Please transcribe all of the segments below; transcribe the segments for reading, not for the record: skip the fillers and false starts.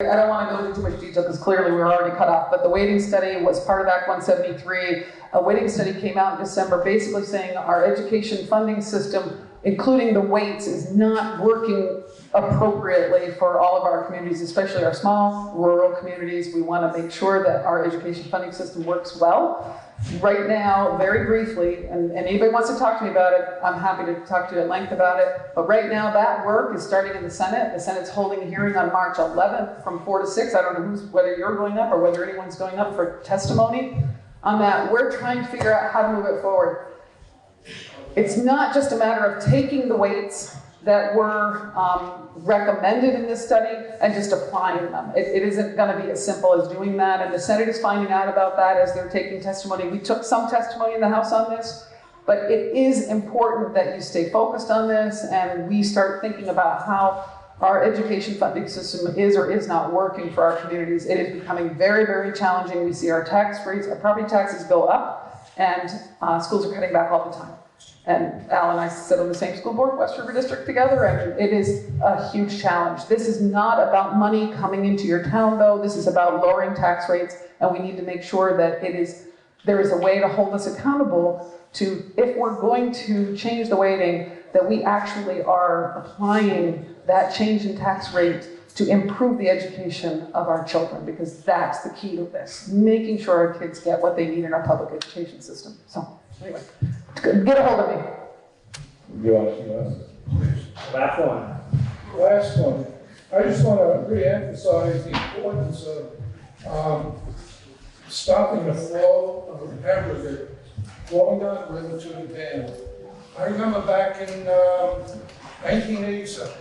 I don't want to go into too much detail because clearly we were already cut off, but the weighting study was part of Act 173. A weighting study came out in December basically saying our education funding system, including the weights, is not working appropriately for all of our communities, especially our small rural communities. We want to make sure that our education funding system works well. Right now, very briefly, and anybody wants to talk to me about it, I'm happy to talk to you at length about it, but right now that work is starting in the Senate. The Senate's holding a hearing on March 11th from 4 to 6. I don't know whether you're going up or whether anyone's going up for testimony on that. We're trying to figure out how to move it forward. It's not just a matter of taking the weights that were recommended in this study and just applying them. It isn't going to be as simple as doing that, and the Senate is finding out about that as they're taking testimony. We took some testimony in the House on this, but it is important that you stay focused on this and we start thinking about how our education funding system is or is not working for our communities. It is becoming very, very challenging. We see our tax rates, our property taxes go up, and schools are cutting back all the time. And Al and I sit on the same school board, West River District, together, and it is a huge challenge. This is not about money coming into your town, though. This is about lowering tax rates, and we need to make sure that there is a way to hold us accountable to, if we're going to change the weighting, that we actually are applying that change in tax rate to improve the education of our children, because that's the key to this, making sure our kids get what they need in our public education system. So, anyway. Get a hold of me. Last one. Last one. I just want to re-emphasize the importance of stopping the flow of aggregate flowing down the river to the dam. I remember back in 1987.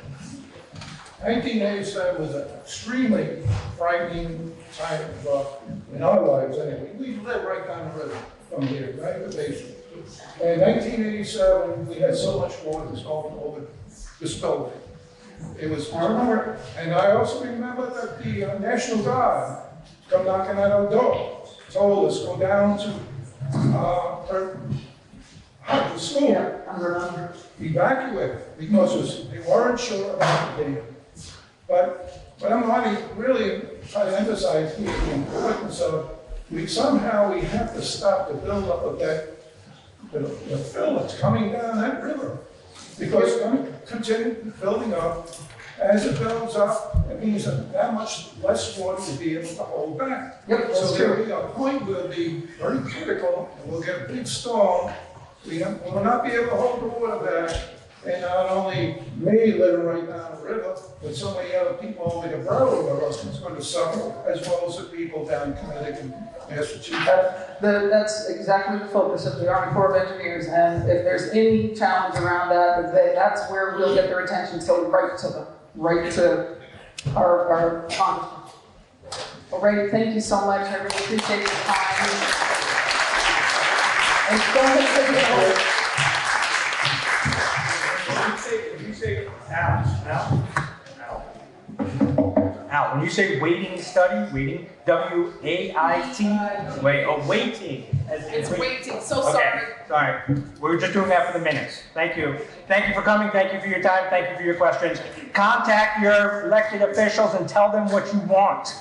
1987 was an extremely frightening time in our lives anyway. We lived right down the river from here, right at the basement. In 1987, we had so much water that was going over the spillway. It was, I remember, and I also remember that the National Guard come knocking at our door, told us go down to the school, evacuate, because they weren't sure about the dam. But I'm really trying to emphasize here the importance of we have to stop the buildup of that. The fill that's coming down that river, because it's going to continue building up. As it builds up, it means that much less water will be able to hold back. Yep, so there will be a point where it'll be very critical, and we'll get a big storm. We will not be able to hold the water back, and not only me living right down the river, but so many other people over the borough of us is going to suffer, as well as the people down in Connecticut and Massachusetts. That's exactly the focus of the Army Corps of Engineers, and if there's any challenge around that, that's where we'll get their attention, so right to our congressman. Alrighty, thank you so much. I really appreciate your time. And go ahead When you say Al, when you say weighting study, weighting, W-A-I-T, weighting. It's weighting, so okay, sorry. Sorry, we were just doing that for the minutes. Thank you. Thank you for coming, thank you for your time, thank you for your questions. Contact your elected officials and tell them what you want.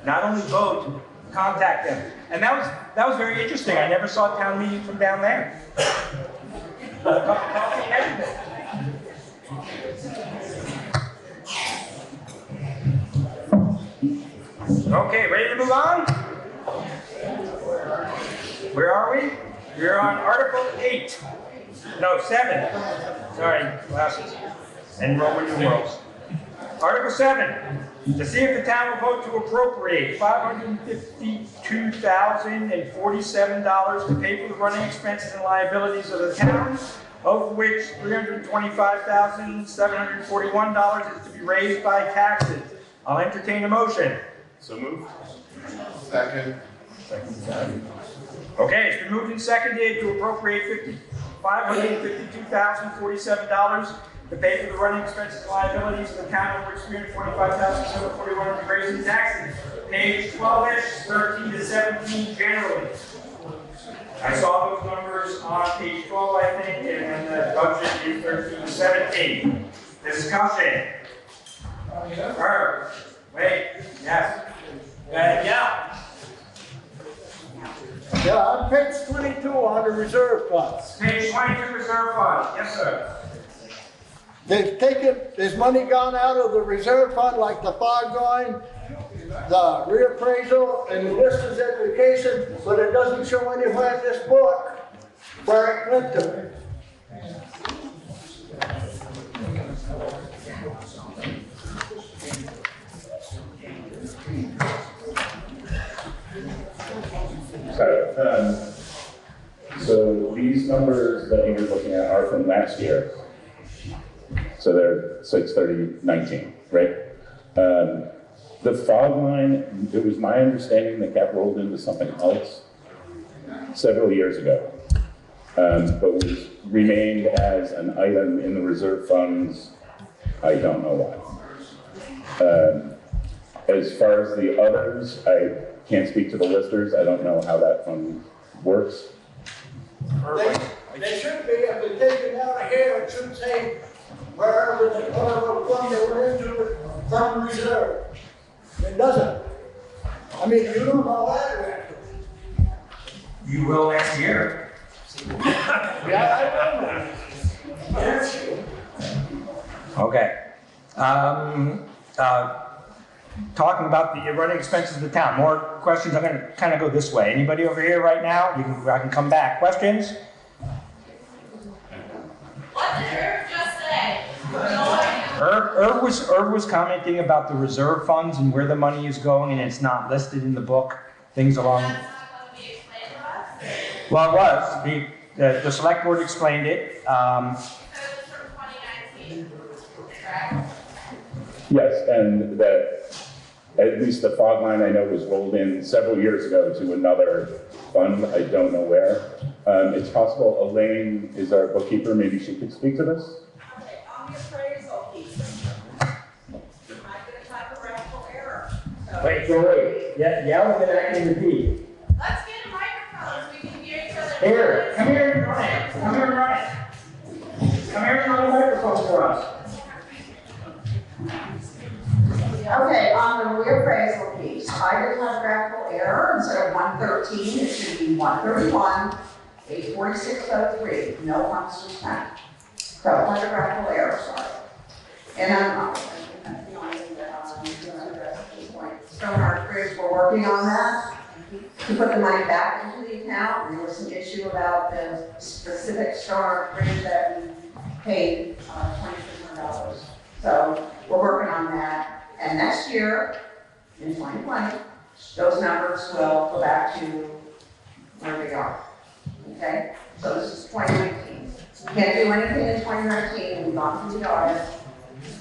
Not only vote, contact them. And that was very interesting. I never saw town meeting from down there. A cup of coffee and everything. Okay, ready to move on? Where are we? We're on Article 8. No, 7. Sorry, glasses. And Roman numerals. Article 7. To see if the town will vote to appropriate $552,047 to pay for the running expenses and liabilities of the town, of which $325,741 is to be raised by taxes. I'll entertain a motion. So moved. Second. Okay, it's been moved and seconded to appropriate $552,047 to pay for the running expenses and liabilities of the town, of which $325,741 will be raised in taxes. Page 12-ish, 13 to 17 generally. I saw those numbers on page 12, I think, and then the budget is 13 to 17. Discussion. Herb, wait, yes. Yeah. Yeah, on page 22 on the reserve funds. Page 22 reserve fund. Yes, sir. They've taken, there's money gone out of the reserve fund like the fog line, the reappraisal, and the distance education, but it doesn't show anywhere in this book where it went to. So these numbers that you're looking at are from last year. So they're 6/30/19, right? The fog line, it was my understanding that got rolled into something else several years ago, but was remained as an item in the reserve funds. I don't know why. As far as the others, I can't speak to the listers. I don't know how that fund works. They should be, if they take it out of here, it should say wherever whatever fund they were into from reserve. It doesn't. I mean, you don't know that. You will next year. Yeah, I know. Okay. Talking about the running expenses of the town. More questions. I'm going to kind of go this way. Anybody over here right now? I can come back. Questions? What did Herb just say? Herb was commenting about the reserve funds and where the money is going, and it's not listed in the book. Things along. That's not going to be explained to us. Well, it was. The select board explained it. So it was from 2019, correct? Yes, and that at least the fog line I know was rolled in several years ago to another fund. I don't know where. It's possible Elaine is our bookkeeper. Maybe she could speak to this. Okay, on the appraisal piece, I get a typographical error. So Wait. Yell and then I can repeat. let's get a microphone so we can hear each other. Here, come here and run it. Come here and run it. Come here and run the microphone for us. Okay, on the reappraisal piece, I did a graphical error. Instead of 113, it should be 131, 84603. No funds were spent. So, typographical error, sorry. And that's the only thing that I'm going to address at this point. Stonehart Bridge, we're working on that to put the money back into the account. There was some issue about the specific Stonehart Bridge that we paid $2,600. So, we're working on that. And next year, in 2020, those numbers will go back to where they are. Okay? So this is 2019. Can't do anything in 2019. We've gone through the audit.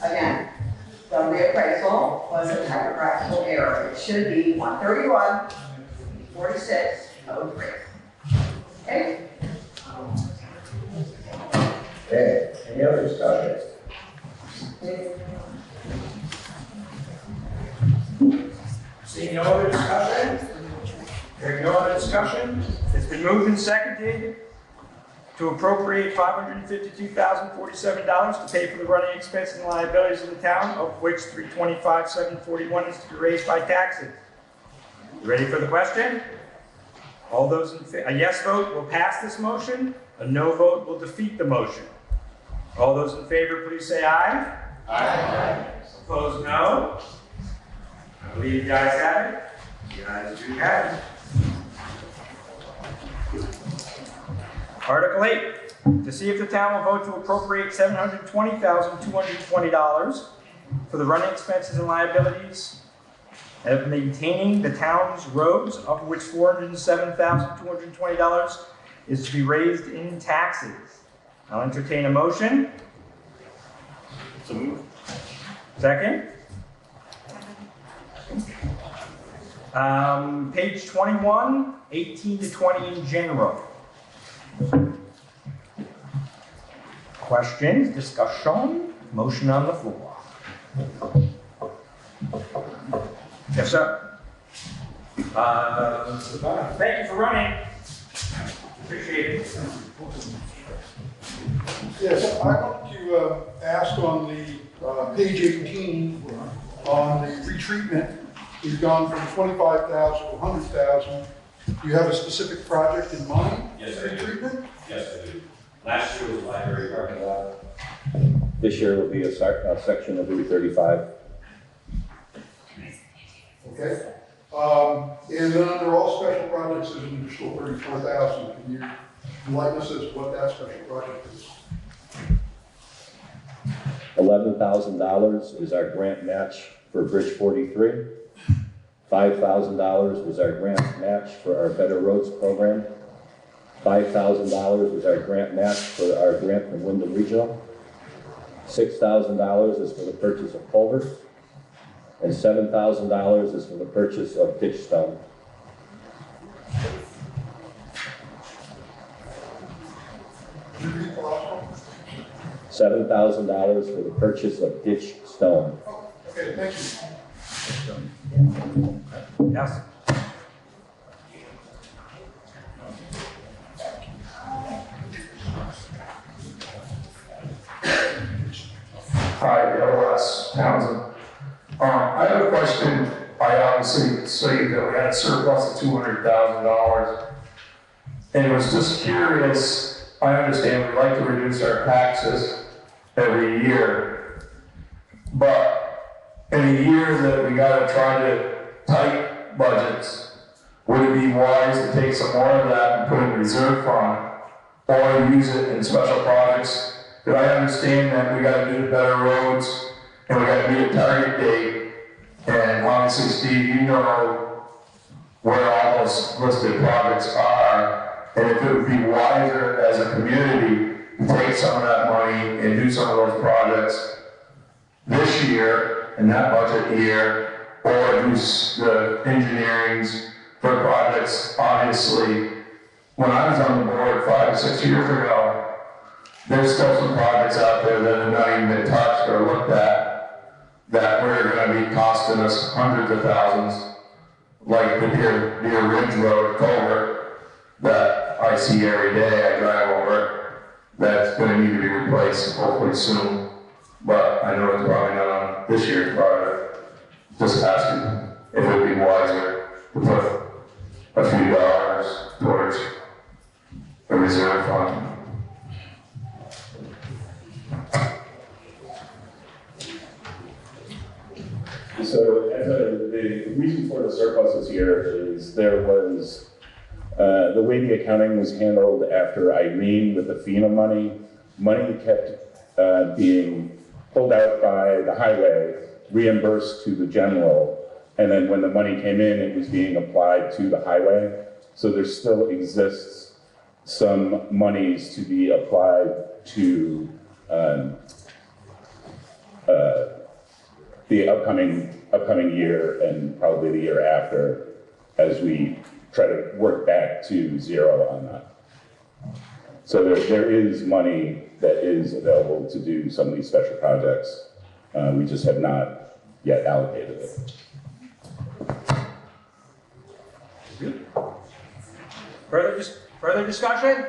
Again, the reappraisal was a typographical error. It should be 131, 46, 03. Okay? Okay, any other discussion? Seeing no other discussion? Hearing no other discussion? It's been moved and seconded to appropriate $552,047 to pay for the running expenses and liabilities of the town, of which $325,741 is to be raised by taxes. You ready for the question? All those in favor, a yes vote will pass this motion, a no vote will defeat the motion. All those in favor, please say aye. Aye. Opposed, no. I believe you guys have it. You guys do have it. Article 8, to see if the town will vote to appropriate $720,220 for the running expenses and liabilities of maintaining the town's roads, of which $407,220 is to be raised in taxes. I'll entertain a motion. So move. Second. Page 21, 18 to 20 in general. Questions, discussion, motion on the floor. Yes, sir. Thank you for running. Appreciate it. Yes, I want to ask on the page 18, on the retreatment, we've gone from 25,000 to 100,000. Do you have a specific project in mind? Yes, for I do. retreatment? Yes, I do. Last year was library parking lot. This year will be a section of Route 35. Okay. And then under all special projects, there's an additional 34,000. Can you enlighten us as to what that special project is? $11,000 is our grant match for Bridge 43. $5,000 was our grant match for our Better Roads program. $5,000 was our grant match for our grant from Wyndham Regional. $6,000 is for the purchase of culverts. And $7,000 is for the purchase of ditch stone. Can you read the last one? $7,000 for the purchase of ditch stone. Okay, thank you. Yes. Hi, L.S. Townsend. I have a question. I obviously see that we had a surplus of $200,000. And was just curious, I understand we like to reduce our taxes every year. But in a year that we gotta try to tight budgets, would it be wise to take some more of that and put it in reserve fund or use it in special projects? But I understand that we gotta do the better roads and we gotta meet a target date. And obviously, Steve, you know where all those listed projects are. And if it would be wiser as a community to take some of that money and do some of those projects this year, in that budget year, or do the engineerings for projects. Obviously, when I was on the board 5 or 6 years ago, there's still some projects out there that have not even been touched or looked at that were going to be costing us hundreds of thousands, like the Deer Ridge Road culvert that I see every day. I drive over it. That's going to need to be replaced hopefully soon, but I know it's probably not on this year's project. Just asking if it would be wiser to put a few dollars towards a reserve fund. So the reason for the surplus this year is there was, the way the accounting was handled after Irene with the FEMA money kept being pulled out by the highway, reimbursed to the general, and then when the money came in, it was being applied to the highway. So there still exists some monies to be applied to the upcoming year and probably the year after, as we try to work back to zero on that. So there is money that is available to do some of these special projects. We just have not yet allocated it. Further discussion?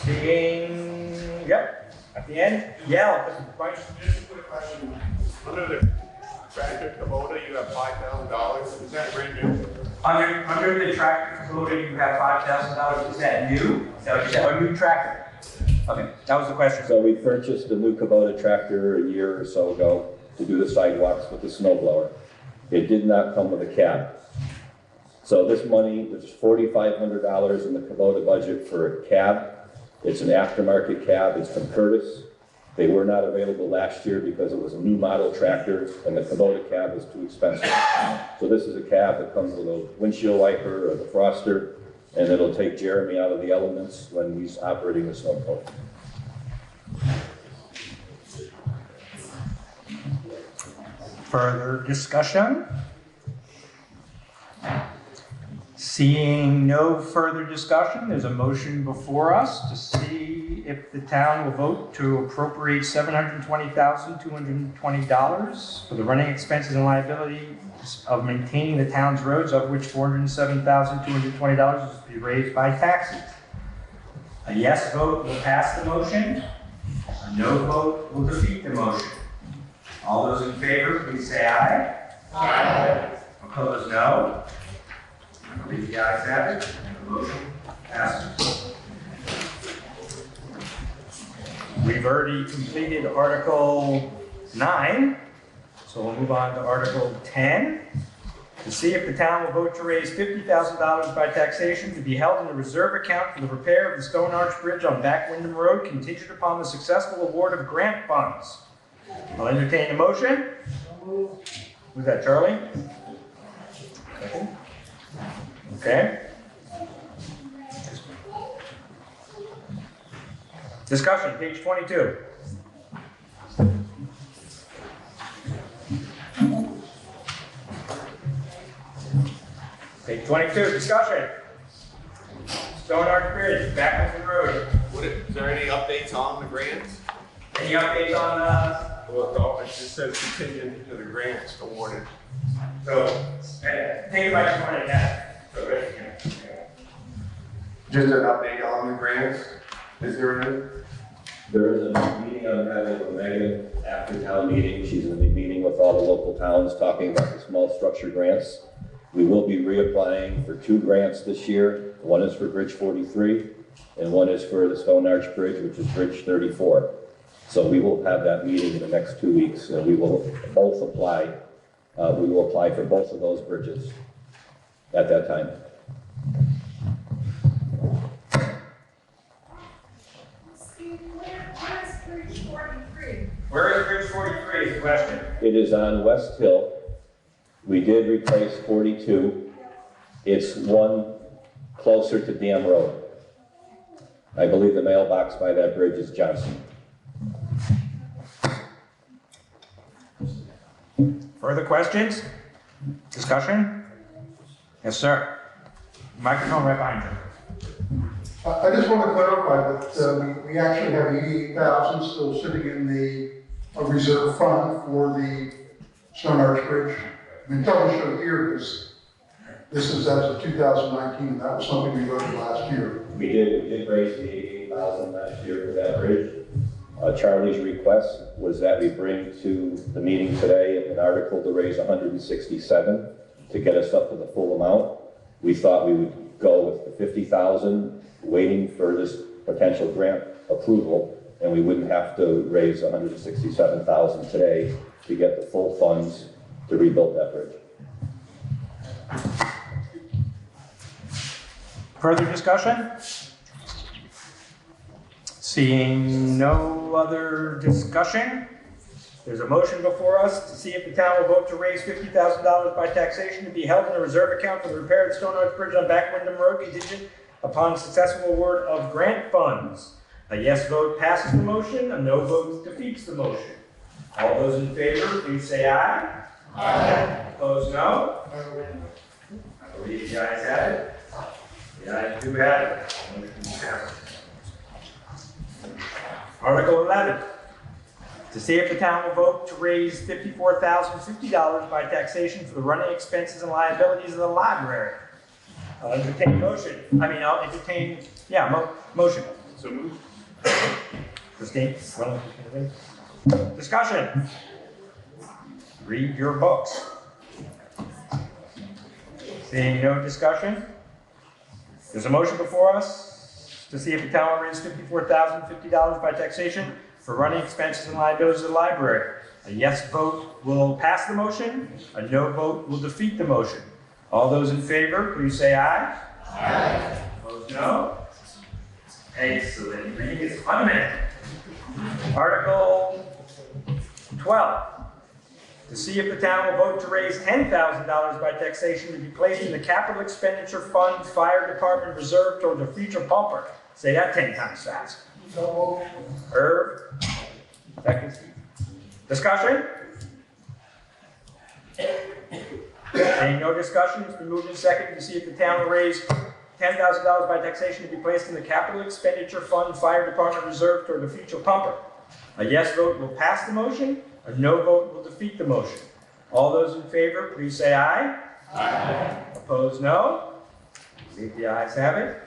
Seeing, yep, at the end, yeah. Just a quick question. Under the tractor Kubota, you have $5,000. Is that brand new? Under the tractor Kubota, you have $5,000. Is that new? Is that what you said? A new tractor? Okay, that was the question. So we purchased a new Kubota tractor a year or so ago to do the sidewalks with the snow blower. It did not come with a cab. So this money, there's $4,500 in the Kubota budget for a cab. It's an aftermarket cab. It's from Curtis. They were not available last year because it was a new model tractor and the Kubota cab was too expensive. So this is a cab that comes with a windshield wiper or the froster, and it'll take Jeremy out of the elements when he's operating the snowmobile. Further discussion? Seeing no further discussion, there's a motion before us to see if the town will vote to appropriate $720,220 for the running expenses and liabilities of maintaining the town's roads, of which $407,220 is to be raised by taxes. A yes vote will pass the motion. A no vote will defeat the motion. All those in favor, please say aye. Aye. Opposed, no. I believe the ayes have it. The motion passes. We've already completed Article 9, so we'll move on to Article 10. To see if the town will vote to raise $50,000 by taxation to be held in a reserve account for the repair of the Stone Arch Bridge on Back Wyndham Road, contingent upon the successful award of grant funds. I'll entertain a motion. Who's that, Charlie? Second. Okay. Discussion, page 22. Page 22, discussion. Stone Arch Bridge, Back Wyndham Road. Is there any updates on the grants? Any updates on Well, no, it just says contingent to the grants awarded. so, take it by 20 now. Just an update on the grants? Is there any? There is a meeting I'm having with Megan after town meeting. She's going to be meeting with all the local towns, talking about the small structure grants. We will be reapplying for 2 grants this year. One is for Bridge 43, and one is for the Stone Arch Bridge, which is Bridge 34. So we will have that meeting in the next 2 weeks, and we will both apply. We will apply for both of those bridges at that time. Where is Bridge 43 is the question. It is on West Hill. We did replace 42. It's one closer to Dam Road. I believe the mailbox by that bridge is Johnson. Further questions? Discussion? Yes, sir. Microphone right behind you. I just want to clarify that we actually have 88,000 still sitting in the reserve fund for the Stone Arch Bridge. I mean, tell me show here, because this is as of 2019, and that was something we voted last year. We did raise the 88,000 last year for that bridge. Charlie's request was that we bring to the meeting today an article to raise 167 to get us up to the full amount. We thought we would go with the 50,000, waiting for this potential grant approval, and we wouldn't have to raise 167,000 today to get the full funds to rebuild that bridge. Further discussion? Seeing no other discussion, there's a motion before us to see if the town will vote to raise $50,000 by taxation to be held in a reserve account for the repair of the Stone Arch Bridge on Back Wyndham Road, contingent upon successful award of grant funds. A yes vote passes the motion, a no vote defeats the motion. All those in favor, please say aye. Aye. Opposed, no. I believe the ayes have it. The ayes do have it. Motion passes. Article 11, to see if the town will vote to raise $54,050 by taxation for the running expenses and liabilities of the library. I'll entertain motion. I'll entertain, motion. So moved. Christine, discussion. Read your books. Seeing no discussion, there's a motion before us to see if the town will raise $54,050 by taxation for running expenses and liabilities of the library. A yes vote will pass the motion, a no vote will defeat the motion. All those in favor, please say aye. Aye. Opposed, no. Excellent. Reading is fundamental. Article 12. To see if the town will vote to raise $10,000 by taxation to be placed in the capital expenditure fund fire department reserve toward the future pumper. Say that 10 times fast. Irv. Second. Discussion? Seeing no discussion, it's been moved and seconded to see if the town will raise $10,000 by taxation to be placed in the capital expenditure fund fire department reserve toward the future pumper. A yes vote will pass the motion. A no vote will defeat the motion. All those in favor, please say aye. Aye. Opposed, no. See if the ayes have it.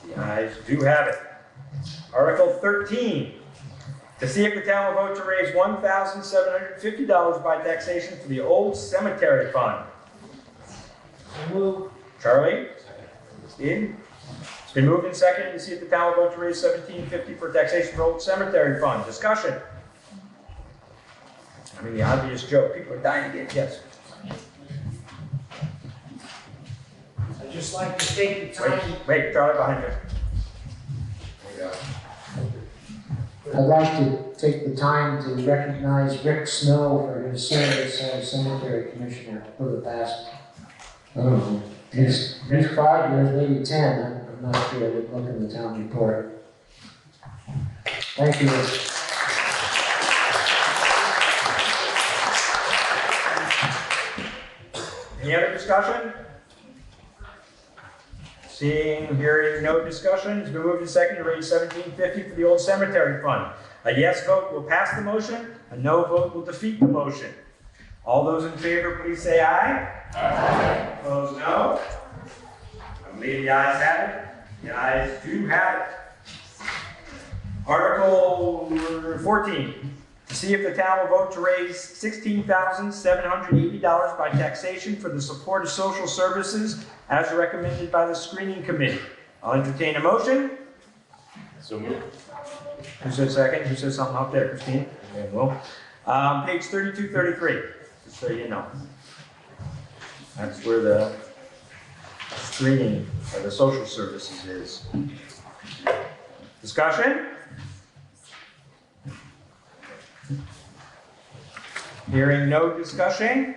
The ayes do have it. Article 13. To see if the town will vote to raise $1,750 by taxation for the old cemetery fund. Charlie? Steve? It's been moved and seconded to see if the town will vote to raise $1,750 for taxation for old cemetery fund. Discussion. I mean, the obvious joke. People are dying to get, yes. I'd just like to take the time. Wait, Charlie, behind you. I'd like to take the time to recognize Rick Snow for his service as cemetery commissioner for the past, I don't know, at least 5 years, maybe 10. I'm not sure. I didn't look in the town report. Thank you. Any other discussion? Seeing, hearing no discussion, it's been moved and seconded to raise $1,750 for the old cemetery fund. A yes vote will pass the motion, a no vote will defeat the motion. All those in favor, please say aye. Aye. Opposed, no. I believe the ayes have it. The ayes do have it. Article 14. To see if the town will vote to raise $16,780 by taxation for the support of social services as recommended by the screening committee. I'll entertain a motion. So moved. Who said second? Who said something up there, Christine? Okay, well, page 3233, just so you know. That's where the screening of the social services is. Discussion? Hearing no discussion,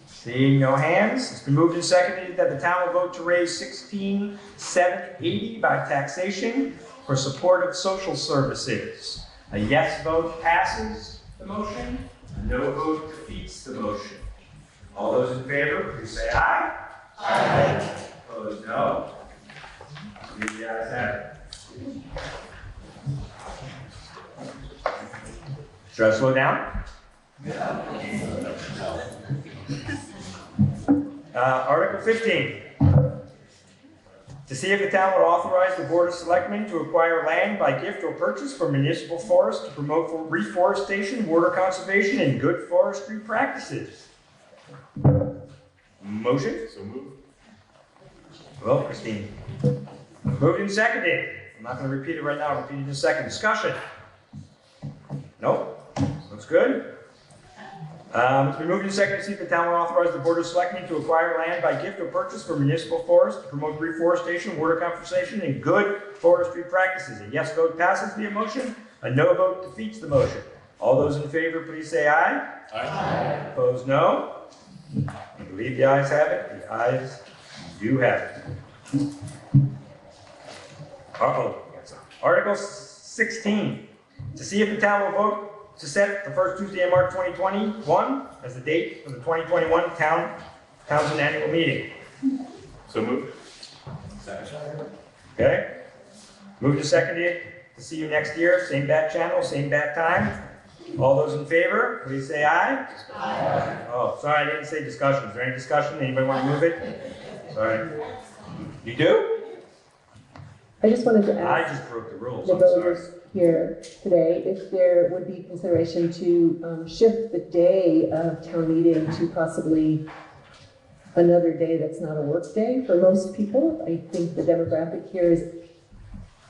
seeing no hands, it's been moved and seconded that the town will vote to raise $16,780 by taxation for support of social services. A yes vote passes the motion, a no vote defeats the motion. All those in favor, please say aye. Aye. Opposed, no. The ayes have it. Should I slow down? Article 15. To see if the town would authorize the Board of Selectmen to acquire land by gift or purchase from municipal forests to promote reforestation, water conservation, and good forestry practices. Motion? So moved. Well, Christine. Moved and seconded. I'm not going to repeat it right now. I'll repeat it in a second. Discussion? Nope. Looks good. It's been moved and seconded to see if the town will authorize the Board of Selectmen to acquire land by gift or purchase for municipal forests to promote reforestation, water conservation, and good forestry practices. A yes vote passes the motion. A no vote defeats the motion. All those in favor, please say aye. Aye. Opposed, no. I believe the ayes have it. The ayes do have it. Article 16. To see if the town will vote to set the first Tuesday in March 2021 as the date for the 2021 Townsend annual meeting. So moved. Okay? Moved and seconded to see you next year. Same bat channel, same bat time. All those in favor, please say aye. Aye. Oh, sorry, I didn't say discussion. Is there any discussion? Anybody want to move it? Sorry. You do? I just wanted to I ask just broke the rules. the I'm sorry. voters here today if there would be consideration to shift the day of town meeting to possibly another day that's not a work day for most people. I think the demographic here is,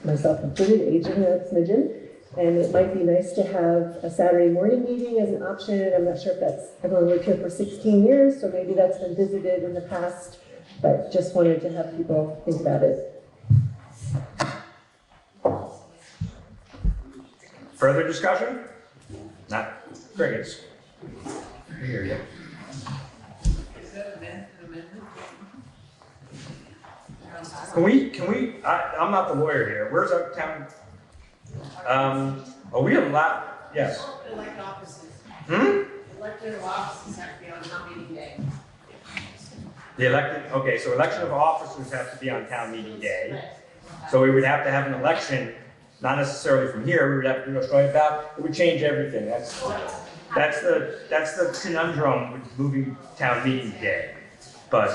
myself included, aging a smidgen, and it might be nice to have a Saturday morning meeting as an option. I'm not sure if that's, I've only lived here for 16 years, so maybe that's been visited in the past, but just wanted to have people think about it. Further discussion? Not crickets. I hear you. Can we, I'm not the lawyer here. Where's our town? Are we allowed? Yes. Elected offices. Elected offices have to be on town meeting day. The elected, okay, so election of officers have to be on town meeting day. So we would have to have an election, not necessarily from here, we would have to do a story about, it would change everything. That's the conundrum with moving town meeting day. But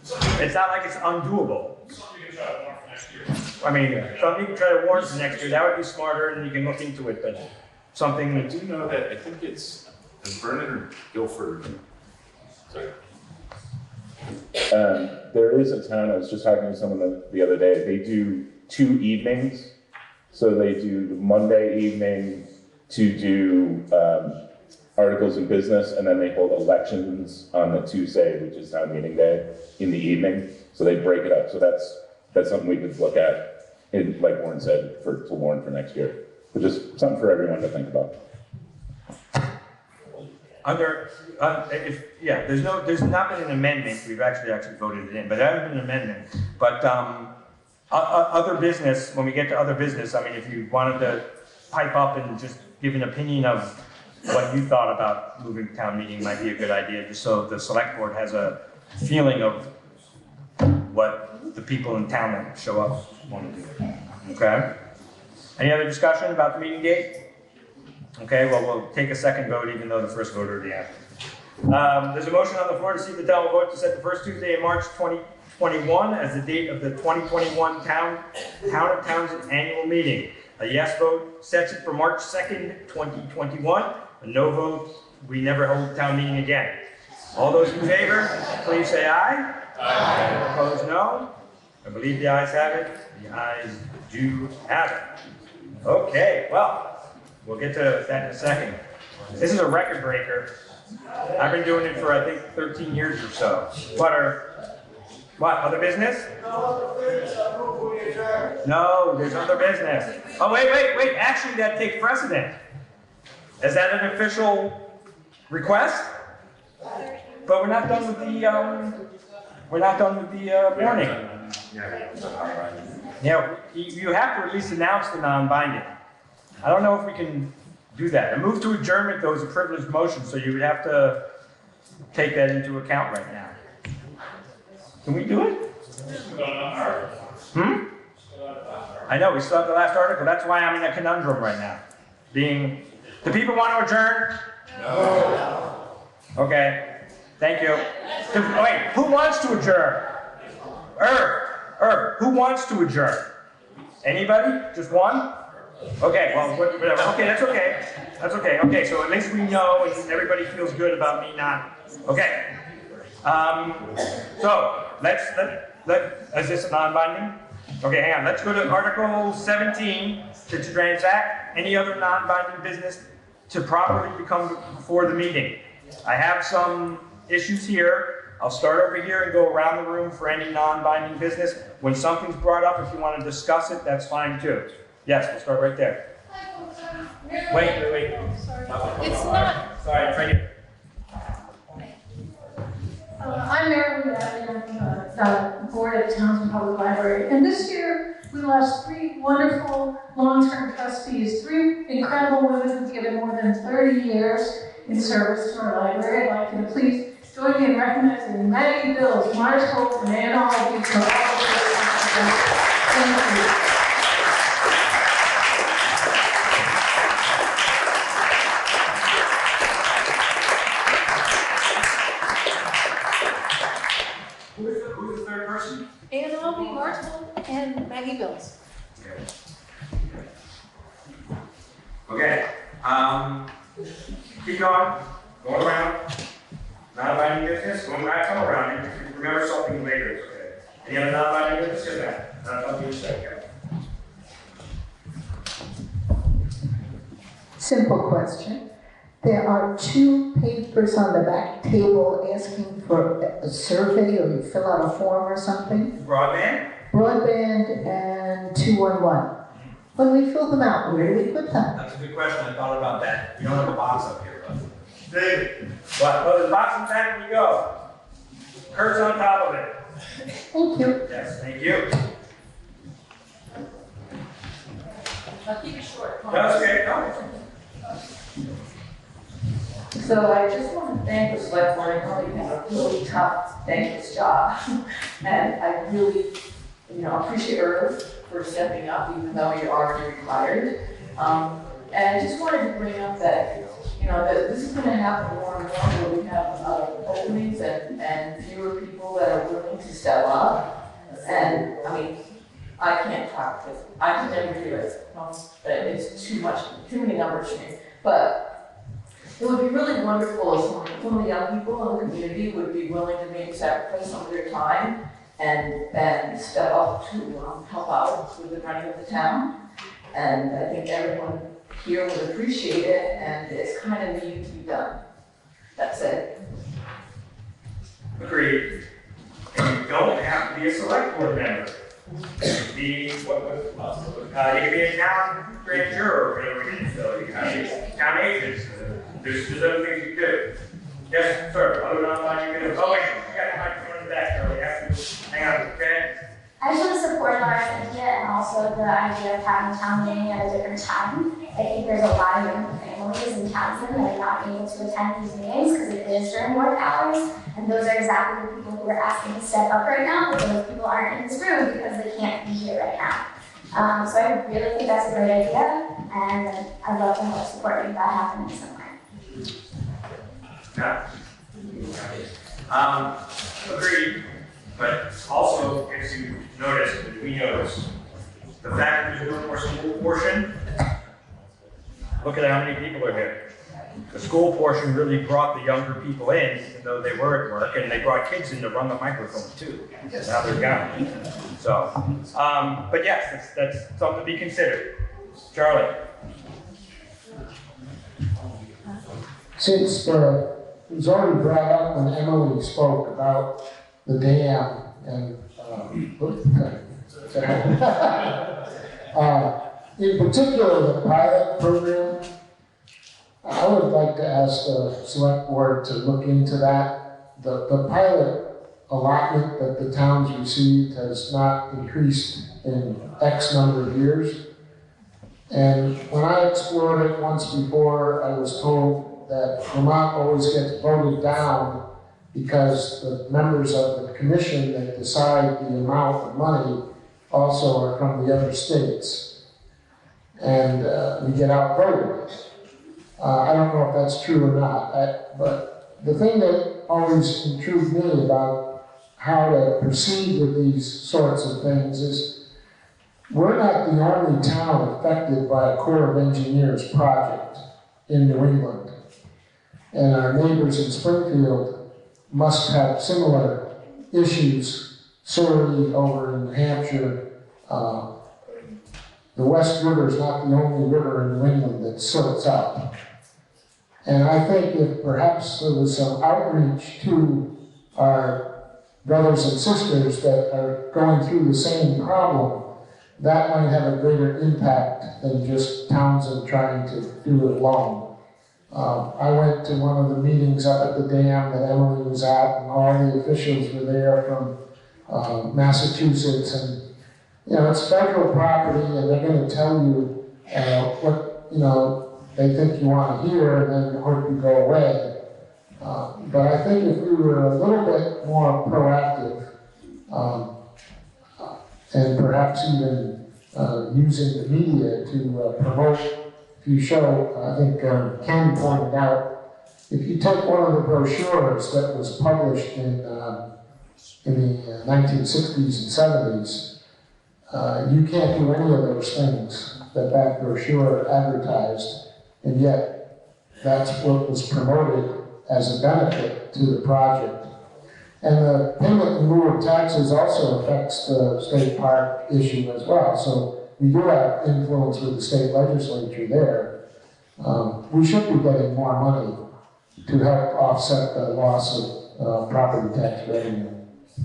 it's not like it's undoable. Something you can try to warn for next year. I mean, some people try to warn for next year, that would be smarter and you can look into it, but I something, do know that, I think it's Vernon or Guilford. Sorry. There is a town, I was just talking to someone the other day, they do 2 evenings. So they do the Monday evening to do articles in business, and then they hold elections on the Tuesday, which is town meeting day, in the evening. So they break it up. So that's something we could look at, and like Warren said, to warn for next year. But just something for everyone to think about. there's not been an amendment, we've actually voted it in, but there hasn't been an amendment. But other business, when we get to other business, I mean, if you wanted to pipe up and just give an opinion of what you thought about moving to town meeting might be a good idea, just so the select board has a feeling of what the people in town that show up want to do. Okay? Any other discussion about the meeting date? Okay, well, we'll take a second vote, even though the first vote already happened. There's a motion on the floor to see if the town will vote to set the first Tuesday in March 2021 as the date of the 2021 Town of Townsend annual meeting. A yes vote sets it for March 2nd, 2021. A no vote, we never hold town meeting again. All those in favor, please say aye. Aye. Opposed, no. I believe the ayes have it. The ayes do have it. Okay, well, we'll get to that in a second. This is a record breaker. I've been doing it for, I think, 13 years or so. What, other business? No, there's other business. Oh, wait, actually that takes precedent. Is that an official request? But we're not done with the, warning. Yeah, you have to at least announce the non-binding. I don't know if we can do that. A move to adjournment, though, is a privileged motion, so you would have to take that into account right now. Can we do it? I know, we still have the last article. That's why I'm in a conundrum right now. Do people want to adjourn? No. Okay, thank you. Wait, who wants to adjourn? Herb, who wants to adjourn? Anybody? Just one? Okay, well, whatever. Okay, that's okay. That's okay. Okay, so at least we know and everybody feels good about me not. Okay. So, is this non-binding? Okay, hang on. Let's go to Article 17, to transact any other non-binding business to properly become before the meeting. I have some issues here. I'll start over here and go around the room for any non-binding business. When something's brought up, if you want to discuss it, that's fine too. Yes, we'll start right there. Wait. It's not. Sorry, right here. I'm Marilyn Bratt, I'm the board of Townsend Public Library. And this year, we lost 3 wonderful long-term trustees, 3 incredible women who've given more than 30 years in service to our library. I'd like you to please join me in recognizing Maggie Bills, Mars Holt, and Ann Albee for all of their Thank you. Who's the third person? Ann Albee, Mars Holt, and Maggie Bills. Okay. Keep going. Going around. Non-binding business. Come around. If you remember something later, it's okay. Any other non-binding business? Yes, ma'am. Non-binding business. Simple question. There are 2 papers on the back table asking for a survey, or you fill out a form or something. Broadband? Broadband and 211. When we fill them out, where do we put them? That's a good question. I thought about that. We don't have a box up here, but. David. What? Oh, there's a box in back when you go. Kurt's on top of it. Thank you. Yes, thank you. I'll keep it short. That's okay. No. So I just want to thank the select board. I know you have a really tough, thankless job. And I really, appreciate Irv for stepping up, even though you're already retired. And I just wanted to bring up that, that this is going to happen more and more, where we have openings and fewer people that are willing to step up. And I mean, I can't talk because I can never do it. It's too much, too many numbers for me. But it would be really wonderful if some of the young people in the community would be willing to maybe sacrifice some of their time and step up to help out with the running of the town. And I think everyone here would appreciate it, and it's kind of needed to be done. That's it. Agreed. And you don't have to be a select board member. You can be you can be a town grand juror, or whatever it is. So you can be a town agent. There's other things you can do. Yes, sir. Other than that, you can. Oh wait, you got the microphone in the back, Charlie. You have to hang on. Okay. I just want to support Laura's idea and also the idea of having town meeting at a different time. I think there's a lot of young families in Townsend that are not able to attend these meetings because it is during work hours, and those are exactly the people who are asking to step up right now, but those people aren't in this room because they can't be here right now. So I really think that's a great idea, and I'd love to help support making that happen in some way. Yeah. Agreed. But also, as you noticed, we noticed, the fact that there's no more school portion, look at how many people are here. The school portion really brought the younger people in, even though they were at work, and they brought kids in to run the microphone too. Now they're gone. So, but yes, that's something to be considered. Charlie. Since it was already brought up when Emily spoke about the dam and in particular the pilot program, I would like to ask the select board to look into that. The pilot allotment that the town's received has not increased in X number of years. And when I explored it once before, I was told that Vermont always gets voted down because the members of the commission that decide the amount of money also are from the other states. And we get outvoted. I don't know if that's true or not, but the thing that always intrigued me about how to proceed with these sorts of things is we're not the only town affected by a Corps of Engineers project in New England. And our neighbors in Springfield must have similar issues. Surrey over in New Hampshire. The West River is not the only river in New England that silts up. And I think if perhaps there was some outreach to our brothers and sisters that are going through the same problem, that might have a greater impact than just Townsend trying to do it alone. I went to one of the meetings up at the dam that Emily was at, and all the officials were there from Massachusetts, and it's federal property, and they're going to tell you what they think you want to hear, and then hope you go away. But I think if we were a little bit more proactive, and perhaps even using the media to promote. If you show, I think Ken pointed out, if you take one of the brochures that was published in the 1960s and 70s, you can't do any of those things that brochure advertised, and yet that's what was promoted as a benefit to the project. And the payment in lieu of taxes also affects the state park issue as well. So we do have influence with the state legislature there. We should be getting more money to help offset the loss of property tax revenue.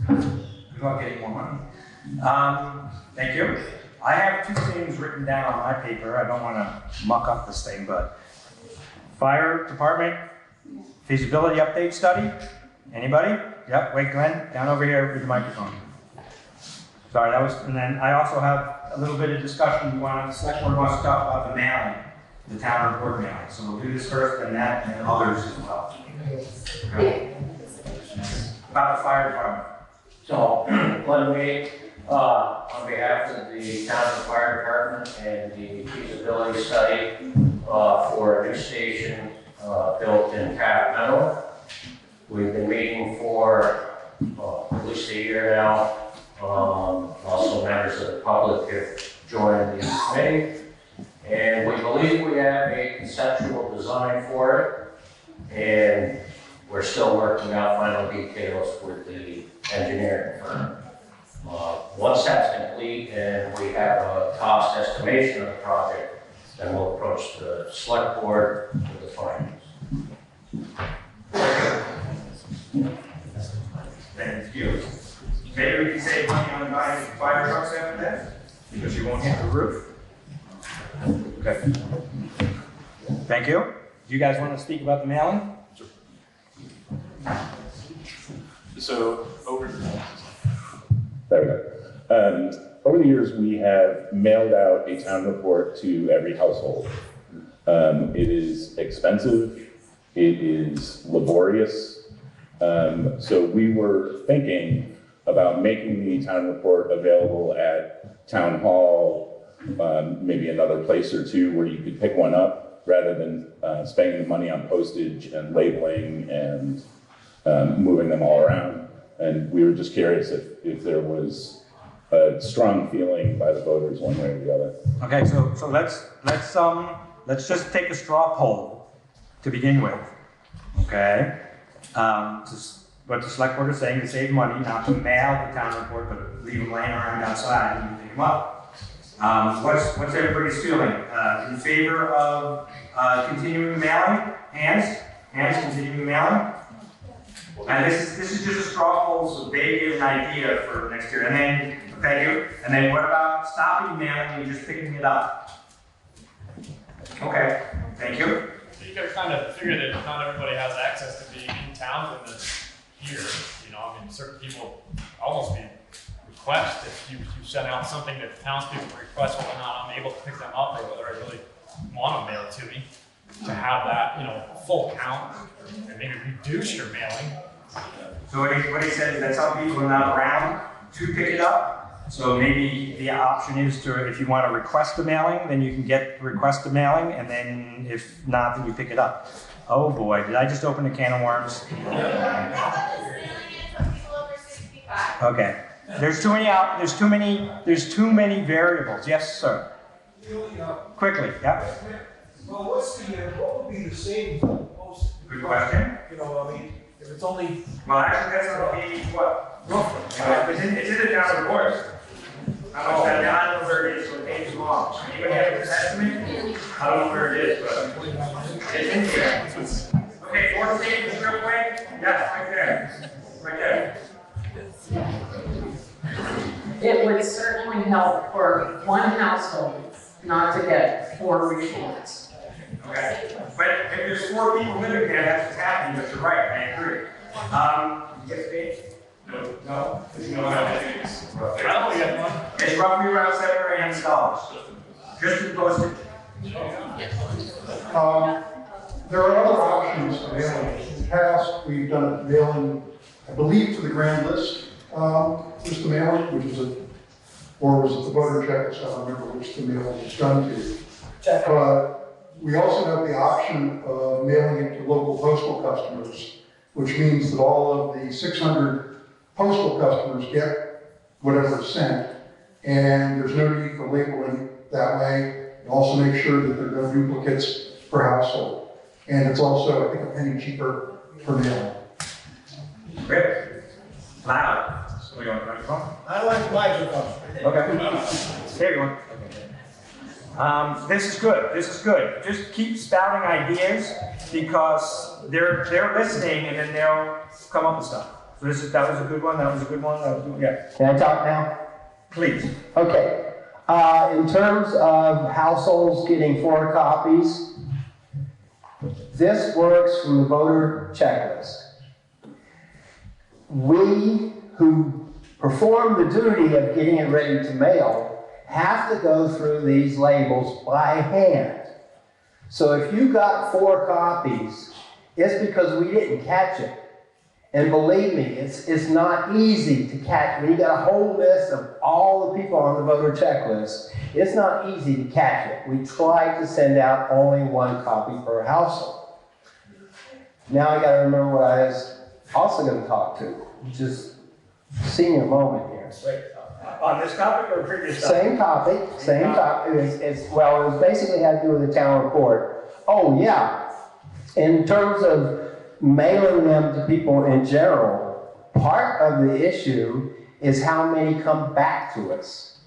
We're not getting more money. Thank you. I have two things written down on my paper. I don't want to muck up this thing, but fire department feasibility update study. Anybody? Yep. Wait, Glenn, down over here with the microphone. Sorry, that was. And then I also have a little bit of discussion. The select board wants to talk about the mailing, the town report mailing. So we'll do this first, and that, and others as well. Okay. About the fire department. So, let me, on behalf of the town fire department and the feasibility study for a new station built in Pat Meadow. We've been meeting for at least a year now, Also members of the public have joined the committee. And we believe we have a conceptual design for it. And we're still working out final details with the engineering firm. Once that's complete and we have a cost estimation of the project, then we'll approach the select board with the findings. Thank you. Maybe we can save money on buying fire trucks after that, because you won't hit the roof. Okay. Thank you. Do you guys want to speak about the mailing? So over. There we go. Over the years, we have mailed out a town report to every household. It is expensive. It is laborious. So we were thinking about making the town report available at town hall, maybe another place or two where you could pick one up rather than spending the money on postage and labeling and moving them all around. And we were just curious if there was a strong feeling by the voters one way or the other. Okay, so let's just take a straw poll to begin with. Okay, what the select board is saying to save money, not to mail the town report, but leave them laying around outside and you can pick them up. What's everybody's feeling? In favor of continuing mailing? Hands continuing mailing? And this is just a straw poll, so they get an idea for next year. And then, thank you. And then what about stopping mailing and just picking it up? Okay, thank you. You gotta kind of figure that not everybody has access to being in town when it's here. You know, I mean, certain people almost be request if you send out something that townspeople request whether or not I'm able to pick them up or whether I really want to mail it to me. To have that, you know, full count and maybe reduce your mailing. So what he said is that some people are not around to pick it up. So maybe the option is to, if you want to request a mailing, then you can request a mailing, and then if not, then you pick it up. Oh boy, did I just open a can of worms? Okay. There's too many variables. Yes, sir. Quickly, yeah. Well, what would be the savings on the postage? Good question. You know, I mean, if it's only. Well, actually, that's gonna be what? It's in the town report. How much that, I don't know where it is, what page long. Anybody have an estimate? I don't know where it is, but it's in here. Okay, fourth page, real quick. Yes, right there. Right there. It would certainly help for one household not to get 4 refunds. Okay, but if there's 4 people living there, that's what's happening, but you're right, I agree. Yes, Dave? No? It's roughly around $700 or $800, just in postage. There are other options to mailing. In the past, we've done mailing, I believe, to the grand list, just the mailing, which is or was it the voter checklist? I don't remember which the mailing was done to. We also have the option of mailing it to local postal customers, which means that all of the 600 postal customers get whatever is sent, and there's no need for labeling that way. It also makes sure that there are no duplicates per household. And it's also, I think, a penny cheaper for mailing. Great. Loud. So we want the microphone? I like the microphone. Okay. Here you go. This is good. This is good. Just keep spouting ideas because they're listening and then they'll come up with stuff. So that was a good one. That was a good one. That was a good one. Yeah. Can I talk now? Please. Okay. In terms of households getting 4 copies, this works from the voter checklist. We who perform the duty of getting it ready to mail have to go through these labels by hand. So if you got 4 copies, it's because we didn't catch it. And believe me, it's not easy to catch. When you got a whole list of all the people on the voter checklist, it's not easy to catch it. We tried to send out only 1 copy per household. Now I got to remember what I was also going to talk to, which is senior moment here. Wait, on this topic or previous topic? Same topic, it's, well, it was basically had to do with the town report. Oh, yeah, in terms of mailing them to people in general, part of the issue is how many come back to us.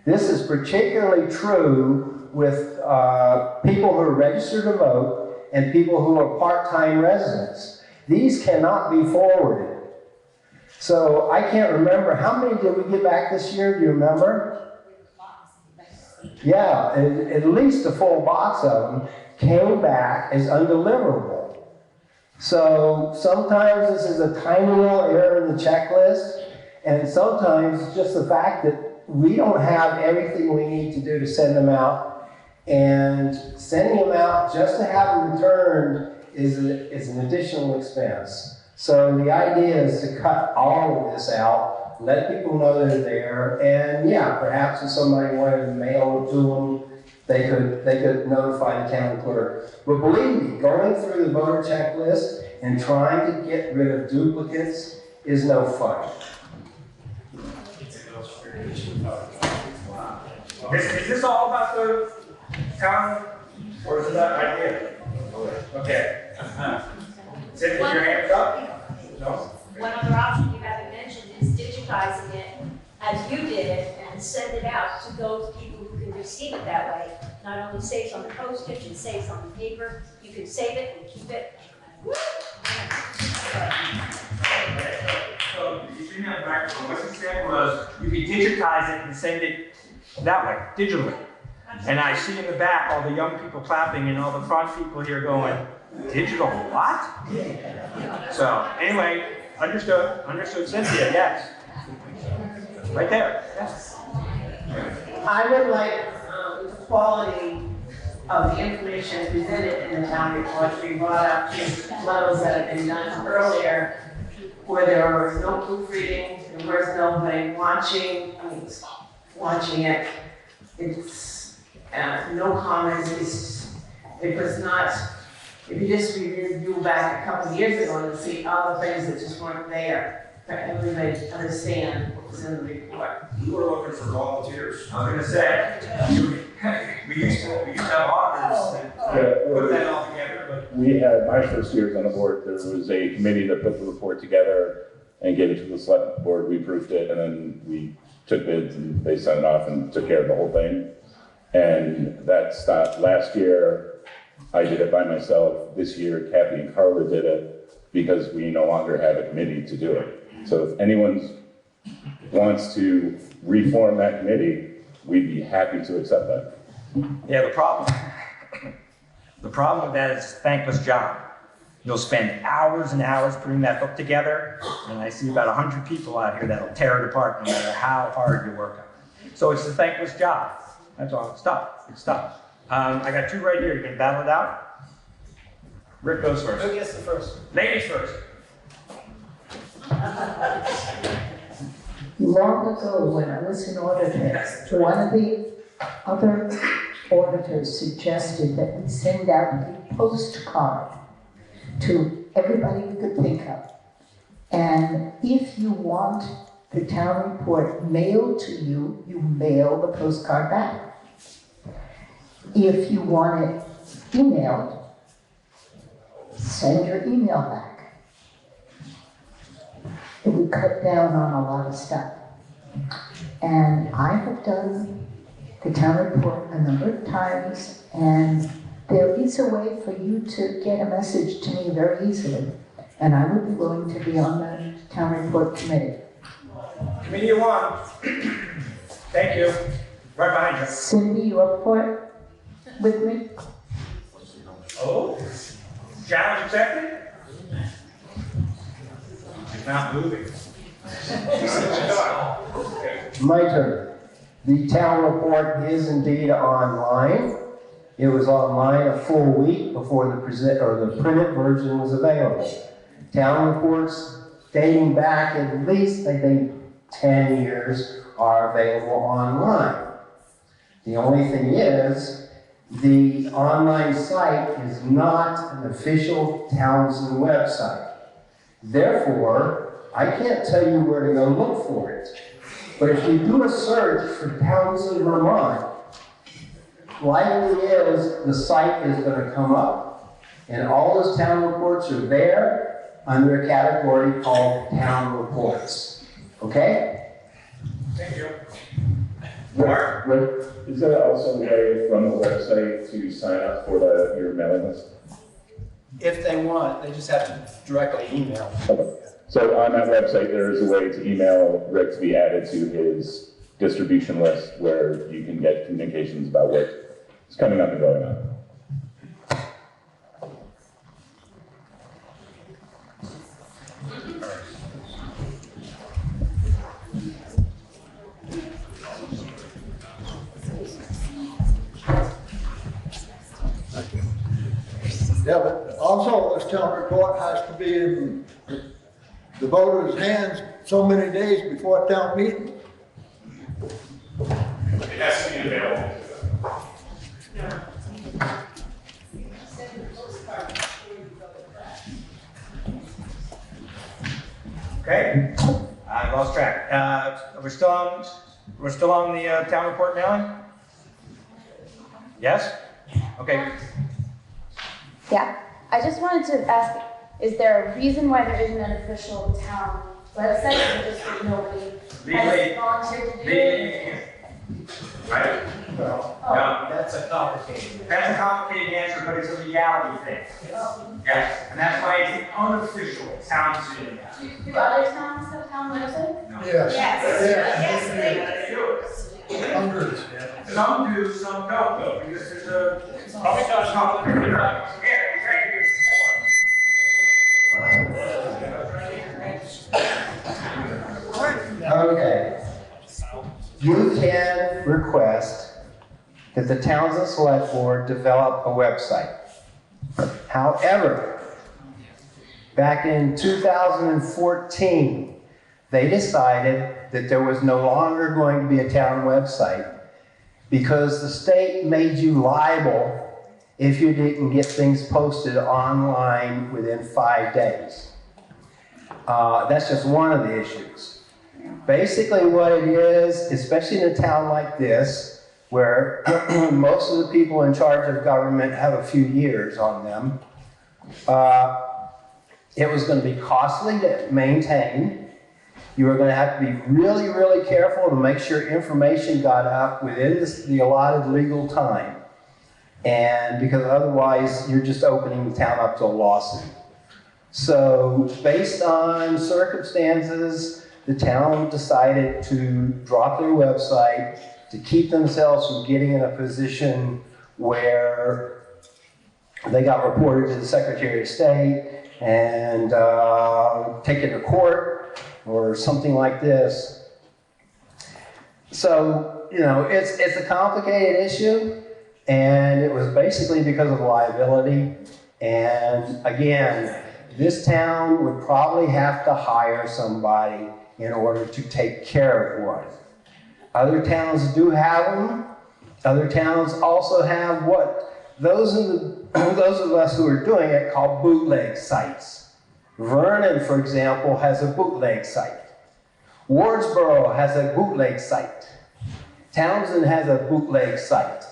This is particularly true with people who are registered to vote and people who are part-time residents. These cannot be forwarded. So I can't remember, how many did we get back this year, do you remember? Yeah, at least a full box of them came back as undeliverable. So sometimes this is a tiny little error in the checklist, and sometimes it's just the fact that we don't have everything we need to do to send them out, and sending them out just to have them returned is an additional expense. So the idea is to cut all of this out, let people know they're there, and yeah, perhaps if somebody wanted to mail it to them, they could notify the town clerk. But believe me, going through the voter checklist and trying to get rid of duplicates is no fun. Is this all about the town, or is it that idea? Okay. Cindy, your hands up? No? One other option you haven't mentioned is digitizing it as you did it and send it out to those people who can receive it that way. Not only saves on the postage, it saves on the paper. You can save it and keep it. So, you bring that back, what you said was, you could digitize it and send it that way, digitally. And I see in the back all the young people clapping and all the front people here going, digital what? So, anyway, understood Cynthia, yes. Right there, yes. I would like the quality of the information presented in the town report to be brought up to levels that have been done earlier, where there was no proofreading, there was nobody watching it. It's no comments. It was not. If you just review back a couple of years ago and see all the things that just weren't there for everybody to understand what was in the report. You were looking for volunteers. I was gonna say, we used to have auditors that put that all together, but. We had, my first years on the board, there was a committee that put the report together and gave it to the select board, we proofed it, and then we took bids and they sent it off and took care of the whole thing. And that stopped last year. I did it by myself. This year, Kathy and Carla did it because we no longer have a committee to do it. So if anyone wants to reform that committee, we'd be happy to accept that. Yeah, the problem with that is it's a thankless job. You'll spend hours and hours putting that book together, and I see about 100 people out here that'll tear it apart no matter how hard you work on it. So it's a thankless job. That's all. Stop. It's tough. I got two right here. You can battle it out. Rick goes first. Who gets the first? Ladies first. Long ago, when I was an auditor, one of the other auditors suggested that we send out a postcard to everybody we could think of. And if you want the town report mailed to you, you mail the postcard back. If you want it emailed, send your email back. It would cut down on a lot of stuff. And I have done the town report a number of times, and there is a way for you to get a message to me very easily. And I would be willing to be on the town report committee. Committee of one. Thank you. Right behind you. Cindy, you up for it with me? Oh, challenge accepted? It's not moving. My turn. The town report is indeed online. It was online a full week before the printed version was available. Town reports dating back at least, I think, 10 years are available online. The only thing is, the online site is not an official Townsend website. Therefore, I can't tell you where to go look for it. But if you do a search for Townsend, Vermont, likely is the site is going to come up. And all those town reports are there under a category called town reports. Okay? Thank you. Mark? Is there also a way from the website to sign up for your mailing list? If they want, they just have to directly email. Okay. So on that website, there is a way to email Rick to be added to his distribution list where you can get communications about what's coming up and going on. Yeah, but also this town report has to be in the voters' hands so many days before town meeting. It has to be available. Okay, I lost track. We're still on the town report mailing? Yes? Okay. Yeah, I just wanted to ask, is there a reason why there isn't an official town website, or just that nobody has volunteered to do it? Right? Well, No. that's a complicated. That's a complicated answer, but it's a reality thing. Yeah, and that's why it's an unofficial town meeting. Do other towns have town websites? No. Yes. Yes, They do. Hundreds. Some do, some don't, though, because there's a. Probably not. Here, it's right here. Okay. You can request that the Townsend Select Board develop a website. However, back in 2014, they decided that there was no longer going to be a town website because the state made you liable if you didn't get things posted online within 5 days. That's just one of the issues. Basically what it is, especially in a town like this, where most of the people in charge of government have a few years on them, it was going to be costly to maintain. You were going to have to be really, really careful to make sure information got out within the allotted legal time. And because otherwise you're just opening the town up to a lawsuit. So based on circumstances, the town decided to drop their website to keep themselves from getting in a position where they got reported to the Secretary of State and taken to court or something like this. So, you know, it's a complicated issue, and it was basically because of liability. And again, this town would probably have to hire somebody in order to take care of one. Other towns do have them. Other towns also have what those of us who are doing it call bootleg sites. Vernon, for example, has a bootleg site. Wardsboro has a bootleg site. Townsend has a bootleg site.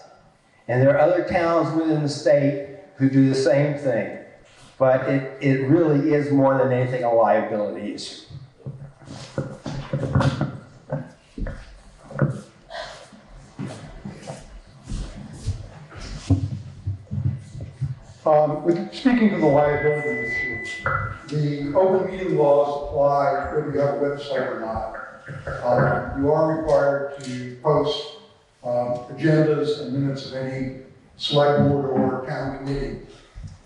And there are other towns within the state who do the same thing. But it really is more than anything a liability issue. Speaking to the liability issue, the open meeting laws apply whether you have a website or not. You are required to post agendas and minutes of any select board or town committee.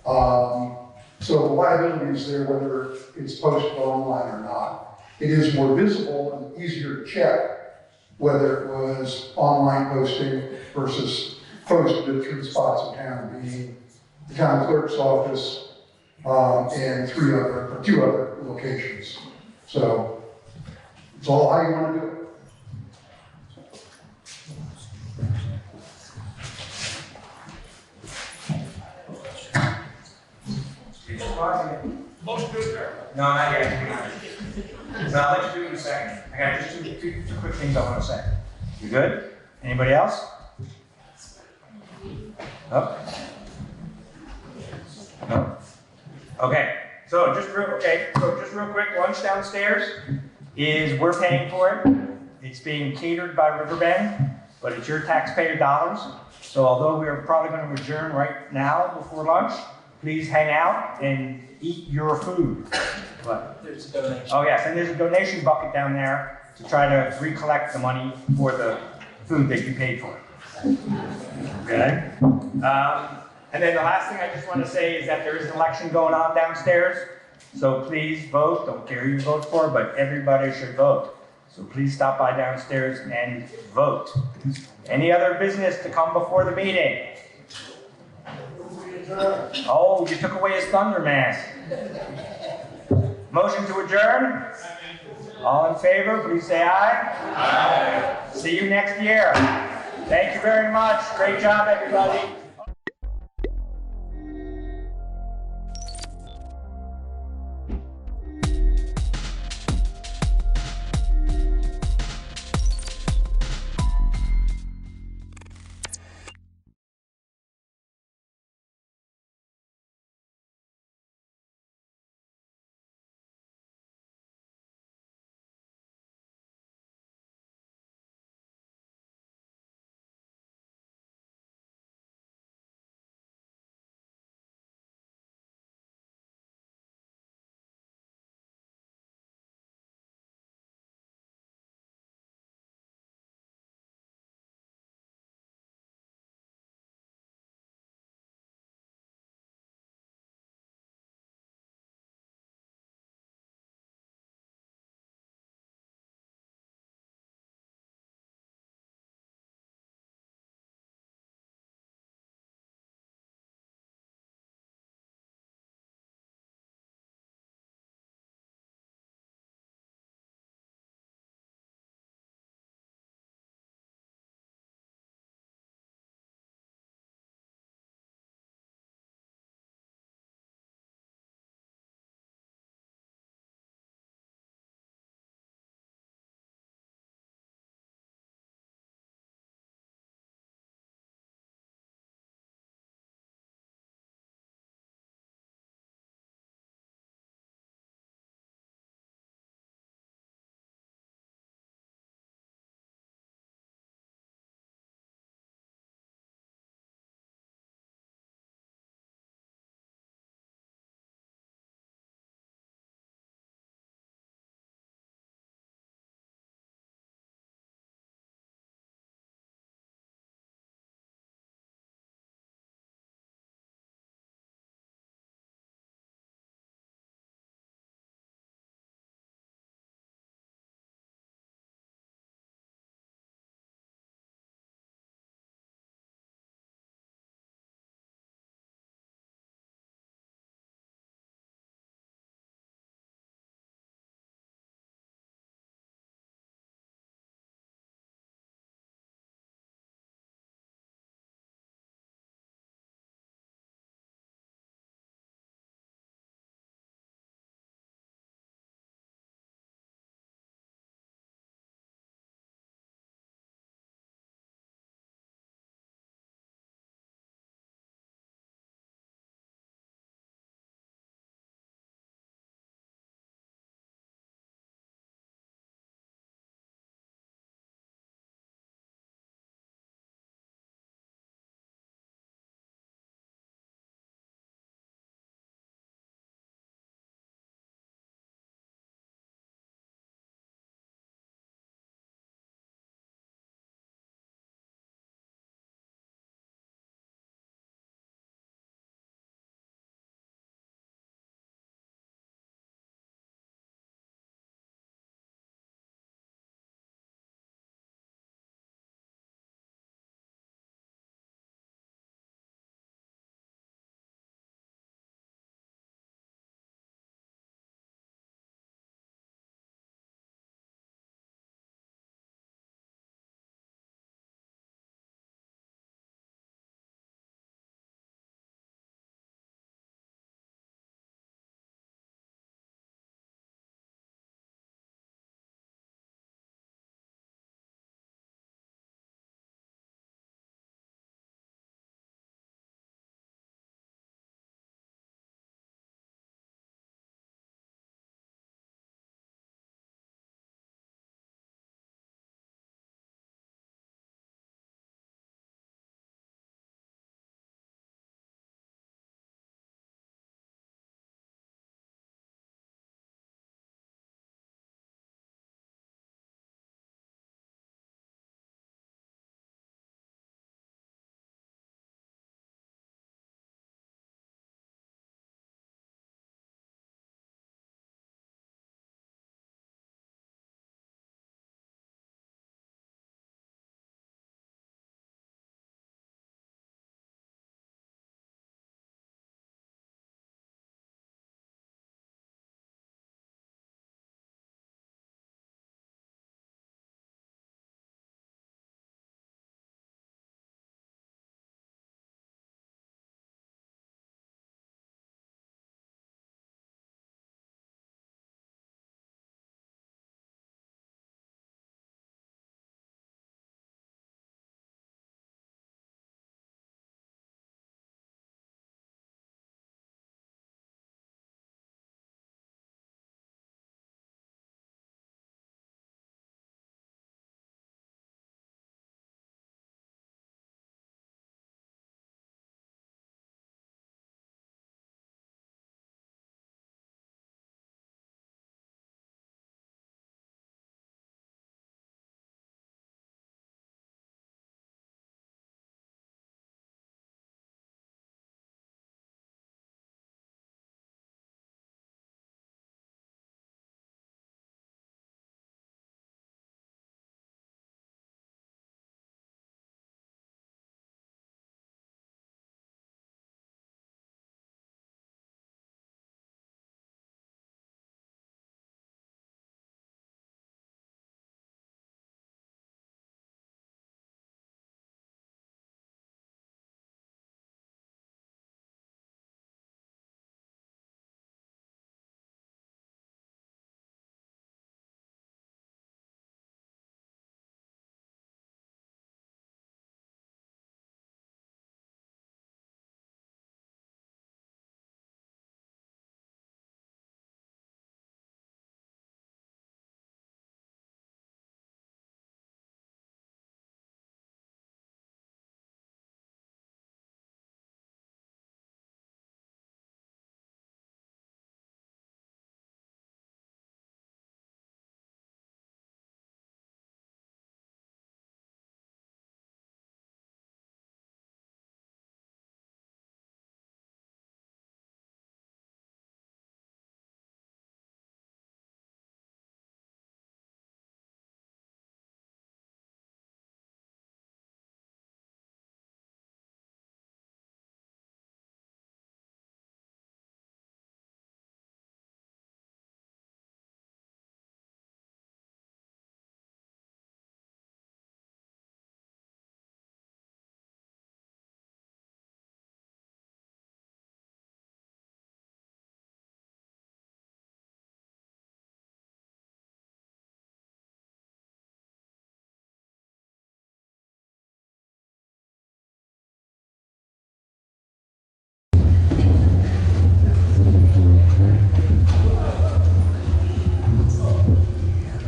So the liability is there whether it's posted online or not. It is more visible and easier to check whether it was online posting versus posted at 3 spots in town, being the town clerk's office and 2 other locations. So it's all how you want to do it. Motion to adjourn. No, not yet. I'll let you do it in a second. I got just two quick things I want to say. You good? Anybody else? No? No? Okay, so just real quick, lunch downstairs we're paying for it. It's being catered by Riverbend, but it's your taxpayer dollars. So although we're probably going to adjourn right now before lunch, please hang out and eat your food. What? There's a donation. Oh yes, and there's a donation bucket down there to try to recollect the money for the food that you paid for. Okay? And then the last thing I just want to say is that there is an election going on downstairs. So please vote. Don't care who you vote for, but everybody should vote. So please stop by downstairs and vote. Any other business to come before the meeting? Oh, you took away his thunder, man. Motion to adjourn? All in favor, please say aye. Aye. See you next year. Thank you very much. Great job, everybody.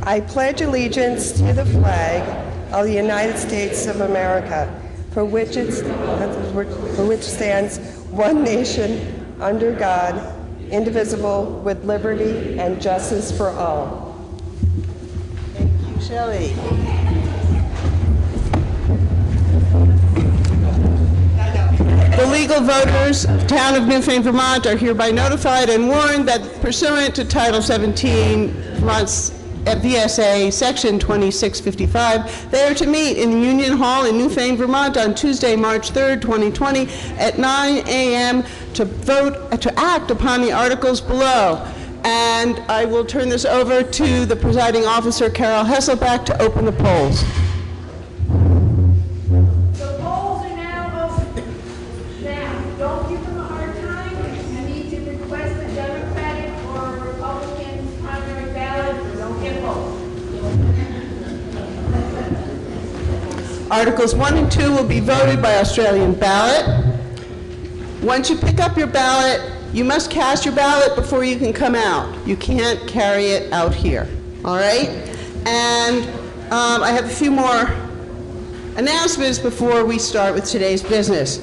I pledge allegiance to the flag of the United States of America, for which stands one nation, under God, indivisible, with liberty and justice for all. Thank you, Shelley. The legal voters of the town of Newfane, Vermont are hereby notified and warned that pursuant to Title 17, Vermont's VSA, Section 2655, they are to meet in the Union Hall in Newfane, Vermont on Tuesday, March 3rd, 2020 at 9 a.m. to act upon the articles below. And I will turn this over to the presiding officer, Carol Hesselback, to open the polls. The polls are now open. Now, don't give them a hard time. I need to request a Democratic or Republican primary ballot, or don't get both. Articles 1 and 2 will be voted by Australian ballot. Once you pick up your ballot, you must cast your ballot before you can come out. You can't carry it out here, all right? And I have a few more announcements before we start with today's business.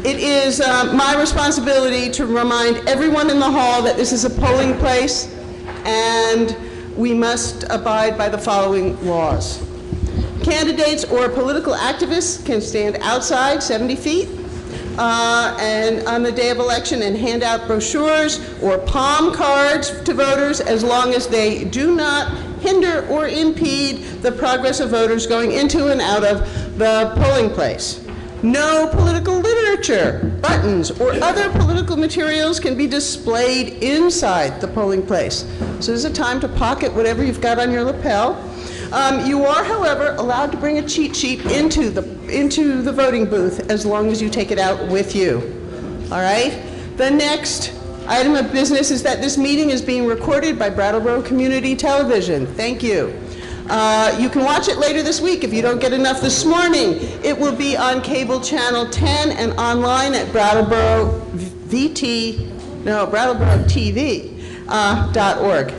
It is my responsibility to remind everyone in the hall that this is a polling place and we must abide by the following laws. Candidates or political activists can stand outside 70 feet and on the day of election and hand out brochures or palm cards to voters as long as they do not hinder or impede the progress of voters going into and out of the polling place. No political literature, buttons, or other political materials can be displayed inside the polling place. So this is a time to pocket whatever you've got on your lapel. You are, however, allowed to bring a cheat sheet into the voting booth as long as you take it out with you. All right? The next item of business is that this meeting is being recorded by Brattleboro Community Television. Thank you. You can watch it later this week if you don't get enough this morning. It will be on cable channel 10 and online at BrattleboroTV.org.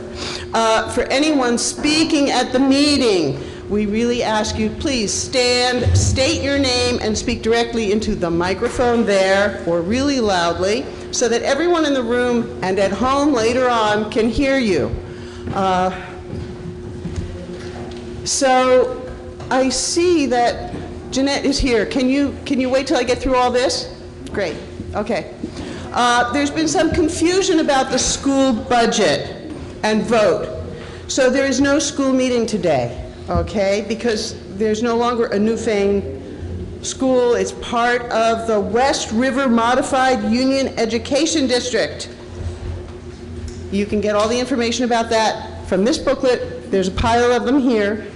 For anyone speaking at the meeting, we really ask you, please stand, state your name, and speak directly into the microphone there, or really loudly, so that everyone in the room and at home later on can hear you. So I see that Jeanette is here. Can you wait till I get through all this? Great. Okay. There's been some confusion about the school budget and vote. So there is no school meeting today, okay? Because there's no longer a Newfane school. It's part of the West River Modified Union Education District. You can get all the information about that from this booklet. There's a pile of them here.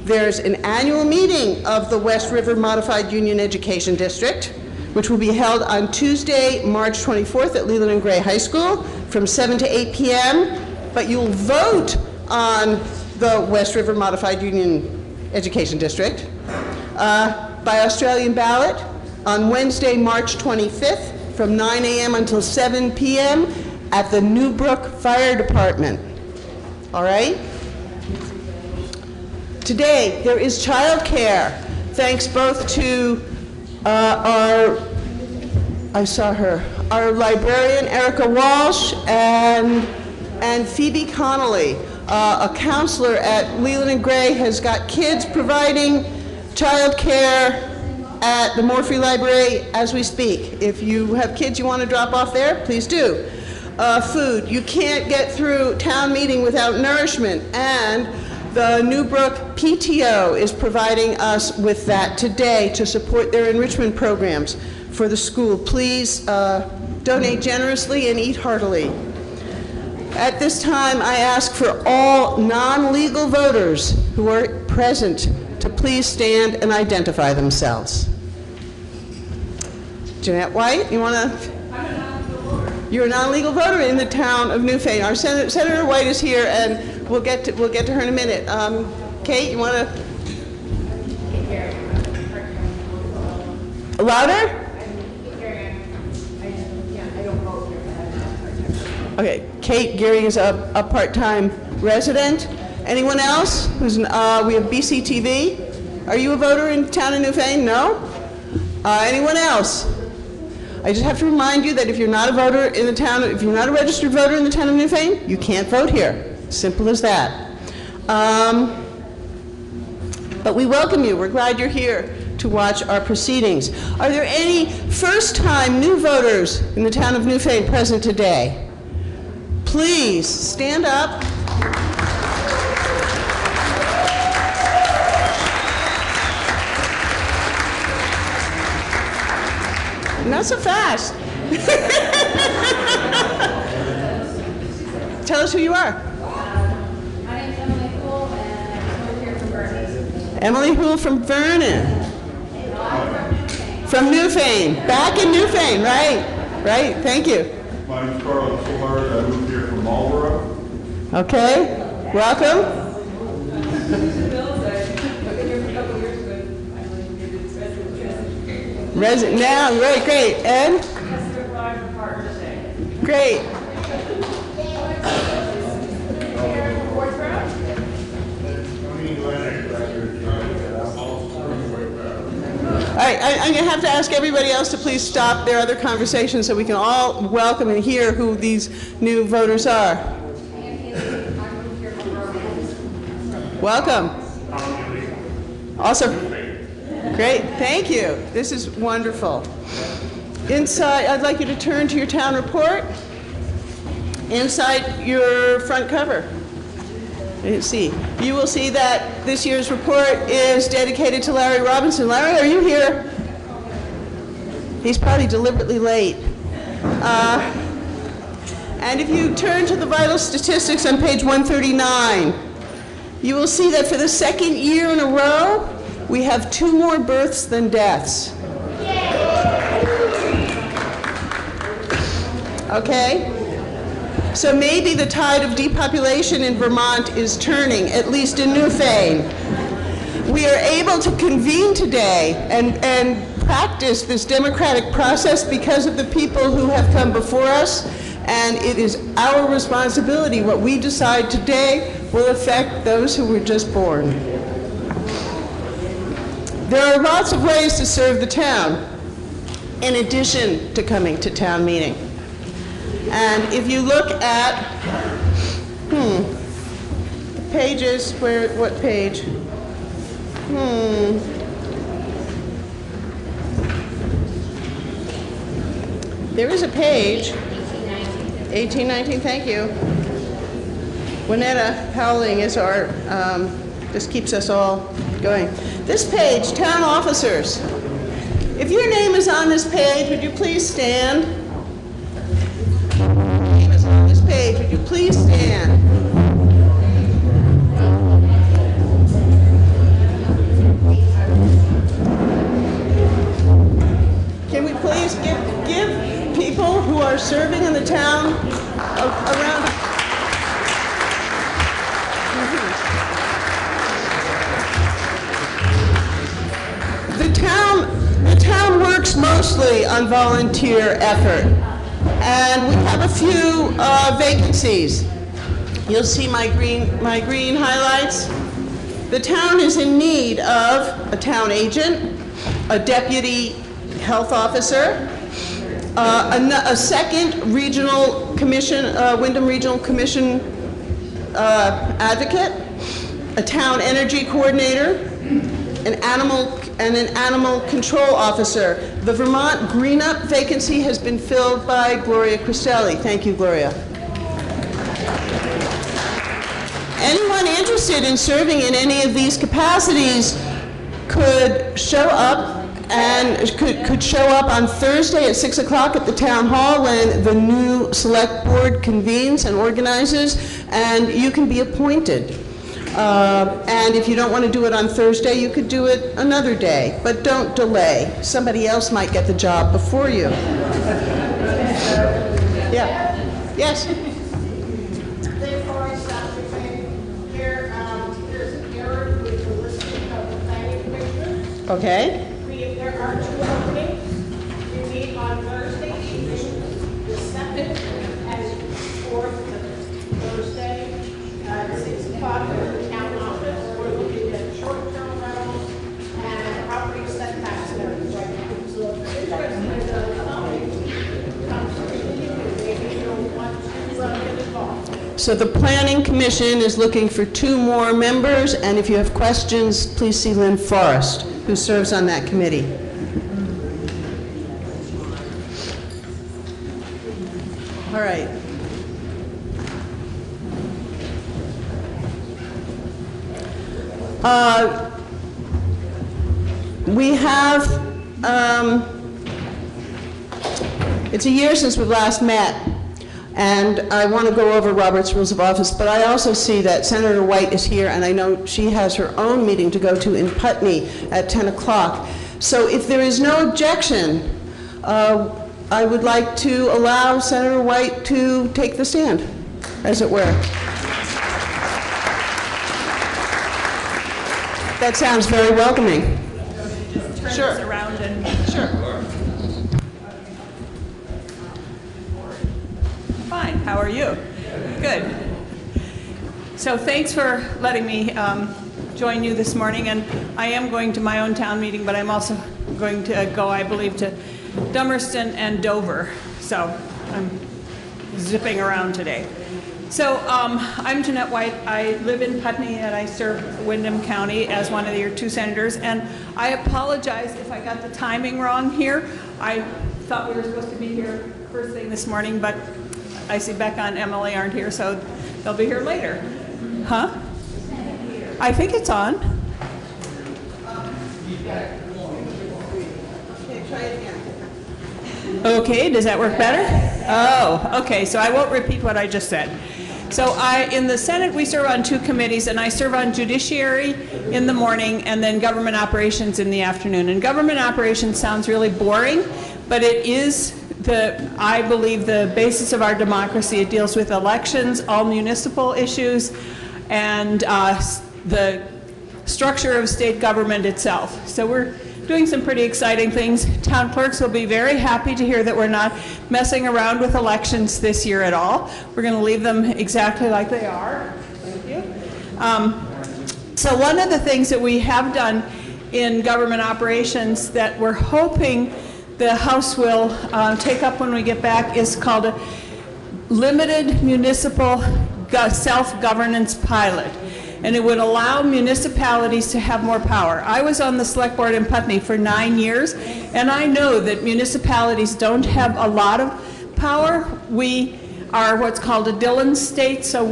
There's an annual meeting of the West River Modified Union Education District, which will be held on Tuesday, March 24th at Leland and Gray High School from 7 to 8 p.m. But you'll vote on the West River Modified Union Education District by Australian ballot on Wednesday, March 25th from 9 a.m. until 7 p.m. at the Newbrook Fire Department. All right? Today, there is childcare, thanks both to our librarian, Erica Walsh, and Phoebe Connolly, a counselor at Leland and Gray, has got kids providing childcare at the Morphy Library as we speak. If you have kids you want to drop off there, please do. Food. You can't get through town meeting without nourishment, and the Newbrook PTO is providing us with that today to support their enrichment programs for the school. Please donate generously and eat heartily. At this time, I ask for all non-legal voters who are present to please stand and identify themselves. Jeanette White, you want to? I'm a non-legal voter. You're a non-legal voter in the town of Newfane. Our Senator White is here, and we'll get to her in a minute. Kate, you want to? Louder? Okay, Kate Geary is a part-time resident. Anyone else? We have BCTV. Are you a voter in the town of Newfane? No? Anyone else? I just have to remind you that if you're not a voter in the town, if you're not a registered voter in the town of Newfane, you can't vote here. Simple as that. But we welcome you. We're glad you're here to watch our proceedings. Are there any first-time new voters in the town of Newfane present today? Please stand up. Not so fast. Tell us who you are. My name's Emily Poole, and I'm here from Vernon. Emily Poole from Vernon. From Newfane. Back in Newfane, right. Right, thank you. My name's Carlos Solar. I moved here from Marlboro. Okay, welcome. Resident now, right, great. And? Great. All right, I'm going to have to ask everybody else to please stop their other conversations so we can all welcome and hear who these new voters are. Welcome. Also, great, thank you. This is wonderful. Inside, I'd like you to turn to your town report. Inside your front cover. Let's see. You will see that this year's report is dedicated to Larry Robinson. Larry, are you here? He's probably deliberately late. And if you turn to the vital statistics on page 139, you will see that for the second year in a row, we have 2 more births than deaths. Okay? So maybe the tide of depopulation in Vermont is turning, at least in Newfane. We are able to convene today and practice this democratic process because of the people who have come before us, and it is our responsibility. What we decide today will affect those who were just born. There are lots of ways to serve the town, in addition to coming to town meeting. And if you look at, the pages, what page? There is a page. 1819, thank you. Juanetta Howling is our, this keeps us all going. This page, town officers. If your name is on this page, would you please stand? Page, would you please stand? Can we please give people who are serving in the town a round of... The town works mostly on volunteer effort. And we have a few vacancies. You'll see my green highlights. The town is in need of a town agent, a deputy health officer, a second regional commission, Wyndham Regional Commission advocate, a town energy coordinator, an animal control officer. The Vermont Green Up vacancy has been filled by Gloria Cristelli. Thank you, Gloria. Anyone interested in serving in any of these capacities could show up and could show up on Thursday at 6 o'clock at the town hall when the new select board convenes and organizes, and you can be appointed. And if you don't want to do it on Thursday, you could do it another day, but don't delay. Somebody else might get the job before you. Yeah. Yes? Okay. There are 2 openings. We meet on Thursday evening, the 2nd, and 4th, Thursday, at 6 o'clock. So the Planning Commission is looking for 2 more members, and if you have questions, please see Lynn Forrest, who serves on that committee. All right. We have, it's a year since we've last met, and I want to go over Robert's Rules of Office, but I also see that Senator White is here, and I know she has her own meeting to go to in Putney at 10 o'clock. So if there is no objection, I would like to allow Senator White to take the stand, as it were. That sounds very welcoming. Turn Sure. this around and sure. Fine. How are you? Good. So thanks for letting me join you this morning. And I am going to my own town meeting, but I'm also going to go, I believe, to Dummerston and Dover. So I'm zipping around today. So I'm Jeanette White. I live in Putney and I serve Windham County as one of your 2 senators. And I apologize if I got the timing wrong here. I thought we were supposed to be here first thing this morning, but I see Becca and Emily aren't here, so they'll be here later. Huh? I think it's on. Okay, try it again. Okay, does that work better? Oh, okay, so I won't repeat what I just said. So in the Senate, we serve on 2 committees, and I serve on Judiciary in the morning and then Government Operations in the afternoon. And Government Operations sounds really boring, but it is, I believe, the basis of our democracy. It deals with elections, all municipal issues, and the structure of state government itself. So we're doing some pretty exciting things. Town clerks will be very happy to hear that we're not messing around with elections this year at all. We're going to leave them exactly like they are. Thank you. So one of the things that we have done in government operations that we're hoping the House will take up when we get back is called a limited municipal self-governance pilot. And it would allow municipalities to have more power. I was on the select board in Putney for 9 years, and I know that municipalities don't have a lot of power. We are what's called a Dillon state, so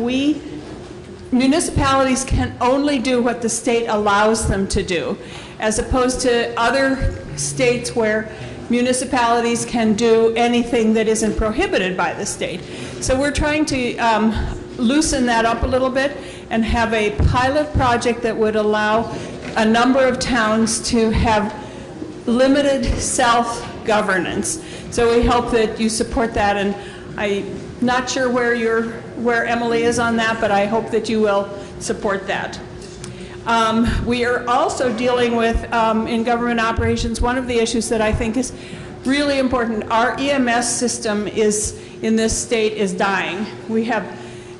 municipalities can only do what the state allows them to do, as opposed to other states where municipalities can do anything that isn't prohibited by the state. So we're trying to loosen that up a little bit and have a pilot project that would allow a number of towns to have limited self-governance. So we hope that you support that, and I'm not sure where Emily is on that, but I hope that you will support that. We are also dealing with, in government operations, one of the issues that I think is really important. Our EMS system in this state is dying. We have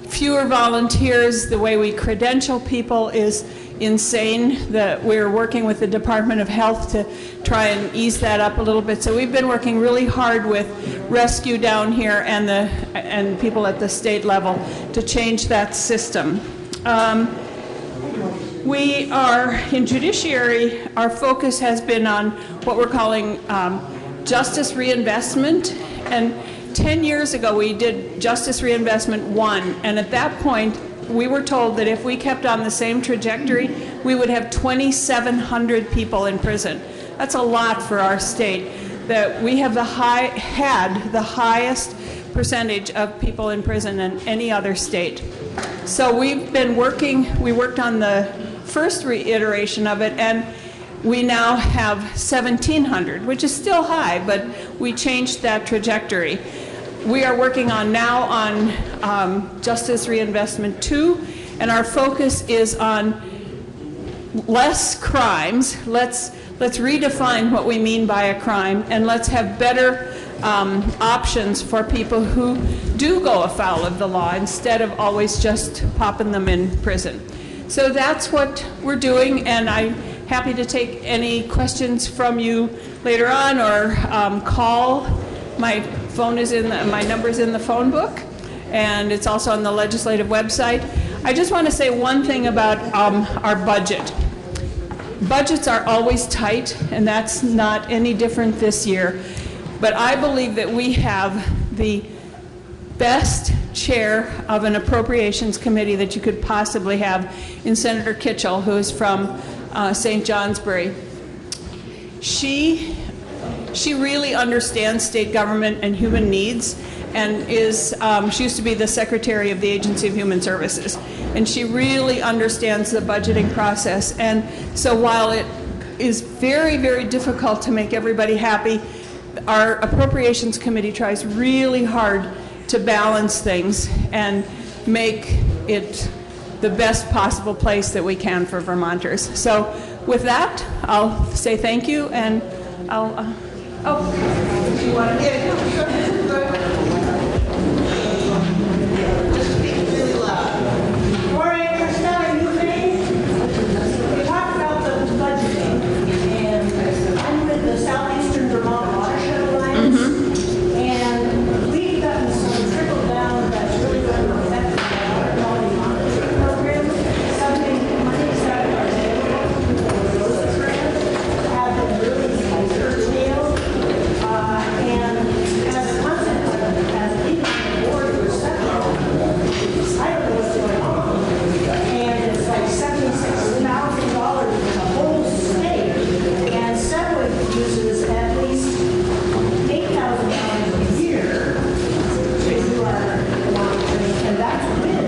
fewer volunteers. The way we credential people is insane. We're working with the Department of Health to try and ease that up a little bit. So we've been working really hard with Rescue down here and people at the state level to change that system. We are, in Judiciary, our focus has been on what we're calling justice reinvestment. And 10 years ago, we did Justice Reinvestment 1, and at that point, we were told that if we kept on the same trajectory, we would have 2,700 people in prison. That's a lot for our state. That we have had the highest percentage of people in prison than any other state. So we've been working, we worked on the first reiteration of it, and we now have 1,700, which is still high, but we changed that trajectory. We are working now on Justice Reinvestment 2, and our focus is on less crimes. Let's redefine what we mean by a crime, and let's have better options for people who do go afoul of the law instead of always just popping them in prison. So that's what we're doing, and I'm happy to take any questions from you later on, or call. My phone is my number's in the phone book, and it's also on the legislative website. I just want to say one thing about our budget. Budgets are always tight, and that's not any different this year. But I believe that we have the best chair of an appropriations committee that you could possibly have in Senator Kitchell, who is from St. Johnsbury. She really understands state government and human needs, and she used to be the secretary of the Agency of Human Services, and she really understands the budgeting process. And so while it is very, very difficult to make everybody happy, our appropriations committee tries really hard to balance things and make it the best possible place that we can for Vermonters. So with that, I'll say thank you, and I'll, do you want to? Yeah, go ahead. Just speak really loud. Morning, Christina, you we talked about the budgeting, and I'm with the Southeastern Vermont Watershed Alliance, and we've gotten some trickle down that's really going to affect the water quality monitoring program. Something money's that are available for those grants have been really curtailed, and as a consequence, as even the board was set up, I don't know what's going on, and it's like $76,000 for the whole state, and Sedgwick uses at least $8,000 a year to do our monitoring, and that's when.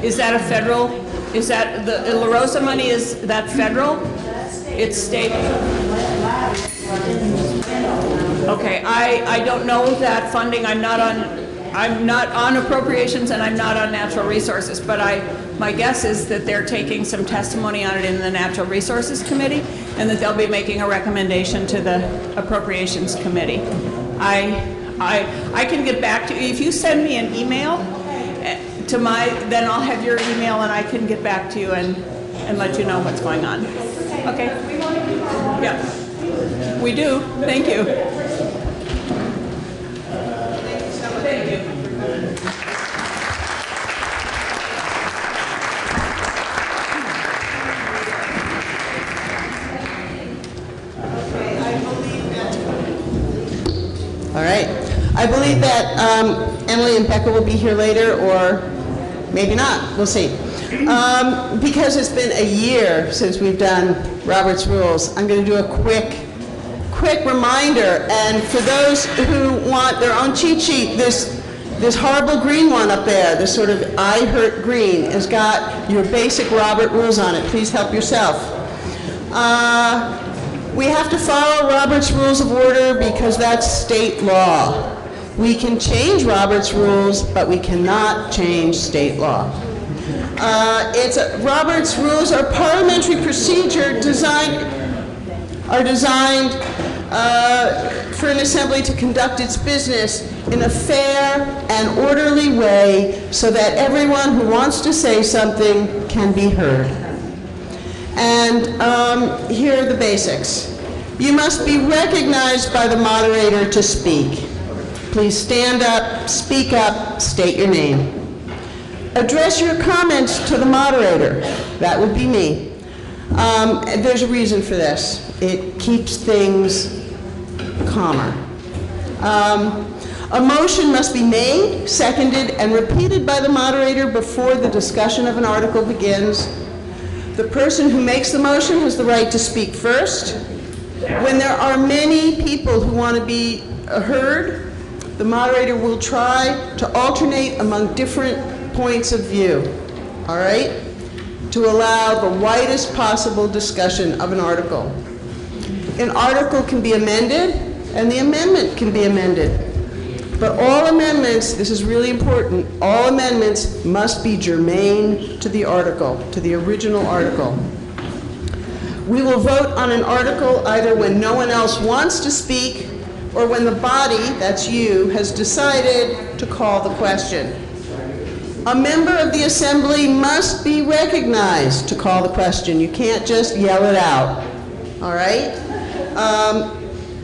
Is that a federal, is that, the La Rosa money, is that federal? It's state. Okay, I don't know that funding. I'm not on appropriations, and I'm not on natural resources, but my guess is that they're taking some testimony on it in the Natural Resources Committee, and that they'll be making a recommendation to the Appropriations Committee. I can get back to you. If you send me an email to then I'll have your email, and I can get back to you and let you know what's going on. Okay? Yeah. We do. Thank you. Thank you. All right. I believe that Emily and Becca will be here later, or maybe not. We'll see. Because it's been a year since we've done Robert's Rules, I'm going to do a quick reminder. And for those who want their own cheat sheet, this horrible green one up there, this sort of I hurt green, has got your basic Robert Rules on it. Please help yourself. We have to follow Robert's Rules of Order because that's state law. We can change Robert's Rules, but we cannot change state law. Robert's Rules are parliamentary procedure designed for an assembly to conduct its business in a fair and orderly way so that everyone who wants to say something can be heard. And here are the basics. You must be recognized by the moderator to speak. Please stand up, speak up, state your name. Address your comments to the moderator. That would be me. There's a reason for this. It keeps things calmer. A motion must be made, seconded, and repeated by the moderator before the discussion of an article begins. The person who makes the motion has the right to speak first. When there are many people who want to be heard, the moderator will try to alternate among different points of view, all right, to allow the widest possible discussion of an article. An article can be amended, and the amendment can be amended. But all amendments, this is really important, all amendments must be germane to the article, to the original article. We will vote on an article either when no one else wants to speak or when the body, that's you, has decided to call the question. A member of the assembly must be recognized to call the question. You can't just yell it out, all right?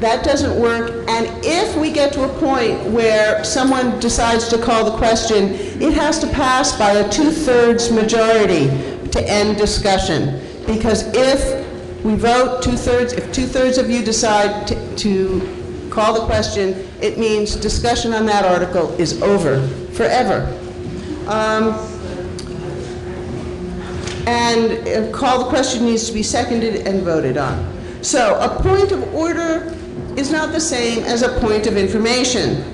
That doesn't work, and if we get to a point where someone decides to call the question, it has to pass by a 2/3 majority to end discussion. Because if we vote if 2/3 of you decide to call the question, it means discussion on that article is over forever. And call the question needs to be seconded and voted on. So a point of order is not the same as a point of information.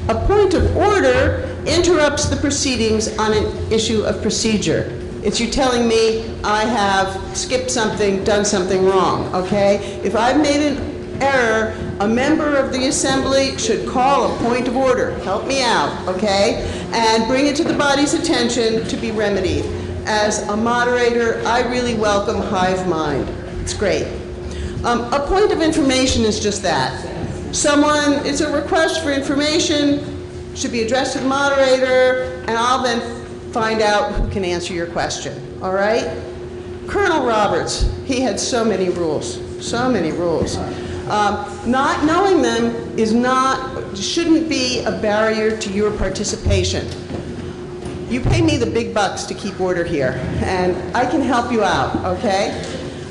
A point of order interrupts the proceedings on an issue of procedure. It's you telling me I have skipped something, done something wrong, okay? If I've made an error, a member of the assembly should call a point of order. Help me out, okay? And bring it to the body's attention to be remedied. As a moderator, I really welcome hive mind. It's great. A point of information is just that. It's a request for information, should be addressed to the moderator, and I'll then find out who can answer your question, all right? Colonel Roberts, he had so many rules, so many rules. Not knowing them shouldn't be a barrier to your participation. You pay me the big bucks to keep order here, and I can help you out, okay?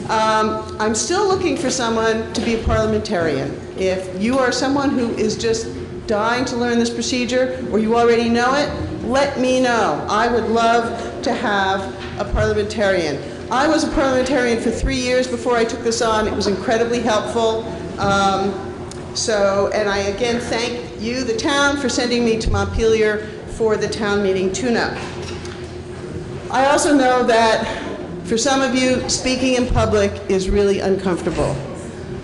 I'm still looking for someone to be a parliamentarian. If you are someone who is just dying to learn this procedure, or you already know it, let me know. I would love to have a parliamentarian. I was a parliamentarian for 3 years before I took this on. It was incredibly helpful. And I again thank you, the town, for sending me to Montpelier for the town meeting tune-up. I also know that for some of you, speaking in public is really uncomfortable.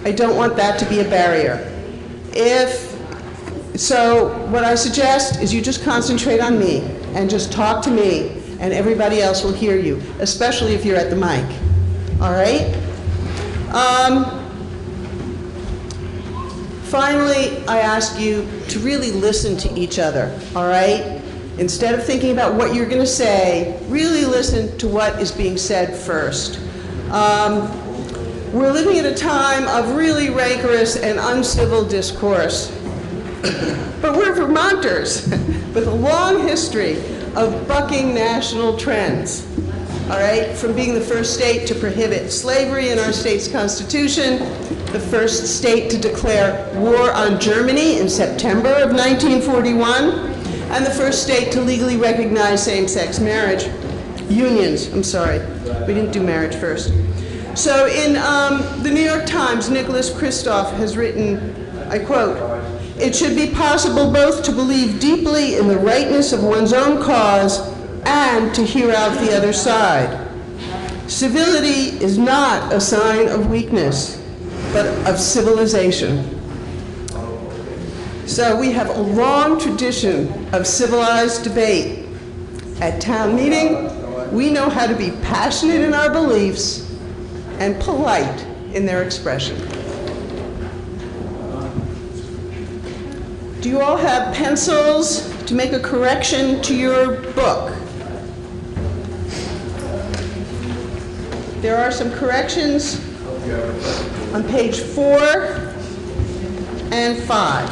I don't want that to be a barrier. So what I suggest is you just concentrate on me and just talk to me, and everybody else will hear you, especially if you're at the mic. All right? Finally, I ask you to really listen to each other, all right? Instead of thinking about what you're going to say, really listen to what is being said first. We're living at a time of really rancorous and uncivil discourse. But we're Vermonters with a long history of bucking national trends, all right? From being the first state to prohibit slavery in our state's constitution, the first state to declare war on Germany in September of 1941, and the first state to legally recognize same-sex marriage. Unions, I'm sorry. We didn't do marriage first. So in the New York Times, Nicholas Kristof has written, I quote, "It should be possible both to believe deeply in the rightness of one's own cause and to hear out the other side. Civility is not a sign of weakness, but of civilization." So we have a long tradition of civilized debate. At town meeting, we know how to be passionate in our beliefs and polite in their expression. Do you all have pencils to make a correction to your book? There are some corrections on page 4 and 5.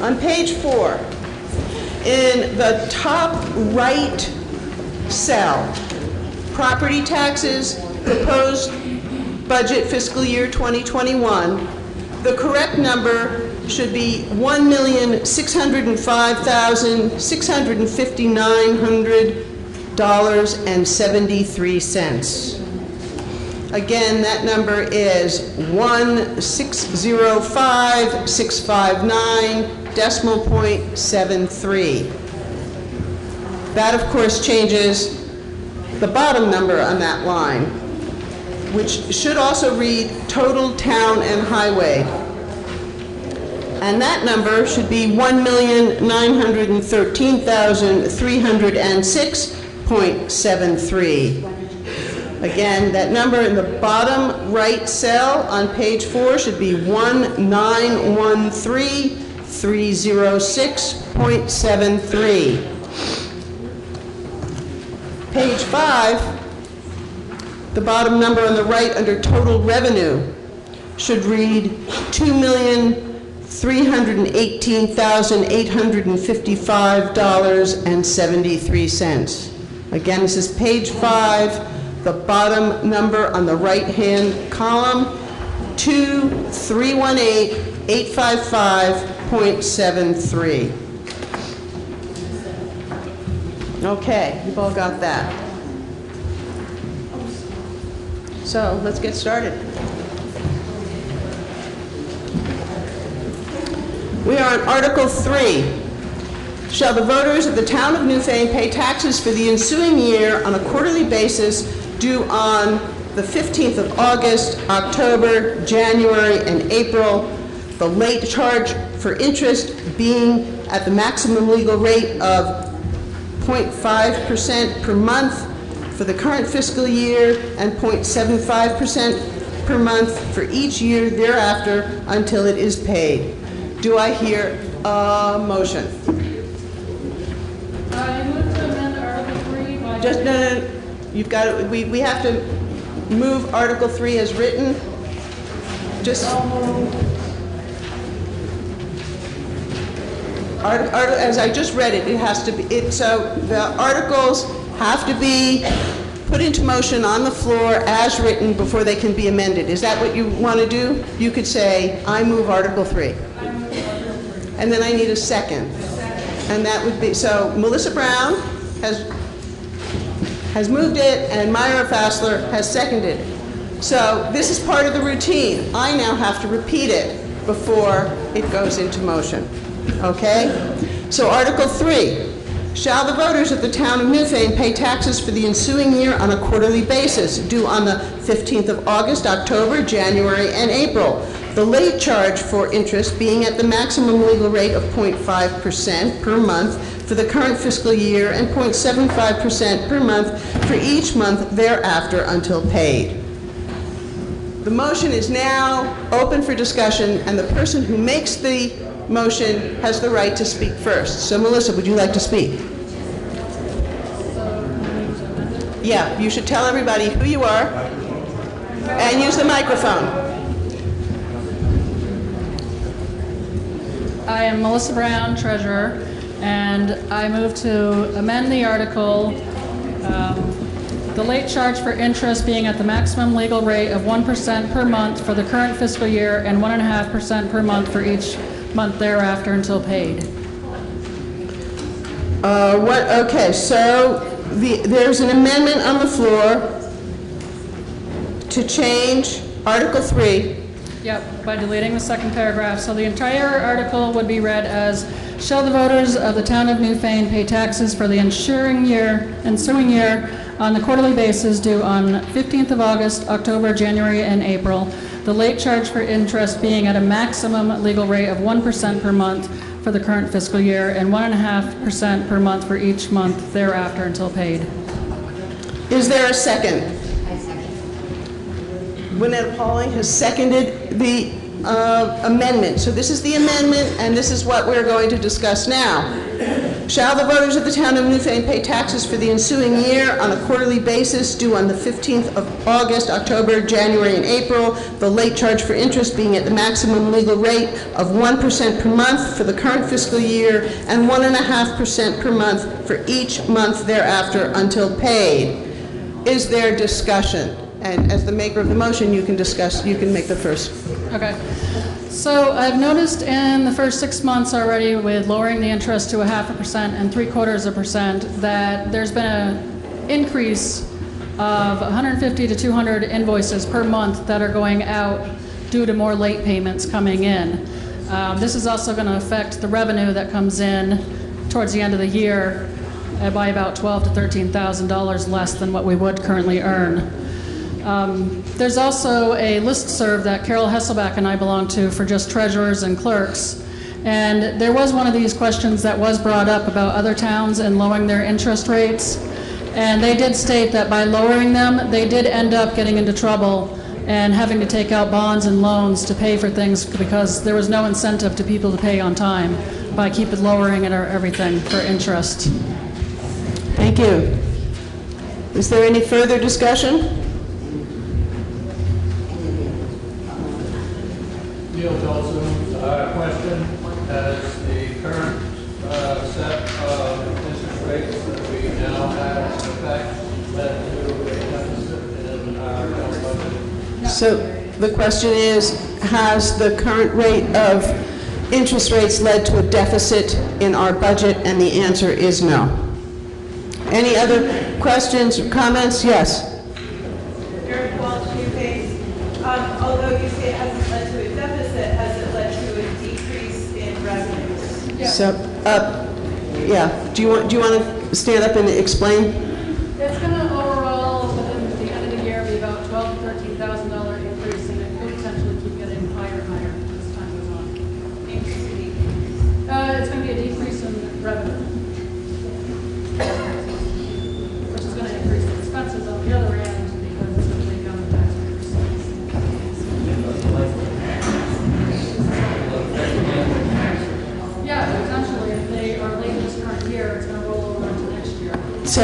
On page 4, in the top right cell, property taxes, proposed budget fiscal year 2021, the correct number should be $1,605,659.73. Again, that number is 1,605,659.73. That, of course, changes the bottom number on that line, which should also read total town and highway. And that number should be 1,913,306.73. Again, that number in the bottom right cell on page 4 should be 1,913,306.73. Page 5, the bottom number on the right under total revenue should read $2,318,855.73. Again, this is page 5, the bottom number on the right-hand column, 2,318,855.73. Okay, you've all got that. So let's get started. We are on Article 3. Shall the voters of the town of Newfane pay taxes for the ensuing year on a quarterly basis due on the 15th of August, October, January, and April, the late charge for interest being at the maximum legal rate of 0.5% per month for the current fiscal year and 0.75% per month for each year thereafter until it is paid. Do I hear a motion? I move to amend Article 3 by... Just, no, you've got to, we have to move Article 3 as written. Just... as I just read it, it has to be, so the articles have to be put into motion on the floor as written before they can be amended. Is that what you want to do? You could say, I move Article 3. And then I need a second. And that would be, so Melissa Brown has moved it and Myra Fassler has seconded it. So this is part of the routine. I now have to repeat it before it goes into motion. Okay? So Article 3. Shall the voters of the town of Newfane pay taxes for the ensuing year on a quarterly basis, due on the 15th of August, October, January, and April, the late charge for interest being at the maximum legal rate of 0.5% per month for the current fiscal year and 0.75% per month for each month thereafter until paid. The motion is now open for discussion, and the person who makes the motion has the right to speak first. So Melissa, would you like to speak? Yeah, you should tell everybody who you are and use the microphone. I am Melissa Brown, treasurer, and I move to amend the article, the late charge for interest being at the maximum legal rate of 1% per month for the current fiscal year and 1.5% per month for each month thereafter until paid. Okay, so there's an amendment on the floor to change Article 3. Yep, by deleting the second paragraph. So the entire article would be read as, shall the voters of the town of Newfane pay taxes for the ensuing year on the quarterly basis due on 15th of August, October, January, and April, the late charge for interest being at a maximum legal rate of 1% per month for the current fiscal year and 1.5% per month for each month thereafter until paid. Is there a second? I second. Lynette Pauling has seconded the amendment. So this is the amendment, and this is what we're going to discuss now. Shall the voters of the town of Newfane pay taxes for the ensuing year on a quarterly basis due on the 15th of August, October, January, and April, the late charge for interest being at the maximum legal rate of 1% per month for the current fiscal year and 1.5% per month for each month thereafter until paid? Is there discussion? And as the maker of the motion, you can discuss, you can make the first. Okay. So I've noticed in the first 6 months already with lowering the interest to 0.5% and 0.75% that there's been an increase of 150 to 200 invoices per month that are going out due to more late payments coming in. This is also going to affect the revenue that comes in towards the end of the year by about $12,000 to $13,000 less than what we would currently earn. There's also a listserv that Carol Hesselback and I belong to for just treasurers and clerks. And there was one of these questions that was brought up about other towns and lowering their interest rates. And they did state that by lowering them, they did end up getting into trouble and having to take out bonds and loans to pay for things because there was no incentive to people to pay on time by keeping lowering it or everything for interest. Thank you. Is there any further discussion? Neil Dolson, question. Has the current set of interest rates that we now have in effect led to a deficit in our budget? So the question is, has the current rate of interest rates led to a deficit in our budget? And the answer is no. Any other questions or comments? Yes. Eric Walsh, New Face. Although you say it hasn't led to a deficit, has it led to a decrease in revenues? Yeah. So, yeah. Do you want to stand up and explain? It's going to overall, within the end of the year, be about $12,000 to $13,000 increase, and it could potentially keep getting higher and higher as time goes on. It's going to be a decrease in revenue, which is going to increase the expenses on the other end because it's going to take down the tax rate. Yeah, potentially, if they are late this current year, it's going to roll over into next year. So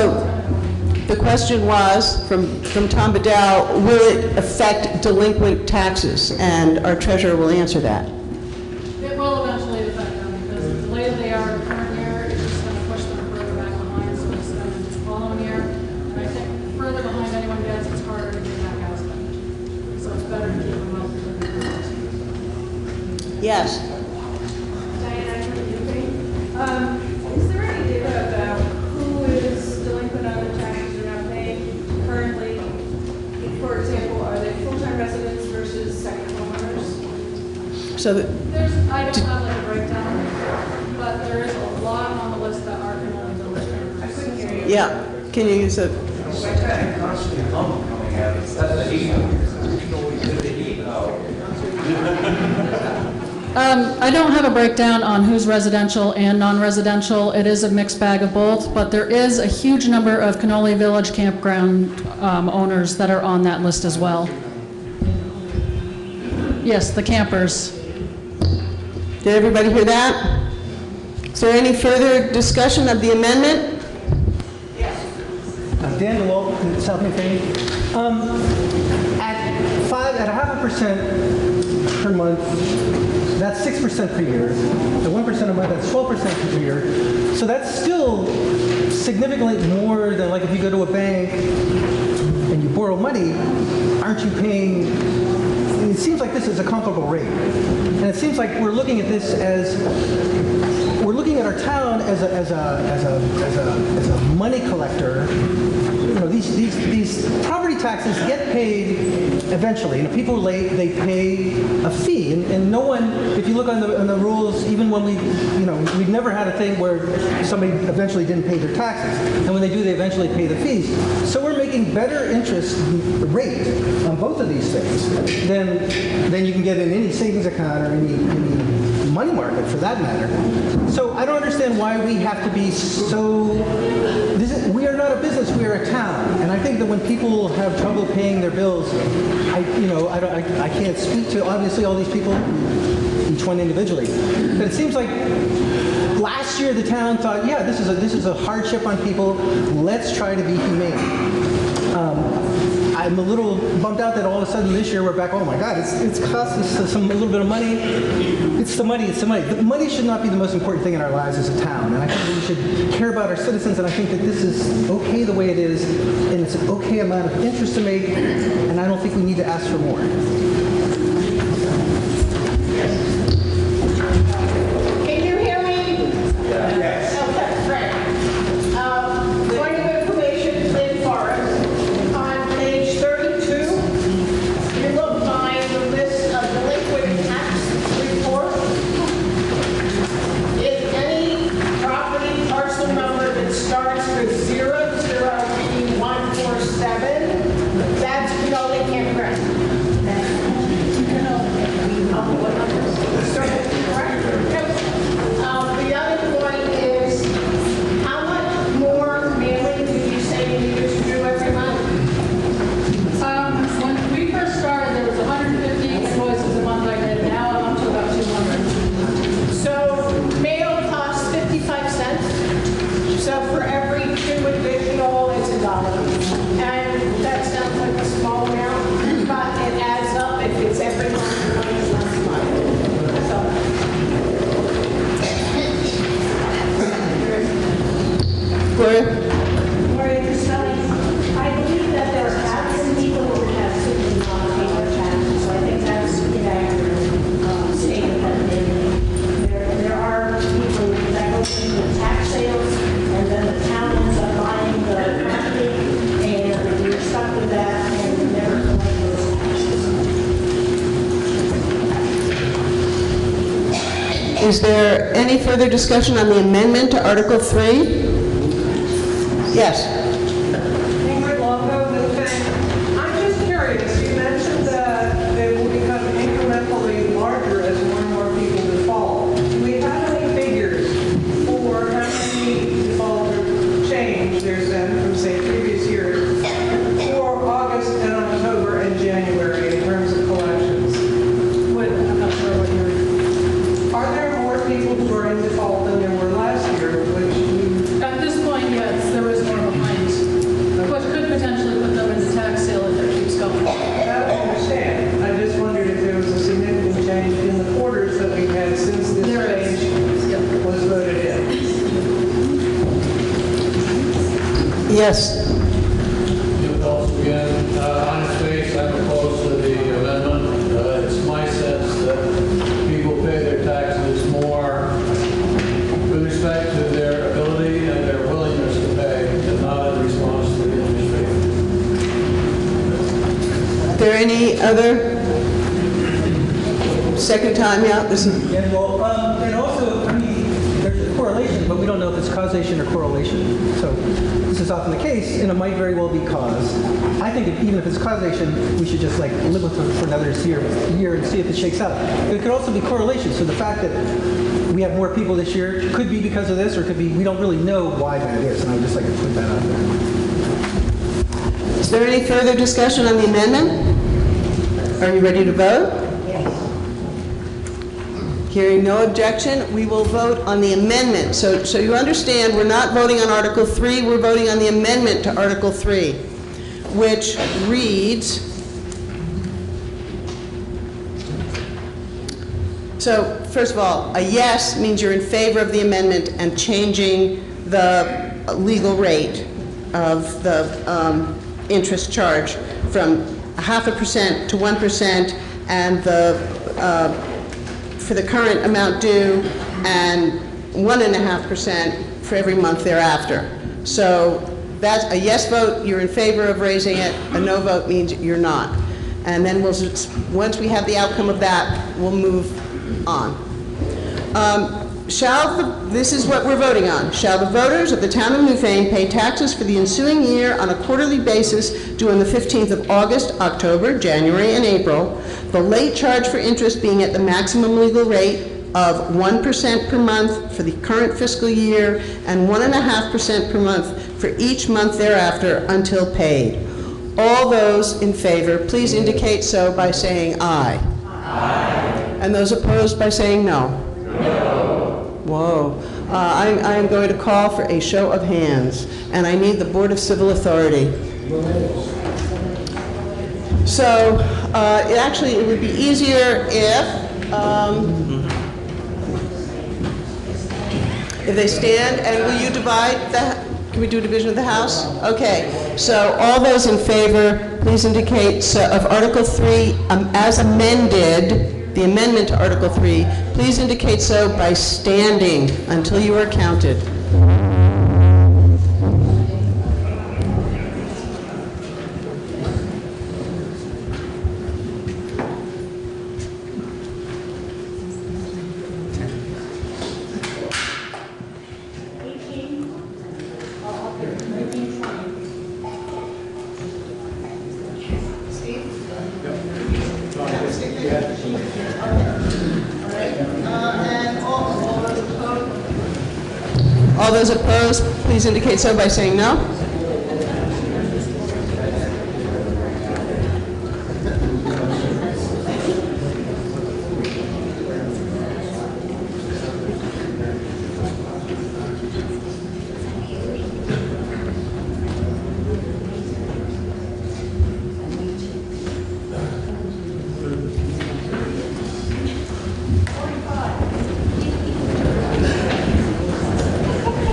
the question was, from Tom Bedell, will it affect delinquent taxes? And our treasurer will answer that. It will eventually affect them because the later they are in the current year, it's just going to push them further back behind, so it's them in the following year. And I think further behind anyone gets, it's harder to get back out of it. So it's better to keep them out than Yes. Diana, is there any data about who is delinquent on the taxes they're not paying currently? For example, are they full-time residents versus second homeowners? So I don't have like a breakdown, but there is a lot on the list that are only village. I couldn't hear you. Yeah. Can you use it? Constantly coming at us. That's the heat. I don't have a breakdown on who's residential and non-residential. It is a mixed bag of both, but there is a huge number of Cannoli Village campground owners that are on that list as well. Yes, the campers. Did everybody hear that? Is there any further discussion of the amendment? Dan DeWalt, South New Fame. At a 0.5% per month, that's 6% per year. So 1% a month, that's 12% per year. So that's still significantly more than like if you go to a bank and you borrow money, aren't you paying? It seems like this is a comparable rate. And it seems like we're looking at this as, we're looking at our town as a money collector. You know, these property taxes get paid eventually, and if people are late, they pay a fee. And no one, if you look on the rules, even when we've never had a thing where somebody eventually didn't pay their taxes, and when they do, they eventually pay the fees. So we're making better interest rate on both of these things than you can get in any savings account or any money market for that matter. So I don't understand why we have to be so. We are not a business, we are a town. And I think that when people have trouble paying their bills, I can't speak to obviously all these people, each one individually. But it seems like last year the town thought, yeah, this is a hardship on people, let's try to be humane. I'm a little bummed out that all of a sudden this year we're back, oh my God, it's cost us a little bit of money. It's the money. The money should not be the most important thing in our lives as a town. And I think that we should care about our citizens, and I think that this is okay the way it is, and it's an okay amount of interest to make, and I don't think we need to ask for more. Can you hear me? Yes. Okay, great. Point of information, Lynn Forrest. On page 32, you will find the list of delinquent tax report. If any property parcel number that starts with 000147, that's Cannoli Campground. Is there any further discussion on the amendment to Article 3? Yes. Ingrid Longo, Newfane. I'm just curious, you mentioned that they will become incrementally larger as more and more people default. Do we have any figures for how many defaulters change their send from, say, previous years for August and October and January in terms of collections? I'm not sure what you're... Are there more people who are in default than there were last year, which you... At this point, yes, there is more behind, which could potentially put them in the tax sale if it keeps going. That I understand. I just wondered if there was a significant change in the quarters that we've had since this change was voted in. Yes. Again, on its face, I'm opposed to the amendment. It's my sense that people pay their taxes more with respect to their ability and their willingness to pay, and not in response to the interest rate. Are there any other? Second time out? This is... Yeah, well, and also, I mean, there's a correlation, but we don't know if it's causation or correlation. So this is often the case, and it might very well be cause. I think even if it's causation, we should just like live with it for another year and see if it shakes out. But it could also be correlation. So the fact that we have more people this year could be because of this, or could be, we don't really know why that is. And I would just like to put that out there. Is there any further discussion on the amendment? Are you ready to vote? Hearing no objection, we will vote on the amendment. So you understand, we're not voting on Article 3, we're voting on the amendment to Article 3, which reads, so first of all, a yes means you're in favor of the amendment and changing the legal rate of the interest charge from 0.5% to 1%, and for the current amount due, and 1.5% for every month thereafter. So that's a yes vote, you're in favor of raising it. A no vote means you're not. And then once we have the outcome of that, we'll move on. This is what we're voting on. Shall the voters of the town of Newfane pay taxes for the ensuing year on a quarterly basis due on the 15th of August, October, January, and April, the late charge for interest being at the maximum legal rate of 1% per month for the current fiscal year and 1.5% per month for each month thereafter until paid. All those in favor, please indicate so by saying aye. Aye. And those opposed by saying no. No. Whoa. I am going to call for a show of hands, and I need the Board of Civil Authority. So it would be easier if they stand, and will you divide can we do a division of the House? Okay, so all those in favor, please indicate of Article 3 as amended, the amendment to Article 3, please indicate so by standing until you are counted. All those opposed, please indicate so by saying no.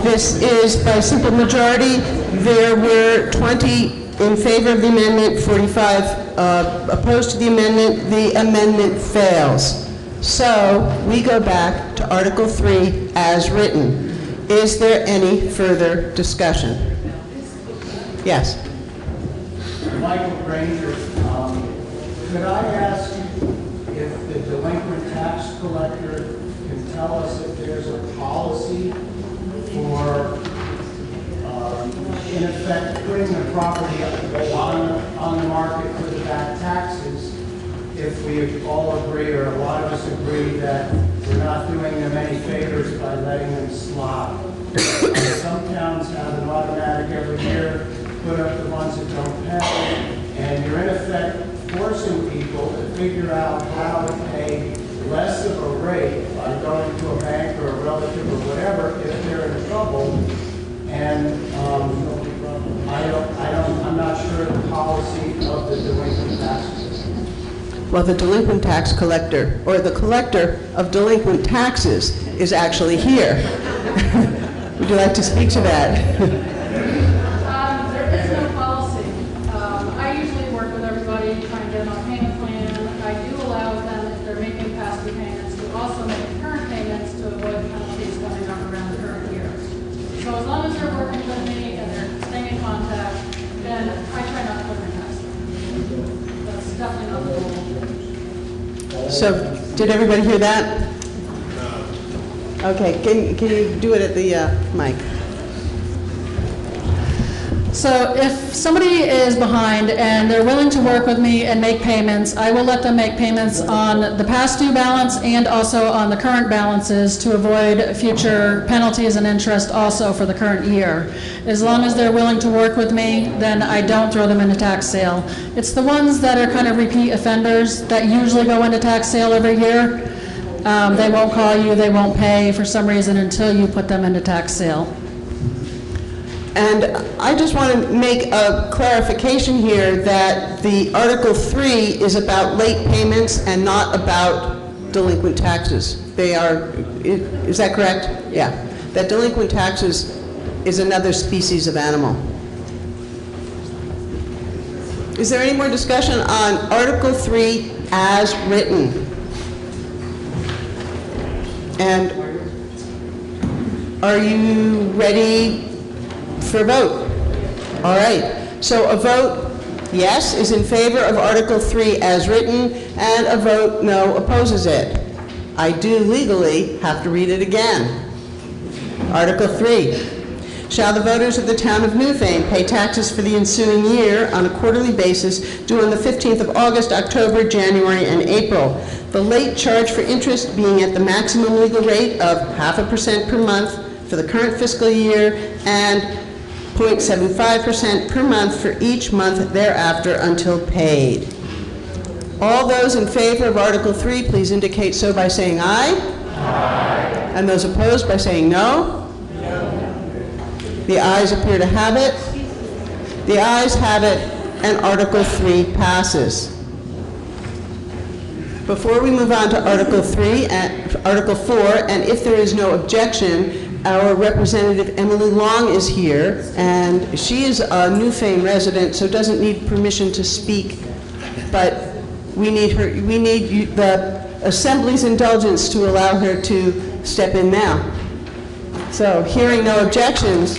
This is by simple majority. There were 20 in favor of the amendment, 45 opposed to the amendment. The amendment fails. So we go back to Article 3 as written. Is there any further discussion? Yes. Michael Granger, could I ask if the delinquent tax collector can tell us if there's a policy for, in effect, putting the property on the market for the back taxes, if we all agree, or a lot of us agree, that we're not doing them any favors by letting them slide? Some towns have an automatic every year, put up the ones that don't pay, and you're in effect forcing people to figure out how to pay less of a rate by going to a bank or a relative or whatever if they're in trouble. And I'm not sure the policy of the delinquent taxes. Well, the delinquent tax collector, or the collector of delinquent taxes, is actually here. Would you like to speak to that? There is no policy. I usually work with everybody, try and get them on a payment plan. I do allow them, if they're making past due payments, to also make current payments to avoid penalties coming up around the current year. So as long as they're working with me and they're staying in contact, then I try not to put them in tax. That's definitely not the goal. So, did everybody hear that? Okay, can you do it at the mic? So if somebody is behind and they're willing to work with me and make payments, I will let them make payments on the past due balance and also on the current balances to avoid future penalties and interest also for the current year. As long as they're willing to work with me, then I don't throw them into tax sale. It's the ones that are kind of repeat offenders that usually go into tax sale every year. They won't call you, they won't pay for some reason until you put them into tax sale. And I just want to make a clarification here that the Article 3 is about late payments and not about delinquent taxes. They are, is that correct? Yeah. That delinquent taxes is another species of animal. Is there any more discussion on Article 3 as written? And are you ready for a vote? All right. So a vote yes is in favor of Article 3 as written, and a vote no opposes it. I do legally have to read it again. Article 3. Shall the voters of the town of Newfane pay taxes for the ensuing year on a quarterly basis due on the 15th of August, October, January, and April, the late charge for interest being at the maximum legal rate of 0.5% per month for the current fiscal year and 0.75% per month for each month thereafter until paid. All those in favor of Article 3, please indicate so by saying aye. Aye. And those opposed by saying no. The ayes appear to have it. The ayes have it, and Article 3 passes. Before we move on to Article 3 and Article 4, and if there is no objection, our representative Emily Long is here, and she is a Newfane resident, so doesn't need permission to speak, but we need her. We need the Assembly's indulgence to allow her to step in now. So, hearing no objections.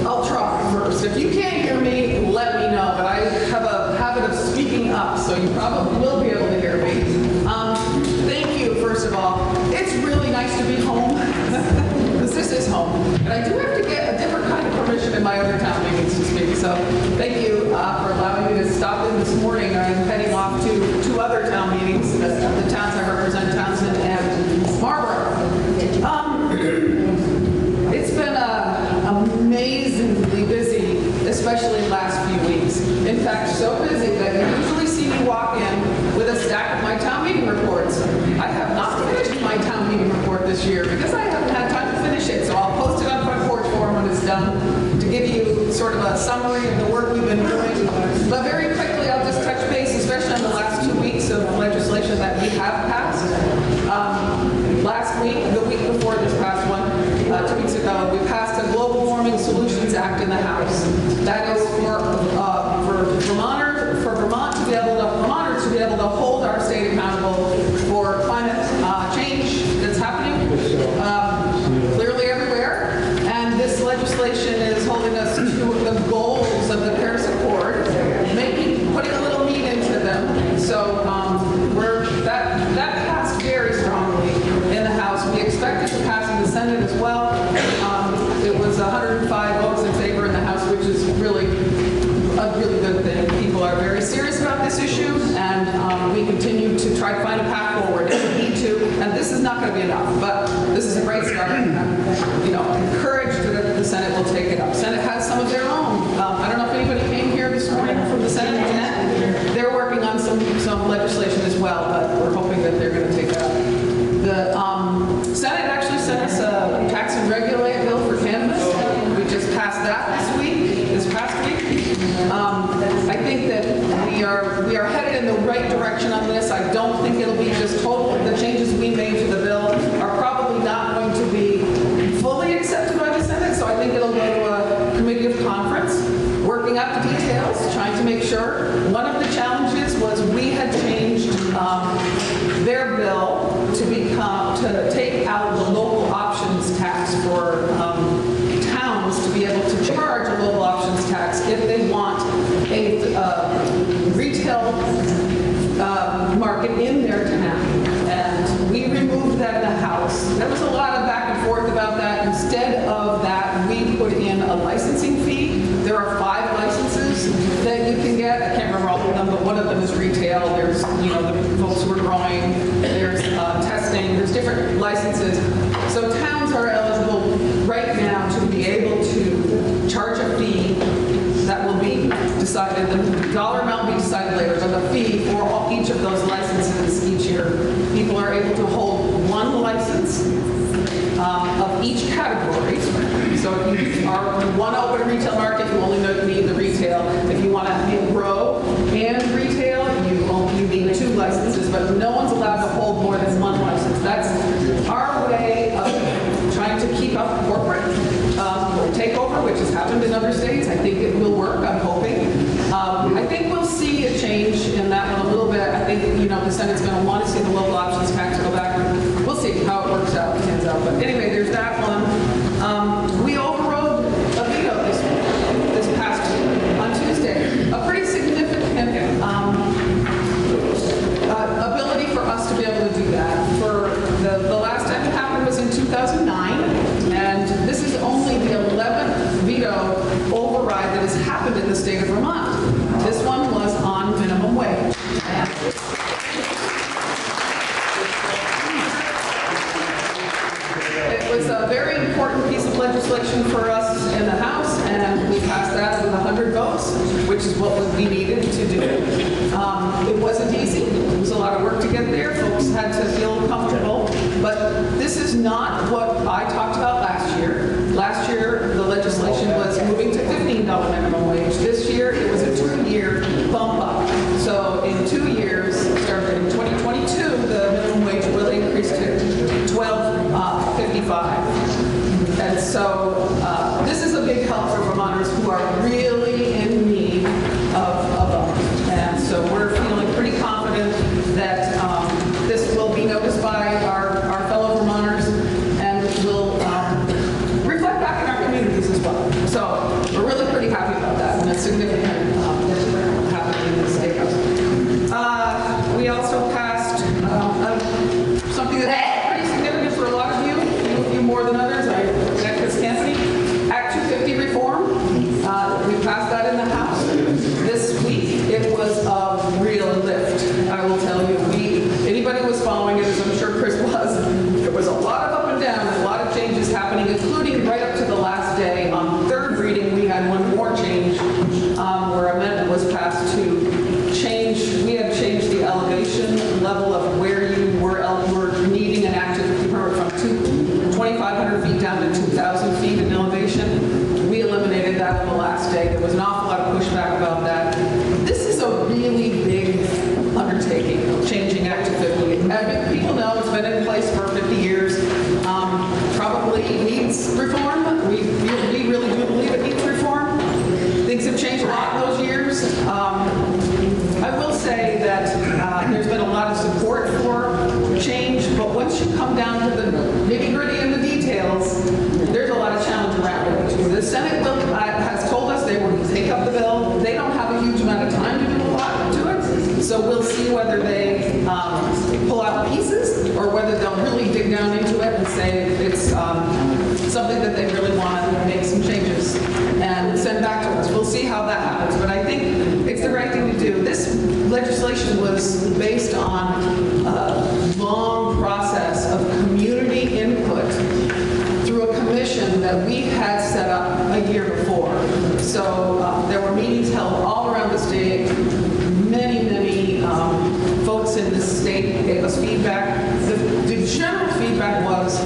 I'll try first. If you can't hear me, let me know, but I have a habit of speaking up, so you probably will be able to hear me. Thank you, first of all. It's really nice to be home, because this is home. And I do have to get a different kind of permission in my other town meetings to speak, so thank you for allowing me to stop in this morning. I'm heading off to two other town meetings, the towns I represent, Townsend and Marlborough. It's been amazingly busy, especially the last few weeks. In fact, so busy that you usually see me walk in with a stack of my town meeting reports. I have not finished my town meeting report this year because I haven't had time to finish it, so I'll post it on Front Porch Forum when it's done to give you sort of a summary of the work we've been doing. But very quickly, I'll just touch base, especially on the last 2 weeks of legislation that we have passed. Last week, the week before this past one, 2 weeks ago, we passed a Global Warming Solutions Act in the House. That is for Vermont to be able to hold our state accountable for climate change that's happening. Senate as well. It was 105 votes in favor in the House, which is really a really good thing. People are very serious about this issue, and we continue to try to find a path forward if we need to. And this is not going to be enough, but this is a great start. And I'm encouraged that the Senate will take it up. Senate has some of their own. I don't know if anybody came here this morning from the Senate. They're working on some legislation as well, but we're hoping that they're going to take that up. The Senate actually sent us a tax and regulate bill for cannabis. We just passed that this past week. I think that we are headed in the right direction on this. I don't think it'll be just total. The changes we made to the bill are probably not going to be fully accepted by the Senate, so I think it'll go to a committee of conference, working out the details, trying to make sure. One of the challenges was we had changed their bill to take out the local options tax for towns to be able to charge a local options tax if they want a retail market in their town. And we removed that in the House. There was a lot of back and forth about that. Instead of that, we put in a licensing fee. There are 5 licenses that you can get. I can't remember all of them, but one of them is retail. There's, the folks who are growing. There's testing. There's different licenses. So towns are eligible right now to be able to charge a fee that will be decided. The dollar amount will be decided later, but the fee for each of those licenses each year. People are able to hold one license of each category. So if you want to open a retail market, you only need the retail. If you want to grow and retail, you need 2 licenses, but no one's allowed to hold more than 1 license. That's our way of trying to keep up corporate takeover, which has happened in other states. I think it will work, I'm hoping. I think we'll see a change in that one a little bit. I think, the Senate's going to want to see the local options tax go back. We'll see how it works out, pans out. But anyway, there's that one. We overrode a veto this past on Tuesday. A pretty significant ability for us to be able to do that. For the last time it happened was in 2009, and this is only the 11th veto override that has happened in the state of Vermont. This one was on minimum wage. It was a very important piece of legislation for us in the House, and we passed that with 100 votes, which is what we needed to do. It wasn't easy. It was a lot of work to get there. Folks had to feel comfortable, but this is not what I talked about last year. Last year, the legislation was moving to $15 minimum wage. This year, it was a 2-year bump up. So in 2 years, starting in 2022, the minimum wage will increase to $12.55. And so this is a big help for Vermonters who are really in need of them. And so we're feeling pretty confident that this will be noticed by our fellow Vermonters and will reflect back in our communities as well. So we're really pretty happy about that, and it's significant happening in the State House. We also passed something that's pretty significant for a lot of you, a few more than others. I connect this company. Act 250 reform. We passed that in the House this week. It was a real lift, I will tell you. Anybody was following it, as I'm sure Chris was, there was a lot of up and down, a lot of changes happening, including right up to the last day. On 3rd reading, we had one more change where amendment was passed to change. We had changed the elevation level of where you were needing an active 50 permit from 2,500 feet down to 2,000 feet in elevation. We eliminated that on the last day. There was an awful lot of pushback about that. This is a really big undertaking, changing Act 250. People know it's been in place for 50 years. Probably needs reform. We really do believe it needs reform. Things have changed a lot in those years. I will say that there's been a lot of support for change, but once you come down to the nitty-gritty and the details, there's a lot of challenge around it. The Senate has told us they will take up the bill. They don't have a huge amount of time to do a lot to it, so we'll see whether they pull out pieces or whether they'll really dig down into it and say it's see how that happens, but I think it's the right thing to do. This legislation was based on a long process of community input through a commission that we had set up a year before. So there were meetings held all around the state. Many folks in the state gave us feedback. The general feedback was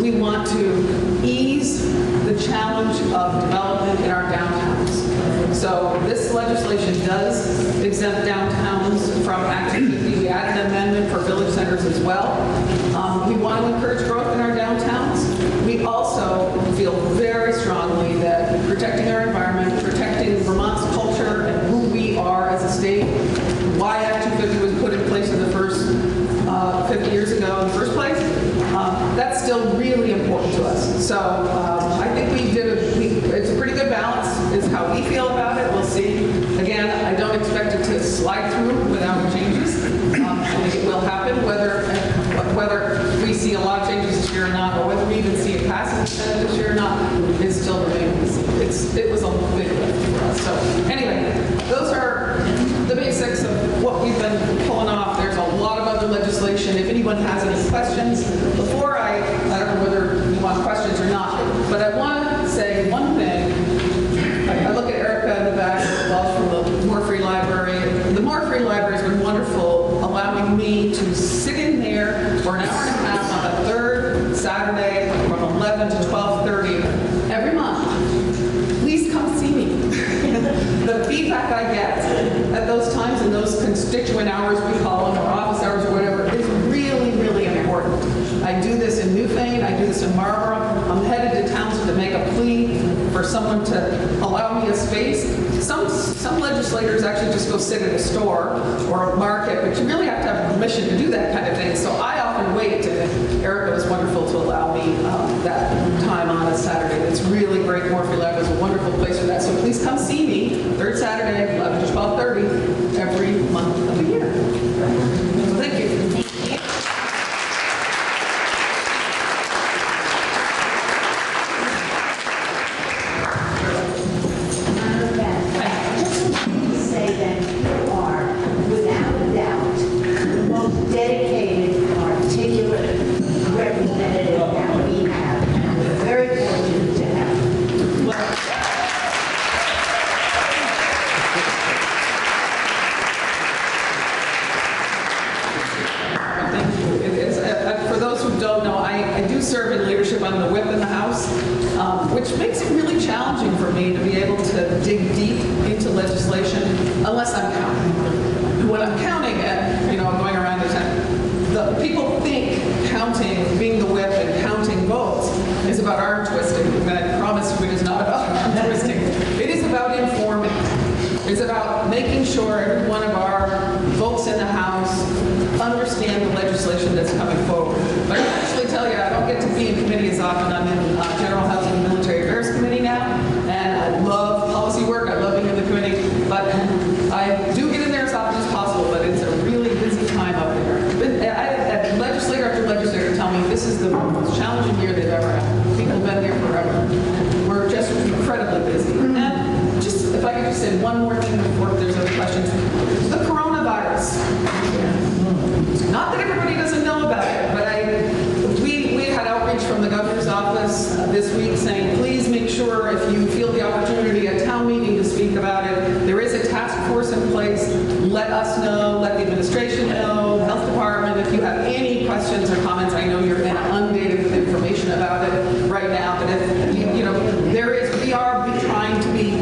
we want to ease the challenge of development in our downtowns. So this legislation does exempt downtowns from Act 250. We added an amendment for village centers as well. We want to encourage growth in our downtowns. We also feel very strongly that protecting our environment, protecting Vermont's culture and who we are as a state, why Act 250 was put in place in the first 50 years ago in the first place, that's still really important to us. So I think it's a pretty good balance, is how we feel about it. We'll see. Again, I don't expect it to slide through without changes. I think it will happen, whether we see a lot of changes this year or not, or whether we even see it pass in the Senate this year or not, is still remaining to be seen. It was a big lift for us. So anyway, those are the basics of what we've been pulling off. There's a lot of other legislation. If anyone has any questions, before I don't know whether you want questions or not, but I want to say one thing. I look at Erica in the back, well, from the More Free Library. The More Free Library has been wonderful, allowing me to sit in there for an hour and a half on the third Saturday from 11 to 12:30 every month. Please come see me. The feedback I get at those times in those constituent hours, we call them, or office hours or whatever, is really, really important. I do this in Newfane, I do this in Marlborough. I'm headed to Townsend to make a plea for someone to allow me a space. Some legislators actually just go sit at a store or a market, but you really have to have permission to do that kind of thing. So I often wait, and Erica was wonderful to allow me that time on a Saturday. It's really great. More Free Library is a wonderful place for that. So please come see me, third Saturday, 11 to 12:30, every month of the year. So thank you. Say that you are, without a doubt, the most dedicated, articulate representative that we have. We're very fortunate to have. Thank you. For those who don't know, I do serve in leadership. I'm the whip in the House, which makes it really challenging for me to be able to dig deep into legislation unless I'm counting. When I'm counting it, I'm going around the town, the people think counting, being the whip and counting votes is about arm twisting. And I promise you it is not about arm twisting. It is about informing. It's about making sure every one of our folks in the House understand the legislation that's coming forward. But I can actually tell you, I don't get to be in committee as often. I'm in General Housing and Military Affairs Committee now, and I love policy work. I love being in the committee, but I do get in there as often as possible, but it's a really busy time up there. I had legislator after legislator tell me this is the most challenging year they've ever had. People have been here forever. We're just incredibly busy. And just, if I could just say one more thing before there's other questions. The coronavirus. Not that everybody doesn't know about it, but we had outreach from the governor's office this week saying, please make sure if you feel the opportunity at town meeting to speak about it, there is a task force in place. Let us know, let the administration know, the health department, if you have any questions or comments. I know you're inundated with information about it right now, but if we are trying to be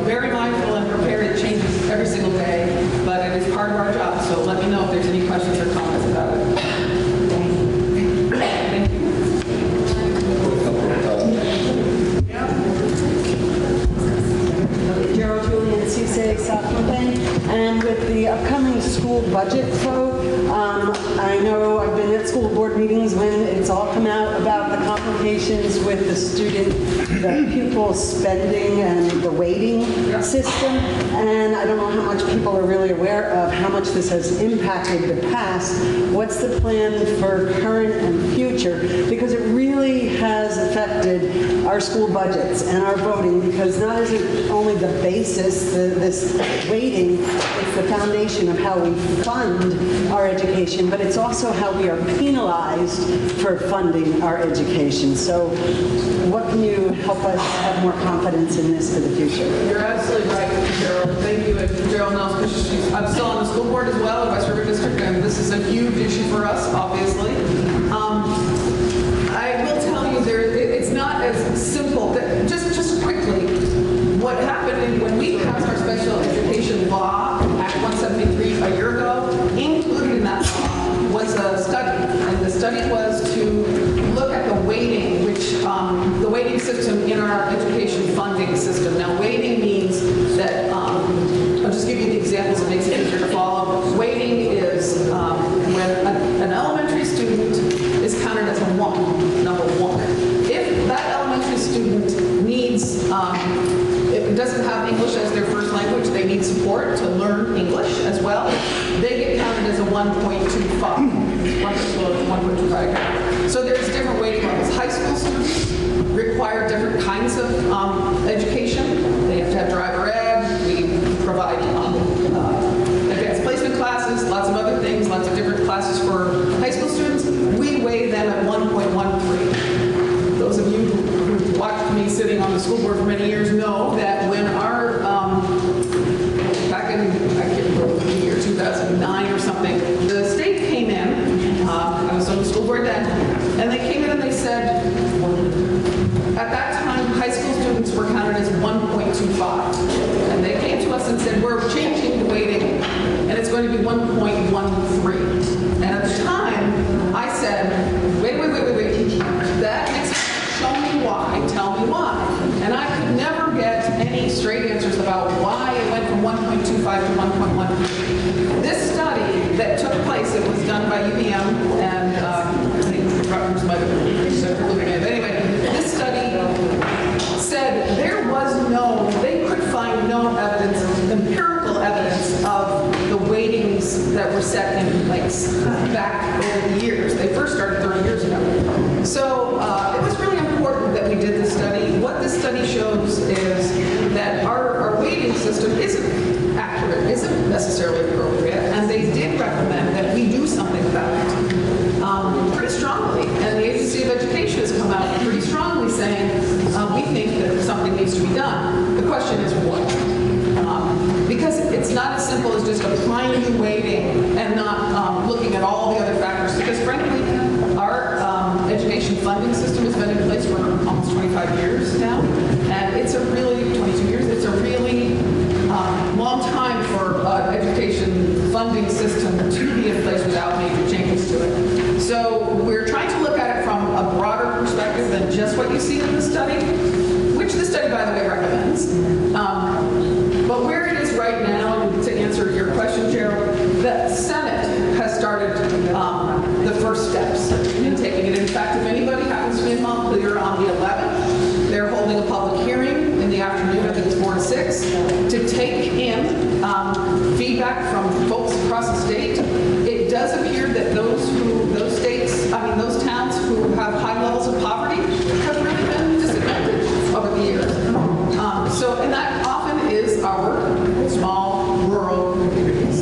very mindful and prepared. It changes every single day, but it is part of our job. So let me know if there's any questions or comments about it. Thank you. Gerald Julian, CSA, South Montagne, and with the upcoming school budget vote, I know I've been at school board meetings when it's all come out about the complications with the pupil spending and the weighting system, and I don't know how much people are really aware of how much this has impacted the past. What's the plan for current and future? Because it really has affected our our school budgets and our voting, because not is it only the basis, this weighting, it's the foundation of how we fund our education, but it's also how we are penalized for funding our education. So what can you help us have more confidence in this for the future? You're absolutely right, Cheryl. Thank you. And Cheryl knows because I'm still on the school board as well in West River District, and this is a huge issue for us, obviously. I will tell you, it's not as simple. Just quickly, what happened when we passed our special education law, Act 173, a year ago, included in that law was a study, and the study was to look at the weighting, the weighting system in our education funding system. Now, weighting means that, I'll just give you the examples, it makes it easier to follow. Weighting is when an elementary student is counted as a one, number one. If that elementary student needs, it doesn't have English as their first language, they need support to learn English as well, they get counted as a 1.25. 1.25. So there's different weighting levels. High school students require different kinds of education. They have to have driver ed. We provide advanced placement classes, lots of other things, lots of different classes for high school students. We weigh them at 1.13. Those of you who've watched me sitting on the school board for many years know that when our, back in, I can't remember the year, 2009 or something, the state came in, I was on the school board then, and they came in and they said, at that time, high school students were counted as 1.25. And they came to us and said, we're changing the weighting, and it's going to be 1.13. And at the time, I said, wait. That makes sense. Show me why. Tell me why. And I could never get any straight answers about why it went from 1.25 to 1.13. This study that took place, it was done by UVM, and I think Rutgers might have been looking at it. Anyway, this study said they could find no evidence, empirical evidence of the weightings that were set in place back over the years. They first started 30 years ago. So it was really important that we did this study. What this study shows is that our weighting system isn't accurate, isn't necessarily appropriate, and they did recommend that we do something about it pretty strongly. And the Agency of Education has come out pretty strongly saying, we think that something needs to be done. The question is what? Because it's not as simple as just applying new weighting and not looking at all the other factors. Because frankly, our education funding system has been in place for almost 25 years now. And it's a really, 22 years, it's a really long time for education funding system to be in place without major changes to it. So we're trying to look at it from a broader perspective than just what you see in the study, which the study, by the way, recommends. But where it is right now, and to answer your question, Gerald, the Senate has started the first steps in taking it. In fact, if anybody happens to be in Montclair on the 11th, they're holding a public hearing in the afternoon, I think it's 4 to 6, to take in feedback from folks across the state. It does appear that those towns who have high levels of poverty have really been disadvantaged over the years. And that often is our small rural communities.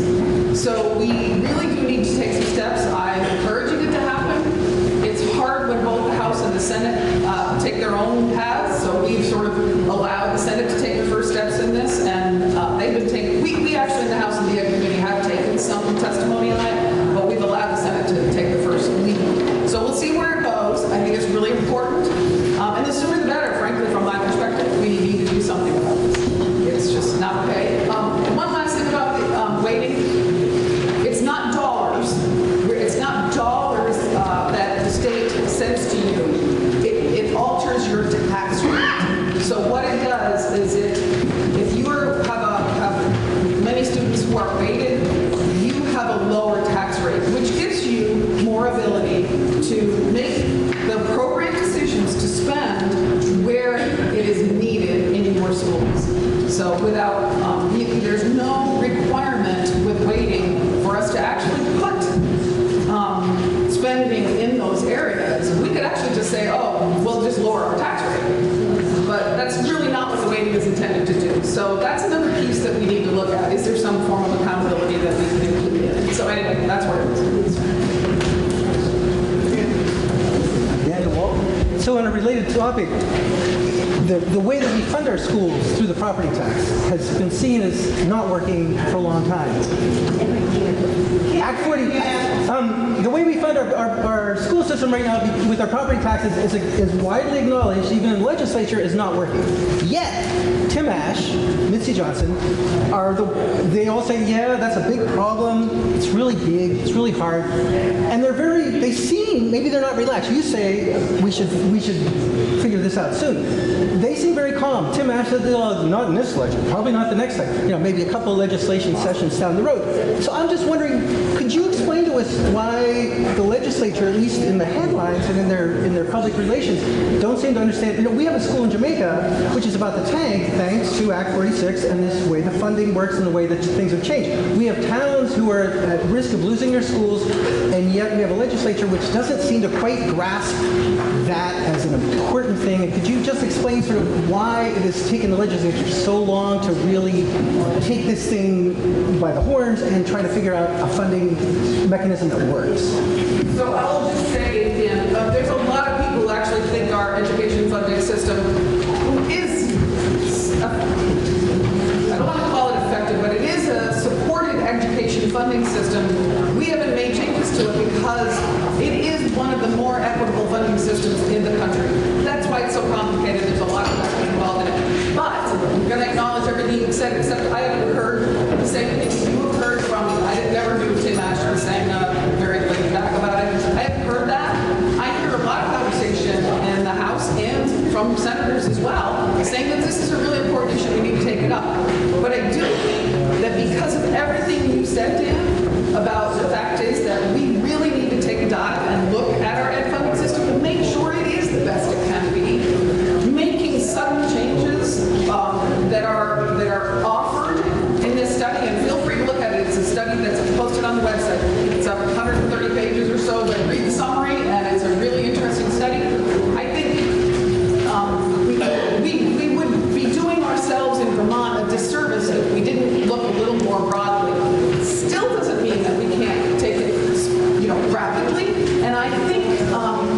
So we really do need to take some steps. I'm encouraging it to happen. It's hard when both the House and the Senate take their own paths. So we've sort of allowed the Senate to take the first steps in this, and they've been taking. We actually in the House and the Ed Committee have taken some testimony on it, but we've allowed the Senate to take the first lead. So we'll see where it goes. I think it's really important, and the sooner the better. Frankly, from my perspective, we need to do something about this. It's just not okay. One last thing about the weighting. It's not dollars. It's not dollars that the state sends to you. It alters your tax rate. So what it does is if you have many students who are weighted, you have a lower tax rate, which gives you more ability to make the appropriate decisions to spend where it is needed in your schools. So there's no requirement with weighting for us to actually put spending in those areas. We could actually just say, oh, we'll just lower our tax rate. So that's another piece that we need to look at. Is there some form of accountability that we can include in it? So anyway, that's where it is. So on a related topic, the way that we fund our schools through the property tax has been seen as not working for a long time. Act 40, the way we fund our school system right now with our property taxes is widely acknowledged, even in the legislature, is not working. Yet, Tim Ash, Mitzi Johnson, they all say, yeah, that's a big problem, it's really big, it's really hard, and they seem, maybe they're not relaxed. You say we should figure this out soon. They seem very calm. Tim Ash said, not in this legislature, probably not the next time, maybe a couple of legislation sessions down the road. So I'm just wondering, could you explain to us why the legislature, at least in the headlines and in their public relations, don't seem to understand? We have a school in Jamaica, which is about the tank, thanks to Act 46 and this way the funding works and the way that things have changed. We have towns who are at risk of losing their schools, and yet we have a legislature which doesn't seem to quite grasp that as an important thing. And could you just explain sort of why it has taken the legislature so long to really take this thing by the horns and try to figure out a funding mechanism that works? So I'll just say, Dan, there's a lot of people who actually think our education funding system is, I don't want to call it effective, but it is a supported education funding system. We haven't made changes to it because it is one of the more equitable funding systems in the country. That's why it's so complicated. There's a lot of factors involved in it. But I'm going to acknowledge everything you said, except I haven't heard the same things you have heard from, I never knew Tim Ashton saying very laid back about it. I haven't heard that. I hear a lot of conversation in the House and from senators as well, saying that this is a really important issue, we need to take it up. But I do think that because of everything you said, Dan, about the fact is that we really need to take a dive and look at our ed funding system and make sure it is the best it can be. Making sudden changes that are offered in this study, and feel free to look at it. It's a study that's posted on the website. It's up 130 pages or so, but read the summary, and it's a really interesting study. I think we would be doing ourselves in Vermont a disservice if we didn't look a little more broadly. Still doesn't mean that we can't take it, rapidly. And I think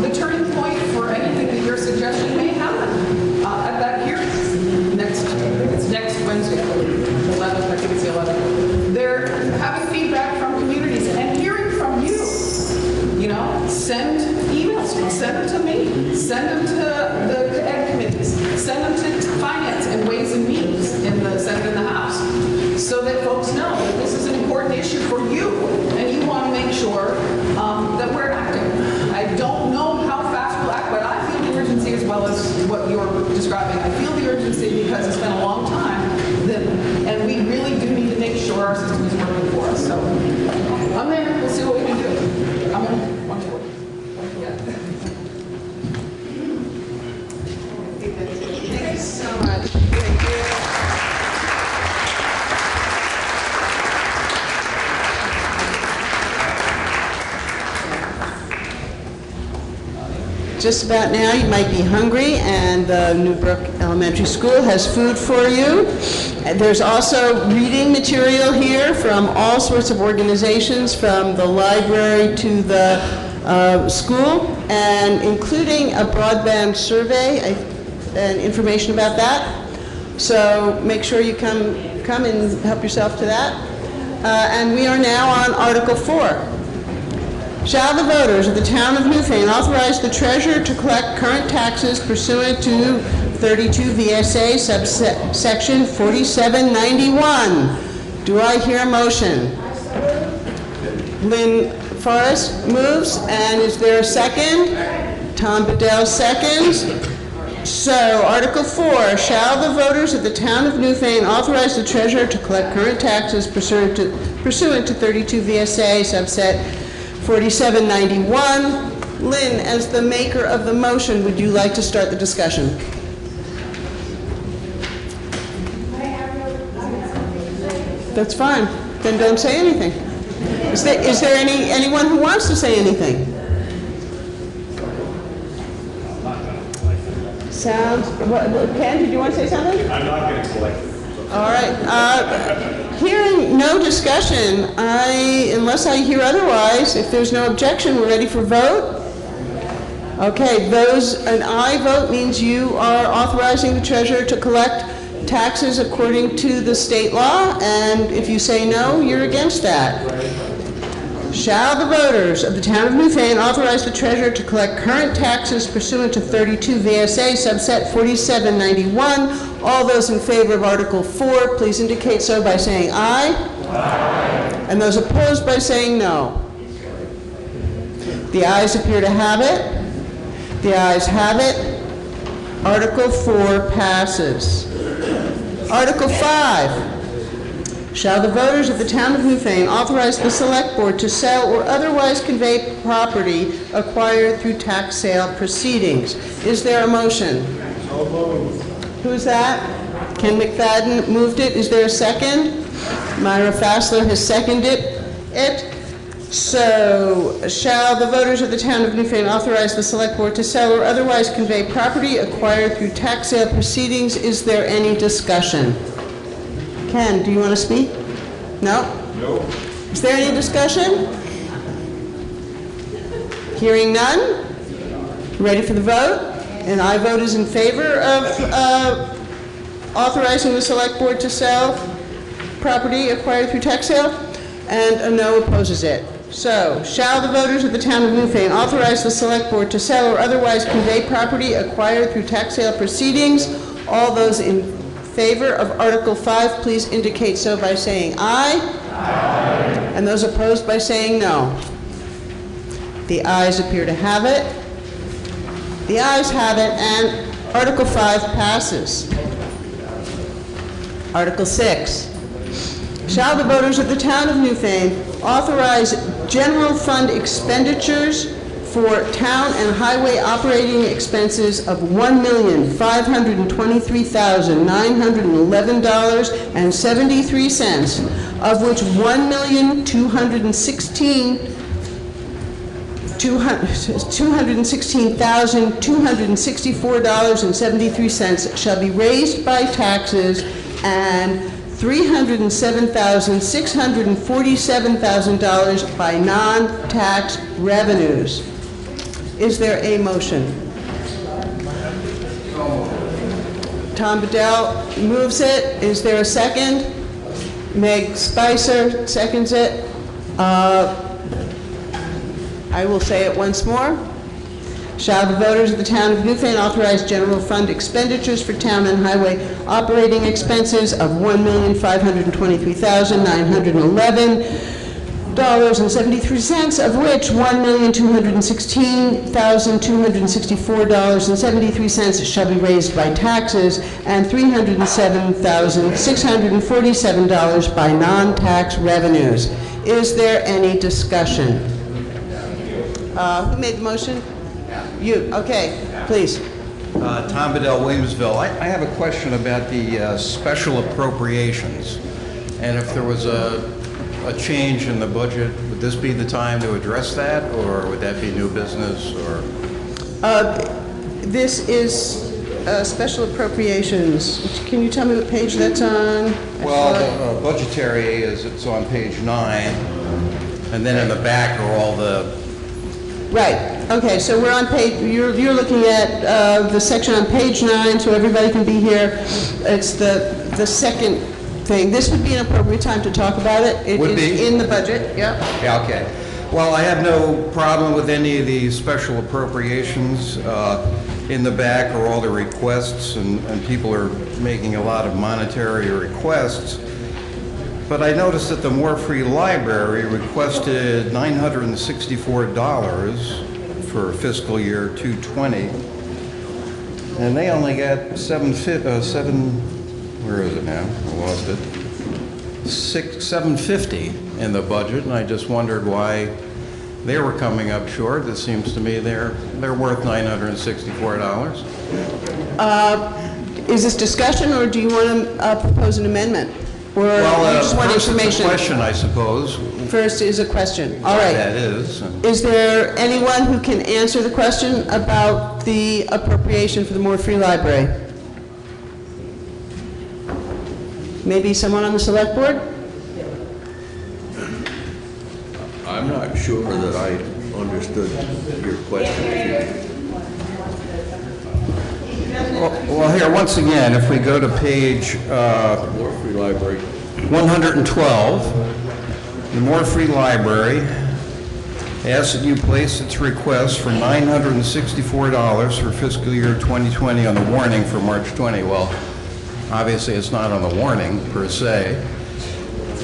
the turning point for anything that your suggestion may happen at that hearing it's next Wednesday, 11th, I think it's the 11th. They're having feedback from communities and hearing from you. Send emails, send them to me, send them to the ed committees, send them to finance and ways and means in the Senate and the House, so that folks know that this is an important issue for you, and you want to make sure that we're acting. I don't know how fast we'll act, but I feel the urgency as well as what you're describing. I feel the urgency because it's been a long time, and we really do need to make sure our system is working for us. So I'm there. We'll see what we can do. I'm on board. Thank you so much. Thank you. Just about now, you might be hungry, and the Newbrook Elementary School has food for you. There's also reading material here from all sorts of organizations, from the library to the school, and including a broadband survey and information about that. So make sure you come and help yourself to that. And we are now on Article 4. Shall the voters of the town of Newfane authorize the treasurer to collect current taxes pursuant to 32 VSA subsection 4791? Do I hear a motion? Lynn Forrest moves, and is there a second? Tom Bedell seconds. So, Article 4, shall the voters of the town of Newfane authorize the treasurer to collect current taxes pursuant to 32 VSA subset 4791. Lynn, as the maker of the motion, would you like to start the discussion? That's fine. Then don't say anything. Is there anyone who wants to say anything? Sounds. Ken, did you want to say something? I'm not getting selected. All right. Hearing no discussion, unless I hear otherwise, if there's no objection, we're ready for vote. Okay, an aye vote means you are authorizing the treasurer to collect taxes according to the state law, and if you say no, you're against that. Shall the voters of the town of Newfane authorize the treasurer to collect current taxes pursuant to 32 VSA subset 4791? All those in favor of Article 4, please indicate so by saying aye. Aye. And those opposed by saying no. The ayes appear to have it. The ayes have it. Article 4 passes. Article 5. Shall the voters of the town of Newfane authorize the select board to sell or otherwise convey property acquired through tax sale proceedings? Is there a motion? So moved. Who's that? Ken McFadden moved it. Is there a second? Myra Fassler has seconded it. So, shall the voters of the town of Newfane authorize the select board to sell or otherwise convey property acquired through tax sale proceedings? Is there any discussion? Ken, do you want to speak? No? No. Is there any discussion? Hearing none? Ready for the vote? And I vote is in favor of authorizing the select board to sell property acquired through tax sale, and a no opposes it. So, shall the voters of the town of Newfane authorize the select board to sell or otherwise convey property acquired through tax sale proceedings? All those in favor of Article 5, please indicate so by saying aye. Aye. And those opposed by saying no. The ayes appear to have it. The ayes have it, and Article 5 passes. Article 6. Shall the voters of the town of Newfane authorize general fund expenditures for town and highway operating expenses of $1,523,911.73, of which $216,264.73 shall be raised by taxes, and $307,647,000 by non-tax revenues. Is there a motion? Tom Bedell moves it. Is there a second? Meg Spicer seconds it. I will say it once more. Shall the voters of the town of Newfane authorize general fund expenditures for town and highway operating expenses of $1,523,911.73, of which $1,216,264.73 shall be raised by taxes, and $307,647 by non-tax revenues? Is there any discussion? Who made the motion? You, okay, please. Tom Bedell, Williamsville. I have a question about the special appropriations. And if there was a change in the budget, would this be the time to address that, or would that be new business, or? This is special appropriations. Can you tell me what page that's on? Well, the budgetary it's on page 9, and then in the back are all the. Right. Okay, so we're on page, you're looking at the section on page 9, so everybody can be here. It's the second thing. This would be an appropriate time to talk about it. It Would is be? in the budget, yeah. Yeah, okay. Well, I have no problem with any of the special appropriations. In the back are all the requests, and people are making a lot of monetary requests. But I noticed that the More Free Library requested $964 for fiscal year 220, and they only got where is it now? I lost it. $750 in the budget, and I just wondered why they were coming up short. It seems to me they're worth $964. Is this discussion, or do you want to propose an amendment? Or you just want First information? it's a question, I suppose. First is a question. All right. That is. Is there anyone who can answer the question about the appropriation for the More Free Library? Maybe someone on the select board? I'm not sure that I understood your question. Well, here, once again, if we go to page More free library. 112, the More Free Library asks that you place its request for $964 for fiscal year 2020 on the warning for March 20. Well, obviously, it's not on the warning per se,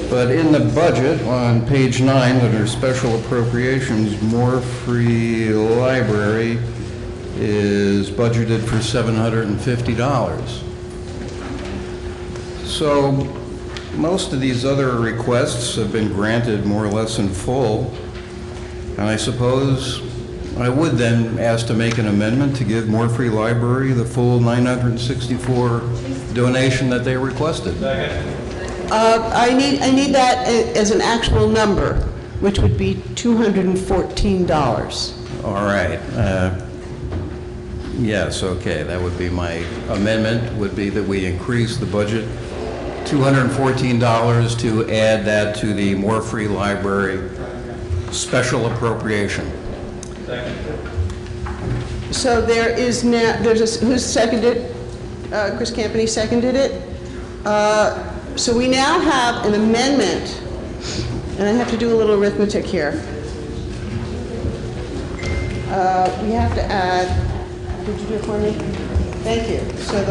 but in the budget on page 9 under special appropriations, More Free Library is budgeted for $750. So most of these other requests have been granted more or less in full, and I suppose I would then ask to make an amendment to give More Free Library the full $964 donation that they requested. I need that as an actual number, which would be $214. All right. Yes, okay, that would be my amendment, would be that we increase the budget $214 to add that to the More Free Library special appropriation. So there is now, who seconded? Chris Campany seconded it. So we now have an amendment, and I have to do a little arithmetic here. We have to add, did you do it for me? Thank you. So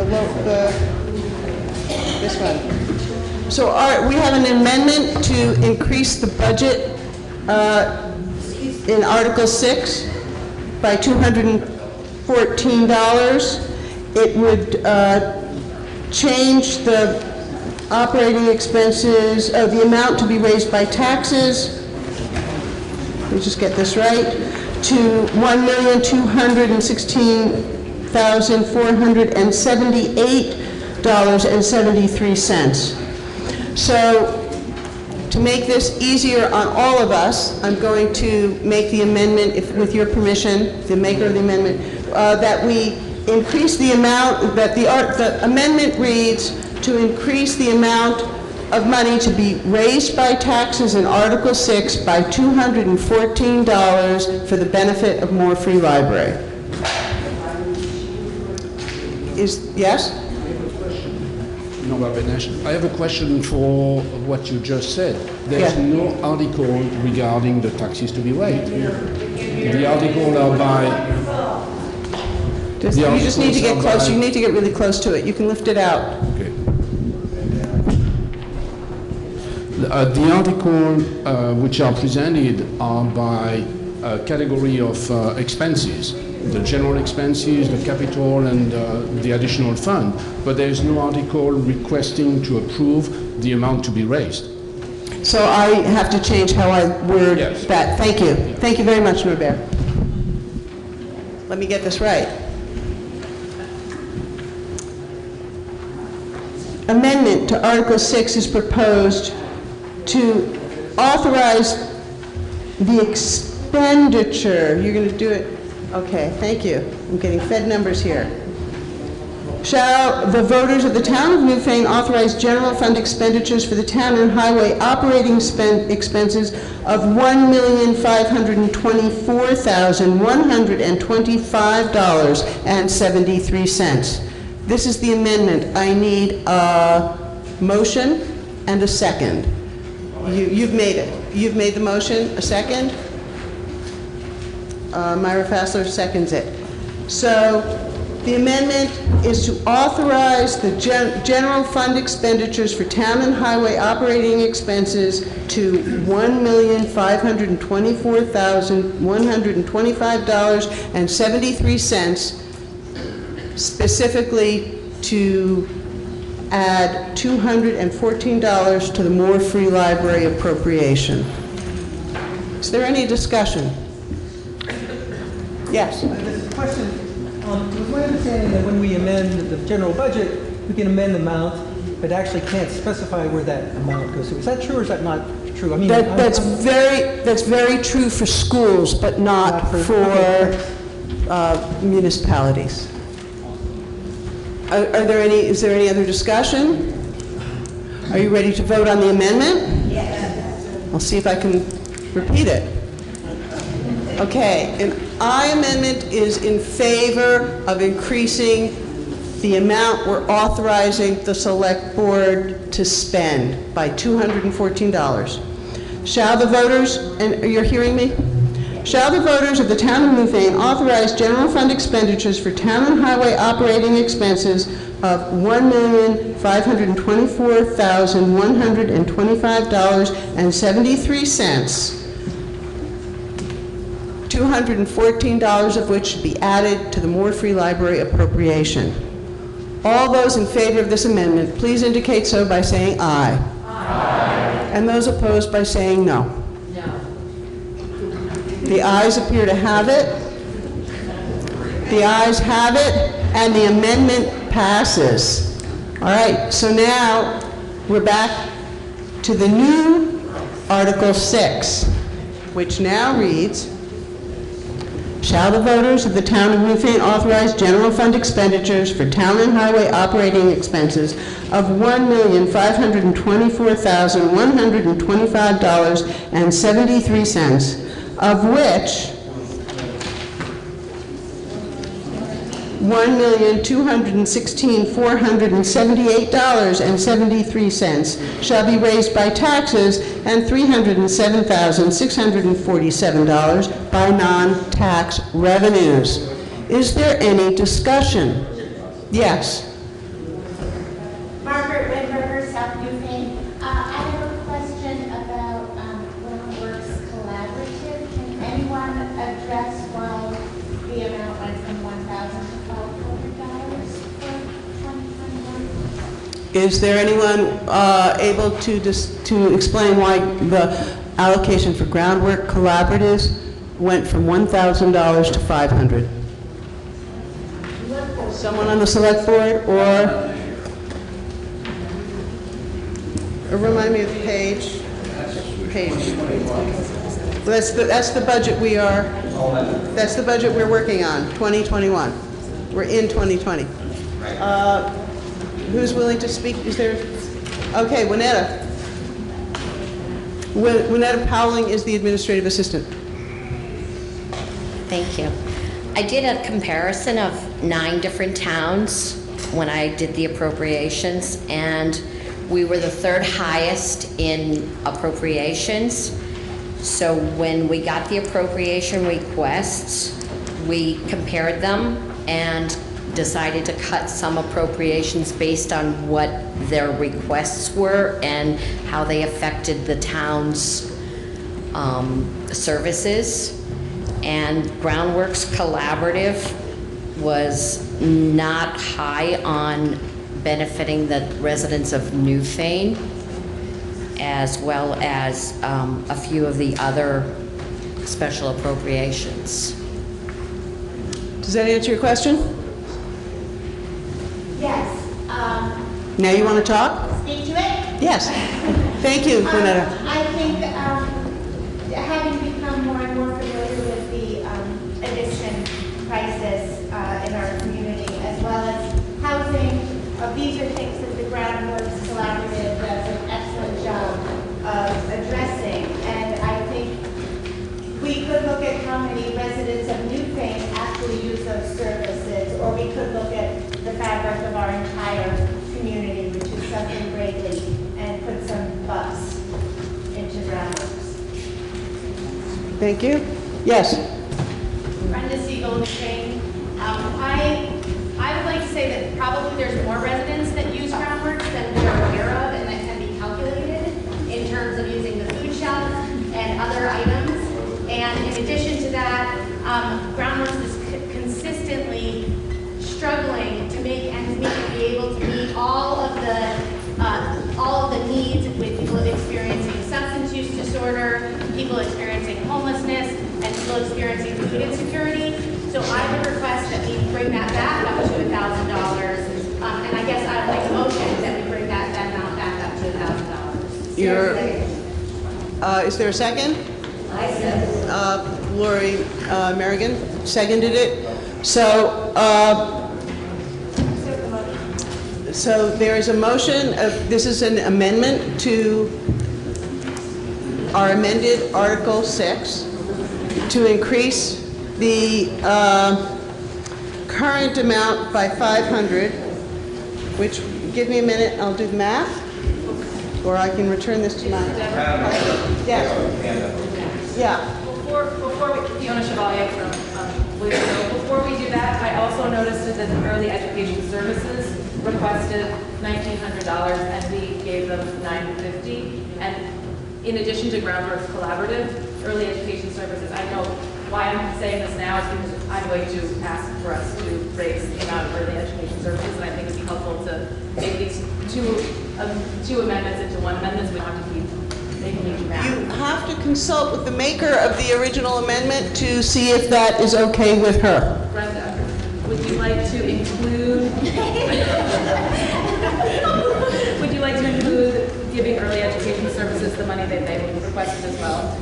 this one. So we have an amendment to increase the budget in Article 6 by $214. It would change the operating expenses, the amount to be raised by taxes, let me just get this right, to $1,216,478.73. So to make this easier on all of us, I'm going to make the amendment, with your permission, the maker of the amendment, that we increase the amount, that the amendment reads to increase the amount of money to be raised by taxes in Article 6 by $214 for the benefit of More Free Library. Yes? No, I have a question for what you just said. There's no article regarding the taxes to be waived. The article are by... You just need to get close. You need to get really close to it. You can lift it out. Okay. The article which are presented are by category of expenses. The general expenses, the capital, and the additional fund, but there is no article requesting to approve the amount to be raised. So I have to change how I word that. Thank you. Thank you very much, Norbert. Let me get this right. Amendment to Article 6 is proposed to authorize the expenditure. You're going to do it. Okay, thank you. I'm getting fed numbers here. Shall the voters of the town of Newfane authorize general fund expenditures for the town and highway operating expenses of $1,524,125.73. This is the amendment. I need a motion and a second. You've made it. You've made the motion. A second? Myra Fassler seconds it. So the amendment is to authorize the general fund expenditures for town and highway operating expenses to $1,524,125.73, specifically to add $214 to the More Free Library appropriation. Is there any discussion? Yes. There's a question. It was my understanding that when we amend the general budget, we can amend the amount, but actually can't specify where that amount goes to. Is that true or is that not true? I mean, that's very true for schools, but not for municipalities. Is there any other discussion? Are you ready to vote on the amendment? Yes. I'll see if I can repeat it. Okay, an I amendment is in favor of increasing the amount we're authorizing the select board to spend by $214. Shall the voters, and you're hearing me? Shall the voters of the town of Newfane authorize general fund expenditures for town and highway operating expenses of $1,524,125.73, $214 of which should be added to the Moore Free Library appropriation. All those in favor of this amendment, please indicate so by saying aye. Aye. And those opposed by saying no. No. The ayes appear to have it. The ayes have it, and the amendment passes. All right, so now we're back to the new Article 6, which now reads, shall the voters of the town of Newfane authorize general fund expenditures for town and highway operating expenses of $1,524,125.73, of which $1,216,478.73 shall be raised by taxes and $307,647 by non-tax revenues. Is there any discussion? Yes. Margaret Winberger, South Newfane. I have a question about Groundworks Collaborative. Can anyone address why the amount went from $1,000 to $1,200 for 2021? Is there anyone able to explain why the allocation for groundwork collaboratives went from $1,000 to $500? Someone on the select board, or remind me of the page. That's the budget we are. That's the budget we're working on. 2021. We're in 2020. Who's willing to speak? Is there? Okay, Winetta. Winetta Powling is the administrative assistant. Thank you. I did a comparison of 9 different towns when I did the appropriations, and we were the 3rd highest in appropriations. So when we got the appropriation requests, we compared them and decided to cut some appropriations based on what their requests were and how they affected the town's services. And Groundworks Collaborative was not high on benefiting the residents of Newfane, as well as a few of the other special appropriations. Does that answer your question? Yes. Now you want to talk? Speak to it? Yes. Thank you, Winetta. I think having become more and more familiar with the addiction crisis in our community, as well as housing, these are things that the Groundworks Collaborative does an excellent job of addressing. And I think we could look at how many residents of Newfane actually use those services, or we could look at the fabric of our entire community, which is suffering greatly, and put some bucks into Groundworks. Thank you. Yes. Brenda Siegel, Newfane. I would like to say that probably there's more residents that use Groundworks than we are aware of and that can be calculated in terms of using the food shelf and other items. And in addition to that, Groundworks is consistently struggling to make ends meet and be able to meet all of the needs with people experiencing substance use disorder, people experiencing homelessness, and people experiencing food insecurity. So I would request that we bring that back up to $1,000. And I guess I would make a motion that we bring that amount back up to $1,000. Is there a second? I second. Lori Merrigan seconded it. So So there is a motion, this is an amendment to our amended Article 6 to increase the current amount by 500, which, give me a minute, I'll do the math, or I can return this to my... Yes. Yeah. Before we, Fiona Chevalier from Louisville, before we do that, I also noticed that the Early Education Services requested $1,900 and we gave them $950. And in addition to Groundworks Collaborative, Early Education Services, I know why I'm saying this now is because I'm going to ask for us to raise the amount of Early Education Services, and I think it'd be helpful to make these two amendments into one amendment, so we don't have to keep making each amount. You have to consult with the maker of the original amendment to see if that is okay with her. Brenda, would you like to include, would you like to include giving Early Education Services the money that they requested as well?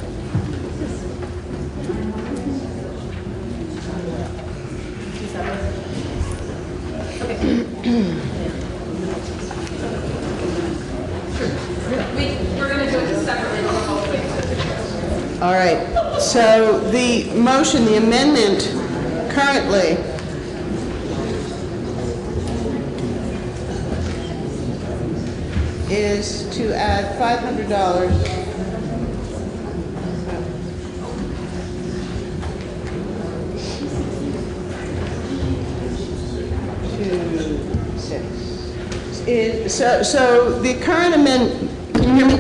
We're going to do it separately. All right, so the motion, the amendment currently is to add $500 So the current amendment, can you hear me?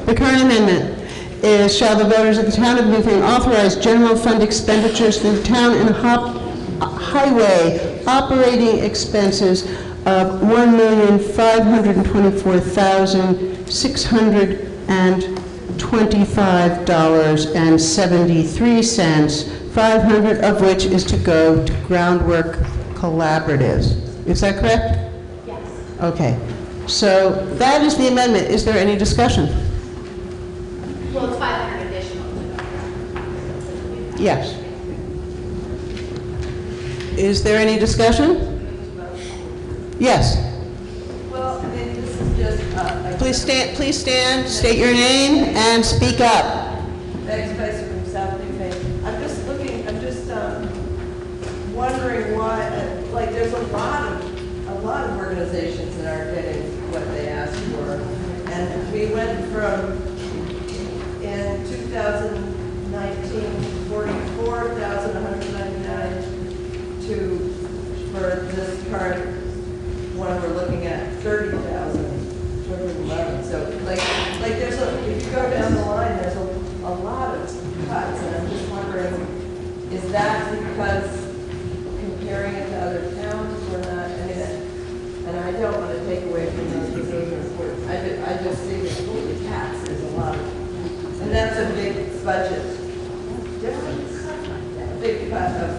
The current amendment is, shall the voters of the town of Newfane authorize general fund expenditures for the town and highway operating expenses of $1,524,625.73, 500 of which is to go to Groundwork Collaboratives. Is that correct? Yes. Okay, so that is the amendment. Is there any discussion? Well, it's 500 additional. Yes. Is there any discussion? Yes. Well, I mean, this is just... Please stand, state your name, and speak up. Thanks, Spicer from South Newfane. I'm just wondering why, like, there's a lot of organizations that aren't getting what they asked for. And we went from, in 2019, 44,199 to, for this current one we're looking at, 30,211. So, like there's if you go down the line, there's a lot of cuts, and I'm just wondering, is that because comparing it to other towns or not? I mean, and I don't want to take away from those reports. I just see that holy cats, there's a lot of, and that's a big budget difference. A big cut of,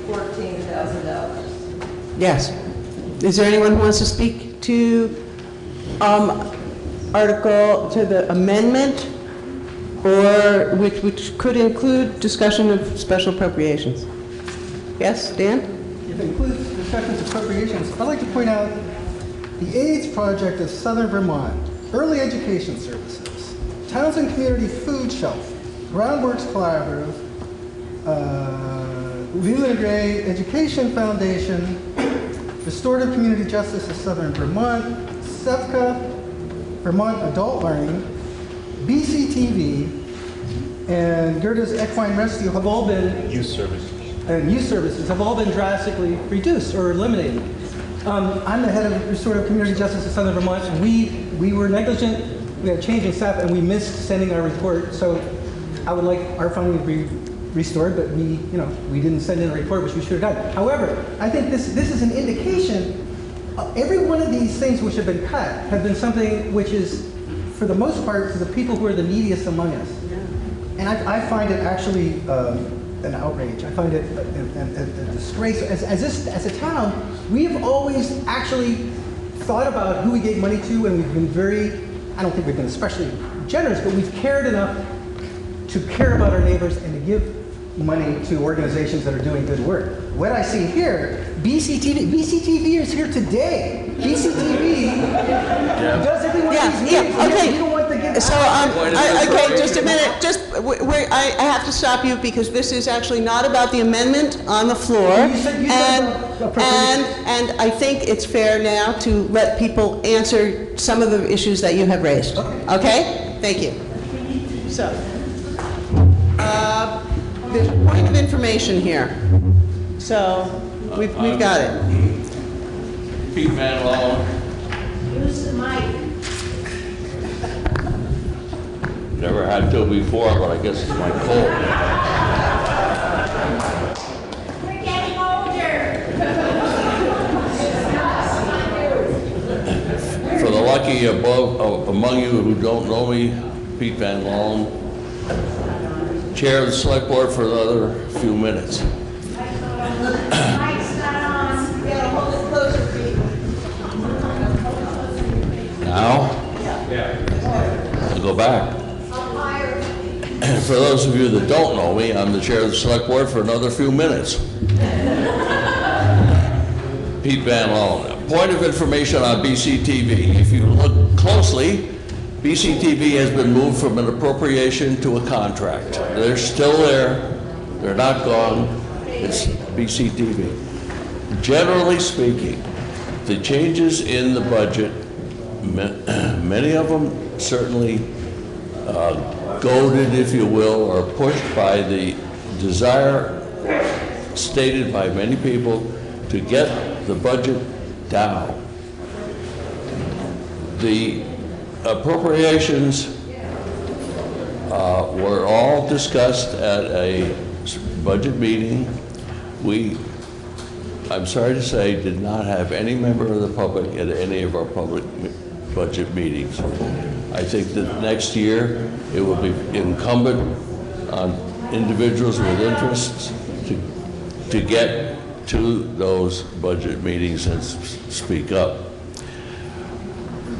$14,000. Yes. Is there anyone who wants to speak to article, to the amendment, or which could include discussion of special appropriations? Yes, Dan? If it includes discussions of appropriations, I'd like to point out the AIDS Project of Southern Vermont, Early Education Services, Towns and Community Food Shelf, Groundworks Collaborative, Leland Gray Education Foundation, Restorative Community Justice of Southern Vermont, SEVCA, Vermont Adult Learning, BCTV, and Gerda's Equine Rescue have all been... Youth Services. And youth services have all been drastically reduced or eliminated. I'm the head of Restorative Community Justice of Southern Vermont, and we were negligent, we had a change in staff, and we missed sending our report, so I would like our funding to be restored, but we didn't send in a report, which we should have done. However, I think this is an indication, every one of these things which have been cut have been something which is, for the most part, to the people who are the neediest among us. And I find it actually an outrage. I find it a disgrace. As a town, we have always actually thought about who we gave money to, and we've been very, I don't think we've been especially generous, but we've cared enough to care about our neighbors and to give money to organizations that are doing good work. What I see here, BCTV is here today. BCTV does every one of these meetings. Okay. You don't want to give So, okay, just a minute. I have to stop you because this is actually not about the amendment on the floor. You said about appropriations. And I think it's fair now to let people answer some of the issues that you have raised. Okay? Thank you. So, there's a point of information here. So, we've got it. Pete Van Loan. Use the mic. Never had to before, but I guess it's my cold. We're getting older. For the lucky among you who don't know me, Pete Van Loan, Chair of the Select Board for another few minutes. Mic's not on. You gotta hold it closer, Pete. Now? I'll go back. For those of you that don't know me, I'm the Chair of the Select Board for another few minutes. Pete Van Loan. Point of information on BCTV. If you look closely, BCTV has been moved from an appropriation to a contract. They're still there. They're not gone. It's BCTV. Generally speaking, the changes in the budget, many of them certainly goaded, if you will, or pushed by the desire stated by many people to get the budget down. The appropriations were all discussed at a budget meeting. We, I'm sorry to say, did not have any member of the public at any of our public budget meetings. I think that next year it will be incumbent on individuals with interests to get to those budget meetings and speak up.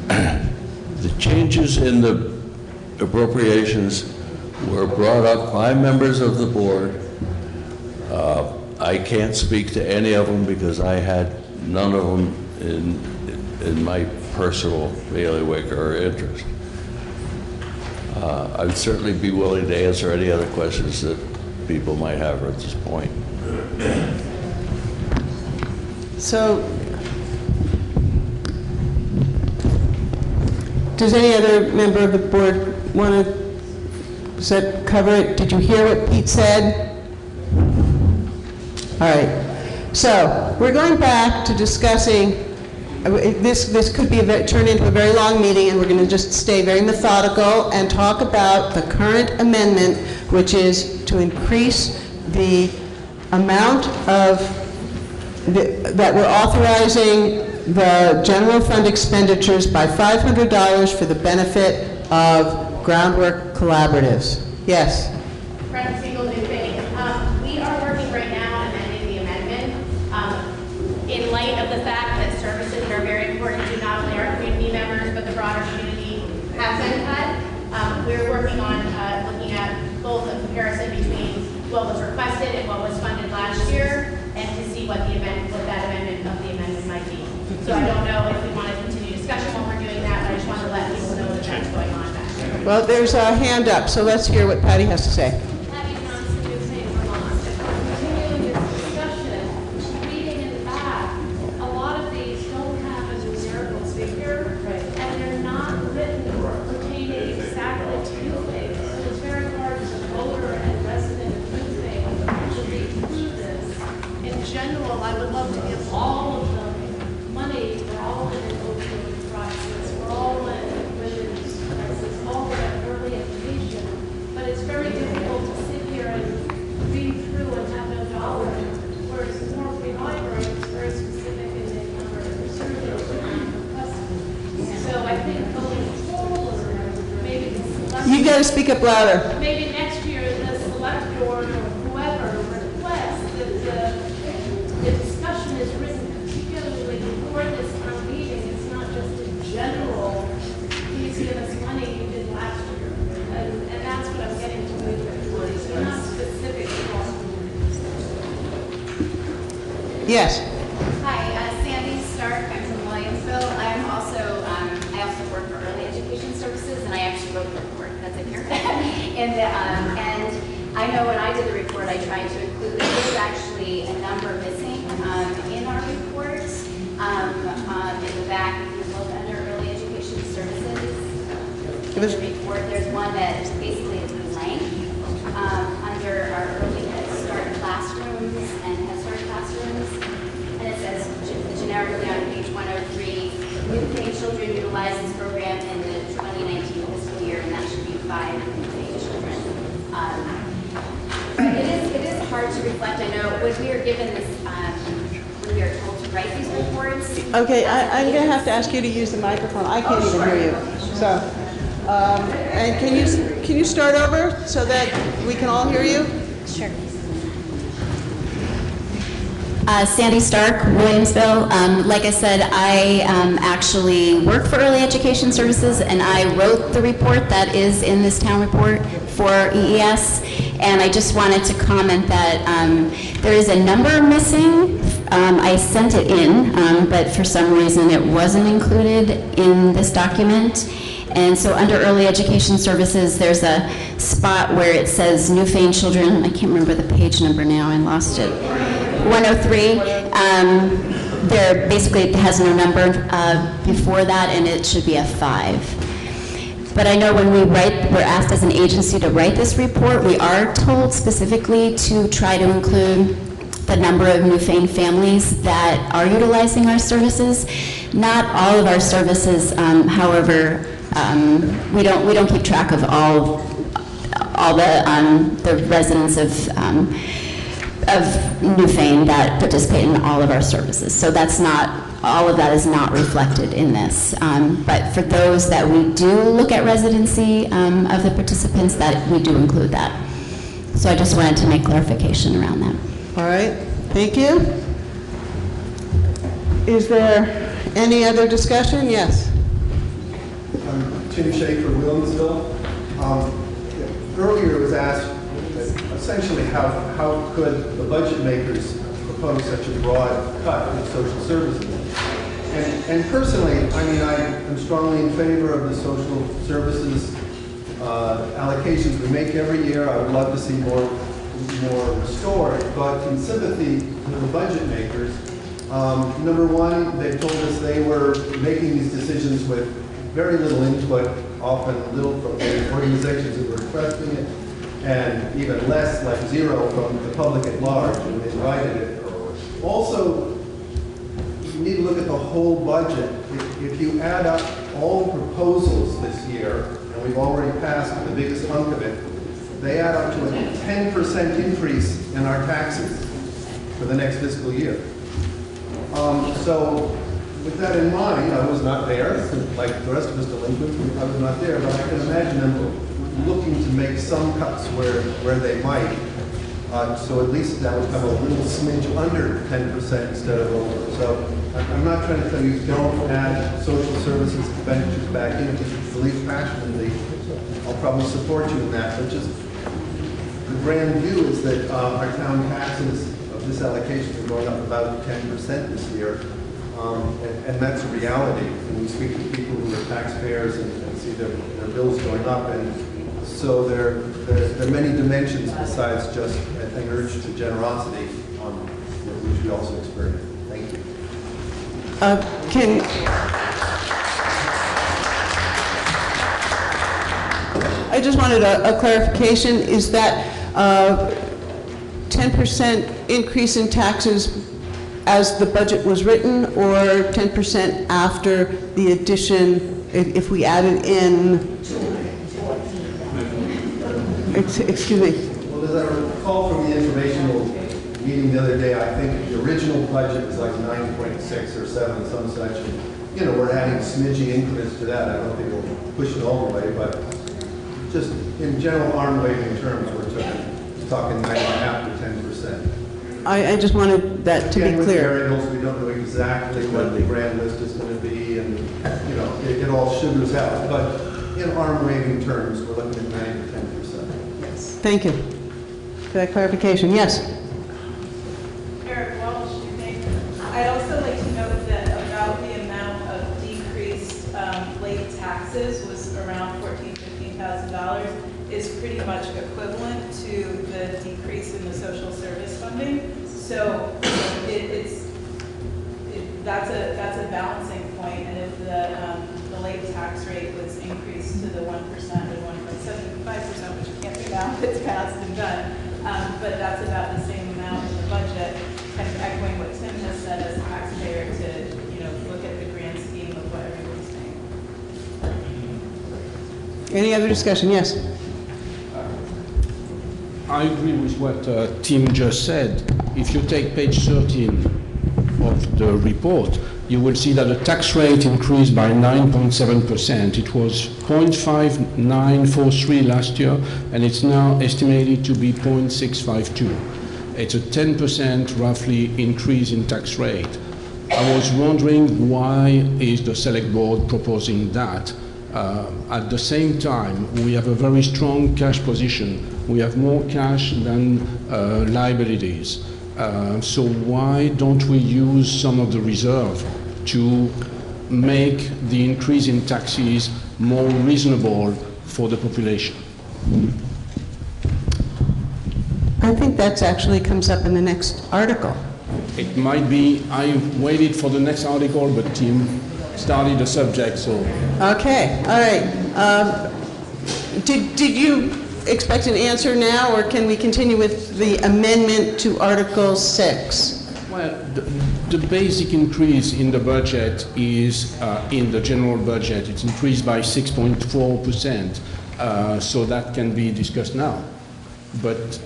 The changes in the appropriations were brought up by members of the board. I can't speak to any of them because I had none of them in my personal bailiwick or interest. I'd certainly be willing to answer any other questions that people might have at this point. So, does any other member of the board want to cover it? Did you hear what Pete said? All right. So, we're going back to discussing, this could be turn into a very long meeting, and we're going to just stay very methodical and talk about the current amendment, which is to increase the amount of that we're authorizing the general fund expenditures by $500 for the benefit of groundwork collaboratives. Yes? Bratt, we are working right now on amending the amendment. In light of the fact that services that are very important to not only our community members, but the broader community have been cut, we're working on looking at both a comparison between what was requested and what was funded last year, and to see what that amendment of the amendment might be. So I don't know if we want to continue discussion while we're doing that, but I just want to let people know that that's going on back there. Well, there's a hand up, so let's hear what Patty has to say. Patty Johnson, New St. Vermont. Continuing this discussion, reading in the back, a lot of these don't have a numerical figure, and they're not written pertaining exactly to things. So it's very hard as a voter and resident of New St. to read through this. In general, I would love to give all of them money for all of the opioid crisis, for all the women's crisis, all of that early education. But it's very difficult to sit here and read through and have no dollar. Whereas the more free library is very specific in the number of researchers and requested. So I think going forward, maybe the select. You got to speak up louder. Maybe next year, the select board or whoever requests that the discussion is written particularly before this town meeting. It's not just in general, please give us money you did last year. And that's what I'm getting to with this money. So not specific to all Yes. Hi, Sandy Stark. I'm from Williamsville. I also work for Early Education Services, and I actually wrote the report that's in here. and I know when I did the report, I tried to include, there was actually a number missing in our report. In the back, if you look under Early Education Services, in the report, there's one that basically is blank under our Early Head Start classrooms and Head Start classrooms. And it says generically on page 103, new paying children utilize this program in the 2019 fiscal year, and that should be 5 new paying children. But it is hard to reflect. I know when we were given this, when we were told to write these reports. Okay, I'm going to have to ask you to use the microphone. I can't even hear you. So, and can you start over so that we can all hear you? Sure. Sandy Stark, Williamsville. Like I said, I actually work for Early Education Services, and I wrote the report that is in this town report for EES. And I just wanted to comment that there is a number missing. I sent it in, but for some reason it wasn't included in this document. And so under Early Education Services, there's a spot where it says Newfane Children. I can't remember the page number now, I lost it. 103. There basically it has no number before that, and it should be a 5. But I know when we're asked as an agency to write this report, we are told specifically to try to include the number of Newfane families that are utilizing our services. Not all of our services, however, we don't keep track of all the residents of Newfane that participate in all of our services. So that's not, all of that is not reflected in this. But for those that we do look at residency of the participants, that we do include that. So I just wanted to make clarification around that. All right, thank you. Is there any other discussion? Yes. Tim Schaefer, Williamsville. Earlier it was asked essentially how could the budget makers propose such a broad cut in social services. And personally, I mean, I'm strongly in favor of the social services allocations we make every year. I would love to see more restored, but in sympathy to the budget makers, number one, they told us they were making these decisions with very little input, often little from the organizations that were requesting it, and even less, like zero, from the public at large when they invited it. Also, you need to look at the whole budget. If you add up all the proposals this year, and we've already passed the biggest hunk of it, they add up to a 10% increase in our taxes for the next fiscal year. So with that in mind, I was not there, like the rest of us delinquents, I was not there, but I can imagine them looking to make some cuts where they might. So at least that would come a little smidge under 10% instead of over. So I'm not trying to tell you don't add social services expenditures back in. If you believe passionately, I'll probably support you in that. But just the grand view is that our town taxes of this allocation are going up about 10% this year. And that's a reality. And we speak to people who are taxpayers and see their bills going up. And so there are many dimensions besides just an urge to generosity, which we also experience. Thank you. I just wanted a clarification. Is that 10% increase in taxes as the budget was written, or 10% after the addition, if we added in? Excuse me. Well, as I recall from the informational meeting the other day, I think the original budget was like 9.6 or 7, some such. And, you know, we're adding smidgy increments to that. I don't think we'll push it all the way, but just in general arm waving terms, we're talking 9.5 to 10%. I just wanted that to be with clear. variables, we don't know exactly what the grand list is going to be, and you know, it all sugars out. But in arm waving terms, we're looking at 9 to 10%. Yes. Thank you for that clarification. Yes. Eric Walsh, New Haven. pretty much equivalent to the decrease in the social service funding. So that's a balancing point, and if the late tax rate was increased to the 1% and 1.75%, which you can't do now, it's passed and done, but that's about the same amount in the budget, kind of echoing what Tim has said as a taxpayer to, look at the grand scheme of what everyone's saying. Any other discussion? Yes. I agree with what Tim just said. If you take page 13 of the report, you will see that the tax rate increased by 9.7%. It was 0.5943 last year, and it's now estimated to be 0.652. It's a 10% roughly increase in tax rate. I was wondering, why is the select board proposing that? At the same time, we have a very strong cash position. We have more cash than liabilities. So why don't we use some of the reserve to make the increase in taxes more reasonable for the population? I think that actually comes up in the next article. It might be, I waited for the next article, but Tim started the subject, so. Okay, all right. Did you expect an answer now, or can we continue with the amendment to Article 6? Well, the basic increase in the budget is in the general budget. It's increased by 6.4%, so that can be discussed now. But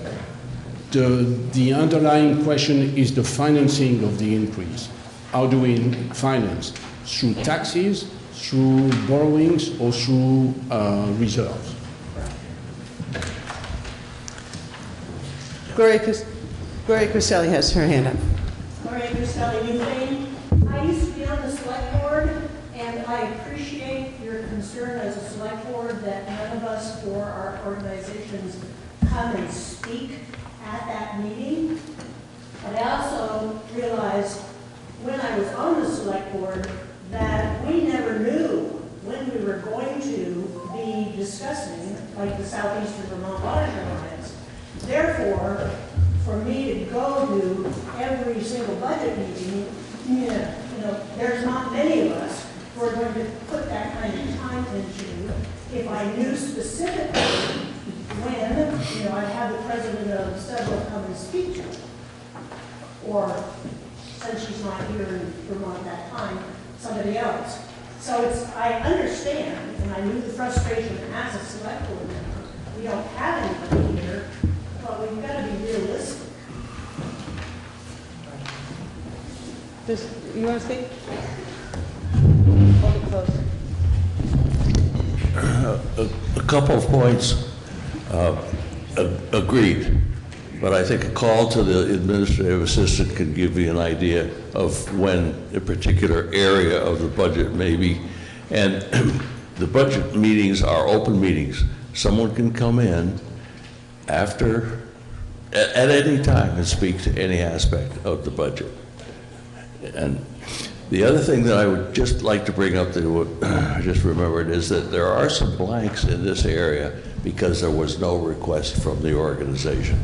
the underlying question is the financing of the increase. How do we finance? Through taxes, through borrowings, or through reserves? Gloria Cristelli has her hand up. Gloria Cristelli, Newfane. I used to be on the select board, and I appreciate your concern as a select board that none of us for our organizations come and speak at that meeting. But I also realized when I was on the select board that we never knew when we were going to be discussing, like the Southeastern Vermont Watershed Alliance. Therefore, for me to go to every single budget meeting, there's not many of us who are going to put that kind of time into. If I knew specifically when, I'd have the president of several come and speak to it. Or, since she's not here in Vermont at that time, somebody else. So I understand, and I knew the frustration as a select board member. We don't have anybody here, but we've got to be realistic. You want to speak? Hold it close. A couple of points. Agreed. But I think a call to the administrative assistant can give you an idea of when a particular area of the budget may be. And the budget meetings are open meetings. Someone can come in at any time and speak to any aspect of the budget. And the other thing that I would just like to bring up that I just remembered is that there are some blanks in this area because there was no request from the organization.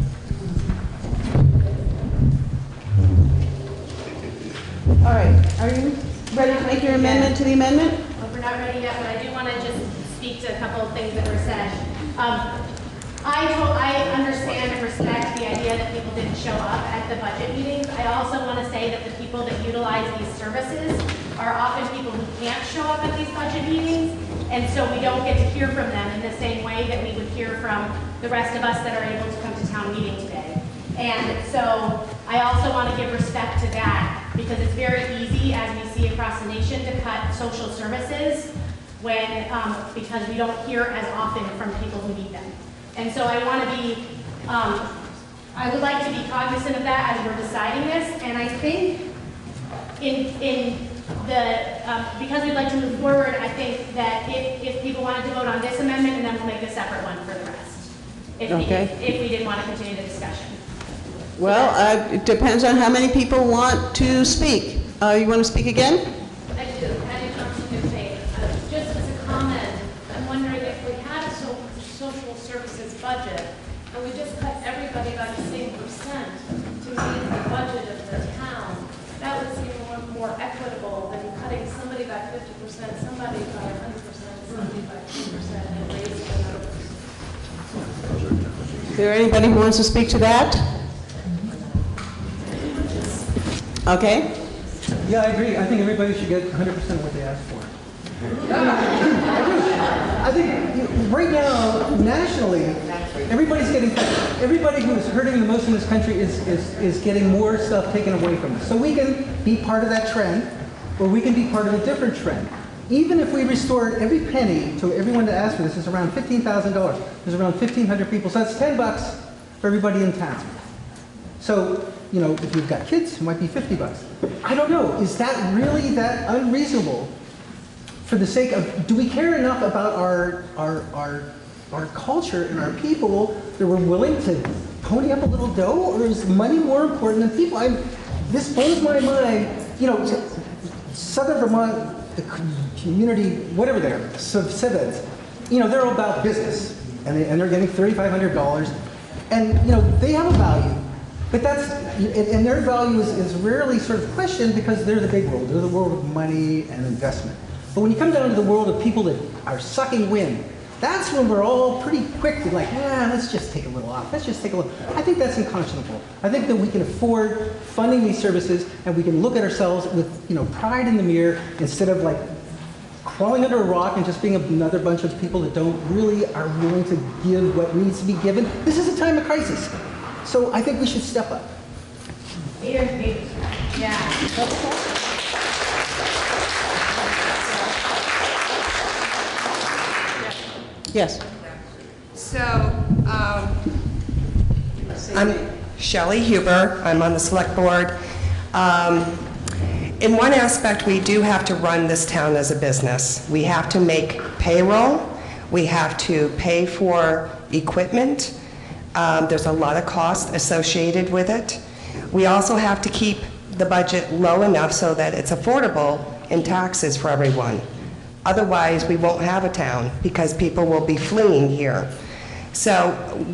All right, are you ready to make your amendment to the amendment? Well, we're not ready yet, but I do want to just speak to a couple of things that were said. I understand and respect the idea that people didn't show up at the budget meetings. I also want to say that the people that utilize these services are often people who can't show up at these budget meetings, and so we don't get to hear from them in the same way that we would hear from the rest of us that are able to come to town meeting today. And so I also want to give respect to that, because it's very easy, as we see across the nation, to cut social services when because we don't hear as often from people who need them. And so I want to be, I would like to be cognizant of that as we're deciding this. And I think because we'd like to move forward, I think that if people wanted to vote on this amendment, and then we'll make a separate one for the rest. If we didn't want to continue the discussion. Well, it depends on how many people want to speak. You want to speak again? I do. Just as a comment, I'm wondering if we had a social services budget, and we just cut everybody by the same percent to meet the budget of the town, that would seem more equitable than cutting somebody by 50%, somebody by 100%, somebody by 2%, and raising another percent. Is there anybody who wants to speak to that? Okay. Yeah, I agree. I think everybody should get 100% of what they asked for. I think right now, nationally, everybody who is hurting the most in this country is getting more stuff taken away from us. So we can be part of that trend, or we can be part of a different trend. Even if we restored every penny to everyone that asked for this, it's around $15,000. There's around 1,500 people, so that's $10 for everybody in town. So, you know, if you've got kids, it might be $50. I don't know. Is that really that unreasonable? For the sake of, do we care enough about our culture and our people that we're willing to pony up a little dough, or is money more important than people? This blows my mind. You know, Southern Vermont, the community, whatever they are, civets, you know, they're all about business, and they're getting $3,500, and you know they have a value. But that's, and their value is rarely sort of questioned because they're the big world. They're the world of money and investment. But when you come down to the world of people that are sucking wind, that's when we're all pretty quick to like, let's just take a little off. Let's just take a little. I think that's unconscionable. I think that we can afford funding these services, and we can look at ourselves with, you know, pride in the mirror instead of like crawling under a rock and just being another bunch of people that don't really are willing to give what needs to be given. This is a time of crisis. So I think we should step up. Yeah. Yes. So, I'm Shelley Huber. I'm on the select board. In one aspect, we do have to run this town as a business. We have to make payroll. We have to pay for equipment. There's a lot of cost associated with it. We also have to keep the budget low enough so that it's affordable in taxes for everyone. Otherwise, we won't have a town because people will be fleeing here. So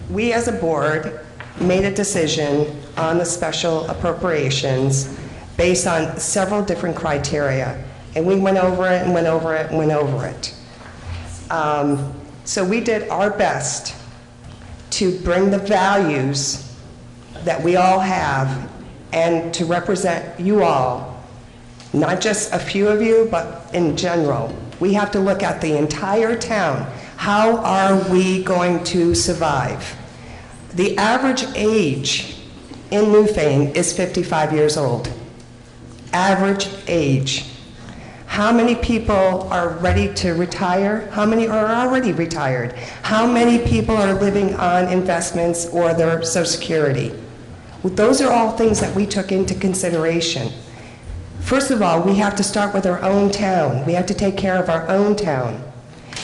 we as a board made a decision on the special appropriations based on several different criteria. And we went over it and went over it and went over it. So we did our best to bring the values that we all have and to represent you all. Not just a few of you, but in general. We have to look at the entire town. How are we going to survive? The average age in Newfane is 55 years old. Average age. How many people are ready to retire? How many are already retired? How many people are living on investments or their Social Security? Well, those are all things that we took into consideration. First of all, we have to start with our own town. We have to take care of our own town.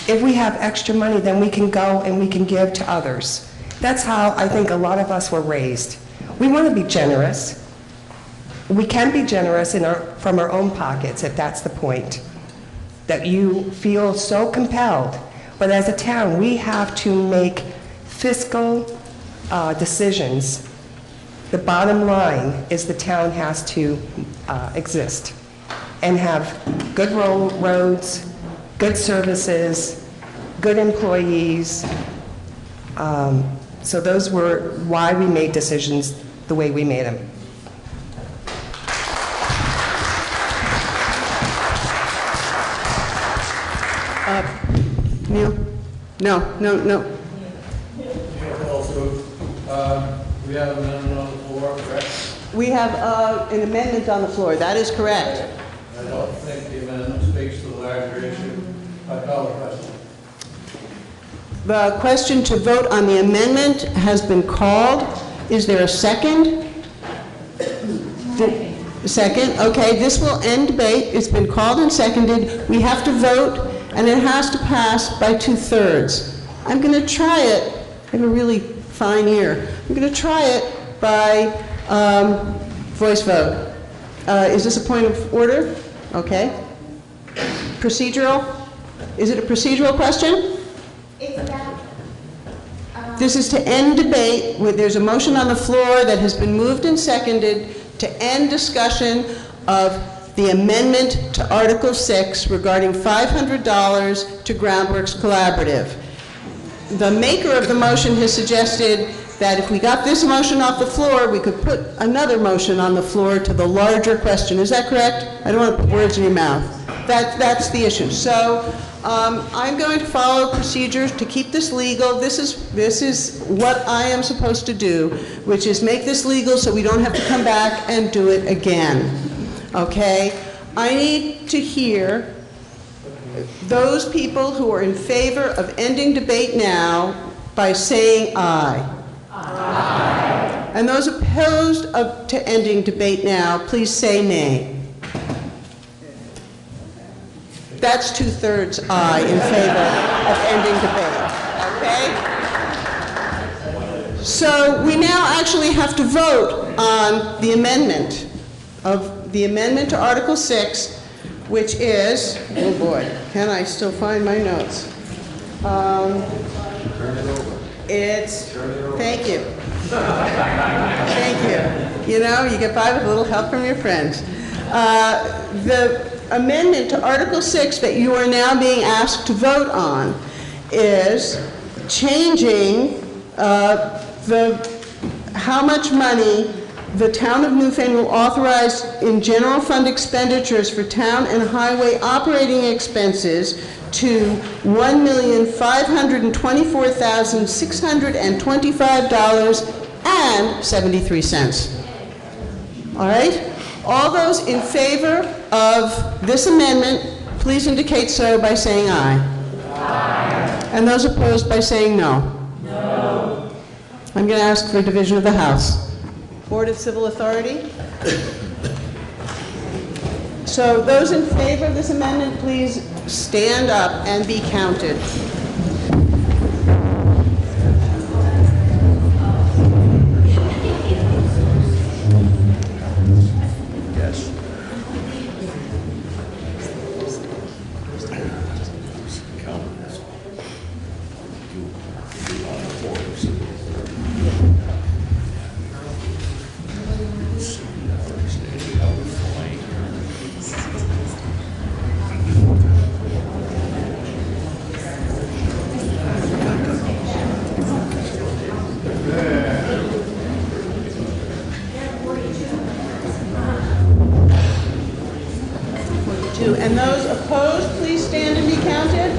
If we have extra money, then we can go and we can give to others. That's how I think a lot of us were raised. We want to be generous. We can be generous from our own pockets, if that's the point, that you feel so compelled. But as a town, we have to make fiscal decisions. The bottom line is the town has to exist and have good roads, good services, good employees. So those were why we made decisions the way we made them. Neil? No. Also, we have an amendment on the floor, correct? We have an amendment on the floor. That is correct. I don't think the amendment speaks to the larger issue. I call the question. The question to vote on the amendment has been called. Is there a second? Second. Okay, this will end debate. It's been called and seconded. We have to vote, and it has to pass by 2/3. I'm going to try it. I have a really fine ear. I'm going to try it by voice vote. Is this a point of order? Okay. Procedural? Is it a procedural question? It's about This is to end debate. There's a motion on the floor that has been moved and seconded to end discussion of the amendment to Article 6 regarding $500 to Groundworks Collaborative. The maker of the motion has suggested that if we got this motion off the floor, we could put another motion on the floor to the larger question. Is that correct? I don't want to put words in your mouth. That's the issue. So I'm going to follow procedures to keep this legal. This is what I am supposed to do, which is make this legal so we don't have to come back and do it again. Okay? I need to hear those people who are in favor of ending debate now by saying aye. Aye. And those opposed to ending debate now, please say nay. That's 2/3 aye in favor of ending debate, okay? So we now actually have to vote on the amendment to Article 6, which is, oh boy, can I still find my notes? Thank you. Thank you. You know, you get by with a little help from your friends. The amendment to Article 6 that you are now being asked to vote on is changing how much money the town of Newfane will authorize in general fund expenditures for town and highway operating expenses to $1,524,625.73. All right? All those in favor of this amendment, please indicate so by saying aye. Aye. And those opposed by saying no. No. I'm going to ask for a division of the House. Board of Civil Authority. So those in favor of this amendment, please stand up and be counted. Yes. And those opposed, please stand and be counted.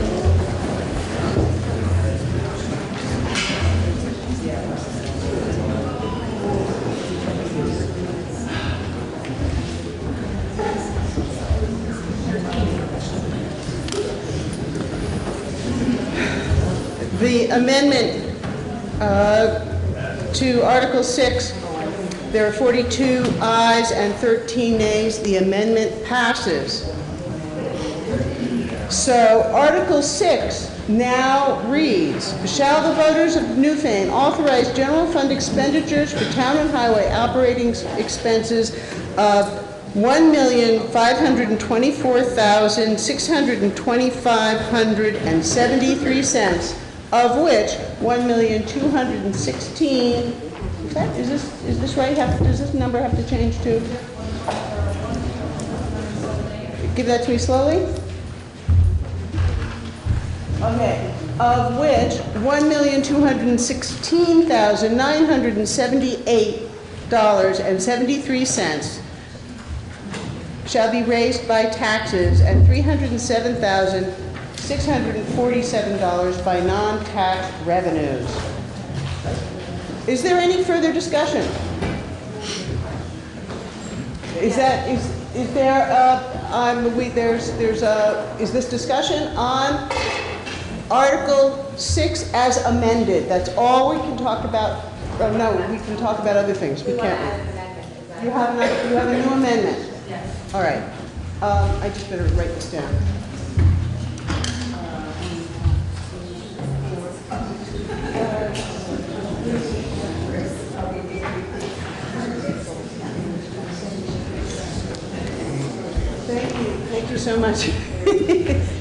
The amendment to Article 6, there are 42 ayes and 13 nays. The amendment passes. So Article 6 now reads, shall the voters of Newfane authorize general fund expenditures for town and highway operating expenses of $1,524,625.73, of which $1,216,000, is this right? Does this number have to change too? Give that to me slowly. Okay, of which $1,216,978.73 shall be raised by taxes and $307,647 by non-tax revenues. Is there any further discussion? Is this discussion on Article 6 as amended? That's all we can talk about. Oh, no, we can talk about other things. We can't. You have a new amendment? Yes. All right. I just better write this down. Thank you so much.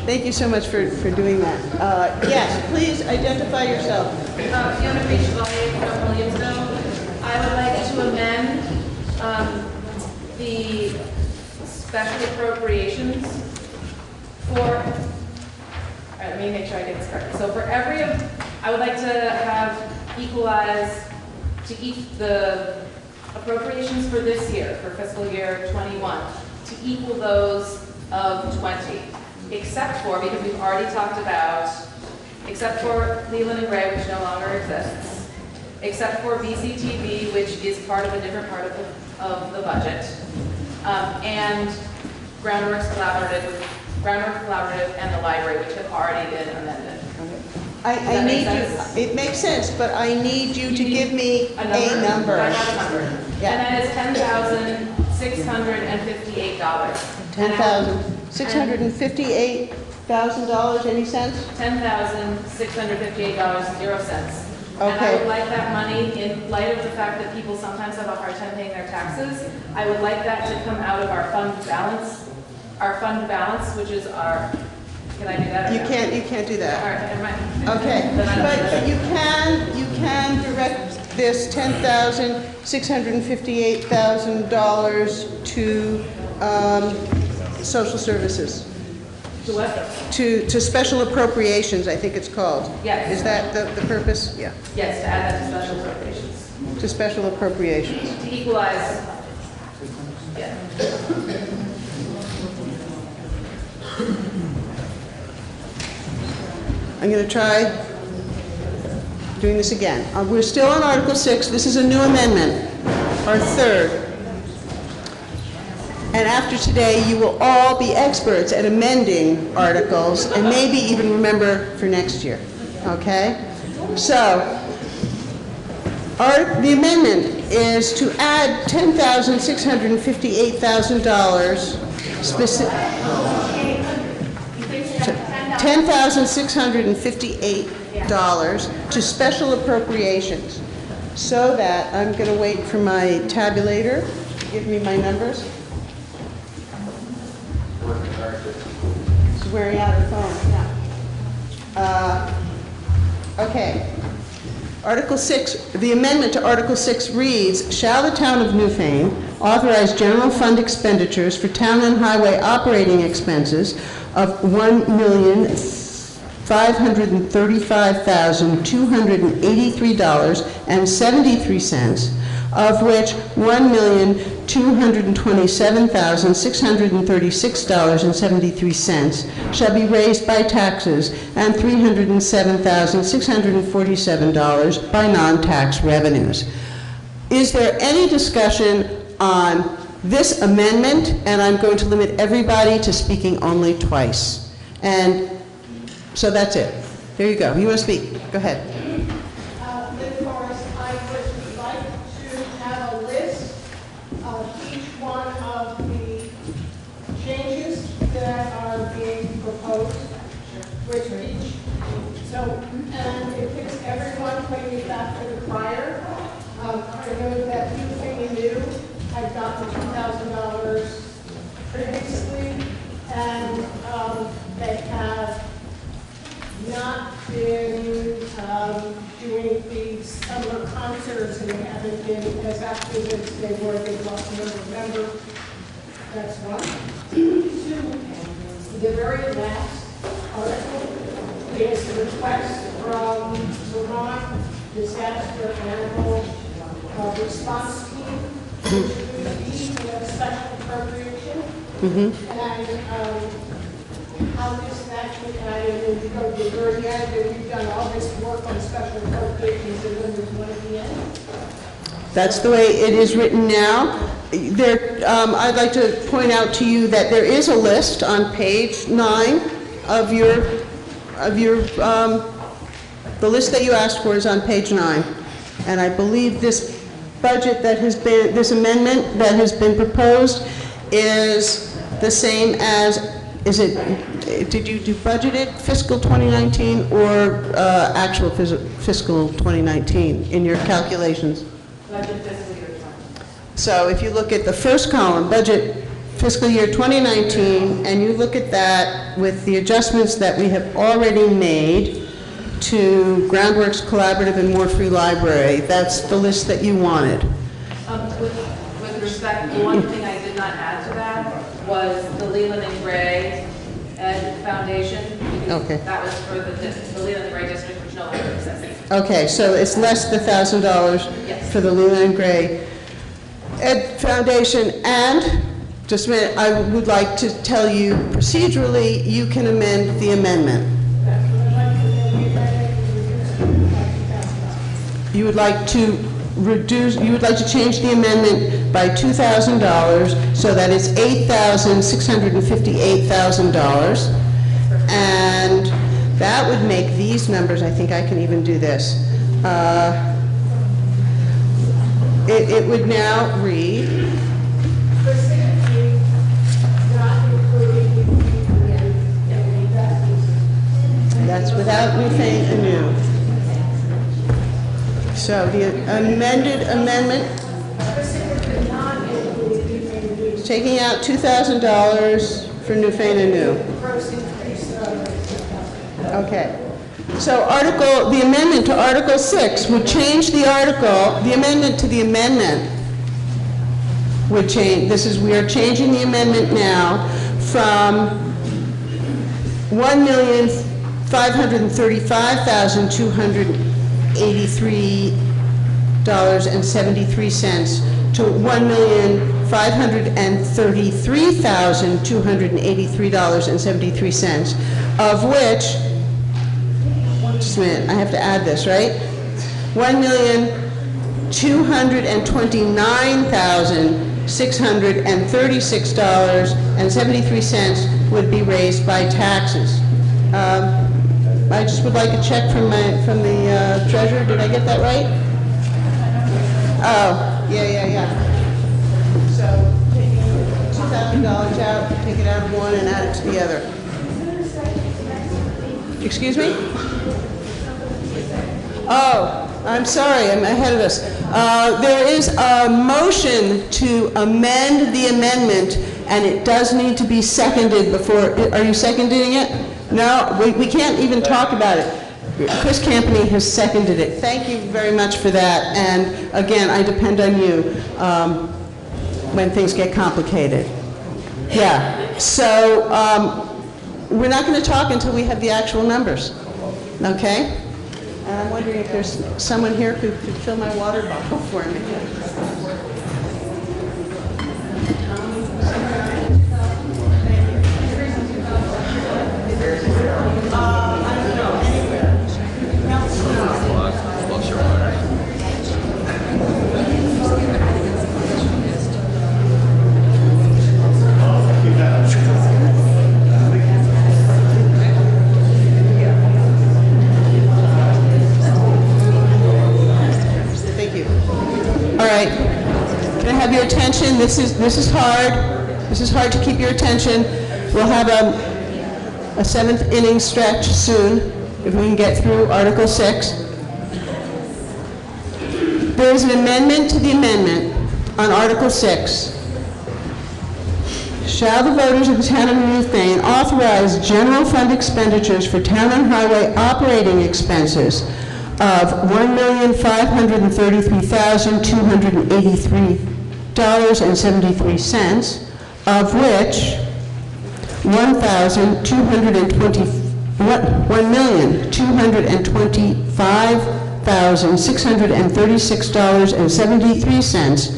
Thank you so much for doing that. Yes, please identify yourself. Fiona Chevalier from Williamsville. I would like to amend the special appropriations for, all right, let me make sure I get this correct. So for every, I would like to have equalize to each the appropriations for this year, for fiscal year 21, to equal those of 20, except for, because we've already talked about, except for Leland and Gray, which no longer exists, except for BCTV, which is part of a different part of the budget, and Groundworks Collaborative and the library, which have already been amended. I need you, it makes sense, but I need you to give me a number. I have a number. Yeah. And that is $10,658. $10,658,000, any cents? $10,658, 0 cents. And I Okay. would like that money, in light of the fact that people sometimes have a hard time paying their taxes, I would like that to come out of our fund balance, which is our, can I do that? or You no? can't do that. All right, never mind. Okay, Then I don't do that. but you can direct this $10,658,000 to social services. To what? To special appropriations, I think it's called. Yes. Is that the purpose? Yeah. Yes, to add that to special appropriations. To special appropriations. To equalize, yeah. I'm going to try doing this again. We're still on Article 6. This is a new amendment, our third. And after today, you will all be experts at amending articles and maybe even remember for next year, okay? So, the amendment is to add $10,658,000 $10,658 to special appropriations, so that I'm going to wait for my tabulator to give me my numbers. She's wearing out her phone, yeah. Okay. Article 6, the amendment to Article 6 reads, shall the town of Newfane authorize general fund expenditures for town and highway operating expenses of $1,535,283.73, of which $1,227,636.73 shall be raised by taxes and $307,647 by non-tax revenues. Is there any discussion on this amendment? And I'm going to limit everybody to speaking only twice. And so that's it. There you go. You want to speak? Go ahead. Lynn Forrest, I would like to have a list of each one of the changes that are being proposed, which each, so, and it fits everyone putting it back to the prior. I know that Newfane and New had gotten $2,000 previously, and they have not been doing these summer concerts, and they haven't been as active as they were. They've lost another member. That's one. Two, the very last article is the request from Vermont Disaster Animal Response Team, which would be a special appropriation. And how this is actually added, and you go to the very end, and we've done all this work on special appropriations, and then there's one at the end. That's the way it is written now. I'd like to point out to you that there is a list on page 9 of the list that you asked for is on page 9. And I believe this budget that has been, this amendment that has been proposed is the same as, did you do budgeted fiscal 2019 or actual fiscal 2019 in your calculations? Budget fiscal year 20. So if you look at the first column, budget fiscal year 2019, and you look at that with the adjustments that we have already made, to Groundworks Collaborative and More Free Library. That's the list that you wanted. With respect, the one thing I did not add to that was the Leland and Gray Ed Foundation. Because Okay. that was for the Leland and Gray district, which no longer exists. Okay, so it's less than $1,000 Yes. for the Leland and Gray Ed Foundation. And, just a minute, I would like to tell you procedurally, you can amend the amendment. You would like to change the amendment by $2,000 so that it's $8,658,000. And that would make these numbers, I think I can even do this. It would now read, that's without anything anew. So the amended amendment is taking out $2,000 for Newfane and New. Okay. So the amendment to Article 6 would change the article, the amendment to the amendment would change, we are changing the amendment now from $1,535,283.73 to $1,533,283.73, of which, just a minute, I have to add this, right? $1,229,636.73 would be raised by taxes. I just would like a check from the treasurer. Did I get that right? Oh, yeah. So taking $2,000 out, take it out of one and add it to the other. Excuse me? Oh, I'm sorry, I'm ahead of us. There is a motion to amend the amendment, and it does need to be seconded before, are you seconding it? No, we can't even talk about it. Chris Campany has seconded it. Thank you very much for that, and again, I depend on you when things get complicated. Yeah, so we're not going to talk until we have the actual numbers, okay? And I'm wondering if there's someone here who could fill my water bottle for me. Can I have your attention? This is hard. This is hard to keep your attention. We'll have a seventh inning stretch soon, if we can get through Article 6. There is an amendment to the amendment on Article 6. Shall the voters of the town of Newfane authorize general fund expenditures for town and highway operating expenses of $1,533,283.73, of which $1,225,636.73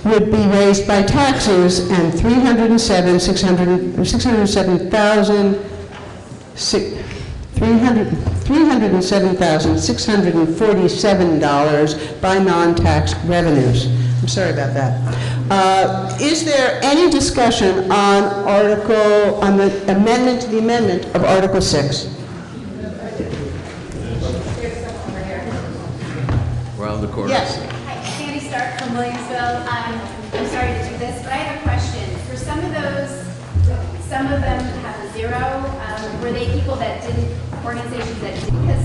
would be raised by taxes, and $307,647 by non-tax revenues. I'm sorry about that. Is there any discussion on the amendment to the amendment of Article 6? Around the corner. Yes. Hi, Sandy Stark from Williamsville. I'm sorry to do this, but I have a question. For some of them have a zero. Were they people that organizations that didn't? Because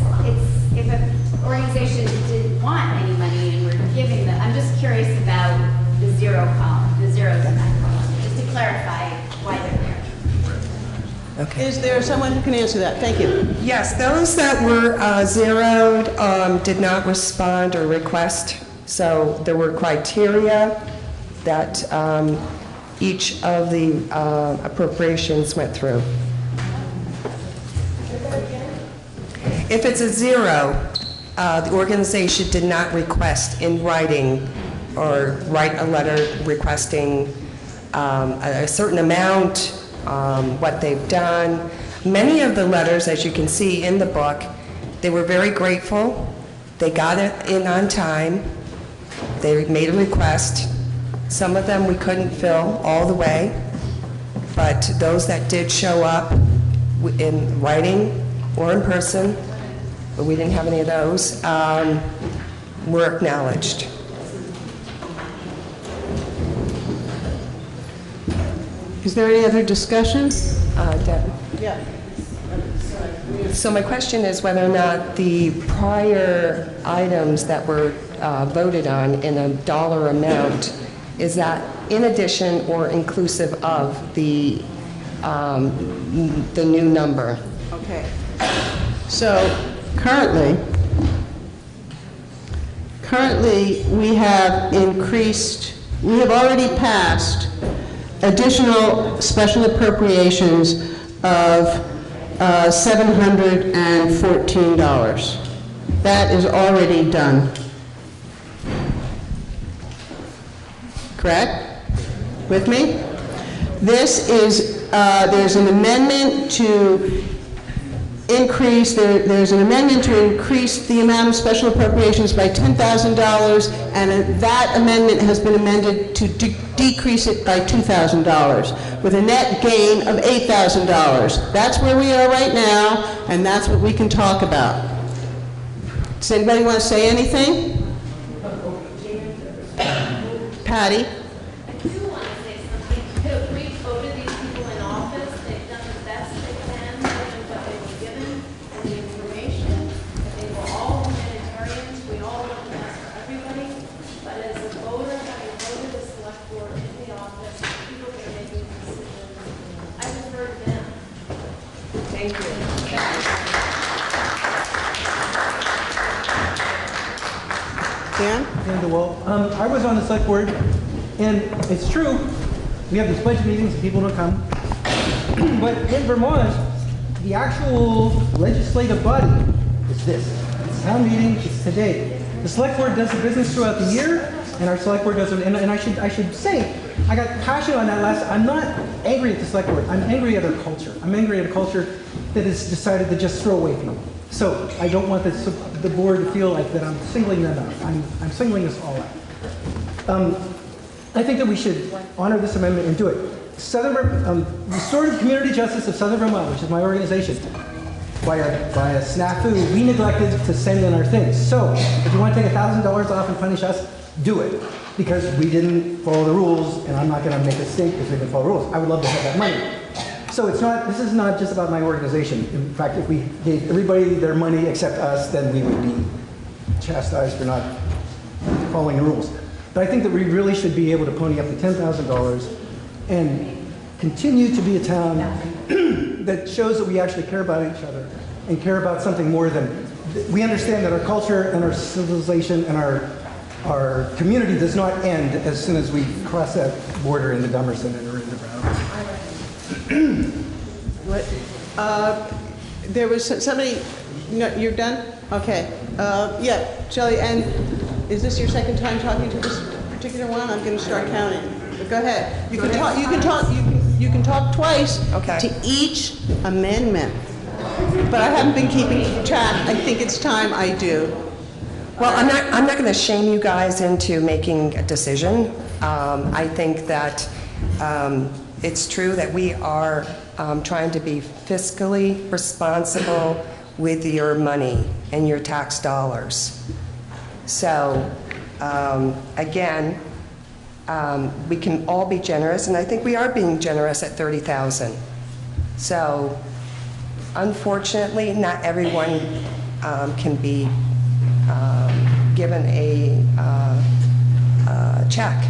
if an organization didn't want any money and we're giving them, I'm just curious about the zero column, the zeros in that column, just to clarify why they're there. Okay. Is there someone who can answer that? Thank you. Yes, those that were zeroed did not respond or request. So there were criteria that each of the appropriations went through. If it's a zero, the organization did not request in writing or write a letter requesting a certain amount, what they've done. Many of the letters, as you can see in the book, they were very grateful. They got it in on time. They made a request. Some of them we couldn't fill all the way, but those that did show up in writing or in person, but we didn't have any of those, were acknowledged. Is there any other discussion? Deb. Yeah. So my question is whether or not the prior items that were voted on in a dollar amount, is that in addition or inclusive of the new number? Okay. So currently we have already passed additional special appropriations of $714. That is already done. Correct? With me? This is, there's an amendment to increase, there's an amendment to increase the amount of special appropriations by $10,000, and that amendment has been amended to decrease it by $2,000, with a net gain of $8,000. That's where we are right now, and that's what we can talk about. Does anybody want to say anything? Patty? I do want to say something. We voted these people in office. They've done the best they can with what they were given and the information. They were all humanitarians. We all want the best for everybody. But as a voter, having voted the select board in the office, people are making decisions. I defer to them. Thank you. Dan? Dan DeWalt. I was on the select board, and it's true, we have these budget meetings and people don't come. But in Vermont, the actual legislative body is this. It's town meeting, it's today. The select board does the business throughout the year, and our select board does it, and I should say, I got passionate on that last, I'm not angry at the select board, I'm angry at our culture. I'm angry at a culture that has decided to just throw away people. So I don't want the board to feel like that I'm singling them out. I'm singling us all out. I think that we should honor this amendment and do it. Restorative Community Justice of Southern Vermont, which is my organization, by a snafu, we neglected to send in our things. So if you want to take $1,000 off and punish us, do it. Because we didn't follow the rules, and I'm not going to make a stink if we didn't follow the rules. I would love to have that money. So this is not just about my organization. In fact, if we gave everybody their money except us, then we would be chastised for not following the rules. But I think that we really should be able to pony up the $10,000 and continue to be a town that shows that we actually care about each other and care about something more than, we understand that our culture and our civilization and our community does not end as soon as we cross that border into Dummerson and into Brown. What? There was somebody, no, you're done? Okay. Yeah, Shelley, and is this your second time talking to this particular one? I'm going to start counting. But go ahead. You can talk twice to each amendment. But I haven't been keeping track. I think it's time I do. Well, I'm not going to shame you guys into making a decision. I think that it's true that we are trying to be fiscally responsible with your money and your tax dollars. So, again, we can all be generous, and I think we are being generous at $30,000. So, unfortunately, not everyone can be given a check.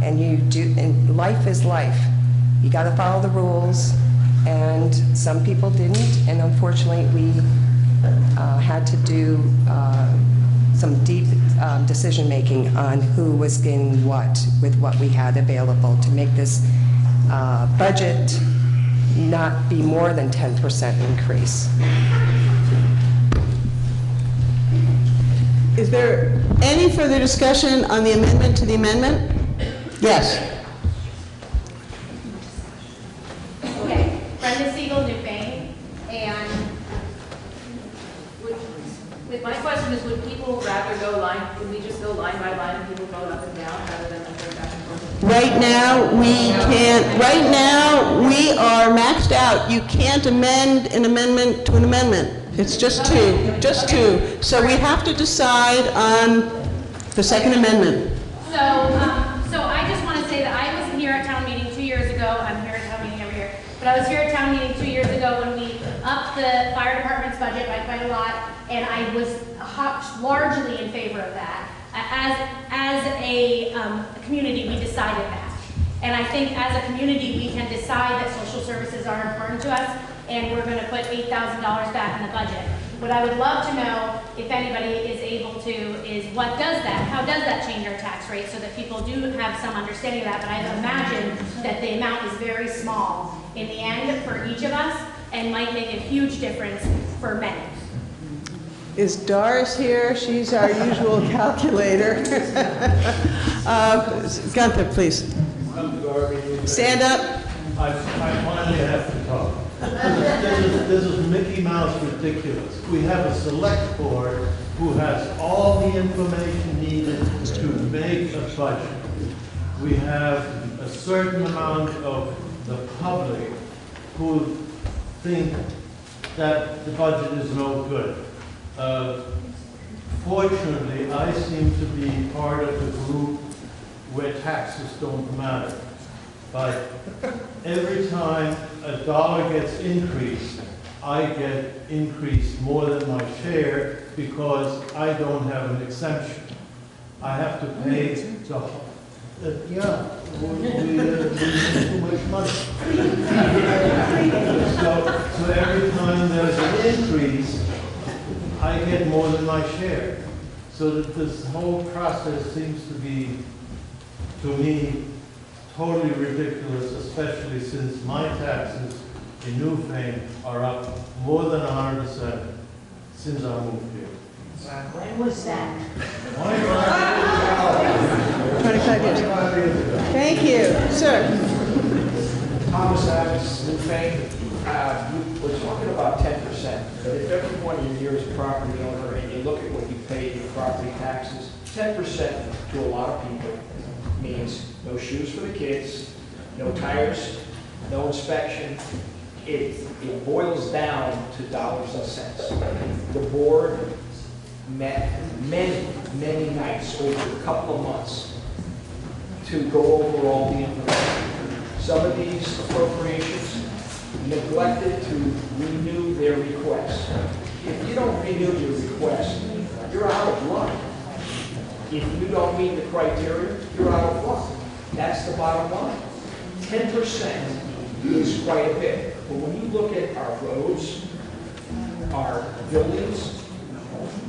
And you do, and life is life. You got to follow the rules. and some people didn't, and unfortunately, we had to do some deep decision-making on who was getting what with what we had available to make this budget not be more than 10% increase. Is there any further discussion on the amendment to the amendment? Yes. Okay, Brenda Siegel, Newfane, and My question is, would people rather go would we just go line by line and people vote up and down rather than like going back and forth? Right now, we can't, right now, we are maxed out. You can't amend an amendment to an amendment. It's just two. So we have to decide on the Second Amendment. so I just want to say that I was here at town meeting 2 years ago. I'm here at town meeting every year. But I was here at town meeting 2 years ago when we upped the fire department's budget by quite a lot, and I was largely in favor of that. As a community, we decided that. And I think as a community, we can decide that social services are important to us, and we're going to put $8,000 back in the budget. What I would love to know, if anybody is able to, is what does that, how does that change our tax rate so that people do have some understanding of that? But I imagine that the amount is very small in the end for each of us and might make a huge difference for many. Is Doris here? She's our usual calculator. Gunther, please. Stand up. I finally have to talk. This is Mickey Mouse ridiculous. We have a select board who has all the information needed to make a budget. We have a certain amount of the public who think that the budget is no good. Fortunately, I seem to be part of the group where taxes don't matter. But every time a dollar gets increased, I get increased more than my share because I don't have an exemption. I have to pay we make too much money. So every time there's an increase, I get more than my share. So that this whole process seems to be, to me, totally ridiculous, especially since my taxes in Newfane are up more than 100% since I moved here. When was that? 25 years. Thank you. Sir. Thomas Adams, Newfane. We're talking about 10%. If every one of you here is a property owner and you look at what you pay in property taxes, 10% to a lot of people means no shoes for the kids, no tires, no inspection. It boils down to dollars and cents. The board met many nights over a couple of months to go over all the information. Some of these appropriations neglected to renew their requests. If you don't renew your request, you're out of luck. If you don't meet the criteria, you're out of luck. That's the bottom line. 10% is quite a bit. But when you look at our roads, our buildings,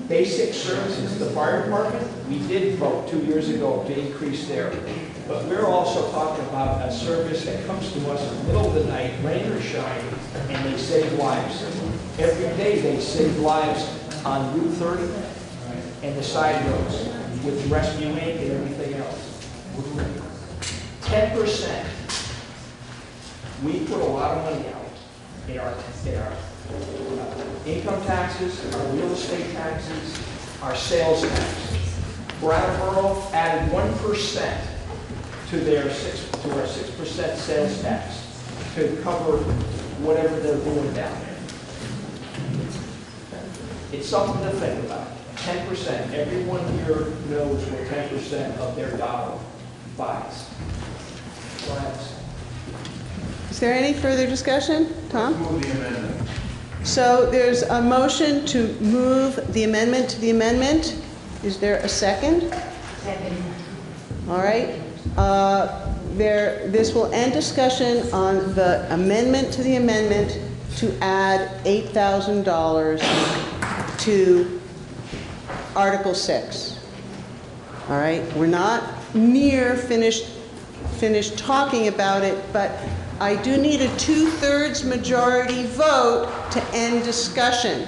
basic services, the fire department, we did vote 2 years ago to increase their. But we're also talking about a service that comes to us in the middle of the night, rain or shine, and they save lives. Every day they save lives on Route 30 and the side roads with Rescue Inc. and everything else. 10%. We put a lot of money out in our income taxes, our real estate taxes, our sales taxes. Brattleboro added 1% to our 6% sales tax to cover whatever they're doing down there. It's something to think about. 10%. Everyone here knows what 10% of their dollar buys. Go ahead. Is there any further discussion? Tom? Move the amendment. So there's a motion to move the amendment to the amendment. Is there a second? Second. All right. this will end discussion on the amendment to the amendment to add $8,000 to Article 6. All right, we're not near finished talking about it, but I do need a 2/3 majority vote to end discussion.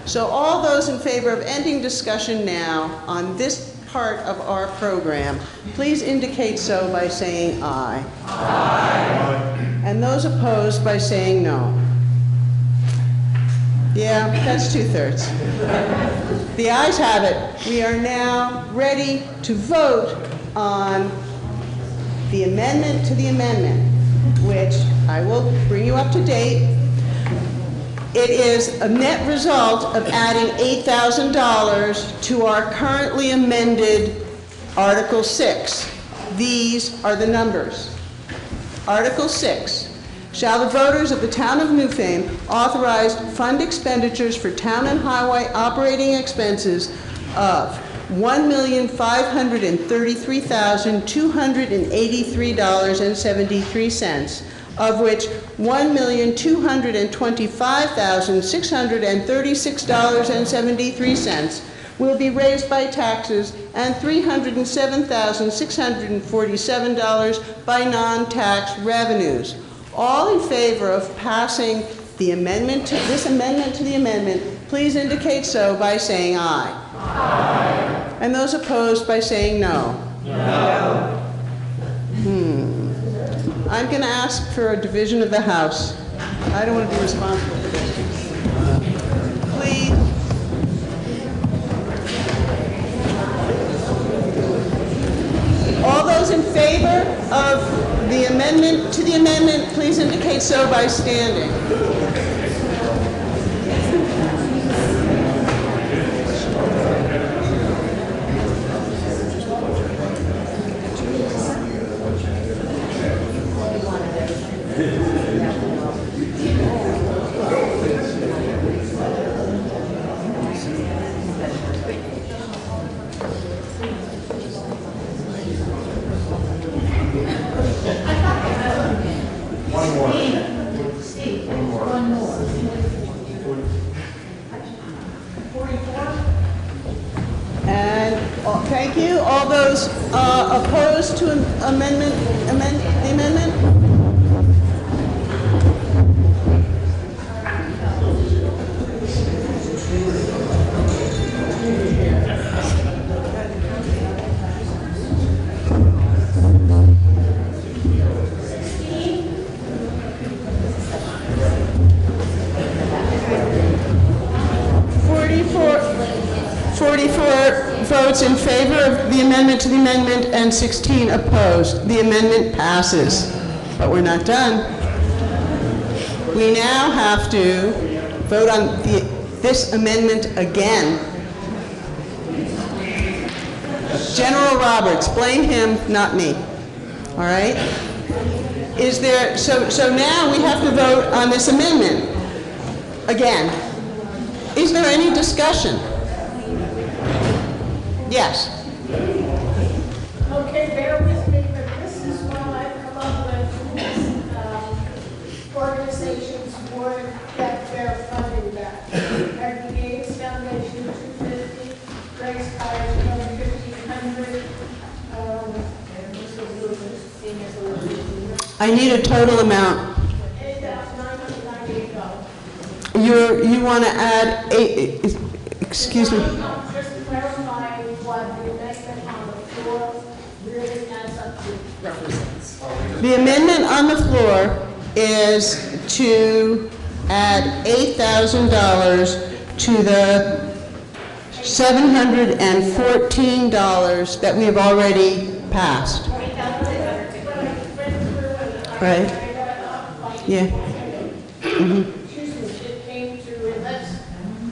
So all those in favor of ending discussion now on this part of our program, please indicate so by saying aye. Aye. And those opposed by saying no. Yeah, that's 2/3. The ayes have it. We are now ready to vote on the amendment to the amendment, which I will bring you up to date. It is a net result of adding $8,000 to our currently amended Article 6. These are the numbers. Article 6. Shall the voters of the town of Newfane authorize fund expenditures for town and highway operating expenses of $1,533,283.73, of which $1,225,636.73 will be raised by taxes and $307,647 by non-tax revenues. All in favor of passing the amendment to this amendment to the amendment, please indicate so by saying aye. Aye. And those opposed by saying no. No. I'm going to ask for a division of the House. I don't want to be responsible for this. Please. All those in favor of the amendment to the amendment, please indicate so by standing. Thank you. All those opposed to the amendment? 44 votes in favor of the amendment to the amendment and 16 opposed. The amendment passes. But we're not done. We now have to vote on this amendment again. General Roberts, blame him, not me. All right? Is there, so now we have to vote on this amendment again. Is there any discussion? Yes. Okay, bear with me, but this is what I've come up with. Organizations would get their funding back. American Games Foundation, $250, Grace College, another $1,500. I need a total amount. You want to add eight, excuse me. Just clarify what the amendment on the floor really adds up to. Represents. The amendment on the floor is to add $8,000 to the $714 that we have already passed. Right? Yeah. Mm-hmm. Excuse me, it came to, unless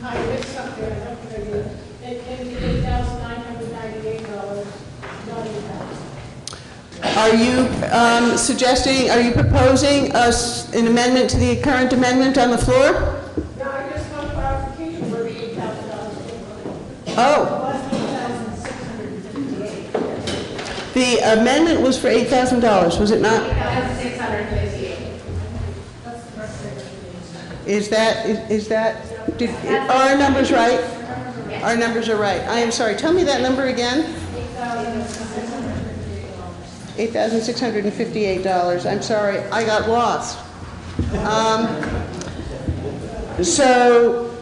I missed something, I don't know, it came to $8,998, not Are you suggesting, are you proposing an amendment to the current amendment on the floor? No, I just want clarification where the $8,000 came from. Oh. It was $8,658. The amendment was for $8,000, was it not? 658. Is that, are our numbers right? Our numbers are right. I am sorry, tell me that number again. $8,658. I'm sorry, I got lost. So,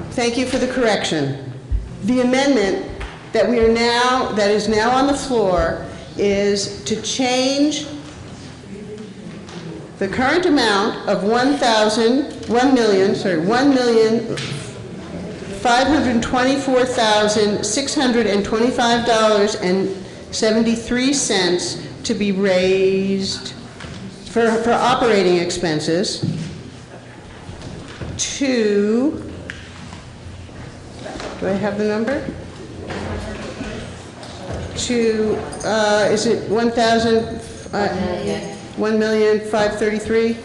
thank you for the correction. The amendment that is now on the floor is to change the current amount of $1,524,625.73 to be raised for operating expenses to, do I have the number? To, is it 1,533?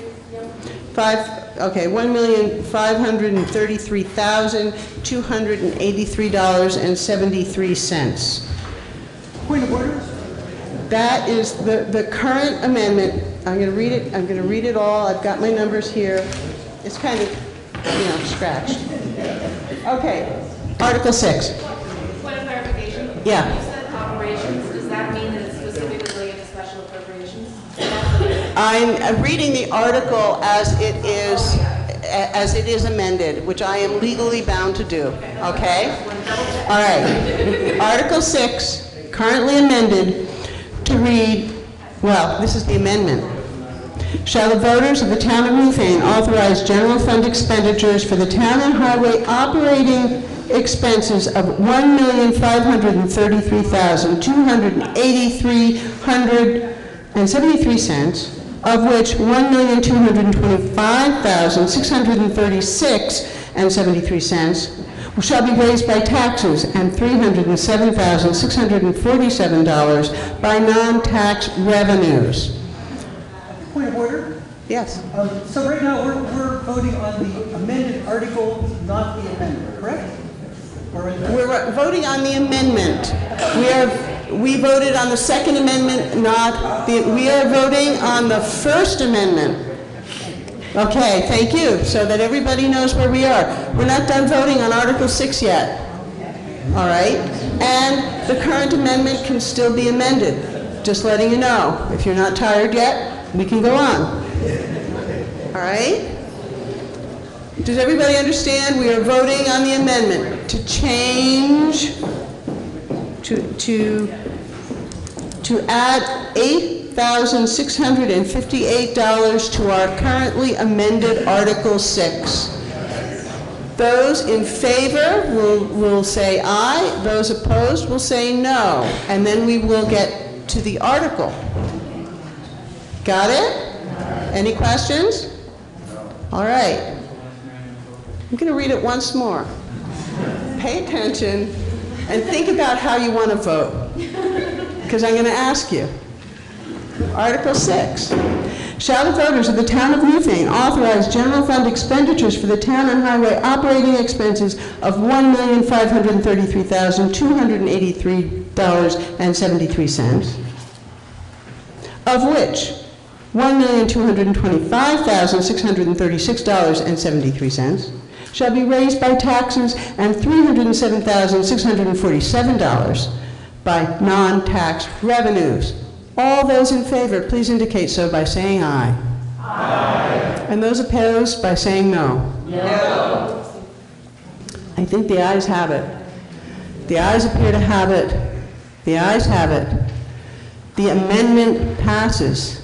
Okay, $1,533,283.73. Point of order? That is the current amendment. I'm going to read it. I'm going to read it all. I've got my numbers here. It's kind of, scratched. Okay, Article 6. Point of clarification. Yeah. You said operations, does that mean that it's specifically related to special appropriations? I'm reading the article as it is amended, which I am legally bound to do, okay? All right. Article 6, currently amended to read, well, this is the amendment. Shall the voters of the town of Newfane authorize general fund expenditures for the town and highway operating expenses of $1,533,283.73, of which $1,225,636.73 shall be raised by taxes and $307,647 by non-tax revenues. Point of order? Yes. So right now, we're voting on the amended article, not the amendment, correct? We're voting on the amendment. We voted on the second amendment, we are voting on the first amendment. Okay, thank you, so that everybody knows where we are. We're not done voting on Article 6 yet. All right? And the current amendment can still be amended. Just letting you know. If you're not tired yet, we can go on. All right? Does everybody understand? We are voting on the amendment to change, to add $8,658 to our currently amended Article 6. Those in favor will say aye. Those opposed will say no. And then we will get to the article. Got it? Any questions? All right. I'm going to read it once more. Pay attention and think about how you want to vote, because I'm going to ask you. Article 6. Shall the voters of the town of Newfane authorize general fund expenditures for the town and highway operating expenses of $1,533,283.73, of which $1,225,636.73 shall be raised by taxes and $307,647 by non-tax revenues. All those in favor, please indicate so by saying aye. Aye. And those opposed by saying no. No. I think the ayes have it. The ayes appear to have it. The ayes have it. The amendment passes.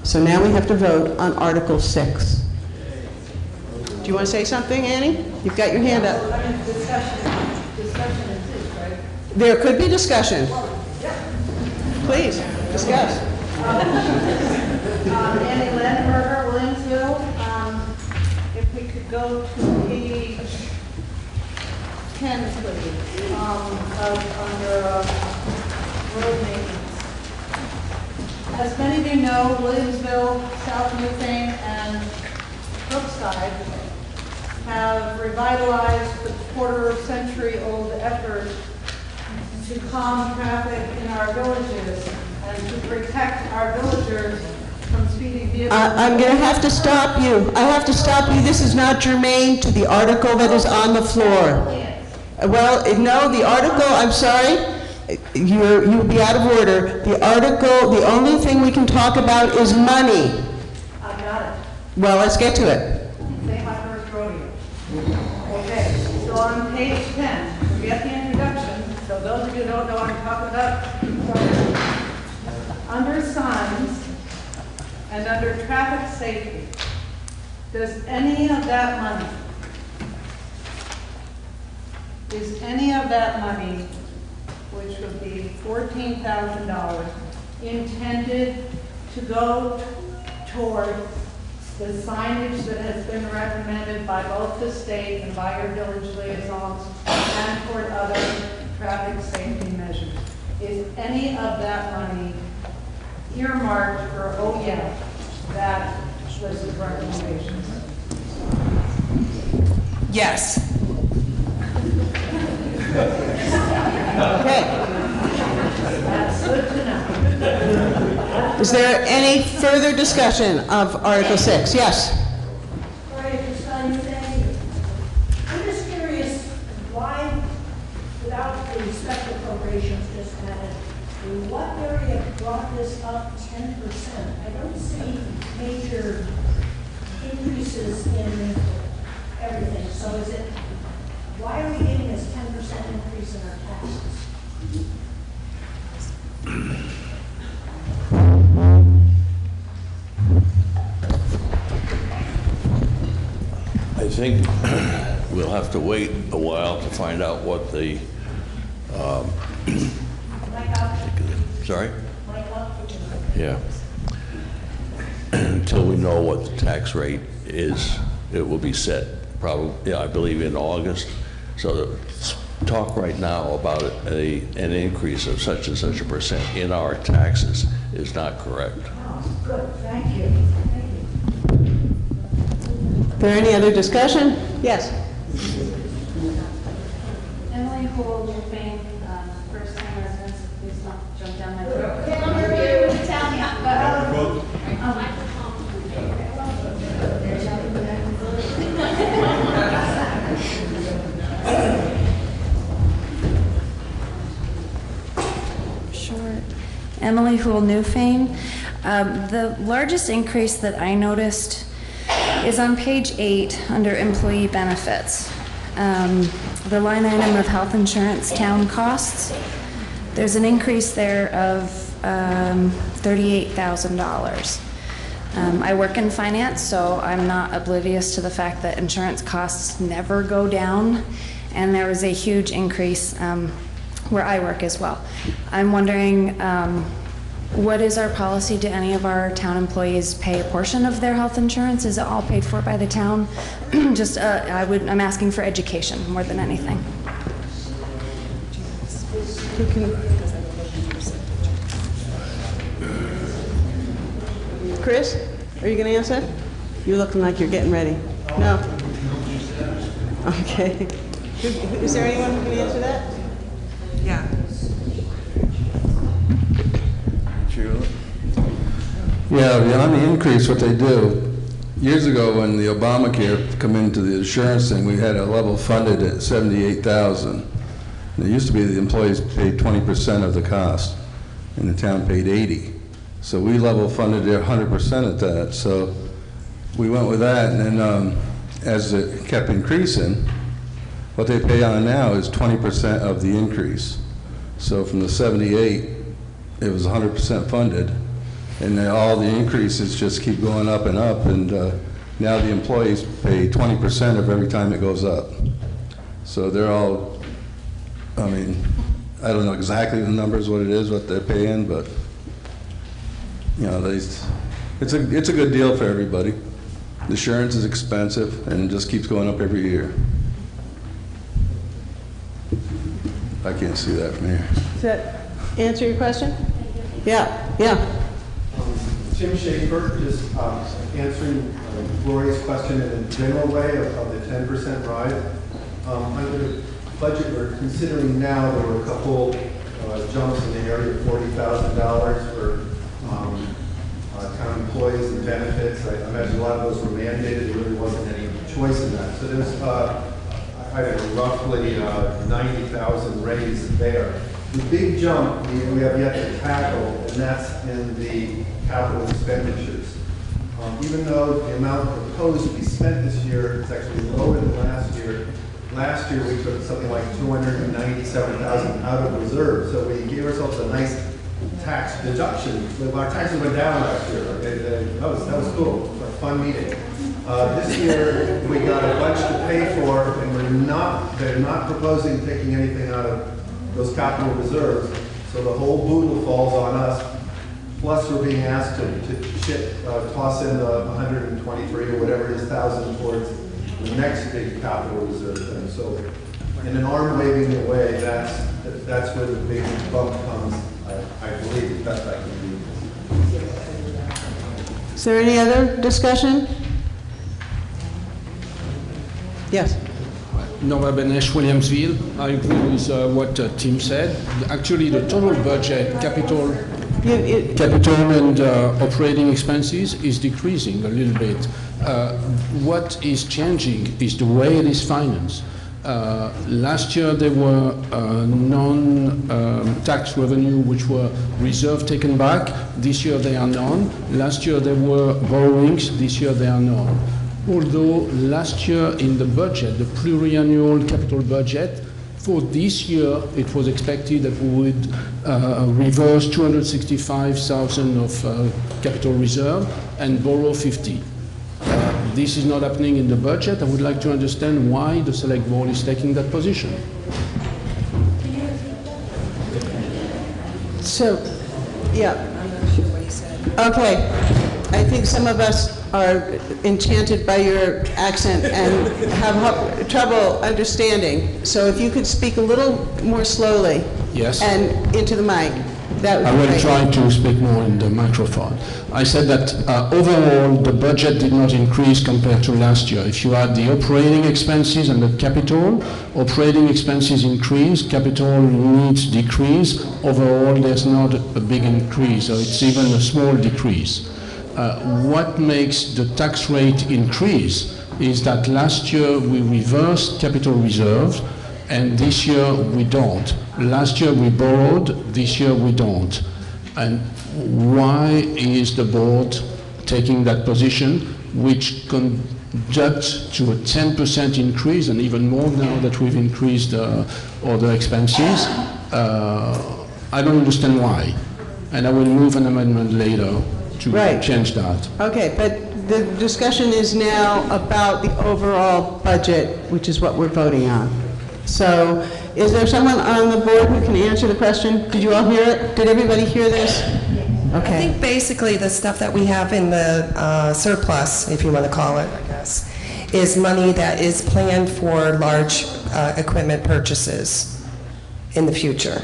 So now we have to vote on Article 6. Do you want to say something, Annie? You've got your hand up. Discussion exists, right? There could be discussion. Please, discuss. Annie Landenberger, Williamsville. If we could go to page 10, please, under road maintenance. As many of you know, Williamsville, South Newfane, and Brookside have revitalized the quarter-century-old effort to calm traffic in our villages and to protect our villagers from speeding vehicles. I'm going to have to stop you. I have to stop you. This is not germane to the article that is on the floor. Well, no, the article, I'm sorry, you'll be out of order. The article, the only thing we can talk about is money. I got it. Well, let's get to it. Say my first rodeo. Okay, so on page 10, forget the introduction, so those of you who don't know what I'm talking about, under signs and under traffic safety, does any of that money, is any of that money, which would be $14,000, intended to go toward the signage that has been recommended by both the state and by your village liaisons and toward other traffic safety measures? Is any of that money earmarked for, oh yeah, that list of recommendations? Yes. Okay. That's good to know. Is there any further discussion of Article 6? Yes? All right, Christine, thank you. I'm just curious why, without the special appropriations just added, what area brought this up 10%? I don't see major increases in everything. So is it, why are we getting this 10% increase in our taxes? I think we'll have to wait a while to find out what the, sorry? Yeah. Until we know what the tax rate is, it will be set probably, I believe in August. So talk right now about an increase of such and such a percent in our taxes is not correct. Oh, good, thank you. Is there any other discussion? Yes? Emily Houle, Newfane, first-time residents, please don't jump down my throat. Can't hear you, tell me. Sure. Emily Houle, Newfane. The largest increase that I noticed is on page 8 under employee benefits. The line item of health insurance town costs, there's an increase there of $38,000. I work in finance, so I'm not oblivious to the fact that insurance costs never go down, and there was a huge increase where I work as well. I'm wondering, what is our policy? Do any of our town employees pay a portion of their health insurance? Is it all paid for by the town? Just, I'm asking for education more than anything. Chris, are you going to answer? You're looking like you're getting ready. No? Okay. Is there anyone who can answer that? Yeah. Yeah, on the increase, what they do, years ago when the Obamacare come into the insurance thing, we had a level funded at $78,000. It used to be the employees paid 20% of the cost, and the town paid 80. So we level funded their 100% at that. So we went with that, and then as it kept increasing, what they pay on now is 20% of the increase. So from the 78, it was 100% funded. And then all the increases just keep going up, and now the employees pay 20% of every time it goes up. So they're all, I mean, I don't know exactly the numbers, what it is, what they're paying, but you know, it's a good deal for everybody. The insurance is expensive, and it just keeps going up every year. I can't see that from here. Does that answer your question? Yeah, yeah. Tim Schaefer, just answering Gloria's question in a general way of the 10% rise. Under the budget we're considering now, there were a couple jumps in the area of $40,000 for town employees and benefits. I imagine a lot of those were mandated. There really wasn't any choice in that. So there's, I don't know, roughly 90,000 raise there. The big jump we have yet to tackle, and that's in the capital expenditures. Even though the amount proposed to be spent this year is actually lower than last year we took something like $297,000 out of reserve. So we gave ourselves a nice tax deduction. Our taxes went down last year. That was cool. It was a fun meeting. This year we got a bunch to pay for, and they're not proposing taking anything out of those capital reserves. So the whole boodle falls on us. Plus, we're being asked to toss in 123 or whatever it is thousand towards the next big capital reserve thing. So, in an arm-waving way, that's where the big bump comes. I believe the best I can do. Is there any other discussion? Yes. Nova Benesh, Williamsville. I agree with what Tim said. Actually, the total budget, capital and operating expenses is decreasing a little bit. What is changing is the way it is financed. Last year there were non-tax revenue which were reserve taken back. This year they are none. Last year there were borrowings. This year they are none. Although last year in the budget, the pluriannual capital budget, for this year it was expected that we would reverse 265,000 of capital reserve and borrow 50. This is not happening in the budget. I would like to understand why the Select Board is taking that position. So, yeah. I'm not sure what he said. Okay. I think some of us are enchanted by your accent and have trouble understanding. So if you could speak a little more slowly. Yes. And into the mic. That would be I will great. try to speak more in the microphone. I said that overall the budget did not increase compared to last year. If you add the operating expenses and the capital, operating expenses increase, capital needs decrease. Overall there's not a big increase, or it's even a small decrease. What makes the tax rate increase is that last year we reversed capital reserves, and this year we don't. Last year we borrowed, this year we don't. And why is the board taking that position, which conducts to a 10% increase, and even more now that we've increased other expenses? I don't understand why. And I will move an amendment later to change that. Okay, but the discussion is now about the overall budget, which is what we're voting on. So, is there someone on the board who can answer the question? Did you all hear it? Did everybody hear this? Okay. I think basically the stuff that we have in the surplus, if you want to call it, I guess, is money that is planned for large equipment purchases in the future.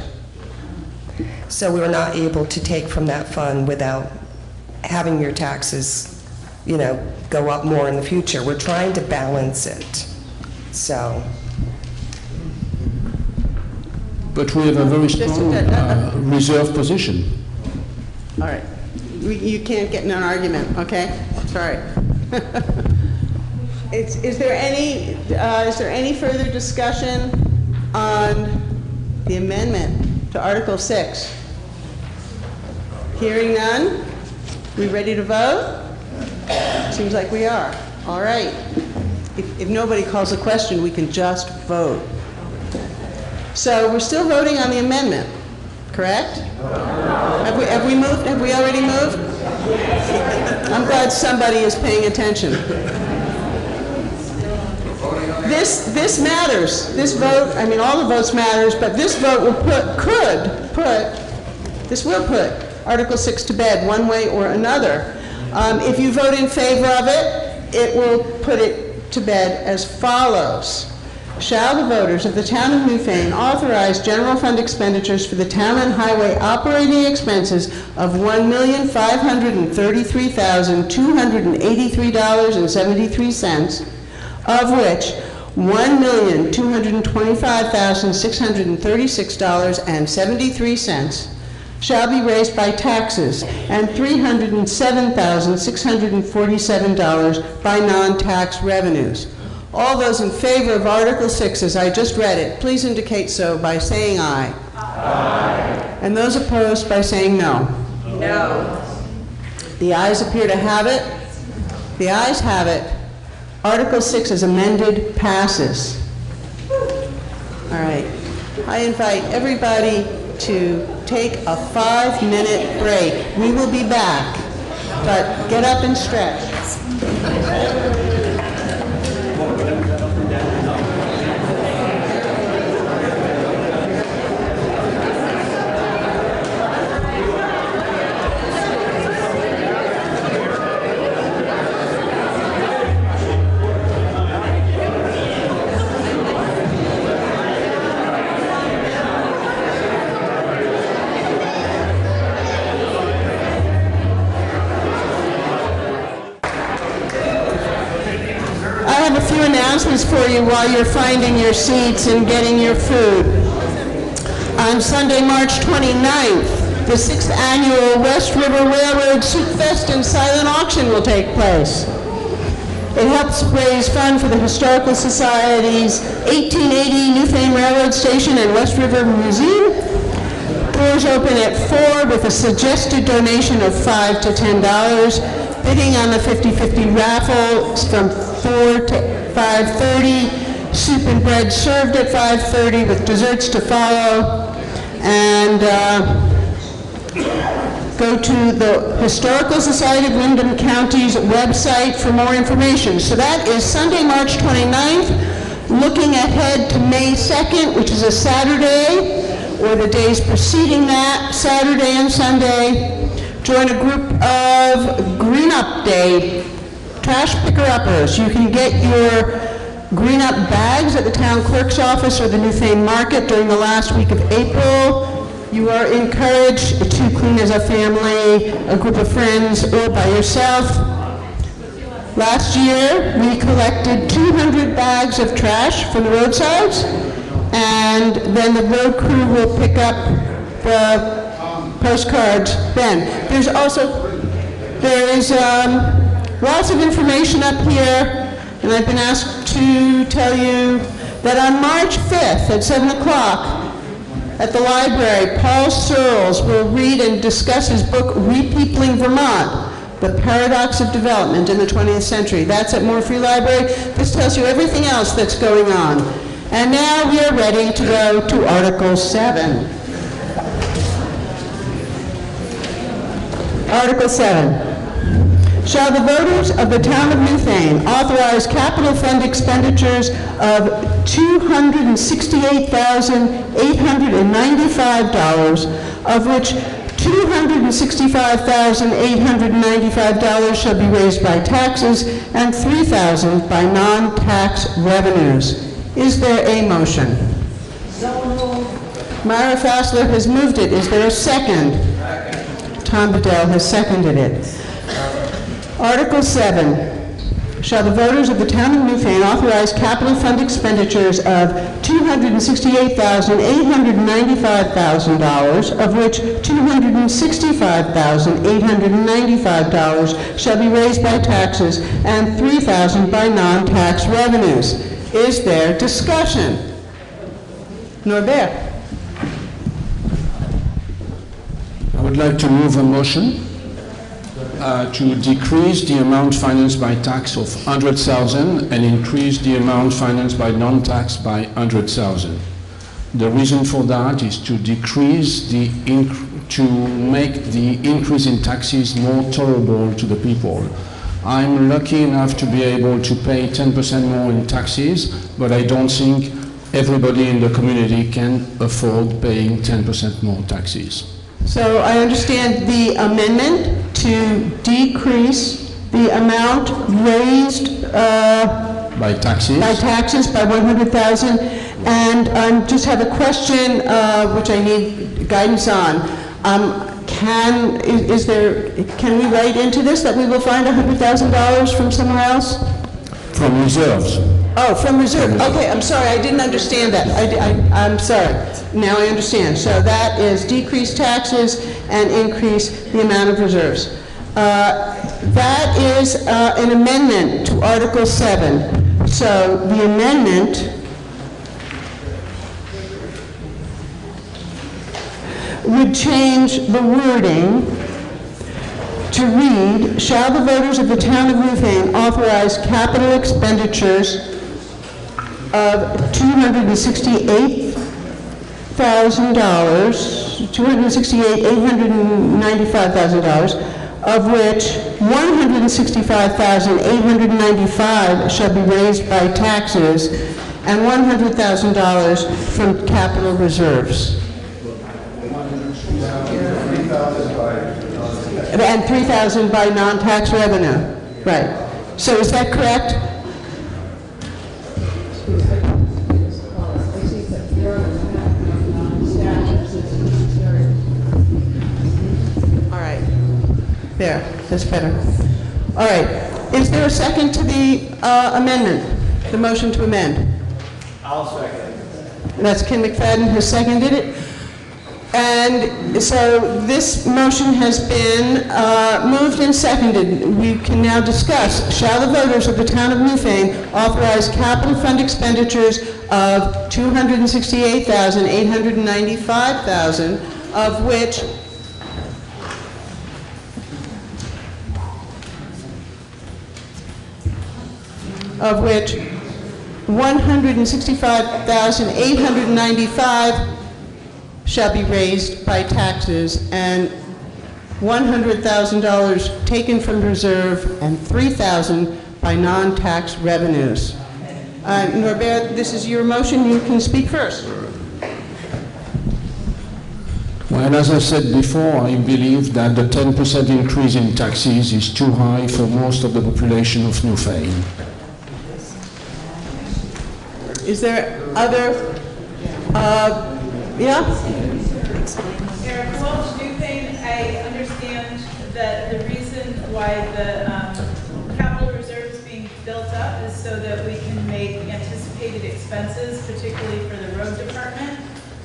So we were not able to take from that fund without having your taxes, go up more in the future. We're trying to balance it. So. But we have a very strong reserve position. All right. You can't get in an argument, okay? Sorry. Is there any further discussion on the amendment to Article 6? Hearing none? We ready to vote? Seems like we are. All right. If nobody calls a question, we can just vote. So we're still voting on the amendment, correct? Have we moved? Have we already moved? I'm glad somebody is paying attention. This matters. This vote, I mean, all the votes matters, but this vote will put Article 6 to bed one way or another. If you vote in favor of it, it will put it to bed as follows. Shall the voters of the town of Newfane authorize general fund expenditures for the town and highway operating expenses of $1,533,283.73, of which $1,225,636.73 shall be raised by taxes, and $307,647 by non-tax revenues. All those in favor of Article 6, as I just read it, please indicate so by saying aye. Aye. And those opposed by saying no. No. The ayes appear to have it. The ayes have it. Article 6 as amended passes. All right. I invite everybody to take a 5-minute break. We will be back, but get up and stretch. Announcements for you while you're finding your seats and getting your food. On Sunday, March 29th, the 6th annual West River Railroad Soup Fest and Silent Auction will take place. It helps raise funds for the Historical Society's 1880 Newfane Railroad Station and West River Museum. Doors open at 4 with a suggested donation of $5 to $10. Bidding on the 50-50 raffle from 4 to 5:30, soup and bread served at 5:30 with desserts to follow, and go to the Historical Society of Windham County's website for more information. So that is Sunday, March 29th. Looking ahead to May 2nd, which is a Saturday, or the days preceding that, Saturday and Sunday, join a group of Green Up Day trash picker-uppers. You can get your Green Up bags at the town clerk's office or the Newfane Market during the last week of April. You are encouraged to clean as a family, a group of friends, or by yourself. Last year, we collected 200 bags of trash from the roadsides, and then the road crew will pick up the postcards then. There is lots of information up here, and I've been asked to tell you that on March 5th at 7 o'clock at the library, Paul Searles will read and discuss his book, Repeopling Vermont, The Paradox of Development in the 20th Century. That's at Moore Free Library. This tells you everything else that's going on. And now we are ready to go to Article 7. Article 7. Shall the voters of the town of Newfane authorize capital fund expenditures of $268,895, of which $265,895 shall be raised by taxes and $3,000 by non-tax revenues. Is there a motion? Myra Fassler has moved it. Is there a second? Tom Bedell has seconded it. Article 7. Shall the voters of the town of Newfane authorize capital fund expenditures of $268,895,000, of which $265,895 shall be raised by taxes and $3,000 by non-tax revenues. Is there discussion? Norbert. I would like to move a motion to decrease the amount financed by tax of 100,000 and increase the amount financed by non-tax by 100,000. The reason for that is to decrease to make the increase in taxes more tolerable to the people. I'm lucky enough to be able to pay 10% more in taxes, but I don't think everybody in the community can afford paying 10% more taxes. So I understand the amendment to decrease the amount raised by taxes by 100,000, and just have a question which I need guidance on. Can we write into this that we will find $100,000 from somewhere else? From reserves. Oh, from reserve. Okay, I'm sorry, I didn't understand that. I'm sorry. Now I understand. So that is decrease taxes and increase the amount of reserves. That is an amendment to Article 7. So the amendment would change the wording to read, shall the voters of the town of Newfane authorize capital expenditures of $895,000, of which $165,895 shall be raised by taxes and $100,000 from capital reserves. And $3,000 by non-tax revenue. Right. So is that correct? All right. There, that's better. All right. Is there a second to the amendment, the motion to amend? I'll second. That's Ken McFadden who seconded it. And so this motion has been moved and seconded. We can now discuss, shall the voters of the town of Newfane authorize capital fund expenditures of $268,895,000, of which $165,895 shall be raised by taxes, and $100,000 taken from reserve, and $3,000 by non-tax revenues. Norbert, this is your motion. You can speak first. Well, as I said before, I believe that the 10% increase in taxes is too high for most of the population of Newfane. Is there other, yeah? Eric, well, Newfane, I understand that the reason why the capital reserve is being built up is so that we can make anticipated expenses, particularly for the road department.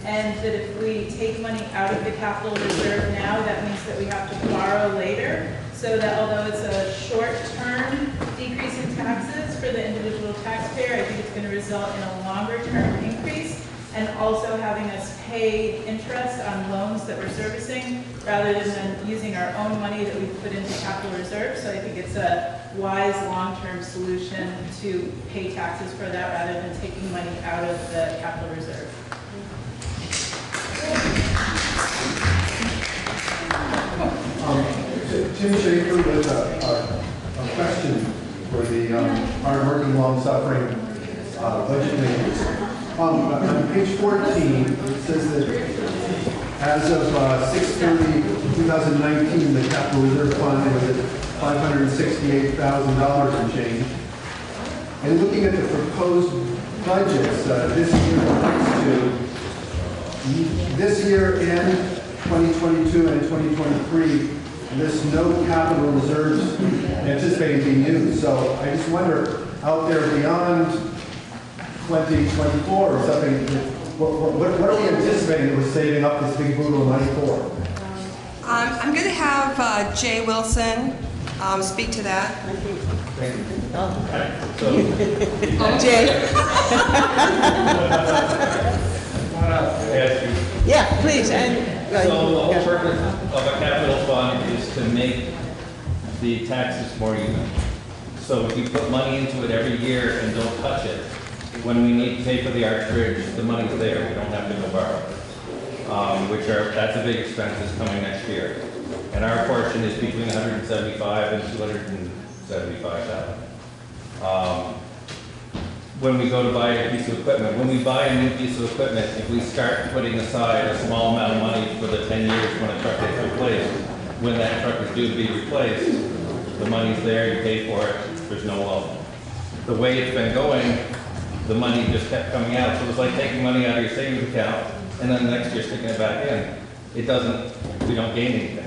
And that if we take money out of the capital reserve now, that means that we have to borrow later. So that although it's a short-term decrease in taxes for the individual taxpayer, I think it's going to result in a longer-term increase, and also having us pay interest on loans that we're servicing rather than using our own money that we put into capital reserve. So I think it's a wise long-term solution to pay taxes for that rather than taking money out of the capital reserve. Tim Schaefer with a question for the hard-working, long-suffering budget makers. On page 14, it says that as of 6/30/2019, the capital reserve fund was at $568,000 and change. And looking at the proposed budgets this year and next two, this year and 2022 and 2023, there's no capital reserves anticipated being used. So I just wonder, out there beyond 2024 or something, what are we anticipating that we're saving up this big boodle of money for? I'm going to have Jay Wilson speak to that. Jay? Yeah, please. And so the whole purpose of a capital fund is to make the taxes more even. So if you put money into it every year and don't touch it, when we need to pay for the Arch Bridge, the money's there. We don't have to go borrow. That's a big expense that's coming next year. And our portion is between $175,000 and $275,000. When we go to buy a piece of equipment, when we buy a new piece of equipment, if we start putting aside a small amount of money for the 10 years when a truck gets replaced, when that truck is due to be replaced, the money's there, you pay for it, there's no loan. The way it's been going, the money just kept coming out. So it was like taking money out of your savings account and then the next year sticking it back in. We don't gain anything.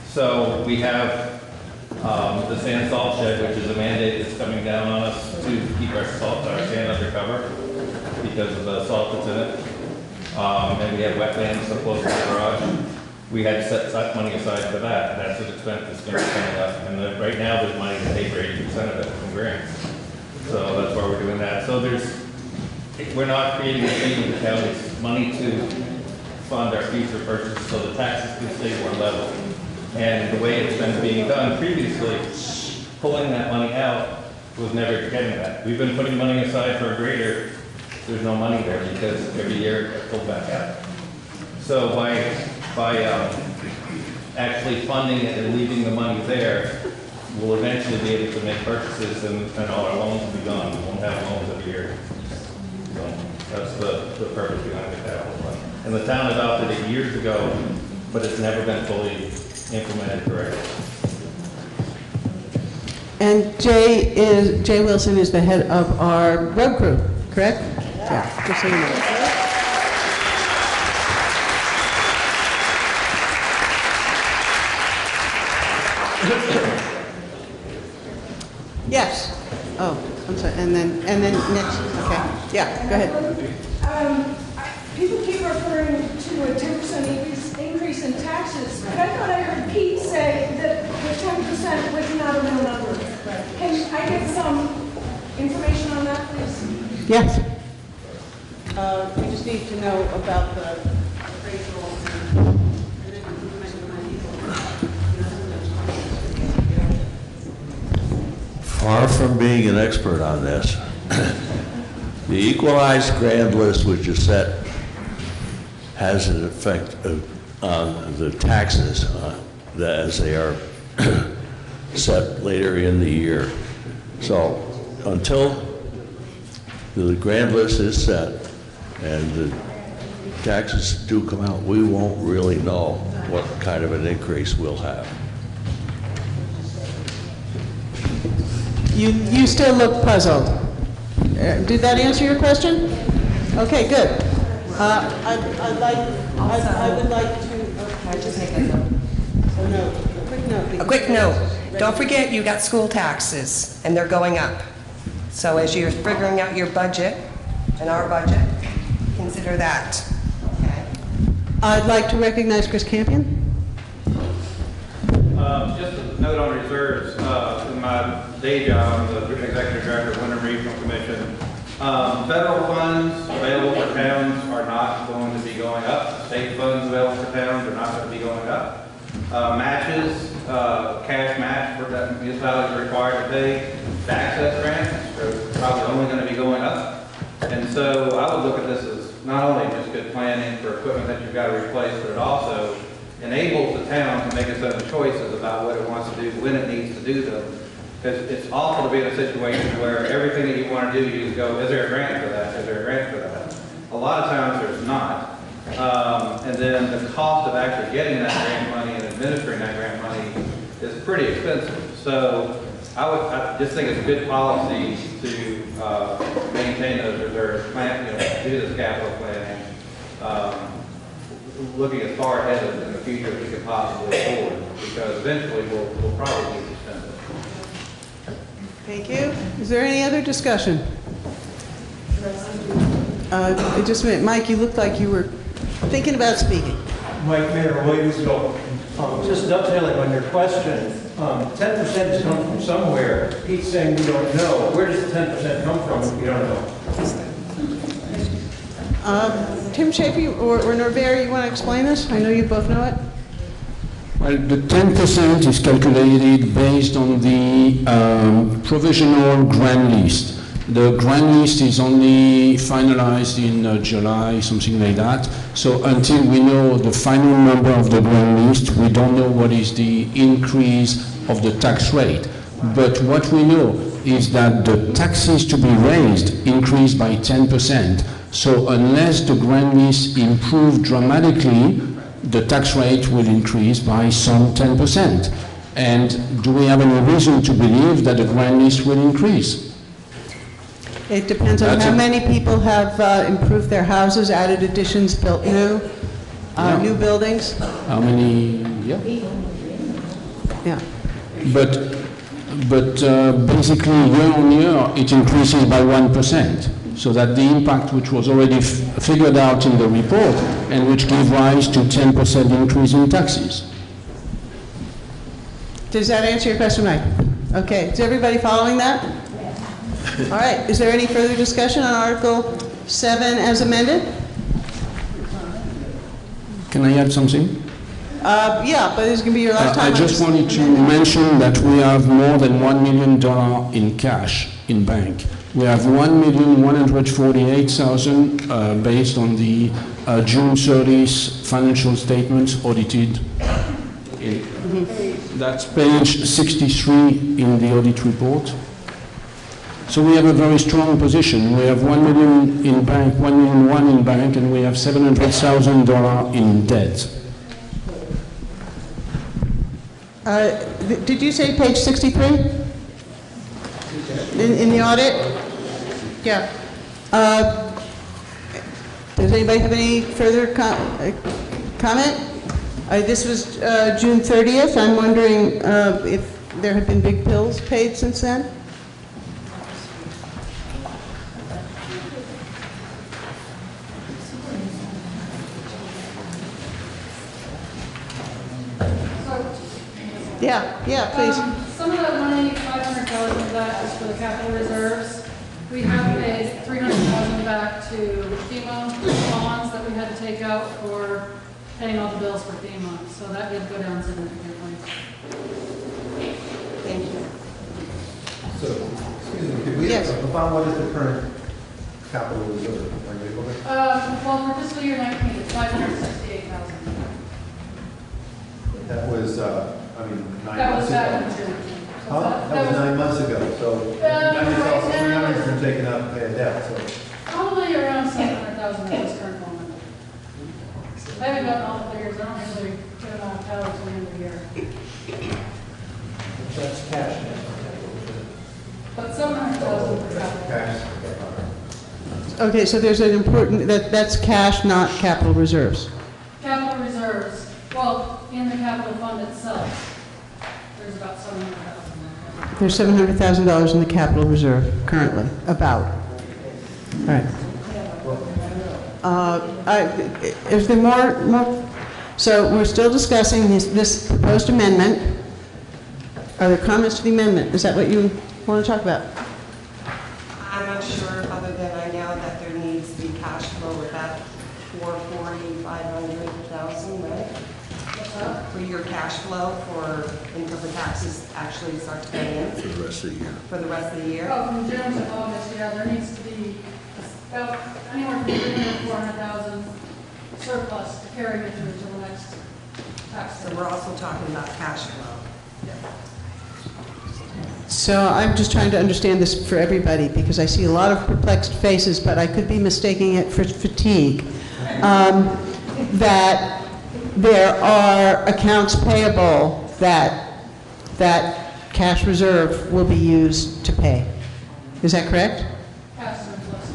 So we have the sand salt shed, which is a mandate that's coming down on us salt, our sand undercover because of the salt that's in it. And we have wetlands so close to the garage. We had to set money aside for that. That's an expense that's going to be coming up. And right now, there's money to pay for 80% of it from grants. So that's why we're doing that. So we're not creating a fee in the county's money to fund our future purchases, so the taxes can stay more level. And the way it's been being done previously, pulling that money out was never getting that. We've been putting money aside for a grader. There's no money there because every year it's pulled back out. So by actually funding it and leaving the money there, we'll eventually be able to make purchases and all our loans will be gone. We won't have loans every year. So that's the purpose behind the capital fund. And the town adopted it years ago, but it's never been fully implemented correctly. And Jay Wilson is the head of our road crew, correct? Yeah, just so you know. Yes. Oh, I'm sorry. And then next. Okay. Yeah, go ahead. People keep referring to a 10% increase in taxes, but I thought I heard Pete say that the 10% was not a real number. Can I get some information on that, please? Yes. We just need to know about the appraisal. Far from being an expert on this, the equalized grand list which is set has an effect on the taxes as they are set later in the year. So until the grand list is set and the taxes do come out, we won't really know what kind of an increase we'll have. You still look puzzled. Did that answer your question? Okay, good. I would like to. A quick note. Don't forget, you got school taxes, and they're going up. So as you're figuring out your budget and our budget, consider that. I'd like to recognize Chris Campion. Just a note on reserves. In my day job, I'm the executive director of Wyndham Regional Commission. Federal funds available for towns are not going to be going up. State funds available for towns are not going to be going up. Matches, cash match for that municipalities are required to pay. The access grants are probably only going to be going up. And so I would look at this as not only just good planning for equipment that you've got to replace, but it also enables the town to make its own choices about what it wants to do, when it needs to do them. Because it's awful to be in a situation where everything that you want to do, you just go, is there a grant for that? Is there a grant for that? A lot of times there's not. And then the cost of actually getting that grant money and administering that grant money is pretty expensive. So I just think it's a good policy to maintain those reserves, do this capital planning, looking as far ahead in the future as we can possibly afford, because eventually we'll probably need to spend it. Thank you. Is there any other discussion? Just a minute. Mike, you looked like you were thinking about speaking. Mike Mayor, Williamsville. Just dovetailing on your question, 10% has come from somewhere. Pete's saying we don't know. Where does the 10% come from if we don't know? Tim Chafee or Norbert, you want to explain this? I know you both know it. Well, the 10% is calculated based on the provisional grant list. The grant list is only finalized in July, something like that. So until we know the final number of the grant list, we don't know what is the increase of the tax rate. But what we know is that the taxes to be raised increased by 10%. So unless the grant list improved dramatically, the tax rate will increase by some 10%. And do we have any reason to believe that the grant list will increase? It depends on how many people have improved their houses, added additions, built new, new buildings. How many, yeah. Yeah. But but basically year on year it increases by 1%. So that the impact which was already figured out in the report and which gave rise to 10% increase in taxes. Does that answer your question, Mike? Okay, is everybody following that? All right, is there any further discussion on Article 7 as amended? Can I add something? Yeah, but this is going to be your last time. I just wanted to mention that we have more than $1 million in cash in bank. We have 1,148,000 based on the June 30th financial statements audited. That's page 63 in the audit report. So we have a very strong position. We have 1 million in bank, 1,100,000 in bank, and we have $700,000 in debt. Did you say page 63? In the audit? Yeah. Does anybody have any further comment? This was June 30th. I'm wondering if there have been big bills paid since then? Yeah, please. Some of that money, 500,000 of that is for the capital reserves. We have paid 300,000 back to FEMA bonds that we had to take out for paying all the bills for FEMA. So that did go down significantly. Thank you. So, excuse me, could we define what is the current capital reserve? Well, for fiscal year 19, it's 568,000. That was, 9 That months was back ago. in June. Huh? That was 9 months ago, so that means also 300 has been taken up to pay a debt, so. Probably around 700,000 at this current moment. I haven't gotten all the figures. I don't usually get them all tallied till the end of the year. That's cash. But 700,000 for capital. Cash. Okay, so there's an important, that's cash, not capital reserves. Capital reserves, well, in the capital fund itself, there's about 700,000 there. There's $700,000 in the capital reserve currently, about. All right. Is there more? So we're still discussing this proposed amendment. Are there comments to the amendment? Is that what you want to talk about? I'm not sure, other than I know that there needs to be cash flow with that 440, 500,000, right? For your cash flow for, until the taxes actually start to pay in? For the rest of the year. For the rest of the year? Oh, from June to August, yeah, there needs to be about anywhere from 300,000 to 400,000 surplus to carry me through to the next tax. So we're also talking about cash flow. So I'm just trying to understand this for everybody because I see a lot of perplexed faces, but I could be mistaking it for fatigue. That there are accounts payable that cash reserve will be used to pay. Is that correct? Cash surplus.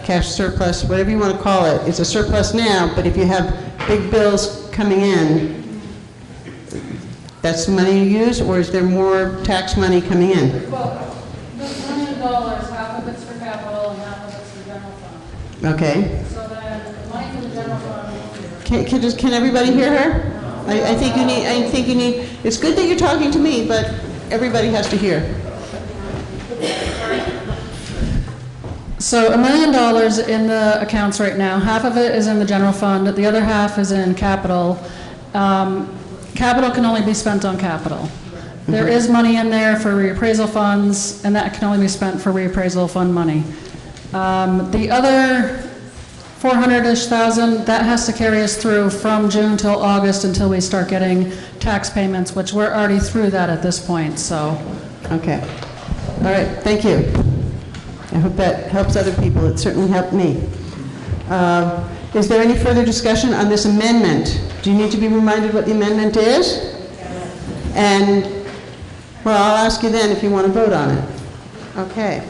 Cash surplus, whatever you want to call it. It's a surplus now, but if you have big bills coming in, that's the money you use, or is there more tax money coming in? Well, this $1 million, half of it's for capital and half of it's for general fund. Okay. So then the money for the general fund. Can everybody hear her? I think you need, it's good that you're talking to me, but everybody has to hear. So $1 million in the accounts right now. Half of it is in the general fund. The other half is in capital. Capital can only be spent on capital. There is money in there for reappraisal funds, and that can only be spent for reappraisal fund money. The other 400-ish thousand, that has to carry us through from June till August until we start getting tax payments, which we're already through that at this point, so. Okay. All right, thank you. I hope that helps other people. It certainly helped me. Is there any further discussion on this amendment? Do you need to be reminded what the amendment is? And, well, I'll ask you then if you want to vote on it. Okay.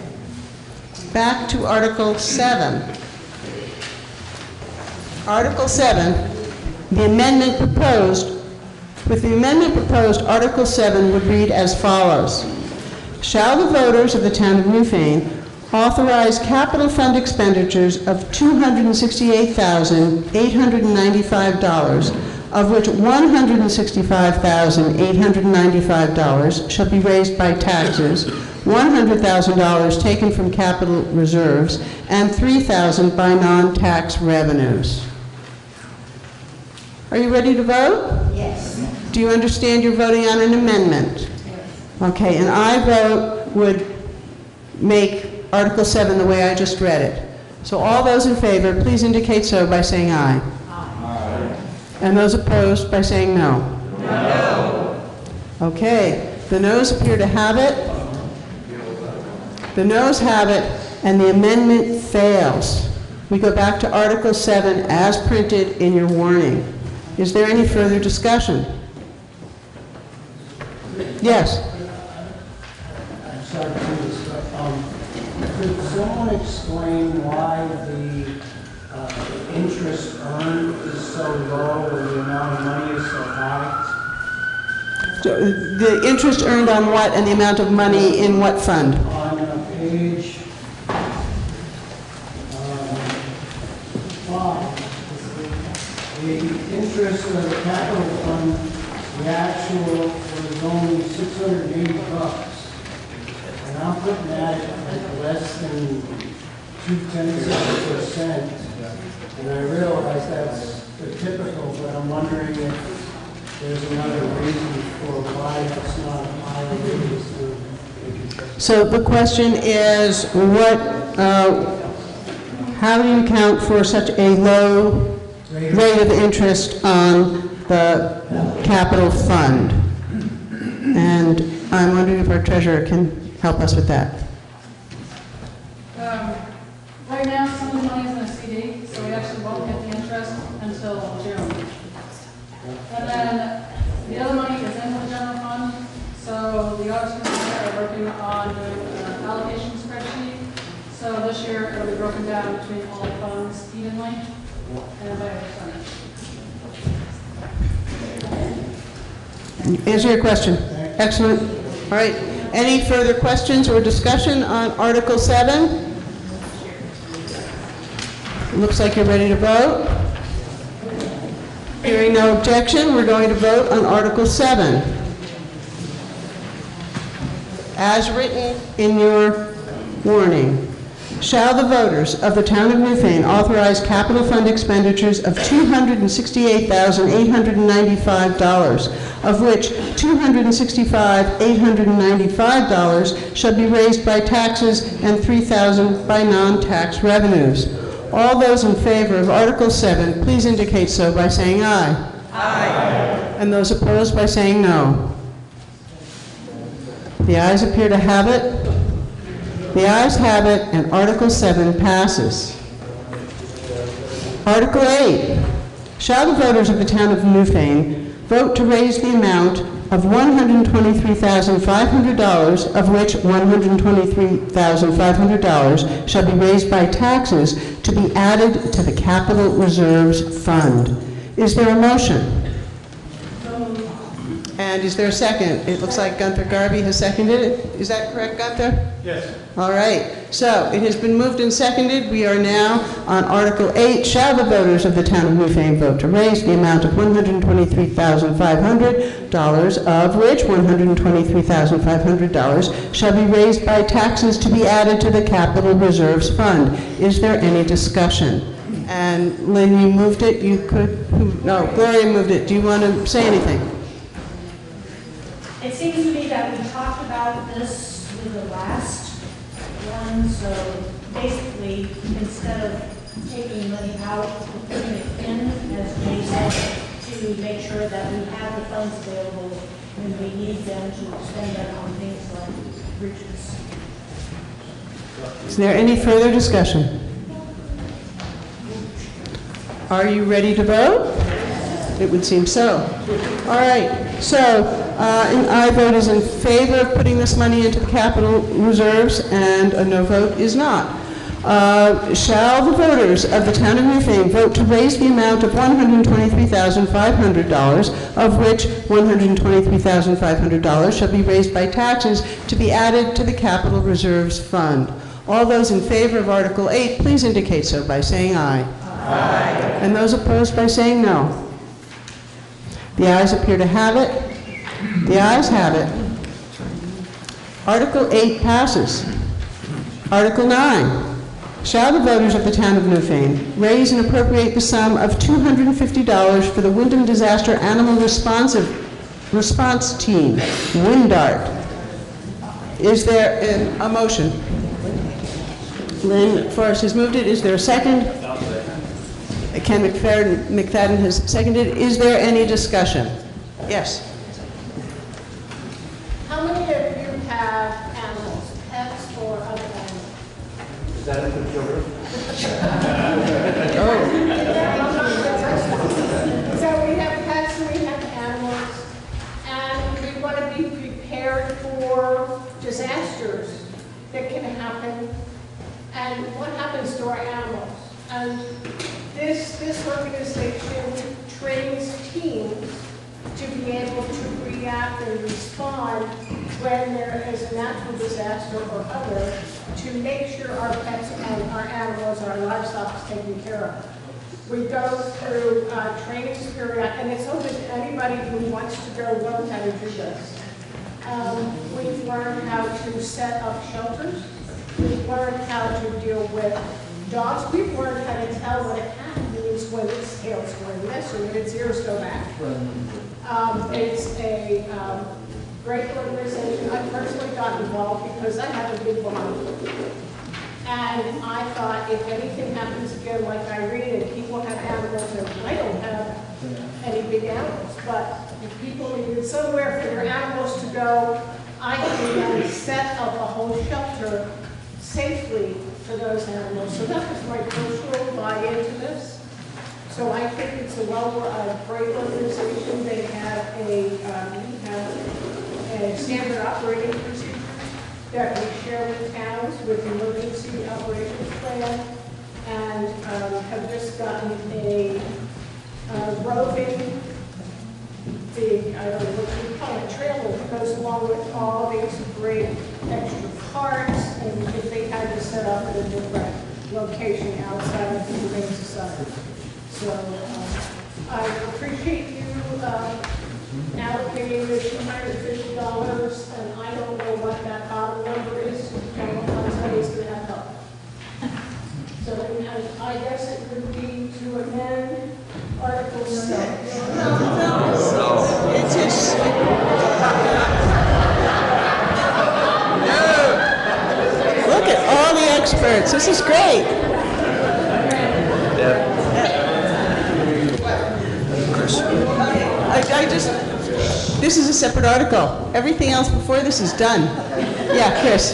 Back to Article 7. Article 7, the amendment proposed, with the amendment proposed, Article 7 would read as follows. shall the voters of the town of Newfane authorize capital fund expenditures of $268,895, of which $165,895 shall be raised by taxes, $100,000 taken from capital reserves, and $3,000 by non-tax revenues. Are you ready to vote? Yes. Do you understand you're voting on an amendment? Okay, and I vote would make Article 7 the way I just read it. So all those in favor, please indicate so by saying aye. Aye. And those opposed by saying no. No. Okay, the noes appear to have it. The noes have it, and the amendment fails. We go back to Article 7 as printed in your warning. Is there any further discussion? Yes? I'm sorry to do this, but could someone explain why the interest earned is so low and the amount of money is so high? The interest earned on what and the amount of money in what fund? On page 5, the interest of the capital fund, the actual was only $680. And I'm putting that at less than 0.2%. And I realize that's the typical, but I'm wondering if there's another reason for why it's not higher than this. So the question is, how do you account for such a low rate of interest on the capital fund? And I'm wondering if our treasurer can help us with that. Right now, some of the money is in a CD, so we actually won't get the interest until June. And then the other money is in the general fund, so the auditors are working on doing an allocation spreadsheet. So this year, it'll be broken down between all the funds evenly and by percentage. Answer your question. Excellent. All right. Any further questions or discussion on Article 7? Looks like you're ready to vote. Hearing no objection, we're going to vote on Article 7. As written in your warning, shall the voters of the town of Newfane authorize capital fund expenditures of $268,895, of which $265,895 shall be raised by taxes and $3,000 by non-tax revenues. All those in favor of Article 7, please indicate so by saying aye. Aye. And those opposed by saying no. The ayes appear to have it. The ayes have it, and Article 7 passes. Article 8. Shall the voters of the town of Newfane vote to raise the amount of $123,500, of which $123,500 shall be raised by taxes to be added to the capital reserves fund. Is there a motion? And is there a second? It looks like Gunther Garvey has seconded it. Is that correct, Gunther? Yes. All right. So it has been moved and seconded. We are now on Article 8. Shall the voters of the town of Newfane vote to raise the amount of $123,500, of which $123,500 shall be raised by taxes to be added to the capital reserves fund? Is there any discussion? And Lynn, you moved it. You could. No, Gloria moved it. Do you want to say anything? It seems to me that we talked about this with the last one, so basically, instead of taking money out, putting it in, as Jay said, to make sure that we have the funds available when we need them to spend them on things like bridges. Is there any further discussion? Are you ready to vote? It would seem so. All right. So, an aye vote is in favor of putting this money into the capital reserves, and a no vote is not. Shall the voters of the town of Newfane vote to raise the amount of $123,500, of which $123,500 shall be raised by taxes to be added to the capital reserves fund? All those in favor of Article 8, please indicate so by saying aye. Aye. And those opposed by saying no. The ayes appear to have it. The ayes have it. Article 8 passes. Article 9. Shall the voters of the town of Newfane raise and appropriate the sum of $250 for the Wyndham Disaster Animal Response Team, WINDART? Is there a motion? Lynn Forrest has moved it. Is there a second? Ken McFadden has seconded. Is there any discussion? Yes. How many of you have animals, pets or other animals? Is that it for children? So we have pets and we have animals, and we want to be prepared for disasters that can happen. And what happens to our animals? And this organization trains teams to be able to react and respond when there is a natural disaster or other, to make sure our pets and our animals, our livestock is taken care of. We go through trainings period, and it's open to anybody who wants to go learn how to do this. We've learned how to set up shelters. We've learned how to deal with dogs. We've learned how to tell what a cat means when its tail's going this or when its ears go back. It's a great organization. I personally got involved because I have a big barn. And I thought if anything happens again like Irene and people have animals, and I don't have any big animals, but if people needed somewhere for their animals to go, I can set up a whole shelter safely for those animals. So that was my personal buy-in to this. So I think it's a great organization. They have a standard operating procedure that we share with towns with emergency operations plan, and have just gotten a roving big, I don't know what you call it, trailer that goes along with all these great extra parts, and if they had to set up at a different location outside of the Humane Society. So I appreciate you allocating the $250, and I don't know what that bottom number is. General fund study is going to have help. So I guess it would be to amend Article 6. It is. Look at all the experts. This is great. This is a separate article. Everything else before this is done. Yeah, Chris.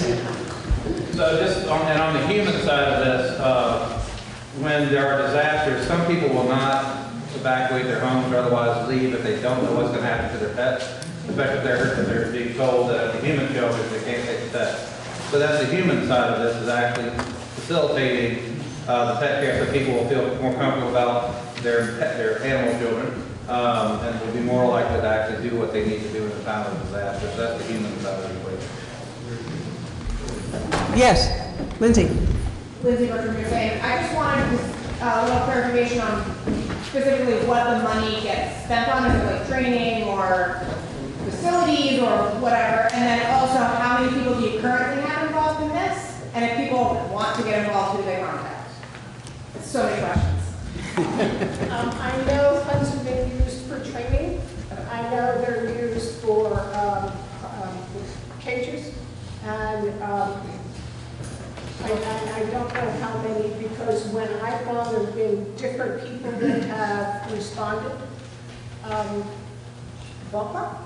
So just on the human side of this, when there are disasters, some people will not evacuate their homes or otherwise leave if they don't know what's going to happen to their pets, especially if they're being told that at the human shelters they can't take the pets. So that's the human side of this, is actually facilitating the pet care so people will feel more comfortable about their animal children, and will be more likely to actually do what they need to do in the time of disaster. So that's the human side of the equation. Yes, Lindsay. Lindsay Berger, saying, I just wanted a little clarification on specifically what the money gets spent on. Is it like training or facilities or whatever? And then also, how many people do you currently have involved in this? And if people want to get involved, who do they contact? So many questions. I know funds have been used for training. I know they're used for cages. And I don't know how many, because when I've gone, there have been different people that have responded. Ballpark?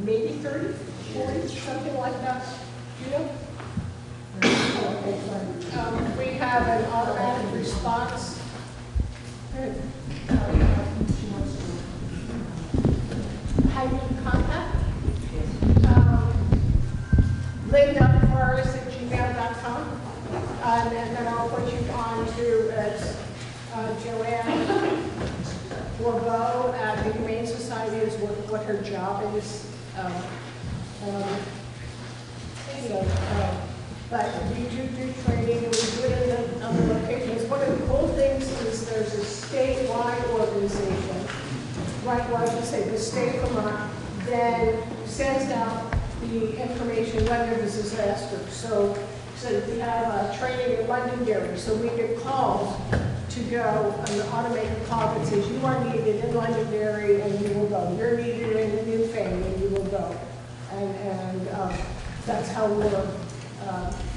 Maybe 30, 40, something like that. Do you know? We have an automatic response. How do you contact? Linda Forrest at gmail.com. and then I'll put you on to Joanne Borbeau at the Humane Society is what her job is. But we do training, and we do it in other locations. One of the cool things is there's a statewide organization, right, well, I should say the state of Vermont, then sends out the information when there's a disaster. So we have training in Londonderry, so we get calls to go, an automated call that says you are needed in Londonderry and you will go. You're needed in Newfane and you will go. And that's how we're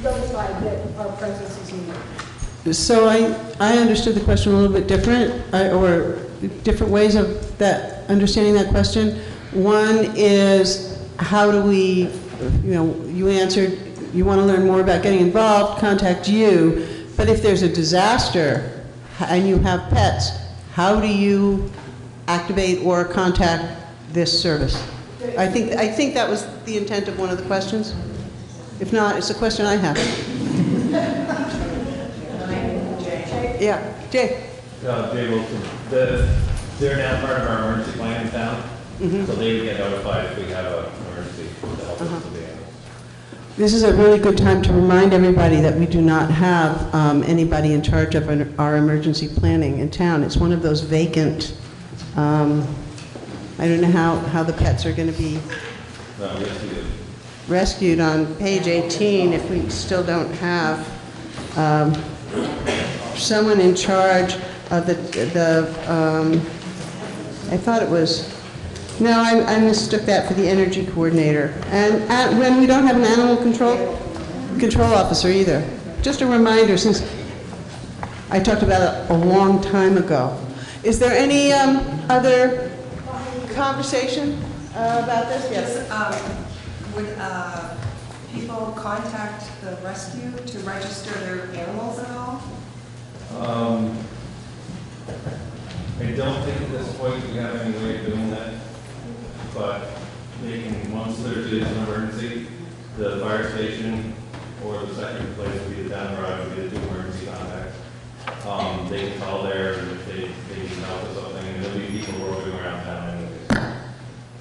notified that our presence is needed. So I understood the question a little bit different, or different ways of that, understanding that question. One is, how do we, you answered, you want to learn more about getting involved, contact you. But if there's a disaster and you have pets, how do you activate or contact this service? I think that was the intent of one of the questions. If not, it's a question I have. Yeah, Jay. Jay Wilson. They're now part of our emergency plan in town, so they would get notified if we have an emergency to help us with the animals. This is a really good time to remind everybody that we do not have anybody in charge of our emergency planning in town. It's one of those vacant, I don't know how the pets are going to be rescued on page 18 if we still don't have someone in charge of I thought it was, no, I mistook that for the energy coordinator. And when we don't have an animal control officer either. Just a reminder, since I talked about it a long time ago. Is there any other conversation about this? Yes. Would people contact the rescue to register their animals at all? I don't think at this point we have any way of doing that, but they can, once there's an emergency, the fire station or the second place would be the town garage would be the two emergency contacts. They can call there and if they need help with something, and there'll be people roving around town anyways.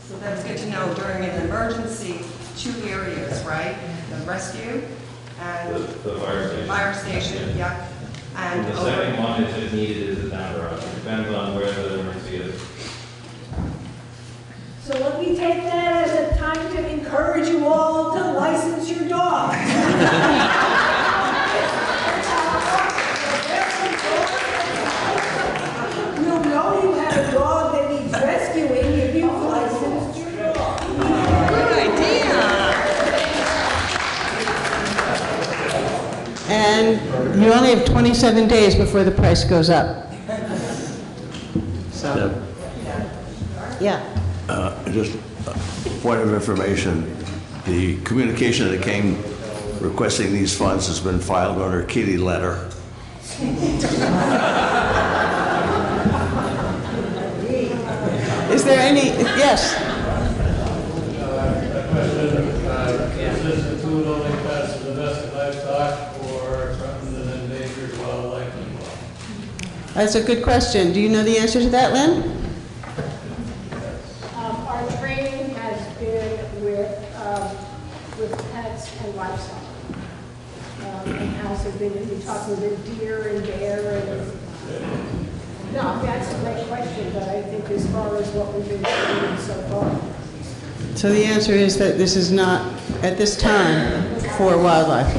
So that's good to know. During an emergency, 2 areas, right? The rescue and the fire station. Fire station, yeah. And the second one, if needed, is the town garage. It depends on where the emergency is. So let me take that as a time to encourage you all to license your dogs. You'll know you have a dog that needs rescuing if you've licensed your dog. Good idea. And you only have 27 days before the price goes up. So, yeah. Just a point of information, the communication that came requesting these funds has been filed under kitty letter. Is there any, yes? A question, is this the food only pets for domestic livestock or threatened and endangered wildlife as well? That's a good question. Do you know the answer to that, Lynn? Our training has been with pets and livestock. And house have been talking with deer and bear and, no, that's a great question, but I think as far as what we've been doing so far. So the answer is that this is not, at this time, for wildlife.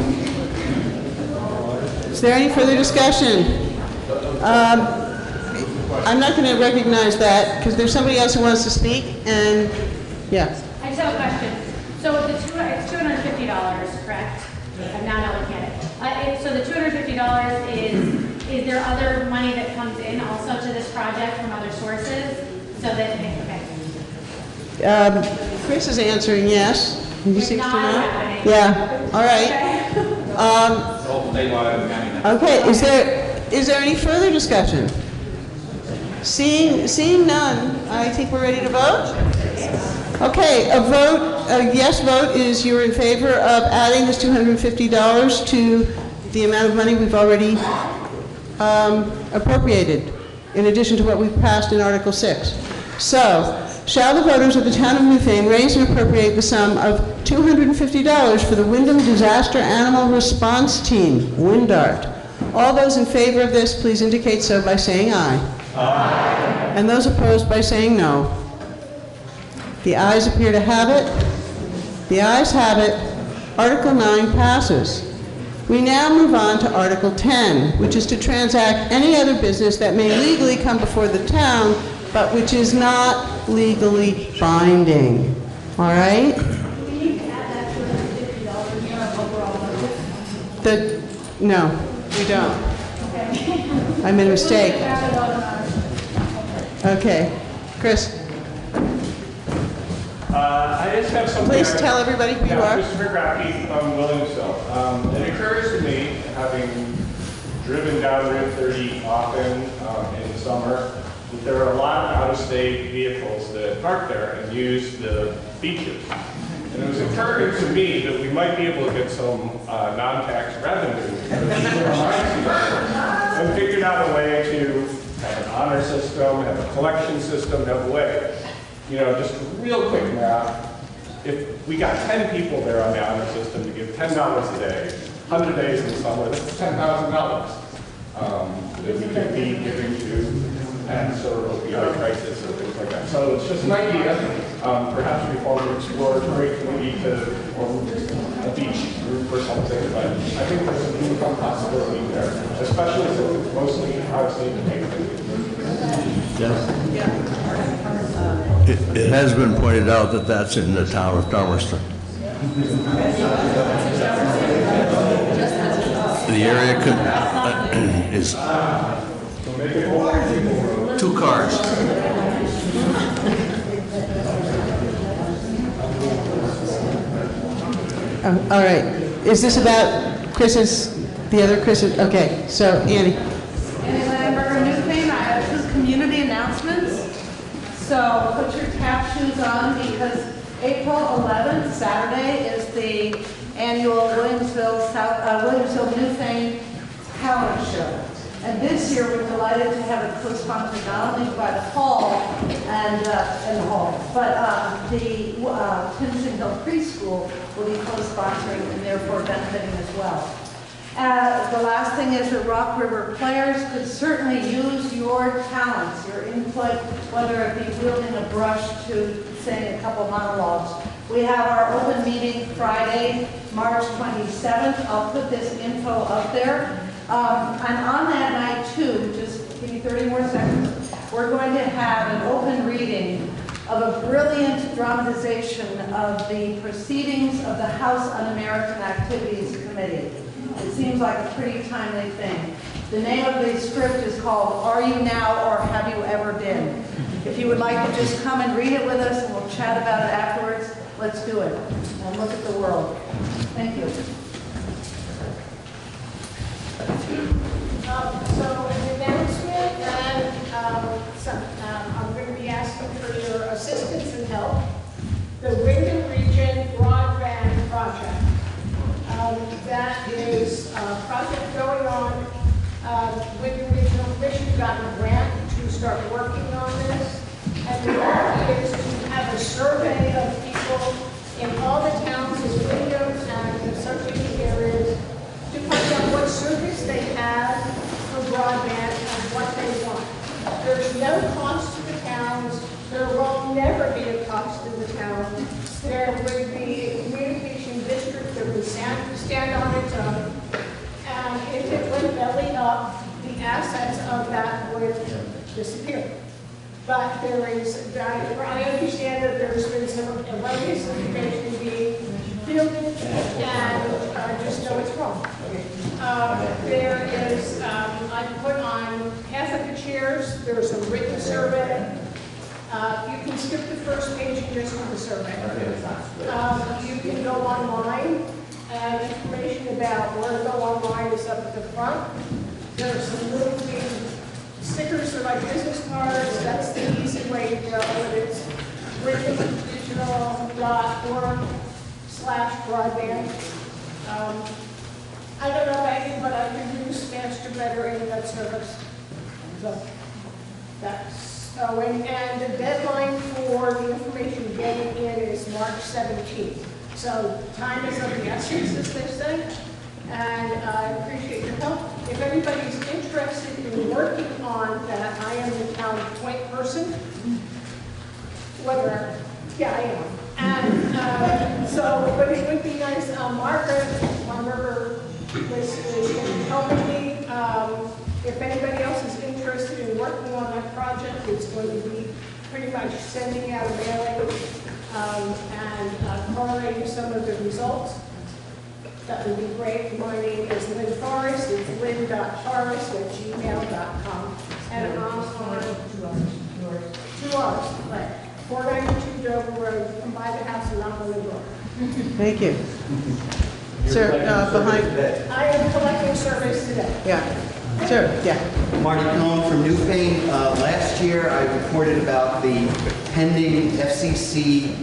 Is there any further discussion? I'm not going to recognize that because there's somebody else who wants to speak, and, yeah. I just have a question. So it's $250, correct? I'm now not looking at it. So the $250 is there other money that comes in also to this project from other sources? So that, okay. Chris is answering yes. He seems to know. happening. Yeah, all right. Okay, is there any further discussion? Seeing none, I think we're ready to vote? Okay, a yes vote is you're in favor of adding this $250 to the amount of money we've already appropriated, in addition to what we've passed in Article 6. So, shall the voters of the town of Newfane raise and appropriate the sum of $250 for the Wyndham Disaster Animal Response Team, WINDART? All those in favor of this, please indicate so by saying aye. Aye. And those opposed by saying no. The ayes appear to have it. The ayes have it. Article 9 passes. We now move on to Article 10, which is to transact any other business that may legally come before the town, but which is not legally binding. All right? No, we don't. I made a mistake. Okay. Chris? I just have something. Please tell everybody who you are. Christopher Grappy from Williamsville. It occurs to me, having driven down Route 30 often in the summer, that there are a lot of out-of-state vehicles that park there and use the beaches. And it was occurring to me that we might be able to get some non-tax revenue and figured out a way to have an honor system, have a collection system, have a way. You know, just real quick math. If we got 10 people there on the honor system to give $10 a day, 100 days in the summer, that's $10,000 that we could be giving to pets or opioid crisis or things like that. So it's just an idea. Perhaps we form an exploratory committee to form a beach group or something, but I think there's an income possibility there, especially since it's mostly out-of-state payments. It has been pointed out that that's in the town of Dummerston. The area is 2 cars. All right. Is this about Chris's, the other Chris's? Okay, so Annie. Annie Lamberger, Newfane. I have 2 community announcements. So put your tap shoes on because April 11th, Saturday, is the annual Williamsville Newfane Talent Show. And this year we're delighted to have it co-sponsored not only by the hall and the hall, but the Tinsing Hill Preschool will be co-sponsoring and therefore benefiting as well. The last thing is that Rock River players could certainly use your talents, your input, whether it be wielding a brush to sing a couple monologues. We have our open meeting Friday, March 27th. I'll put this info up there. And on that night too, just give me 30 more seconds, we're going to have an open reading of a brilliant dramatization of the proceedings of the House Un-American Activities Committee. It seems like a pretty timely thing. The name of the script is called Are You Now or Have You Ever Been? If you would like to just come and read it with us and we'll chat about it afterwards, let's do it and look at the world. Thank you. So an announcement, and I'm going to be asking for your assistance and help. The Wyndham Region Broadband Project. That is a project going on. Wyndham Regional Commission got a grant to start working on this. And the goal is to have a survey of people in all the towns in Wyndham and the associated areas to find out what service they have for broadband and what they want. There's no cost to the towns. There will never be a cost to the town. There would be a communication district that would stand on its own. And if it went belly up, the assets of that would disappear. But there is, I understand that there's been some erroneous information being fielded, and I just know it's wrong. There is, I put on half of the chairs, there's a written survey. You can skip the first page and just do the survey. You can go online, and information about where to go online is up at the front. There's some little stickers that are like business cards. That's the easy way to go. It's wyndhamdigital.org/broadband. I don't know if anybody better internet service. So and the deadline for the information getting in is March 17th. So time is of the essence, as they say, and I appreciate your help. If anybody's interested in working on that, I am the town point person. Whether, yeah, I am. And but it would be nice, Margaret, is helping me. If anybody else is interested in working on that project, it's going to be pretty much sending out mailing and correlating some of the results. That would be great. My name is Lynn Forrest. It's lynn.forrest@gmail.com. And I'm on 2 hours, right. 492 Dover Road. You can buy the house and knock on the door. Thank you. Sir, behind. I am collecting surveys today. Yeah. Sure, yeah. Marty Cohn from Newfane. Last year I reported about the pending FCC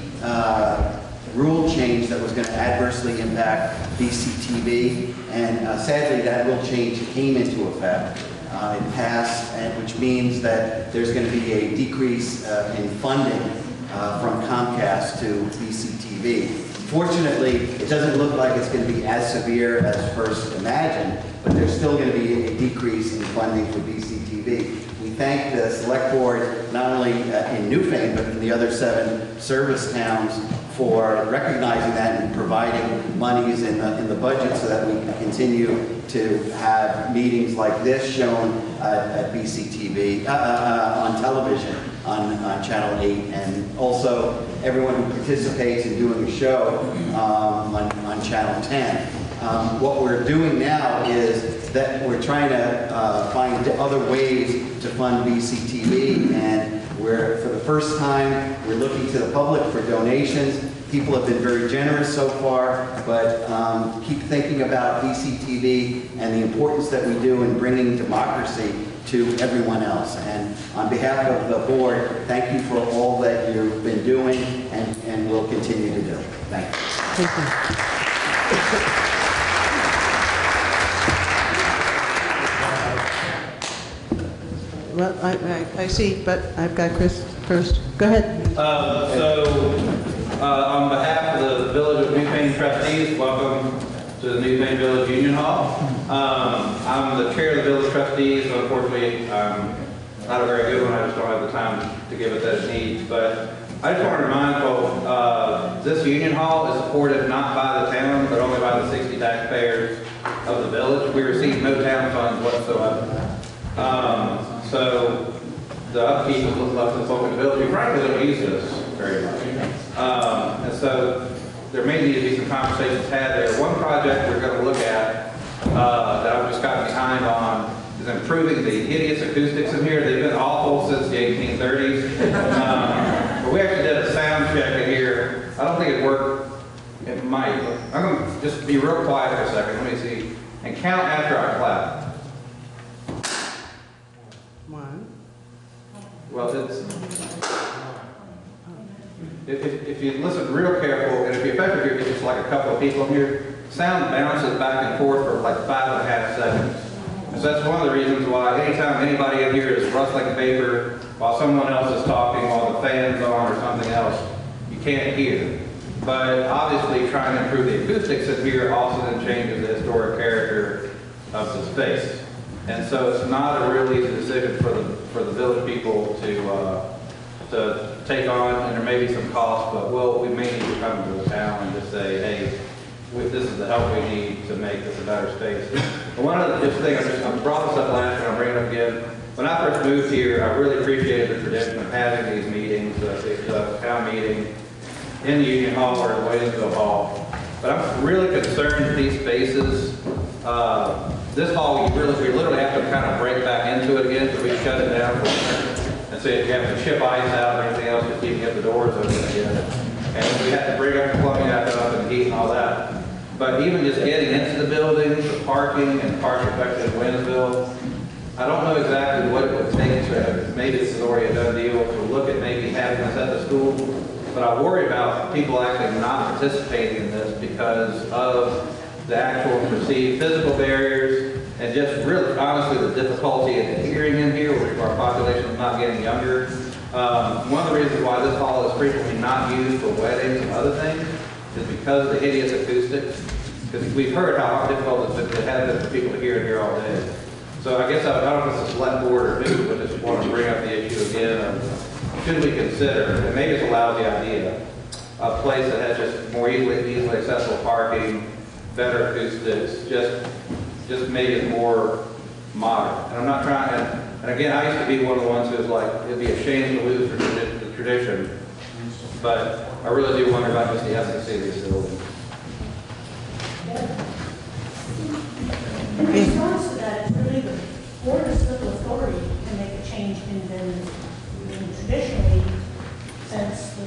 rule change that was going to adversely impact BCTV, and sadly that rule change came into effect. It passed, which means that there's going to be a decrease in funding from Comcast to BCTV. Fortunately, it doesn't look like it's going to be as severe as first imagined, but there's still going to be a decrease in funding for BCTV. We thank the Select Board, not only in Newfane, but in the other 7 service towns, for recognizing that and providing monies in the budget so that we can continue to have meetings like this shown at BCTV, on television, on Channel 8, and also everyone who participates in doing a show on Channel 10. What we're doing now is that we're trying to find other ways to fund BCTV, and for the first time, we're looking to the public for donations. People have been very generous so far, but keep thinking about BCTV and the importance that we do in bringing democracy to everyone else. And on behalf of the board, thank you for all that you've been doing and will continue to do. Thank you. Thank you. Well, I see, but I've got Chris first. Go ahead. On behalf of the Village of Newfane trustees, welcome to the Newfane Village Union Hall. I'm the chair of the Village trustees, so unfortunately I'm not a very good one. I just don't have the time to give it that it needs. But I just want to remind folks, this Union Hall is supported not by the town, but only by the 60 taxpayers of the village. We receive no town funds whatsoever. So the upkeep is left to the folk in the village. We frankly don't use this very much. And so there may need to be some conversations had there. One project we're going to look at that I've just gotten behind on is improving the hideous acoustics in here. They've been awful since the 1830s. But we actually did a sound check in here. I don't think it worked. It might. I'm going to just be real quiet for a second. Let me see. And count after I clap. Well, if you listen real careful, and if you especially if you're just like a couple of people here, sound bounces back and forth for like 5.5 seconds. And so that's one of the reasons why anytime anybody in here is rustling paper while someone else is talking, while the fan's on or something else, you can't hear. But obviously trying to improve the acoustics in here also then changes the historic character of the space. And so it's not a real easy decision for the village people to take on, and there may be some costs, but we may need to come to the town and just say, hey, this is the help we need to make this a better space. And one other thing, I brought this up last year, and I'll bring it up again. When I first moved here, I really appreciated the tradition of having these meetings, the town meeting in the Union Hall or the Williamsville Hall. But I'm really concerned that these spaces, this hall, we literally have to kind of break back into it again, so we shut it down for winter. And so you have to chip ice out and everything else, just keeping up the doors open again. And we have to bring up the plumbing back up and heat and all that. But even just getting into the building, the parking and parks affected in Winsville, I don't know exactly what it would take to, maybe this is already a done deal, to look at maybe having this at the school. But I worry about people actually not participating in this because of the actual perceived physical barriers and just really, honestly, the difficulty in adhering in here, where our population is not getting younger. One of the reasons why this hall is frequently not used for weddings and other things is because of the hideous acoustics. Because we've heard how difficult it has been for people to hear in here all day. So I guess I don't know if it's a select board or who, but just want to bring up the issue again of should we consider, and maybe it's a lousy idea, a place that has just more easily accessible parking, better acoustics, just made it more modern. And I'm not trying, and again, I used to be one of the ones who was like, it'd be a shame to lose the tradition, but I really do wonder about just the efficacy of these buildings. In response to that, it's really the Board of Civil Authority can make a change in them. Traditionally, since the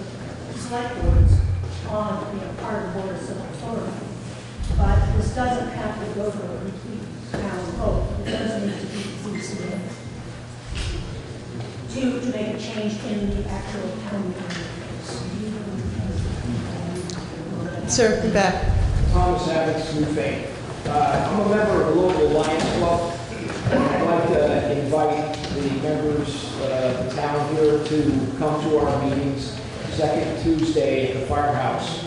select boards on, part of the Board of Civil Authority. But this doesn't have to go to a complete town vote. It doesn't need to be CCA to make a change in the actual town meeting. Sir, back. Thomas Abbott's New Fame. I'm a member of the local Lions Club. I'd like to invite the members of the town here to come to our meetings second Tuesday at the firehouse.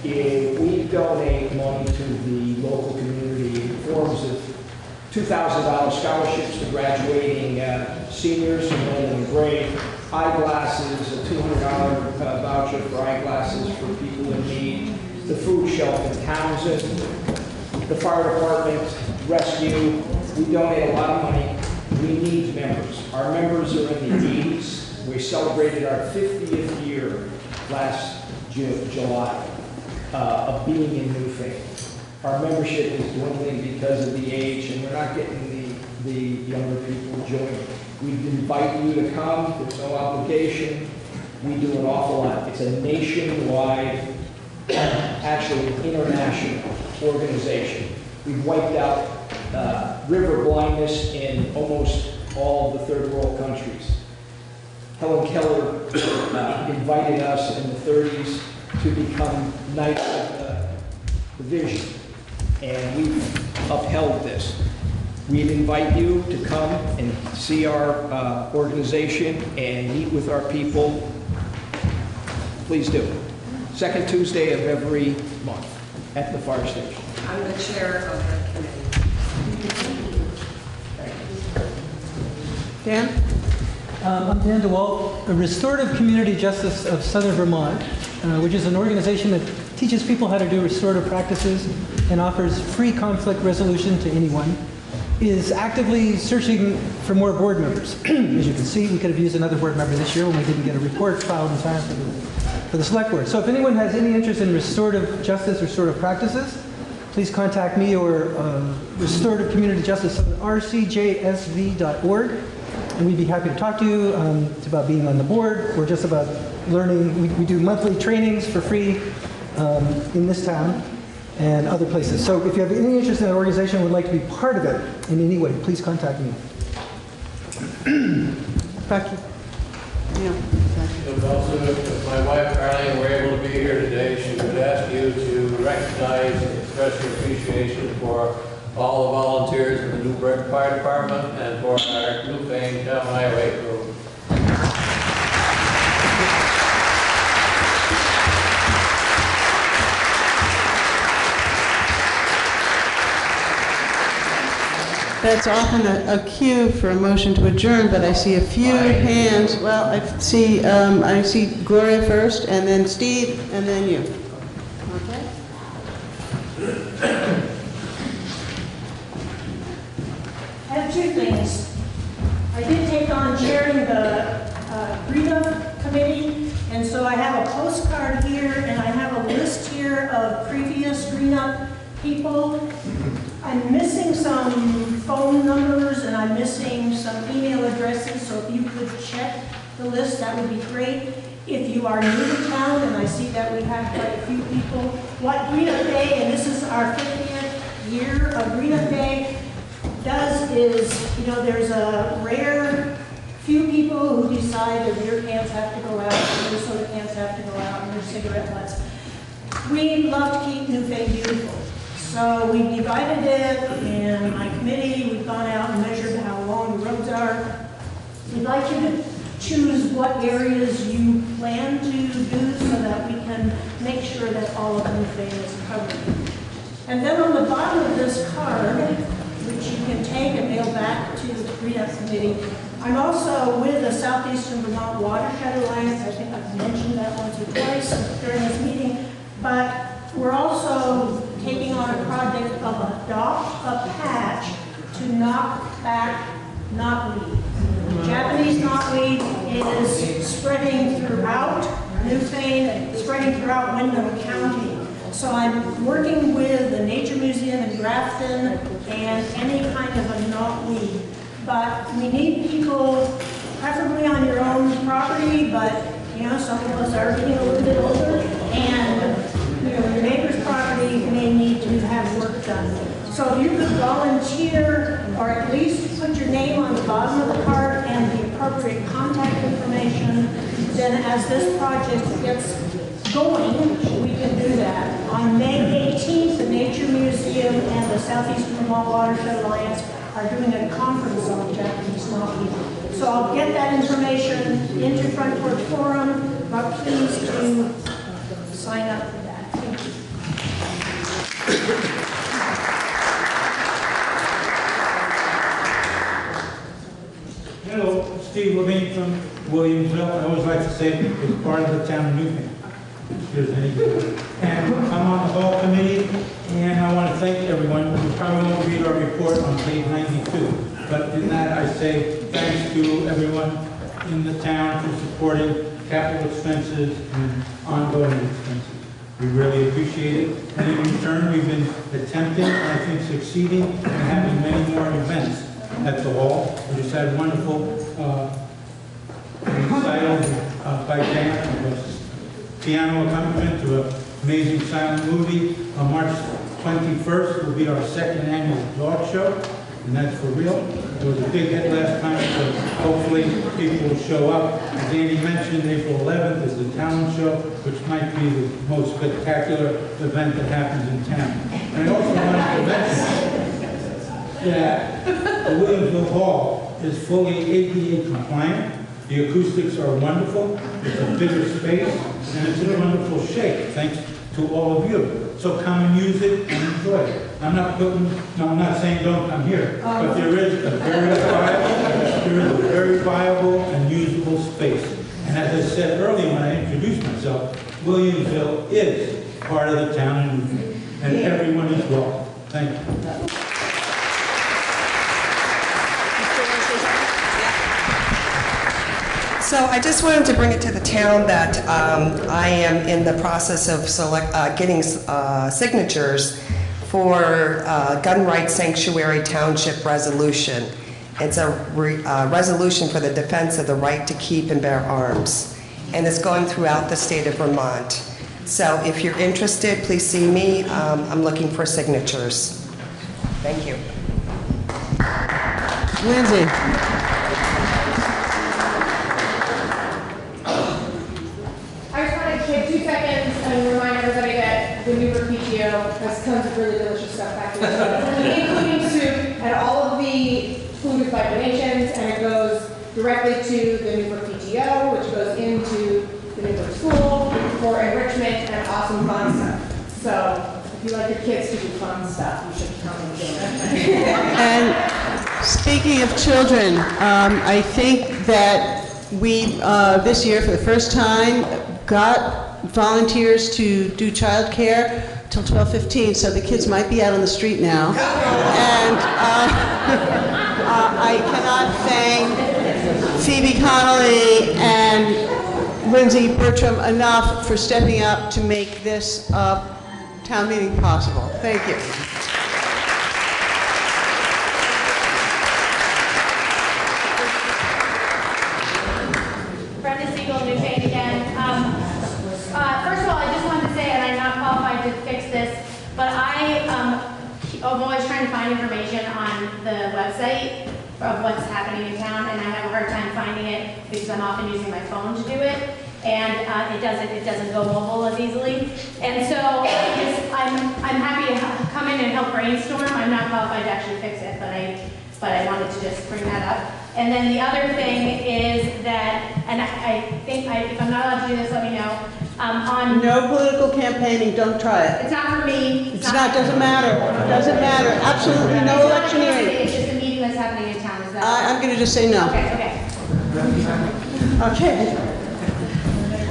We donate money to the local community in forms of $2,000 scholarships to graduating seniors from London and Gray, eyeglasses, a $200 voucher for eyeglasses for people in need, the food shelf in Townsend, the fire department, rescue. We donate a lot of money. We need members. Our members are in the 80s. We celebrated our 50th year last July of being in Newfane. Our membership is dwindling because of the age, and we're not getting the younger people joining. We invite you to come. There's no obligation. We do an awful lot. It's a nationwide, actually international organization. We've wiped out river blindness in almost all of the third world countries. Helen Keller invited us in the 30s to become Knights of the Vision, and we've upheld this. We'd invite you to come and see our organization and meet with our people. Please do. Second Tuesday of every month at the fire station. I'm the chair of the committee. Dan? I'm Dan DeWalt, a Restorative Community Justice of Southern Vermont, which is an organization that teaches people how to do restorative practices and offers free conflict resolution to anyone, is actively searching for more board members. As you can see, we could have used another board member this year when we didn't get a report filed in time for the select board. So if anyone has any interest in restorative justice, restorative practices, please contact me or Restorative Community Justice, rcjsv.org. And we'd be happy to talk to you. It's about being on the board or just about learning. We do monthly trainings for free in this town and other places. So if you have any interest in an organization and would like to be part of it in any way, please contact me. Becky? Yeah. Also, if my wife Carly were able to be here today, she would ask you to recognize and express your appreciation for all the volunteers in the New Britain Fire Department and for our Newfane Town Highway crew. That's often a cue for a motion to adjourn, but I see a few hands. Well, I see Gloria first, and then Steve, and then you. Okay. I have two things. I did take on chairing the Green-Up Committee, and so I have a postcard here, and I have a list here of previous Green-Up people. I'm missing some phone numbers, and I'm missing some email addresses, so if you could check the list, that would be great. If you are new to town, and I see that we have quite a few people, what Green-Up Day, and this is our 50th year of Green-Up Day, does is, there's a rare few people who decide their beer cans have to go out, their soda cans have to go out, and their cigarette butts. We love to keep Newfane beautiful. So we divided it, and my committee, we've gone out and measured how long what areas you plan to do so that we can make sure that all of Newfane is covered. And then on the bottom of this card, which you can take and mail back to the Rehab Committee, I'm also with the Southeastern Vermont Watershed Alliance. I think I've mentioned that once or twice during this meeting, but we're also taking on a project of adopt a patch to knock back knotweed. Japanese knotweed is spreading throughout Newfane, spreading throughout Windham County. So I'm working with the Nature Museum in Grafton and any kind of a knotweed. But we need people, preferably on your own property, but some of us are getting a little bit older, and your neighbor's property may need to have work done. So if you could volunteer, or at least put your name on the bottom of the card and the appropriate contact information, then as this project gets going, we can do that. On May 18th, the Nature Museum and the Southeastern Vermont Watershed Alliance are doing a conference on Japanese knotweed. So I'll get that information into Front Porch Forum, but please do sign up for that. Thank you. Hello, Steve Levine from Williamsville. I always like to say it's part of the town of Newfane. And I'm on the hall committee, and I want to thank everyone. You probably won't read our report on page 92, but in that I say thanks to everyone in the town for supporting capital expenses and ongoing expenses. We really appreciate it. And in return, we've been attempting, and I think succeeding, in having many more events at the hall. We just had a wonderful recital by Dan. It was piano accompaniment to an amazing silent movie. On March 21st will be our second annual dog show, and that's for real. It was a big hit last time, so hopefully people will show up. As Andy mentioned, April 11th is the town show, which might be the most spectacular event that happens in town. And I also wanted to mention that the Williamsville Hall is fully ADA compliant. The acoustics are wonderful. It's a bigger space, and it's in wonderful shape, thanks to all of you. So come and use it and enjoy it. I'm not saying don't come here, but there is a very viable and usable space. And as I said earlier when I introduced myself, Williamsville is part of the town of Newfane, and everyone is welcome. Thank you. So I just wanted to bring it to the town that I am in the process of getting signatures for Gun Rights Sanctuary Township Resolution. It's a resolution for the defense of the right to keep and bear arms. And it's going throughout the state of Vermont. So if you're interested, please see me. I'm looking for signatures. Thank you. Lindsay. And remind everybody that the Newburgh PTO has tons of really delicious stuff back there, including soup, and all of the food is by donations, and it goes directly to the Newburgh PTO, which goes into the Newburgh School for enrichment and awesome fun stuff. So if you like your kids to do fun stuff, you should come and do it. And speaking of children, I think that we, this year for the first time, got volunteers to do childcare till 12:15, so the kids might be out on the street now. And I cannot thank Phoebe Connolly and Lindsay Bertram enough for stepping up to make this town meeting possible. Thank you. But I'm always trying to find information on the website of what's happening in town, and I have a hard time finding it because I'm often using my phone to do it, and it doesn't go mobile as easily. And so I'm happy to come in and help brainstorm. I'm not qualified to actually fix it, but I wanted to just bring that up. And then the other thing is that, and I think, if I'm not allowed to do this, let me know, on... No political campaigning, don't try it. It's not for me. It's not, doesn't matter, doesn't matter, absolutely no electioneering. It's just a meeting that's happening in town, is that? I'm gonna just say no. Okay, okay. Okay.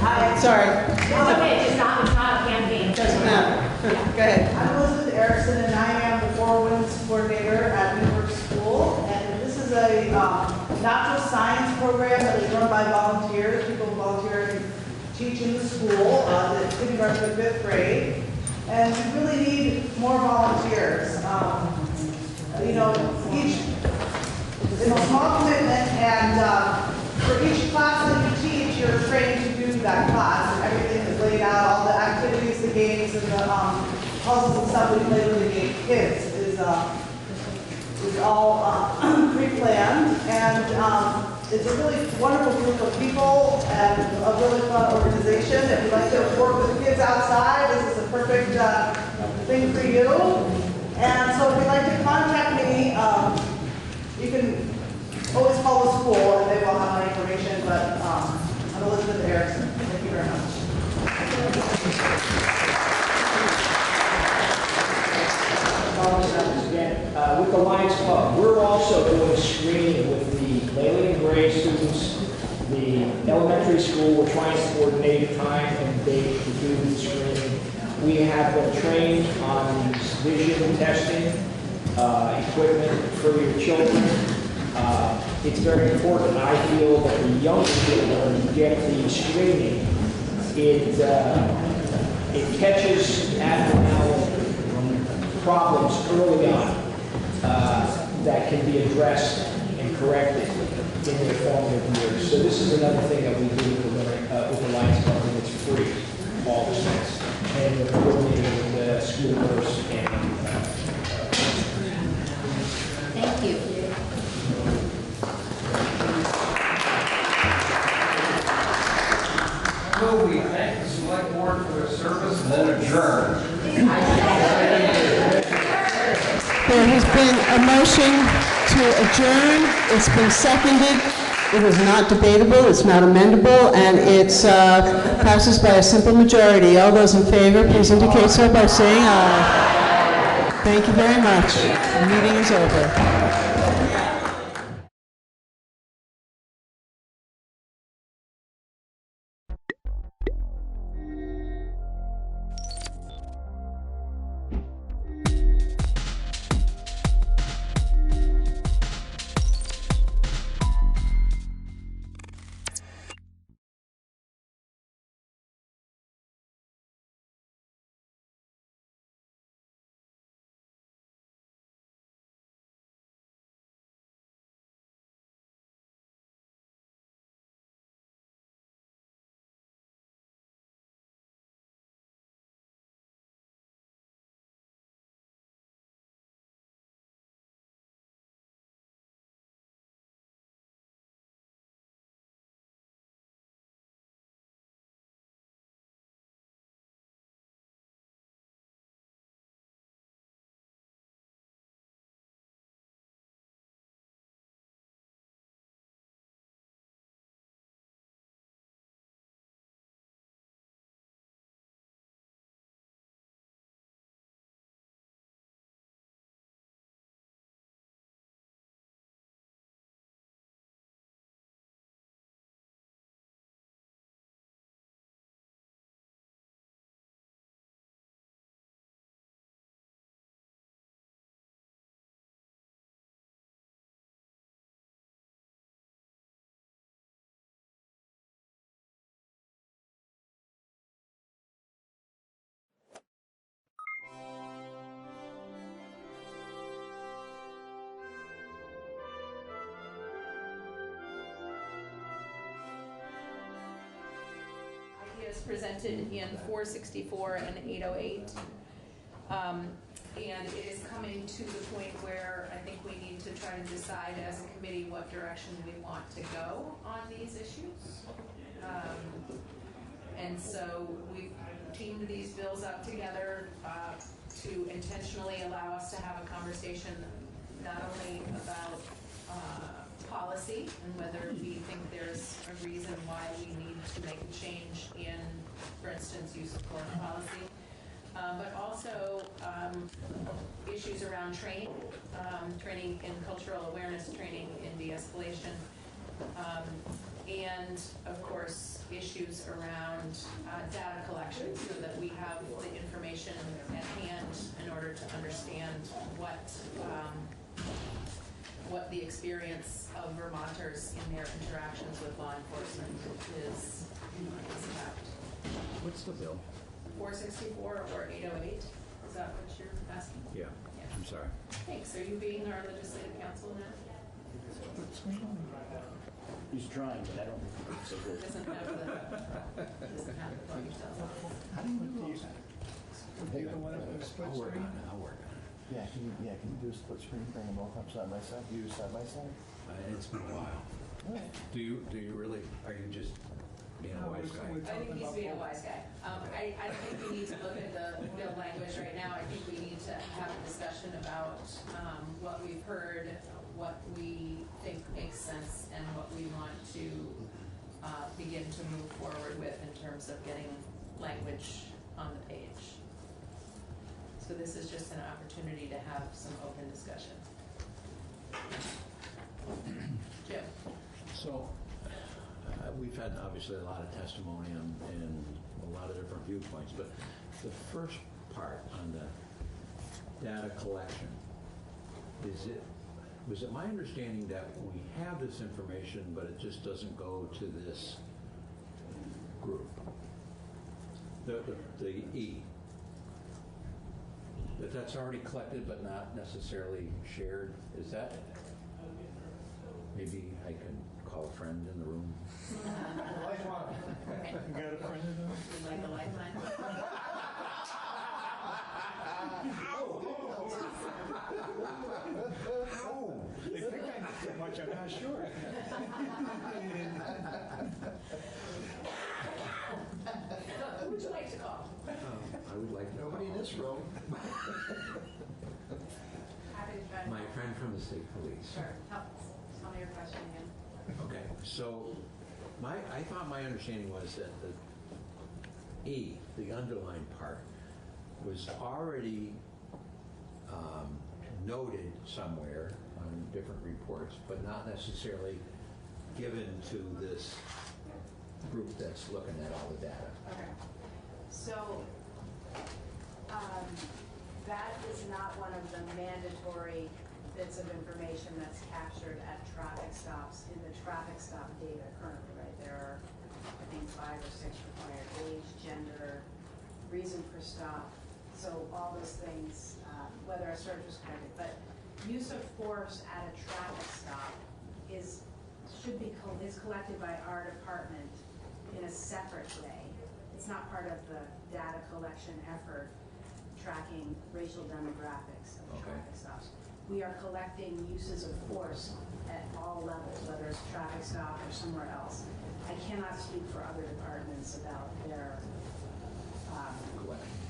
Hi, sorry. It's okay, it's not a campaign. Doesn't matter. Go ahead. I'm Elizabeth Erickson, and I am the Four Winds Coordinator at Newburgh School. And this is a natural science program that is run by volunteers. People volunteer to teach in the school, the kindergarten to 5th grade. And we really need more volunteers. You know, each is a small commitment, and for each class that you teach, you're trained to do that class. Everything is laid out, all the activities, the games, and the puzzles and stuff we play with the kids is all pre-planned. And it's a really wonderful group of people and a really fun organization. If you'd like to work with the kids outside, this is a perfect thing for you. And so if you'd like to contact me, you can always call the school and they will have my information, but I'm Elizabeth Erickson. Thank you very much. Again, with the Lions Club, we're also doing screening with the Leyland and Gray students, the elementary school. We're trying to coordinate a time and date to do the screening. We have been trained on vision testing, equipment for your children. It's very important. I feel that the younger children get the screening. It catches abnormal problems early on that can be addressed and corrected in their formative years. So this is another thing that we do with the Lions Club, and it's free, all the things. And we're coordinating with the school nurse and Thank you. Will we thank the select board for their service and then adjourn? There has been a motion to adjourn. It's been seconded. It is not debatable, it's not amendable, and it passes by a simple majority. All those in favor, please indicate so by saying aye. Thank you very much. The meeting is over. Presented in 464 and 808. And it is coming to the point where I think we need to try to decide as a committee what direction we want to go on these issues. And so we've teamed these bills up together to intentionally allow us to have a conversation not only about policy policy and whether we think there's a reason why we need to make a change in, for instance, use of force policy. But also issues around training, training in cultural awareness, training in de-escalation, and of course issues around data collection so that we have the information at hand in order to understand what the experience of Vermonters in their interactions with law enforcement is about. What's the bill? 464 or 808? Is that what you're asking? Yeah, I'm sorry. Thanks. Are you being our legislative counsel now? He's trying, but I don't think it's so good. Doesn't have the plug yourself. How do you do those? Do the one with the split screen? I'll work on it. Yeah, can you do a split screen, bring them both up side by side? Do you do side by side? It's been a while. Do you really, are you just being a wise guy? I think he's being a wise guy. I don't think we need to look at the bill language right now. I think we need to have a discussion about what we've heard, what we think makes sense, and what we want to begin to move forward with in terms of getting language on the page. So this is just an opportunity to have some open discussion. Jim. So we've had obviously a lot of testimony and a lot of different viewpoints, but the first part on the data collection, was it my understanding that we have this information, but it just doesn't go to this group? The E. That's already collected but not necessarily shared. Is that? Maybe I can call a friend in the room. Lifeline. You got a friend in the room? Would like a lifeline? They think I know so much, I'm not sure. Who would you like to call? I would like to Nobody in this room. my friend from the state police. Sure. Tell me your question again. Okay, so I thought my understanding was that the E, the underlined part, was already noted somewhere on different reports, but not necessarily given to this group that's looking at all the data. Okay. So that is not one of the mandatory bits of information that's captured at traffic stops in the traffic stop data currently, right? There are, I think, 5 or 6 required: age, gender, reason for stop. So all those things, whether a search was conducted, but use of force at a traffic stop is collected by our department in a separate way. It's not part of the data collection effort tracking racial demographics of traffic stops. We are collecting uses of force at all levels, whether it's a traffic stop or somewhere else. I cannot speak for other departments about their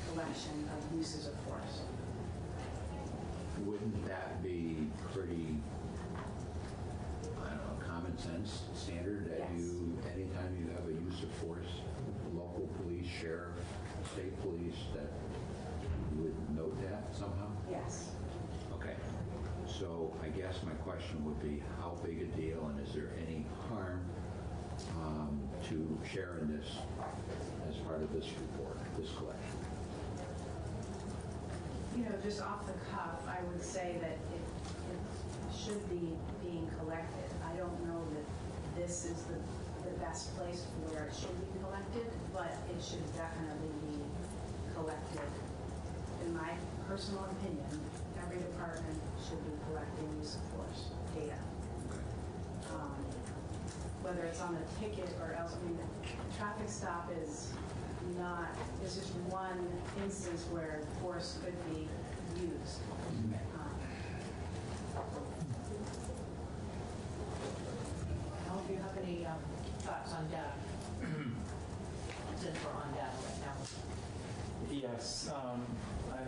collection of uses of force. Wouldn't that be pretty, I don't know, common sense, standard that Yes. anytime you have a use of force, local police, sheriff, state police, that you would note that somehow? Yes. Okay. So I guess my question would be, how big a deal, and is there any harm to sharing this as part of this report, this collection? You know, just off the cuff, I would say that it should be being collected. I don't know that this is the best place where it should be collected, but it should definitely be collected. In my personal opinion, every department should be collecting use of force data. Whether it's on the ticket or else, I mean, the traffic stop is just one instance where force could be used. Al, do you have any thoughts on data? Since we're on data right now. Yes,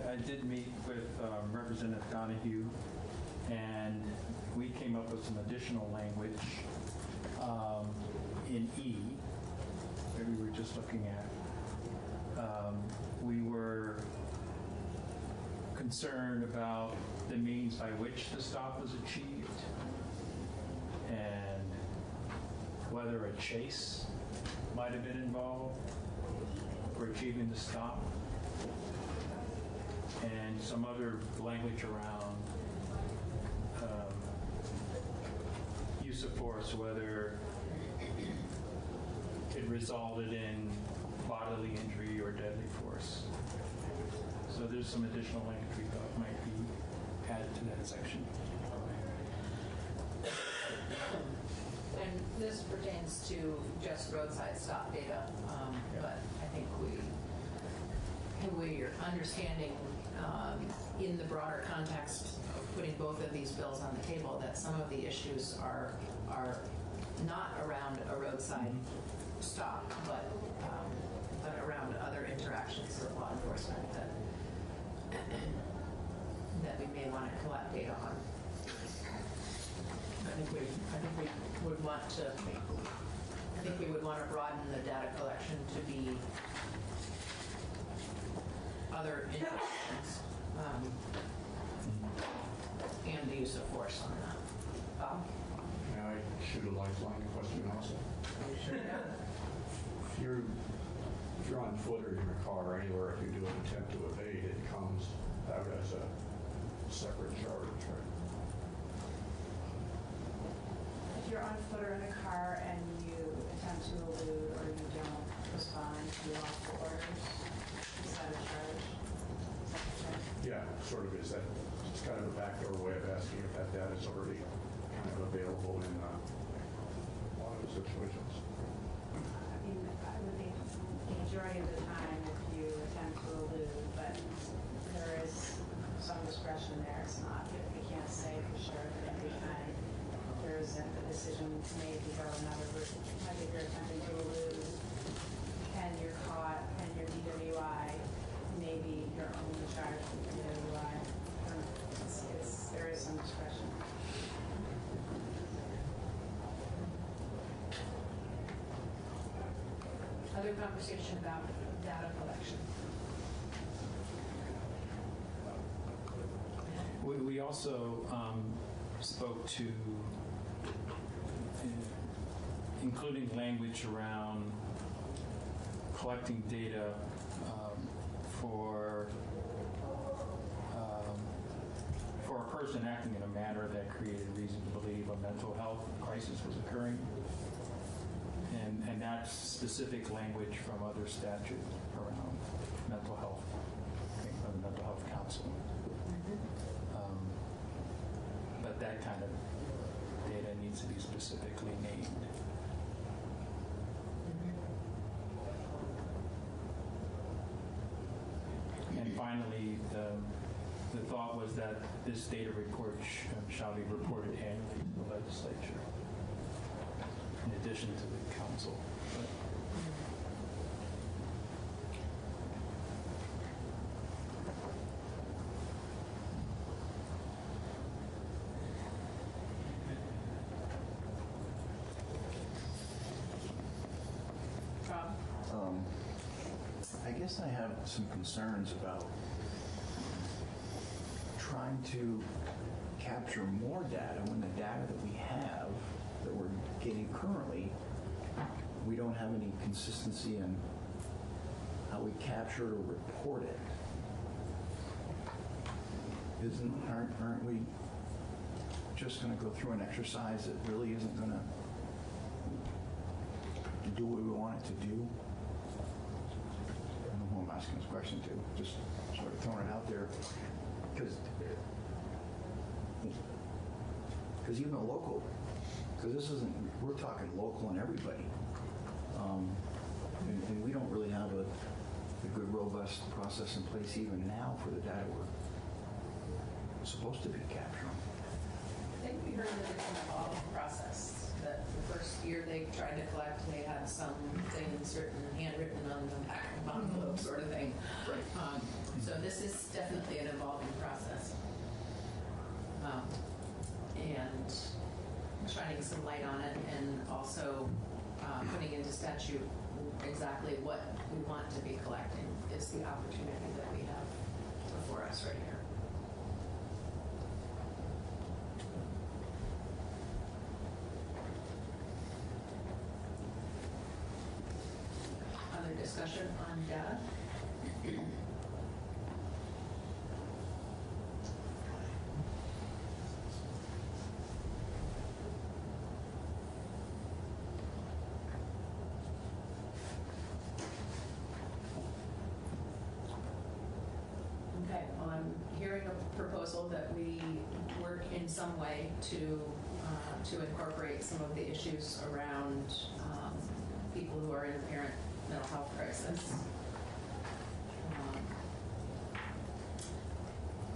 I did meet with Representative Donahue, and we came up up with some additional language in E that we were just looking at. We were concerned about the means by which the stop was achieved and whether a chase might have been involved for achieving the stop, and some other language around use of force, whether it resulted in bodily injury or deadly force. So there's some additional language we thought might be added to that section. And this pertains to just roadside stop data, but I think we are understanding in the broader context of putting both of these bills on the table that some of the issues are not around a roadside stop, but around other interactions with law enforcement that we may want to collect data on. I think we would want to broaden the data collection to be other interactions and the use of force on that. May I shoot a lifeline question also? Sure, yeah. If you're on foot or in a car or anywhere, if you do an attempt to evade, it comes out as a separate charge, right? If you're on foot or in a car and you attempt to elude or you don't respond to lawful orders, is that a charge? Yeah, sort of is that. It's kind of a backdoor way of asking if that data is already kind of available in a lot of situations. I mean, I would think the majority of the time if you attempt to elude, but there is some discretion there. It's not, you can't say for sure that every time there isn't a decision made to go another route. Like if you're attempting to elude and you're caught and you're DWI, maybe you're only charged with DWI. There is some discretion. Other conversation about data collection. We also spoke to including language around collecting data for a person acting in a manner that created reason to believe a mental health crisis was occurring. And that's specific language from other statutes around mental health, from the Mental Health Council. But that kind of data needs to be specifically named. And finally, the thought was that this data report shall be reported annually to the legislature, in addition to the council. I guess I have some concerns about trying to capture more data when the data that we have, that we're getting currently, we don't have any consistency in how we capture or report it. Aren't we just going to go through an exercise that really isn't going to do what we want it to do? I don't know who I'm asking this question to, just sort of throwing it out there, because even a local, because this isn't, we're talking local and everybody, and we don't really have a good, robust process in place even now for the data we're supposed to be capturing. I think we heard that it's an evolving process, that the first year they tried to collect, they had some things written, handwritten on the back of the envelope sort of thing. Right. So this is definitely an evolving process. And shining some light on it and also putting into statute exactly what we want to be collecting is the opportunity that we have before us right here. Other discussion on data? Okay, well, I'm hearing a proposal that we work in some way to incorporate some of the issues around people who are in apparent mental health crisis.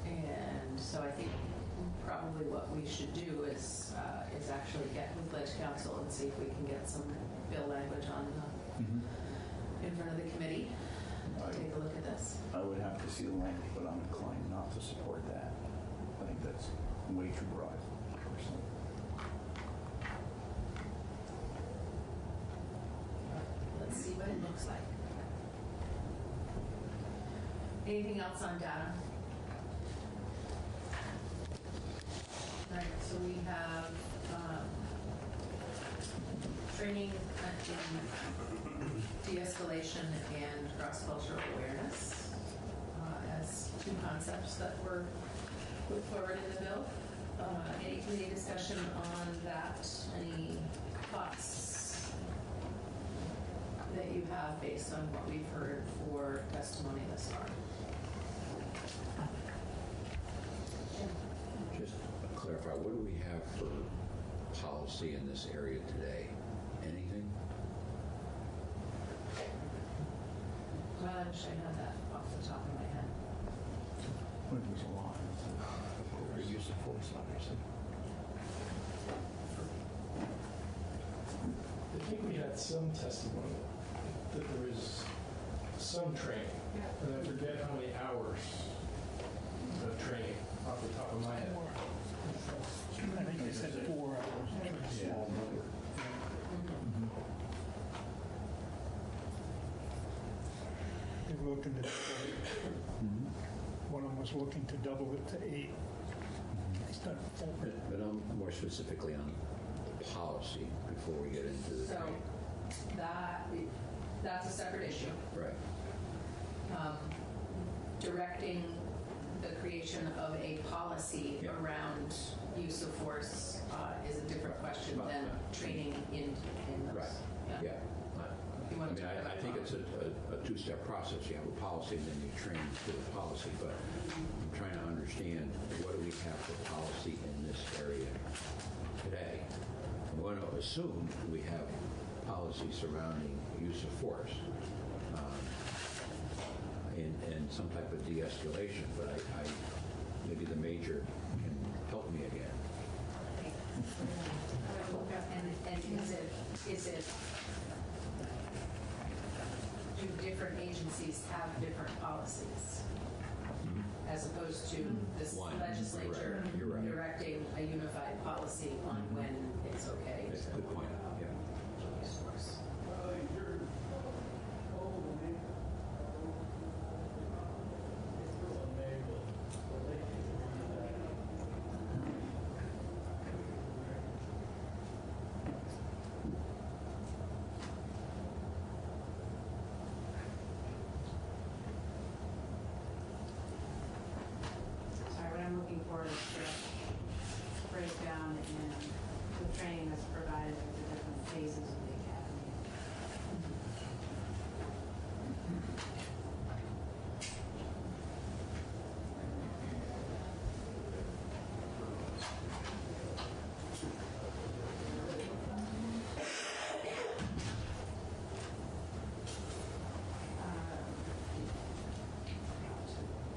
And so I think probably what we should do is actually get with Ledge Council and see if we can get some bill language on in front of the committee. Take a look at this. I would have to see the language, but I'm inclined not to support that. I think that's way too broad, personally. Let's see what it looks like. Anything else on data? All right, so we have training in de-escalation and cross-cultural awareness as two concepts that were put forward in the bill. Any committee discussion on that? Any thoughts that you have based on what we've heard for testimony thus far? Just to clarify, what do we have for policy in this area today? Anything? Well, I wish I had that off the top of my head. Well, there's a lot. Or use of force, obviously. I think we had some testimony that there is some training, and I forget how many hours of training off the top of my head. I think they said 4 hours. Yeah. They were looking to double it. One of them was looking to double it to 8. They started 4. But I'm more specifically on the policy before we get into the So training. that's a separate issue. Right. Directing the creation of a policy around use of force is a different question than training in those. Right. Yeah. You want to I think it's a two-step process. You have a policy and then you train to the policy, but I'm trying to understand what do we have for policy in this area today. I'm going to assume we have policy surrounding use of force and some type of de-escalation, but I maybe the major can help me again. And is it do different agencies have different policies as opposed to this legislature You're right. directing a unified policy on when it's okay? That's a good point. Yeah. Use force. Sorry, what I'm looking for is the breakdown in the training that's provided at the different phases of the academy.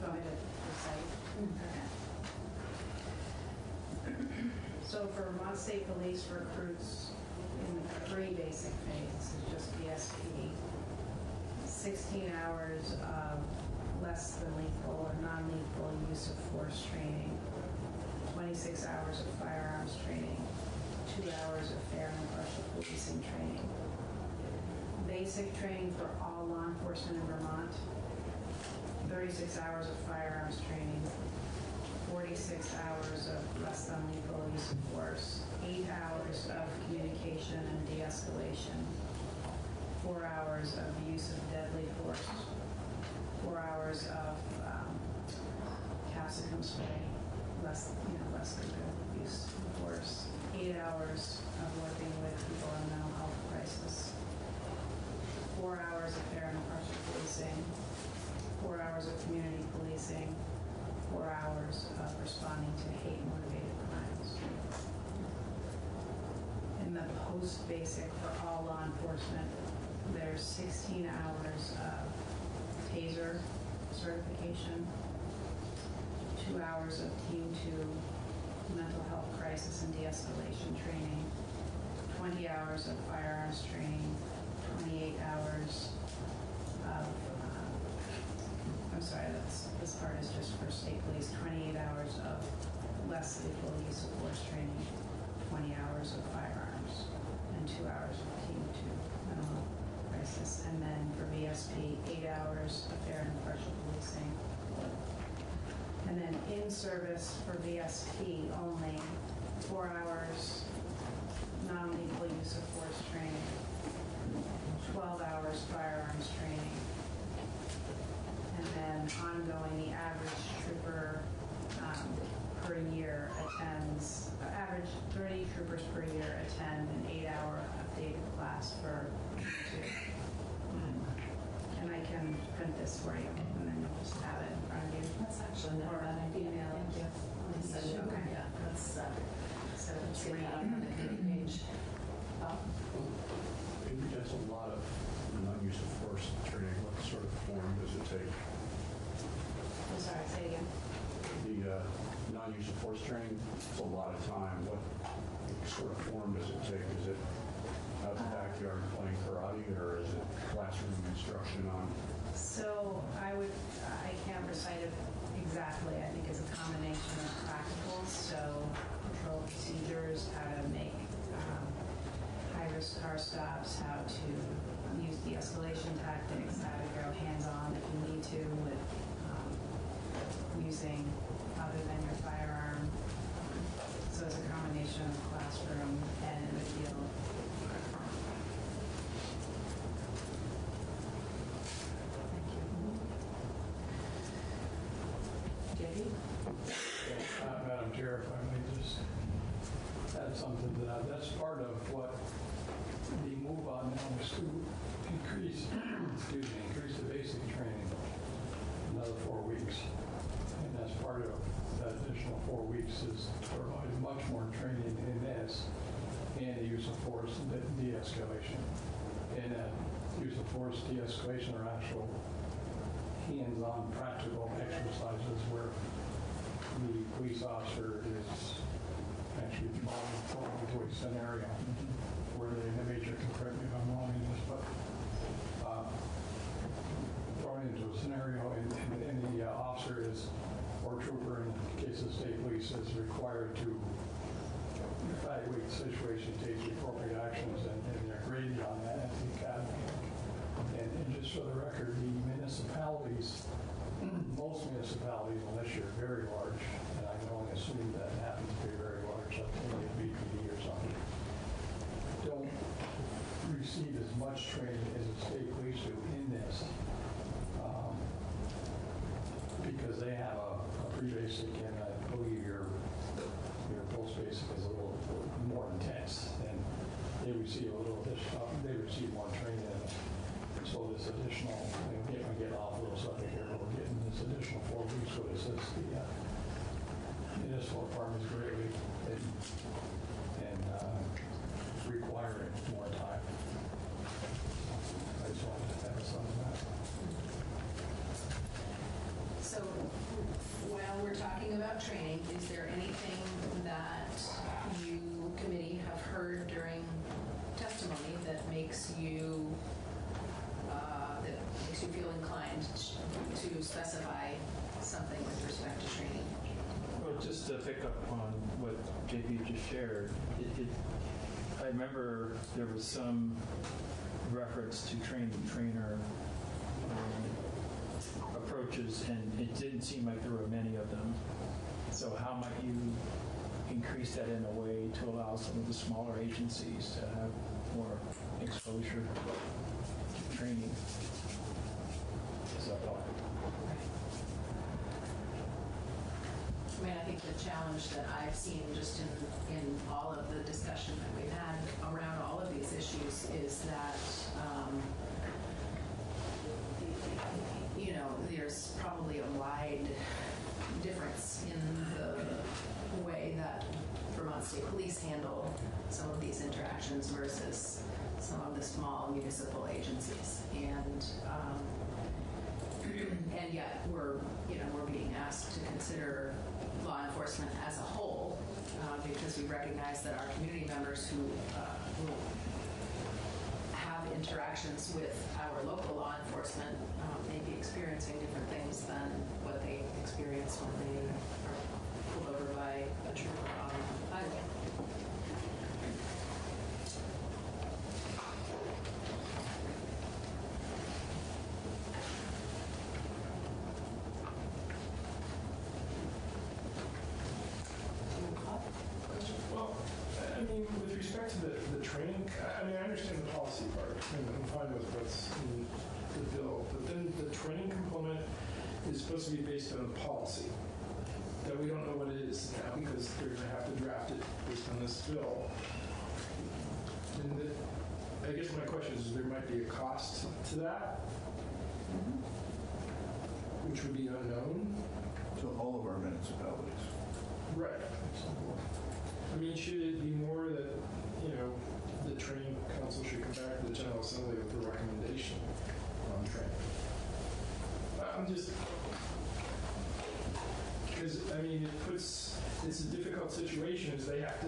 Go ahead and recite. So for Vermont State Police recruits in the pre-basic phase, it's just PSP, 16 hours of less than lethal or non-lethal use of force training, 26 hours of firearms training, 2 hours of fair and impartial policing training. Basic training for all law enforcement in Vermont, 36 hours of firearms training, 46 hours of less than lethal use of force, 8 hours of communication and de-escalation, 4 hours of use of deadly force, 4 hours of capsicum spray, less than good use of force, 8 hours of working with people in mental health crisis, 4 hours of fair and impartial policing, 4 hours of community policing, 4 hours of responding to hate-motivated crimes. In the post-basic for all law enforcement, there's 16 hours of TASER certification, 2 hours of Team 2 mental health crisis and de-escalation training, 20 hours of firearms training, 28 hours of, this part is just for state police, 28 hours of less lethal use of force training, 20 hours of firearms, and 2 hours of Team 2 mental health crisis. And then for VSP, 8 hours of fair and impartial policing. And then in service for VSP only, 4 hours non-lethal use of force training, 12 hours firearms training, and then ongoing, the average trooper per year attends, average 30 troopers per year attend an 8-hour updated class for 2. And I can print this for you, and then you'll just have it in front of you. That's actually not a bad idea. Thank you. Okay. Yeah, that's, so It's get that on the page. That's a lot of non-use of force training. What sort of form does it take? I'm sorry, say it again. The non-use of force training, it's a lot of time. What sort of form does it take? Is it out the backyard playing karate, or is it classroom instruction on? So I can't recite it exactly. I think it's a combination of practicals, so control procedures, how to make high-risk car stops, how to use de-escalation tactics, how to go hands-on if you need to with using other than your firearm. So it's a combination of classroom and in the field. Madam Chair, if I may just add something to that. That's part of what the move on now is to increase the basic training another 4 weeks. And that's part of that additional 4 weeks is to provide much more training in this and the use of force and de-escalation. And use of force, de-escalation are actual hands-on practical exercises where the police officer is actually thrown into a scenario where the major can correct me if I'm wrong in this, but thrown into a scenario and the officer is, or trooper in the case of state police, is required to evaluate the situation, take the appropriate actions, and they're graded on that at the academy. And just for the record, the municipalities, most municipalities, unless you're very large, and I can only assume that happens to be very large, like maybe a BPD or something, don't receive as much training as the state police do in this, because they have a pre-basic, and I believe your post-basic is a little more intense, and they receive a little additional, they receive more training. So this additional, I get off a little subject here, but we're getting this additional 4 weeks, so this is the municipal department is greatly and requiring more time. I just wanted to emphasize that. So while we're talking about training, is there anything that you, committee, have heard during testimony that makes you feel inclined to specify something with respect to training? Well, just to pick up on what JP just shared, I remember there was some reference to train-the-trainer approaches, and it didn't seem like there were many of them. So how might you increase that in a way to allow some of the smaller agencies to have more exposure to training? Is that all? I mean, I think the challenge that I've seen just in all of the discussion that we've had around all of these issues is that, you know, there's probably a wide difference in the way that Vermont State Police handle some of these interactions versus some of the small municipal agencies. And yet we're being asked to consider law enforcement as a whole because we recognize that our community members who have interactions with our local law enforcement may be experiencing different things than what they experience when they are pulled over by a trooper on the highway. Well, I mean, with respect to the training, I mean, I understand the policy part, and I'm fine with what's in the bill, but then the training component is supposed to be based on a policy that we don't know what it is now because they're going to have to draft it based on this bill. And I guess my question is there might be a cost to that, which would be unknown. To all of our municipalities. Right. I mean, should it be more that, you know, the training council should come back to the General Assembly with a recommendation on training? I'm just, because, I mean, it's a difficult situation as they have to,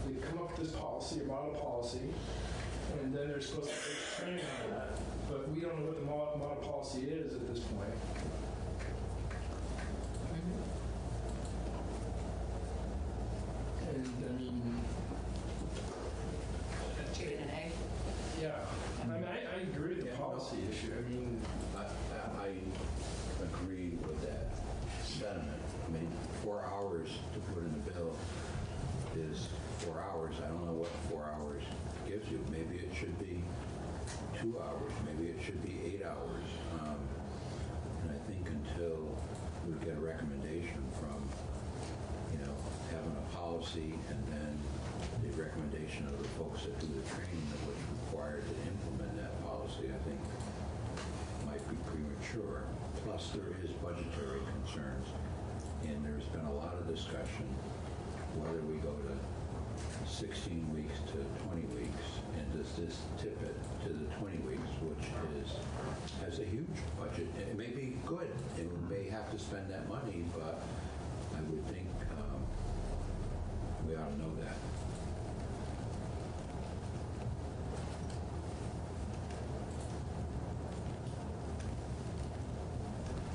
they come up with this policy, a model policy, and then they're supposed to take training on that. But we don't know what the model policy is at this point. And I mean, chicken and egg. Yeah, I mean, I agree with the policy issue. I mean, I agree with that sentiment. I mean, 4 hours to put in the bill is 4 hours. I don't know what 4 hours gives you. Maybe it should be 2 hours. Maybe it should be 8 hours. And I think until we get a recommendation from, you know, having a policy and then the recommendation of the folks that do the training of what's required to implement that policy, I think might be premature. Plus, there is budgetary concerns, and there's been a lot of discussion whether we go to 16 weeks to 20 weeks, and does this tip it to the 20 weeks, which has a huge budget. It may be good, and we may have to spend that money, but I would think we ought to know that.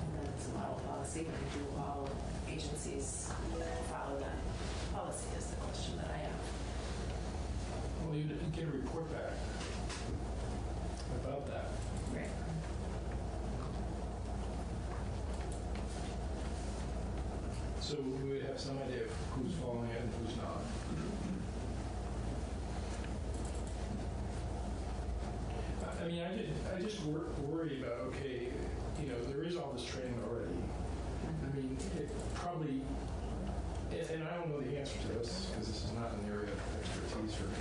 And then it's a model policy, but do all agencies follow that policy is the question that I have. well, you get a report back about that. Right. So we have some idea of who's following it and who's not. I mean, I just worry about, okay, you know, there is all this training already. I mean, it probably, and I don't know the answer to this because this is not an area of expertise for me,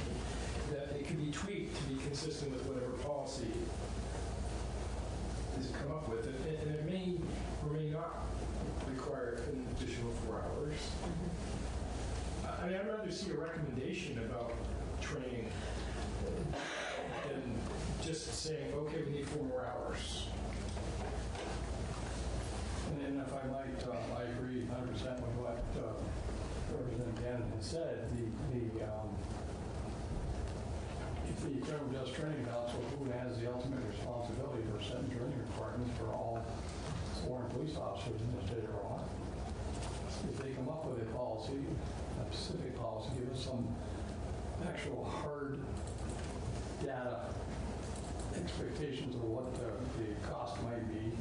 that it could be tweaked to be consistent with whatever policy is come up with, and it may or may not require an additional 4 hours. I mean, I'd rather see a recommendation about training than just saying, okay, we need 4 more hours. And if I might, I agree 100% with what Representative Gannon has said. If the Criminal Justice Training Council, who has the ultimate responsibility for setting training requirements for all sworn police officers in the state of Vermont? if they come up with a policy, a specific policy, give us some actual hard data expectations of what the cost might be,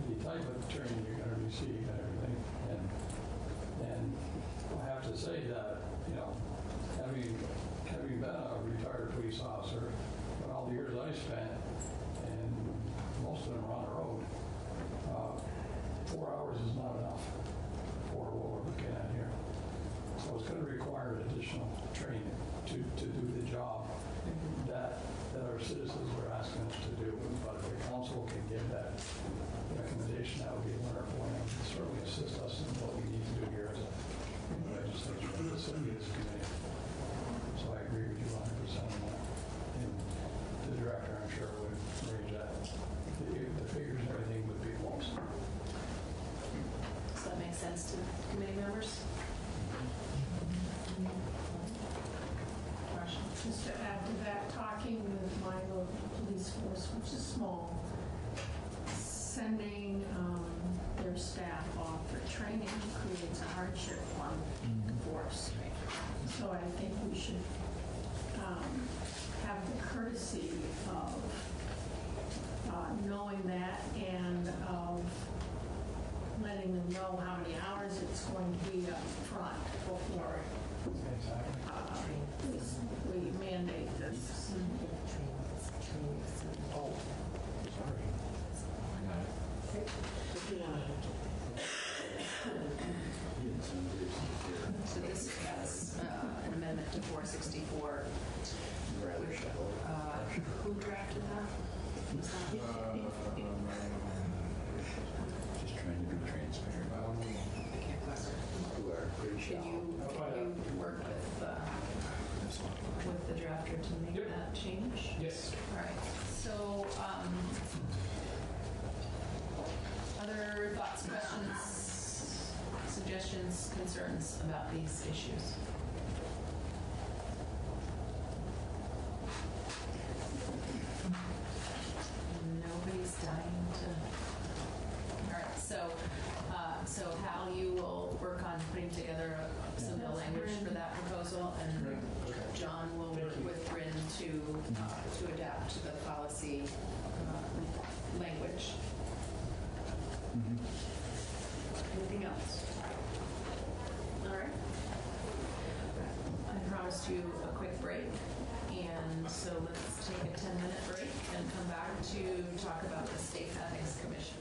the type of training you're going to receive and everything. And I have to say that, you know, having been a retired police officer, but all the years I spent, and most of them are on the road, 4 hours is not enough for what we're looking at here. So it's going to require additional training to do the job that our citizens are asking us to do. But if the council can give that recommendation, that would be wonderful, and it would certainly assist us in what we need to do here as a legislature, specifically this committee. So I agree with you 100% on that. And the director, I'm sure, would arrange that. The figures and everything would be close. Does that make sense to committee members? Just to add to that, talking with my local police force, which is small, sending their staff off for training creates a hardship on the force. So I think we should have the courtesy of knowing that and of letting them know how many hours it's going to be up front before we mandate this. Oh, sorry. I got it. So this is an amendment to 464. Who drafted that? Was that- Just trying to be transparent. Can you work with the drafter to make that change? Yes. All right. So, other thoughts, questions, suggestions, concerns about these issues? Nobody's dying to. All right. So Hal, you will work on putting together some bill language for that proposal, and John will work with Bryn to adapt to the policy language. Anything else? All right. I promised you a quick break, and so let's take a 10-minute break and come back to talk about the State Ethics Commission.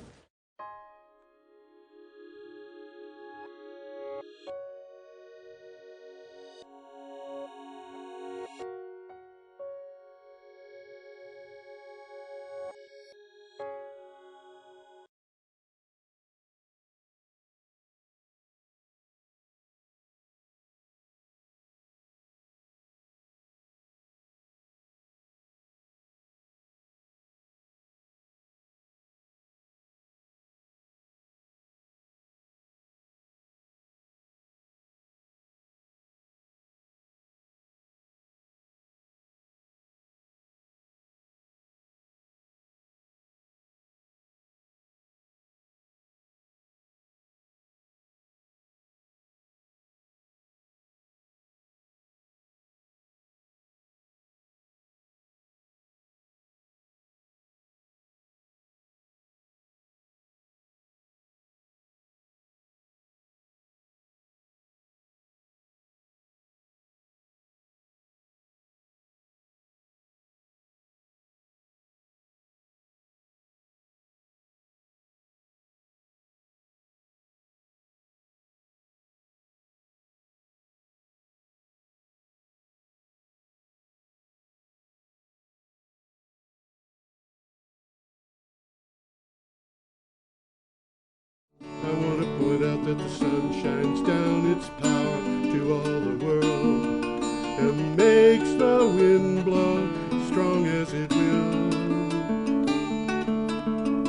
I want to point out that the sun shines down its power to all the world and makes the wind blow strong as it will.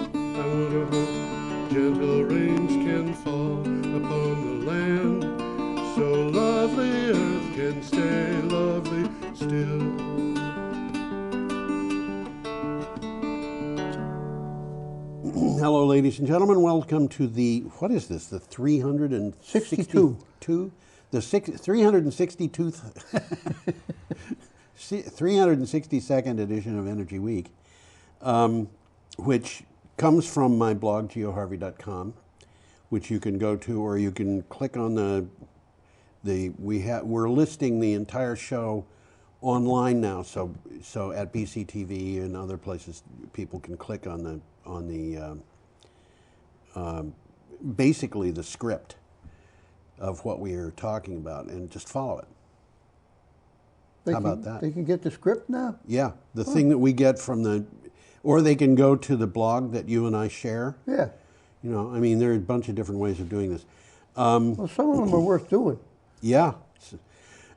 I want to hope gentle rains can fall upon the land so lovely earth can stay lovely still. Hello, ladies and gentlemen. Welcome to the, what is this, the 362? The 362nd edition of Energy Week, which comes from my blog, geoharvey.com, which you can go to, or you can click on we're listing the entire show online now, so at BCTV and other places, people can click on the basically the script of what we are talking about and just follow it. How about that? They can get the script now? Yeah, the thing that we get from or they can go to the blog that you and I share. Yeah. You know, I mean, there are a bunch of different ways of doing this. Well, some of them are worth doing. Yeah.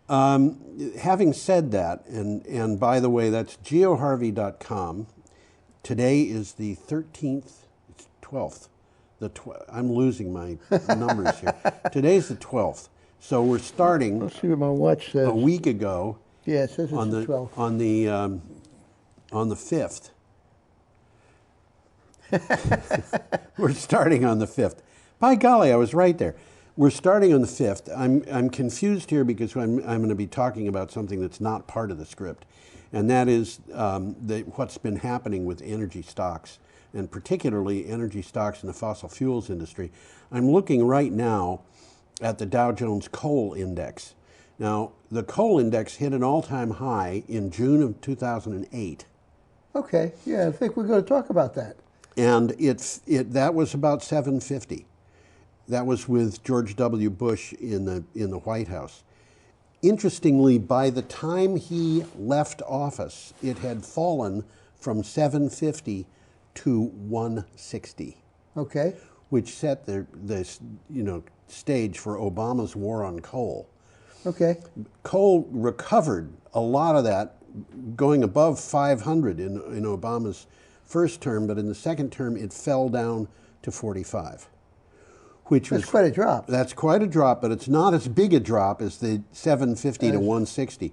Having said that, and by the way, that's geoharvey.com. Today is the 13th, it's 12th. I'm losing my numbers here. Today's the 12th. So we're starting. Let's see what my watch says. A week ago. Yeah, it says it's the 12th. On the 5th. We're starting on the 5th. By golly, I was right there. We're starting on the 5th. I'm confused here because I'm going to be talking about something that's not part of the script, and that is what's been happening with energy stocks, and particularly energy stocks in the fossil fuels industry. I'm looking right now at the Dow Jones Coal Index. Now, the coal index hit an all-time high in June of 2008. Okay, yeah, I think we're going to talk about that. And that was about 750. That was with George W. Bush in the White House. Interestingly, by the time he left office, it had fallen from 750 to 160. Okay. Which set the stage for Obama's war on coal. Okay. Coal recovered a lot of that, going above 500 in Obama's first term, but in the second term it fell down to 45. That's quite a drop. That's quite a drop, but it's not as big a drop as the 750 to 160.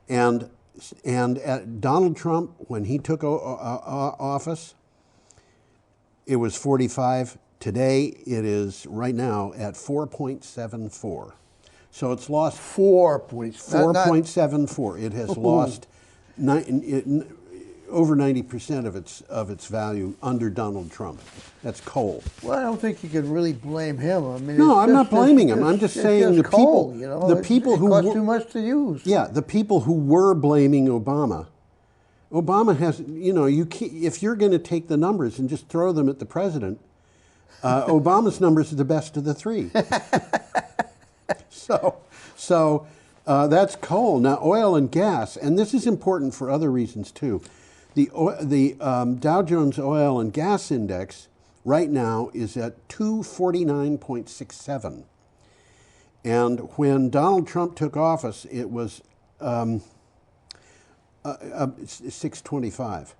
And Donald Trump, when he took office, it was 45. Today, it is right now at 4.74. So it's lost 4.74. It has lost over 90% of its value under Donald Trump. That's coal. Well, I don't think you can really blame him. I mean, no, I'm not blaming him. I'm just saying the coal, people, the people who cost too much to use. Yeah, the people who were blaming Obama. Obama has, if you're going to take the numbers and just throw them at the president, Obama's numbers are the best of the three. So that's coal. Now, oil and gas, and this is important for other reasons too. The Dow Jones Oil and Gas Index right now is at 249.67. And when Donald Trump took office, it was 625.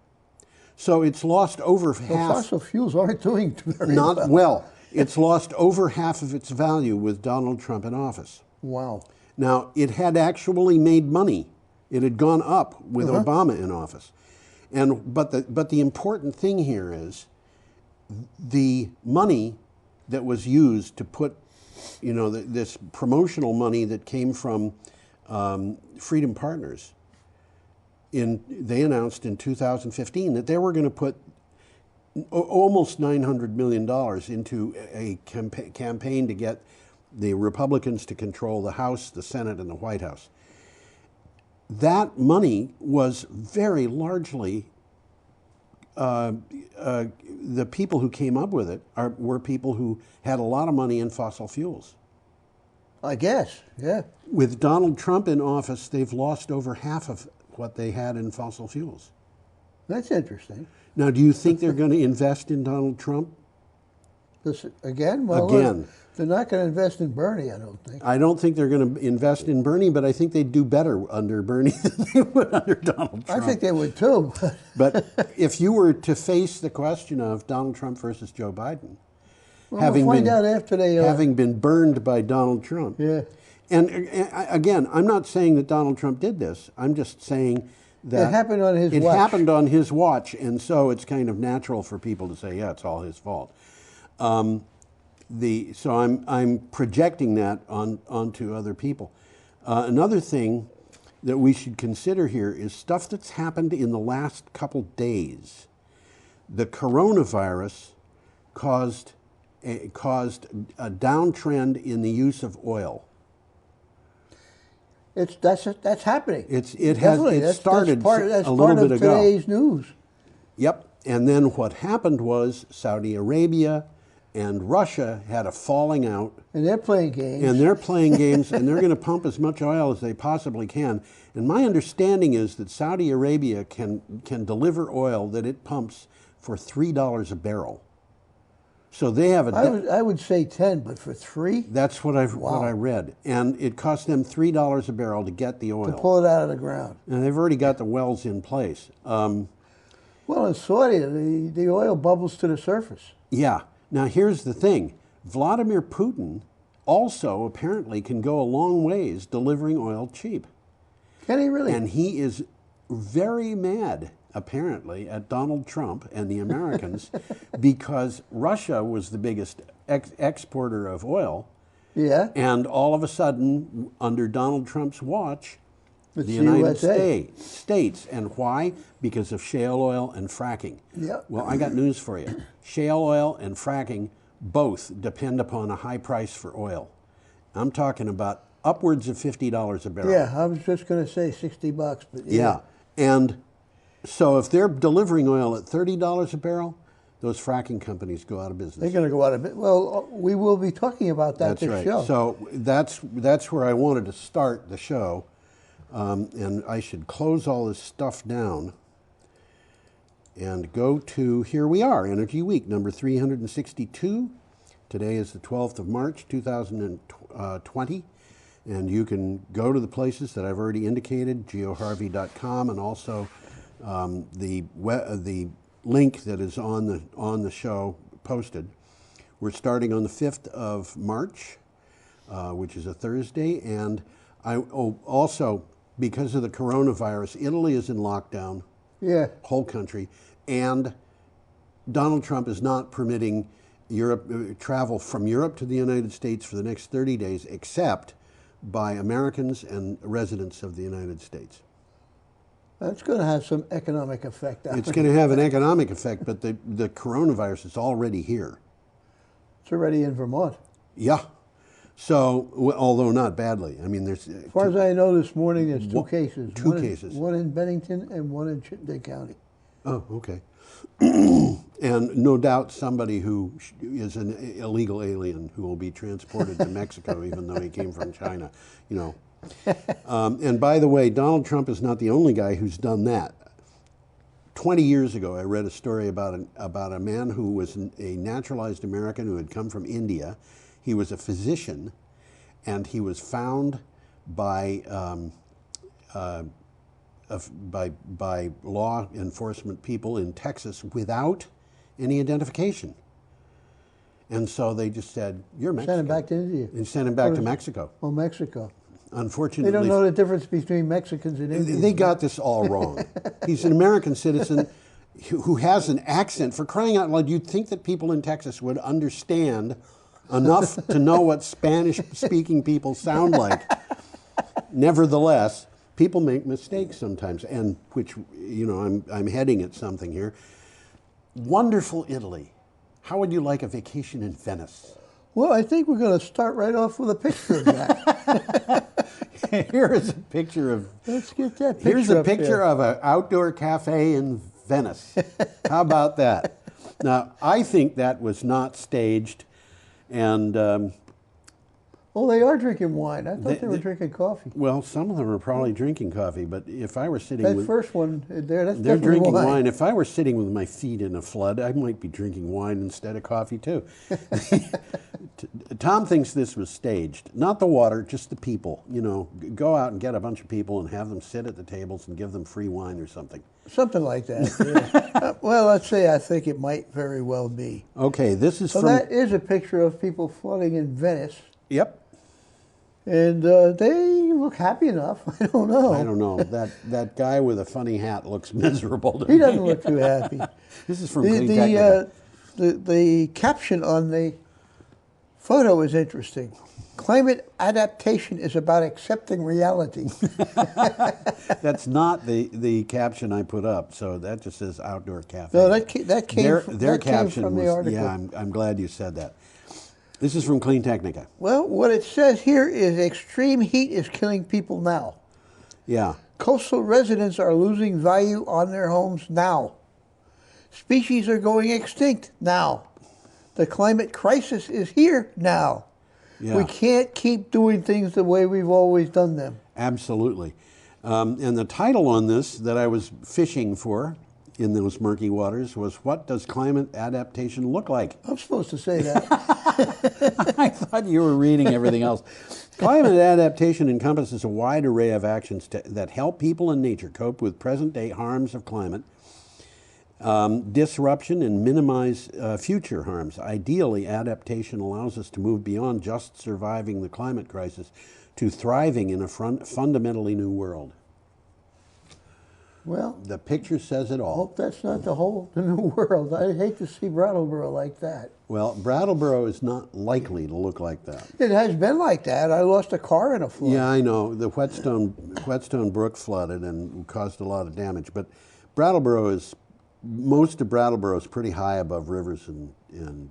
So it's lost over half. Fossil fuels aren't doing very well. Well, it's lost over half of its value with Donald Trump in office. Wow. Now, it had actually made money. It had gone up with Obama in office. But the important thing here is the money that was used to put, this promotional money that came from Freedom Partners. They announced in 2015 that they were going to put almost $900 million into a campaign to get the Republicans to control the House, the Senate, and the White House. That money was very largely, the people who came up with it were people who had a lot of money in fossil fuels. I guess, yeah. With Donald Trump in office, they've lost over half of what they had in fossil fuels. That's interesting. Now, do you think they're going to invest in Donald Trump? Again? Well, again. They're not going to invest in Bernie, I don't think. I don't think they're going to invest in Bernie, but I think they'd do better under Bernie than they would under Donald Trump. I think they would too. But if you were to face the question of Donald Trump versus Joe Biden, well, we'll find out after they... having been burned by Donald Trump. Yeah. And again, I'm not saying that Donald Trump did this. I'm just saying that It happened on his it watch. happened on his watch, and so it's kind of natural for people to say, yeah, it's all his fault. So I'm projecting that onto other people. Another thing that we should consider here is stuff that's happened in the last couple days. The coronavirus caused a downtrend in the use of oil. That's happening. It Definitely. started that's a little bit ago. Today's news. Yep. And then what happened was Saudi Arabia and Russia had a falling out. And they're playing games. And they're playing games, and they're going to pump as much oil as they possibly can. And my understanding is that Saudi Arabia can deliver oil that it pumps for $3 a barrel. So they have I would say 10, but for 3? That's what I read. And it cost them $3 a barrel to get the oil. To pull it out of the ground. And they've already got the wells in place. Well, in Saudi, the oil bubbles to the surface. Yeah. Now, here's the thing. Vladimir Putin also apparently can go a long ways delivering oil cheap. Can he really? And he is very mad, apparently, at Donald Trump and the Americans because Russia was the biggest exporter of oil. Yeah. And all of a sudden, under Donald Trump's watch, It's the United USA. States. And why? Because of shale oil and fracking. Yeah. Well, I got news for you. Shale oil and fracking both depend upon a high price for oil. I'm talking about upwards of $50 a barrel. Yeah, I was just going to say $60, but yeah. And so if they're delivering oil at $30 a barrel, those fracking companies go out of business. They're going to go out of business. Well, we will be talking about that That's right. show. So that's where I wanted to start the show. And I should close all this stuff down and go to, here we are, Energy Week, number 362. Today is the 12th of March, 2020. And you can go to the places that I've already indicated, geoharvey.com, and also the link that is on the show posted. We're starting on the 5th of March, which is a Thursday. And also, because of the coronavirus, Italy is in lockdown. Yeah. Whole country. And Donald Trump is not permitting travel from Europe to the United States for the next 30 days, except by Americans and residents of the United States. That's going to have some economic effect. It's going to have an economic effect, but the coronavirus is already here. It's already in Vermont. Yeah. So, although not badly. I mean, there's... As far as I know, this morning there's two cases. Two cases. One in Bennington and one in Chittenden County. Oh, okay. And no doubt somebody who is an illegal alien who will be transported to Mexico even though he came from China, you know. And by the way, Donald Trump is not the only guy who's done that. 20 years ago, I read a story about a man who was a naturalized American who had come from India. He was a physician, and he was found by law enforcement people in Texas without any identification. And so they just said, "You're Mexican." Send him back to India. And sent him back to Mexico. Oh, Mexico. Unfortunately, they don't know the difference between Mexicans and Indians. They got this all wrong. He's an American citizen who has an accent. For crying out loud, you'd think that people in Texas would understand enough to know what Spanish-speaking people sound like. Nevertheless, people make mistakes sometimes, and which, you know, I'm heading at something here. Wonderful Italy. How would you like a vacation in Venice? Well, I think we're going to start right off with a picture of that. Here is a picture of... Let's get that picture. Here's a picture of an outdoor cafe in Venice. How about that? Now, I think that was not staged, and... well, they are drinking wine. I thought they were drinking coffee. Well, some of them are probably drinking coffee, but if I were sitting that with... first one there, that's they're definitely drinking wine. If I were sitting with my feet in a flood, I might be drinking wine instead of coffee, too. Tom thinks this was staged. Not the water, just the people. You know, go out and get a bunch of people and have them sit at the tables and give them free wine or something. Something like that, yeah. Well, let's say I think it might very well be. Okay, this is so from... that is a picture of people flooding in Venice. Yep. And they look happy enough. I don't know. I don't know. That guy with a funny hat looks miserable to He me. doesn't look too happy. This is from Clean Technica. The caption on the photo is interesting. Climate adaptation is about accepting reality. That's not the caption I put up, so that just says outdoor cafe. No, that came their caption from the was, article. yeah, I'm glad you said that. This is from Clean Technica. Well, what it says here is extreme heat is killing people now. Yeah. Coastal residents are losing value on their homes now. Species are going extinct now. The climate crisis is here now. Yeah. We can't keep doing things the way we've always done them. Absolutely. And the title on this that I was fishing for in those murky waters was, "What Does Climate Adaptation Look Like?" I'm supposed to say that. I thought you were reading everything else. Climate adaptation encompasses a wide array of actions that help people and nature cope with present-day harms of climate disruption and minimize future harms. Ideally, adaptation allows us to move beyond just surviving the climate crisis to thriving in a fundamentally new world. Well, the picture says it all. Hope that's not the new world. I hate to see Brattleboro like that. Well, Brattleboro is not likely to look like that. It has been like that. I lost a car in a flood. Yeah, I know. The Whetstone Brook flooded and caused a lot of damage. But most of Brattleboro is pretty high above rivers and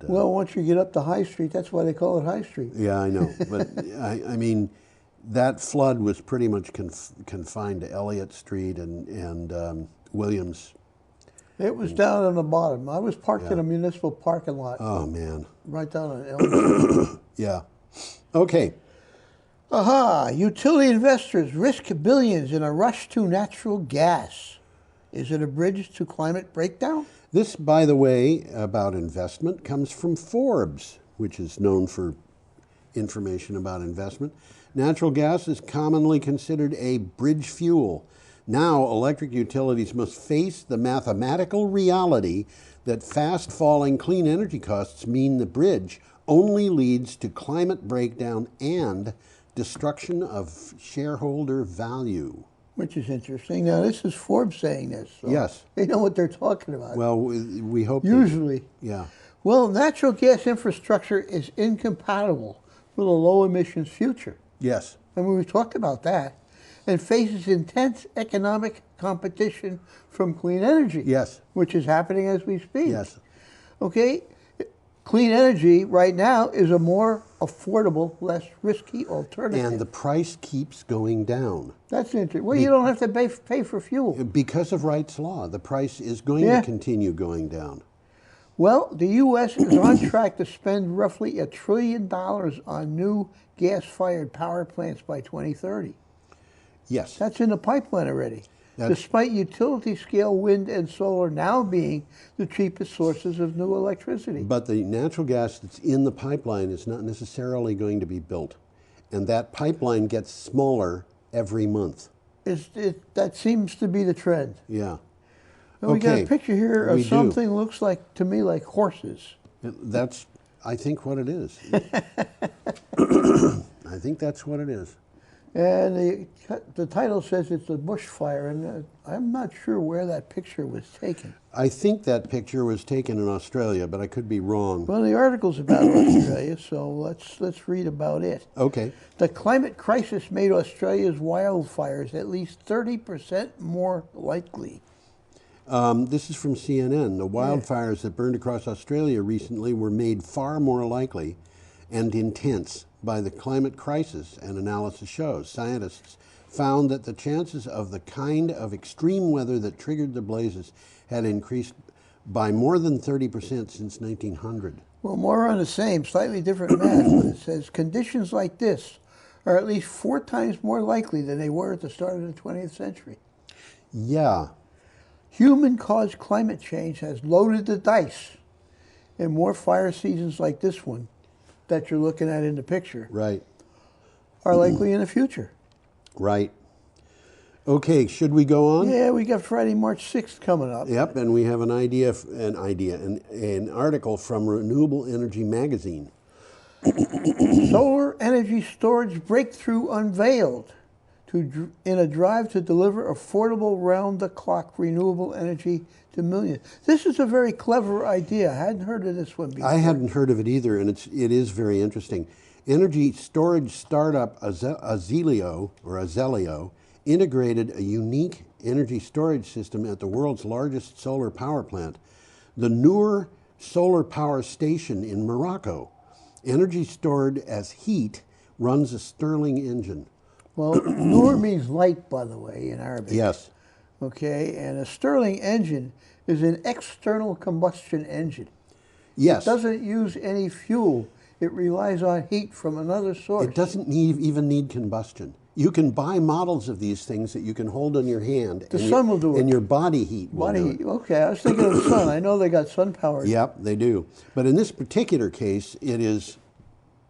well, once you get up to High Street, that's why they call it High Street. Yeah, I know. But I mean, that flood was pretty much confined to Elliott Street and Williams. It was down on the bottom. I was parked in a municipal parking lot. Oh, man. Right down on Elliott Street. Yeah. Okay. Aha! Utility investors risk billions in a rush to natural gas. Is it a bridge to climate breakdown? This, by the way, about investment, comes from Forbes, which is known for information about investment. Natural gas is commonly considered a bridge fuel. Now, electric utilities must face the mathematical reality that fast-falling clean energy costs mean the bridge only leads to climate breakdown and destruction of shareholder value. Which is interesting. Now, this is Forbes saying this. So yes. They know what they're talking about. Well, we hope. Usually. Yeah. Well, natural gas infrastructure is incompatible with a low emissions future. Yes. And we've talked about that. And faces intense economic competition from clean energy. Yes. Which is happening as we speak. Yes. Okay? Clean energy right now is a more affordable, less risky alternative. And the price keeps going down. That's interesting. Well, you don't have to pay for fuel. Because of Wright's Law, the price is going to continue going down. Well, the U.S. is on track to spend roughly $1 trillion on new gas-fired power plants by 2030. Yes. That's in the pipeline already. Despite utility-scale wind and solar now being the cheapest sources of new electricity. But the natural gas that's in the pipeline is not necessarily going to be built. And that pipeline gets smaller every month. That seems to be the trend. Yeah. And we got a picture here of something looks like, to me, like horses. That's, I think, what it is. I think that's what it is. And the title says it's a bushfire, and I'm not sure where that picture was taken. I think that picture was taken in Australia, but I could be wrong. Well, the article's about Australia, so let's read about it. Okay. The climate crisis made Australia's wildfires at least 30% more likely. This is from CNN. The wildfires that burned across Australia recently were made far more likely and intense by the climate crisis, an analysis shows. Scientists found that the chances of the kind of extreme weather that triggered the blazes had increased by more than 30% since 1900. Well, more on the same, slightly different math, but it says conditions like this are at least 4 times more likely than they were at the start of the 20th century. Yeah. Human-caused climate change has loaded the dice, and more fire seasons like this one that you're looking at in the picture are likely in the future. Right. Okay, should we go on? Yeah, we got Friday, March 6th coming up. Yep, and we have an article from Renewable Energy Magazine. Solar Solar energy storage breakthrough unveiled in a drive to deliver affordable round-the-clock renewable energy to millions. This is a very clever idea. I hadn't heard of this one before. I hadn't heard of it either, and it is very interesting. Energy storage startup Azelio integrated a unique energy storage system at the world's largest solar power plant, the Noor Solar Power Station in Morocco. Energy stored as heat runs a Stirling engine. Well, Noor means light, by the way, in Arabic. Yes. Okay, and a Stirling engine is an external combustion engine. Yes. It doesn't use any fuel. It relies on heat from another source. It doesn't even need combustion. You can buy models of these things that you can hold on your hand. The sun will do it. And your body heat will do it. Okay, I was thinking of the sun. I know they got sun power. Yep, they do. But in this particular case, it is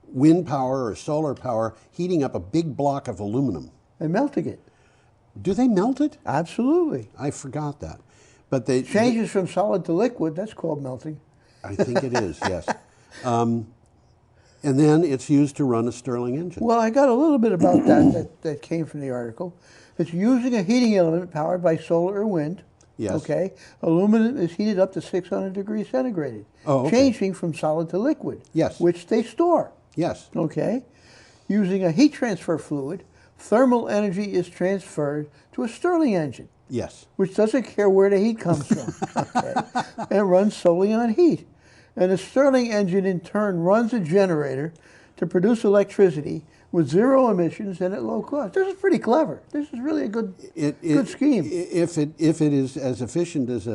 wind power or solar power heating up a big block of aluminum. And melting it. Do they melt it? Absolutely. I forgot that. But they changes from solid to liquid. That's called melting. I think it is, yes. And then it's used to run a Stirling engine. Well, I got a little bit about that came from the article. It's using a heating element powered by solar or wind. Yes. Okay. Aluminum is heated up to 600 degrees centigrade, changing from solid to liquid. Yes. Which they store. Yes. Okay. Using a heat transfer fluid, thermal energy is transferred to a Stirling engine. Yes. Which doesn't care where the heat comes from. Okay. And runs solely on heat. And the Stirling engine in turn runs a generator to produce electricity with zero emissions and at low cost. This is pretty clever. This is really a good scheme. If it is as efficient as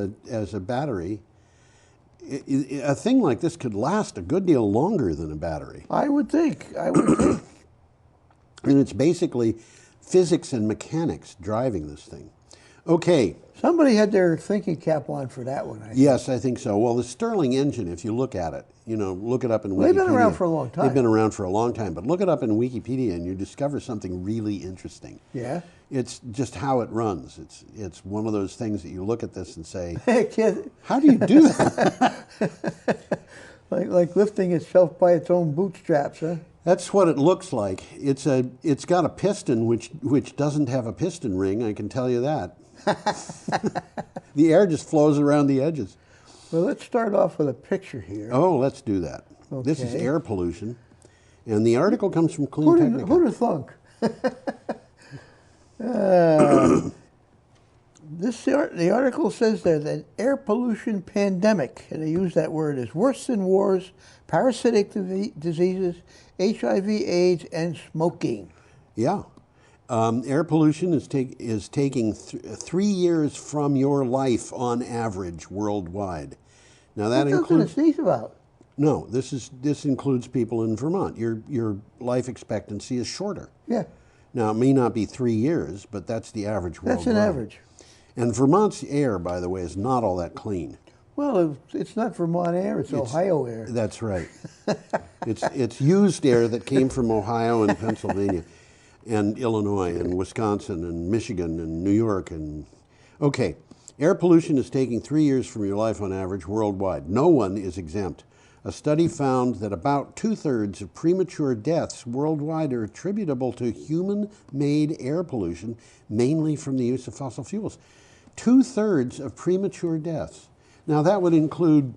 a battery, a thing like this could last a good deal longer than a battery. I would think. And it's basically physics and mechanics driving this thing. Okay. Somebody had their thinking cap on for that one. Yes, I think so. Well, the Stirling engine, if you look at it, look it up in Wikipedia. They've been around for a long time. They've been around for a long time, but look it up in Wikipedia and you discover something really interesting. Yeah? It's just how it runs. It's one of those things that you look at this and say, Kid. how do you do that? like lifting itself by its own bootstraps, huh? That's what it looks like. It's got a piston which doesn't have a piston ring, I can tell you that. The air just flows around the edges. Well, let's start off with a picture here. Oh, let's do that. Okay. This is air pollution. And the article comes from Clean Technica. Who'd have thunk? The article says there that air pollution pandemic, and they use that word, is worse than wars, parasitic diseases, HIV, AIDS, and smoking. Yeah. Air pollution is taking 3 years from your life on average worldwide. Now that includes. What's about? No, this includes people in Vermont. Your life expectancy is shorter. Yeah. Now it may not be 3 years, but that's the average worldwide. That's an average. And Vermont's air, by the way, is not all that clean. Well, it's not Vermont air; it's Ohio air. That's right. It's used air that came from Ohio and Pennsylvania, and Illinois and Wisconsin and Michigan and New York and okay. Air pollution is taking 3 years from your life on average worldwide. No one is exempt. A study found that about 2/3 of premature deaths worldwide are attributable to human-made air pollution, mainly from the use of fossil fuels. 2/3 of premature deaths. Now that would include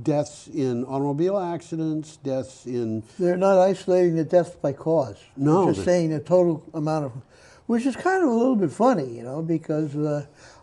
deaths in automobile accidents, deaths in... They're not isolating the deaths by cause. No. They're just saying the total amount of... Which is kind of a little bit funny, because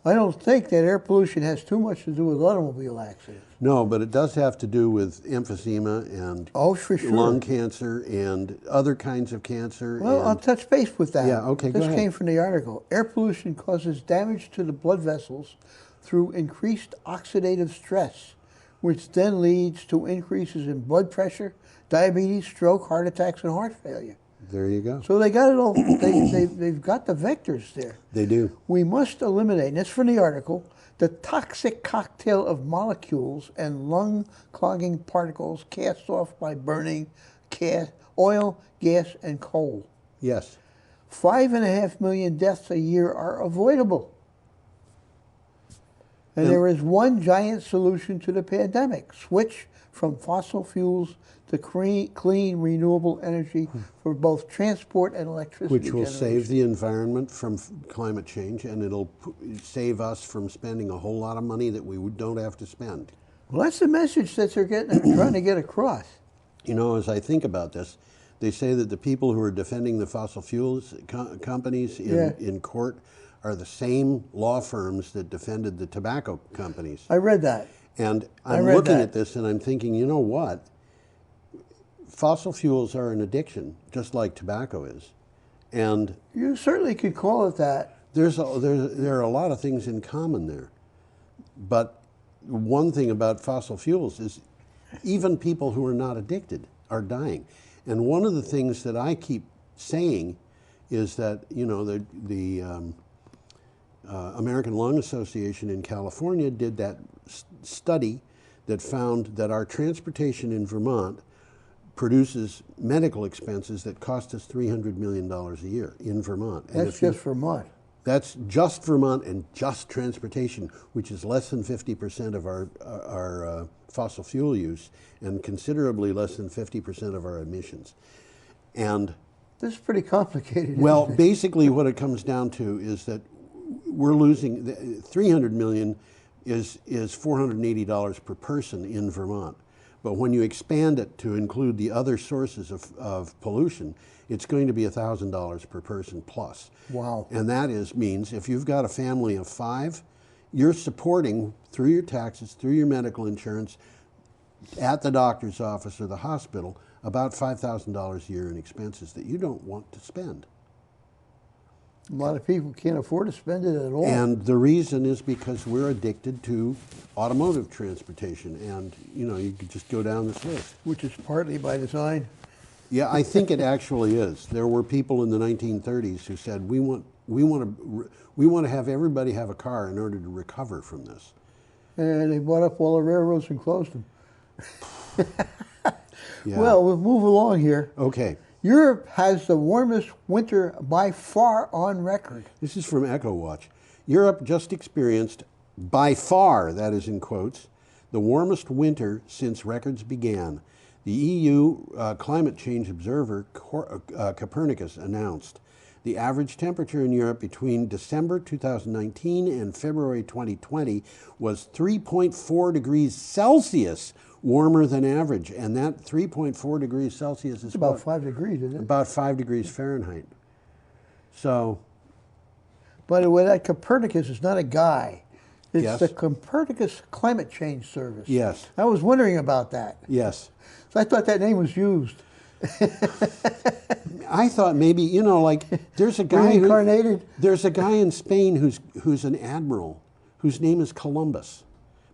I don't think that air pollution has too much to do with automobile accidents. No, but it does have to do with emphysema and for sure. lung cancer and other kinds of cancer. Well, I'll touch base with that. Yeah, okay, go ahead. This came from the article. Air pollution causes damage to the blood vessels through increased oxidative stress, which then leads to increases in blood pressure, diabetes, stroke, heart attacks, and heart failure. There you go. So they got it all. They've got the vectors there. They do. We must eliminate, and that's from the article, the toxic cocktail of molecules and lung-clogging particles cast off by burning oil, gas, and coal. Yes. 5.5 million deaths a year are avoidable. And there is one giant solution to the pandemic: switch from fossil fuels to clean, renewable energy for both transport and electricity Which will generation. save the environment from climate change, and it'll save us from spending a whole lot of money that we don't have to spend. Well, that's the message that they're trying to get across. You know, as I think about this, they say that the people who are defending the fossil fuels companies in court are the same law firms that defended the tobacco companies. I read that. And I'm looking at this and I'm thinking, you know what? Fossil fuels are an addiction, just like tobacco is. And you certainly could call it that. There are a lot of things in common there. But one thing about fossil fuels is even people who are not addicted are dying. And one of the things that I keep saying is that, you know, the American Lung Association in California did that study that found that our transportation in Vermont produces medical expenses that cost us $300 million a year in Vermont. That's just Vermont. That's just Vermont and just transportation, which is less than 50% of our fossil fuel use and considerably less than 50% of our emissions. And this is pretty complicated. Well, basically what it comes down to is that we're losing, $300 million is $480 per person in Vermont. But when you expand it to include the other sources of pollution, it's going to be $1,000 per person plus. Wow. And that means if you've got a family of 5, you're supporting, through your taxes, through your medical insurance, at the doctor's office or the hospital, about $5,000 a year in expenses that you don't want to spend. A lot of people can't afford to spend it at all. And the reason is because we're addicted to automotive transportation. And, you know, you could just go down this list. Which is partly by design. Yeah, I think it actually is. There were people in the 1930s who said, we want to have everybody have a car in order to recover from this. And they bought up all the railroads and closed them. Yeah. Well, we'll move along here. Okay. Europe has the warmest winter by far on record. This is from EcoWatch. Europe just experienced, by far, that is in quotes, the warmest winter since records began. The EU climate change observer Copernicus announced the average temperature in Europe between December 2019 and February 2020 was 3.4 degrees Celsius warmer than average. And that 3.4 degrees Celsius is about 5 degrees, isn't it? About 5 degrees Fahrenheit. So. By the way, that Copernicus is not a guy. It's Yes. the Copernicus Climate Change Service. Yes. I was wondering about that. Yes. So I thought that name was used. I thought maybe, you know, like there's a guy there's a guy in Spain who's an admiral whose name is Columbus.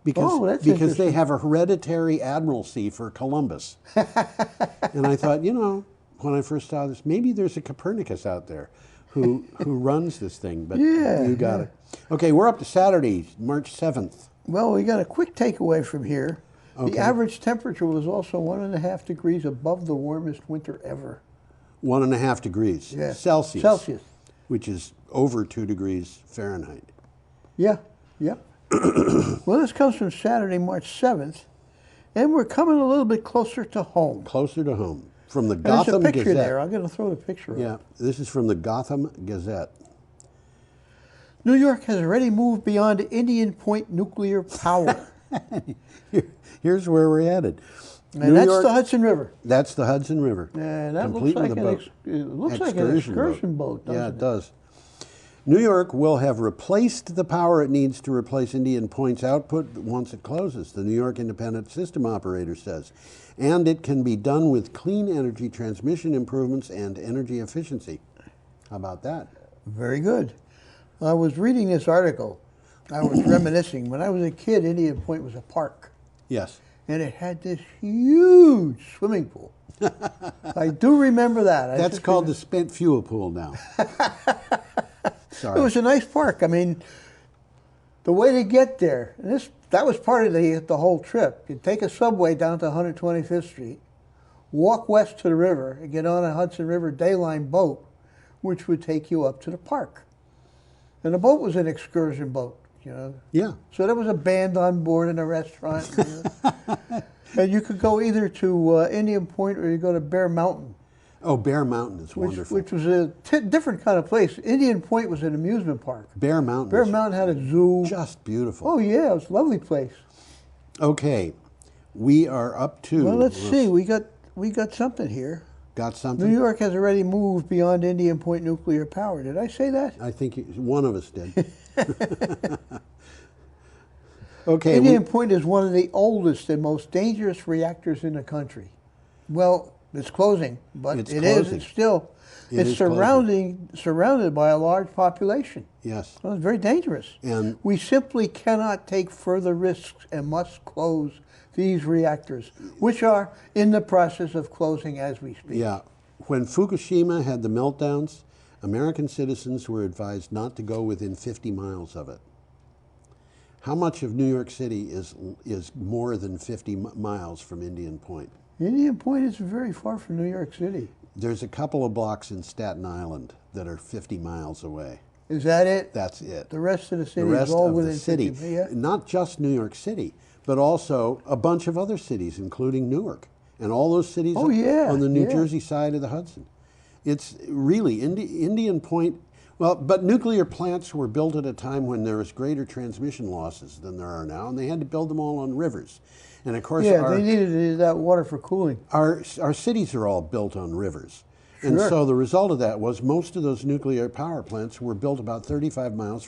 Because they have a hereditary admiralty for Columbus. And I thought, you know, when I first saw this, maybe there's a Copernicus out there who runs this thing, but you got it. Okay, we're up to Saturday, March 7th. Well, we got a quick takeaway from here. Okay. The average temperature was also 1.5 degrees above the warmest winter ever. 1.5 degrees Celsius. Celsius. Which is over 2 degrees Fahrenheit. Yeah, yeah. Well, this comes from Saturday, March 7th, and we're coming a little bit closer to home. Closer to home. From the And Gotham there's a picture Gazette. there. I'm going to throw the picture up. Yeah, this is from the Gotham Gazette. New York has already moved beyond Indian Point nuclear power. Here's where we're headed. And that's the Hudson River. That's the Hudson River. And that Complete looks with like a an boat. it looks like an excursion boat, doesn't Yeah, it does. New York will have replaced the power it needs to replace Indian Point's output once it closes, the New York Independent System Operator says. And it can be done with clean energy transmission improvements and energy efficiency. How about that? Very good. I was reading this article. I was reminiscing. When I was a kid, Indian Point was a park. Yes. And it had this huge swimming pool. I do remember that. That's called the spent fuel pool now. Sorry. It was a nice park. I mean, the way to get there, and that was part of the whole trip. You'd take a subway down to 125th Street, walk west to the river, and get on a Hudson River Dayline boat, which would take you up to the park. And the boat was an excursion boat. you know. Yeah. So there was a band on board in a restaurant. You know. And you could go either to Indian Point or you go to Bear Mountain. Oh, Bear Mountain is wonderful. Which was a different kind of place. Indian Point was an amusement park. Bear Mountain. Bear Mountain had a zoo. Just beautiful. Oh yeah, it was a lovely place. Okay, we are up to. Well, let's see. We got something here. Got something? New York has already moved beyond Indian Point nuclear power. Did I say that? I think one of us did. Okay. Indian Point is one of the oldest and most dangerous reactors in the country. Well, it's closing, but It's it closing. is. It's still. It It's is surrounded by a large population. Yes. So it's very dangerous. And we simply cannot take further risks and must close these reactors, which are in the process of closing as we speak. yeah, when Fukushima had the meltdowns, American citizens were advised not to go within 50 miles of it. How much of New York City is more than 50 miles from Indian Point? Indian Point is very far from New York City. There's a couple of blocks in Staten Island that are 50 miles away. Is that it? That's it. The rest of the city The rest is all of within the city, 50. Yeah. not just New York City, but also a bunch of other cities, including Newark, and all those cities Oh, yeah, on the New yeah. Jersey side of the Hudson. It's really Indian Point. Well, but nuclear plants were built at a time when there was greater transmission losses than there are now, and they had to build them all on rivers. And of course, Yeah, they needed that water for cooling. our cities are all built on rivers. And Sure. so the result of that was most of those nuclear power plants were built about 35 miles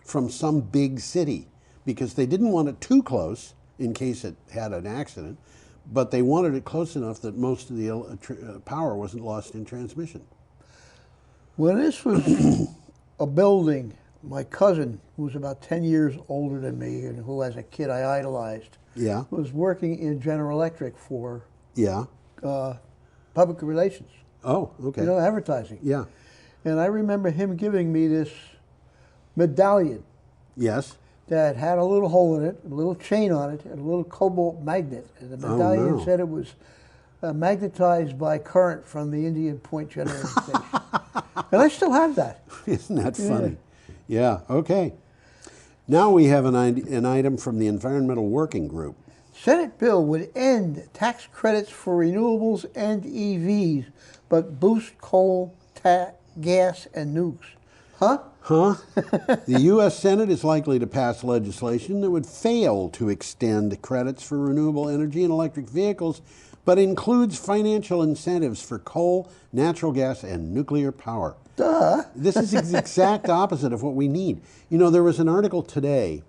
from some big city because they didn't want it too close in case it had an accident, but they wanted it close enough that most of the power wasn't lost in transmission. When this was a building, my cousin, who was about 10 years older than me and who as a kid I idolized, Yeah, was working in General Electric for yeah. public relations, Oh, okay. you know, advertising. Yeah, And I remember him giving me this medallion yes. that had a little hole in it, a little chain on it, and a little cobalt magnet. And the Oh, medallion no. said it was magnetized by current from the Indian Point generating station. And I still have that. Isn't that Yeah. funny? Yeah, okay. Now we have an item from the Environmental Working Group. Senate bill would end tax credits for renewables and EVs, but boost coal, gas, and nukes. Huh? Huh? The U.S. Senate is likely to pass legislation that would fail to extend credits for renewable energy and electric vehicles, but includes financial incentives for coal, natural gas, and nuclear power. Duh. This is the exact opposite of what we need. You know, there was an article today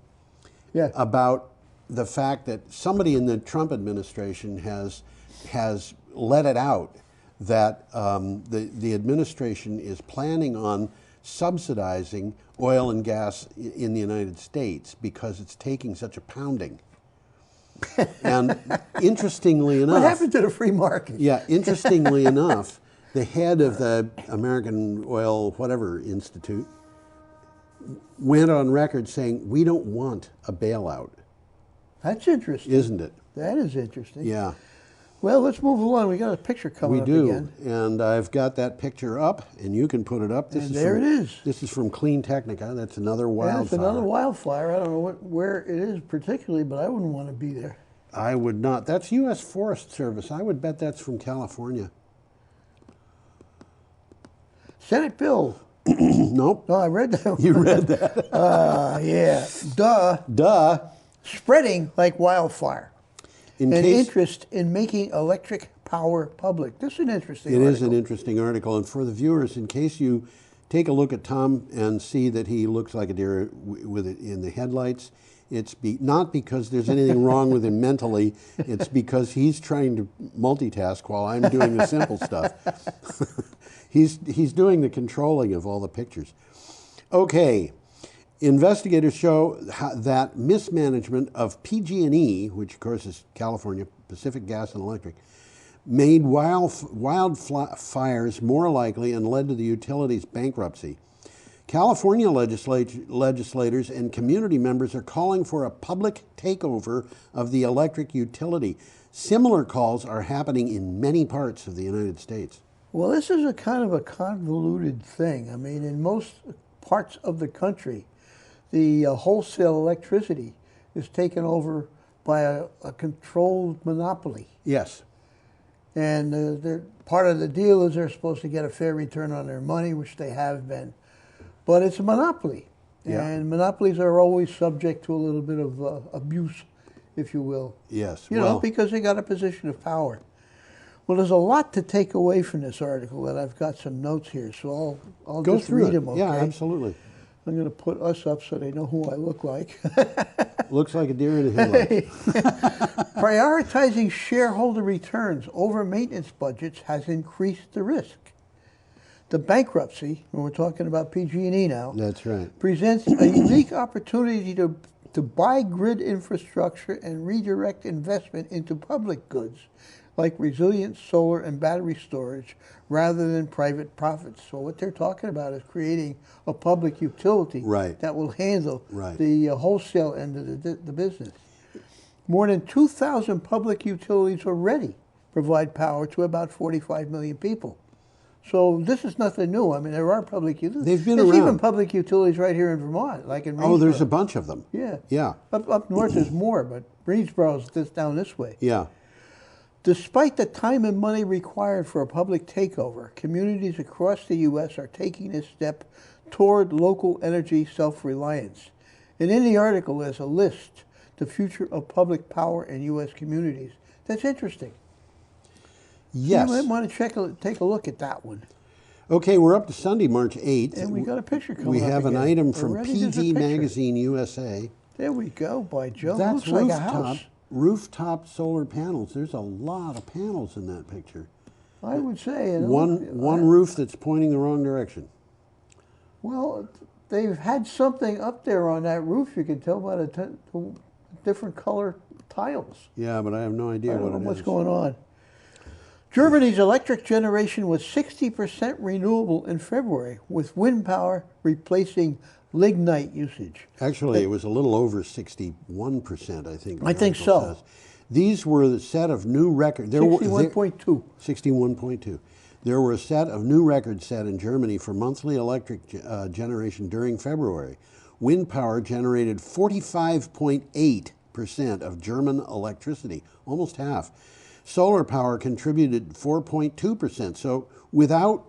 about the fact that somebody in the Trump administration has let it out that the administration is planning on subsidizing oil and gas in the United States because it's taking such a pounding. And interestingly enough... What happened to the free market? Yeah, interestingly enough, the head of the American Oil Whatever Institute went on record saying, we don't want a bailout. That's interesting. Isn't it? That is interesting. Yeah. Well, let's move along. We got a picture coming We up do, again. and I've got that picture up, and you can put it up. And there it is. This is from Clean Technica. That's another wildfire. Yeah, it's another wildfire. I don't know where it is particularly, but I wouldn't want to be there. I would not. That's U.S. Forest Service. I would bet that's from California. Senate bill. Nope. No, I read that. You read that. Yeah. Duh. Duh. Spreading like wildfire. In An case- interest in making electric power public. This is an interesting It article. is an interesting article, and for the viewers, in case you take a look at Tom and see that he looks like a deer with it in the headlights, it's not because there's anything wrong with him mentally. It's because he's trying to multitask while I'm doing the simple stuff. He's doing the controlling of all the pictures. Okay. Investigators show that mismanagement of PG&E, which of course is California Pacific Gas and Electric, made wildfires more likely and led to the utility's bankruptcy. California legislators and community members are calling for a public takeover of the electric utility. Similar calls are happening in many parts of the United States. Well, this is a kind of a convoluted thing. I mean, in most parts of the country, the wholesale electricity is taken over by a controlled monopoly. Yes. And part of the deal is they're supposed to get a fair return on their money, which they have been. But it's a monopoly. Yeah. And monopolies are always subject to a little bit of abuse, if you will. Yes. You know, because they got a position of power. Well, there's a lot to take away from this article, and I've got some notes here, so I'll go just through read it. them, okay? Yeah, absolutely. I'm going to put us up so they know who I look like. Looks like a deer in the headlights. Prioritizing shareholder returns over maintenance budgets has increased the risk. The bankruptcy, when we're talking about PG&E now, That's right. presents a unique opportunity to buy grid infrastructure and redirect investment into public goods like resilient solar and battery storage rather than private profits. So what they're talking about is creating a public utility that will handle the wholesale end of the business. More than 2,000 public utilities already provide power to about 45 million people. So this is nothing new. I mean, there are public utilities. They've been There's around. even public utilities right here in Vermont, like in Reedsboro. Oh, there's a bunch of them. Yeah. Yeah. Up north there's more, but Reedsboro's down this way. Yeah. Despite the time and money required for a public takeover, communities across the U.S. are taking this step toward local energy self-reliance. And in the article there's a list, the future of public power in U.S. communities. That's interesting. Yes. You might want to take a look at that one. Okay, we're up to Sunday, March 8th. And we got a picture coming We up have an again. item from Already there's a PG picture. Magazine USA. There we go, by Joe. That's Looks like a house. rooftop solar panels. There's a lot of panels in that picture. I would say. One roof that's pointing the wrong direction. Well, they've had something up there on that roof. You can tell by the different color tiles. Yeah, but I have no idea I don't what know it is. what's going on. Germany's electric generation was 60% renewable in February, with wind power replacing lignite usage. Actually, it was a little over 61%, I think. I think so. Says. These were the set of new records. 61.2. 61.2. There were a set of new records set in Germany for monthly electric generation during February. Wind power generated 45.8% of German electricity, almost half. Solar power contributed 4.2%. So without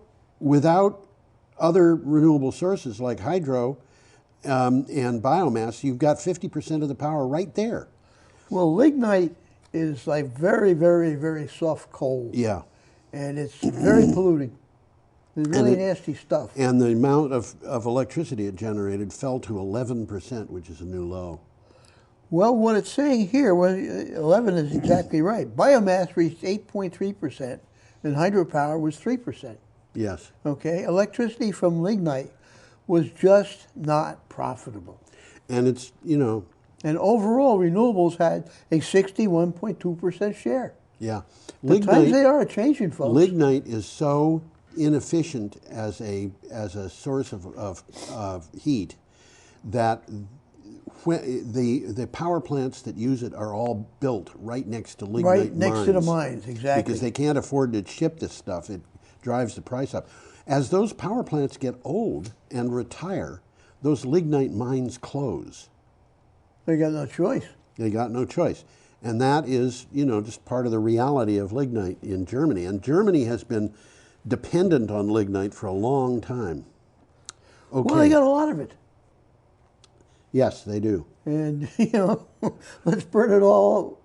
other renewable sources like hydro and biomass, you've got 50% of the power right there. Well, lignite is like very, very, very soft coal. Yeah. And it's very polluting. It's really nasty stuff. And the amount of electricity it generated fell to 11%, which is a new low. Well, what it's saying here, 11 is exactly right. Biomass reached 8.3%, and hydropower was 3%. Yes. Okay. Electricity from lignite was just not profitable. And it's, And overall, renewables had a 61.2% share. Yeah. The times they are changing, folks. Lignite is so inefficient as a source of heat that the power plants that use it are all built right next to lignite mines. Right next to the mines, exactly. Because they can't afford to ship this stuff. It drives the price up. As those power plants get old and retire, those lignite mines close. They got no choice. They got no choice. And that is, just part of the reality of lignite in Germany. And Germany has been dependent on lignite for a long time. Okay. Well, they got a lot of it. Yes, they do. And let's burn it all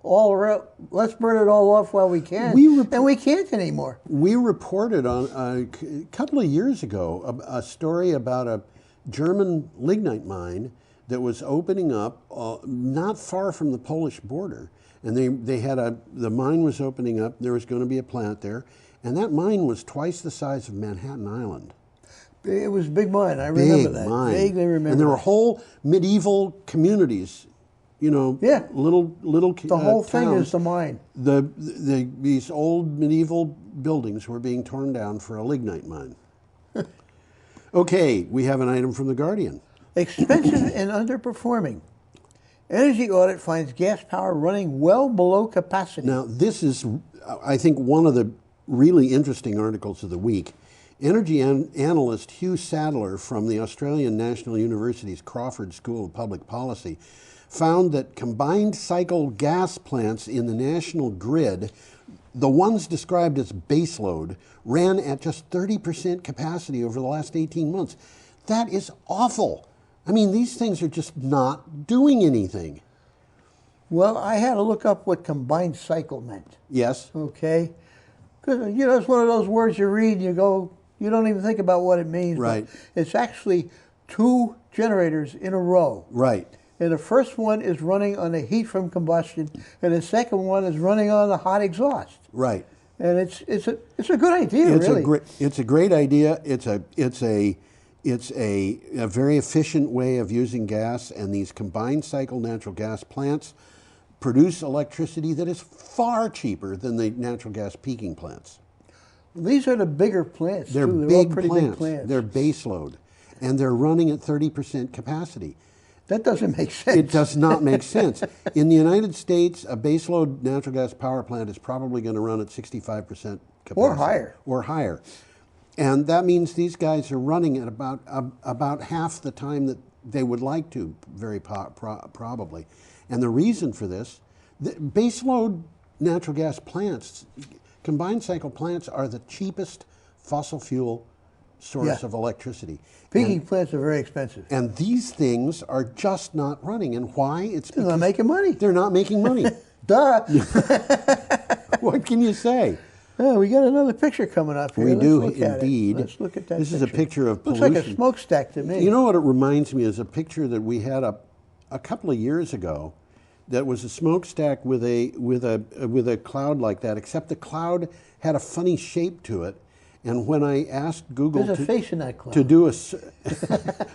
let's burn it all off while we can. And we can't anymore. We reported on a couple of years ago a story about a German lignite mine that was opening up not far from the Polish border, and the mine was opening up. There was going to be a plant there, and that mine was twice the size of Manhattan Island. It was a big mine. I remember that. Mine. Vaguely remember. And there were whole medieval communities, little the whole thing towns. is the mine. These old medieval buildings were being torn down for a lignite mine. Okay, we have an item from The Guardian. Expensive and underperforming. Energy audit finds gas power running well below capacity. Now, this is, I think, one of the really interesting articles of the week. Energy analyst Hugh Sadler from the Australian National University's Crawford School of Public Policy found that combined cycle gas plants in the national grid, the ones described as baseload, ran at just 30% capacity over the last 18 months. That is awful. I mean, these things are just not doing anything. Well, I had to look up what combined cycle meant. Yes. Okay? Because, you know, it's one of those words you read and you go, you don't even think about what it means. Right. But it's actually two generators in a row. Right. And the first one is running on the heat from combustion, and the second one is running on the hot exhaust. Right. And it's a good idea, really. It's a great idea. It's a very efficient way of using gas, and these combined cycle natural gas plants produce electricity that is far cheaper than the natural gas peaking plants. These are the bigger plants. They're too. big all pretty plants. big plants. They're baseload, and they're running at 30% capacity. That doesn't make sense. It does not make sense. In the United States, a baseload natural gas power plant is probably going to run at 65% capacity. Or higher. Or higher. And that means these guys are running at about half the time that they would like to, very probably. And the reason for this, the baseload natural gas plants, combined cycle plants, are the cheapest fossil fuel source of electricity. Peaking plants are very expensive. And these things are just not running. And why? It's They're not making money. They're not making money. Duh. What can you say? Oh, we got another picture coming up here. We Let's do look at it. indeed. Let's look at that This is a picture of Looks pollution. like a smokestack to me. You know what it reminds me is a picture that we had a couple of years ago that was a smokestack with a cloud like that, except the cloud had a funny shape to it. And when I asked Google There's a face in that cloud. to do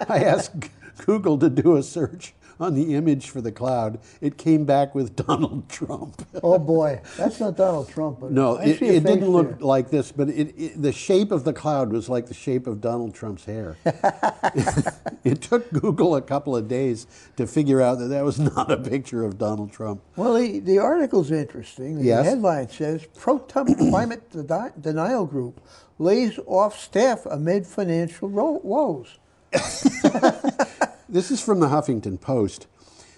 I asked Google to do a search on the image for the cloud, it came back with Donald Trump. Oh boy, that's not Donald Trump. But No, I it see a face didn't look there. like this, but the shape of the cloud was like the shape of Donald Trump's hair. It took Google a couple of days to figure out that was not a picture of Donald Trump. Well, the article's interesting. The Yes. headline says, Pro-Trump climate denial group lays off staff amid financial woes. This is from the Huffington Post.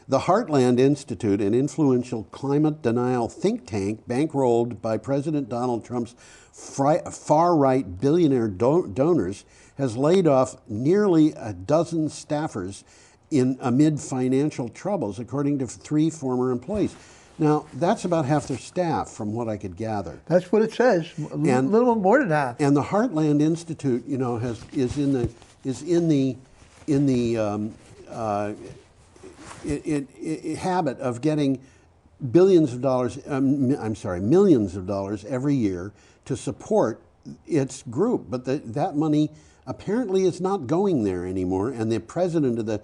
The Heartland Institute, an influential climate denial think tank bankrolled by President Donald Trump's far-right billionaire donors, has laid off nearly a dozen staffers amid financial troubles, according to 3 former employees. Now, that's about half their staff, from what I could gather. That's what it says. A little more than that. And the Heartland Institute, you know, is in the habit of getting millions of dollars every year to support its group, but that money apparently is not going there anymore. And the president of the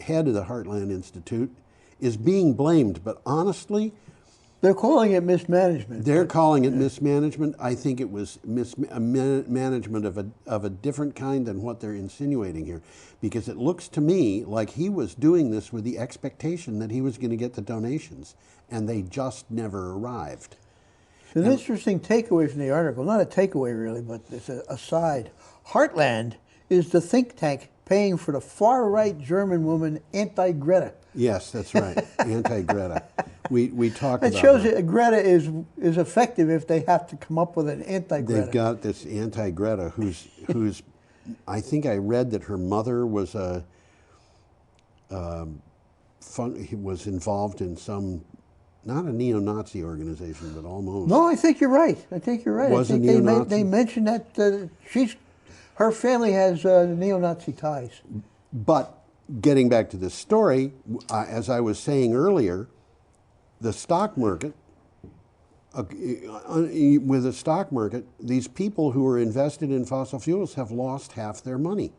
head of the Heartland Institute is being blamed. But honestly, they're calling it mismanagement. They're calling it mismanagement. I think it was mismanagement of a different kind than what they're insinuating here, because it looks to me like he was doing this with the expectation that he was going to get the donations, and they just never arrived. It's an interesting takeaway from the article. Not a takeaway, really, but it's an aside. Heartland is the think tank paying for the far-right German woman anti-Greta. Yes, that's right. Anti-Greta. We talked about that. It shows that Greta is effective if they have to come up with an anti-Greta. They've got this anti-Greta who's I think I read that her mother was was involved in some, not a neo-Nazi organization, but almost. No, I think you're right. I think Was I think a neo-Nazi? they mentioned that her family has neo-Nazi ties. But getting back to this story, as I was saying earlier, the stock market, with the stock market, these people who are invested in fossil fuels have lost half their money.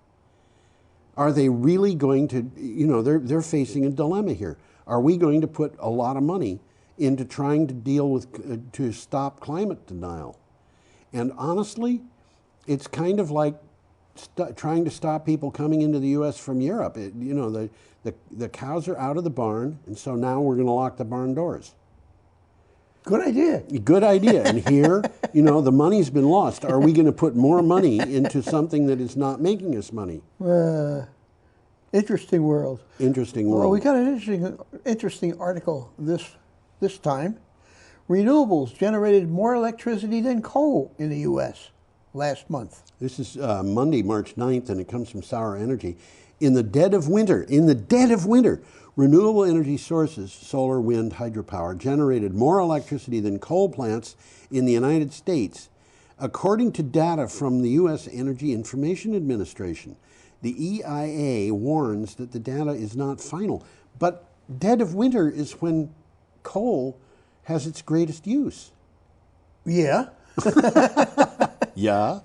Are they really going to, you know, they're facing a dilemma here. Are we going to put a lot of money into trying to deal with, to stop climate denial? And honestly, it's kind of like trying to stop people coming into the U.S. from Europe. You know, the cows are out of the barn, and so now we're going to lock the barn doors. Good idea. Good idea. And here, you know, the money's been lost. Are we going to put more money into something that is not making us money? Interesting world. Interesting world. Well, we got an interesting article this time. Renewables generated more electricity than coal in the U.S. last month. This is Monday, March 9th, and it comes from Sour Energy. In the dead of winter, renewable energy sources, solar, wind, hydropower, generated more electricity than coal plants in the United States. According to data from the U.S. Energy Information Administration, the EIA warns that the data is not final. But dead of winter is when coal has its greatest use. Yeah. Yeah.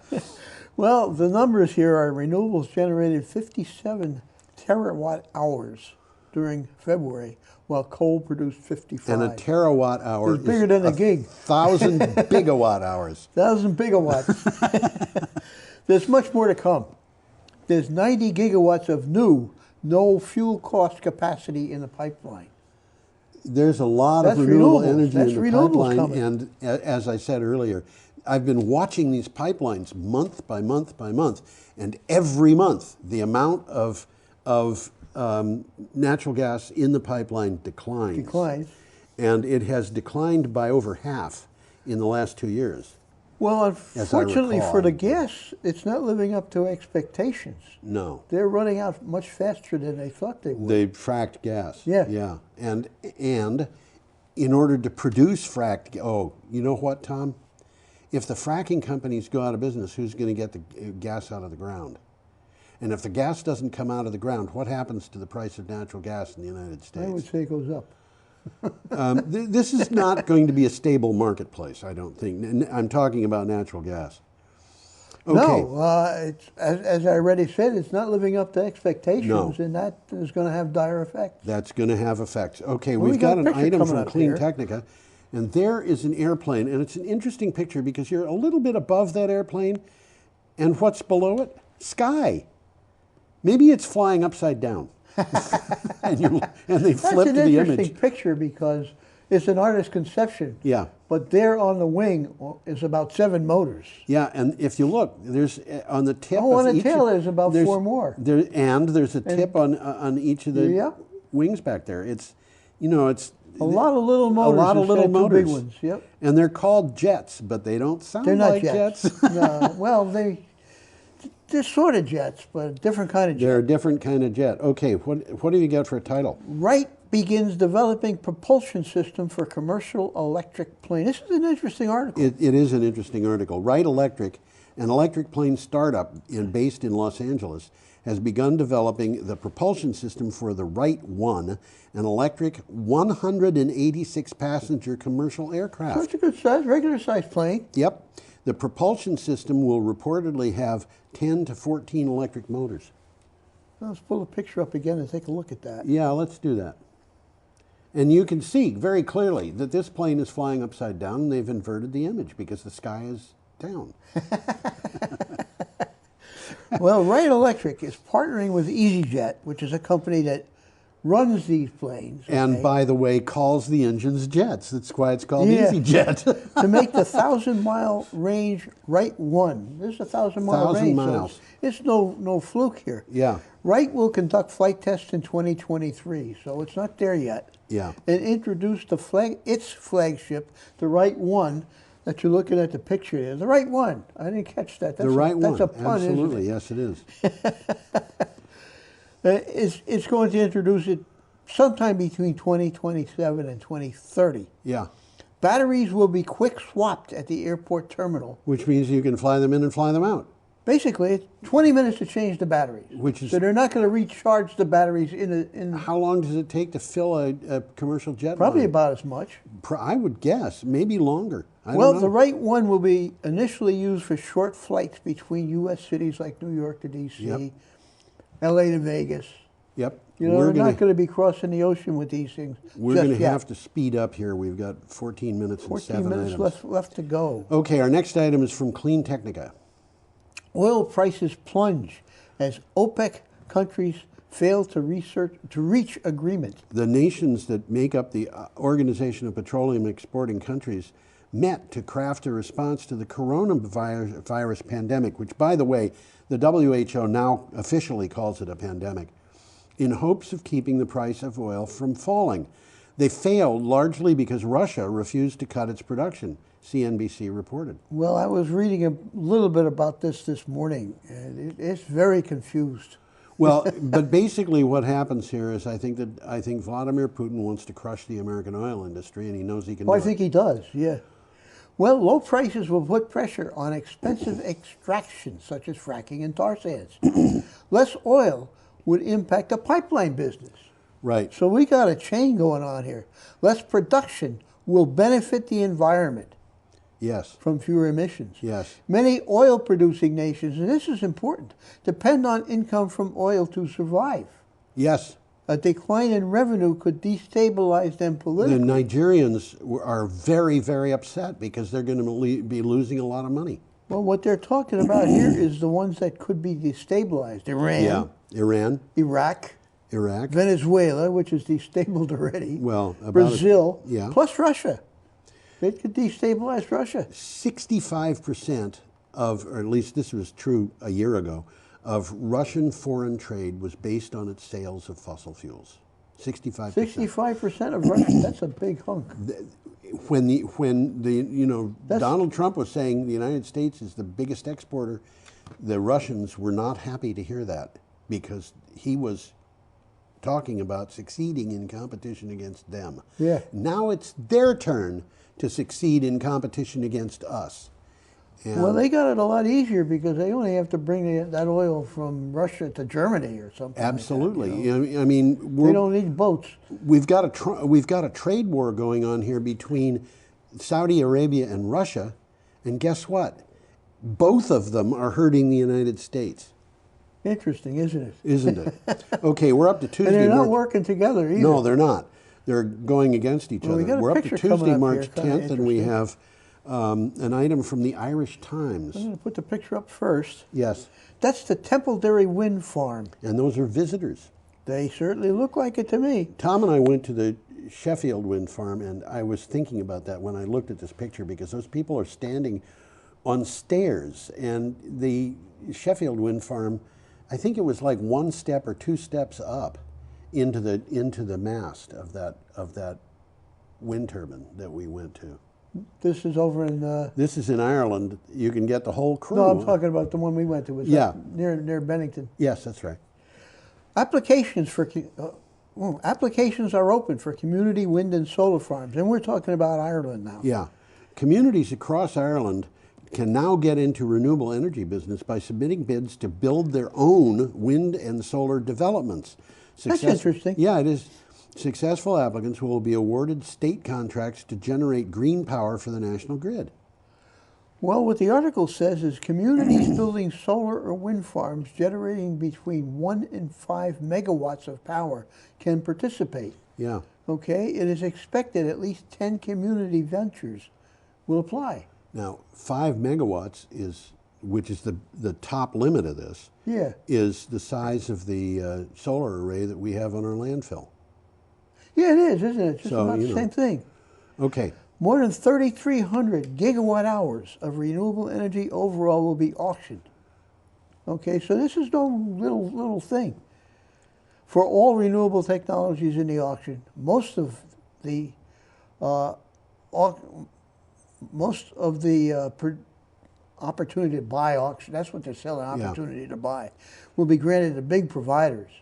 Well, the numbers here are renewables generated 57 terawatt hours during February, while coal produced 55. And a terawatt hour is bigger than a gig. 1,000 gigawatt hours. 1,000 gigawatts. There's much more to come. There's 90 gigawatts of new, no fuel cost capacity in the pipeline. There's a lot of renewable energy in the pipeline, and as I said earlier, I've been watching these pipelines month by month by month, and every month the amount of natural gas in the pipeline declines. And it has declined by over half in the last 2 years. Well, unfortunately for the gas, it's not living up to expectations. No. They're running out much faster than they thought they would. They fracked gas. Yeah. Yeah. And in order to produce fracked, you know what, Tom? If the fracking companies go out of business, who's going to get the gas out of the ground? And if the gas doesn't come out of the ground, what happens to the price of natural gas in the United States? I would say it goes up. This is not going to be a stable marketplace, I don't think. I'm talking about natural gas. Okay. No, as I already said, it's not living up to expectations, No. and that is going to have dire effects. That's going to have effects. Okay, Well, we've got an a picture item coming from up Clean here. Technica, and there is an airplane, and it's an interesting picture because you're a little bit above that airplane, and what's below it? Sky. Maybe it's flying upside down. and they flip to the That's an image. interesting picture because it's an artist's conception. Yeah. But there on the wing is about 7 motors. Yeah, and if you look, there's on the tip. Oh, of on the each tail there's about 4 more. And there's a tip on each of the wings back there. It's, it's a lot of little motors. A lot of little motors. 2 big ones. Yep. And they're called jets, but they don't sound They're not like jets. No, well, they're sort of jets, but a different kind of jet. They're a different kind of jet. Okay, what do you got for a title? Wright begins developing propulsion system for commercial electric plane. This is an interesting article. It is an interesting article. Wright Electric, an electric plane startup based in Los Angeles, has begun developing the propulsion system for the Wright 1, an electric 186-passenger commercial aircraft. So it's a good size, regular size plane. Yep. The propulsion system will reportedly have 10 to 14 electric motors. Let's pull the picture up again and take a look at that. Yeah, let's do that. And you can see very clearly that this plane is flying upside down, and they've inverted the image because the sky is down. Well, Wright Electric is partnering with EasyJet, which is a company that runs these planes. And by the way, calls the engines jets. That's why it's called EasyJet. To make the 1,000-mile range Wright 1. This is a 1,000-mile range. 1,000 miles. So it's no fluke here. Yeah. Wright will conduct flight tests in 2023, so it's not there yet. Yeah. And introduce its flagship, the Wright 1, that you're looking at the picture there. The Wright 1. I didn't catch that. The Wright 1. That's a pun, Absolutely. isn't it? Yes, it is. It's going to introduce it sometime between 2027 and 2030. Yeah. Batteries will be quick swapped at the airport terminal. Which means you can fly them in and fly them out. Basically, it's 20 minutes to change the batteries. So they're not going to recharge the batteries in. How long does it take to fill a commercial jet? Probably line? about as much. I would guess, maybe longer. I Well, don't know. the Wright 1 will be initially used for short flights between U.S. cities like New York to D.C., Yep. L.A. to Vegas. Yep. You know, they're not going to be crossing the ocean with these things. We're going to have to speed up here. We've got 14 minutes and 7 items. 14 minutes left to go. Okay, our next item is from Clean Technica. Oil prices plunge as OPEC countries failed to reach agreement. The nations that make up the Organization of Petroleum Exporting Countries met to craft a response to the coronavirus pandemic, which, by the way, the WHO now officially calls it a pandemic, in hopes of keeping the price of oil from falling. They failed largely because Russia refused to cut its production, CNBC reported. Well, I was reading a little bit about this morning, and it's very confused. Well, but basically what happens here is I think Vladimir Putin wants to crush the American oil industry, and he knows he can do it. I think he does, yeah. Well, low prices will put pressure on expensive extractions, such as fracking and tar sands. Less oil would impact the pipeline business. Right. So we got a chain going on here. Less production will benefit the environment. Yes. From fewer emissions. Yes. Many oil-producing nations, and this is important, depend on income from oil to survive. Yes. A decline in revenue could destabilize them politically. The Nigerians are very, very upset because they're going to be losing a lot of money. Well, what they're talking about here is the ones that could be destabilized. Iran. Yeah. Iran. Iraq. Venezuela, which is destabilized already. Well, Brazil. Yeah. Plus Russia. It could destabilize Russia. 65% of, or at least this was true a year ago, of Russian foreign trade was based on its sales of fossil fuels. 65%. 65% of Russia, that's a big hunk. When Donald Trump was saying the United States is the biggest exporter, the Russians were not happy to hear that because he was talking about succeeding in competition against them. Yeah. Now it's their turn to succeed in competition against us. And well, they got it a lot easier because they only have to bring that oil from Russia to Germany or something. Absolutely. Like that, I mean, they don't need boats. We've got a trade war going on here between Saudi Arabia and Russia, and guess what? Both of them are hurting the United States. Interesting, isn't it? Isn't it? Okay, we're up to Tuesday. And they're not working together either. No, they're not. They're going against each other. We're up to Tuesday, March 10th, and we have an item from the Irish Times. I'm going to put the picture up first. Yes. That's the Templeberry Wind Farm. And those are visitors. They certainly look like it to me. Tom and I went to the Sheffield Wind Farm, and I was thinking about that when I looked at this picture because those people are standing on stairs, and the Sheffield Wind Farm, I think it was like one step or two steps up into the mast of that wind turbine that we went to. This is over in... this is in Ireland. You can get the whole crew. No, I'm talking about the one we went to. Was near Bennington. Yes, that's right. Applications are open for community wind and solar farms, and we're talking about Ireland now. Yeah. Communities across Ireland can now get into renewable energy business by submitting bids to build their own wind and solar developments. That's interesting. Yeah, it is. Successful applicants will be awarded state contracts to generate green power for the national grid. Well, what the article says is communities building solar or wind farms generating between 1 and 5 megawatts of power can participate. Yeah. Okay, it is expected at least 10 community ventures will apply. Now, 5 megawatts is, which is the top limit of this, is the size of the solar array that we have on our landfill. Yeah, it is, isn't it? Just about the same thing. Okay. More than 3,300 gigawatt hours of renewable energy overall will be auctioned. Okay, so this is no little thing. For all renewable technologies in the auction, most of the opportunity to buy auction, that's what they're selling, opportunity to buy, will be granted to big providers.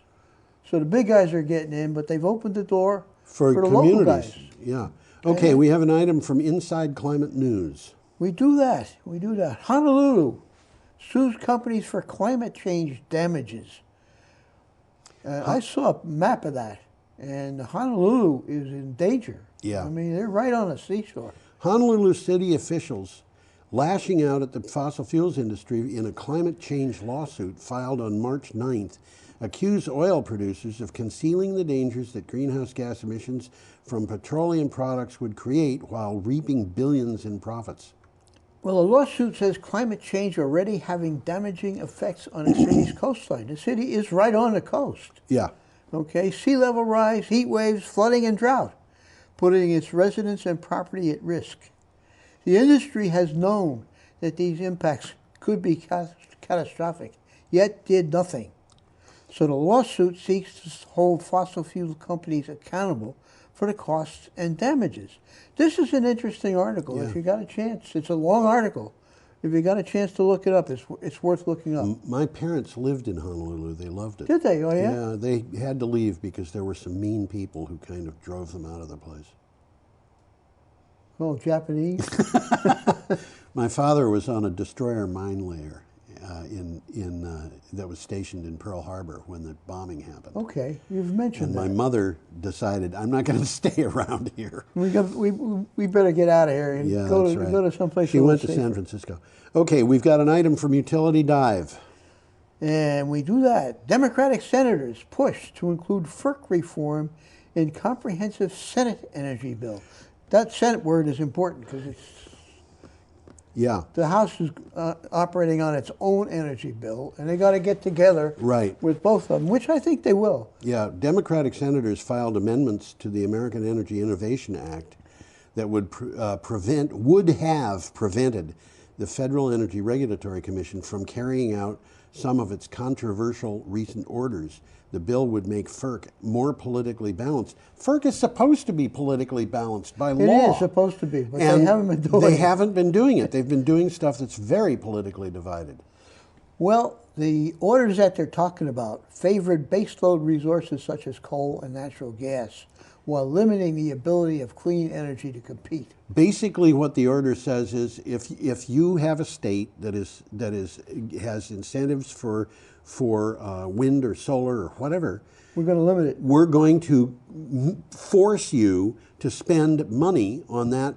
So the big guys are getting in, but they've opened the door for the communities. local guys. Yeah. Okay, we have an item from Inside Climate News. We do that. We do that. Honolulu sues companies for climate change damages. I saw a map of that, and Honolulu is in danger. Yeah. I mean, they're right on the seashore. Honolulu city officials lashing out at the fossil fuels industry in a climate change lawsuit filed on March 9th accuse oil producers of concealing the dangers that greenhouse gas emissions from petroleum products would create while reaping billions in profits. Well, a lawsuit says climate change already having damaging effects on the city's coastline. The city is right on the coast. Yeah. Okay, sea level rise, heat waves, flooding, and drought, putting its residents and property at risk. The industry has known that these impacts could be catastrophic, yet did nothing. So the lawsuit seeks to hold fossil fuel companies accountable for the costs and damages. This is an interesting article. Yeah. If you got a chance, it's a long article. If you got a chance to look it up, it's worth looking up. My parents lived in Honolulu. They loved it. Did they? Oh, yeah? Yeah, they had to leave because there were some mean people who kind of drove them out of the place. Oh, Japanese? My father was on a destroyer mine layer that was stationed in Pearl Harbor when the bombing happened. Okay, you've mentioned And that. my mother decided, I'm not going to stay around here. We better get out of here and Yeah, go that's to right. go to someplace. She a little went to safer. San Francisco. Okay, we've got an item from Utility Dive. And we do that. Democratic senators push to include FERC reform in comprehensive Senate energy bill. That Senate word is important because it's Yeah. the House is operating on its own energy bill, and they got to get together Right. with both of them, which I think they will. Yeah, Democratic senators filed amendments to the American Energy Innovation Act that would have prevented the Federal Energy Regulatory Commission from carrying out some of its controversial recent orders. The bill would make FERC more politically balanced. FERC is supposed to be politically balanced by law. It is supposed to be, but And they haven't been doing they it. haven't been doing it. They've been doing stuff that's very politically divided. Well, the orders that they're talking about favored baseload resources such as coal and natural gas, while limiting the ability of clean energy to compete. Basically, what the order says is, if you have a state that has incentives for wind or solar or whatever, we're going to limit it. We're going to force you to spend money on that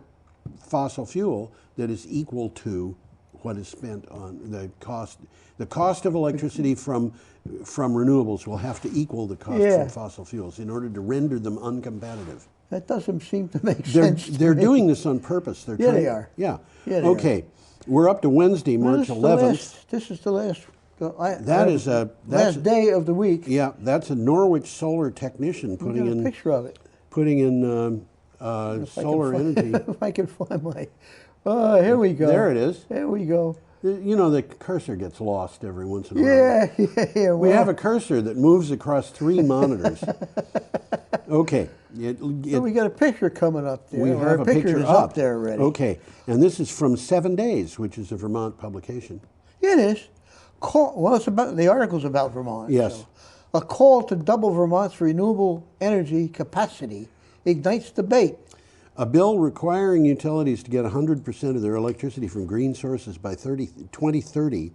fossil fuel that is equal to what is spent on the cost. The cost of electricity from renewables will have to equal the cost Yeah. from fossil fuels in order to render them uncompetitive. That doesn't seem to make sense. They're to me. doing this on purpose. They're Yeah, trying, they are. Yeah. Yeah, they Okay. We're up to Wednesday, Well, March this is the 11th. This is the last. That's last day of the week. Yeah, that's a Norwich solar technician putting got a in picture of it. Putting in solar energy. If I can find my. Here we go. There it is. There we go. You know, the cursor gets lost every once in a while. Yeah. We well, have a cursor that moves across 3 monitors. Okay. so we got a picture coming up there. We or have a picture is up there already. Okay. And this is from 7 Days, which is a Vermont publication. Yeah, it is. It's about the article's about Vermont. Yes. So. A call to double Vermont's renewable energy capacity ignites debate. A bill requiring utilities to get 100% of their electricity from green sources by 2030,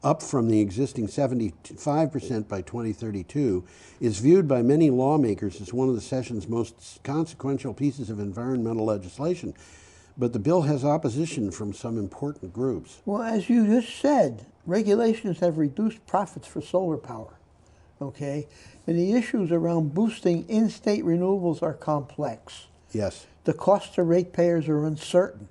up from the existing 75% by 2032, is viewed by many lawmakers as one of the session's most consequential pieces of environmental legislation. But the bill has opposition from some important groups. Well, as you just said, regulations have reduced profits for solar power. Okay? And the issues around boosting in-state renewables are complex. Yes. The costs to ratepayers are uncertain.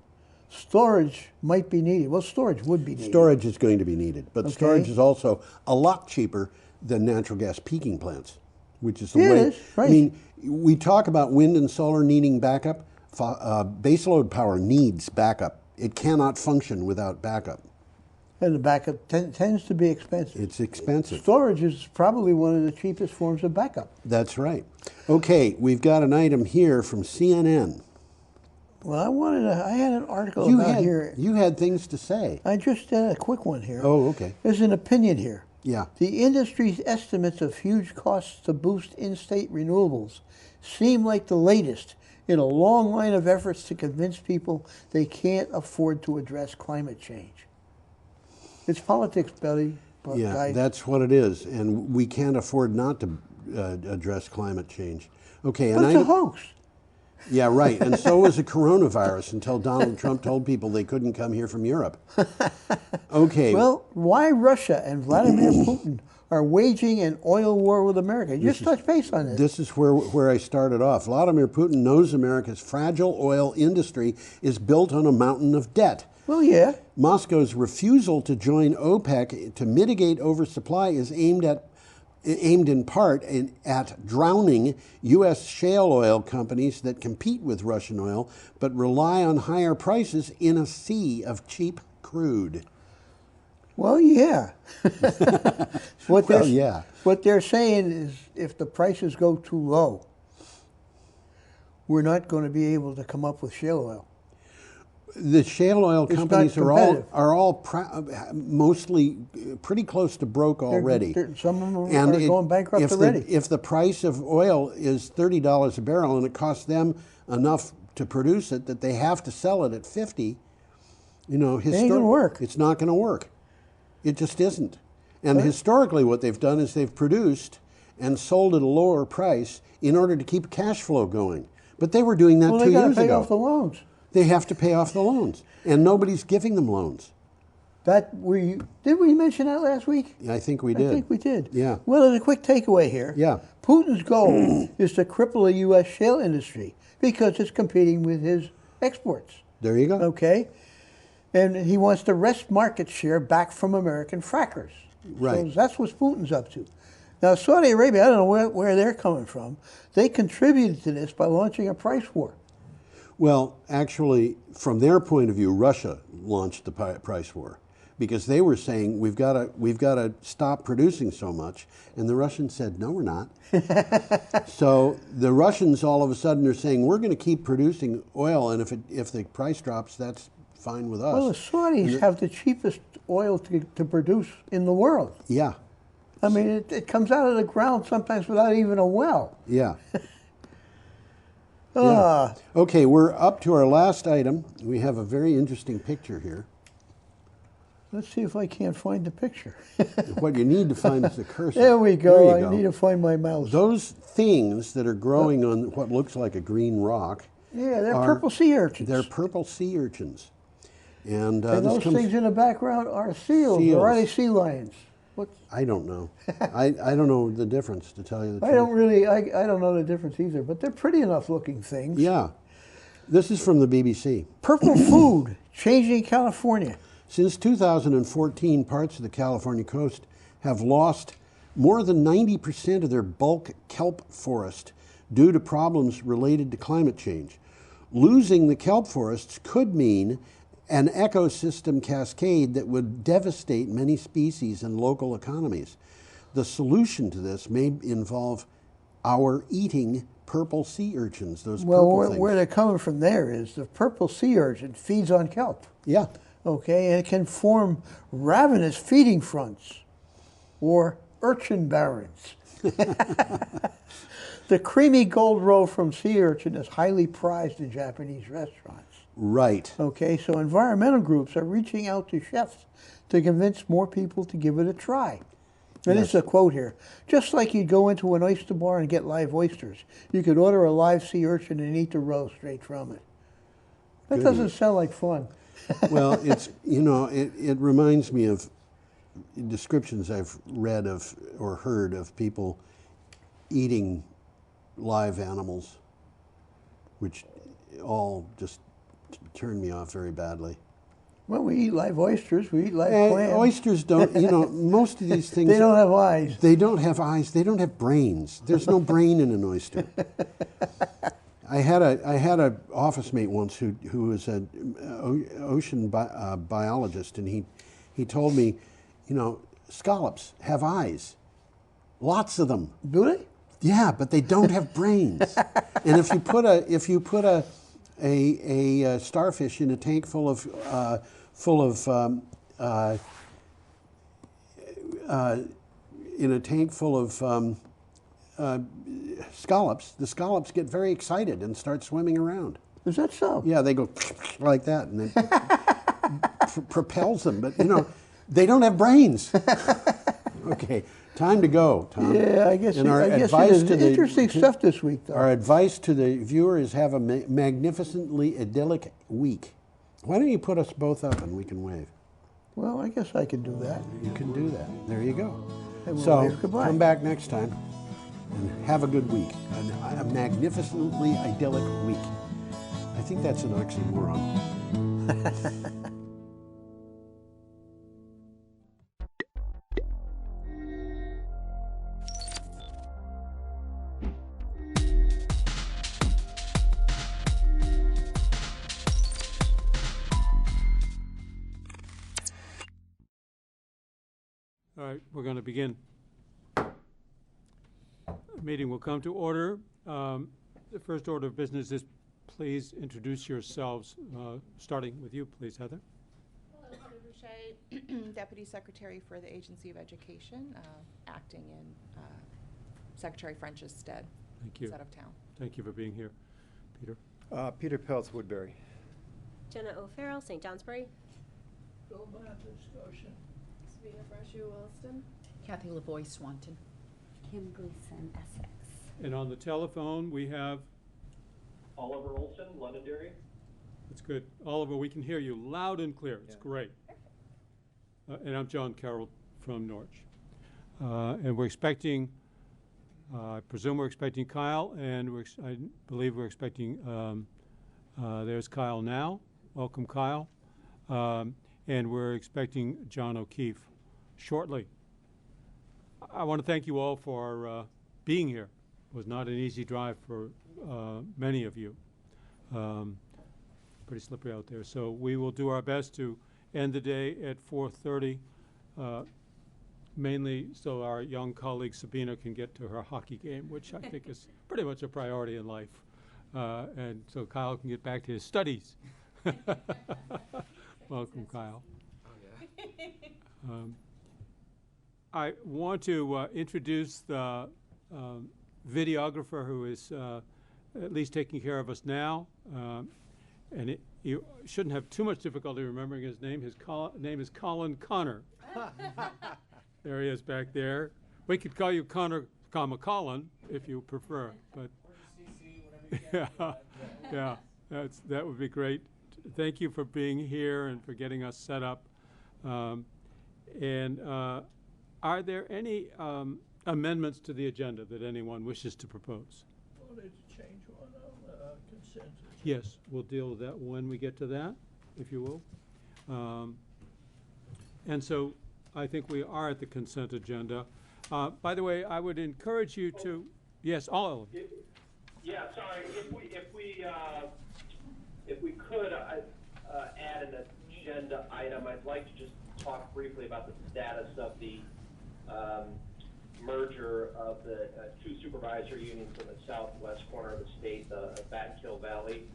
Storage might be needed. Well, storage would be needed. Storage is going to be needed, but Okay. storage is also a lot cheaper than natural gas peaking plants, which is the Yeah, way. it is, right. I mean, we talk about wind and solar needing backup. Baseload power needs backup. It cannot function without backup. And the backup tends to be expensive. It's expensive. Storage is probably one of the cheapest forms of backup. That's right. Okay, we've got an item here from CNN. Well, I had an article You about had, here. you had things to say. I just did a quick one here. Oh, okay. There's an opinion here. Yeah. The industry's estimates of huge costs to boost in-state renewables seem like the latest in a long line of efforts to convince people they can't afford to address climate change. It's politics, Betty. Yeah, that's what it is, and we can't afford not to address climate change. Okay, But it's a hoax. Yeah, right. And so was the coronavirus until Donald Trump told people they couldn't come here from Europe. Okay. Well, why Russia and Vladimir Putin are waging an oil war with America? Just touch base on this. This is where I started off. Vladimir Putin knows America's fragile oil industry is built on a mountain of debt. Well, yeah. Moscow's refusal to join OPEC to mitigate oversupply is aimed in part at drowning U.S. shale oil companies that compete with Russian oil but rely on higher prices in a sea of cheap crude. Well, yeah. What they're saying is if the prices go too low, we're not going to be able to come up with shale oil. The shale oil companies are all mostly pretty close to broke already. Some of them are going bankrupt already. If the price of oil is $30 a barrel and it costs them enough to produce it that they have to sell it at $50, it ain't gonna work. It's not going to work. It just isn't. And historically, what they've done is they've produced and sold at a lower price in order to keep cash flow going. But they were doing that 2 years ago. They got to pay off the loans. They have to pay off the loans, and nobody's giving them loans. Did we mention that last week? I think we did. I think we did. Yeah. Well, there's a quick takeaway here. Yeah. Putin's goal is to cripple the U.S. shale industry because it's competing with his exports. There you go. Okay. And he wants to wrest market share back from American frackers. Right. So that's what Putin's up to. Now, Saudi Arabia, I don't know where they're coming from. They contributed to this by launching a price war. Well, actually, from their point of view, Russia launched the price war because they were saying we've got to stop producing so much, and the Russians said no, we're not. So the Russians all of a sudden are saying we're going to keep producing oil, and if the price drops, that's fine with us. Well, the Saudis have the cheapest oil to produce in the world. Yeah. I mean, it comes out of the ground sometimes without even a well. Yeah. Yeah. Okay, we're up to our last item. We have a very interesting picture here. Let's see if I can't find the picture. What you need to find is the cursor. There we go. I need to find my mouse. Those things that are growing on what looks like a green rock. Yeah, they're purple sea urchins. They're purple sea urchins. And those things in the background are seals. Or are they sea lions? I don't know. I don't know the difference, to tell you the truth. I don't know the difference either, but they're pretty enough looking things. Yeah. This is from the BBC. Purple food changing California. Since 2014, parts of the California coast have lost more than 90% of their bulk kelp forest due to problems related to climate change. Losing the kelp forests could mean an ecosystem cascade that would devastate many species and local economies. The solution to this may involve our eating purple sea urchins, those purple things. Where they're coming from there is the purple sea urchin feeds on kelp. Yeah. Okay, and it can form ravenous feeding fronts or urchin barrens. The creamy gold roe from sea urchin is highly prized in Japanese restaurants. Right. Okay, so environmental groups are reaching out to chefs to convince more people to give it a try. And this is a quote here. Just like you'd go into an oyster bar and get live oysters, you could order a live sea urchin and eat the roe straight from it. That doesn't sound like fun. Well, it's, it reminds me of descriptions I've read of or heard of people eating live animals, which all just turned me off very badly. Well, we eat live oysters, we eat live clams. Oysters don't, most of these things... They don't have eyes. They don't have eyes. They don't have brains. There's no brain in an oyster. I had a office mate once who was an ocean biologist, and he told me, scallops have eyes, lots of them. Do they? Yeah, but they don't have brains. And if you put a starfish in a tank full of scallops, the scallops get very excited and start swimming around. Is that so? Yeah, they go like that, and it propels them. But they don't have brains. Okay, Time to go, Tom. Yeah, I guess, And our I guess advice it is. to the- Interesting stuff this week, though. Our advice to the viewer is have a magnificently idyllic week. Why don't you put us both up and we can wave? Well, I guess I could do that. You can do that. There you go. And we'll So wave goodbye. come back next time and have a good week. A magnificently idyllic week. I think that's an oxymoron. All right, we're going to begin. Meeting will come to order. The first order of business is please introduce yourselves, starting with you, please, Heather. Hello, Heather Boucher, Deputy Secretary for the Agency of Education, acting in Secretary French's stead. Thank you. He's out of town. Thank you for being here. Peter? Peter Peltz, Woodbury. Jenna O'Farrell, St. Johnsbury. Bill Mathis, Goshen. Savina Freshu, Williston. Kathy Lavoie, Swanton. Kim Gleason, Essex. And on the telephone, we have? Oliver Olson, Londonderry. That's good. Oliver, we can hear you loud and clear. It's great. And I'm John Carroll from Norwich. And we're expecting, I presume we're expecting Kyle, and I believe we're expecting, there's Kyle now. Welcome, Kyle. And we're expecting John O'Keefe shortly. I want to thank you all for being here. It was not an easy drive for many of you. Pretty slippery out there. So we will do our best to end the day at 4:30, mainly so our young colleague Sabina can get to her hockey game, which I think is pretty much a priority in life. And so Kyle can get back to his studies. Welcome, Kyle. I want to introduce the videographer who is at least taking care of us now. And you shouldn't have too much difficulty remembering his name. His name is Colin Connor. There he is back there. We could call you Connor, Colin, if you prefer. But yeah, that would be great. Thank you for being here and for getting us set up. Are there any amendments to the agenda that anyone wishes to propose? Well, there's a change on consent. Yes, we'll deal with that when we get to that, if you will. And so I think we are at the consent agenda. By the way, I would encourage you to, yes, all of you. Yeah, sorry, if we could add an agenda item, I'd like to just talk briefly about the status of the merger of the two supervisor unions in the southwest corner of the state, the Bat Kill Valley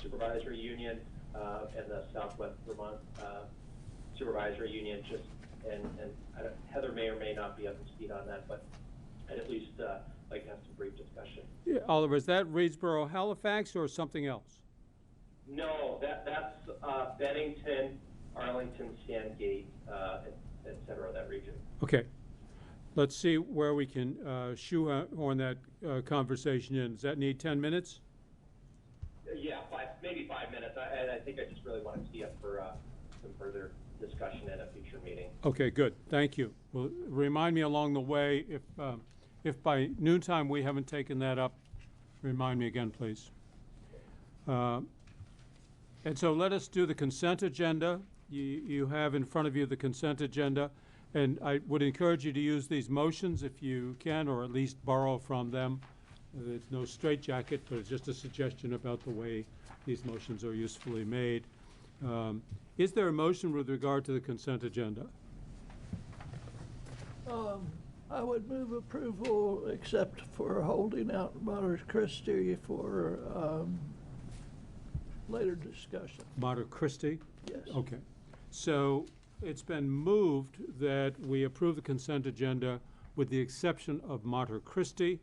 Supervisory Union and the Southwest Vermont Supervisory Union. And Heather may or may not be up to speed on that, but I'd at least like to have some brief discussion. Yeah, Oliver, is that Reedsboro, Halifax, or something else? No, that's Bennington, Arlington, Sandgate, et cetera, that region. Okay. Let's see where we can shoehorn that conversation in. Does that need 10 minutes? Yeah, maybe 5 minutes. I think I just really want to tee up for some further discussion at a future meeting. Okay, good. Thank you. Well, remind me along the way if by noontime we haven't taken that up, remind me again, please. And so let us do the consent agenda. You have in front of you the consent agenda, and I would encourage you to use these motions if you can, or at least borrow from them. It's no straitjacket, but it's just a suggestion about the way these motions are usefully made. Is there a motion with regard to the consent agenda? I would move approval except for holding out Mater Christi for later discussion. Mater Christi? Yes. Okay. So it's been moved that we approve the consent agenda with the exception of Mater Christi,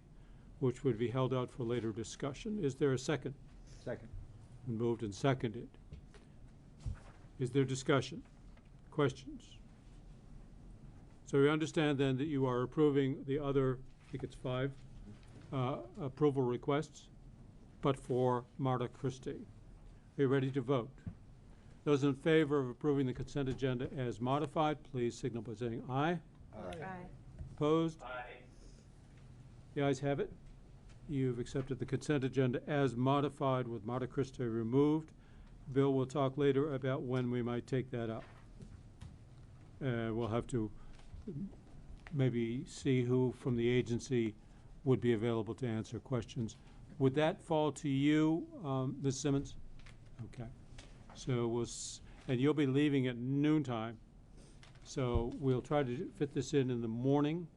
which would be held out for later discussion. Is there a second? Second. Moved and seconded. Is there discussion? Questions? So we understand then that you are approving the other, I think it's 5, approval requests, but for Marta Christie. Are you ready to vote? Those in favor of approving the consent agenda as modified, please signal by saying aye. Aye. Opposed? Aye. The ayes have it. You've accepted the consent agenda as modified with Marta Christie removed. Bill will talk later about when we might take that up. We'll have to maybe see who from the agency would be available to answer questions. Would that fall to you, Ms. Simmons? Okay. So and you'll be leaving at noontime. So we'll try to fit this in the morning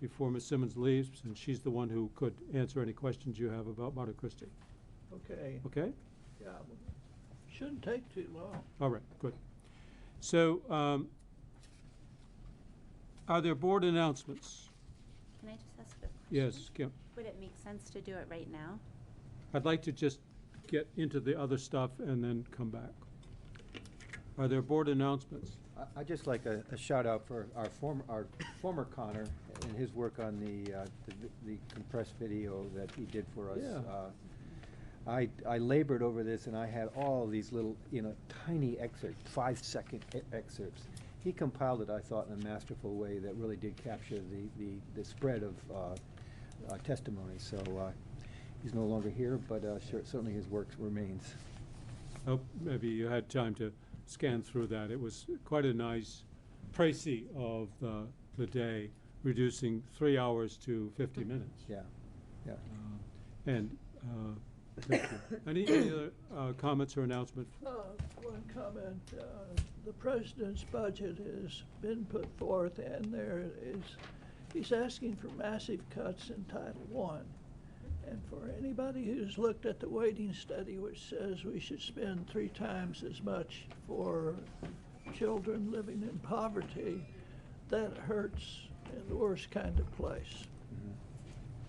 before Ms. Simmons leaves, and she's the one who could answer any questions you have about Marta Christie. Okay. Okay? Yeah, shouldn't take too long. All right, good. So, are there board announcements? Can I just ask a question? Yes, Kim. Would it make sense to do it right now? I'd like to just get into the other stuff and then come back. Are there board announcements? I'd just like a shout out for our former Connor and his work on the compressed video that he did for us. Yeah. I labored over this, and I had all these little, tiny excerpts, 5-second excerpts. He compiled it, I thought, in a masterful way that really did capture the spread of testimony. So he's no longer here, but certainly his work remains. Oh, maybe you had time to scan through that. It was quite a nice précis of the day, reducing 3 hours to 50 minutes. Yeah, yeah. And thank you. Any other comments or announcements? One comment. The president's budget has been put forth, and he's asking for massive cuts in Title I. And for anybody who's looked at the weighting study, which says we should spend 3 times as much for children living in poverty, that hurts in the worst kind of place.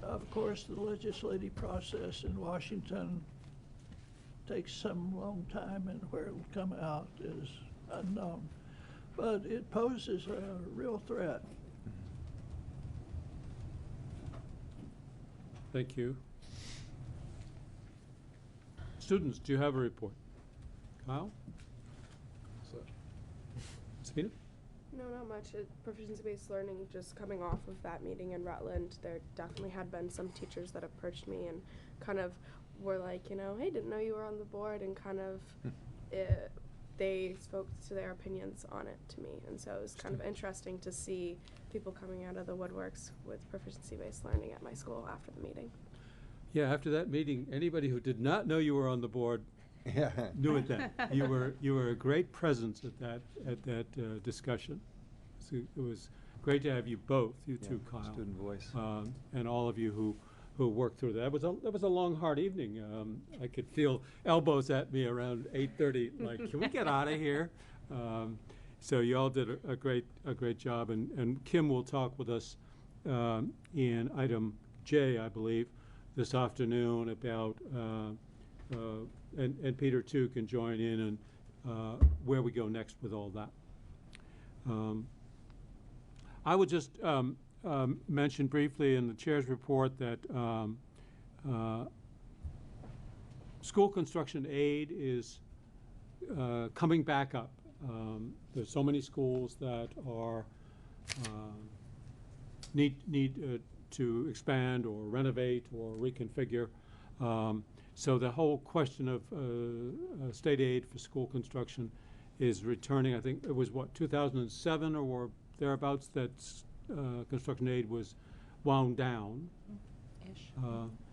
Of course, the legislative process in Washington takes some long time, and where it'll come out is unknown. But it poses a real threat. Thank you. Students, do you have a report? Kyle? Sabina? No, not much. Proficiency-based learning, just coming off of that meeting in Rutland, there definitely had been some teachers that approached me and kind of were like, hey, didn't know you were on the board, and kind of they spoke to their opinions on it to me. And so it was kind of interesting to see people coming out of the woodworks with proficiency-based learning at my school after the meeting. Yeah, after that meeting, anybody who did not know you were on the board knew it then. You were a great presence at that discussion. So it was great to have you both, you two, Kyle. Student voice. And all of you who worked through that. That was a long, hard evening. I could feel elbows at me around 8:30, like, can we get out of here? So you all did a great job, and Kim will talk with us in item J, I believe, this afternoon about, and Peter too can join in and where we go next with all that. I would just mention briefly in the chair's report that school construction aid is coming back up. There's so many schools that are need to expand or renovate or reconfigure. So the whole question of state aid for school construction is returning. I think it was, 2007 or thereabouts that construction aid was wound down.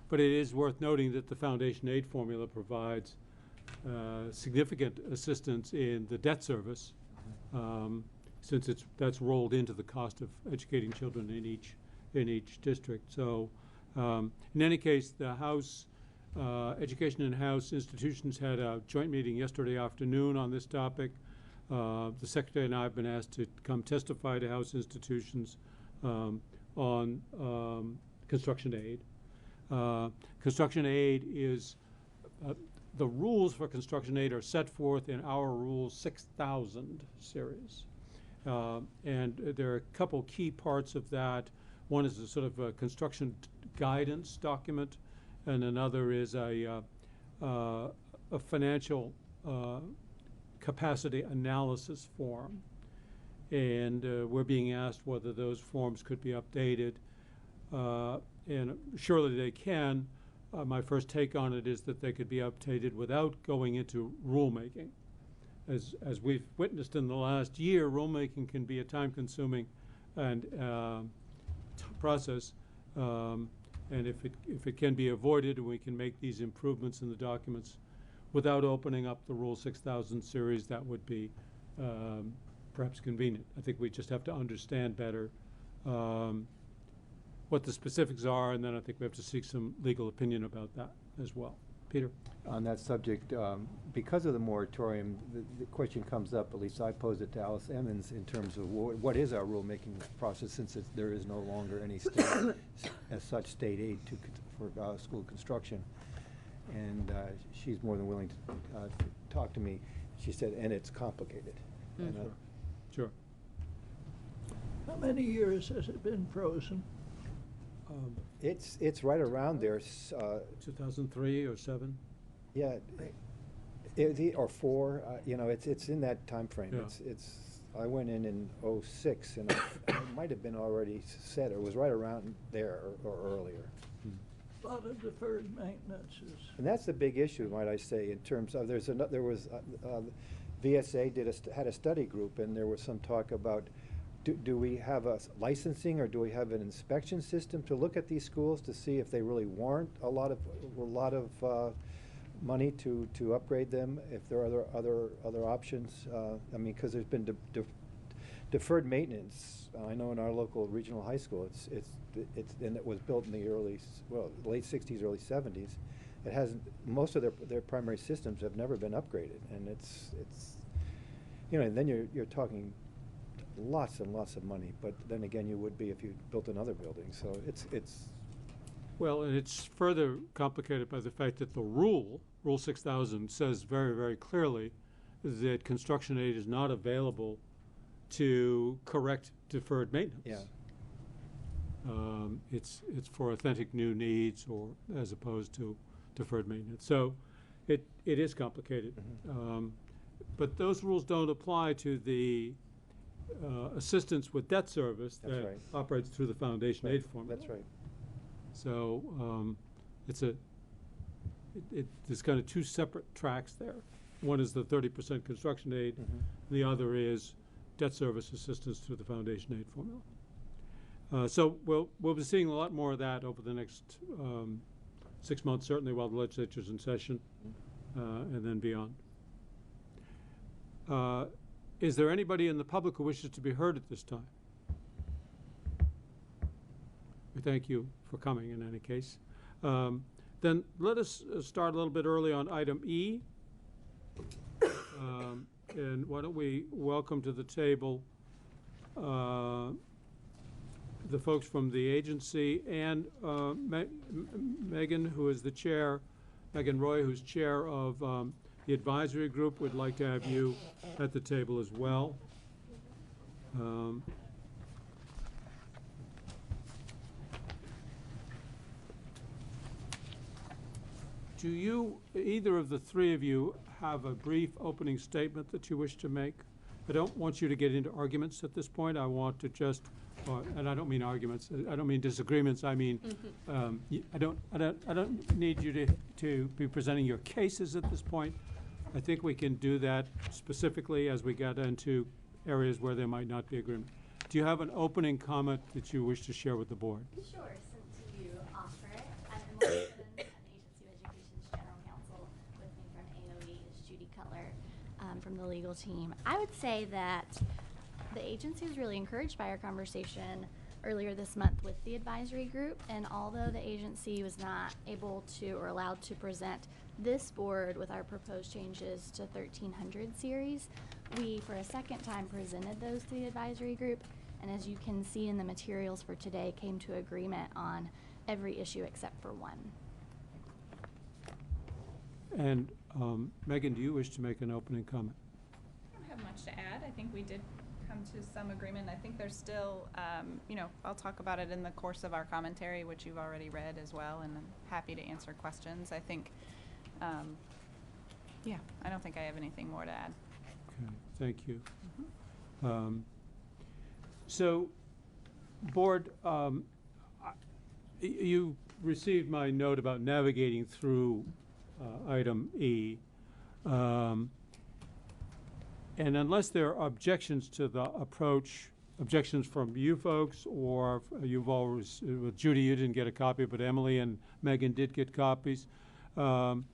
But it is worth noting that the foundation aid formula provides significant assistance in the debt service, since that's rolled into the cost of educating children in each district. So in any case, the House Education and House institutions had a joint meeting yesterday afternoon on this topic. The Secretary and I have been asked to come testify to House institutions on construction aid. Construction aid is, the rules for construction aid are set forth in our Rule 6000 series. And there are a couple key parts of that. One is a sort of a construction guidance document, and another is a financial capacity analysis form. And we're being asked whether those forms could be updated. And surely they can. My first take on it is that they could be updated without going into rulemaking. As we've witnessed in the last year, rulemaking can be a time-consuming and process. And if it can be avoided, and we can make these improvements in the documents without opening up the Rule 6000 series, that would be perhaps convenient. I think we just have to understand better what the specifics are, and then I think we have to seek some legal opinion about that as well. Peter? On that subject, because of the moratorium, the question comes up, at least I posed it to Alice Emmons, in terms of what is our rulemaking process, since there is no longer any state, as such, state aid for school construction. And she's more than willing to talk to me. She said, and it's complicated. Mm-hmm. And, sure. How many years has it been frozen? It's right around there. 2003 or 7? Yeah, or 4. You know, it's in that time frame. Yeah. I went in '06, and it might have been already set. It was right around there or earlier. A lot of deferred maintenance is. And that's the big issue, might I say, in terms of there was VSA had a study group, and there was some talk about. Do we have a licensing, or do we have an inspection system to look at these schools to see if they really warrant a lot of money to upgrade them? If there are other options, I mean, because there's been deferred maintenance. I know in our local regional high school, and it was built in the late '60s, early '70s. It hasn't. Most of their primary systems have never been upgraded, and it's and then you're talking. Lots and lots of money, but then again, you would be if you built another building. So it's. Well, and it's further complicated by the fact that the Rule 6000, says very, very clearly that construction aid is not available to correct deferred maintenance. Yeah. It's for authentic new needs, or as opposed to deferred maintenance. So it is complicated. Mm-hmm. But those rules don't apply to the assistance with debt service that operates through the foundation aid formula. That's right. So there's kind of two separate tracks there. One is the 30% construction aid. Mm-hmm. The other is debt service assistance through the foundation aid formula. So we'll be seeing a lot more of that over the next 6 months, certainly while the legislature's in session, and then beyond. Is there anybody in the public who wishes to be heard at this time? We thank you for coming in any case. Then let us start a little bit early on item E. And why don't we welcome to the table the folks from the agency, and Megan, who is the chair, Megan Roy, who's chair of the advisory group. Would like to have you at the table as well. Do you, either of the three of you, have a brief opening statement that you wish to make? I don't want you to get into arguments at this point. I want to just, and I don't mean arguments. I don't mean disagreements. I mean, I don't need you to be presenting your cases at this point. I think we can do that specifically as we get into areas where there might not be agreement. Do you have an opening comment that you wish to share with the board? Sure, since you offer it. I'm Emily Simmons, I'm Agency of Education's General Counsel. With me from AOE is Judy Cutler from the legal team. I would say that the agency was really encouraged by our conversation earlier this month with the advisory group, and although the agency was not able to or allowed to present this board with our proposed changes to 1300 series, we for a second time presented those to the advisory group, and as you can see in the materials for today, came to agreement on every issue except for one. And Megan, do you wish to make an opening comment? I don't have much to add. I think we did come to some agreement. I think there's still, I'll talk about it in the course of our commentary, which you've already read as well, and I'm happy to answer questions. I think, I don't think I have anything more to add. Okay, thank you. So, Board, you received my note about navigating through item E. And unless there are objections to the approach, objections from you folks, or you've always, with Judy, you didn't get a copy, but Emily and Megan did get copies. I'd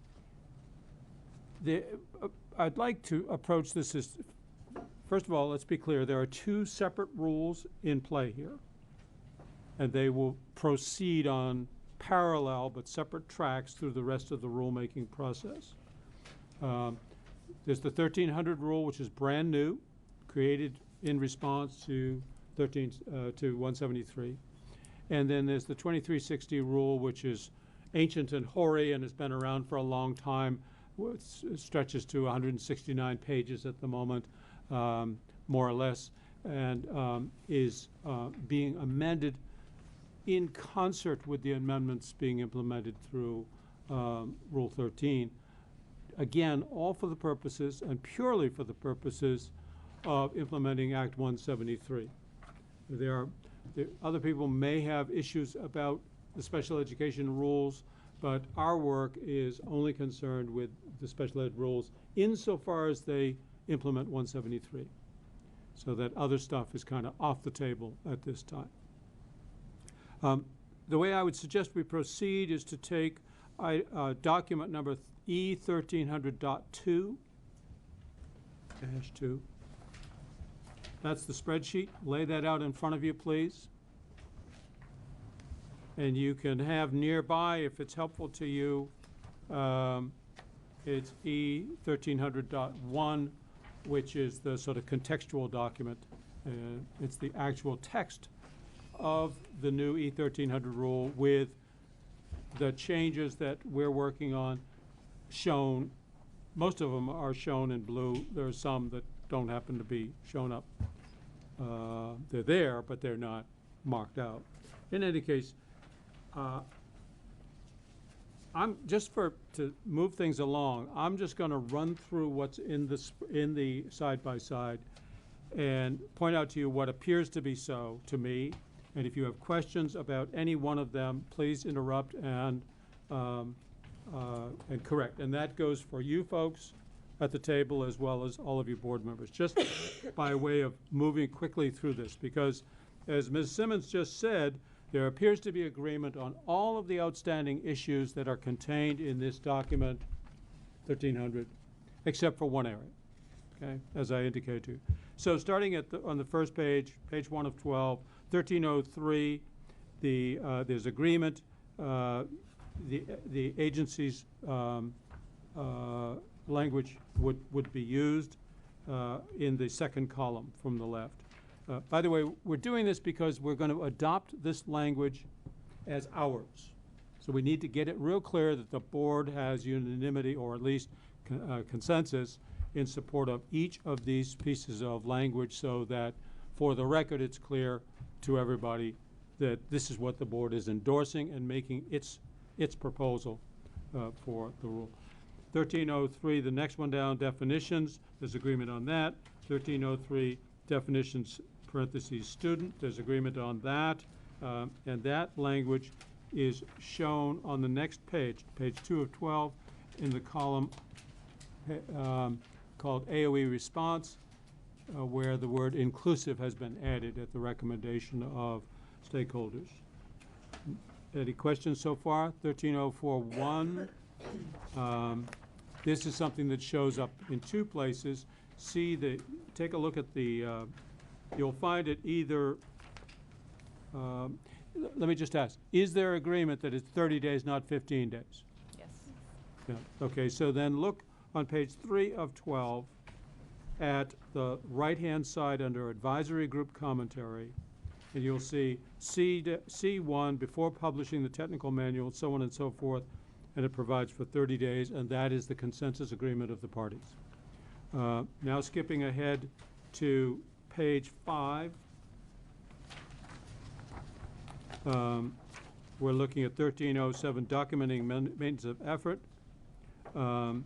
like to approach this as, first of all, let's be clear, there are two separate rules in play here, and they will proceed on parallel but separate tracks through the rest of the rulemaking process. There's the 1300 rule, which is brand new, created in response to 173. And then there's the 2360 rule, which is ancient and hoary and has been around for a long time. It stretches to 169 pages at the moment, more or less, and is being amended in concert with the amendments being implemented through Rule 13. Again, all for the purposes, and purely for the purposes, of implementing Act 173. Other people may have issues about the special education rules, but our work is only concerned with the special ed rules insofar as they implement 173. So that other stuff is kind of off the table at this time. The way I would suggest we proceed is to take document number E1300.2 -2. That's the spreadsheet. Lay that out in front of you, please. And you can have nearby, if it's helpful to you, it's E1300.1, which is the sort of contextual document. It's the actual text of the new E1300 rule with the changes that we're working on shown. Most of them are shown in blue. There are some that don't happen to be shown up. They're there, but they're not marked out. In any case, I'm just to move things along, I'm just going to run through what's in the side-by-side and point out to you what appears to be so to me. And if you have questions about any one of them, please interrupt and correct. And that goes for you folks at the table as well as all of you board members, just by way of moving quickly through this. Because as Ms. Simmons just said, there appears to be agreement on all of the outstanding issues that are contained in this document, 1300, except for one area, okay, as I indicated to you. So starting on the first page, page 1 of 12, 1303, there's agreement. The agency's language would be used in the second column from the left. By the way, we're doing this because we're going to adopt this language as ours. So we need to get it real clear that the board has unanimity, or at least consensus, in support of each of these pieces of language, so that for the record it's clear to everybody that this is what the board is endorsing and making its proposal for the rule. 1303, the next one down, definitions, there's agreement on that. 1303, definitions, parentheses, student, there's agreement on that. And that language is shown on the next page, page 2 of 12, in the column called AOE response, where the word inclusive has been added at the recommendation of stakeholders. Any questions so far? 13041. This is something that shows up in two places. Take a look at the, you'll find it either, let me just ask, is there agreement that it's 30 days, not 15 days? Yes. Yeah. Okay, so then look on page 3 of 12 at the right-hand side under advisory group commentary, and you'll see C1, before publishing the technical manual, so on and so forth, and it provides for 30 days, and that is the consensus agreement of the parties. Now skipping ahead to page 5. We're looking at 1307, documenting maintenance of effort. And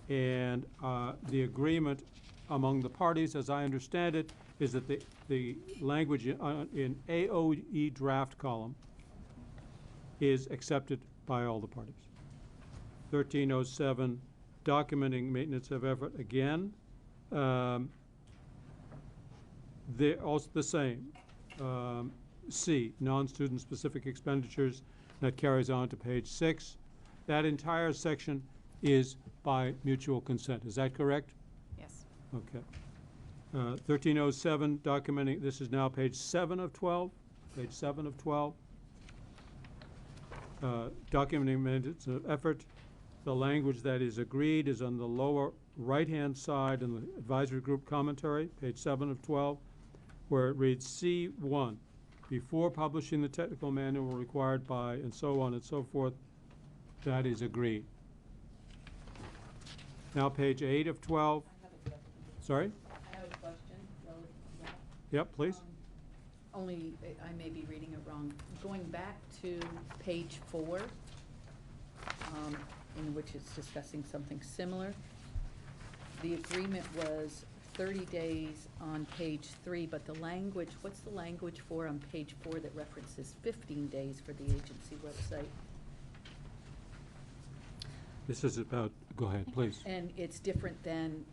the agreement among the parties, as I understand it, is that the language in AOE draft column is accepted by all the parties. 1307, documenting maintenance of effort, again. They're also the same. C, non-student specific expenditures, that carries on to page 6. That entire section is by mutual consent. Is that correct? Yes. Okay. 1307, documenting, this is now page 7 of 12. Page 7 of 12. Documenting maintenance of effort. The language that is agreed is on the lower right-hand side in the advisory group commentary, page 7 of 12, where it reads C1, before publishing the technical manual required by, and so on and so forth, that is agreed. Now page 8 of 12. Sorry? I have a question relative to that. Yep, please. Only, I may be reading it wrong. Going back to page 4, in which it's discussing something similar, the agreement was 30 days on page 3, but the language, what's the language for on page 4 that references 15 days for the agency website? This is about, go ahead, please. And it's different than,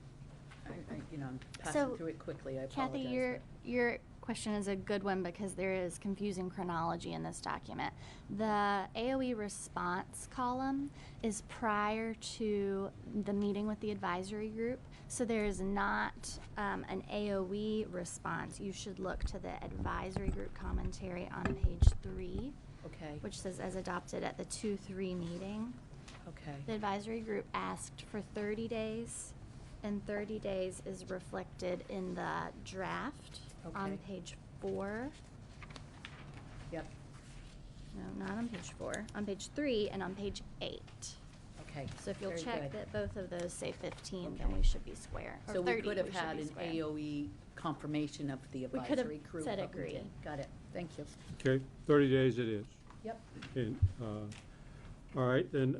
I'm passing through it quickly, I apologize. Kathy, your question is a good one because there is confusing chronology in this document. The AOE response column is prior to the meeting with the advisory group, so there is not an AOE response. You should look to the advisory group commentary on page 3, okay, which says as adopted at the 2-3 meeting. Okay. The advisory group asked for 30 days, and 30 days is reflected in the draft on Okay. page 4. Yep. No, not on page 4. On page 3 and on page 8. Okay. So if you'll very check good. that both of those say 15, Okay. then we should be square. Or So 30, we could have should had be an square. AOE confirmation of the We could have advisory crew. said but we agree. didn't. Got it. Thank you. Okay, 30 days it is. Yep. And, all right, then,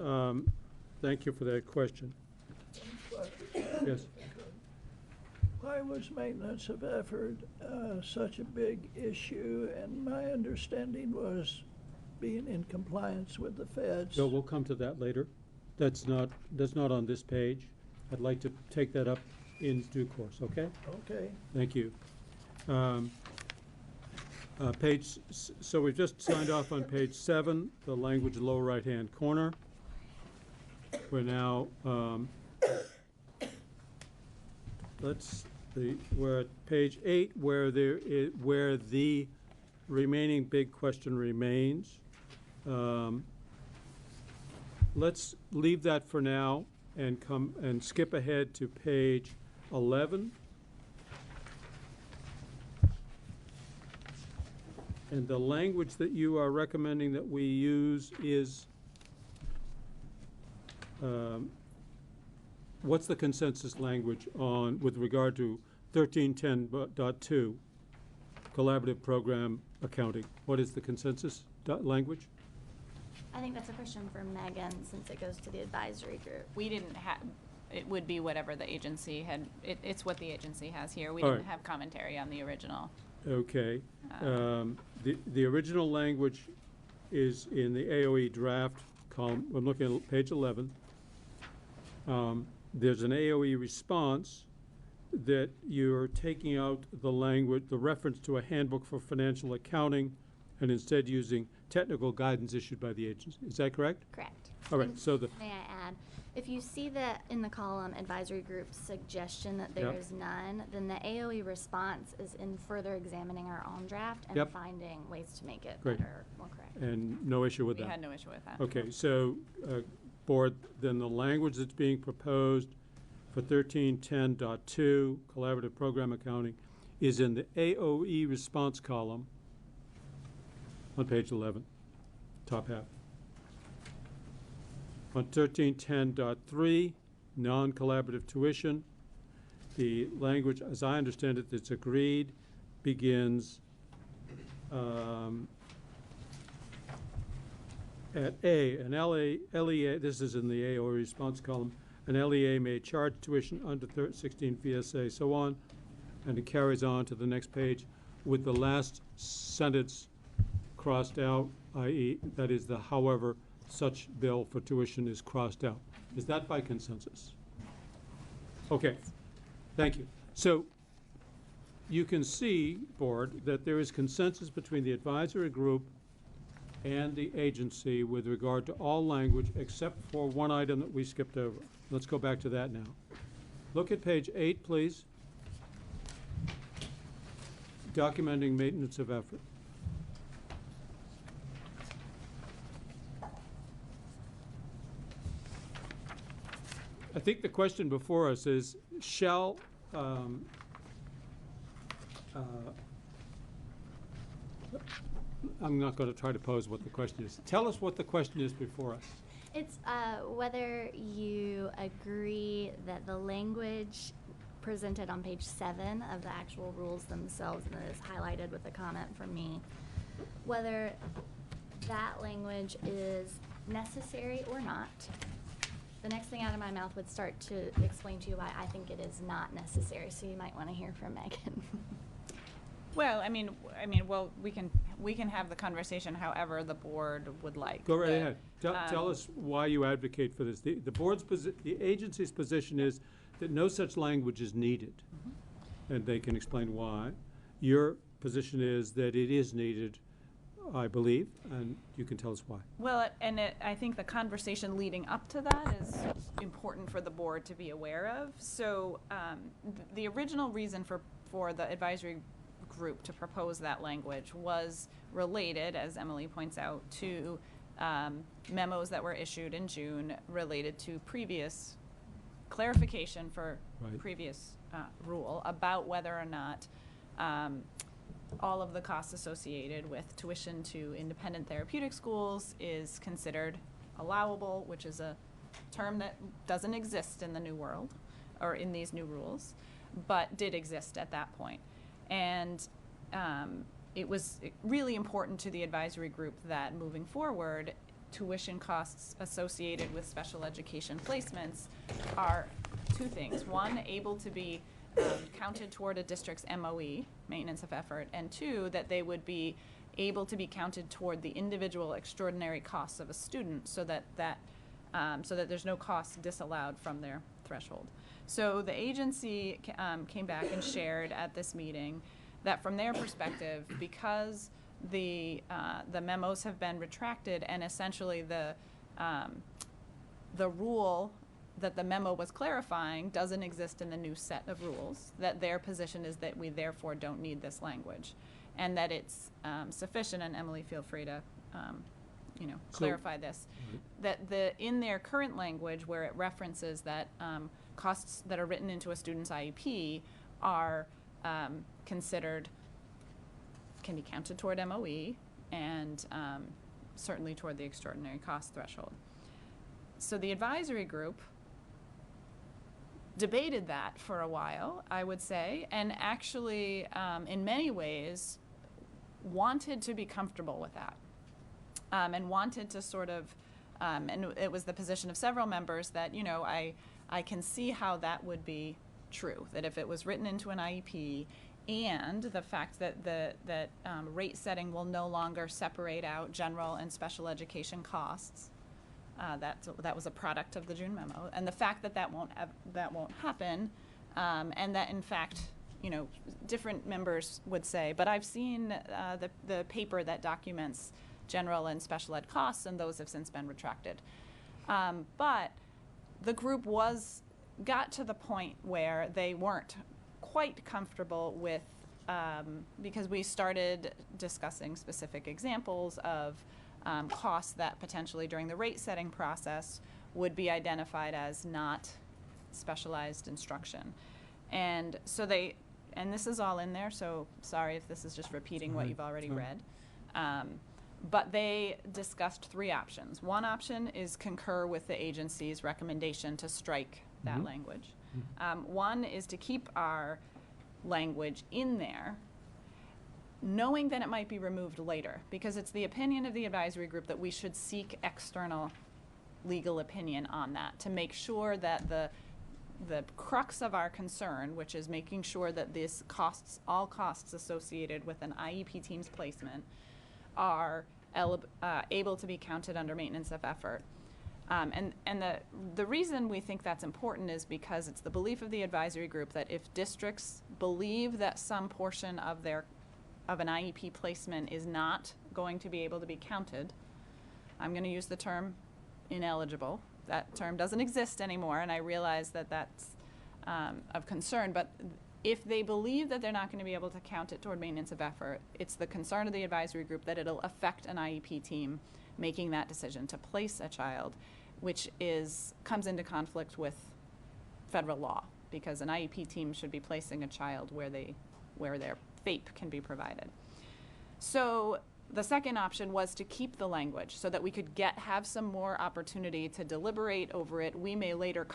thank you for that question. Yes. Why was maintenance of effort such a big issue? And my understanding was being in compliance with the feds. So we'll come to that later. That's not on this page. I'd like to take that up in due course, okay? Okay. Thank you. So we've just signed off on page 7, the language lower right-hand corner. We're now, we're at page 8 where where the remaining big question remains. Let's leave that for now and skip ahead to page 11. And the language that you are recommending that we use is, what's the consensus language on, with regard to 1310.2, collaborative program accounting? What is the consensus language? I think that's a question for Megan since it goes to the advisory group. We didn't have, it would be whatever the agency had, it's what the agency has here. We All didn't right. have commentary on the original. Okay. The original language is in the AOE draft column. I'm looking at page 11. There's an AOE response that you're taking out the language, the reference to a handbook for financial accounting, and instead using technical guidance issued by the agency. Is that correct? Correct. All right, so May I add, if you see that in the column advisory group suggestion that there Yep. is none, then the AOE response is in further examining our own draft and Yep. finding ways to make it Great. better, more correct. And no issue with We that? had no issue with that. Okay, so, board, then the language that's being proposed for 1310.2, collaborative program accounting, is in the AOE response column on page 11, top half. On 1310.3, non-collaborative tuition, the language, as I understand it, that's agreed begins at A, an LEA, this is in the A or response column, an LEA may charge tuition under 16 VSA, so on, and it carries on to the next page with the last sentence crossed out, i.e., that is the however such bill for tuition is crossed out. Is that by consensus? Okay, thank you. So you can see, board, that there is consensus between the advisory group and the agency with regard to all language except for one item that we skipped over. Let's go back to that now. Look at page 8, please. Documenting maintenance of effort. I think the question before us is, shall I'm not going to try to pose what the question is. Tell us what the question is before us. It's whether you agree that the language presented on page 7 of the actual rules themselves, and that is highlighted with a comment from me, whether that language is necessary or not. The next thing out of my mouth would start to explain to you why I think it is not necessary, so you might want to hear from Megan. Well, well, we can have the conversation however the board would like. Go right ahead. Tell us why you advocate for this. The agency's position is that no such language is needed, and they can explain why. Your position is that it is needed, I believe, and you can tell us why. Well, I think the conversation leading up to that is important for the board to be aware of. So the original reason for the advisory group to propose that language was related, as Emily points out, to memos that were issued in June related to previous clarification for previous rule about whether or not all of the costs associated with tuition to independent therapeutic schools is considered allowable, which is a term that doesn't exist in the new world or in these new rules, but did exist at that point. And it was really important to the advisory group that moving forward, tuition costs associated with special education placements are two things. One, able to be counted toward a district's MOE, maintenance of effort, and two, that they would be able to be counted toward the individual extraordinary costs of a student so that there's no costs disallowed from their threshold. So the agency came back and shared at this meeting that from their perspective, because the memos have been retracted and essentially the rule that the memo was clarifying doesn't exist in the new set of rules, that their position is that we therefore don't need this language, and that it's sufficient, and Emily, feel free to clarify this, that in their current language where it references that costs that are written into a student's IEP are considered, can be counted toward MOE and certainly toward the extraordinary cost threshold. So the advisory group debated that for a while, I would say, and actually in many ways wanted to be comfortable with that and wanted to sort of, and it was the position of several members that, I can see how that would be true, that if it was written into an IEP and the fact that rate setting will no longer separate out general and special education costs, that was a product of the June memo, and the fact that won't happen, and that in fact, different members would say, but I've seen the paper that documents general and special ed costs, and those have since been retracted. But the group got to the point where they weren't quite comfortable with, because we started discussing specific examples of costs that potentially during the rate setting process would be identified as not specialized instruction. And so and this is all in there, so sorry if this is just repeating what you've already read. But they discussed 3 options. One option is concur with the agency's recommendation to strike that language. One is to keep our language in there, knowing that it might be removed later, because it's the opinion of the advisory group that we should seek external legal opinion on that to make sure that the crux of our concern, which is making sure that this all costs associated with an IEP team's placement are able to be counted under maintenance of effort. And the reason we think that's important is because it's the belief of the advisory group that if districts believe that some portion of an IEP placement is not going to be able to be counted, I'm going to use the term ineligible. That term doesn't exist anymore, and I realize that that's of concern, but if they believe that they're not going to be able to count it toward maintenance of effort, it's the concern of the advisory group that it'll affect an IEP team making that decision to place a child, which comes into conflict with federal law, because an IEP team should be placing a child where their FAPE can be provided. So the second option was to keep the language so that we could have some more opportunity to deliberate over it. We may later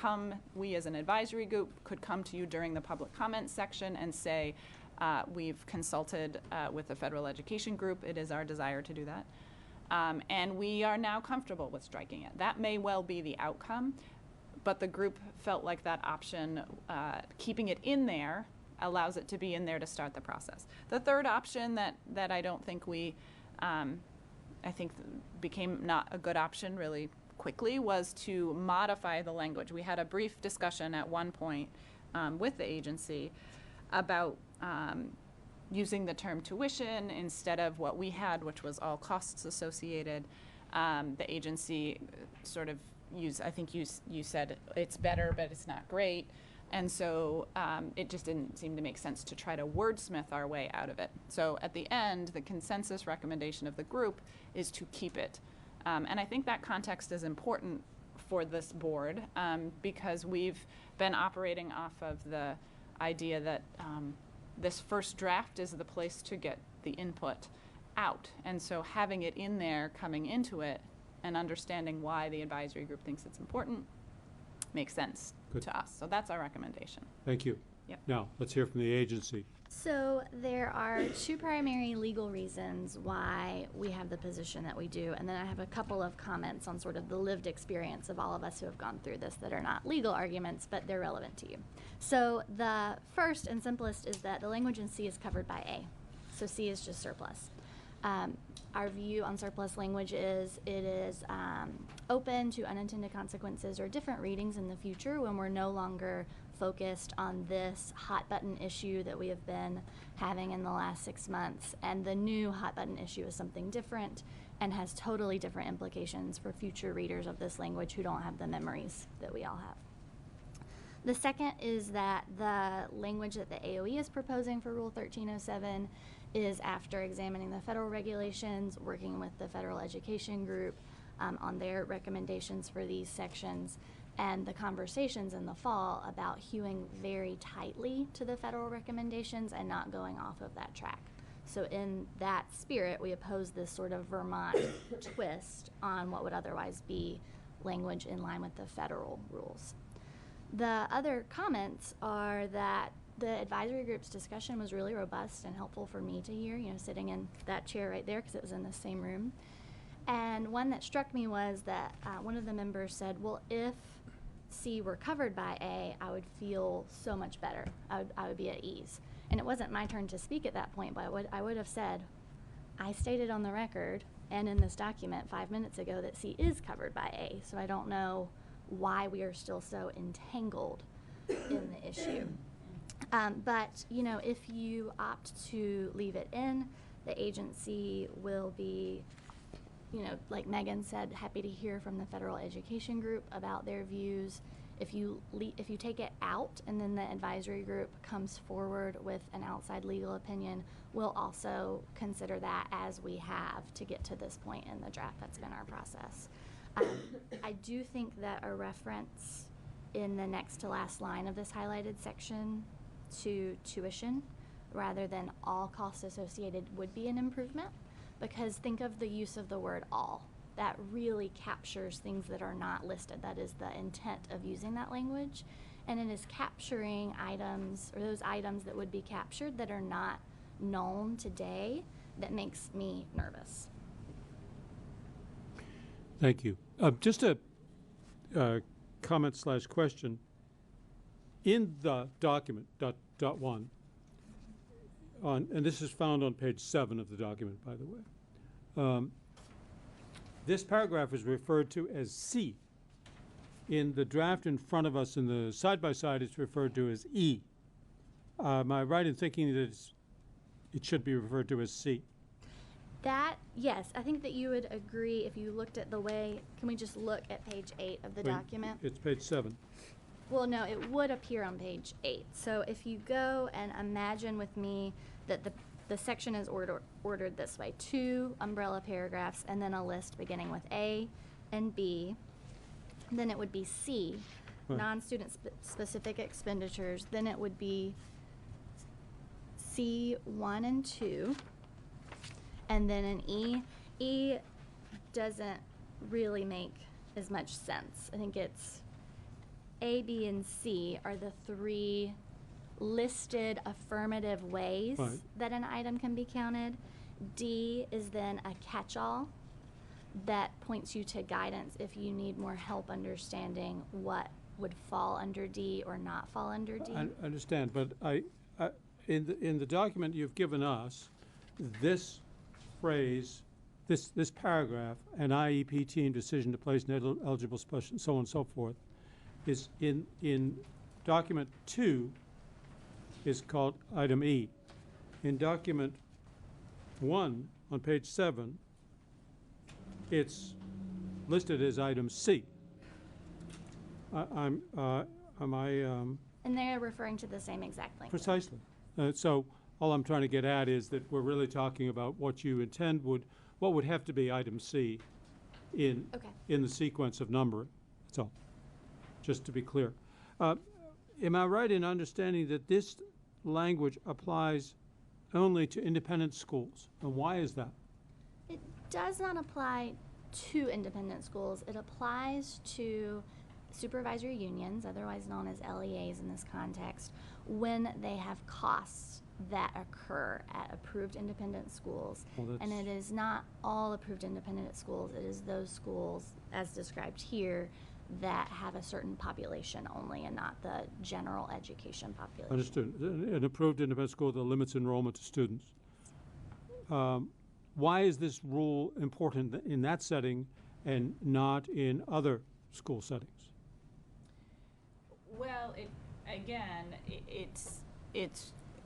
we as an advisory group could come to you during the public comment section and say, we've consulted with the federal education group. It is our desire to do that. And we are now comfortable with striking it. That may well be the outcome, but the group felt like that option, keeping it in there, allows it to be in there to start the process. The third option that I don't think I think became not a good option really quickly was to modify the language. We had a brief discussion at one point with the agency about using the term tuition instead of what we had, which was all costs associated. The agency sort of I think you said it's better, but it's not great. And so it just didn't seem to make sense to try to wordsmith our way out of it. So at the end, the consensus recommendation of the group is to keep it. And I think that context is important for this board because we've been operating off of the idea that this first draft is the place to get the input out. And so having it in there, coming into it, and understanding why the advisory group thinks it's important makes sense to us. So that's our recommendation. Thank you. Yep. Now, let's hear from the agency. So there are two primary legal reasons why we have the position that we do, and then I have a couple of comments on sort of the lived experience of all of us who have gone through this that are not legal arguments, but they're relevant to you. So the first and simplest is that the language in C is covered by A. So C is just surplus. Our view on surplus language is it is open to unintended consequences or different readings in the future when we're no longer focused on this hot button issue that we have been having in the last 6 months. And the new hot button issue is something different and has totally different implications for future readers of this language who don't have the memories that we all have. The second is that the language that the AOE is proposing for Rule 1307 is after examining the federal regulations, working with the federal education group on their recommendations for these sections, and the conversations in the fall about hewing very tightly to the federal recommendations and not going off of that track. So in that spirit, we oppose this sort of Vermont twist on what would otherwise be language in line with the federal rules. The other comments are that the advisory group's discussion was really robust and helpful for me to hear, sitting in that chair right there because it was in the same room. And one that struck me was that one of the members said, well, if C were covered by A, I would feel so much better. I would be at ease. And it wasn't my turn to speak at that point, but I would have said, I stated on the record and in this document 5 minutes ago that C is covered by A, so I don't know why we are still so entangled in the issue. But, if you opt to leave it in, the agency will be, like Megan said, happy to hear from the federal education group about their views. If you take it out and then the advisory group comes forward with an outside legal opinion, we'll also consider that as we have to get to this point in the draft. That's been our process. I do think that a reference in the next to last line of this highlighted section to tuition rather than all costs associated would be an improvement, because think of the use of the word all. that really captures things that are not listed. That is the intent of using that language. And it is capturing items, or those items that would be captured that are not known today, that makes me nervous. Thank you. Just a comment / question. In the document, dot one, and this is found on page 7 of the document, by the way, this paragraph is referred to as C. In the draft in front of us in the side-by-side, it's referred to as E. Am I right in thinking that it should be referred to as C? Yes, I think that you would agree if you looked at the way, can we just look at page 8 of the document? It's page 7. Well, no, it would appear on page 8. So if you go and imagine with me that the section is ordered this way, 2 umbrella paragraphs and then a list beginning with A and B, then it would be C, right. Non-student specific expenditures, then it would be C 1 and 2, and then an E. E doesn't really make as much sense. I think it's A, B, and C are the 3 listed affirmative ways right. that an item can be counted. D is then a catch-all that points you to guidance if you need more help understanding what would fall under D or not fall under D. I understand, but in the document you've given us, this phrase, this paragraph, an IEP team decision to place an eligible special, so on and so forth, is in document 2 is called item E. In document 1 on page 7, it's listed as item C. Am I? And they're referring to the same exact language. Precisely. So all I'm trying to get at is that we're really talking about what you intend what would have to be item C in the sequence of numbering. That's all. Just to be clear. Am I right in understanding that this language applies only to independent schools? And why is that? It does not apply to independent schools. It applies to supervisory unions, otherwise known as LEAs in this context, when they have costs that occur at approved independent schools. Well, and it is not all approved independent schools. It is those schools, as described here, that have a certain population only and not the general education population. Understood. An approved independent school that limits enrollment to students. Why is this rule important in that setting and not in other school settings? Well, it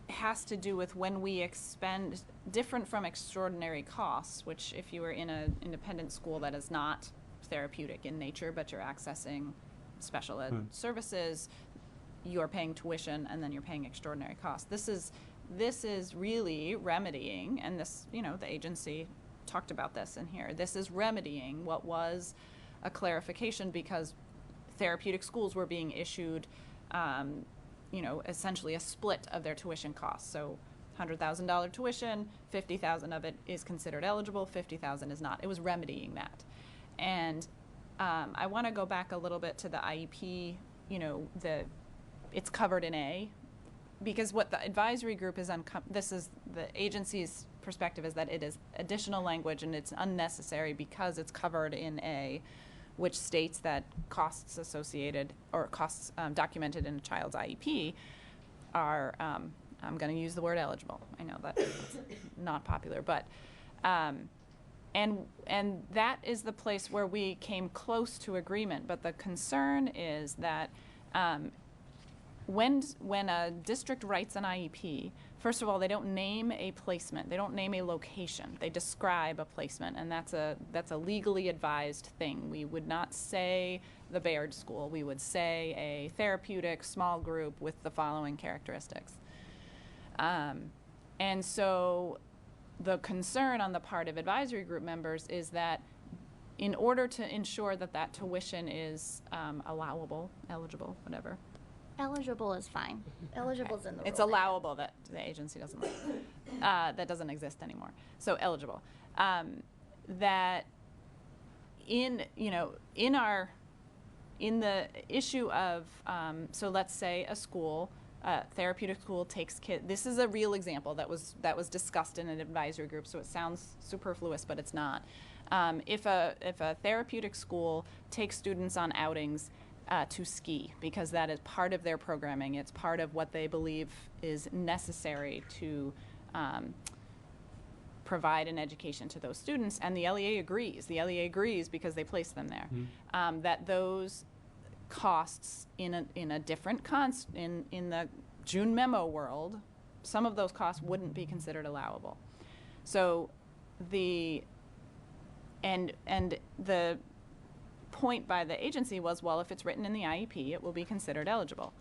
has to do with when we expend, different from extraordinary costs, which if you were in an independent school that is not therapeutic in nature, but you're accessing special ed services, you're paying tuition and then you're paying extraordinary costs. This is really remedying, and this, the agency talked about this in here. This is remedying what was a clarification because therapeutic schools were being issued, essentially a split of their tuition costs. So $100,000 tuition, $50,000 of it is considered eligible, $50,000 is not. It was remedying that. And I want to go back a little bit to the IEP, it's covered in A, because what the advisory group is, this is the agency's perspective, is that it is additional language and it's unnecessary because it's covered in A, which states that costs associated or costs documented in a child's IEP are, I'm going to use the word eligible. I know that's not popular, but and that is the place where we came close to agreement. But the concern is that when a district writes an IEP, first of all, they don't name a placement. They don't name a location. They describe a placement, and that's a legally advised thing. We would not say the Baird School. We would say a therapeutic small group with the following characteristics. And so the concern on the part of advisory group members is that in order to ensure that that tuition is allowable, eligible, whatever. Eligible is fine. Eligible is in the It's rule. allowable that the agency doesn't like. That doesn't exist anymore. So eligible. That in the issue of, so let's say a school, therapeutic school takes kids. This is a real example that was discussed in an advisory group, so it sounds superfluous, but it's not. If a therapeutic school takes students on outings to ski, because that is part of their programming, it's part of what they believe is necessary to provide an education to those students, and the LEA agrees. The LEA agrees because they place them there. That those costs in a different in the June memo world, some of those costs wouldn't be considered allowable. So the point by the agency was, well, if it's written in the IEP, it will be considered eligible.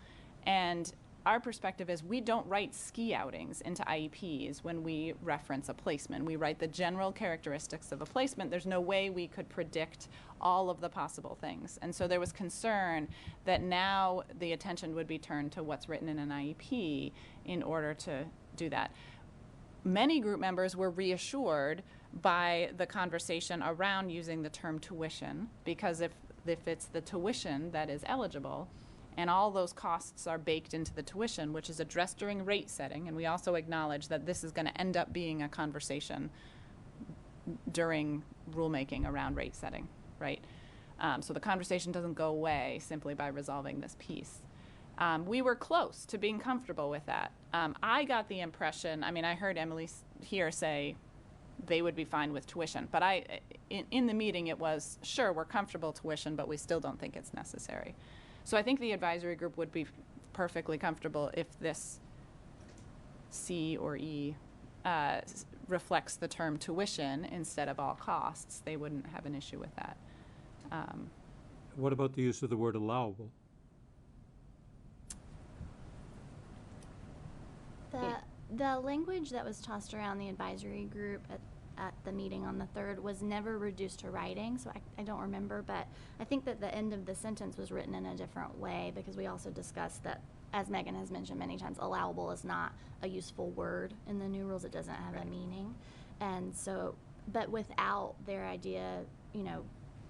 And our perspective is we don't write ski outings into IEPs when we reference a placement. We write the general characteristics of a placement. There's no way we could predict all of the possible things. And so there was concern that now the attention would be turned to what's written in an IEP in order to do that. Many group members were reassured by the conversation around using the term tuition, because if it's the tuition that is eligible, and all those costs are baked into the tuition, which is addressed during rate setting, and we also acknowledge that this is going to end up being a conversation during rulemaking around rate setting, right? So the conversation doesn't go away simply by resolving this piece. We were close to being comfortable with that. I got the impression, I mean, I heard Emily here say they would be fine with tuition, but in the meeting it was, sure, we're comfortable tuition, but we still don't think it's necessary. So I think the advisory group would be perfectly comfortable if this C or E reflects the term tuition instead of all costs. They wouldn't have an issue with that. What about the use of the word allowable? The language that was tossed around the advisory group at the meeting on the 3rd was never reduced to writing, so I don't remember, but I think that the end of the sentence was written in a different way, because we also discussed that, as Megan has mentioned many times, allowable is not a useful word in the new rules. It doesn't have a meaning. And so, but without their idea,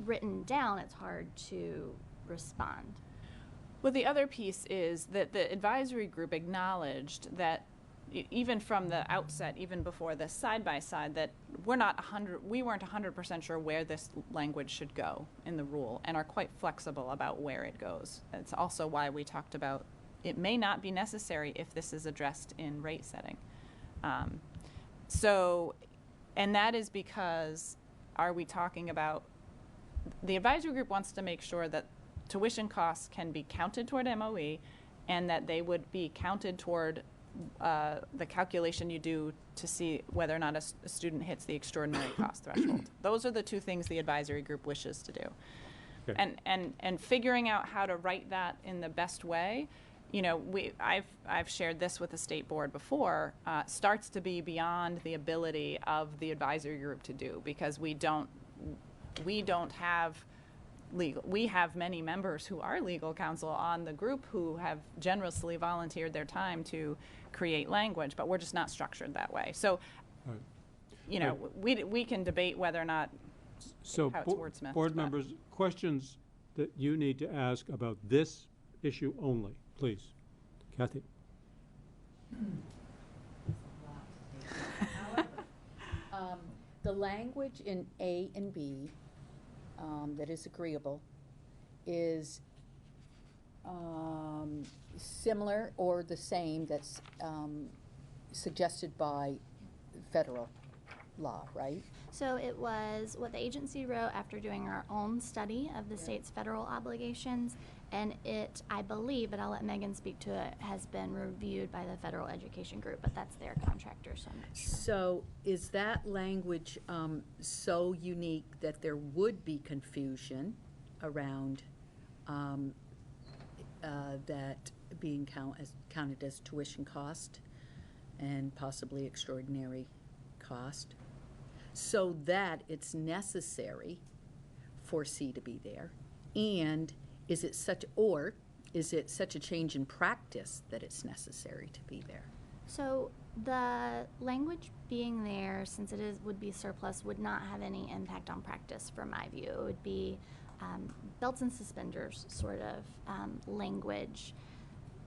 written down, it's hard to respond. Well, the other piece is that the advisory group acknowledged that even from the outset, even before the side-by-side, that we weren't 100% sure where this language should go in the rule, and are quite flexible about where it goes. It's also why we talked about it may not be necessary if this is addressed in rate setting. And that is because, are we talking about, the advisory group wants to make sure that tuition costs can be counted toward MOE, and that they would be counted toward the calculation you do to see whether or not a student hits the extraordinary cost threshold. Those are the two things the advisory group wishes to do. Okay. And figuring out how to write that in the best way, I've shared this with the state board before, starts to be beyond the ability of the advisory group to do, because we don't have legal. We have many members who are legal counsel on the group who have generously volunteered their time to create language, but we're just not structured that way. So, we can debate whether or not how it's wordsmithed. Board members, questions that you need to ask about this issue only, please. Kathy. The language in A and B that is agreeable is similar or the same that's suggested by federal law, right? So it was what the agency wrote after doing our own study of the state's federal obligations, and it, I believe, but I'll let Megan speak to it, has been reviewed by the Federal Education Group, but that's their contractor, so I'm not sure. So is that language so unique that there would be confusion around that being counted as tuition cost and possibly extraordinary cost, so that it's necessary for C to be there? And is it such a change in practice that it's necessary to be there? So The language being there, since it would be surplus, would not have any impact on practice from my view. It would be belts and suspenders sort of language.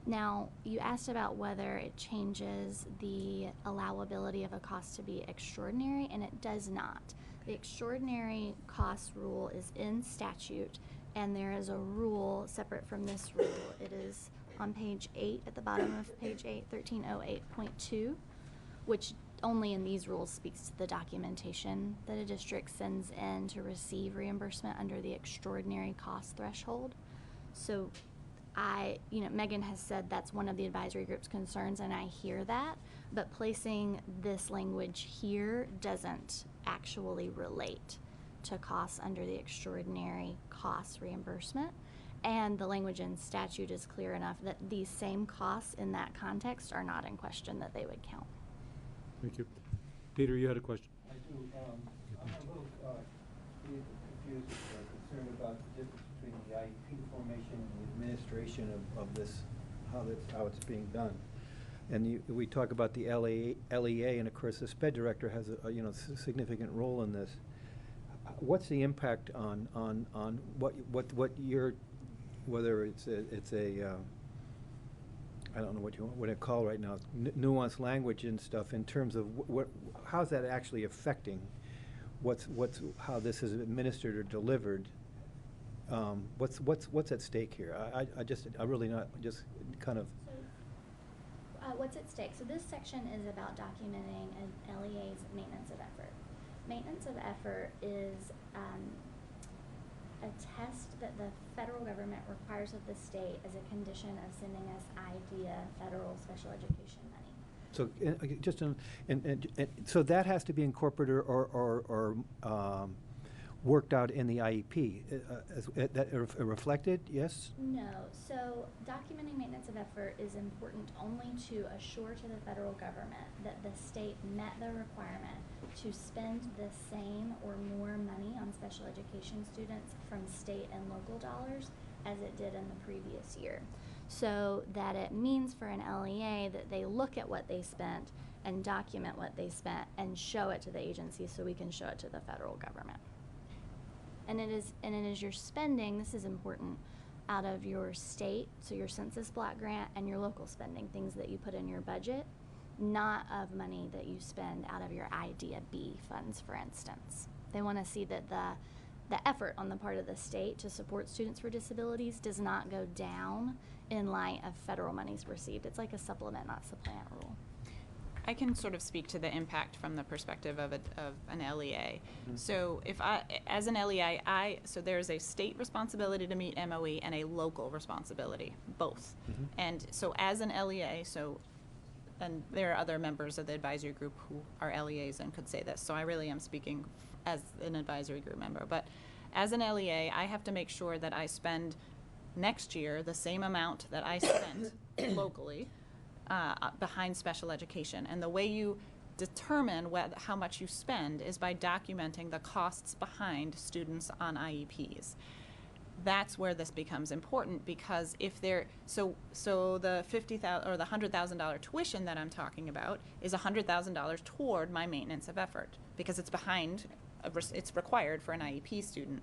Now, you asked about whether it changes the allowability of a cost to be extraordinary, and it does not. The extraordinary cost rule is in statute, and there is a rule separate from this rule. It is on page 8, at the bottom of page 8, 1308.2, which only in these rules speaks to the documentation that a district sends in to receive reimbursement under the extraordinary cost threshold. So Megan has said that's one of the advisory group's concerns, and I hear that, but placing this language here doesn't actually relate to costs under the extraordinary cost reimbursement. And the language in statute is clear enough that these same costs in that context are not in question, that they would count. Thank you. Peter, you had a question? I do. I'm a little confused or concerned about the difference between the IEP formation and the administration of this, how it's being done. And we talk about the LEA, and of course the SPED director has a significant role in this. What's the impact on what your, whether it's a I don't know what you want to call right now, nuanced language and stuff, in terms of how's that actually affecting how this is administered or delivered? What's at stake here? I really not just kind of. What's at stake? So this section is about documenting an LEA's maintenance of effort. Maintenance of effort is a test that the federal government requires of the state as a condition of sending us IDEA federal special education money. So so that has to be incorporated or worked out in the IEP. That reflected? Yes. No. So documenting maintenance of effort is important only to assure to the federal government that the state met the requirement to spend the same or more money on special education students from state and local dollars as it did in the previous year. So that it means for an LEA that they look at what they spent and document what they spent and show it to the agency so we can show it to the federal government. And it is your spending, this is important, out of your state, so your census block grant, and your local spending, things that you put in your budget, not of money that you spend out of your IDEA B funds, for instance. They want to see that the effort on the part of the state to support students with disabilities does not go down in light of federal monies received. It's like a supplement, not supplant rule. I can sort of speak to the impact from the perspective of an LEA. Mm-hmm. So as an LEA, so there's a state responsibility to meet MOE and a local responsibility, both. Mm-hmm. And so as an LEA, and there are other members of the advisory group who are LEAs and could say this, so I really am speaking as an advisory group member. But as an LEA, I have to make sure that I spend next year the same amount that I spent locally behind special education. And the way you determine how much you spend is by documenting the costs behind students on IEPs. That's where this becomes important, because if they're so the $50,000 or the $100,000 tuition that I'm talking about is $100,000 toward my maintenance of effort, because it's it's required for an IEP student.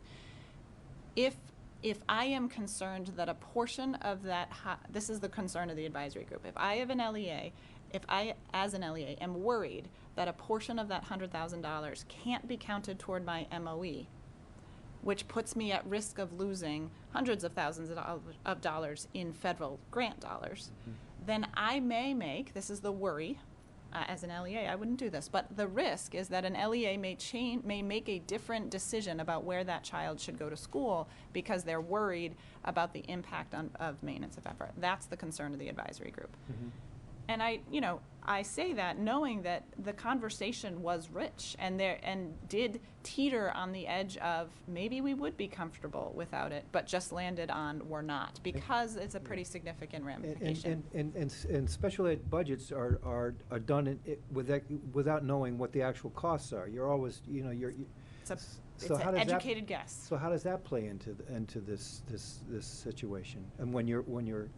If I am concerned that a portion of that, this is the concern of the advisory group. If I as an LEA am worried that a portion of that $100,000 can't be counted toward my MOE, which puts me at risk of losing hundreds of thousands of dollars in federal grant dollars, mm-hmm. then I may make, this is the worry, as an LEA, I wouldn't do this, but the risk is that an LEA may make a different decision about where that child should go to school because they're worried about the impact of maintenance of effort. That's the concern of the advisory group. Mm-hmm. And I say that knowing that the conversation was rich and did teeter on the edge of maybe we would be comfortable without it, but just landed on we're not, because it's a pretty significant ramification. And special ed budgets are done without knowing what the actual costs are. You're always it's an educated guess. So how does that play into this situation? And when you're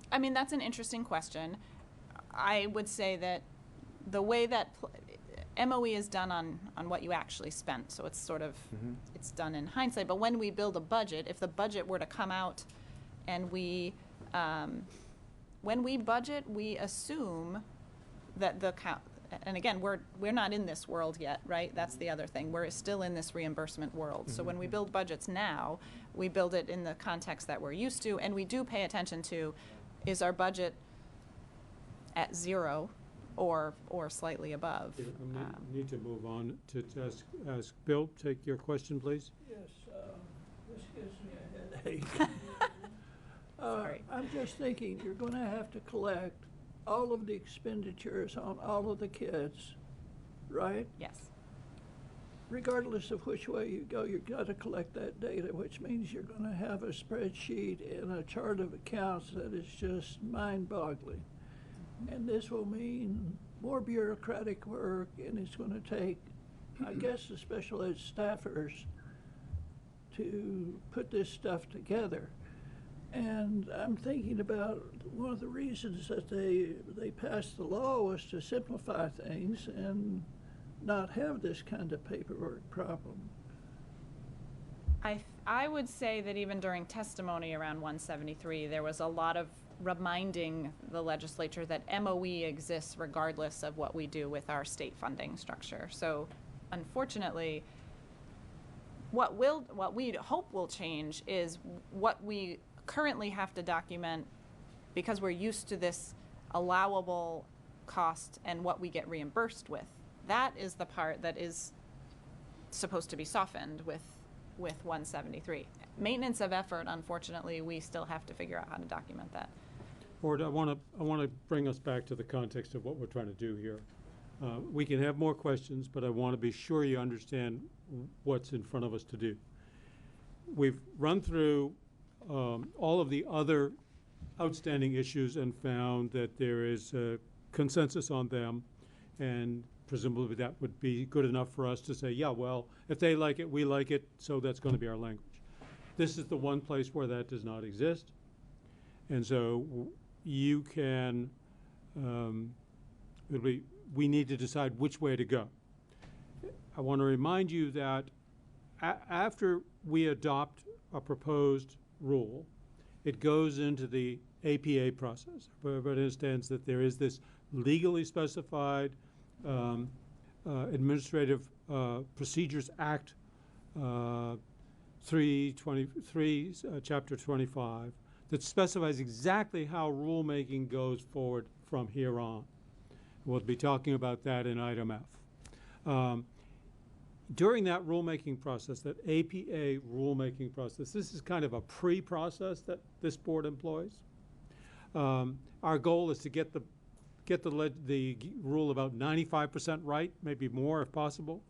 I mean, that's an interesting question. I would say that the way that MOE is done on what you actually spent, so it's sort of, it's done in hindsight. But when we build a budget, if the budget were to come out and when we budget, we assume that and again, we're not in this world yet, right? That's the other thing. We're still in this reimbursement world. So when we build budgets now, we build it in the context that we're used to, and we do pay attention to, is our budget at zero or slightly above? I need to move on to ask Bill, take your question, please. Yes, this gives me a headache. Sorry. I'm just thinking, you're going to have to collect all of the expenditures on all of the kids, right? Yes. Regardless of which way you go, you've got to collect that data, which means you're going to have a spreadsheet and a chart of accounts that is just mind-boggling. And this will mean more bureaucratic work, and it's going to take, I guess, the special ed staffers to put this stuff together. And I'm thinking about one of the reasons that they passed the law was to simplify things and not have this kind of paperwork problem. I would say that even during testimony around 173, there was a lot of reminding the legislature that MOE exists regardless of what we do with our state funding structure. So unfortunately, what we hope will change is what we currently have to document, because we're used to this allowable cost and what we get reimbursed with. That is the part that is supposed to be softened with 173. Maintenance of effort, unfortunately, we still have to figure out how to document that. Board, I want to bring us back to the context of what we're trying to do here. We can have more questions, but I want to be sure you understand what's in front of us to do. We've run through all of the other outstanding issues and found that there is a consensus on them, and presumably that would be good enough for us to say, yeah, well, if they like it, we like it, so that's going to be our language. This is the one place where that does not exist, and so you can, we need to decide which way to go. I want to remind you that after we adopt a proposed rule, it goes into the APA process. Everybody understands that there is this legally specified Administrative Procedures Act 323, Chapter 25, that specifies exactly how rulemaking goes forward from here on. We'll be talking about that in item F. During that rulemaking process, that APA rulemaking process, this is kind of a pre-process that this board employs. Our goal is to get the rule about 95% right, maybe more if possible.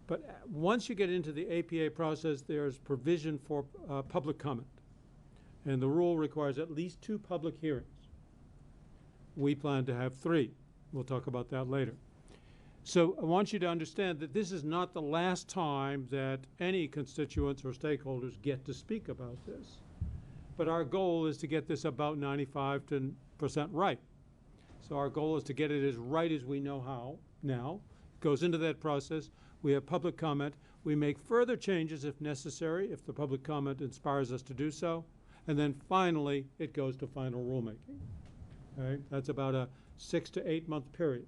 But once you get into the APA process, there's provision for public comment. And the rule requires at least 2 public hearings. We plan to have 3. We'll talk about that later. So I want you to understand that this is not the last time that any constituents or stakeholders get to speak about this. But our goal is to get this about 95% right. So our goal is to get it as right as we know how now. It goes into that process. We have public comment. We make further changes if necessary, if the public comment inspires us to do so. And then finally, it goes to final rulemaking. Okay? That's about a 6 to 8 month period.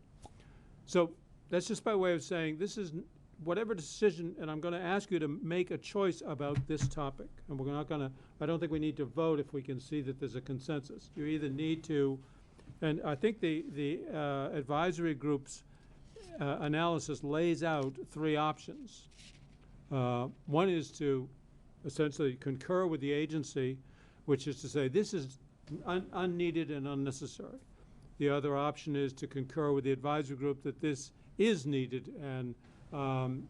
So that's just by way of saying this is whatever decision, and I'm going to ask you to make a choice about this topic. And we're not going to, I don't think we need to vote if we can see that there's a consensus. You either need to, and I think the advisory group's analysis lays out 3 options. One is to essentially concur with the agency, which is to say this is unneeded and unnecessary. The other option is to concur with the advisory group that this is needed and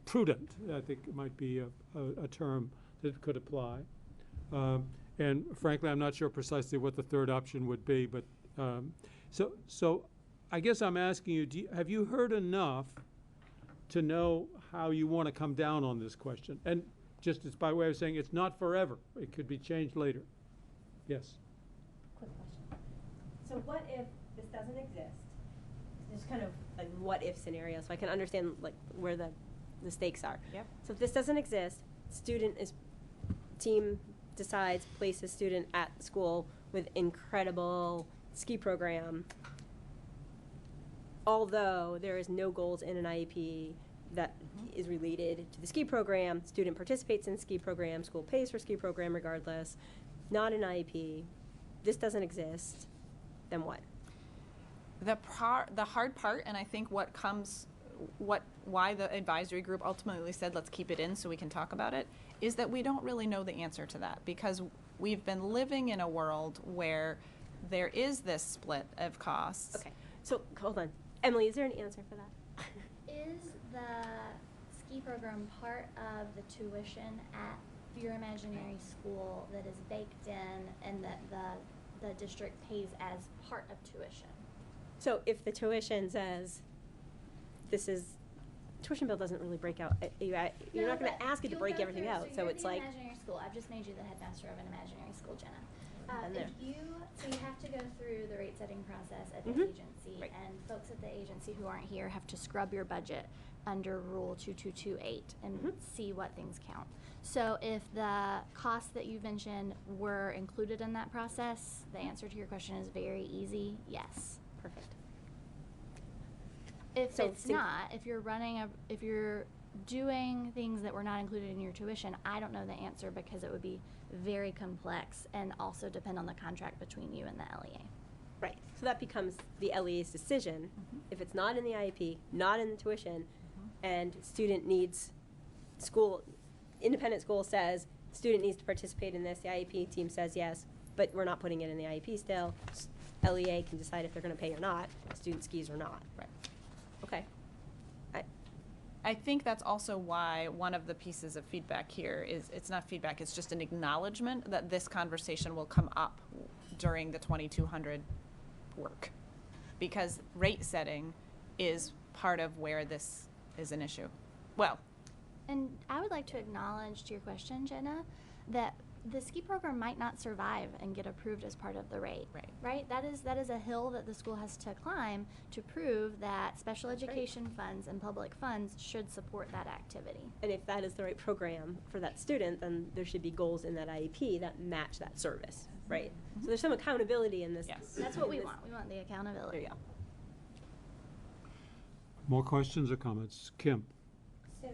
prudent. I think it might be a term that could apply. And frankly, I'm not sure precisely what the third option would be, but so I guess I'm asking you, have you heard enough to know how you want to come down on this question? And just as by way of saying it's not forever. It could be changed later. Yes. Quick question. So what if this doesn't exist? Just kind of a what if scenario, so I can understand like where the stakes are. Yep. So if this doesn't exist, team decides, places student at school with incredible ski program. Although there is no goals in an IEP that is related to the ski program, student participates in ski program, school pays for ski program regardless, not an IEP, this doesn't exist, then what? The hard part, and I think why the advisory group ultimately said let's keep it in so we can talk about it, is that we don't really know the answer to that, because we've been living in a world where there is this split of costs. Okay, so hold on. Emily, is there an answer for that? Is the ski program part of the tuition at your imaginary school that is baked in and that the district pays as part of tuition? So if the tuition says tuition bill doesn't really break out. You're not going to ask it to break everything out. So it's like imaginary school. I've just made you the headmaster of an imaginary school, Jenna. There. So you have to go through the rate setting process at the agency, Right. and folks at the agency who aren't here have to scrub your budget under Rule 2228 and see what things count. So if the costs that you mentioned were included in that process, the answer to your question is very easy, yes. Perfect. If So it's think- not, if you're doing things that were not included in your tuition, I don't know the answer because it would be very complex and also depend on the contract between you and the LEA. Right. So that becomes the LEA's decision. If it's not in the IEP, not in the tuition, and independent school says student needs to participate in this, the IEP team says yes, but we're not putting it in the IEP still, LEA can decide if they're going to pay or not, student skis or not. Right. Okay. I think that's also why one of the pieces of feedback here is, it's not feedback, it's just an acknowledgement that this conversation will come up during the 2200 work. Because rate setting is part of where this is an issue. Well, And I would like to acknowledge to your question, Jenna, that the ski program might not survive and get approved as part of the rate. Right? That is a hill that the school has to climb to prove that special education funds and public funds should support that activity. and if that is the right program for that student, then there should be goals in that IEP that match that service, right? So there's some accountability in this. Yes. That's what we want. We want the accountability. There you go. More questions or comments? Kim? So,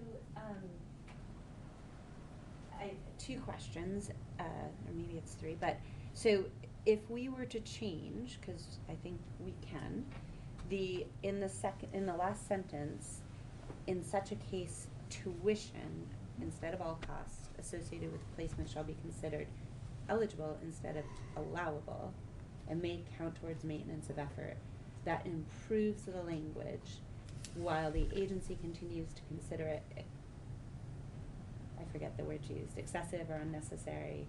I two questions, or maybe it's three, but, so if we were to change, because I think we can, in the last sentence, in such a case, tuition, instead of all costs associated with placement shall be considered eligible instead of allowable, and may count towards maintenance of effort, that improves the language, while the agency continues to consider it, I forget the word used, excessive or unnecessary.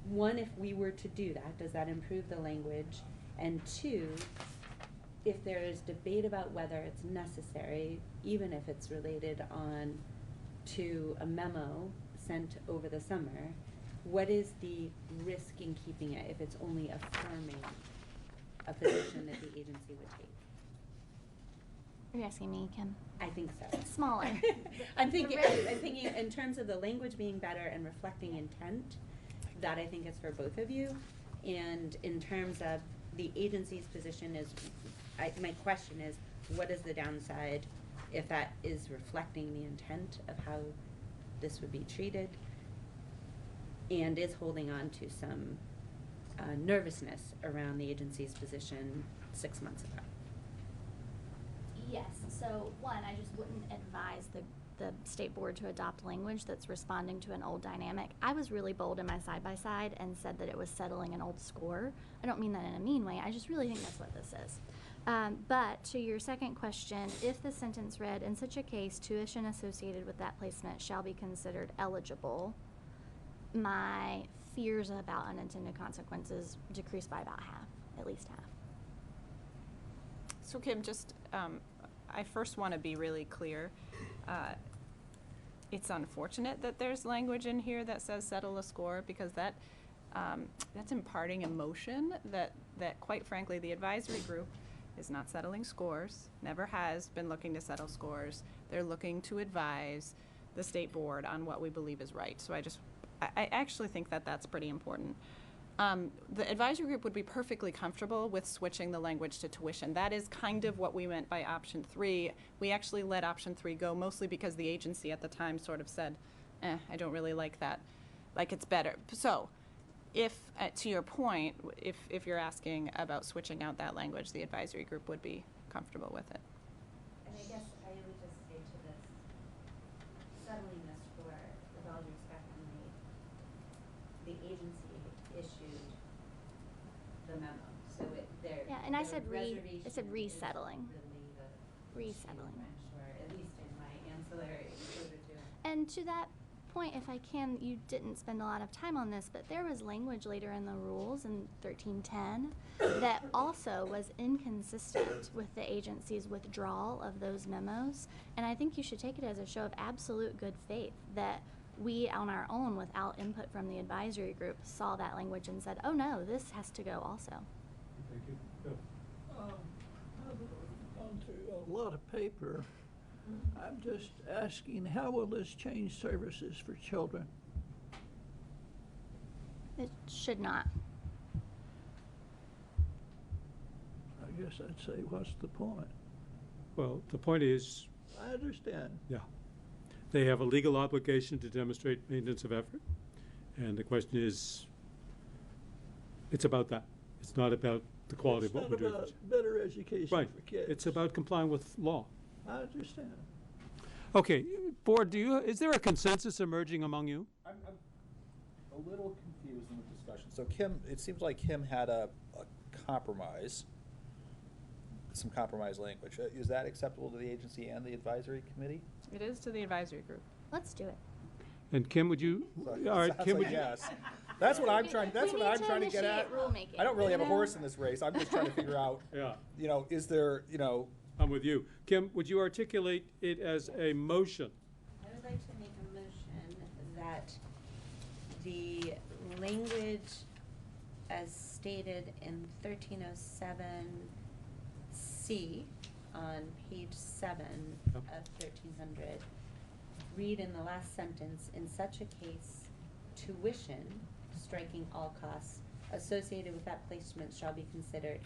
One, if we were to do that, does that improve the language? And two, if there is debate about whether it's necessary, even if it's related on to a memo sent over the summer, what is the risk in keeping it if it's only affirming a position that the agency would take? Are you asking me, Kim? I think so. Smaller. I'm thinking in terms of the language being better and reflecting intent, that I think is for both of you. And in terms of the agency's position my question is, what is the downside if that is reflecting the intent of how this would be treated and is holding on to some nervousness around the agency's position 6 months ago? Yes, so one, I just wouldn't advise the state board to adopt language that's responding to an old dynamic. I was really bold in my side-by-side and said that it was settling an old score. I don't mean that in a mean way, I just really think that's what this is. But to your second question, if the sentence read, in such a case, tuition associated with that placement shall be considered eligible, my fears about unintended consequences decrease by about half, at least half. So Kim, just, I first want to be really clear. It's unfortunate that there's language in here that says settle a score, because that that's imparting emotion that quite frankly, the advisory group is not settling scores, never has been looking to settle scores. They're looking to advise the state board on what we believe is right. So I actually think that that's pretty important. The advisory group would be perfectly comfortable with switching the language to tuition. That is kind of what we meant by option 3. We actually let option 3 go mostly because the agency at the time sort of said, I don't really like that, like it's better. So if, to your point, if you're asking about switching out that language, the advisory group would be comfortable with it. And I guess I would just say to this, settling this for, with all due respect, the agency issued the memo, so Yeah, and I said reservation resettling. Really Resettling. or at least in my ancillary exposure to it. And to that point, if I can, you didn't spend a lot of time on this, but there was language later in the rules in 1310 that also was inconsistent with the agency's withdrawal of those memos. And I think you should take it as a show of absolute good faith that we, on our own, without input from the advisory group, saw that language and said, oh no, this has to go also. Thank you. Bill. I've gone through a lot of paper. I'm just asking, how will this change services for children? It should not. I guess I'd say, what's the point? Well, the point is, I understand. yeah, they have a legal obligation to demonstrate maintenance of effort. And the question is, it's about that. It's not about the quality of what we're doing. It's not about better education Right. for kids. It's about complying with law. I understand. Okay, board, is there a consensus emerging among you? I'm a little confused in the discussion. So Kim, it seems like Kim had a compromise, some compromise language. Is that acceptable to the agency and the advisory committee? It is to the advisory group. Let's do it. And Kim, would you? All right, Sounds Kim, like would you? yes. That's what I'm trying. That's what I'm trying to get at. Rulemaking, I don't really have a you know? horse in this race. I'm just trying to figure out. Yeah. You know, is there? You know. I'm with you. Kim, would you articulate it as a motion? I would like to make a motion that the language as stated in 1307C on page 7 of 1300 read in the last sentence, in such a case, tuition, striking all costs associated with that placement shall be considered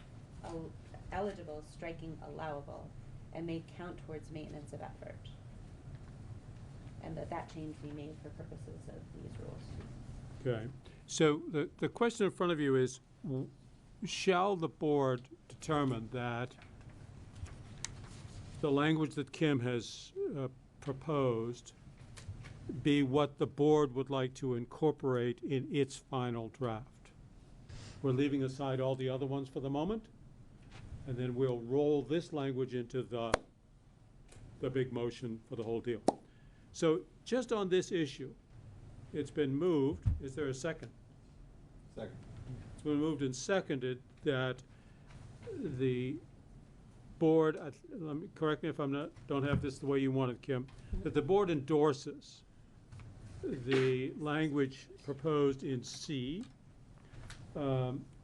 eligible, striking allowable, and may count towards maintenance of effort. And that change be made for purposes of these rules. Okay. So the question in front of you is, shall the board determine that the language that Kim has proposed be what the board would like to incorporate in its final draft? We're leaving aside all the other ones for the moment, and then we'll roll this language into the big motion for the whole deal. So just on this issue, it's been moved. Is there a second? Second. It's been moved and seconded that the board, correct me if don't have this the way you want it, Kim, that the board endorses the language proposed in C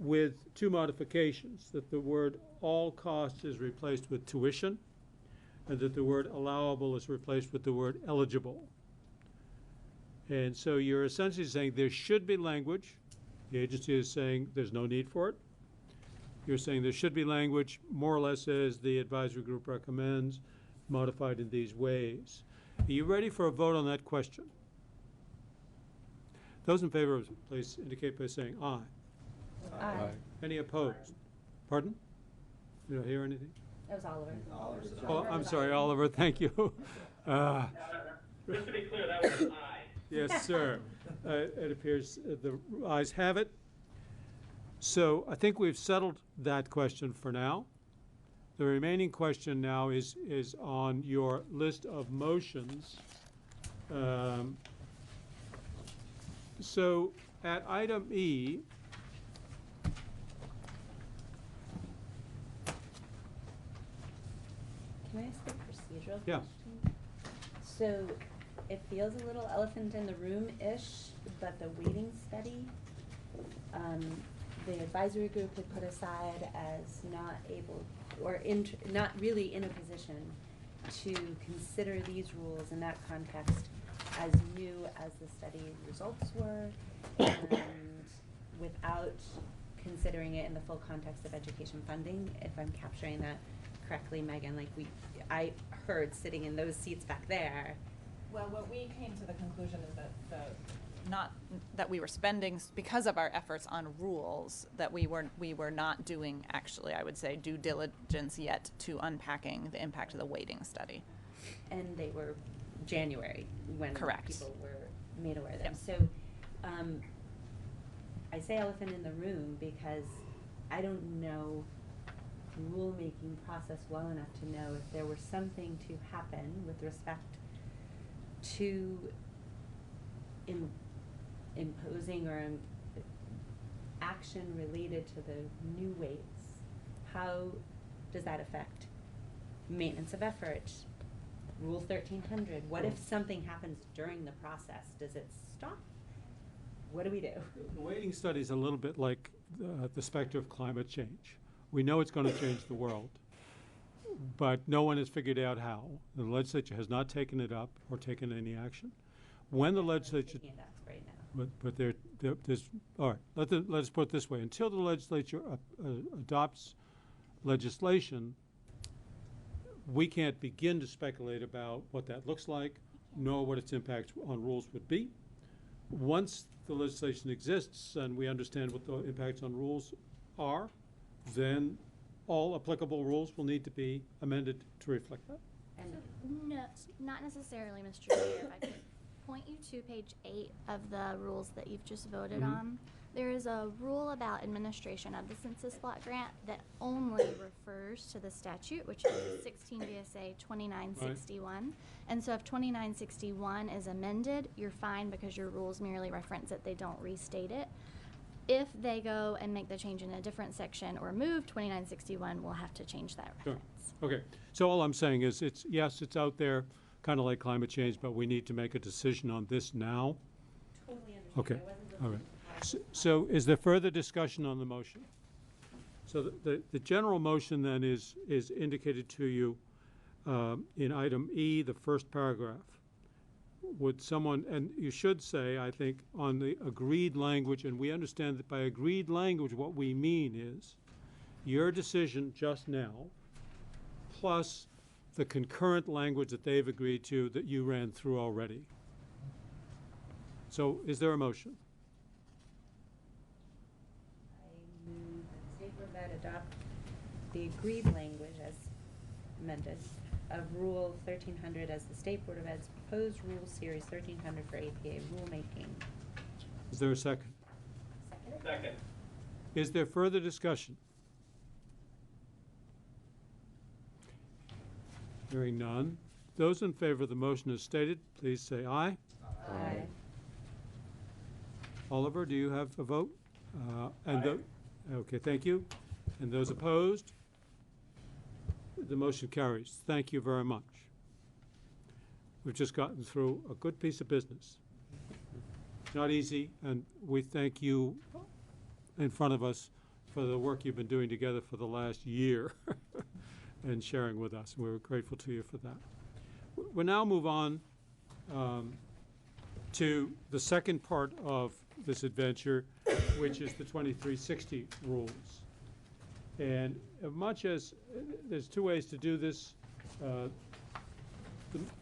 with two modifications, that the word all costs is replaced with tuition, and that the word allowable is replaced with the word eligible. And so you're essentially saying there should be language. The agency is saying there's no need for it. You're saying there should be language more or less as the advisory group recommends, modified in these ways. Are you ready for a vote on that question? Those in favor, please indicate by saying aye. Aye. Any opposed? Pardon? You don't hear anything? That was Oliver. Oh, I'm sorry, Oliver, thank you. Just to be clear, that was an aye. Yes, sir. It appears the ayes have it. So I think we've settled that question for now. The remaining question now is on your list of motions. So at item E, Can I ask a procedural Yeah. question? So it feels a little elephant in the room-ish, but the weighting study the advisory group had put aside as not able, or not really in a position to consider these rules in that context as new as the study results were, and without considering it in the full context of education funding, if I'm capturing that correctly, Megan, like I heard sitting in those seats back there. Well, what we came to the conclusion is that not that we were spending because of our efforts on rules, that we were not doing, actually, I would say, due diligence yet to unpacking the impact of the weighting study. And they were January when Correct. People were made aware of them. Yep. So I say elephant in the room because I don't know the rulemaking process well enough to know if there were something to happen with respect to imposing or action related to the new weights. How does that affect maintenance of effort? Rule 1300. What if something happens during the process? Does it stop? What do we do? The weighting study is a little bit like the specter of climate change. We know it's going to change the world, but no one has figured out how. The legislature has not taken it up or taken any action. When the legislature, Taking it up right now. but there's all right. Let's put it this way: until the legislature adopts legislation, we can't begin to speculate about what that looks like, nor what its impact on rules would be. Once the legislation exists and we understand what the impacts on rules are, then all applicable rules will need to be amended to reflect that. No, not necessarily, Mr. Chair. If I could point you to page 8 of the rules that you've just voted on. There is a rule about administration of the census block grant that only refers to the statute, which is 16 VSA 2961. Right. And so if 2961 is amended, you're fine because your rules merely reference it, they don't restate it. If they go and make the change in a different section or move 2961, we'll have to change that reference. Sure. Okay, so all I'm saying is yes, it's out there, kind of like climate change, but we need to make a decision on this now. Totally understand. Okay, all right. So is there further discussion on the motion? So the general motion then is indicated to you in item E, the first paragraph. Would someone, and you should say, I think, on the agreed language, and we understand that by agreed language what we mean is your decision just now plus the concurrent language that they've agreed to that you ran through already. So is there a motion? I move that the State Board of Ed adopt the agreed language as amended of Rule 1300 as the State Board of Ed's proposed Rule Series 1300 for APA rulemaking. Is there a second? Second. Is there further discussion? Hearing none. Those in favor of the motion as stated, please say aye. Aye. Oliver, do you have a vote? Okay, thank you. And those opposed? The motion carries. Thank you very much. We've just gotten through a good piece of business. Not easy, and we thank you in front of us for the work you've been doing together for the last year and sharing with us. We're grateful to you for that. We'll now move on to the second part of this adventure, which is the 2360 rules. And much as there's two ways to do this,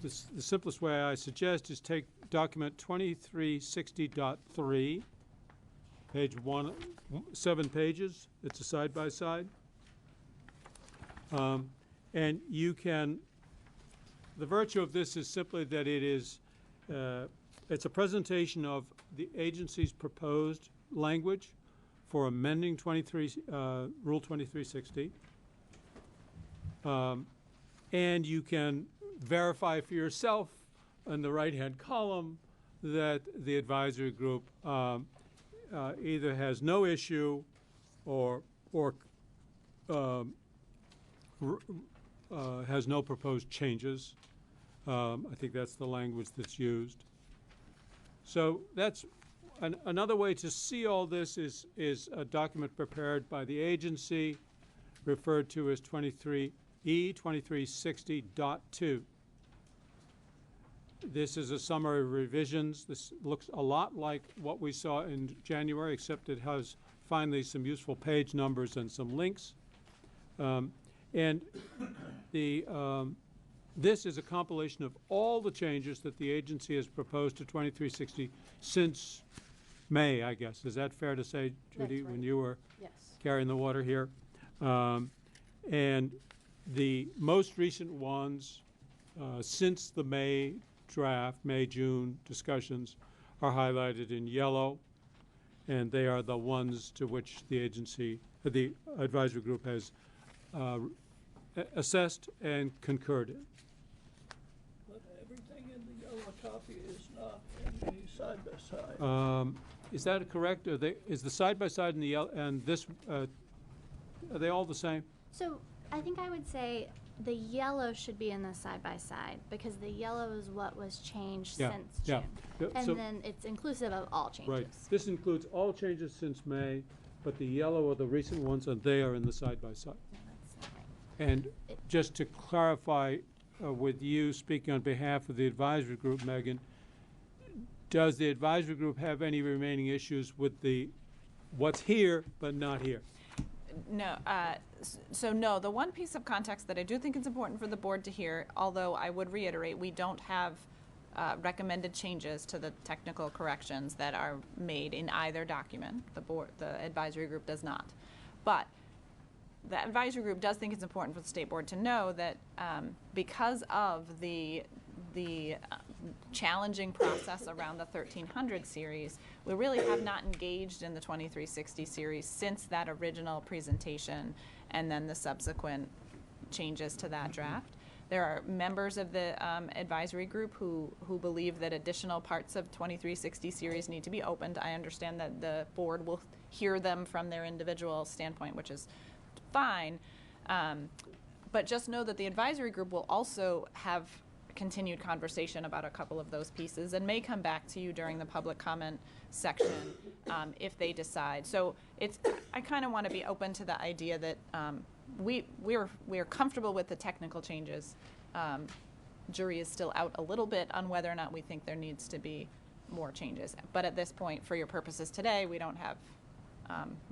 the simplest way I suggest is take document 2360.3, page 1, 7 pages. It's a side-by-side. And you can, the virtue of this is simply that it is, it's a presentation of the agency's proposed language for amending Rule 2360. And you can verify for yourself in the right-hand column that the advisory group either has no issue or has no proposed changes. I think that's the language that's used. So that's another way to see all this is a document prepared by the agency referred to as 23E 2360.2. This is a summary of revisions. This looks a lot like what we saw in January, except it has finally some useful page numbers and some links. And this is a compilation of all the changes that the agency has proposed to 2360 since May, I guess. Is that fair to say, Judy, when you were carrying the water here? And the most recent ones since the May draft, May-June discussions, are highlighted in yellow, and they are the ones to which the agency, the advisory group has assessed and concurred in. But everything in the yellow copy is not in the side-by-side. Is that correct? Is the side-by-side and the yellow, and this, are they all the same? So I think I would say the yellow should be in the side-by-side because the yellow is what was changed since June. And so then it's inclusive of all changes. Right. This includes all changes since May, but the yellow are the recent ones, and they are in the side-by-side. No, that's not right. And just to clarify with you, speaking on behalf of the advisory group, Megan, does the advisory group have any remaining issues with the what's here but not here? No, so no, the one piece of context that I do think it's important for the board to hear, although I would reiterate, we don't have recommended changes to the technical corrections that are made in either document. The advisory group does not. But the advisory group does think it's important for the state board to know that because of the challenging process around the 1300 series, we really have not engaged in the 2360 series since that original presentation and then the subsequent changes to that draft. There are members of the advisory group who believe that additional parts of 2360 series need to be opened. I understand that the board will hear them from their individual standpoint, which is fine. But just know that the advisory group will also have continued conversation about a couple of those pieces and may come back to you during the public comment section if they decide. So I kind of want to be open to the idea that we're comfortable with the technical changes. Jury is still out a little bit on whether or not we think there needs to be more changes. But at this point, for your purposes today, we don't have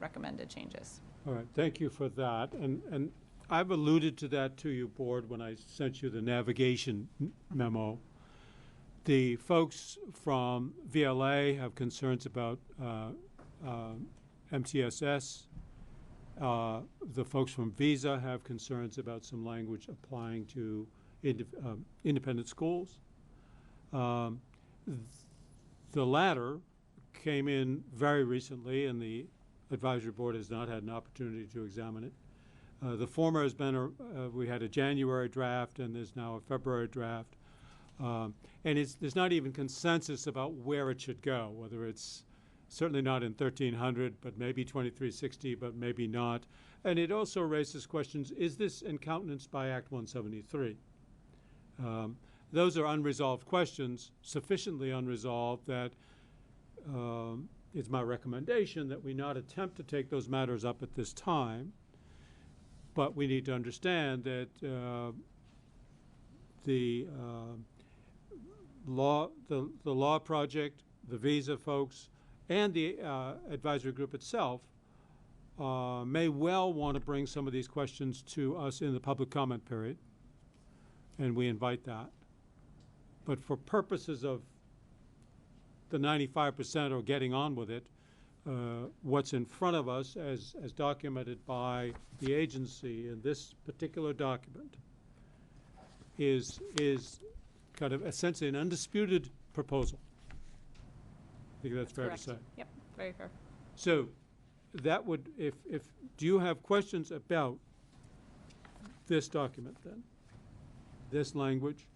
recommended changes. All right, thank you for that. And I've alluded to that to you, board, when I sent you the navigation memo. The folks from VLA have concerns about MTSS. The folks from Visa have concerns about some language applying to independent schools. The latter came in very recently, and the advisory board has not had an opportunity to examine it. The former has been, we had a January draft, and there's now a February draft. And there's not even consensus about where it should go, whether it's certainly not in 1300, but maybe 2360, but maybe not. And it also raises questions, is this in countenance by Act 173? Those are unresolved questions, sufficiently unresolved that it's my recommendation that we not attempt to take those matters up at this time. But we need to understand that the law project, the Visa folks, and the advisory group itself may well want to bring some of these questions to us in the public comment period, and we invite that. But for purposes of the 95% or getting on with it, what's in front of us as documented by the agency in this particular document is kind of essentially an undisputed proposal. I think that's fair to say. Yep, very fair. So that would, do you have questions about this document then? This language?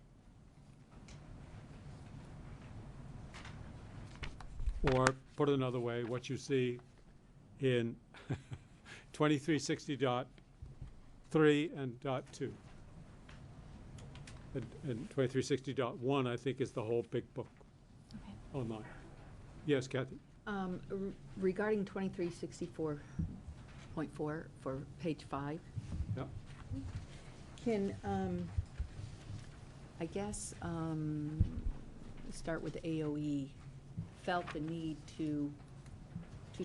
Or put it another way, what you see in 2360.3 and .2. And 2360.1, I think, is the whole big book online. Yes, Kathy? Regarding 2364.4 for page 5. Yep. Can, I guess, start with AOE, felt the need to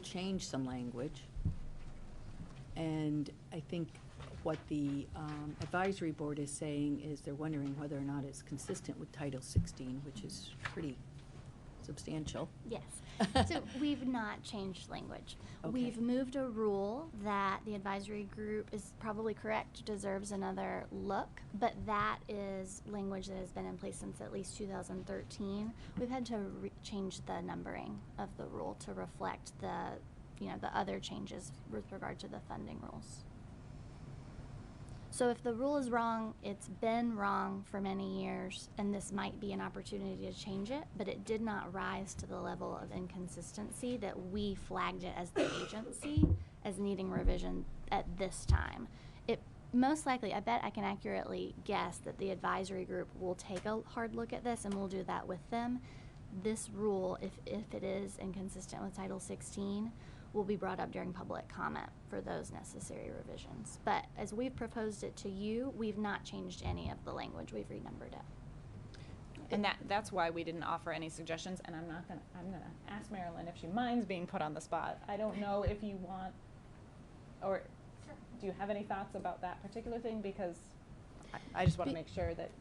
change some language. And I think what the advisory board is saying is they're wondering whether or not it's consistent with Title 16, which is pretty substantial. Yes. So we've not changed language. Okay. We've moved a rule that the advisory group is probably correct, deserves another look, but that is language that has been in place since at least 2013. We've had to change the numbering of the rule to reflect the other changes with regard to the funding rules. So if the rule is wrong, it's been wrong for many years, and this might be an opportunity to change it, but it did not rise to the level of inconsistency that we flagged it as the agency as needing revision at this time. It most likely, I bet I can accurately guess that the advisory group will take a hard look at this, and we'll do that with them. This rule, if it is inconsistent with Title 16, will be brought up during public comment for those necessary revisions. But as we've proposed it to you, we've not changed any of the language. We've renumbered it. And that's why we didn't offer any suggestions, and I'm gonna ask Marilyn if she minds being put on the spot. I don't know if you want, or do you have any thoughts about that particular thing? Because I just want to make sure that.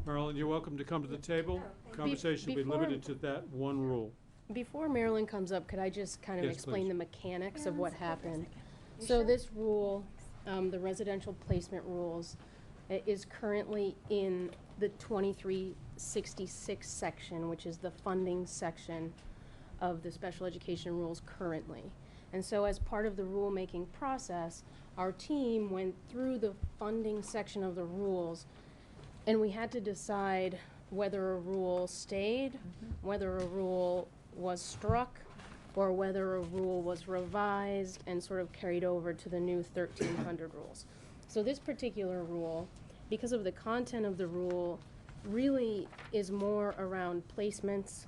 Marilyn, you're welcome to come to the table. Conversation will be limited to that one rule. Before Marilyn comes up, could I just kind of Yes, explain please. the mechanics of what happened? So this rule, the residential placement rules, is currently in the 2366 section, which is the funding section of the special education rules currently. And so as part of the rulemaking process, our team went through the funding section of the rules, and we had to decide whether a rule stayed, whether a rule was struck, or whether a rule was revised and sort of carried over to the new 1300 rules. So this particular rule, because of the content of the rule, really is more around placements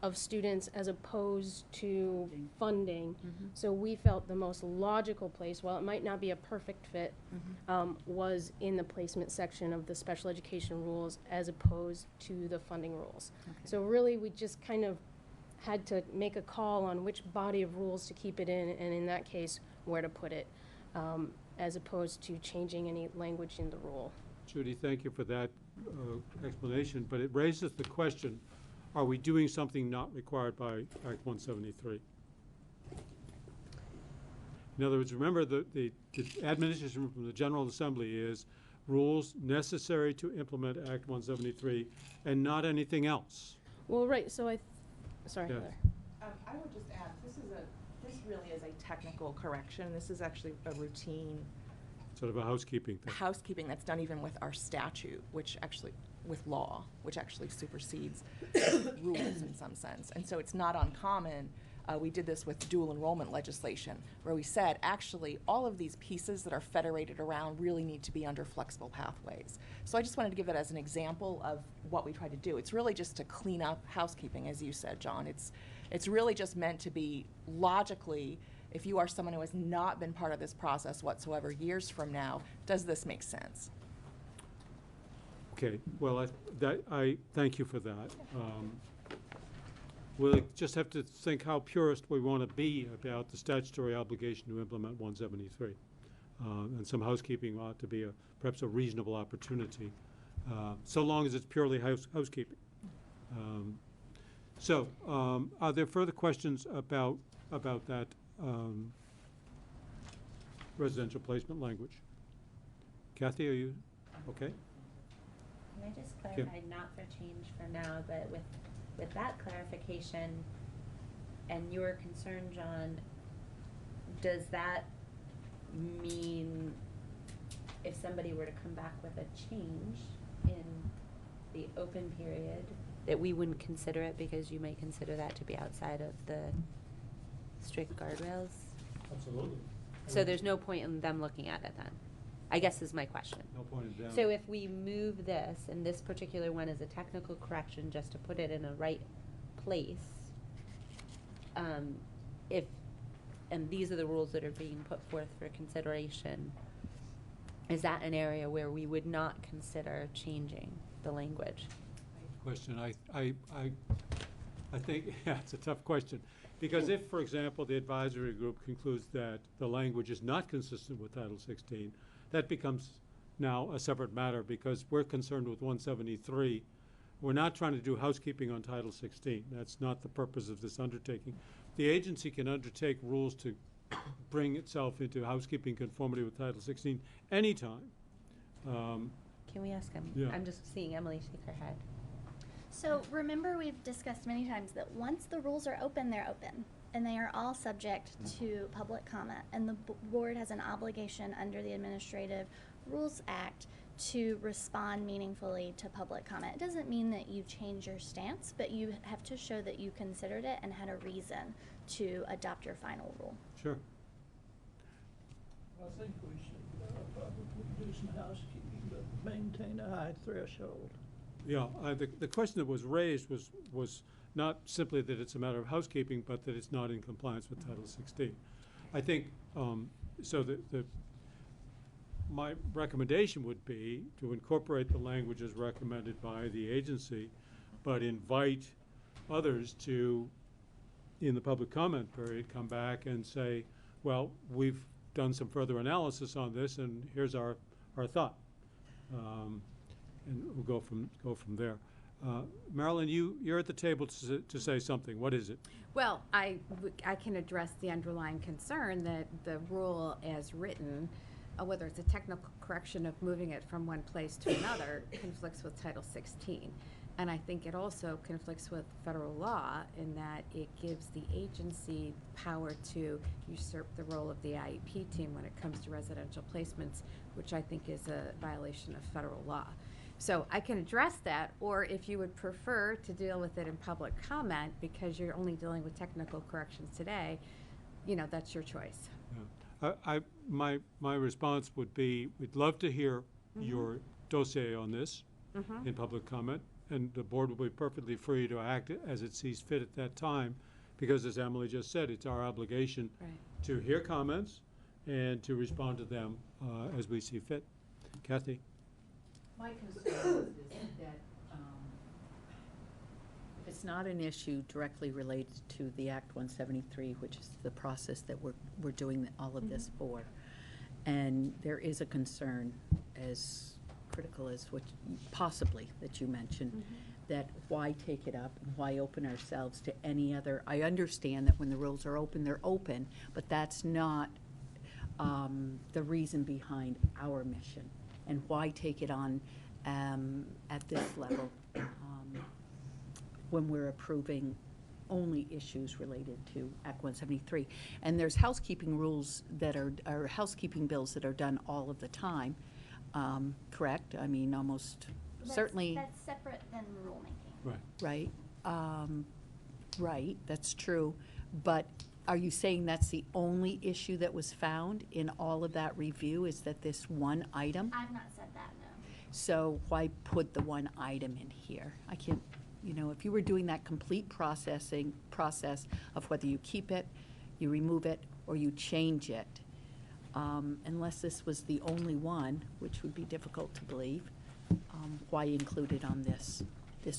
of students as opposed to funding. So we felt the most logical place, while it might not be a perfect fit, was in the placement section of the special education rules as opposed to the funding rules. So really we just kind of had to make a call on which body of rules to keep it in, and in that case, where to put it, as opposed to changing any language in the rule. Judy, thank you for that explanation, but it raises the question, are we doing something not required by Act 173? In other words, remember the admonition from the General Assembly is rules necessary to implement Act 173 and not anything else. Well, right, so sorry, Yes. Heather. I would just add, this really is a technical correction. This is actually a routine Sort of a housekeeping thing. housekeeping that's done even with our statute, with law, which actually supersedes rules in some sense. And so it's not uncommon. We did this with dual enrollment legislation, where we said, actually, all of these pieces that are federated around really need to be under flexible pathways. So I just wanted to give it as an example of what we try to do. It's really just to clean up housekeeping, as you said, John. It's really just meant to be logically, if you are someone who has not been part of this process whatsoever years from now, does this make sense? Okay, well, I thank you for that. We'll just have to think how purist we want to be about the statutory obligation to implement 173. And some housekeeping ought to be perhaps a reasonable opportunity, so long as it's purely housekeeping. Are there further questions about that residential placement language? Kathy, are you okay? Can I just clarify, not for change for now, but with that clarification and your concern, John, does that mean if somebody were to come back with a change in the open period, that we wouldn't consider it because you may consider that to be outside of the strict guardrails? Absolutely. So there's no point in them looking at it then? I guess is my question. No point in them. So if we move this, and this particular one is a technical correction just to put it in a right place, if, and these are the rules that are being put forth for consideration, is that an area where we would not consider changing the language? Question. I think, yeah, it's a tough question. Because if, for example, the advisory group concludes that the language is not consistent with Title 16, that becomes now a separate matter because we're concerned with 173. We're not trying to do housekeeping on Title 16. That's not the purpose of this undertaking. The agency can undertake rules to bring itself into housekeeping conformity with Title 16 anytime. Can we ask him? Yeah. I'm just seeing Emily shake her head. So remember, we've discussed many times that once the rules are open, they're open. And they are all subject to public comment. And the board has an obligation under the Administrative Rules Act to respond meaningfully to public comment. It doesn't mean that you change your stance, but you have to show that you considered it and had a reason to adopt your final rule. Sure. I think we should probably do some housekeeping, but maintain a high threshold. Yeah, the question that was raised was not simply that it's a matter of housekeeping, but that it's not in compliance with Title 16. I think, so my recommendation would be to incorporate the language as recommended by the agency, but invite others to, in the public comment period, come back and say, well, we've done some further analysis on this, and here's our thought. And we'll go from there. Marilyn, you're at the table to say something. What is it? Well, I can address the underlying concern that the rule as written, whether it's a technical correction of moving it from one place to another, conflicts with Title 16. And I think it also conflicts with federal law in that it gives the agency power to usurp the role of the IEP team when it comes to residential placements, which I think is a violation of federal law. So I can address that, or if you would prefer to deal with it in public comment because you're only dealing with technical corrections today, that's your choice. Yeah. My response would be, we'd love to hear your dossier on this in public comment, and the board will be perfectly free to act as it sees fit at that time, because as Emily just said, it's our obligation to hear comments and to respond to them as we see fit. Kathy? My concern is that if it's not an issue directly related to the Act 173, which is the process that we're doing all of this for, and there is a concern as critical as what possibly that you mentioned, that why take it up and why open ourselves to any other. I understand that when the rules are open, they're open, but that's not the reason behind our mission. And why take it on at this level when we're approving only issues related to Act 173. And there's housekeeping rules that are housekeeping bills that are done all of the time, correct? I mean, almost certainly. That's separate than rulemaking. Right. Right. Right, that's true. But are you saying that's the only issue that was found in all of that review, is that this one item? I've not said that, no. So why put the one item in here? I can't, if you were doing that complete process of whether you keep it, you remove it, or you change it, unless this was the only one, which would be difficult to believe, why include it on this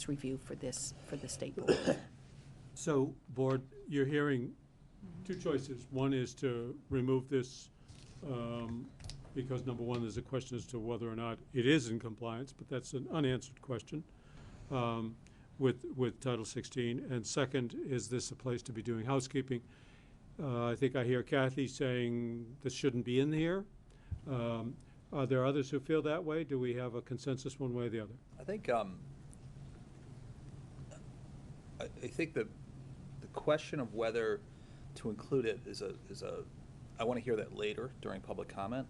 review for the state board? So, board, you're hearing two choices. One is to remove this because, number one, there's a question as to whether or not it is in compliance, but that's an unanswered question with Title 16. And second, is this a place to be doing housekeeping? I think I hear Kathy saying this shouldn't be in here. Are there others who feel that way? Do we have a consensus one way or the other? I think I think the question of whether to include it is I want to hear that later during public comment,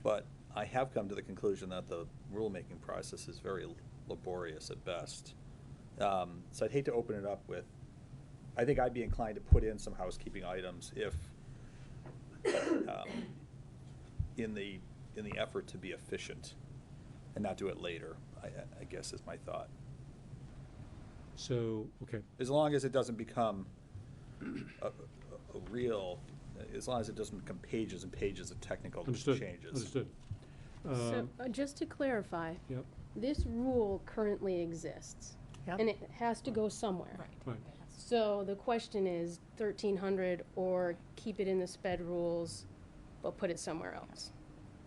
but I have come to the conclusion that the rulemaking process is very laborious at best. So I'd hate to open it up with, I think I'd be inclined to put in some housekeeping items if, in the effort to be efficient and not do it later, I guess is my thought. So, okay. As long as it doesn't become a real, as long as it doesn't become pages and pages of technical Understood. changes. Understood. So, just to clarify, Yep. this rule currently exists, Yep. and it has to go somewhere. Right. So the question is 1,300 or keep it in the sped rules, but put it somewhere else.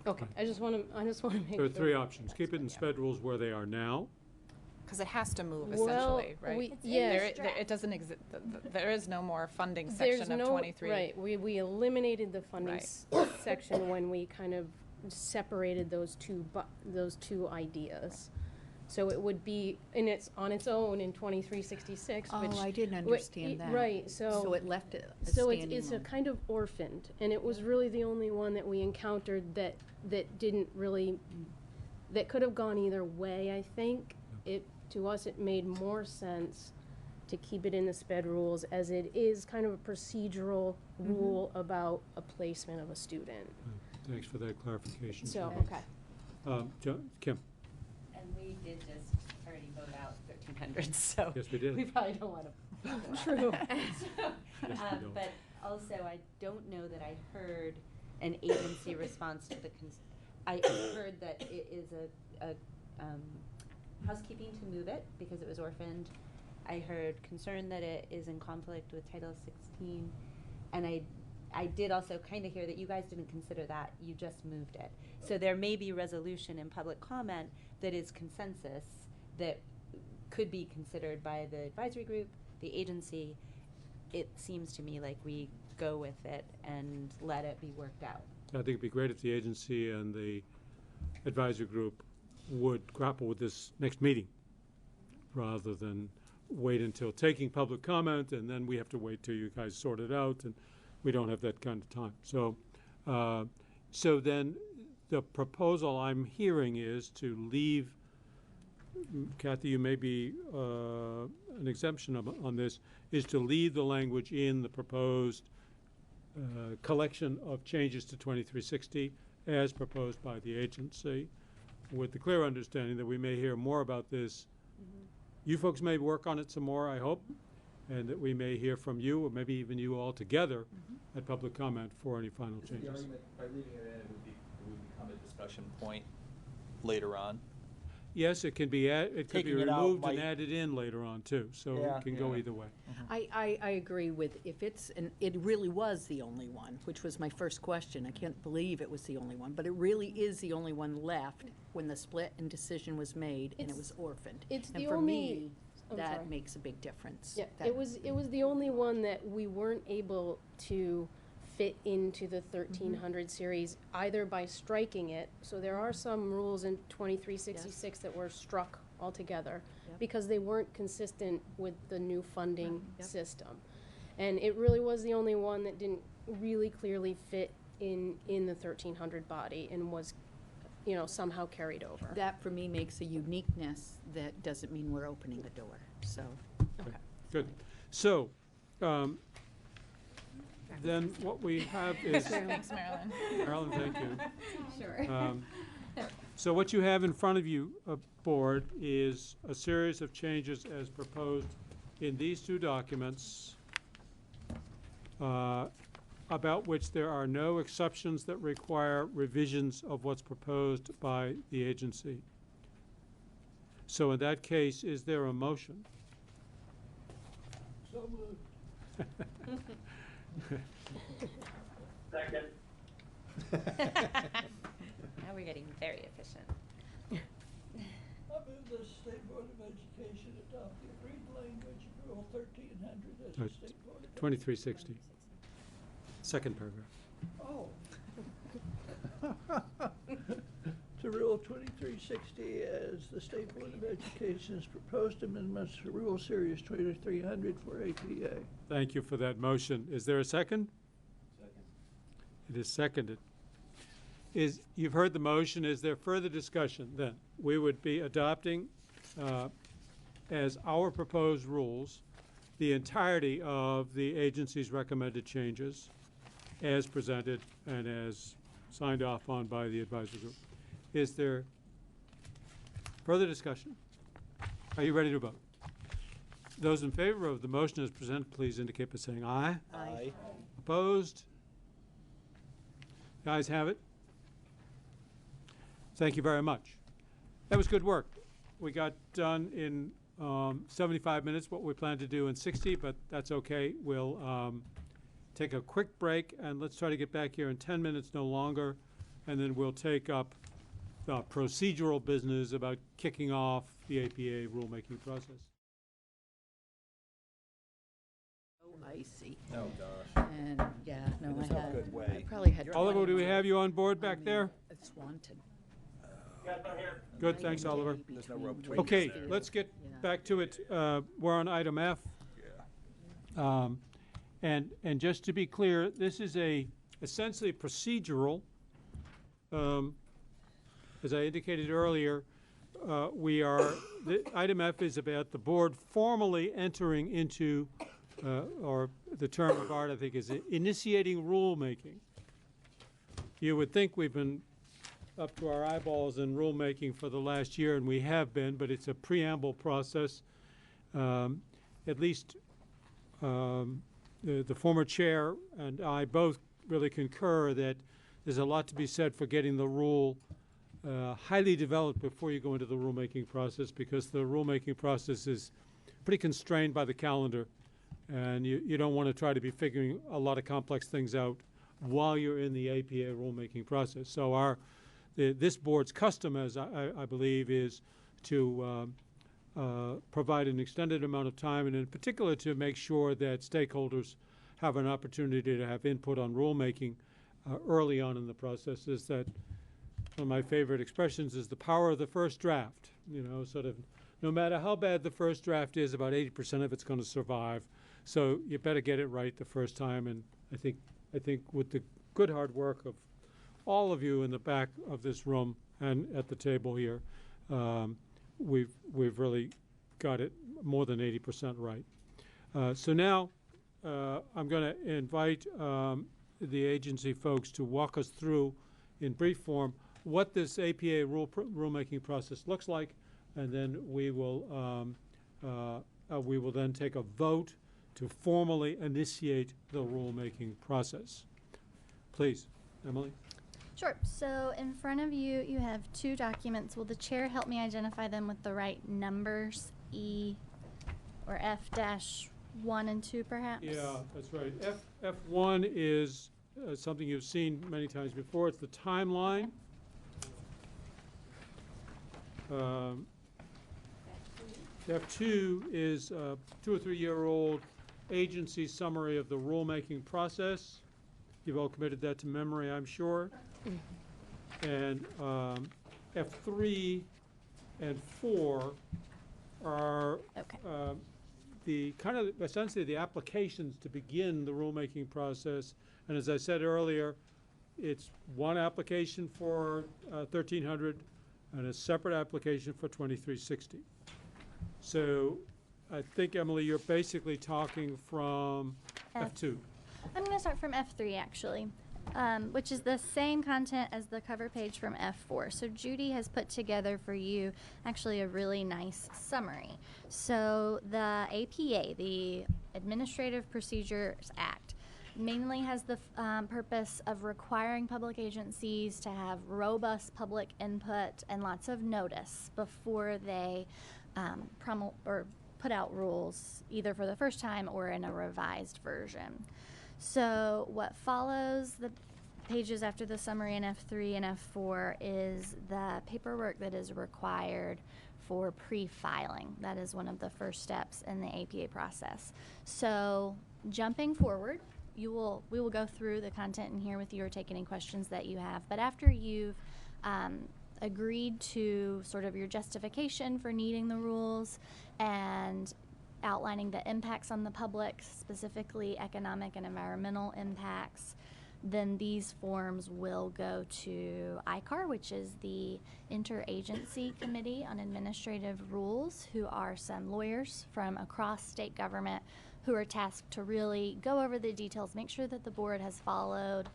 Okay, I just want to make There sure. are three options. Keep it in sped rules where they are now. Because it has to move Well, essentially, right? we- It's in yes. the It doesn't exist, there is no more funding There's section of no 23. right. We eliminated the funding Right. section when we kind of separated those two ideas. So it would be on its own in 2366. Oh, which I didn't understand that. Right. So it left it a So standing it's a one. kind of orphaned, and it was really the only one that we encountered that didn't really, that could have gone either way. I think to us it made more sense to keep it in the sped rules, as it is kind of a procedural rule about a placement of a student. Thanks for that clarification. So, Sharon. okay. Kim? And we did just already vote out 1,300, so. Yes, we did. We probably don't want to. True. Yes, we don't. But also, I don't know that I heard an agency response to the, I heard that it is a housekeeping to move it because it was orphaned. I heard concern that it is in conflict with Title 16, and I did also kind of hear that you guys didn't consider that, you just moved it. So there may be resolution in public comment that is consensus that could be considered by the advisory group, the agency. It seems to me like we go with it and let it be worked out. I think it'd be great if the agency and the advisory group would grapple with this next meeting, rather than wait until taking public comment, and then we have to wait till you guys sort it out, and we don't have that kind of time. So, so then the proposal I'm hearing is to leave, Kathy, you may be an exemption on this, is to leave the language in the proposed collection of changes to 2360 as proposed by the agency, with the clear understanding that we may hear more about this. You folks may work on it some more, I hope, and that we may hear from you, or maybe even you all together at public comment for any final The changes. argument, by leaving it in, it would become a discussion point later on. Yes, it can be it could be Taking it out removed and might- added in later on too, so Yeah, it can go yeah. either way. I agree with, if it really was the only one, which was my first question. I can't believe it was the only one, but it really is the only one left when the split and decision was made and it was orphaned. It's And the for only- me, I'm that sorry. makes a big difference. Yeah, That- it was the only one that we weren't able to fit into the 1300 series either by striking it. So there are some rules in 2366 that were struck altogether because they weren't consistent with the new funding system. And it really was the only one that didn't really clearly fit in the 1300 body and was, somehow carried over. That for me makes a uniqueness that doesn't mean we're opening the door, so. Okay, good. So, then what we have is. Thanks, Marilyn. Marilyn, thank you. Sure. So what you have in front of you, board, is a series of changes as proposed in these two documents, about which there are no exceptions that require revisions of what's proposed by the agency. So in that case, is there a motion? So moved. Second. Now we're getting very efficient. I move the State Board of Education adopt the agreed language of Rule 1300 as the State Board of 2360. Second paragraph. Oh. To Rule 2360 as the State Board of Education's proposed amendments to Rule Series 2300 for APA. Thank you for that motion. Is there a second? Second. It is seconded. You've heard the motion. Is there further discussion then? We would be adopting as our proposed rules the entirety of the agency's recommended changes as presented and as signed off on by the advisory group. Is there further discussion? Are you ready to vote? Those in favor of the motion as presented, please indicate by saying aye. Aye. Opposed? The ayes have it. Thank you very much. That was good work. We got done in 75 minutes, what we planned to do in 60, but that's okay. We'll take a quick break, and let's try to get back here in 10 minutes, no longer, and then we'll take up the procedural business about kicking off the APA rulemaking process. Oh, I see. Oh, gosh. And, yeah, no, In I no had, good way. I probably had. Oliver, do we have you on board back I there? mean, it's wanted. Good, thanks, Oliver. There's no rope between Okay, us there. let's get back to it. We're on item F. And just to be clear, this is essentially procedural. As I indicated earlier, the item F is about the board formally entering into, or the term of art, I think, is initiating rulemaking. You would think we've been up to our eyeballs in rulemaking for the last year, and we have been, but it's a preamble process. At least the former chair and I both really concur that there's a lot to be said for getting the rule highly developed before you go into the rulemaking process, because the rulemaking process is pretty constrained by the calendar, and you don't want to try to be figuring a lot of complex things out while you're in the APA rulemaking process. So this board's custom, as I believe, is to provide an extended amount of time, and in particular to make sure that stakeholders have an opportunity to have input on rulemaking early on in the process. Is that one of my favorite expressions is the power of the first draft. You know, sort of no matter how bad the first draft is, about 80% of it's going to survive. So you better get it right the first time. And I think with the good hard work of all of you in the back of this room and at the table here, we've really got it more than 80% right. So now I'm going to invite the agency folks to walk us through in brief form what this APA rulemaking process looks like, and then we will then take a vote to formally initiate the rulemaking process. Please, Emily. Sure. So in front of you, you have two documents. Will the chair help me identify them with the right numbers, E or F-1 and 2, perhaps? Yeah, that's right. F1 is something you've seen many times before. It's the timeline. F2 is a 2 or 3 year old agency summary of the rulemaking process. You've all committed that to memory, I'm sure. And F3 and 4 are the kind of essentially the applications to begin the rulemaking process. And as I said earlier, it's one application for 1300 and a separate application for 2360. So I think, Emily, you're basically talking from F2. I'm going to start from F3, actually, which is the same content as the cover page from F4. So Judy has put together for you actually a really nice summary. So the APA, the Administrative Procedures Act, mainly has the purpose of requiring public agencies to have robust public input and lots of notice before they put out rules, either for the first time or in a revised version. So what follows the pages after the summary in F3 and F4 is the paperwork that is required for pre-filing. That is one of the first steps in the APA process. So jumping forward, we will go through the content in here with you or take any questions that you have. But after you've agreed to sort of your justification for needing the rules and outlining the impacts on the public, specifically economic and environmental impacts, then these forms will go to ICAR, which is the Interagency Committee on Administrative Rules, who are some lawyers from across state government who are tasked to really go over the details, make sure that the board has followed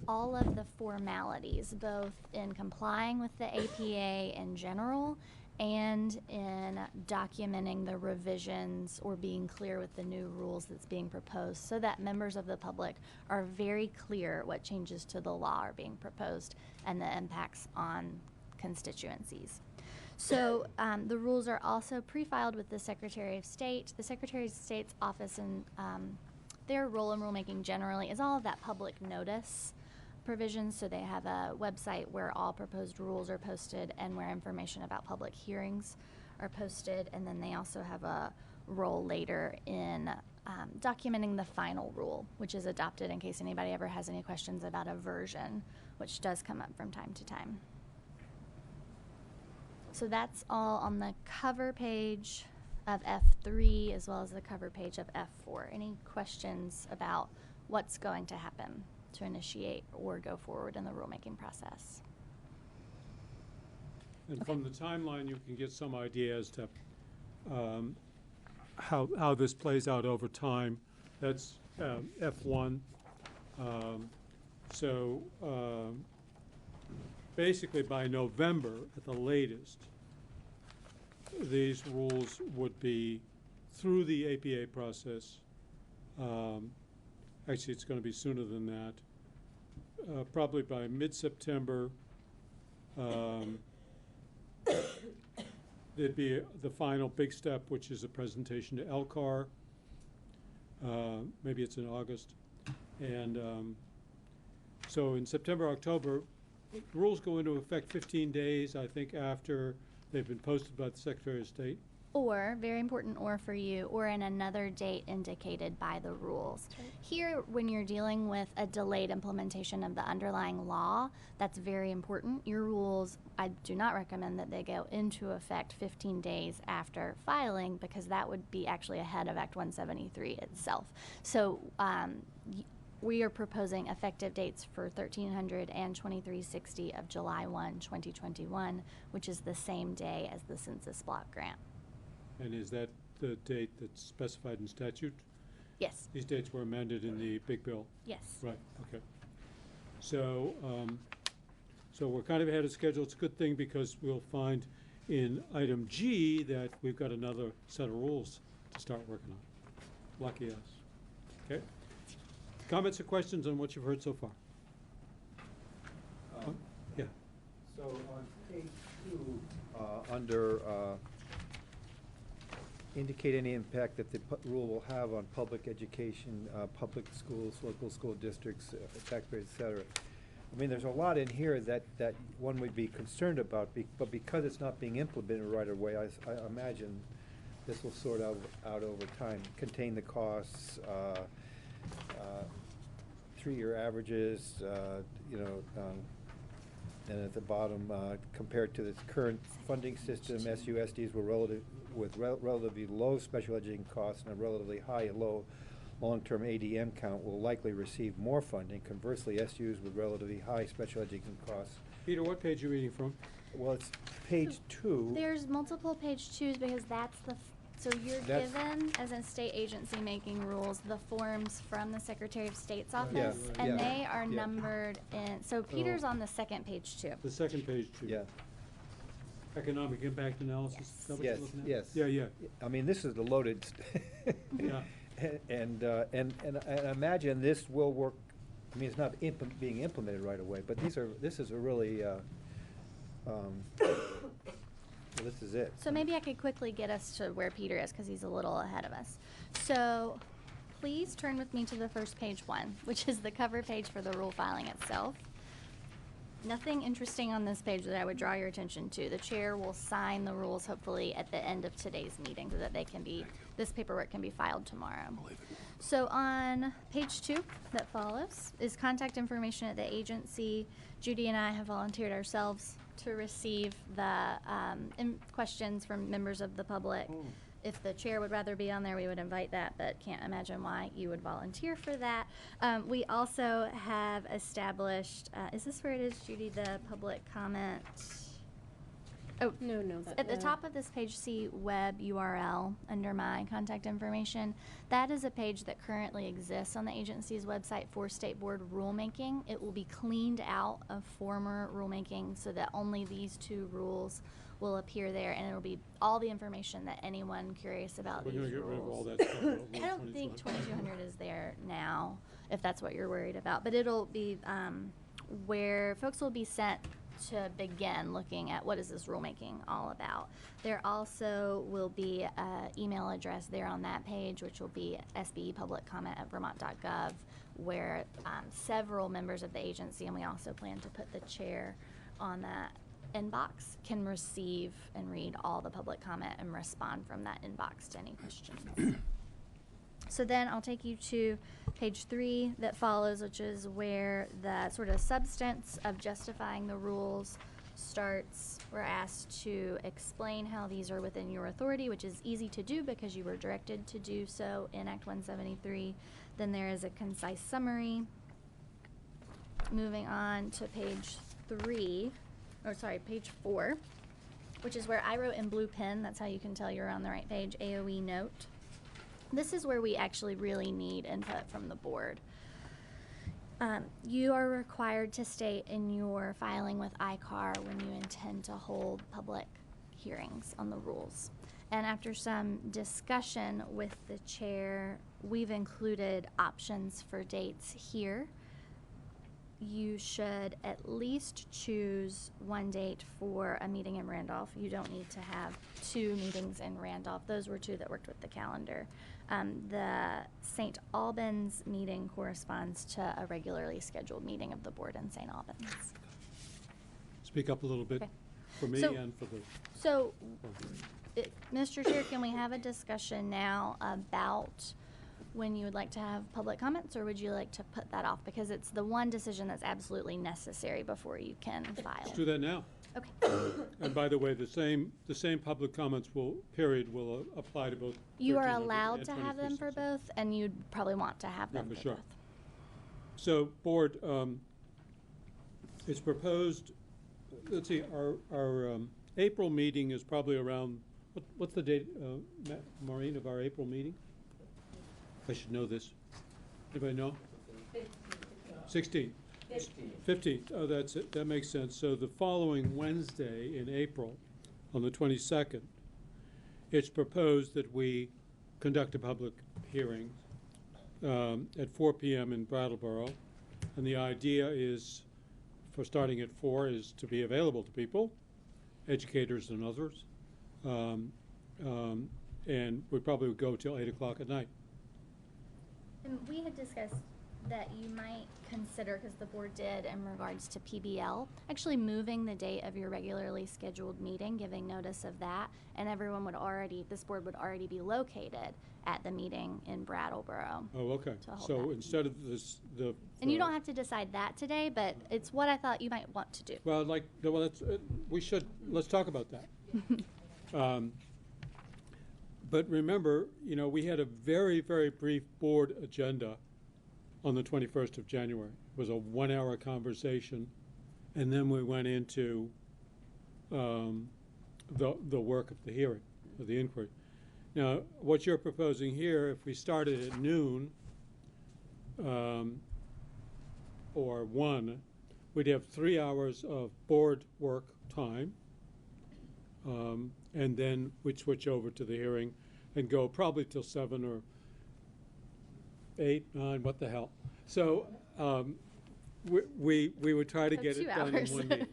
all of the formalities, both in complying with the APA in general and in documenting the revisions or being clear with the new rules that's being proposed so that members of the public are very clear what changes to the law are being proposed and the impacts on constituencies. So the rules are also pre-filed with the Secretary of State. The Secretary of State's office and their role in rulemaking generally is all of that public notice provisions. So they have a website where all proposed rules are posted and where information about public hearings are posted. And then they also have a role later in documenting the final rule, which is adopted in case anybody ever has any questions about a version, which does come up from time to time. So that's all on the cover page of F3 as well as the cover page of F4. Any questions about what's going to happen to initiate or go forward in the rulemaking process? And from the timeline, you can get some idea as to how this plays out over time. That's F1. Basically, by November at the latest, these rules would be through the APA process. Actually, it's going to be sooner than that. Probably by mid-September, there'd be the final big step, which is a presentation to LCAR. Maybe it's in August. And so in September, October, the rules go into effect 15 days, I think, after they've been posted by the Secretary of State. Or, very important or for you, or in another date indicated by the rules. Here, when you're dealing with a delayed implementation of the underlying law, that's very important. Your rules, I do not recommend that they go into effect 15 days after filing because that would be actually ahead of Act 173 itself. So, we are proposing effective dates for 1300 and 2360 of July 1, 2021, which is the same day as the census block grant. And is that the date that's specified in statute? Yes. These dates were amended in the big bill? Yes. Right, okay. So, so we're kind of ahead of schedule. It's a good thing because we'll find in item G that we've got another set of rules to start working on. Lucky us. Okay? Comments or questions on what you've heard so far? Yeah. So on page 2, under indicate any impact that the rule will have on public education, public schools, local school districts, taxpayers, et cetera. I mean, there's a lot in here that one would be concerned about, but because it's not being implemented right away, I imagine this will sort out over time, contain the costs, 3-year averages, and at the bottom, compared to the current funding system, SUSDs were relatively low special education costs and a relatively high and low long-term ADM count will likely receive more funding. Conversely, SUs with relatively high special education costs. Peter, what page are you reading from? Well, it's page 2. There's multiple page 2s because that's the so you're given, as a state agency making rules, the forms from the Secretary of State's office, and they are numbered in, so Peter's on the second page 2. The second page 2. Yeah. Economic impact analysis, is that what you're looking at? Yes. Yeah. I mean, this is the loaded, Yeah. and I imagine this will work. I mean, it's not being implemented right away, but this is a really, this is it. So maybe I could quickly get us to where Peter is because he's a little ahead of us. So please turn with me to the first page 1, which is the cover page for the rule filing itself. Nothing interesting on this page that I would draw your attention to. The chair will sign the rules hopefully at the end of today's meeting so that they can be, this paperwork can be filed tomorrow. So on page 2 that follows is contact information at the agency. Judy and I have volunteered ourselves to receive the questions from members of the public. If the chair would rather be on there, we would invite that, but can't imagine why you would volunteer for that. We also have established, is this where it is, Judy, the public comment? Oh, no. At the top of this page, see web URL under my contact information. That is a page that currently exists on the agency's website for state board rulemaking. It will be cleaned out of former rulemaking so that only these 2 rules will appear there, and it'll be all the information that anyone curious about We're these gonna get rid of all rules. that stuff. I don't think 2200 is there now, if that's what you're worried about, but it'll be where folks will be sent to begin looking at what is this rulemaking all about. There also will be an email address there on that page, which will be sbepubliccomment@vermont.gov, where several members of the agency, and we also plan to put the chair on that inbox, can receive and read all the public comment and respond from that inbox to any questions. So then I'll take you to page 3 that follows, which is where the sort of substance of justifying the rules starts. We're asked to explain how these are within your authority, which is easy to do because you were directed to do so in Act 173. Then there is a concise summary. Moving on to page 4, which is where I wrote in blue pen. That's how you can tell you're on the right page. AOE note. This is where we actually really need input from the board. You are required to state in your filing with ICAR when you intend to hold public hearings on the rules. And after some discussion with the chair, we've included options for dates here. You should at least choose one date for a meeting in Randolph. You don't need to have 2 meetings in Randolph. Those were 2 that worked with the calendar. The St. Albans meeting corresponds to a regularly scheduled meeting of the board in St. Albans. Speak up a little bit for me and for the. So, Mr. Chair, can we have a discussion now about when you would like to have public comments, or would you like to put that off? Because it's the one decision that's absolutely necessary before you can file. Let's do that now. Okay. And by the way, the same public comments will apply to both. You are 1300 allowed and to have them for 2366. both, and you'd probably want to have them for for sure. both. So, board, it's proposed. Let's see. Our April meeting is probably around. What's the date, Maureen, of our April meeting? I should know this. Anybody know? 16th. 15th. Oh, that's it. That makes sense. So the following Wednesday in April, on the 22nd, it's proposed that we conduct a public hearing at 4 p.m. in Brattleboro. And the idea is, for starting at 4, is to be available to people, educators and others. And we probably would go till 8 o'clock at night. And we had discussed that you might consider, because the board did in regards to PBL, actually moving the date of your regularly scheduled meeting, giving notice of that, and everyone would already, this board would already be located at the meeting in Brattleboro. Oh, okay. So instead of this, and you don't have to decide that today, but it's what I thought you might want to do. Well, let's talk about that. But remember, we had a very, very brief board agenda on the 21st of January. It was a 1-hour conversation, and then we went into the work of the hearing, of the inquiry. Now, what you're proposing here, if we started at noon or 1, we'd have 3 hours of board work time, and then we'd switch over to the hearing and go probably till 7 or 8, 9, what the hell. So we would try to get it done in 1 meeting.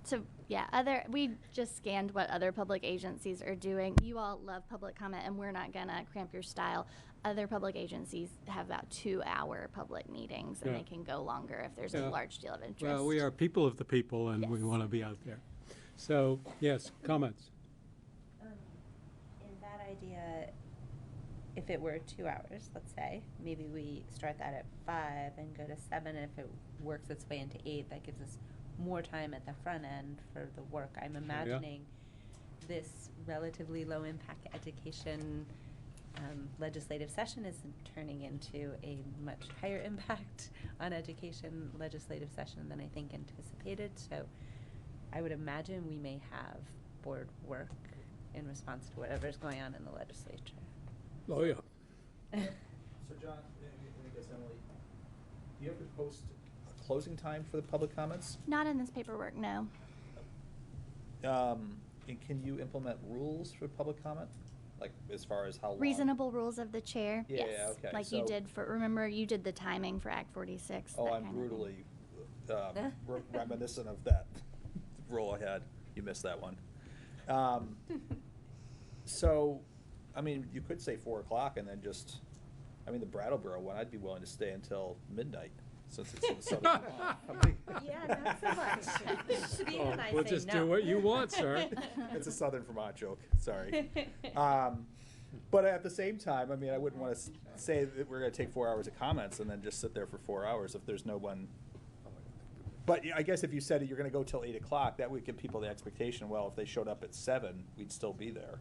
So yeah, we just scanned what other public agencies are doing. You all love public comment, and we're not gonna cramp your style. Other public agencies have about 2-hour public meetings, and they can go longer if there's a large deal of interest. Well, we are people of the people, and we want to be out there. So yes, comments. In that idea, if it were 2 hours, let's say, maybe we start that at 5 and go to 7. And if it works its way into 8, that gives us more time at the front end for the work. I'm imagining this relatively low impact education legislative session is turning into a much higher impact on education legislative session than I think anticipated. So I would imagine we may have board work in response to whatever's going on in the legislature. Oh, yeah. So, John, I guess Emily, do you ever post a closing time for the public comments? Not in this paperwork, no. And can you implement rules for public comment? Like, as far as how long? Reasonable rules of the chair. Yeah, Yes. yeah, okay, Like you so- did for, remember, you did the timing for Act 46. Oh, that I'm kind of thing. brutally reminiscent of that role I had. You missed that one. So, I mean, you could say 4 o'clock and then just, I mean, the Brattleboro one, I'd be willing to stay until midnight, since it's in the southern Vermont. Yeah, not so much. Steve and I We'll say just no. do what you want, sir. It's a southern Vermont joke, sorry. But at the same time, I mean, I wouldn't want to say that we're going to take 4 hours of comments and then just sit there for 4 hours if there's no one. But I guess if you said you're going to go till 8 o'clock, that would give people the expectation, well, if they showed up at 7, we'd still be there.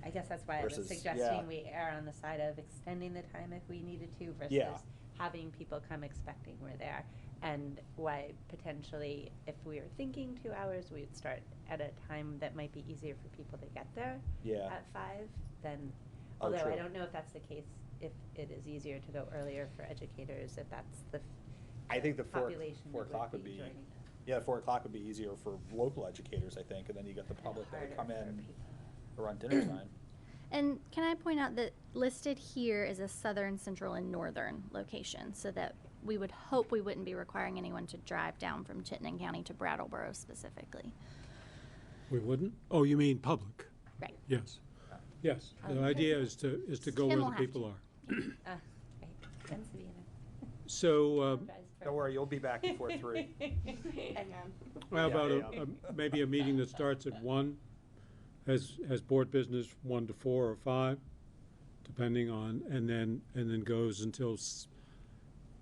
I guess that's why I was Versus- suggesting yeah. we err on the side of extending the time if we needed to versus Yeah. having people come expecting we're there. And why potentially, if we were thinking 2 hours, we would start at a time that might be easier for people to get there Yeah. at 5 than, Oh, although I true. don't know if that's the case, if it is easier to go earlier for educators, if that's the I think the 4 population that o'clock would be, joining. yeah, 4 o'clock would be easier for local educators, I think, and then you got the public that would come in around dinner time. And can I point out that listed here is a southern, central, and northern location, so that we would hope we wouldn't be requiring anyone to drive down from Chittenden County to Brattleboro specifically. We wouldn't? Oh, you mean public? Right. Yes. Yes. The idea is to go Tim where will the have people to. are. Right. Tends to be in So, Don't worry, you'll be back before 3. how about Yeah. maybe a meeting that starts at 1, has board business 1 to 4 or 5, depending on, and then goes until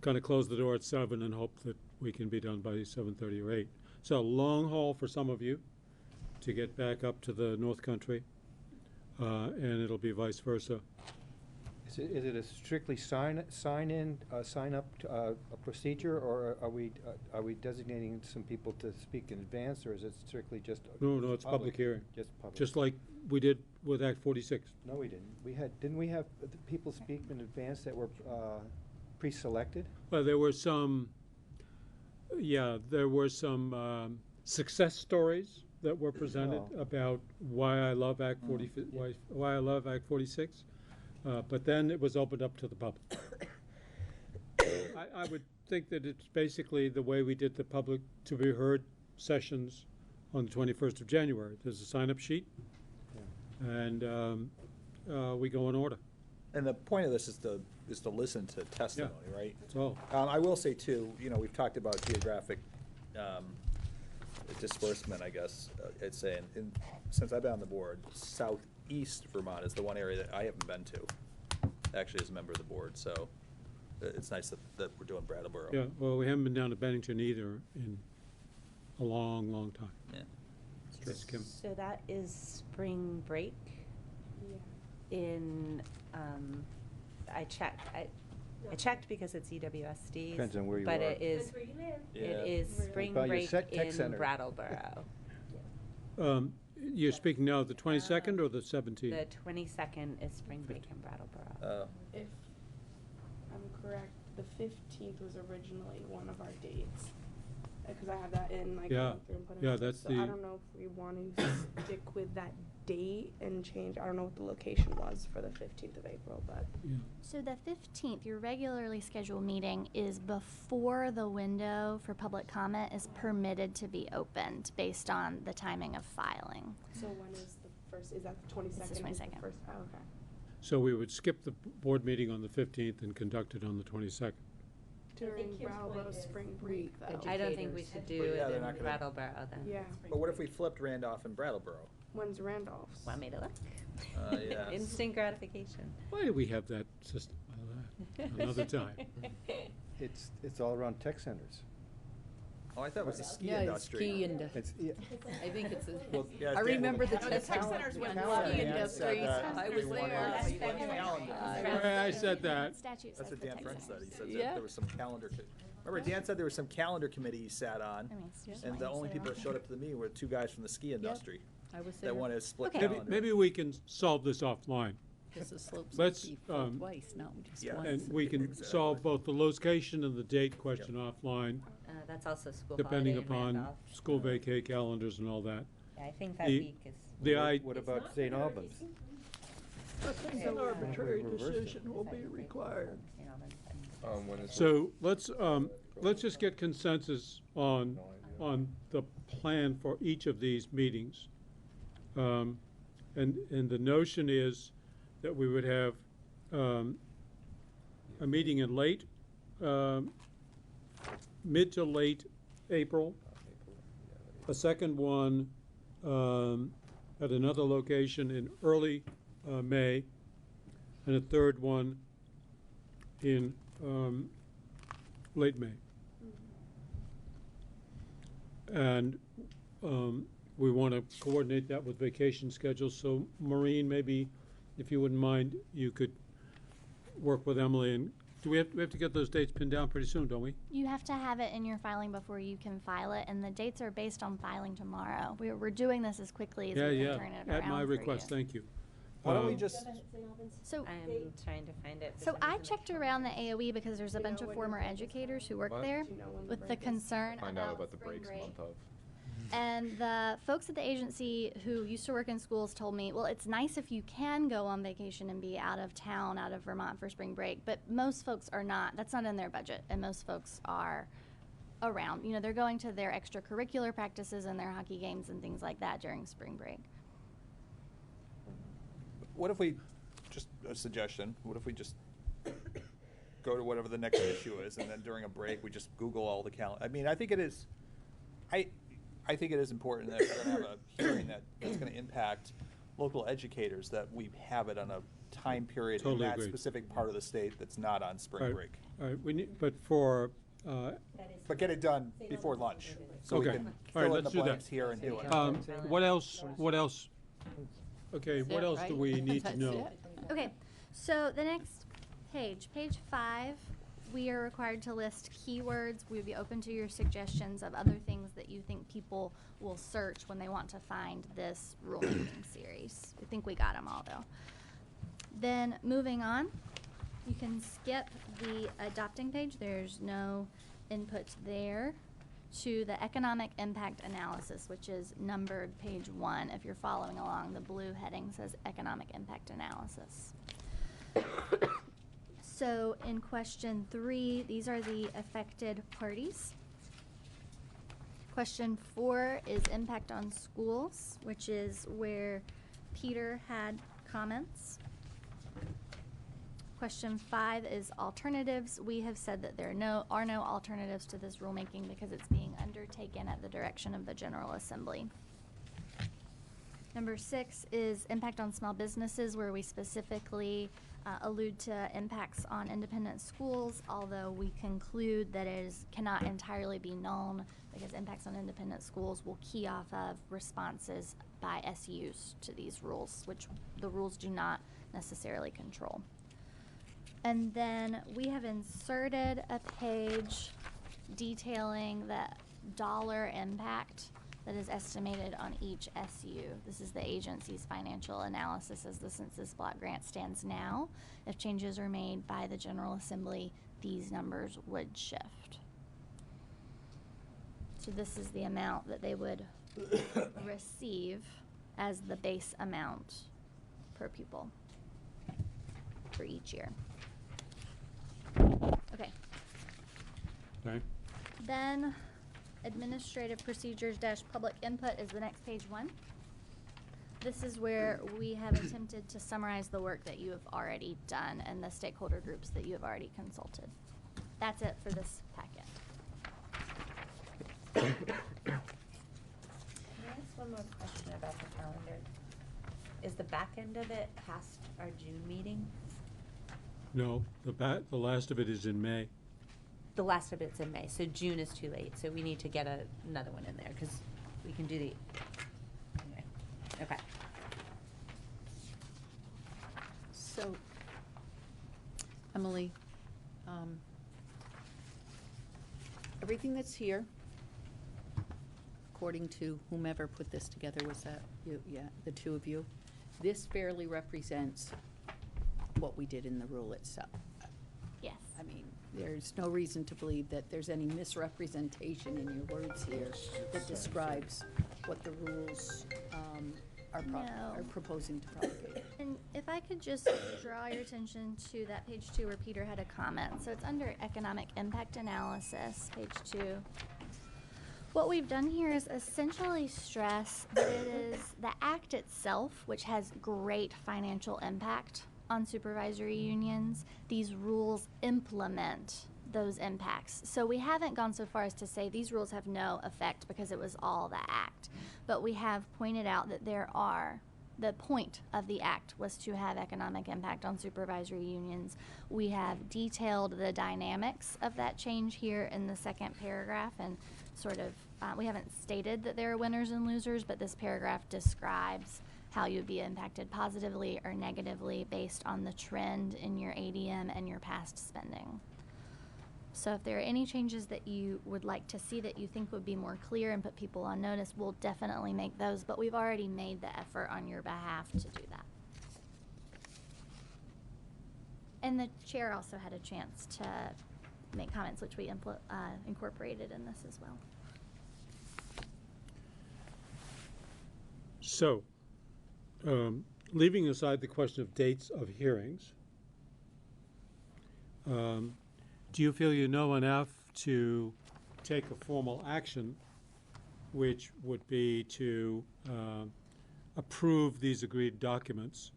kind of close the door at 7 and hope that we can be done by 7:30 or 8. So long haul for some of you to get back up to the North Country, and it'll be vice versa. Is it a strictly sign up a procedure, or are we designating some people to speak in advance, or is it strictly just? No, it's public hearing. Just public. Just like we did with Act 46. No, we didn't. Didn't we have the people speak in advance that were pre-selected? Well, there were some success stories that were presented about why I love Act why I love Act 46. But then it was opened up to the public. I would think that it's basically the way we did the public to be heard sessions on the 21st of January. There's a sign-up sheet, and we go in order. And the point of this is to listen to testimony, right? That's all. I will say too, we've talked about geographic disbursement, I guess, I'd say, and since I've been on the board, Southeast Vermont is the one area that I haven't been to, actually as a member of the board, so it's nice that we're doing Brattleboro. Yeah, well, we haven't been down to Bennington either in a long, long time. Yeah. Yes, Kim. So that is spring break? In, I checked because it's EWSD. Depends on where you but are. it is, Depends it where you live. is Yeah. spring By your break tech in center. Brattleboro. You're speaking now of the 22nd or the 17th? The 22nd is spring break in Brattleboro. If I'm correct, the 15th was originally one of our dates. Because I have that in, like, Yeah. going through and putting Yeah, it. that's So the- I don't know if we want to stick with that date and change. I don't know what the location was for the 15th of April, but. So the 15th, your regularly scheduled meeting is before the window for public comment is permitted to be opened based on the timing of filing. So when is the first? Is that the 22nd? It's the is 22nd. First? Oh, okay. So we would skip the board meeting on the 15th and conduct it on the 22nd. During Brattleboro spring break, though. I don't think we should do But yeah, it they're in not gonna- Brattleboro then. Yeah. But what if we flipped Randolph and Brattleboro? When's Randolph's? Want me to look? Yes. Instant gratification. Why do we have that system? Another time. It's all around tech centers. Oh, I thought it was the ski Yeah, industry. It's, yeah. I think it's Well, yeah, I Dan- remember the No, tech centers when ski industry. I was there. I said that. Statute That's says what the Dan text French says. said. He said Yeah. that there was some calendar. Remember, Dan said there was some calendar committee he sat on, I mean, it's just and the like only so. people that showed up to the meeting were 2 guys from the ski industry I was there. that wanted to split Okay. calendar. Maybe we can solve this offline. Because the slopes Let's, would be full twice, not just once. And we can solve both the location and the date question offline, That's also school depending holiday in upon Randolph. school vacay calendars and all that. Yeah, I think that The- week is. What about St. Albans? I think an arbitrary decision will be required. So let's just get consensus on the plan for each of these meetings. And the notion is that we would have a meeting in mid to late April, a second one at another location in early May, and a third one in late May. And we want to coordinate that with vacation schedules. So Maureen, maybe if you wouldn't mind, you could work with Emily. And do we have to get those dates pinned down pretty soon, don't we? You have to have it in your filing before you can file it, and the dates are based on filing tomorrow. We're doing this as quickly as we can turn it around At my for request, you. thank you. Why don't we just, So I'm trying to find it. for So some I reason. checked around the AOE because there's a bunch of former educators who work What? there Do you know when the with the break is? concern Find out about the spring breaks break. month of. And the folks at the agency who used to work in schools told me, well, it's nice if you can go on vacation and be out of town, out of Vermont for spring break, but most folks are not. That's not in their budget, and most folks are around. You know, they're going to their extracurricular practices and their hockey games and things like that during spring break. what if we, just a suggestion, what if we just go to whatever the next issue is, and then during a break, we just Google all the I mean, I think it is, I think it is important that we're gonna have a hearing that's gonna impact local educators, that we have it on a time period in Totally that agreed. specific part of the state that's not on spring All right, break. All right, we need, but for, But get it done before lunch, so we Okay. can All right, fill in let's the do that. blanks here and do it. what else, okay, That's what it, else do right? we need to That's know? it. Okay, so the next page, page 5, we are required to list keywords. We would be open to your suggestions of other things that you think people will search when they want to find this rulemaking series. I think we got them all though. Then moving on, you can skip the adopting page. There's no input there, to the economic impact analysis, which is numbered page 1. If you're following along, the blue heading says economic impact analysis. So in question 3, these are the affected parties. Question 4 is impact on schools, which is where Peter had comments. Question 5 is alternatives. We have said that there are no alternatives to this rulemaking because it's being undertaken at the direction of the General Assembly. Number 6 is impact on small businesses, where we specifically allude to impacts on independent schools, although we conclude that it cannot entirely be known because impacts on independent schools will key off of responses by SUs to these rules, which the rules do not necessarily control. And then we have inserted a page detailing the dollar impact that is estimated on each SU. This is the agency's financial analysis as the census block grant stands now. If changes are made by the General Assembly, these numbers would shift. So this is the amount that they would receive as the base amount per pupil for each year. Okay. Okay. Then administrative procedures dash public input is the next page 1. This is where we have attempted to summarize the work that you have already done and the stakeholder groups that you have already consulted. That's it for this packet. Can I ask one more question about the calendar? Is the back end of it past our June meeting? No, the last of it is in May. The last of it's in May, so June is too late, so we need to get another one in there, because we can do the, anyway, okay. So, Emily, everything that's here, according to whomever put this together, was that you? Yeah, the two of you. This fairly represents what we did in the rule itself. Yes. I mean, there's no reason to believe that there's any misrepresentation in your words here that describes what the rules No. are proposing to promulgate. And if I could just draw your attention to that page 2 where Peter had a comment. So it's under economic impact analysis, page 2. What we've done here is essentially stress that it is the act itself, which has great financial impact on supervisory unions. These rules implement those impacts. So we haven't gone so far as to say these rules have no effect because it was all the act. But we have pointed out that the point of the act was to have economic impact on supervisory unions. We have detailed the dynamics of that change here in the second paragraph, and sort of, we haven't stated that there are winners and losers, but this paragraph describes how you'd be impacted positively or negatively based on the trend in your ADM and your past spending. So if there are any changes that you would like to see that you think would be more clear and put people on notice, we'll definitely make those, but we've already made the effort on your behalf to do that. And the chair also had a chance to make comments, which we incorporated in this as well. So, leaving aside the question of dates of hearings, do you feel you know enough to take a formal action, which would be to approve these agreed documents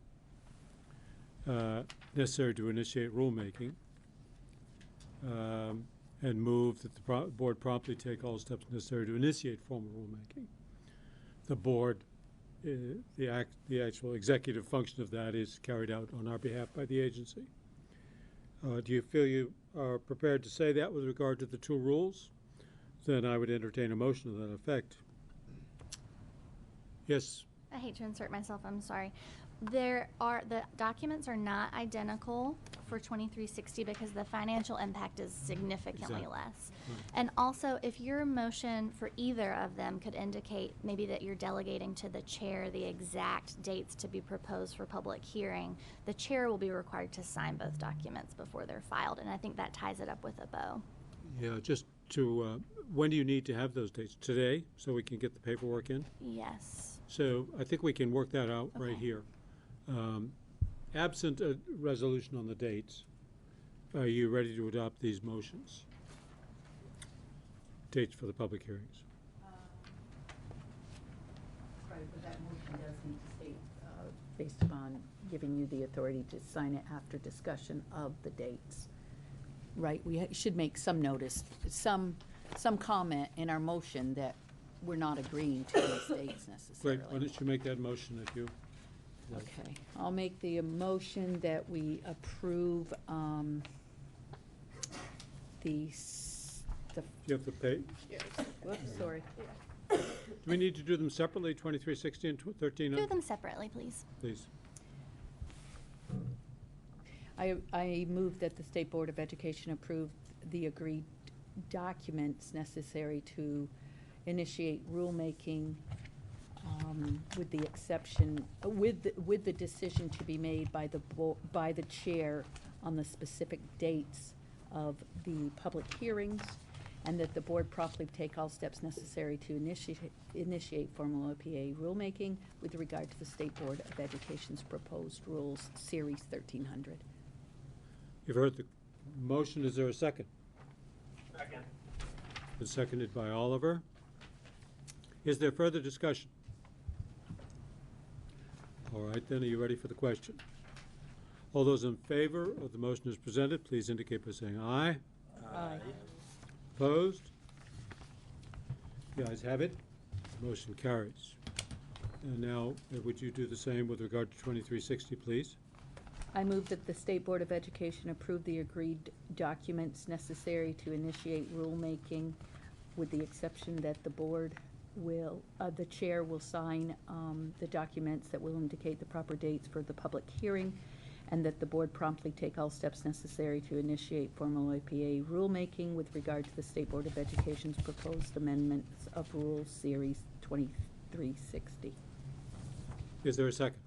necessary to initiate rulemaking, and move that the board promptly take all steps necessary to initiate formal rulemaking? The board, the actual executive function of that is carried out on our behalf by the agency. Do you feel you are prepared to say that with regard to the two rules? Then I would entertain a motion to that effect. Yes? I hate to insert myself, I'm sorry. The documents are not identical for 2360 because the financial impact is significantly Exactly. less. Right. And also, if your motion for either of them could indicate maybe that you're delegating to the chair the exact dates to be proposed for public hearing, the chair will be required to sign both documents before they're filed, and I think that ties it up with a bow. Yeah, just to, when do you need to have those dates? Today, so we can get the paperwork in? Yes. So I think we can work that out right Okay. here. Absent a resolution on the dates, are you ready to adopt these motions? Dates for the public hearings. Right, but that motion does need to state, based upon giving you the authority to sign it after discussion of the dates. Right, we should make some notice, some comment in our motion that we're not agreeing to these dates necessarily. Great, why don't you make that motion if you like. Okay, I'll make the motion that we approve, the Do you have to pay? whoops, sorry. Do we need to do them separately, 2360 and 1300? Do them separately, please. Please. I move that the State Board of Education approve the agreed documents necessary to initiate rulemaking, with the exception, with the decision to be made by the chair on the specific dates of the public hearings, and that the board promptly take all steps necessary to initiate formal OPA rulemaking with regard to the State Board of Education's proposed rules, Series 1300. You've heard the motion. Is there a second? Second. It's seconded by Oliver. Is there further discussion? All right, then, are you ready for the question? All those in favor of the motion as presented, please indicate by saying aye. Aye. Opposed? The ayes have it. Motion carries. And now, would you do the same with regard to 2360, please? I move that the State Board of Education approve the agreed documents necessary to initiate rulemaking, with the exception that the board will, the chair will sign the documents that will indicate the proper dates for the public hearing, and that the board promptly take all steps necessary to initiate formal APA rulemaking with regard to the State Board of Education's proposed amendments of Rules Series 2360. Is there a second?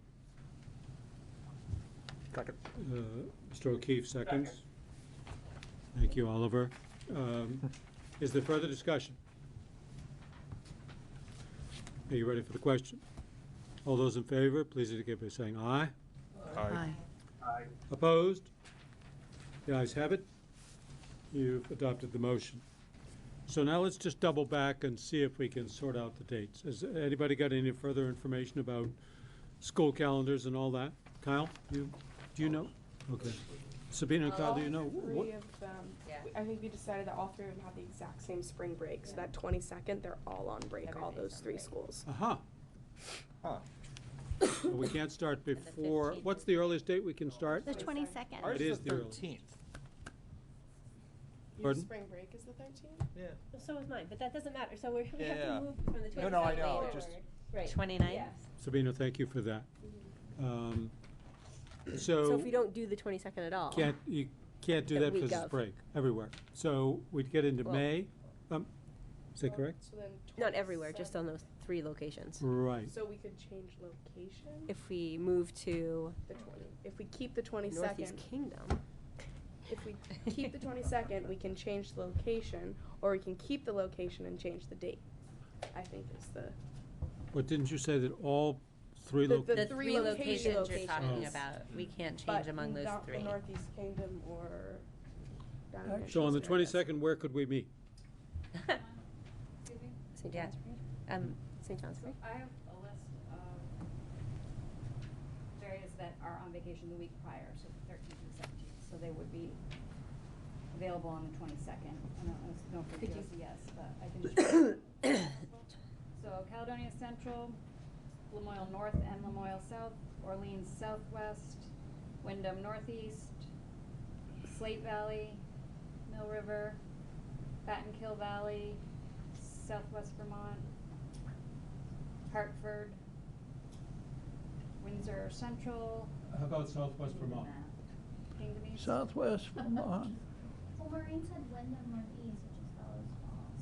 Second. Mr. O'Keefe seconds. Thank you, Oliver. Is there further discussion? Are you ready for the question? All those in favor, please indicate by saying aye. Aye. Opposed? The ayes have it. You've adopted the motion. So now let's just double back and see if we can sort out the dates. Has anybody got any further information about school calendars and all that? Kyle, do you know? Okay. Sabina and Kyle, do you know? All three of them, I think we decided that all three of them have the exact same spring break, so that 22nd, they're all on break, all those three schools. Aha. Well, we can't start before, what's the earliest date we can start? The 22nd. It is the earliest. Your Pardon? spring break is the 13th? Yeah. So is mine, but that doesn't matter, so we have Yeah. to move from the 22nd No, I know, forward. just- Right. 29th? Yes. Sabina, thank you for that. So if we don't do the 22nd at all. You can't do The that week because it's of. break everywhere. So we'd get into Well- May. Is that correct? So then Not everywhere, just on those 3 locations. Right. So we could change location? If we move to The 20, if we keep the 22nd. Northeast Kingdom. If we keep the 22nd, we can change the location, or we can keep the location and change the date, I think is the. But didn't you say that all three The- locations? The three three locations you're locations. talking Oh. about, we can't change But among those not the three. Northeast Kingdom or down in So on the Michigan, I guess. 22nd, where could we meet? St. Yeah. John's Parade? St. John's Parade? I have a list of areas that are on vacation the week prior, so the 13th and 17th, so they would be available on the 22nd. I don't know if it's a yes, but I can just. So Caledonia Central, Lamoille North and Lamoille South, Orleans Southwest, Wyndham Northeast, Slate Valley, Mill River, Battenkill Valley, Southwest Vermont, Hartford, Windsor Central. How about Southwest Vermont? Kingdom East. Southwest Vermont. Well, Maureen said Wyndham Northeast, which is Fellows Falls.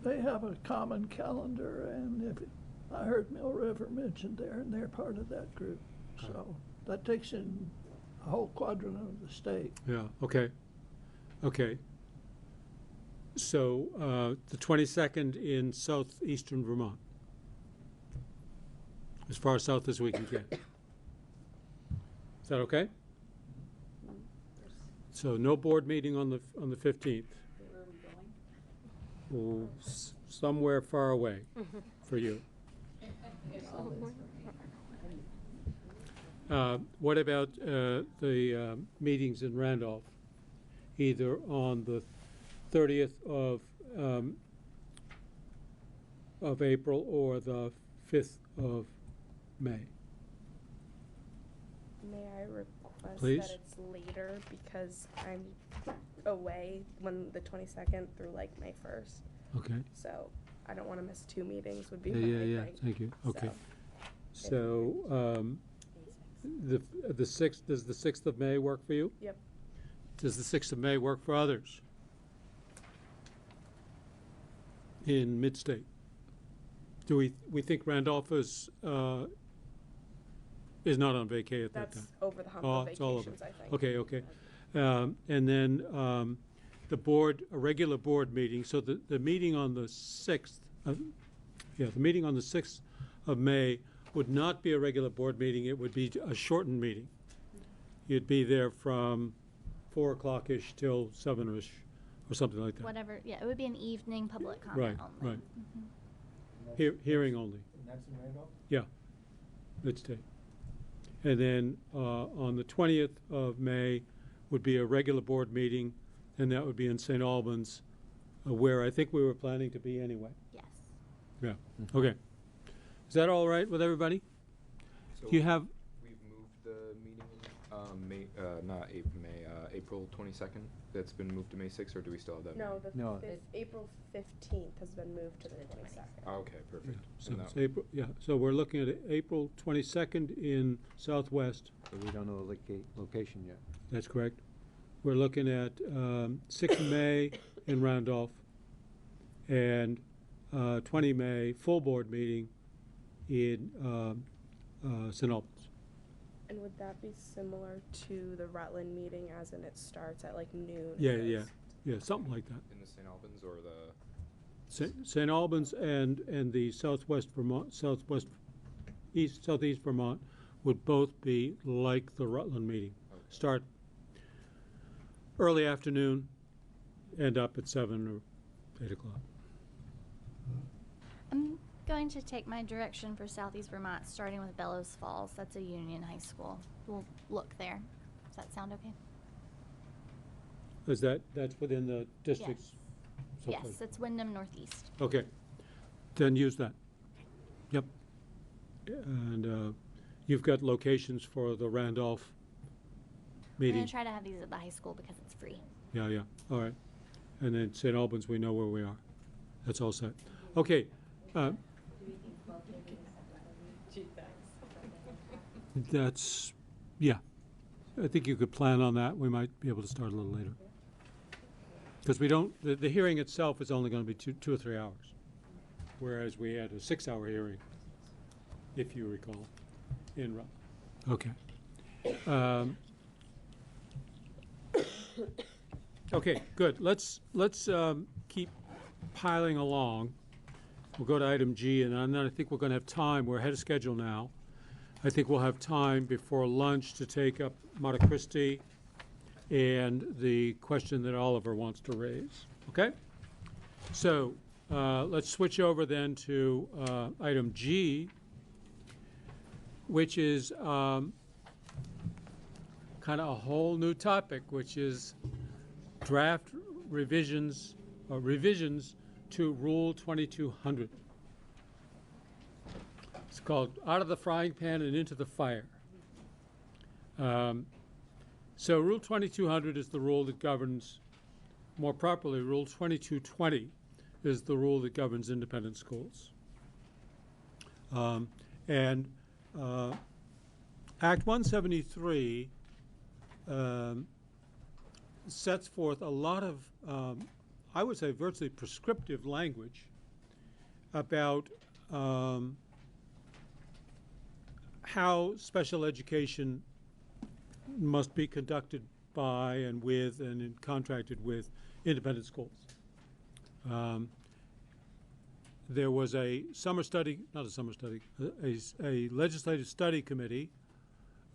They have a common calendar, and I heard Mill River mentioned there, and they're part of that group. So that takes in a whole quadrant of the state. Yeah, okay. Okay. So the 22nd in southeastern Vermont. As far south as we can get. Is that okay? So no board meeting on the 15th. Where are we going? Somewhere far away for you. What about the meetings in Randolph? Either on the 30th of April or the 5th of May. May I request Please. that it's later because I'm away when the 22nd through like May 1st. Okay. So I don't want to miss 2 meetings would be Yeah, my yeah, thing. thank you. Okay. So, So, the 6th, does the 6th of May work for you? Yep. Does the 6th of May work for others? In mid-state? Do we think Randolph is not on vacay at that time? That's over the hump Oh, of it's all over. vacations, I think. Okay, okay. And then the board, a regular board meeting, so the meeting on the 6th, the meeting on the 6th of May would not be a regular board meeting, it would be a shortened meeting. You'd be there from 4 o'clock-ish till 7-ish, or something like that. Whatever, yeah, it would be an evening public comment Right, only. right. Hearing only. And that's in Randolph? Yeah, mid-state. And then on the 20th of May would be a regular board meeting, and that would be in St. Albans, where I think we were planning to be anyway. Yes. Yeah, okay. Is that all right with everybody? So Do you have, we've moved the meeting, April 22nd. That's been moved to May 6th, or do we still have that? No, meeting? April 15th has been moved to the 22nd. Oh, okay, perfect. so And it's that- April, yeah, so we're looking at April 22nd in Southwest. So we don't know the location yet. That's correct. We're looking at 6 May in Randolph and 20 May, full board meeting in St. Albans. And would that be similar to the Rutland meeting, as in it starts at like noon? Yeah, yeah, something like that. In the St. Albans or the? St. Albans and the southeast Vermont would both be like the Rutland meeting. Okay. Start early afternoon, end up at 7 or 8 o'clock. I'm going to take my direction for Southeast Vermont, starting with Bellows Falls. That's a Union High School. We'll look there. Does that sound okay? That's within the districts? so Yes, forth? it's Wyndham Northeast. Okay, then use that. Yep. And you've got locations for the Randolph I'm meeting? going to try to have these at the high school because it's free. Yeah, yeah, all right. And then St. Albans, we know where we are. That's all set. Okay. That's, yeah. I think you could plan on that. We might be able to start a little later. Because we don't, the hearing itself is only going to be two or 3 hours, whereas we had a 6-hour hearing, if you recall, in Okay. Okay, good. Let's keep piling along. We'll go to item G, and then I think we're going to have time. We're ahead of schedule now. I think we'll have time before lunch to take up Monte Cristi and the question that Oliver wants to raise. Okay? So let's switch over then to item G, which is kind of a whole new topic, which is draft revisions or revisions to Rule 2200. It's called Out of the Frying Pan and Into the Fire. So Rule 2200 is the rule that governs, more properly, Rule 2220 is the rule that governs independent schools. Act 173 sets forth a lot of, I would say, virtually prescriptive language about how special education must be conducted by and with and contracted with independent schools. There was a summer study, not a summer study, a legislative study committee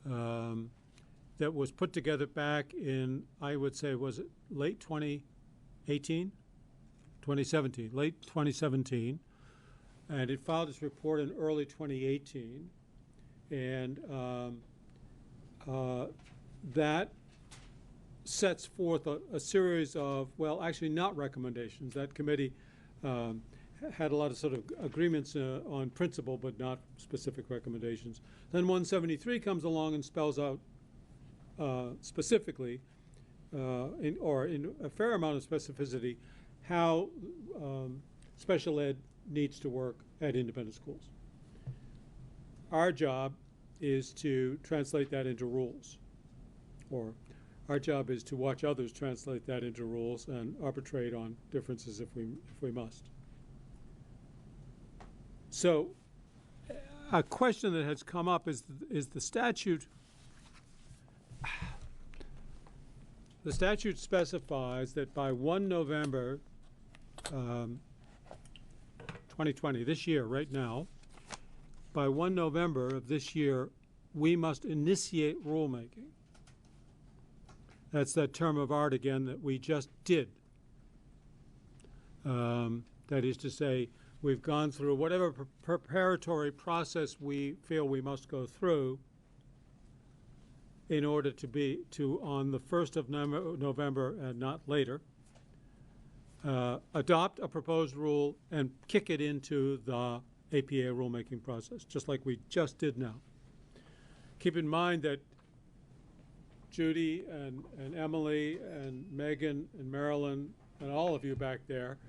that was put together back in, I would say, was it late 2018? 2017, late 2017. And it filed its report in early 2018. And that sets forth a series of, well, actually not recommendations. That committee had a lot of sort of agreements on principle, but not specific recommendations. Then 173 comes along and spells out specifically, in a fair amount of specificity, how special ed needs to work at independent schools. Our job is to translate that into rules, or our job is to watch others translate that into rules and arbitrate on differences if we must. So a question that has come up is the statute. The statute specifies that by 1 November 2020, this year, right now, by 1 November of this year, we must initiate rulemaking. That's that term of art again that we just did. That is to say, we've gone through whatever preparatory process we feel we must go through in order to on the 1st of November and not later, adopt a proposed rule and kick it into the APA rulemaking process, just like we just did now. Keep in mind that Judy and Emily and Megan and Marilyn and all of you back there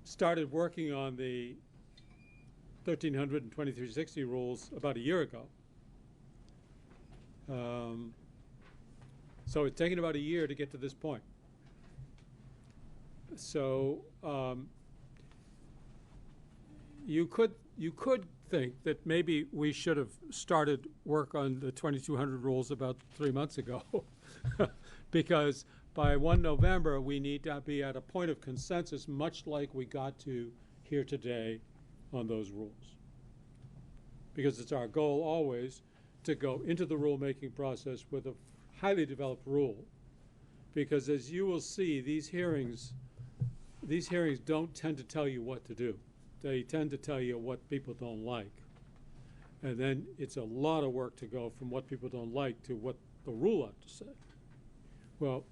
started working on the 1300 and 2360 rules about a year ago. So it's taken about a year to get to this point. So you could think that maybe we should have started work on the 2200 rules about 3 months ago. Because by 1 November, we need to be at a point of consensus, much like we got to here today on those rules. Because it's our goal always to go into the rulemaking process with a highly developed rule. Because as you will see, these hearings don't tend to tell you what to do. They tend to tell you what people don't like. And then it's a lot of work to go from what people don't like to what the rule ought to say. Well,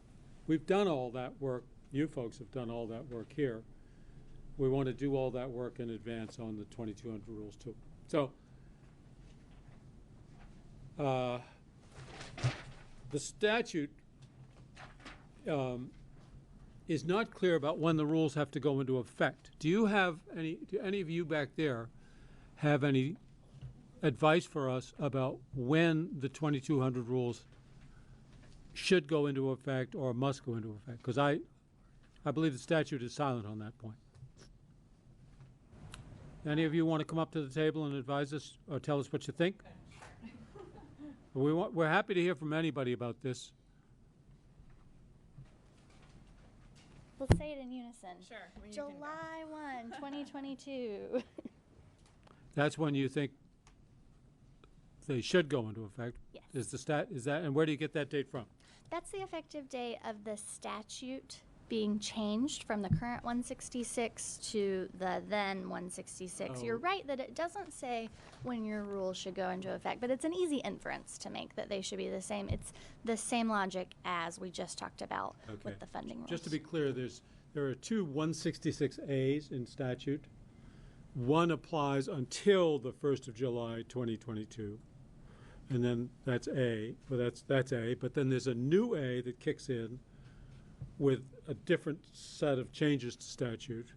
we've done all that work. You folks have done all that work here. We want to do all that work in advance on the 2200 rules too. So the statute is not clear about when the rules have to go into effect. Do any of you back there have any advice for us about when the 2200 rules should go into effect or must go into effect? Because I believe the statute is silent on that point. Any of you want to come up to the table and advise us or tell us what you think? We're happy to hear from anybody about this. Let's say it in unison. Sure. July 1, 2022. That's when you think they should go into effect. Yes. Is that, and where do you get that date from? That's the effective date of the statute being changed from the current 166 to the then 166. Oh. You're right that it doesn't say when your rule should go into effect, but it's an easy inference to make that they should be the same. It's the same logic as we just talked about with the funding rules. Just to be clear, there are two 166As in statute. One applies until the 1st of July 2022. And then that's A, well that's A, but then there's a new A that kicks in with a different set of changes to statute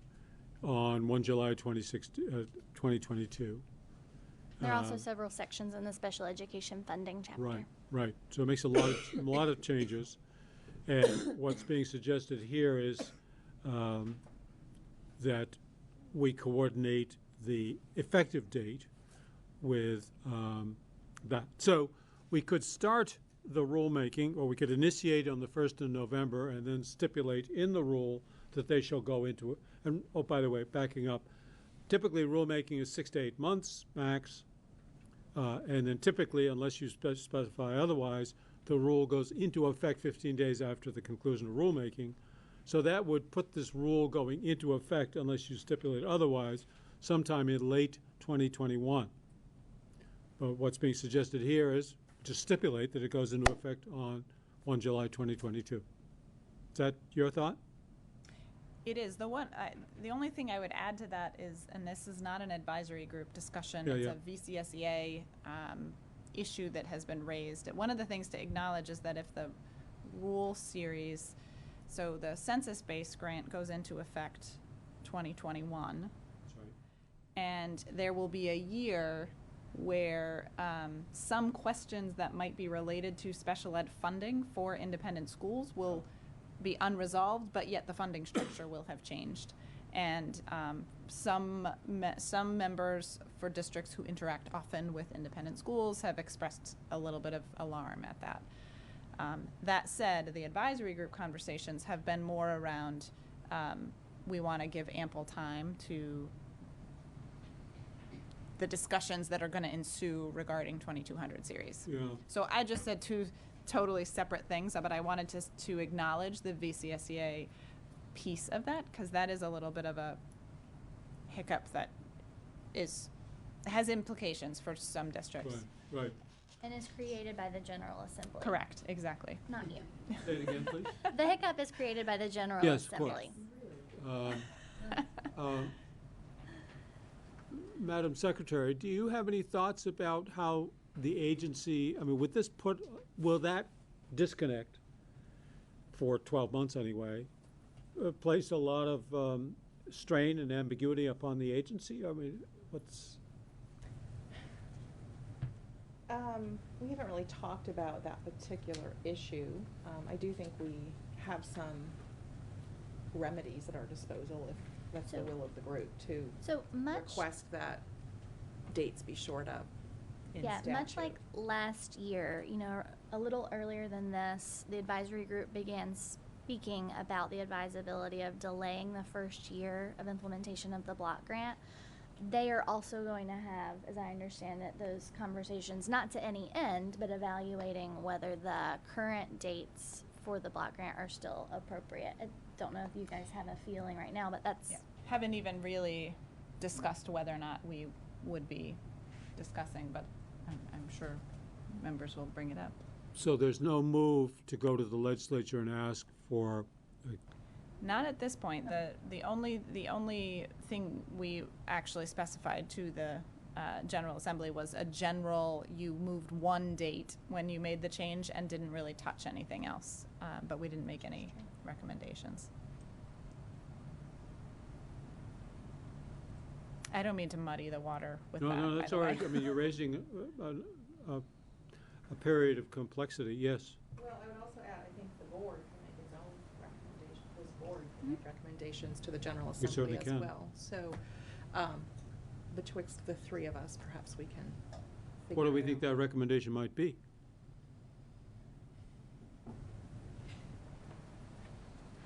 on 1 July 2022. There are also several sections in the special education funding chapter. Right. So it makes a lot of changes. And what's being suggested here is that we coordinate the effective date with that. So we could start the rulemaking, or we could initiate on the 1st of November and then stipulate in the rule that they shall go into it. And, oh, by the way, backing up, typically rulemaking is 6 to 8 months max. And then typically, unless you specify otherwise, the rule goes into effect 15 days after the conclusion of rulemaking. So that would put this rule going into effect, unless you stipulate otherwise, sometime in late 2021. But what's being suggested here is to stipulate that it goes into effect on 1 July 2022. Is that your thought? It is. The only thing I would add to that is, and this is not an advisory group discussion, it's a VCSEA issue that has been raised. One of the things to acknowledge is that if the rule series, so the census-based grant goes into effect 2021, That's right. and there will be a year where some questions that might be related to special ed funding for independent schools will be unresolved, but yet the funding structure will have changed. And some members for districts who interact often with independent schools have expressed a little bit of alarm at that. That said, the advisory group conversations have been more around we want to give ample time to the discussions that are going to ensue regarding 2200 series. Yeah. So I just said two totally separate things, but I wanted to acknowledge the VCSEA piece of that, because that is a little bit of a hiccup that has implications for some districts. Right. And is created by the General Assembly. Correct, exactly. Not you. Say it again, please. The hiccup is created by the General Yes, of course. Assembly. Madam Secretary, do you have any thoughts about how the agency, will that disconnect, for 12 months anyway, place a lot of strain and ambiguity upon the agency? I mean, we haven't really talked about that particular issue. I do think we have some remedies at our disposal if that's the will of the group to request that dates be shored up in Yeah, statute. much like last year, you know, a little earlier than this, the advisory group began speaking about the advisability of delaying the first year of implementation of the block grant. They are also going to have, as I understand it, those conversations, not to any end, but evaluating whether the current dates for the block grant are still appropriate. I don't know if you guys have a feeling right now, but that's... Yeah. Haven't even really discussed whether or not we would be discussing, but I'm sure members will bring it up. So there's no move to go to the legislature and ask for Not at this point. The only thing we actually specified to the General Assembly was a general, you moved one date when you made the change and didn't really touch anything else, but we didn't make any recommendations. I don't mean to muddy the water with that. No, that's all right. I mean, you're raising a period of complexity. Yes. Well, I would also add, I think the board can make its own recommendations. This board can make recommendations to the General We Assembly certainly as can. well. So, betwixt the three of us, perhaps we can figure What do we it think out. that recommendation might be?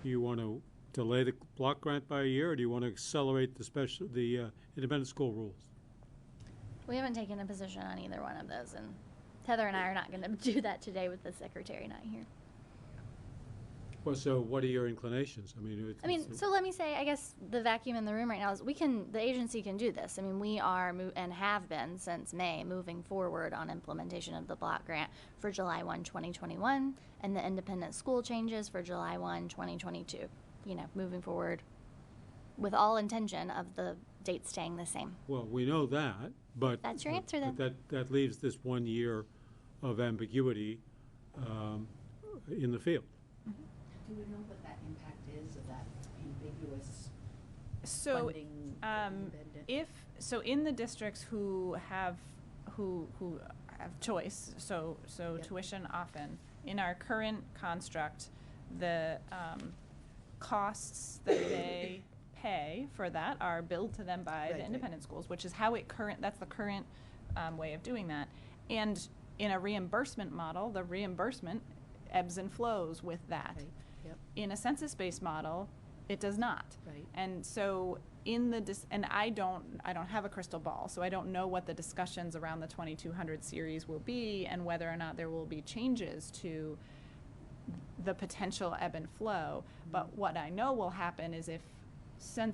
Do you want to delay the block grant by a year, or do you want to accelerate the independent school rules? We haven't taken a position on either one of those, and Heather and I are not going to do that today with the secretary not here. Well, so what are your inclinations? I mean, So let me say, I guess the vacuum in the room right now is the agency can do this. I mean, we are, and have been since May, moving forward on implementation of the block grant for July 1, 2021, and the independent school changes for July 1, 2022. You know, moving forward with all intention of the dates staying the same. Well, we know that, but That's your answer then. But that leaves this 1 year of ambiguity in the field. Do we know what that impact is of that ambiguous So, funding? in the districts who have choice, so Yep. tuition often, in our current construct, the costs that they pay for that are billed to them by the independent schools, which is how that's the current way of doing that. And in a reimbursement model, the reimbursement ebbs and flows with that. Right. Yep. In a census-based model, it does not. Right. And so and I don't have a crystal ball, so I don't know what the discussions around the 2200 series will be and whether or not there will be changes to the potential ebb and flow. But what I know will happen is if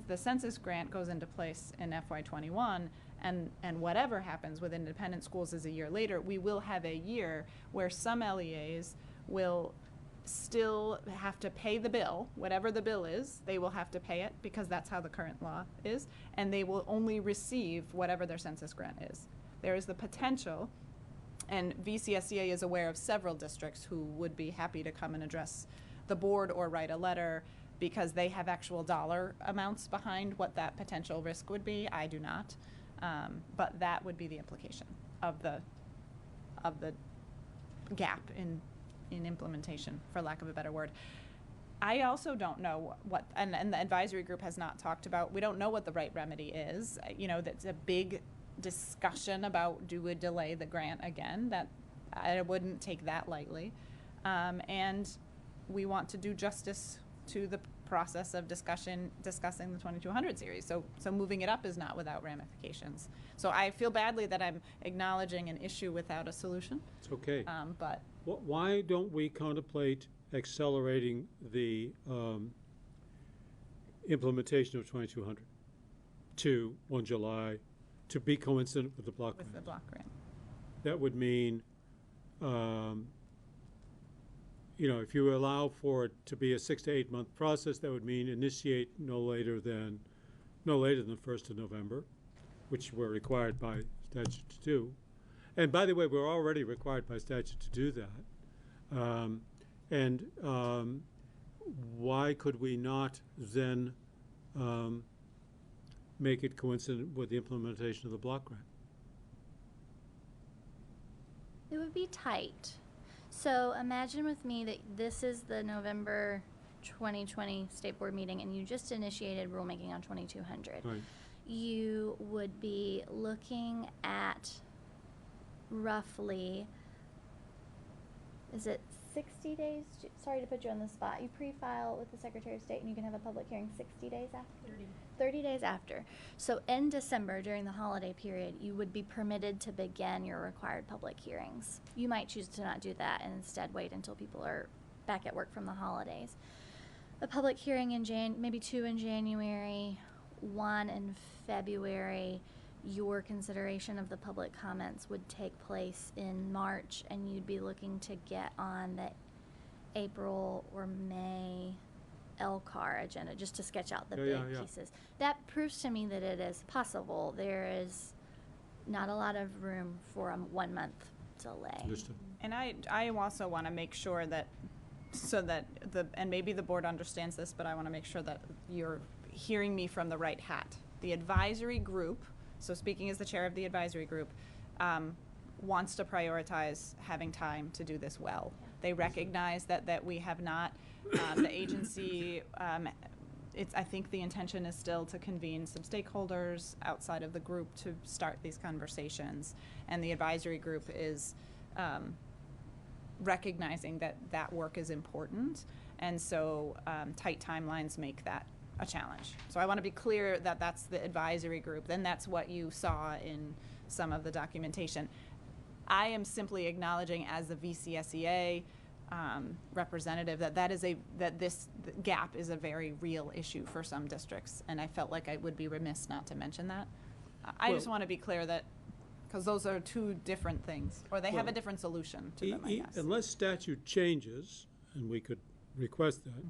the census grant goes into place in FY21 and whatever happens with independent schools is a year later, we will have a year where some LEAs will still have to pay the bill, whatever the bill is, they will have to pay it because that's how the current law is, and they will only receive whatever their census grant is. There is the potential, and VCSEA is aware of several districts who would be happy to come and address the board or write a letter because they have actual dollar amounts behind what that potential risk would be. I do not, but that would be the implication of the gap in implementation, for lack of a better word. I also don't know what, and the advisory group has not talked about, we don't know what the right remedy is. You know, that's a big discussion about do we delay the grant again. That I wouldn't take that lightly. And we want to do justice to the process of discussing the 2200 series. So moving it up is not without ramifications. So I feel badly that I'm acknowledging an issue without a solution. It's okay. But Why don't we contemplate accelerating the implementation of 2200 to 1 July to be coincident with the block grant? With the block grant. That would mean, you know, if you allow for it to be a 6 to 8 month process, that would mean initiate no later than the 1st of November, which we're required by statute to do. And by the way, we're already required by statute to do that. Why could we not then make it coincident with the implementation of the block grant? It would be tight. So imagine with me that this is the November 2020 State Board meeting and you just initiated rulemaking on 2200. Right. you would be looking at roughly, is it 60 days? Sorry to put you on the spot. You pre-file with the Secretary of State and you can have a public hearing 60 days after? 30 days after. So in December, during the holiday period, you would be permitted to begin your required public hearings. You might choose to not do that and instead wait until people are back at work from the holidays. A public hearing in maybe 2 in January, 1 in February. Your consideration of the public comments would take place in March, and you'd be looking to get on the April or May LCAR agenda, just to sketch out the big pieces. That proves to me that it is possible. There is not a lot of room for a 1 month delay. Understood. And I also want to make sure that, and maybe the board understands this, but I want to make sure that you're hearing me from the right hat. The advisory group, so speaking as the chair of the advisory group, wants to prioritize having time to do this well. They recognize that we have not, the agency, I think the intention is still to convene some stakeholders outside of the group to start these conversations. And the advisory group is recognizing that work is important. And so tight timelines make that a challenge. So I want to be clear that that's the advisory group. Then that's what you saw in some of the documentation. I am simply acknowledging as the VCSEA representative that this gap is a very real issue for some districts, and I felt like I would be remiss not to mention that. I just want to be clear that, because those are two different things, or they have a different solution to them, I guess. Unless statute changes, and we could request that,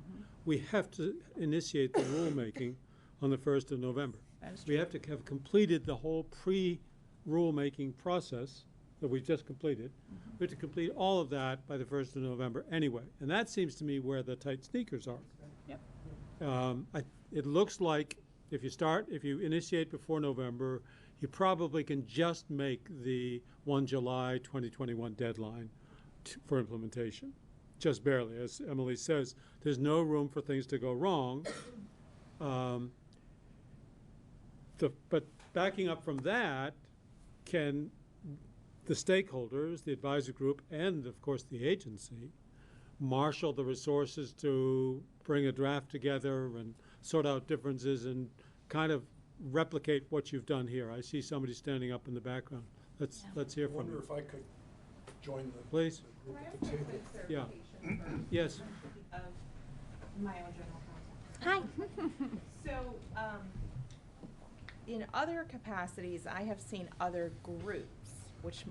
we have to initiate the rulemaking on the 1st of November. We have to have completed the whole pre-rulemaking process that we've just completed. We have to complete all of that by the 1st of November anyway. And that seems to me where the tight sneakers are. Yep. It looks like if you initiate before November, you probably can just make the 1 July 2021 deadline for implementation. Just barely. As Emily says, there's no room for things to go wrong. But backing up from that, can the stakeholders, the advisory group, and of course the agency, marshal the resources to bring a draft together and sort out differences and kind of replicate what you've done here? I see somebody standing up in the background. Let's hear from you. I wonder if I could join the Please. group at the table. Yeah. Yes. My own general counsel. Hi. So, in other capacities, I have seen other groups, which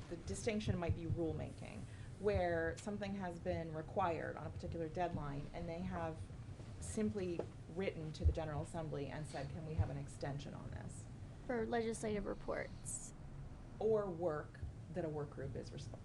the distinction might be rulemaking, where something has been required on a particular deadline, and they have simply written to the General Assembly and said, can we have an extension on this? For legislative reports. Or work that a work group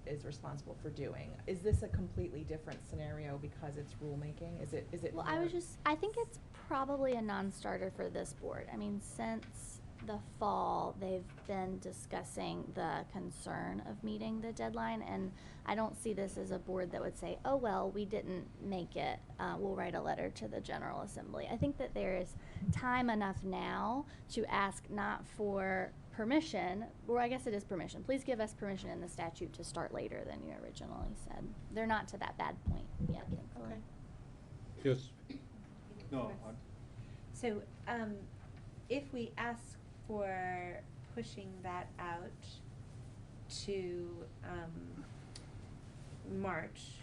is responsible for doing. Is this a completely different scenario because it's rulemaking? Is it Well, more I think it's probably a non-starter for this board. I mean, since the fall, they've been discussing the concern of meeting the deadline, and I don't see this as a board that would say, oh, well, we didn't make it, we'll write a letter to the General Assembly. I think that there is time enough now to ask not for permission, or I guess it is permission. Please give us permission in the statute to start later than you originally said. They're not to that bad point yet, thankfully. Okay. Yes. No. So, if we ask for pushing that out to March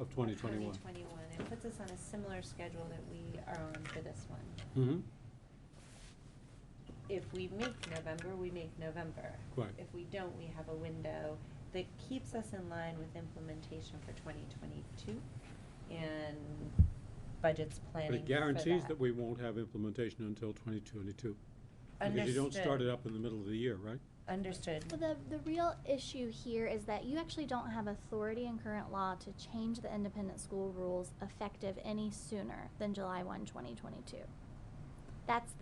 Of 2021. 2021, it puts us on a similar schedule that we are on for this one. Mm-hmm. If we make November, we make November. Right. If we don't, we have a window that keeps us in line with implementation for 2022 and budgets planning But it guarantees for that we won't have implementation until 2022. Because you don't start it up in the middle of the year, right? Understood. Well, the real issue here is that you actually don't have authority in current law to change the independent school rules effective any sooner than July 1, 2022. That's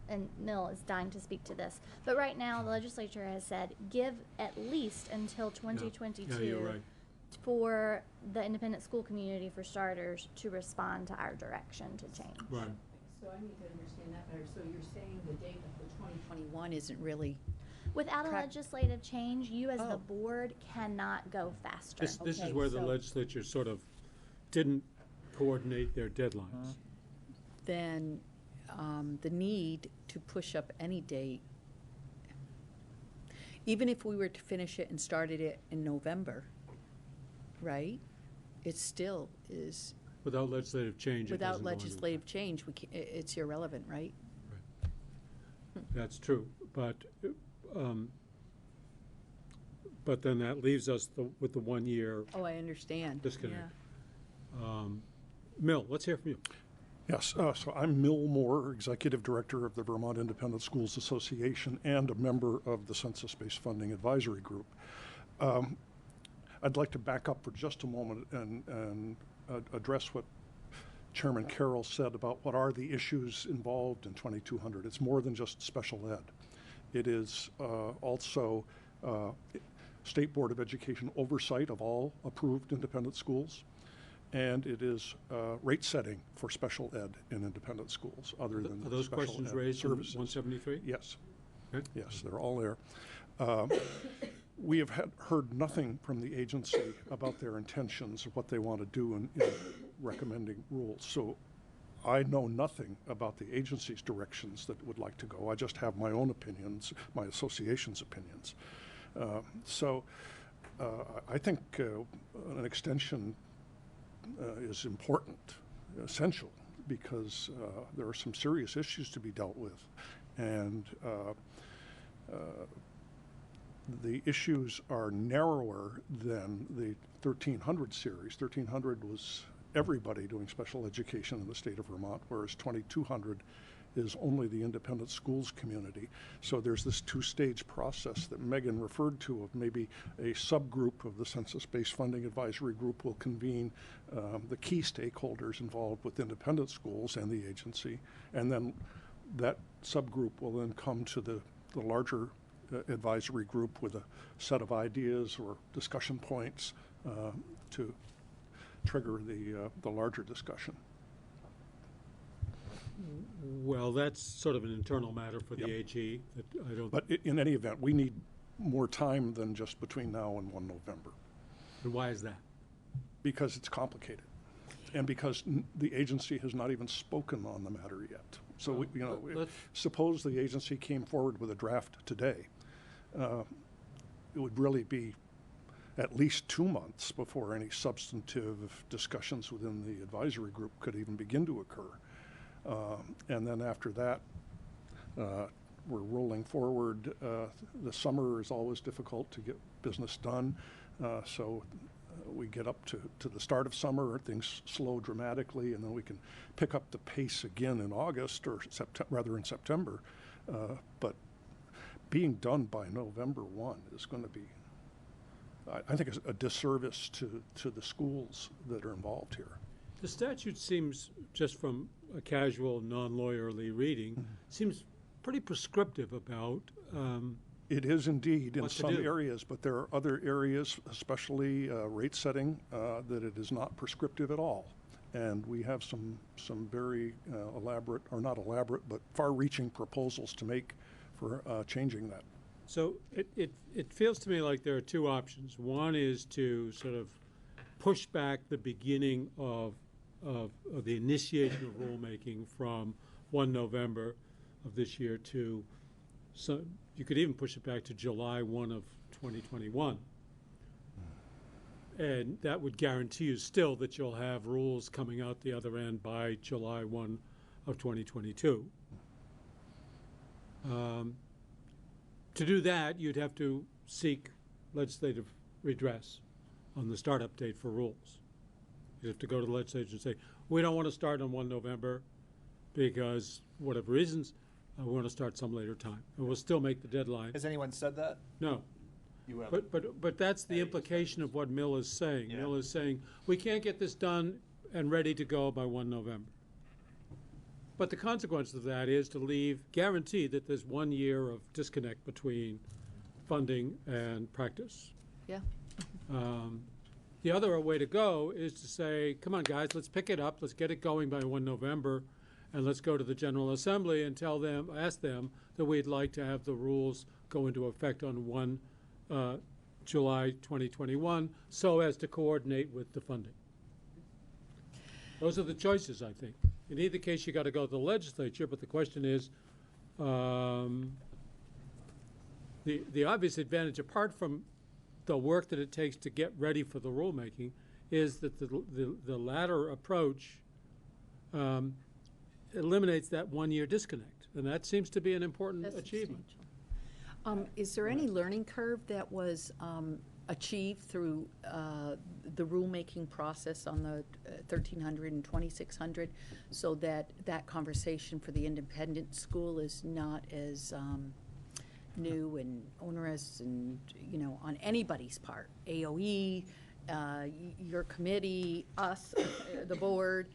and Mill is dying to speak to this, but right now the legislature has said give at least until 2022 Yeah, you're right. for the independent school community, for starters, to respond to our direction to change. Right. So I need to understand that better. So you're saying the date of the 2021 isn't really, Without a legislative change, you as the board cannot go faster. This is where the legislature sort of didn't coordinate their deadlines. then the need to push up any date, even if we were to finish it and started it in November, right? It still is, Without legislative change, it without doesn't go into legislative change, it's irrelevant, right? That's true, but then that leaves us with the 1 year Oh, I understand. disconnect. Mill, let's hear from you. Yes, so I'm Mill Moore, Executive Director of the Vermont Independent Schools Association and a member of the Census-Based Funding Advisory Group. I'd like to back up for just a moment and address what Chairman Carroll said about what are the issues involved in 2200. It's more than just special ed. It is also State Board of Education oversight of all approved independent schools. And it is rate setting for special ed in independent schools, other than Are those special questions ed raised in services. 173? Yes. Okay. Yes, they're all there. We have heard nothing from the agency about their intentions of what they want to do in recommending rules. So I know nothing about the agency's directions that would like to go. I just have my own opinions, my association's opinions. I think an extension is important, essential, because there are some serious issues to be dealt with. And the issues are narrower than the 1300 series. 1300 was everybody doing special education in the state of Vermont, whereas 2200 is only the independent schools community. So there's this two-stage process that Megan referred to of maybe a subgroup of the Census-Based Funding Advisory Group will convene the key stakeholders involved with independent schools and the agency, and then that subgroup will then come to the larger advisory group with a set of ideas or discussion points to trigger the larger discussion. Well, that's sort of an internal matter for the AG. That I don't. But in any event, we need more time than just between now and 1 November. And why is that? Because it's complicated, and because the agency has not even spoken on the matter yet. So suppose the agency came forward with a draft today, it would really be at least 2 months before any substantive discussions within the advisory group could even begin to occur. And then after that, we're rolling forward. The summer is always difficult to get business done, so we get up to the start of summer, things slow dramatically, and then we can pick up the pace again in August or rather in September. But being done by November 1 is going to be, I think, a disservice to the schools that are involved here. The statute seems, just from a casual, non-lawyerly reading, seems pretty prescriptive about it is indeed in some do. areas, but there are other areas, especially rate setting, that it is not prescriptive at all. And we have some very elaborate, or not elaborate, but far-reaching proposals to make for changing that. So it feels to me like there are two options. One is to sort of push back the beginning of the initiation of rulemaking from 1 November of this year to, so you could even push it back to July 1 of 2021. And that would guarantee you still that you'll have rules coming out the other end by July 1 of 2022. To do that, you'd have to seek legislative redress on the startup date for rules. You'd have to go to the legislature and say, we don't want to start on 1 November because whatever reasons, we want to start some later time. And we'll still make the deadline. Has anyone said that? No. You haven't. But that's the implication of what Mill is saying. Yeah. Mill is saying, we can't get this done and ready to go by 1 November. But the consequence of that is to guarantee that there's 1 year of disconnect between funding and practice. Yeah. The other way to go is to say, come on, guys, let's pick it up. Let's get it going by 1 November. and let's go to the General Assembly and ask them that we'd like to have the rules go into effect on 1 July 2021, so as to coordinate with the funding. Those are the choices, I think. In either case, you got to go to the legislature, but the question is, the obvious advantage, apart from the work that it takes to get ready for the rulemaking, is that the latter approach eliminates that one-year disconnect, and that seems to be an important achievement. Is there any learning curve that was achieved through the rulemaking process on the 1300 and 2600, so that that conversation for the independent school is not as new and onerous and, you know, on anybody's part, AOE, your committee, us, the board,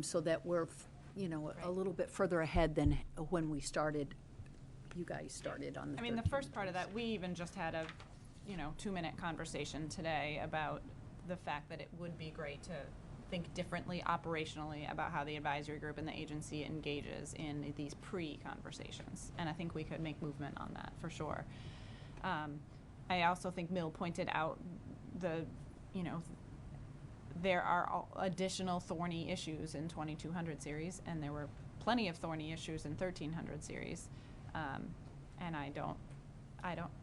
so that we're, you know, a little bit further ahead than when we started, you guys started on the I mean, the first part of that, we even just had a, you know, 2-minute conversation today about the fact that it would be great to think differently operationally about how the advisory group and the agency engages in these pre-conversations. And I think we could make movement on that for sure. I also think Mill pointed out you know, there are additional thorny issues in 2200 series, and there were plenty of thorny issues in 1300 series. And I don't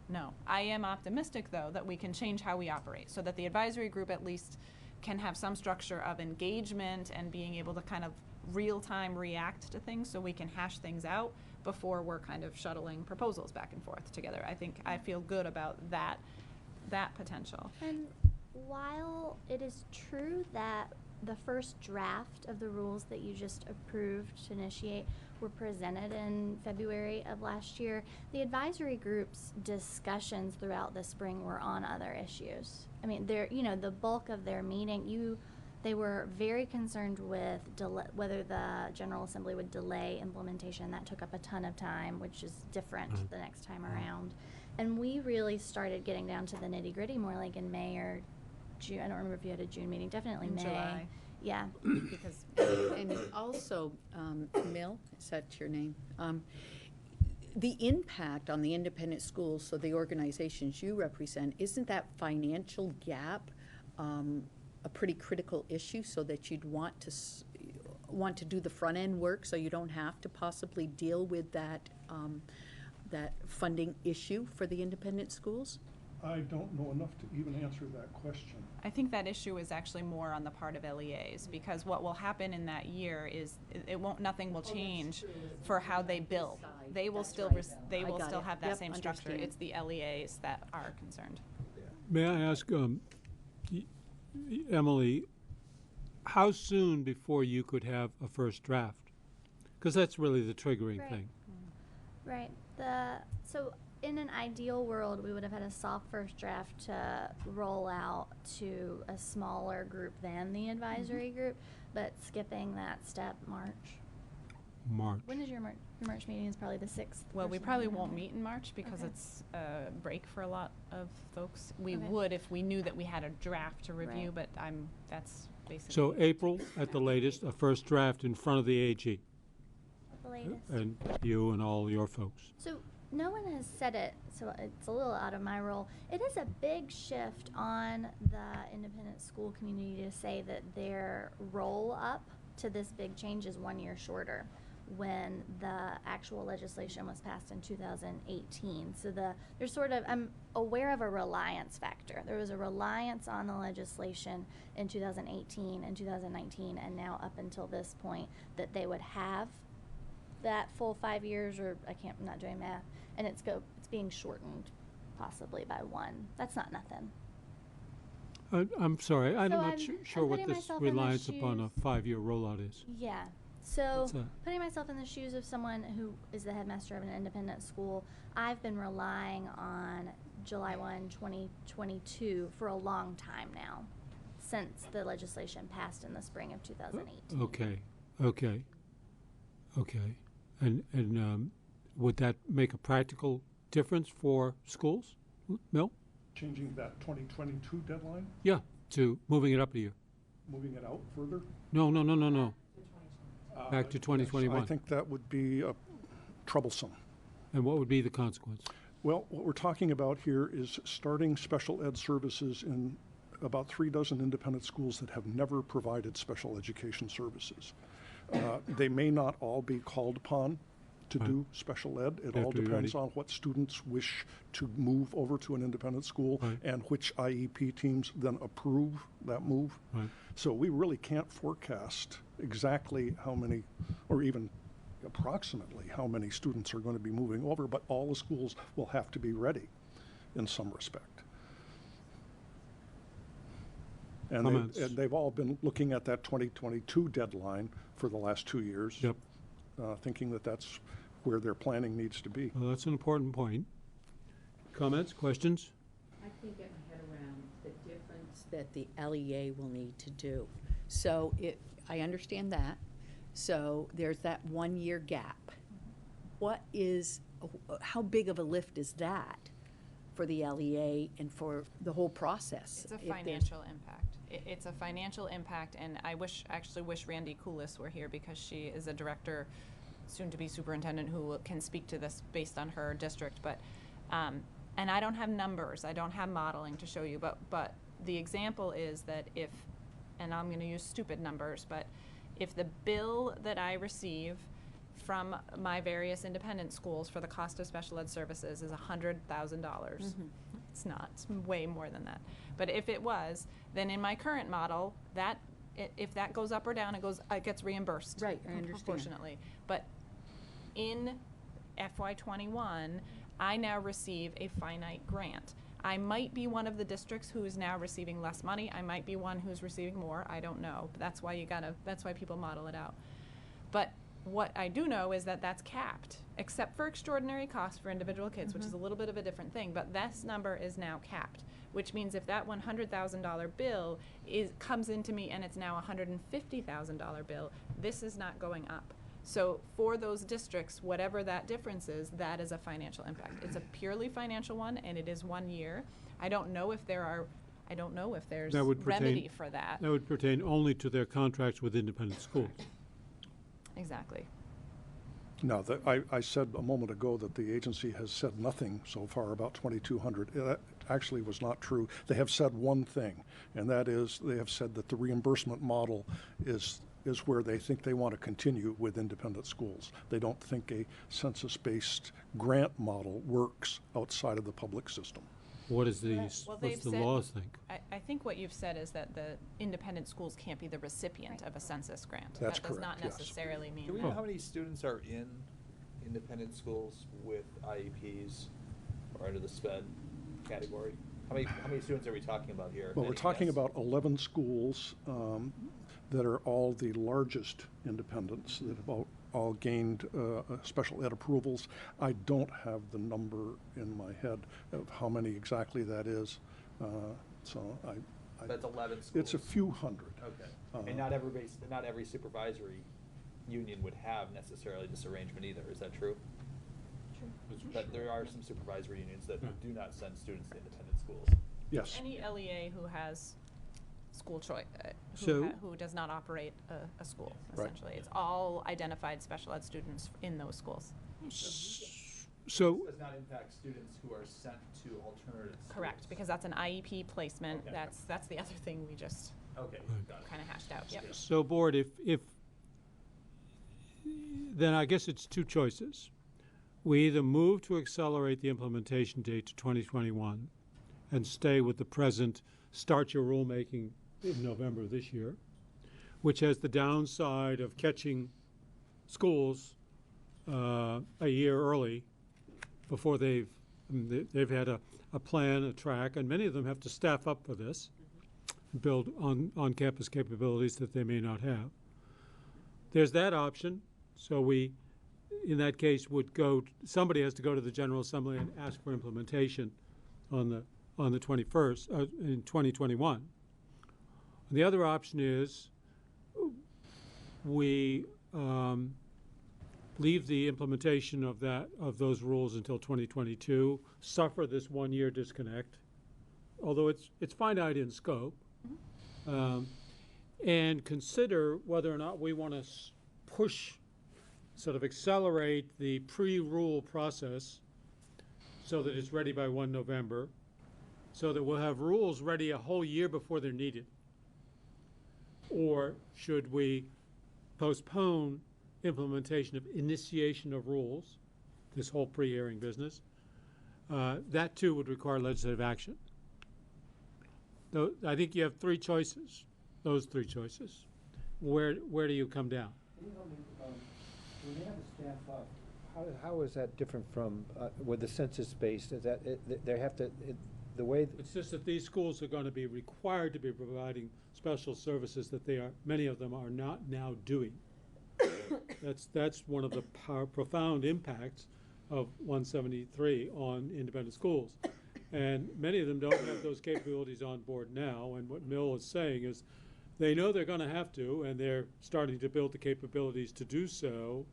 know. I am optimistic, though, that we can change how we operate so that the advisory group at least can have some structure of engagement and being able to kind of real-time react to things so we can hash things out before we're kind of shuttling proposals back and forth together. I feel good about that potential. And while it is true that the first draft of the rules that you just approved to initiate were presented in February of last year, the advisory group's discussions throughout the spring were on other issues. I mean, the bulk of their meeting, they were very concerned with whether the General Assembly would delay implementation. That took up a ton of time, which is different the next time around. And we really started getting down to the nitty-gritty more like in May or June. I don't remember if you had a June meeting. Definitely In May. July. Yeah. Because, and also, Mill, is that your name? The impact on the independent schools, so the organizations you represent, isn't that financial gap a pretty critical issue, so that you'd want to do the front end work, so you don't have to possibly deal with that that funding issue for the independent schools? I don't know enough to even answer that question. I think that issue is actually more on the part of LEAs, because what will happen in that year is nothing will change for how they bill. They will still have that same structure. It's the LEAs that are concerned. May I ask, Emily, how soon before you could have a first draft? Because that's really the triggering thing. Right. So in an ideal world, we would have had a soft first draft to roll out to a smaller group than the advisory group, but skipping that step, March. When is your March meeting? Is probably the 6th. Well, we probably won't meet in March because it's a break for a lot of folks. We would if we knew that we had a draft to review, but that's basically. So April at the latest, a first draft in front of the AG. At the latest. And you and all your folks. So no one has said it, so it's a little out of my role. It is a big shift on the independent school community to say that their roll up to this big change is 1 year shorter, when the actual legislation was passed in 2018. So there's sort of, I'm aware of a reliance factor. There was a reliance on the legislation in 2018 and 2019, and now up until this point, that they would have that full 5 years, or I'm not doing math, and it's being shortened possibly by 1. That's not nothing. I'm sorry, I'm not sure what putting this myself in the reliance upon a shoes. 5-year rollout is. Yeah. So What's that? putting myself in the shoes of someone who is the headmaster of an independent school, I've been relying on July 1, 2022 for a long time now, since the legislation passed in the spring of 2018. Okay. And would that make a practical difference for schools, Mill? Changing that 2022 deadline? Yeah, to moving it up a year. Moving it out further? No. back to 2021? I think that would be troublesome. And what would be the consequence? Well, what we're talking about here is starting special ed services in about 36 independent schools that have never provided special education services. They may not all be called upon to do special ed. It all depends on what students wish to move over to an independent school and which IEP teams then approve that move. So we really can't forecast exactly how many, or even approximately how many students are going to be moving over, but all the schools will have to be ready in some respect. And they've all been looking at that 2022 deadline for the last 2 years, thinking that that's where their planning needs to be. Well, that's an important point. Comments, questions? I can't get my head around the difference that the LEA will need to do. So I understand that. So there's that 1 year gap. How big of a lift is that for the LEA and for the whole process? It's a financial impact. It's a financial impact, and I actually wish Randy Coulis were here because she is a director, soon to be superintendent, who can speak to this based on her district. But and I don't have numbers, I don't have modeling to show you, but the example is that if, and I'm going to use stupid numbers, but if the bill that I receive from my various independent schools for the cost of special ed services is $100,000. It's not. It's way more than that. But if it was, then in my current model, if that goes up or down, it gets reimbursed. Right, I understand. Proportionately. But in FY21, I now receive a finite grant. I might be one of the districts who is now receiving less money. I might be one who's receiving more. I don't know. But that's why people model it out. But what I do know is that that's capped, except for extraordinary costs for individual kids, which is a little bit of a different thing. But this number is now capped, which means if that $100,000 bill comes into me and it's now a $150,000 bill, this is not going up. So for those districts, whatever that difference is, that is a financial impact. It's a purely financial one, and it is 1 year. I don't know if there's remedy for that. That would pertain only to their contracts with independent schools. Exactly. Now, I said a moment ago that the agency has said nothing so far about 2,200. That actually was not true. They have said one thing, and that is they have said that the reimbursement model is where they think they want to continue with independent schools. They don't think a census-based grant model works outside of the public system. What does what's the laws think? I think what you've said is that the independent schools can't be the recipient of a census grant. That's that does correct, not necessarily mean Do we that. know how many students are in independent schools with IEPs or under the SPED category? How many students are we talking about here? Well, we're talking about 11 schools that are all the largest independents that have all gained special ed approvals. I don't have the number in my head of how many exactly that is. That's 11 schools. It's a few hundred. Okay. And not every supervisory union would have necessarily this arrangement either. Is that true? True. But there are some supervisory unions that do not send students to independent schools. Yes. Any LEA who has school choice, who does not operate a school, essentially. Right. It's all identified special ed students in those schools. So this does not impact students who are sent to alternative schools. Correct, because that's an IEP placement. Okay. That's the other thing we just kind of hashed out. Yep. So board, if then I guess it's two choices. We either move to accelerate the implementation date to 2021 and stay with the present, start your rulemaking in November of this year, which has the downside of catching schools a year early before they've had a plan, a track, and many of them have to staff up for this, build on-campus capabilities that they may not have. There's that option. So we, in that case, somebody has to go to the General Assembly and ask for implementation on the 21st, in 2021. The other option is we leave the implementation of those rules until 2022, suffer this 1 year disconnect, although it's finite in scope, and consider whether or not we want to push, sort of accelerate the pre-rule process so that it's ready by 1 November, so that we'll have rules ready a whole year before they're needed? Or should we postpone implementation of initiation of rules, this whole pre-hearing business? That too would require legislative action. Though I think you have three choices, those three choices. Where do you come down? When they have a staff up, how is that different from, with the census-based, is that, they have to, the way. It's just that these schools are going to be required to be providing special services that many of them are not now doing. That's one of the profound impacts of 173 on independent schools. And many of them don't have those capabilities on board now, and what Mill is saying is they know they're going to have to, and they're starting to build the capabilities to do so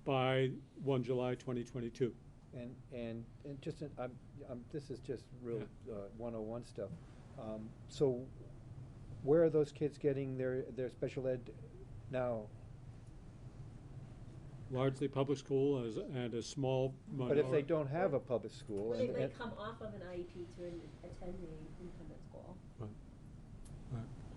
by 1 July 2022. And just, this is just real 101 stuff. So where are those kids getting their special ed now? Largely public school and a small minority. But if they don't have a public school. Or they might come off of an IEP to attend the independent school.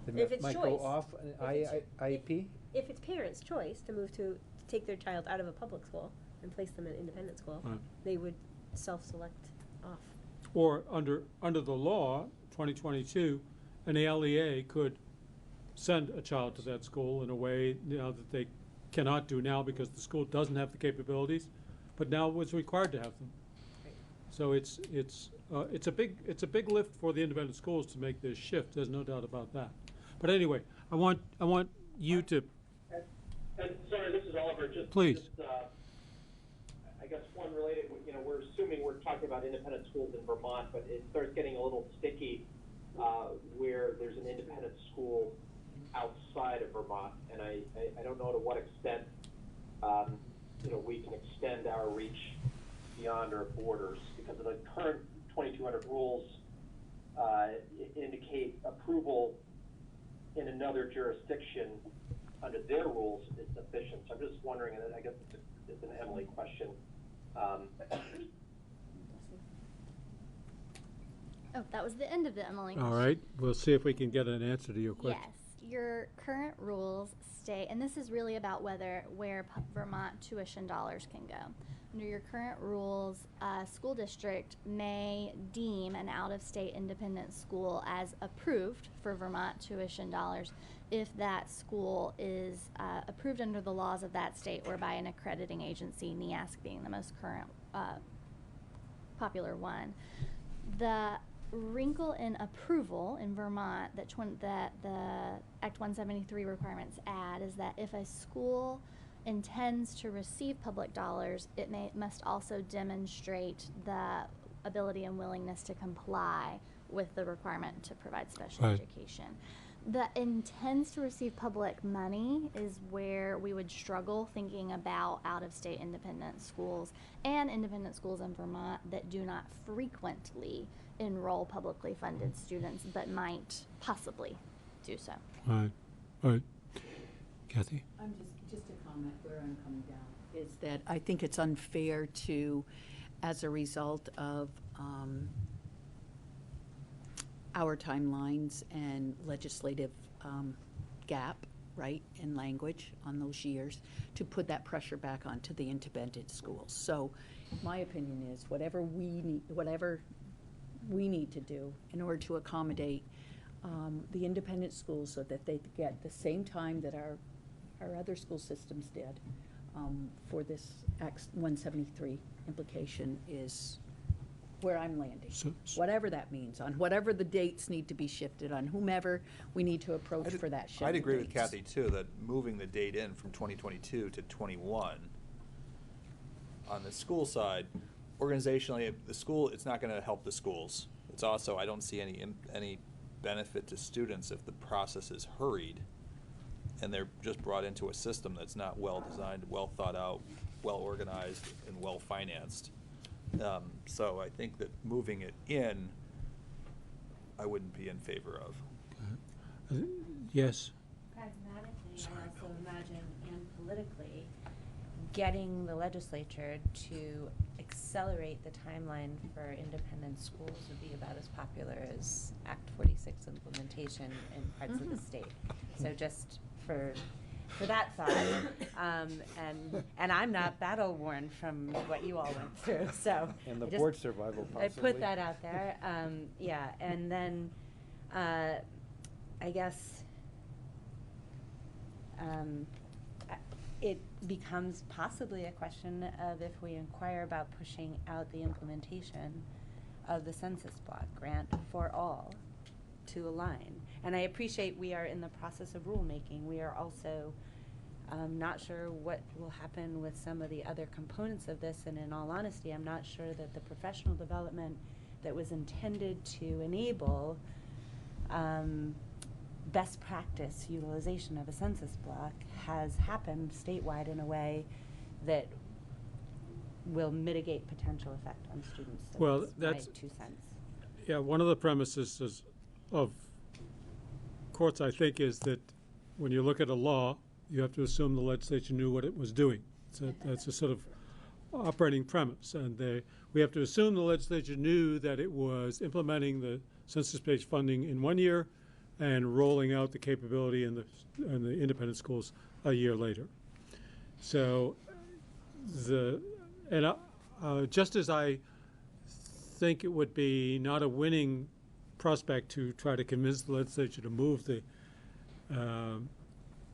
They If it's might choice. go off an IEP? If it's parents' choice to take their child out of a public school and place them in independent school, Right. they would self-select off. Or under the law, 2022, an ALEA could send a child to that school in a way that they cannot do now because the school doesn't have the capabilities, but now was required to have them. Right. So it's a big lift for the independent schools to make this shift. There's no doubt about that. But anyway, I want you to. And sorry, this is Oliver. Please. I guess one related. We're assuming we're talking about independent schools in Vermont, but it starts getting a little sticky where there's an independent school outside of Vermont, and I don't know to what extent we can extend our reach beyond our borders, because of the current 2200 rules indicate approval in another jurisdiction under their rules is sufficient. So I'm just wondering, and I guess it's an Emily question. Oh, that was the end of the Emily All question. right, we'll see if we can get an answer to your question. Yes, your current rules state, and this is really about where Vermont tuition dollars can go. Under your current rules, a school district may deem an out-of-state independent school as approved for Vermont tuition dollars if that school is approved under the laws of that state or by an accrediting agency, NEASC being the most current popular one. The wrinkle in approval in Vermont that the Act 173 requirements add is that if a school intends to receive public dollars, it must also demonstrate the ability and willingness to comply with the requirement to provide special Right. education. The intends to receive public money is where we would struggle thinking about out-of-state independent schools and independent schools in Vermont that do not frequently enroll publicly funded students but might possibly do so. All right. Kathy? I'm just a comment where I'm coming down, is that I think it's unfair to, as a result of our timelines and legislative gap, right, in language on those years, to put that pressure back onto the independent schools. So my opinion is whatever we need to do in order to accommodate the independent schools so that they get the same time that our other school systems did for this Act 173 implication is where I'm landing. Whatever that means, on whatever the dates need to be shifted, on whomever we need to approach for that shift. I'd agree with Kathy, too, that moving the date in from 2022 to 21 on the school side, organizationally, the school, it's not going to help the schools. It's also, I don't see any benefit to students if the process is hurried and they're just brought into a system that's not well designed, well thought out, well organized, and well financed. So I think that moving it in, I wouldn't be in favor of. Yes? Pragmatically, I also imagine, and politically, getting the legislature to accelerate the timeline for independent schools would be about as popular as Act 46 implementation in parts of the state. So just for that thought, and I'm not battle worn from what you all went through, so And the I just- board survival I possibly. put that out there, yeah, and then I guess it becomes possibly a question of if we inquire about pushing out the implementation of the census block grant for all to align. And I appreciate we are in the process of rulemaking. We are also not sure what will happen with some of the other components of this, and in all honesty, I'm not sure that the professional development that was intended to enable best practice utilization of a census block has happened statewide in a way that will mitigate potential effect on students. So Well, that's that's- my 2 cents. Yeah, one of the premises of courts, I think, is that when you look at a law, you have to assume the legislature knew what it was doing. So that's a sort of operating premise. And we have to assume the legislature knew that it was implementing the census-based funding in 1 year and rolling out the capability in the independent schools a year later. So just as I think it would be not a winning prospect to try to convince the legislature to move the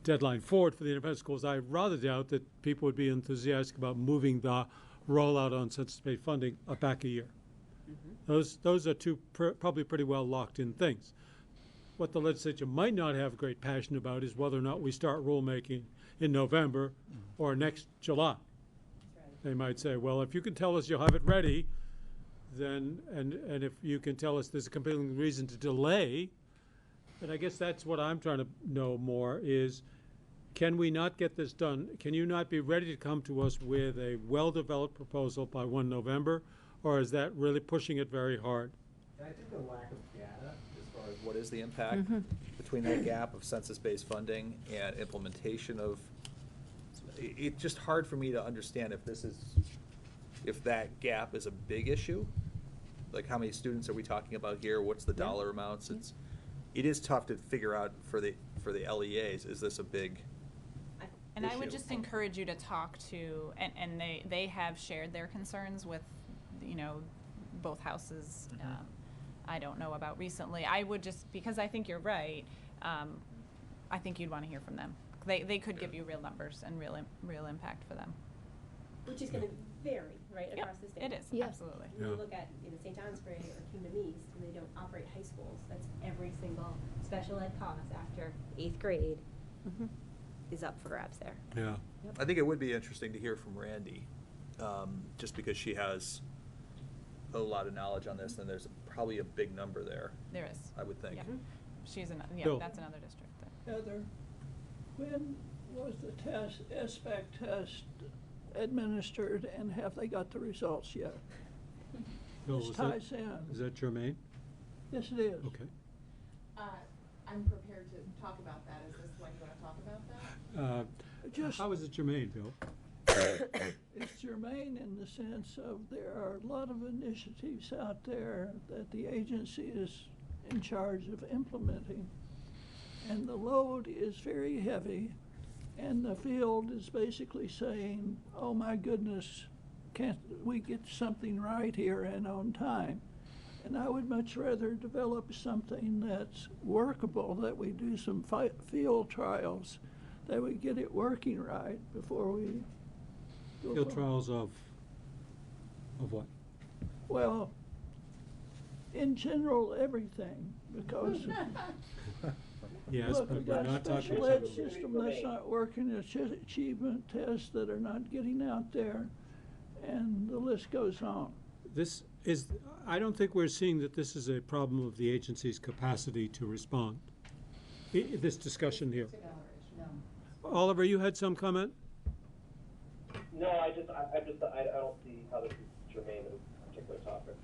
deadline forward for the independent schools, I rather doubt that people would be enthusiastic about moving the rollout on census-based funding back a year. Those are two probably pretty well locked-in things. What the legislature might not have great passion about is whether or not we start rulemaking in November or next July. They might say, well, if you can tell us you'll have it ready, then, and if you can tell us there's a compelling reason to delay, and I guess that's what I'm trying to know more is, can we not get this done? Can you not be ready to come to us with a well-developed proposal by 1 November, or is that really pushing it very hard? And I think the lack of data as far as what is the impact between that gap of census-based funding and implementation of, it's just hard for me to understand if that gap is a big issue. Like, how many students are we talking about here? What's the dollar amounts? It is tough to figure out for the LEAs, is this a big And I would issue? just encourage you to talk to, and they have shared their concerns with, both houses. I don't know about recently. I would just, because I think you're right, I think you'd want to hear from them. They could give you real numbers and real impact for them. Which is going to vary, right, Yep, across the state. it is, Yeah. absolutely. When you look at St. Ansbury or Kingdom East, and they don't operate high schools, that's every single special ed cost after 8th grade is up for grabs there. Yeah. I think it would be interesting to hear from Randy, just because she has a lot of knowledge on this, and there's probably a big number there. There is. I would think. Yeah. Bill. That's another district. Heather, when was the SBAC test administered, and have they got the results yet? Bill, This is that- ties in. Is that germane? Yes, it is. Okay. I'm prepared to talk about that. Is this when you want to talk about that? How is it germane, Bill? It's germane in the sense of there are a lot of initiatives out there that the agency is in charge of implementing. And the load is very heavy, and the field is basically saying, oh my goodness, can't we get something right here and on time? And I would much rather develop something that's workable, that we do some field trials, that we get it working right before we go Field forward. trials of what? Well, in general, everything, because Yes, look, but we've we're got a not talking special about. ed system that's not working, achievement tests that are not getting out there, and the list goes on. This is, I don't think we're seeing that this is a problem of the agency's capacity to respond. This discussion here. Oliver, you had some comment? No, I don't see how this is germane to a particular topic.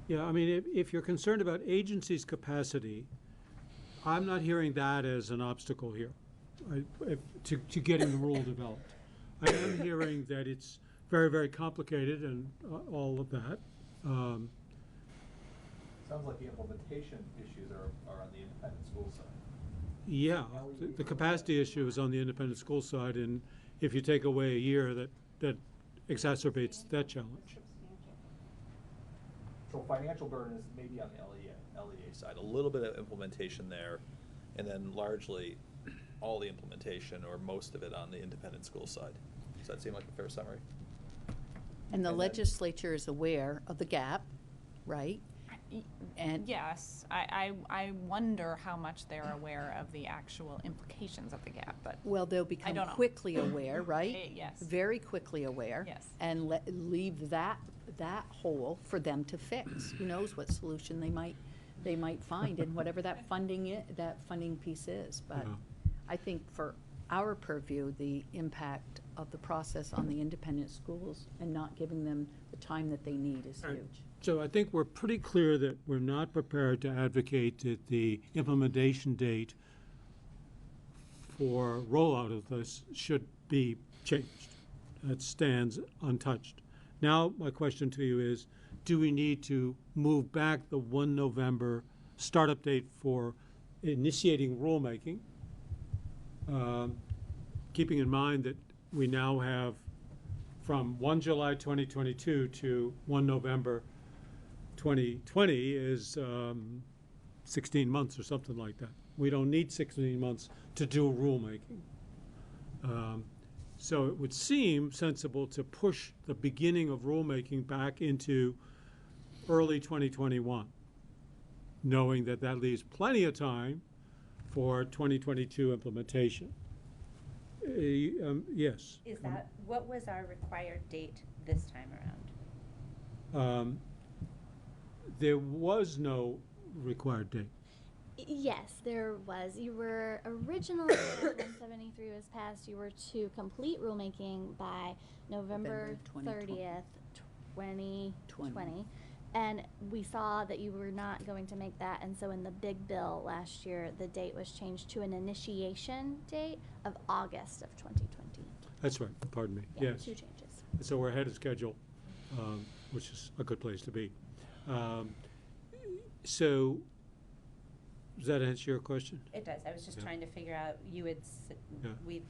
Yeah, I mean, if you're concerned about agency's capacity, I'm not hearing that as an obstacle here. to getting the rule developed. I am hearing that it's very, very complicated and all of that. Sounds like the implementation issues are on the independent school side. Yeah, the capacity issue is on the independent school side, and if you take away a year, that exacerbates that challenge. So financial burden is maybe on the LEA side, a little bit of implementation there, and then largely all the implementation or most of it on the independent school side. Does that seem like a fair summary? And the legislature is aware of the gap, right? And Yes, I wonder how much they're aware of the actual implications of the gap, but. well, they'll become don't know. quickly aware, right? Yes. Very quickly aware. Yes. And leave that hole for them to fix. Who knows what solution they might find in whatever that funding piece is. But Yeah. I think for our purview, the impact of the process on the independent schools and not giving them the time that they need is Right. huge. So I think we're pretty clear that we're not prepared to advocate that the implementation date for rollout of this should be changed. That stands untouched. Now, my question to you is, do we need to move back the 1 November startup date for initiating rulemaking? Keeping in mind that we now have from 1 July 2022 to 1 November 2020 is 16 months or something like that. We don't need 16 months to do rulemaking. So it would seem sensible to push the beginning of rulemaking back into early 2021, knowing that that leaves plenty of time for 2022 implementation. Yes. Is that, what was our required date this time around? There was no required date. Yes, there was. You were originally, when 173 was passed, you were to complete rulemaking by November November 30th, 2020. And we saw that you were not going to make that, and so in the big bill last year, the date was changed to an initiation date of August of 2020. That's right, pardon me, Yeah, yes. 2 changes. So we're ahead of schedule, which is a good place to be. So, does that answer your question? It does. I was just Yeah. trying to figure out, Yeah. we've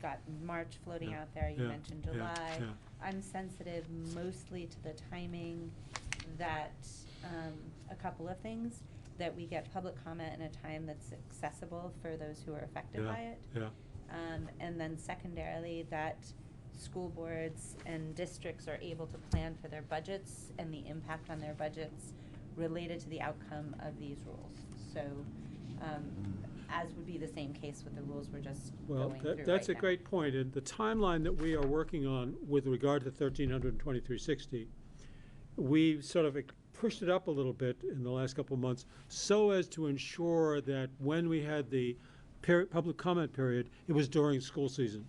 got March floating Yeah. out there, you Yeah. mentioned Yeah. July. Yeah. I'm sensitive mostly to the timing that, a couple of things, that we get public comment in a time that's accessible for those who are affected Yeah. by it. Yeah. And then secondarily, that school boards and districts are able to plan for their budgets and the impact on their budgets related to the outcome of these rules. So, as would be the same case with the rules we're just Well, going through that's a right now. great point, and the timeline that we are working on with regard to 1300 and 2360, we sort of pushed it up a little bit in the last couple of months so as to ensure that when we had the public comment period, it was during school season.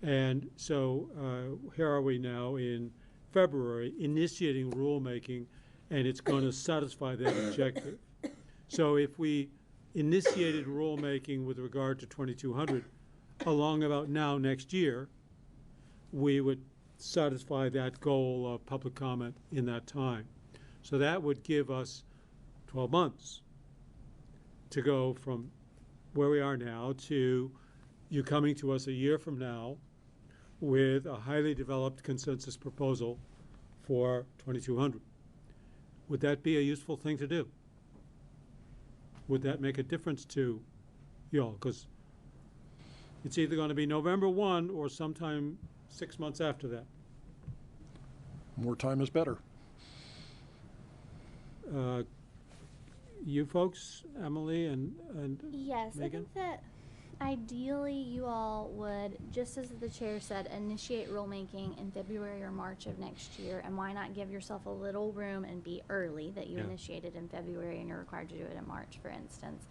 And so here are we now in February initiating rulemaking, and it's going to satisfy that objective. So if we initiated rulemaking with regard to 2200 along about now next year, we would satisfy that goal of public comment in that time. So that would give us 12 months to go from where we are now to you coming to us a year from now with a highly developed consensus proposal for 2200. Would that be a useful thing to do? Would that make a difference to y'all? Because it's either going to be November 1 or sometime 6 months after that. More time is better. You folks, Emily and Yes, I Megan? think that ideally you all would, just as the chair said, initiate rulemaking in February or March of next year. And why not give yourself a little room and be early, that you Yeah. initiated in February and you're required to do it in March, for instance.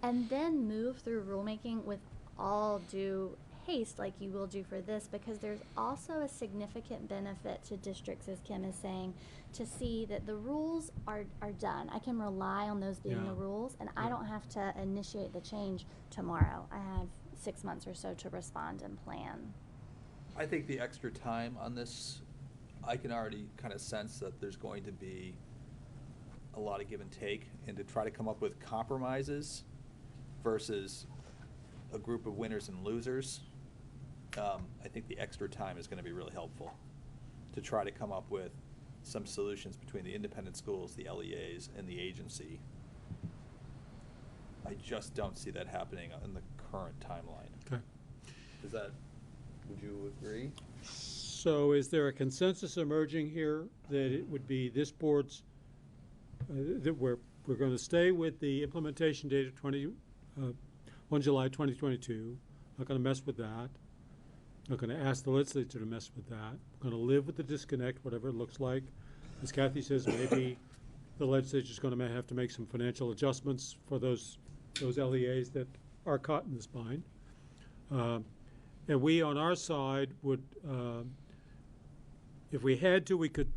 And then move through rulemaking with all due haste like you will do for this, because there's also a significant benefit to districts, as Kim is saying, to see that the rules are done. I can rely on those being Yeah. the rules, and I Yeah. don't have to initiate the change tomorrow. I have 6 months or so to respond and plan. I think the extra time on this, I can already kind of sense that there's going to be a lot of give and take, and to try to come up with compromises versus a group of winners and losers, I think the extra time is going to be really helpful to try to come up with some solutions between the independent schools, the LEAs, and the agency. I just don't see that happening in the current timeline. Okay. Would you agree? So is there a consensus emerging here that it would be this board's, that we're going to stay with the implementation date of 1 July 2022, not going to mess with that, not going to ask the legislature to mess with that, we're going to live with the disconnect, whatever it looks like. As Kathy says, maybe the legislature is going to have to make some financial adjustments for those LEAs that are caught in this bind. And we, on our side, would, if we had to, we could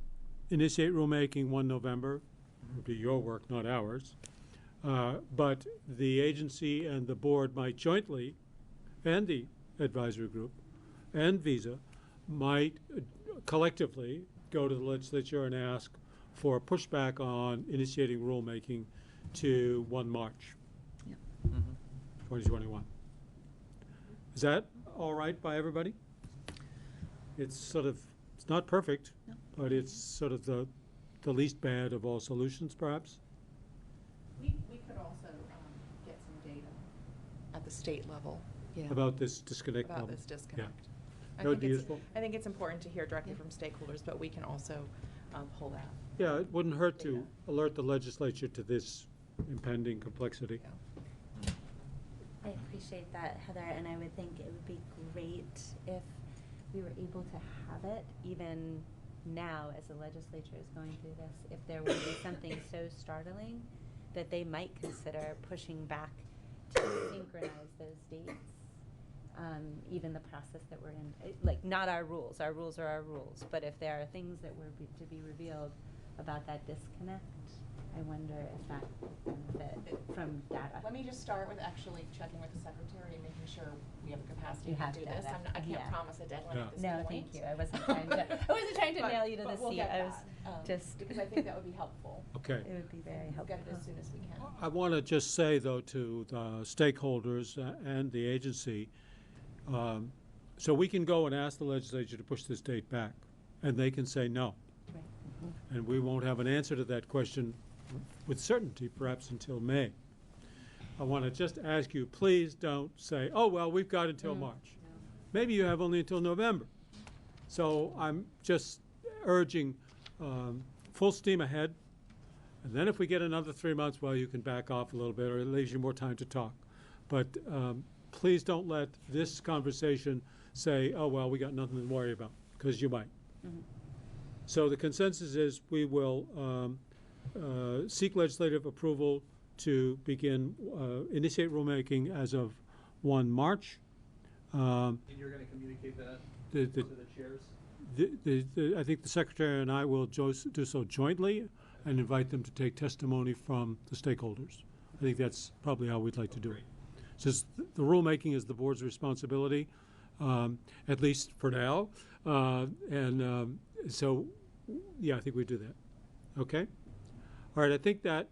initiate rulemaking 1 November. It would be your work, not ours. But the agency and the board might jointly, and the advisory group, and Visa, might collectively go to the legislature and ask for a pushback on initiating rulemaking to 1 March 2021. Is that all right by everybody? It's sort of, it's not perfect, but it's sort of the least bad of all solutions, perhaps? We could also get some data at the state level. About this disconnect About problem. this disconnect. That would be useful. I think it's important to hear directly from stakeholders, but we can also pull that. Yeah, it wouldn't hurt to alert the legislature to this impending complexity. I appreciate that, Heather, and I would think it would be great if we were able to have it even now as the legislature is going through this, if there would be something so startling that they might consider pushing back to synchronize those dates. Even the process that we're in, like, not our rules are our rules, but if there are things that were to be revealed about that disconnect, I wonder if that would benefit from data. Let me just start with actually checking with the secretary and making sure we have the capacity You to have do this. data. I can't promise a deadline at this No, point. thank you. I wasn't trying to But- nail you to but the we'll seat. get I was that, just because I think that would be helpful. Okay. It would be very We'll helpful. get it as soon as we can. I want to just say, though, to the stakeholders and the agency, so we can go and ask the legislature to push this date back, and they can say no. Right. And we won't have an answer to that question with certainty, perhaps until May. I want to just ask you, please don't say, oh, well, we've got until March. Maybe you have only until November. So I'm just urging full steam ahead. And then if we get another 3 months, well, you can back off a little bit, or it leaves you more time to talk. But please don't let this conversation say, oh, well, we got nothing to worry about, because you might. So the consensus is we will seek legislative approval to begin, initiate rulemaking as of 1 March. And you're going to communicate that to the chairs? I think the secretary and I will do so jointly and invite them to take testimony from the stakeholders. I think that's probably how we'd like to do it. Since the rulemaking is the board's responsibility, at least for now, so yeah, I think we do that. Okay? All right, I think that,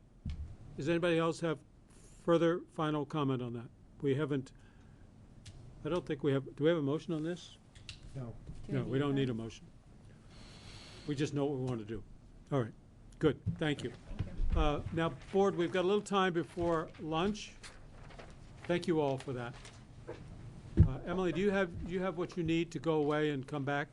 does anybody else have further final comment on that? We haven't, I don't think we have, do we have a motion on this? No. No, we don't need a motion. We just know what we want to do. All right, good, thank you. Now, board, we've got a little time before lunch. Thank you all for that. Emily, do you have what you need to go away and come back?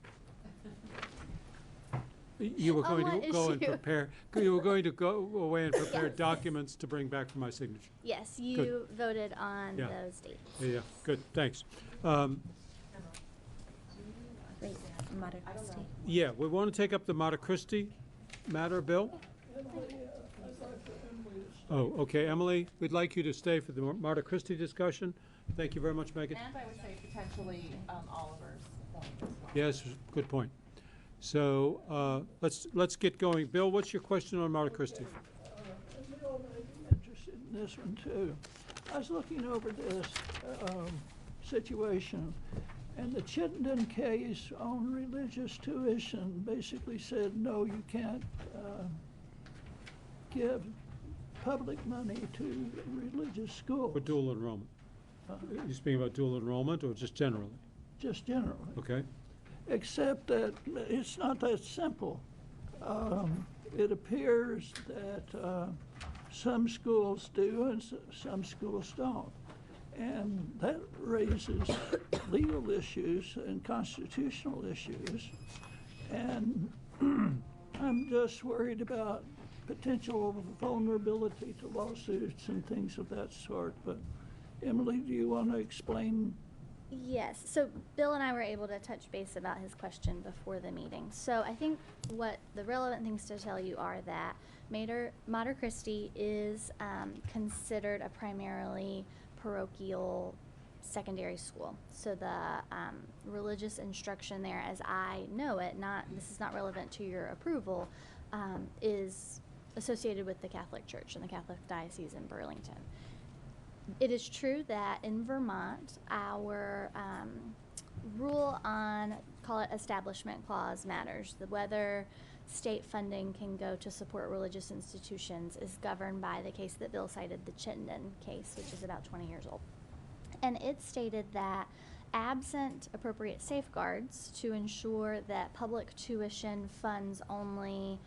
You were going to go and prepare. You were going to go away and prepare documents to bring back for my signature. Yes, you Good. voted on Yeah. those dates. Yeah, good. Thanks. Wait, Mata Christie. Yeah, we want to take up the Mata Christie matter, Bill. Oh, okay, Emily, we'd like you to stay for the Mata Christie discussion. Thank you very much, Megan. And I would say potentially Oliver's point as well. Yes, good point. So let's get going. Bill, what's your question on Mata Christie? Bill may be interested in this one too. I was looking over this situation. And the Chittenden case on religious tuition basically said, no, you can't give public money to religious schools. For dual enrollment. You speaking about dual enrollment or just generally? Just generally. Okay. Except that it's not that simple. It appears that some schools do and some schools don't. And that raises legal issues and constitutional issues. And I'm just worried about potential vulnerability to lawsuits and things of that sort. But Emily, do you want to explain? Yes, so Bill and I were able to touch base about his question before the meeting. So I think what the relevant things to tell you are that Mater Christi is considered a primarily parochial secondary school. So the religious instruction there, as I know it, this is not relevant to your approval, is associated with the Catholic Church and the Catholic Diocese in Burlington. It is true that in Vermont, our rule on, call it Establishment Clause matters. Whether state funding can go to support religious institutions is governed by the case that Bill cited, the Chittenden case, which is about 20 years old. And it stated that absent appropriate safeguards to ensure that public tuition funds only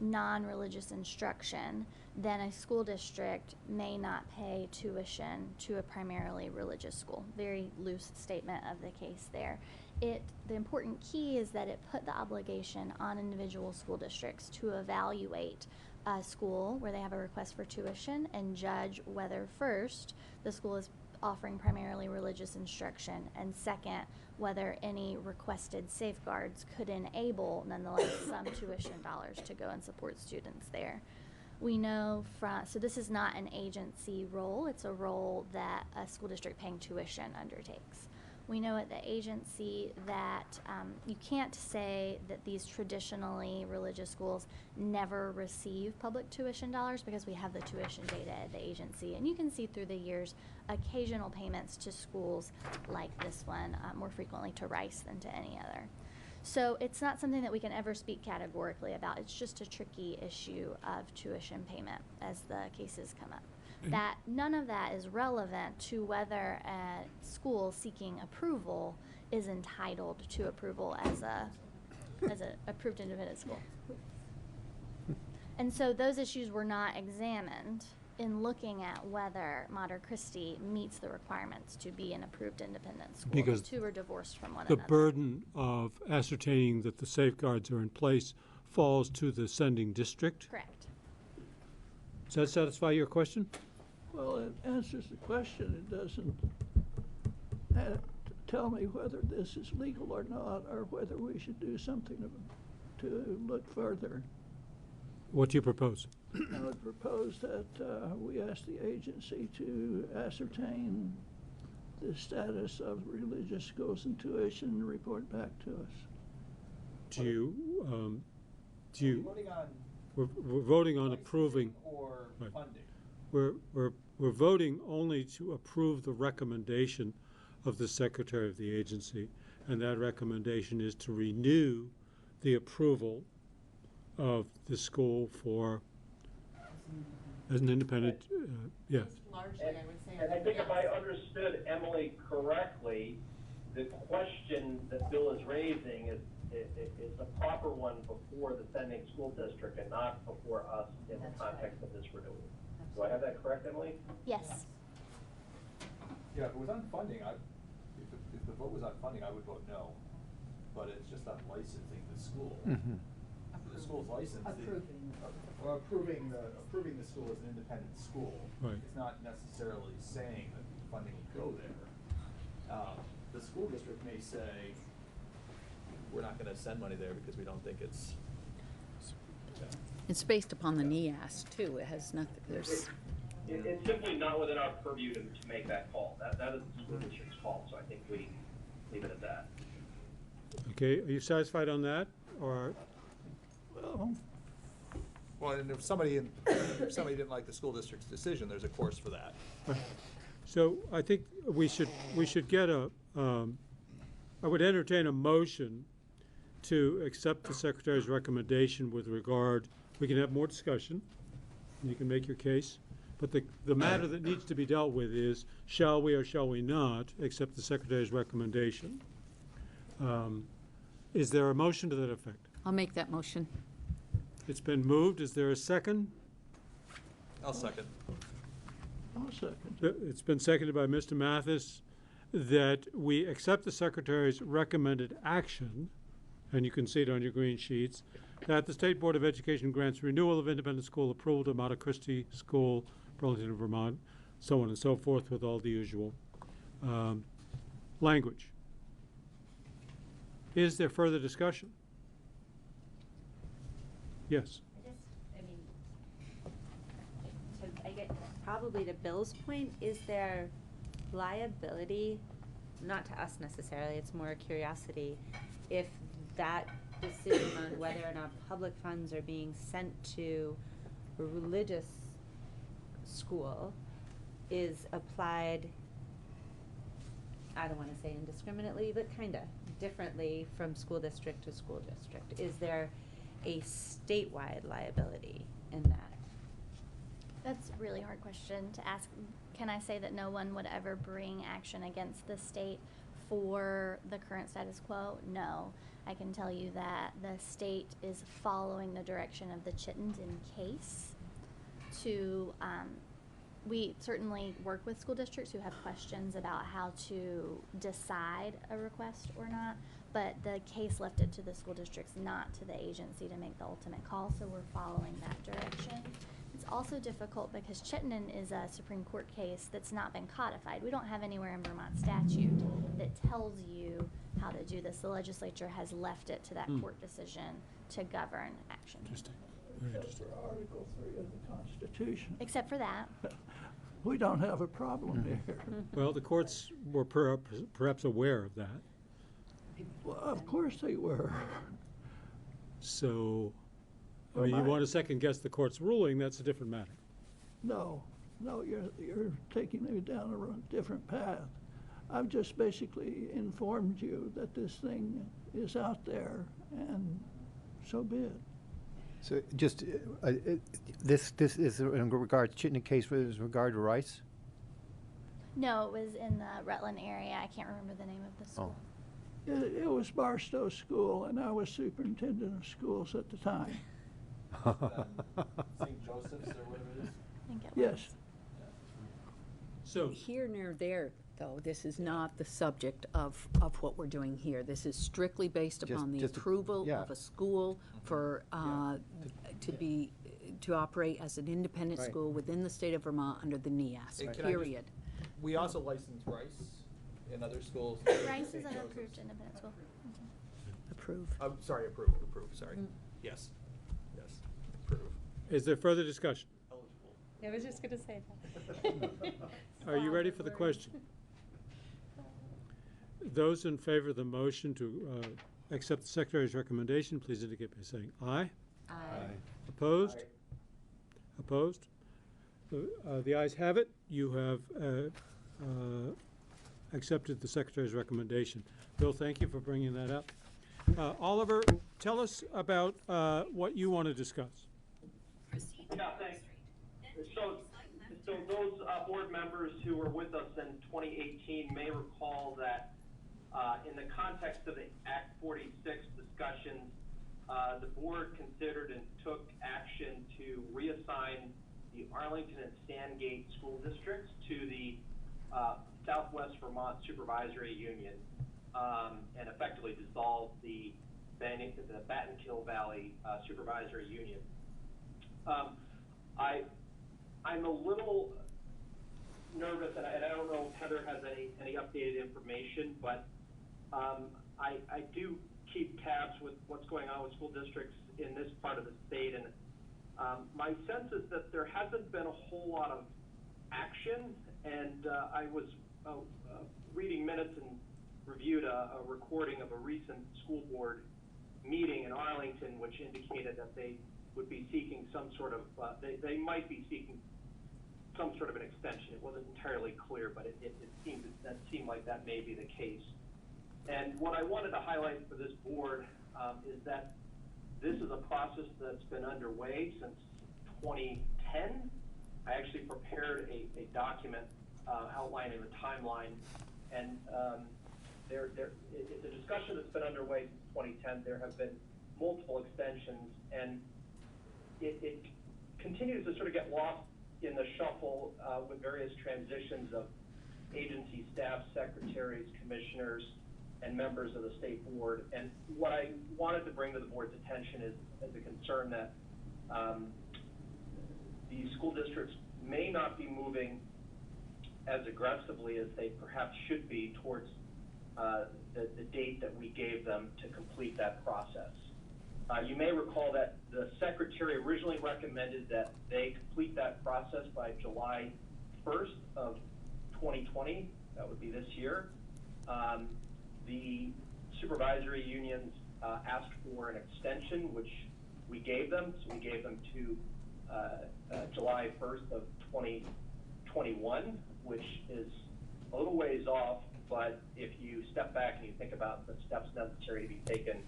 non-religious instruction, then a school district may not pay tuition to a primarily religious school. Very loose statement of the case there. The important key is that it put the obligation on individual school districts to evaluate a school where they have a request for tuition and judge whether, first, the school is offering primarily religious instruction, and second, whether any requested safeguards could enable, nonetheless, some tuition dollars to go and support students there. We know so this is not an agency role, it's a role that a school district paying tuition undertakes. We know at the agency that you can't say that these traditionally religious schools never receive public tuition dollars because we have the tuition data at the agency. And you can see through the years occasional payments to schools like this one, more frequently to Rice than to any other. So it's not something that we can ever speak categorically about. It's just a tricky issue of tuition payment as the cases come up. That none of that is relevant to whether a school seeking approval is entitled to approval as a approved independent school. And so those issues were not examined in looking at whether Mater Christi meets the requirements to be an approved independent school. Because the two are divorced from one the another. burden of ascertaining that the safeguards are in place falls to the sending district. Correct. Does that satisfy your question? Well, it answers the question. It doesn't tell me whether this is legal or not, or whether we should do something to look further. What do you propose? I would propose that we ask the agency to ascertain the status of religious schools and tuition and report back to us. We're voting on approving or right. funding. We're voting only to approve the recommendation of the secretary of the agency, and that recommendation is to renew the approval of the school as an independent, yes. Largely, I would say. And I think if I understood Emily correctly, the question that Bill is raising is the proper one before the sending school district and not before us in the context of this renewal. Do I have that correct, Emily? Yes. Yeah, if it was on funding, if the vote was on funding, I would vote no. But it's just on licensing the school. Mm-hmm. The school's licensed. Approving. Approving the school as an independent school. Right. It's not necessarily saying that funding would go there. The school district may say, we're not gonna send money there because we don't think it's. It's based upon the NEAS too. It has nothing, It's simply not within our purview to make that call. That is the school district's call, so I think we leave it at that. Okay, are you satisfied on that, or? Well, and if somebody didn't like the school district's decision, there's a course for that. So I think we should get I would entertain a motion to accept the Secretary's recommendation with regard, we can have more discussion, you can make your case, but the matter that needs to be dealt with is, shall we or shall we not accept the Secretary's recommendation? Is there a motion to that effect? I'll make that motion. It's been moved. Is there a second? I'll second. I'll second. It's been seconded by Mr. Mathis that we accept the Secretary's recommended action, and you can see it on your green sheets, that the State Board of Education grants renewal of independent school approval to Monte Christi School, Burlington, Vermont, so on and so forth, with all the usual language. Is there further discussion? Yes. I get, probably to Bill's point, is there liability, not to us necessarily, it's more a curiosity, if that decision on whether or not public funds are being sent to a religious school is applied, I don't want to say indiscriminately, but kind of differently from school district to school district? Is there a statewide liability in that? That's a really hard question to ask. Can I say that no one would ever bring action against the state for the current status quo? No. I can tell you that the state is following the direction of the Chittenden case to, we certainly work with school districts who have questions about how to decide a request or not, but the case left it to the school districts, not to the agency, to make the ultimate call, so we're following that direction. It's also difficult because Chittenden is a Supreme Court case that's not been codified. We don't have anywhere in Vermont statute that tells you how to do this. The legislature has left it to that court decision to govern action. Interesting. Except for Article 3 of the Constitution. Except for that. We don't have a problem here. Well, the courts were perhaps aware of that. Well, of course they were. So, I mean, you want to second guess the court's ruling, that's a different matter. No, you're taking me down a different path. I've just basically informed you that this thing is out there, and so be it. So just, this is in regard, Chittenden case with regard to Rice? No, it was in the Rutland area. I can't remember the name of the school. It was Barstow School, and I was superintendent of schools at the time. St. Joseph's or whatever it is? I think it Yes. was. So Here nor there, though, this is not the subject of what we're doing here. This is strictly based upon the approval of a school for, to operate as an independent Right. school within the state of Vermont under the NEAS, Hey, can I just- period. We also license Rice in other schools. Rice is an approved independent school. Approve. Sorry, approve, sorry. Yes, approve. is there further discussion? I was just gonna say that. Are you ready for the question? Those in favor of the motion to accept the Secretary's recommendation, please indicate by saying aye. Aye. Opposed? Opposed? The ayes have it. You have accepted the Secretary's recommendation. Bill, thank you for bringing that up. Oliver, tell us about what you want to discuss. Yeah, thanks. So those board members who were with us in 2018 may recall that in the context of the Act 46 discussions, the board considered and took action to reassign the Arlington and Sandgate school districts to the Southwest Vermont Supervisory Union and effectively dissolve the Battenkill Valley Supervisory Union. I'm a little nervous, and I don't know if Heather has any updated information, but I do keep tabs with what's going on with school districts in this part of the state, and my sense is that there hasn't been a whole lot of action, and I was reading minutes and reviewed a recording of a recent school board meeting in Arlington, which indicated that they would be seeking some sort of, they might be seeking some sort of an extension. It wasn't entirely clear, but it seemed like that may be the case. And what I wanted to highlight for this board is that this is a process that's been underway since 2010. I actually prepared a document outlining the timeline, and it's a discussion that's been underway since 2010. There have been multiple extensions, and it continues to sort of get lost in the shuffle with various transitions of agency staff, secretaries, commissioners, and members of the state board. And what I wanted to bring to the board's attention is the concern that the school districts may not be moving as aggressively as they perhaps should be towards the date that we gave them to complete that process. You may recall that the secretary originally recommended that they complete that process by July 1st of 2020. That would be this year. The supervisory unions asked for an extension, which we gave them. So we gave them to July 1st of 2021, which is a little ways off, but if you step back and you think about the steps necessary to be taken,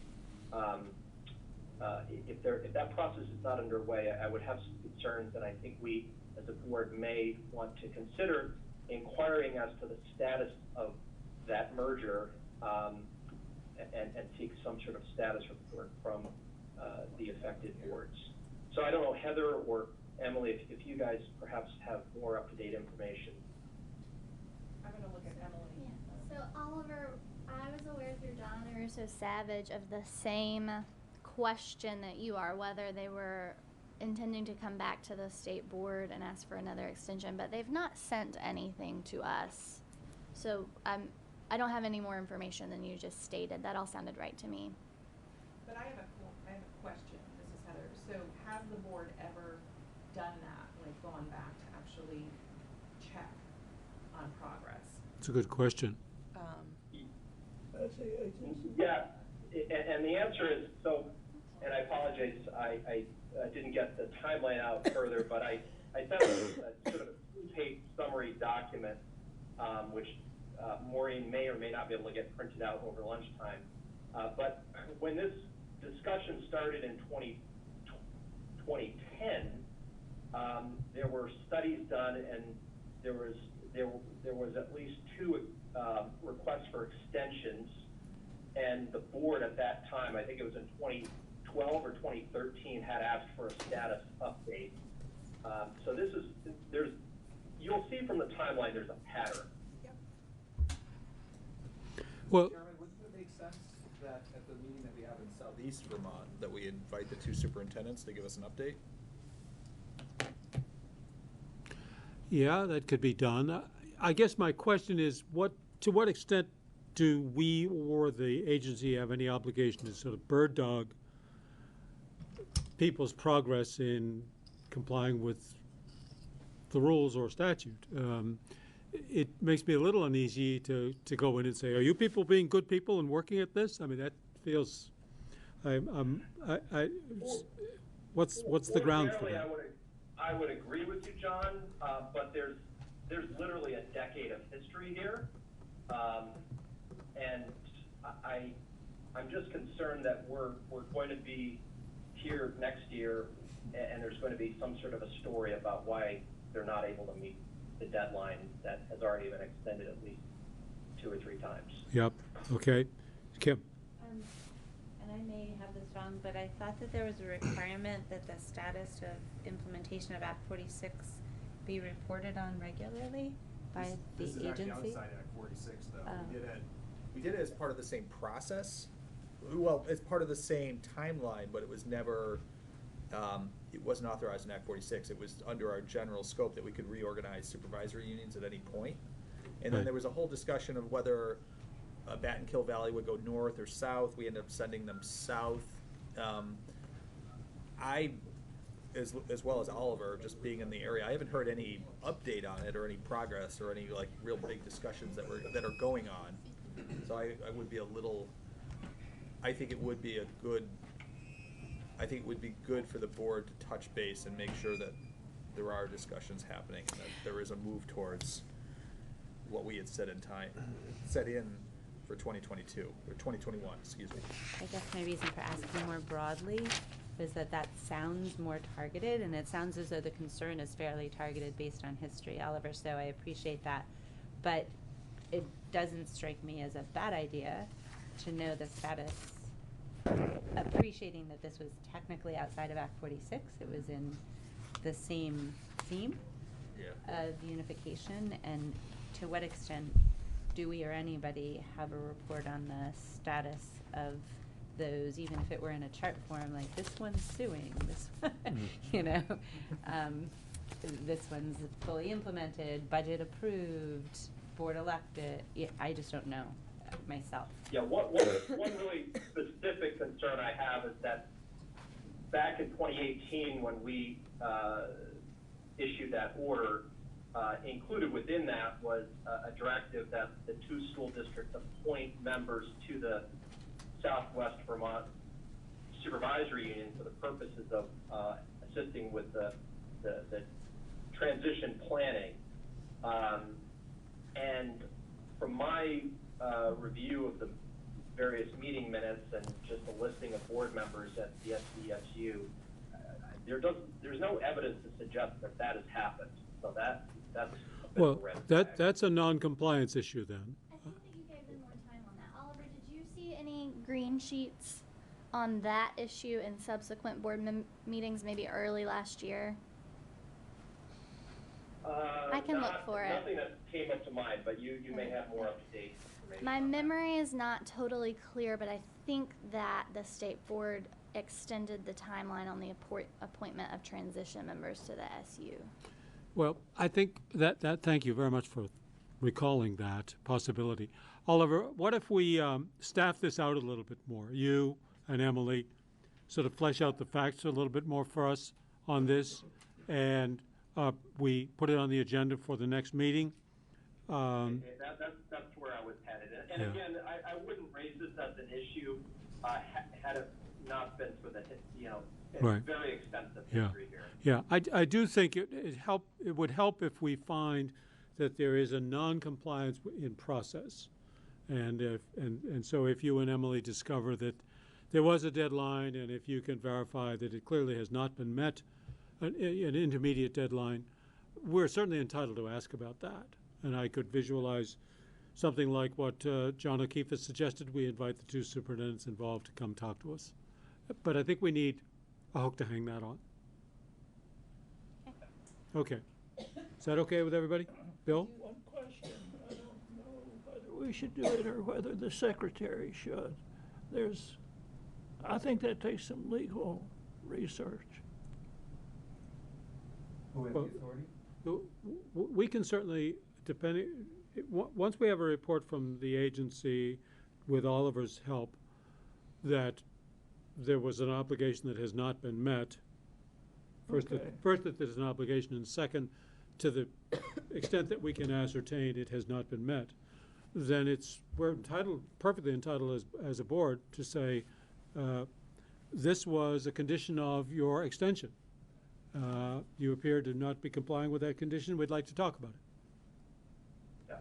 if that process is not underway, I would have some concerns, and I think we, as a board, may want to consider inquiring as to the status of that merger and seek some sort of status report from the affected boards. So I don't know, Heather or Emily, if you guys perhaps have more up-to-date information. I'm going to look at Emily. Yeah. So Oliver, I was aware through John they were so savage of the same question that you are, whether they were intending to come back to the state board and ask for another extension, but they've not sent anything to us. So I don't have any more information than you just stated. That all sounded right to me. But I have a question. This is Heather. So has the board ever done that, like gone back to actually check on progress? It's a good question. Yeah, and the answer is, so, and I apologize, I didn't get the timeline out further, but I sent a sort of a two-page summary document, which Maureen may or may not be able to get printed out over lunchtime. But when this discussion started in 2010, there were studies done, and there was at least two requests for extensions, and the board at that time, I think it was in 2012 or 2013, had asked for a status update. So this is, you'll see from the timeline there's a pattern. Well, Chairman, wouldn't it make sense that at the meeting that we have in Southeast Vermont, that we invite the two superintendents to give us an update? yeah, that could be done. I guess my question is, to what extent do we or the agency have any obligation to sort of bird dog people's progress in complying with the rules or statute? It makes me a little uneasy to go in and say, are you people being good people and working at this? I mean, that feels, what's the ground for that? I would agree with you, John, but there's literally a decade of history here, and I'm just concerned that we're going to be here next year, and there's going to be some sort of a story about why they're not able to meet the deadline that has already been extended at least 2 or 3 times. Yep. Okay. Kim. And I may have this wrong, but I thought that there was a requirement that the status of implementation of Act 46 be reported on regularly by the agency. This is actually outside Act 46, though. We did it as part of the same process. Well, it's part of the same timeline, but it was never. It wasn't authorized in Act 46. It was under our general scope that we could reorganize supervisory unions at any point. And then there was a whole discussion of whether Batt and Kill Valley would go north or south. We ended up sending them south. As well as Oliver, just being in the area, I haven't heard any update on it or any progress or any like real big discussions that are going on. So I would be a little. I think it would be good for the board to touch base and make sure that there are discussions happening, and that there is a move towards what we had set in for 2022, or 2021, excuse me. I guess my reason for asking more broadly is that sounds more targeted, and it sounds as though the concern is fairly targeted based on history, Oliver, so I appreciate that. But it doesn't strike me as a bad idea to know the status, appreciating that this was technically outside of Act 46. It was in the same theme of unification, and to what extent do we or anybody have a report on the status of those, even if it were in a chart form, like this one's suing, this one, you know, this one's fully implemented, budget approved, board elected. I just don't know myself. Yeah, one really specific concern I have is that back in 2018, when we issued that order, included within that was a directive that the 2 school districts appoint members to the Southwest Vermont Supervisory Union for the purposes of assisting with the transition planning. And from my review of the various meeting minutes and just a listing of board members at the SVSU, there's no evidence to suggest that has happened. So that's a bit of a red flag. That's a non-compliance issue then. I think that you gave them more time on that. Oliver, did you see any green sheets on that issue in subsequent board meetings, maybe early last year? I can look for it. Nothing that came up to mind, but you may have more up-to-date information. My memory is not totally clear, but I think that the state board extended the timeline on the appointment of transition members to the SU. Well, I think that thank you very much for recalling that possibility. Oliver, what if we staff this out a little bit more? You and Emily sort of flesh out the facts a little bit more for us on this, and we put it on the agenda for the next meeting. That's where I was headed. And again, I wouldn't raise this as an issue had it not been for the, Right. very extensive history here. Yeah, I do think it would help if we find that there is a non-compliance in process, and so if you and Emily discover that there was a deadline, and if you can verify that it clearly has not been met, an intermediate deadline, we're certainly entitled to ask about that. And I could visualize something like what John O'Keefe has suggested. We invite the 2 superintendents involved to come talk to us. But I think we need a hook to hang that on. Okay. Is that okay with everybody? Bill? One question. I don't know whether we should do it or whether the secretary should. I think that takes some legal research. Who has the authority? We can certainly, once we have a report from the agency with Oliver's help that there was an obligation that has not been met, first that there's an obligation, and second, to the extent that we can ascertain it has not been met, then we're perfectly entitled as a board to say, this was a condition of your extension. You appear to not be complying with that condition. We'd like to talk about it.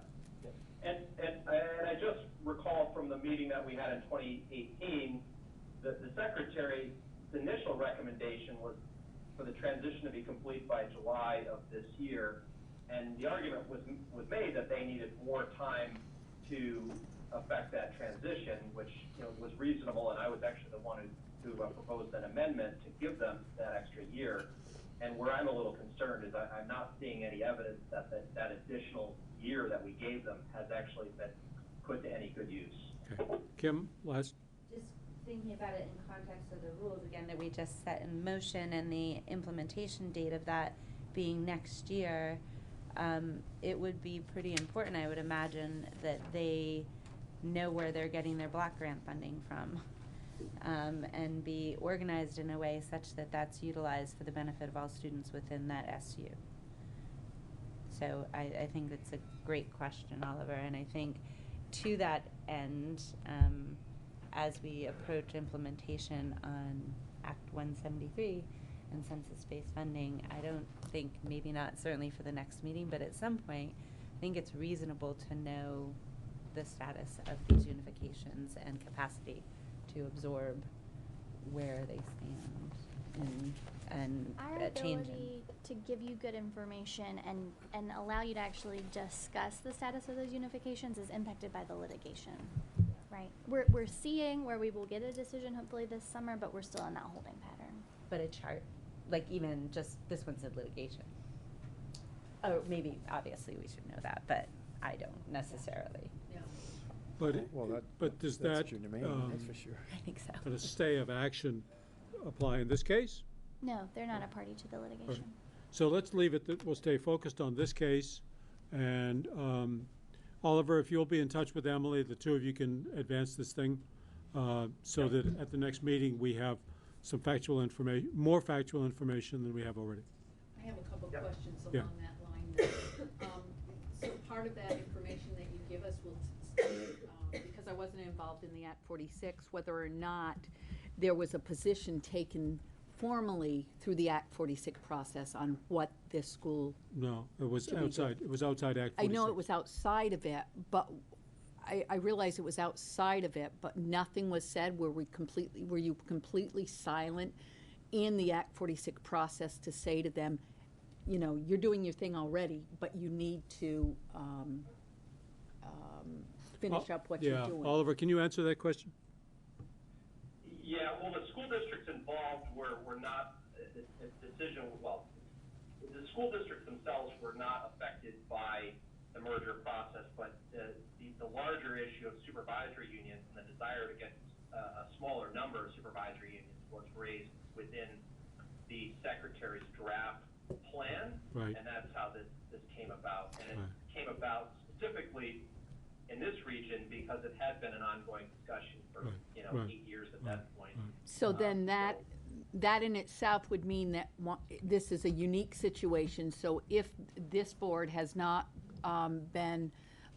Yeah. And I just recall from the meeting that we had in 2018, the Secretary's initial recommendation was for the transition to be complete by July of this year, and the argument was made that they needed more time to affect that transition, which was reasonable, and I was actually the one who proposed an amendment to give them that extra year. And where I'm a little concerned is I'm not seeing any evidence that additional year that we gave them has actually been put to any good use. Okay. Kim, last. Just thinking about it in context of the rules again that we just set in motion and the implementation date of that being next year, it would be pretty important, I would imagine, that they know where they're getting their block grant funding from. And be organized in a way such that that's utilized for the benefit of all students within that SU. So I think it's a great question, Oliver, and I think to that end, as we approach implementation on Act 173, and census-based funding, I don't think, maybe not certainly for the next meeting, but at some point, I think it's reasonable to know the status of these unifications and capacity to absorb where they stand and Our change them. ability to give you good information and allow you to actually discuss the status of those unifications is impacted by the litigation, right? We're seeing where we will get a decision hopefully this summer, but we're still in that holding pattern. But a chart, like even just this one's in litigation. Oh, maybe, obviously we should know that, but I don't necessarily. But, Well, but does that's that, junior main, that's for sure. I think so. does a stay of action apply in this case? No, they're not a party to the litigation. So let's leave it that we'll stay focused on this case. And Oliver, if you'll be in touch with Emily, the two of you can advance this thing so that at the next meeting we have some factual information, more factual information than we have already. I have a couple of questions Yeah. along that line. So part of that information that you give us will, because I wasn't involved in the Act 46, whether or not there was a position taken formally through the Act 46 process on what this school. No, it was To be outside. It was outside Act 46. I know it was outside of it, but I realize it was outside of it, but nothing was said. Were you completely silent in the Act 46 process to say to them, you know, you're doing your thing already, but you need to finish up what you're doing? Oliver, can you answer that question? Yeah, well, the school districts involved were not, the decision, well, the school districts themselves were not affected by the merger process, but the larger issue of supervisory unions and the desire to get a smaller number of supervisory unions was raised within the secretary's draft plan. Right. And that's how this came about. And it came about specifically in this region because it had been an ongoing discussion for, 8 years at that point. So then that in itself would mean that this is a unique situation. So if this board has not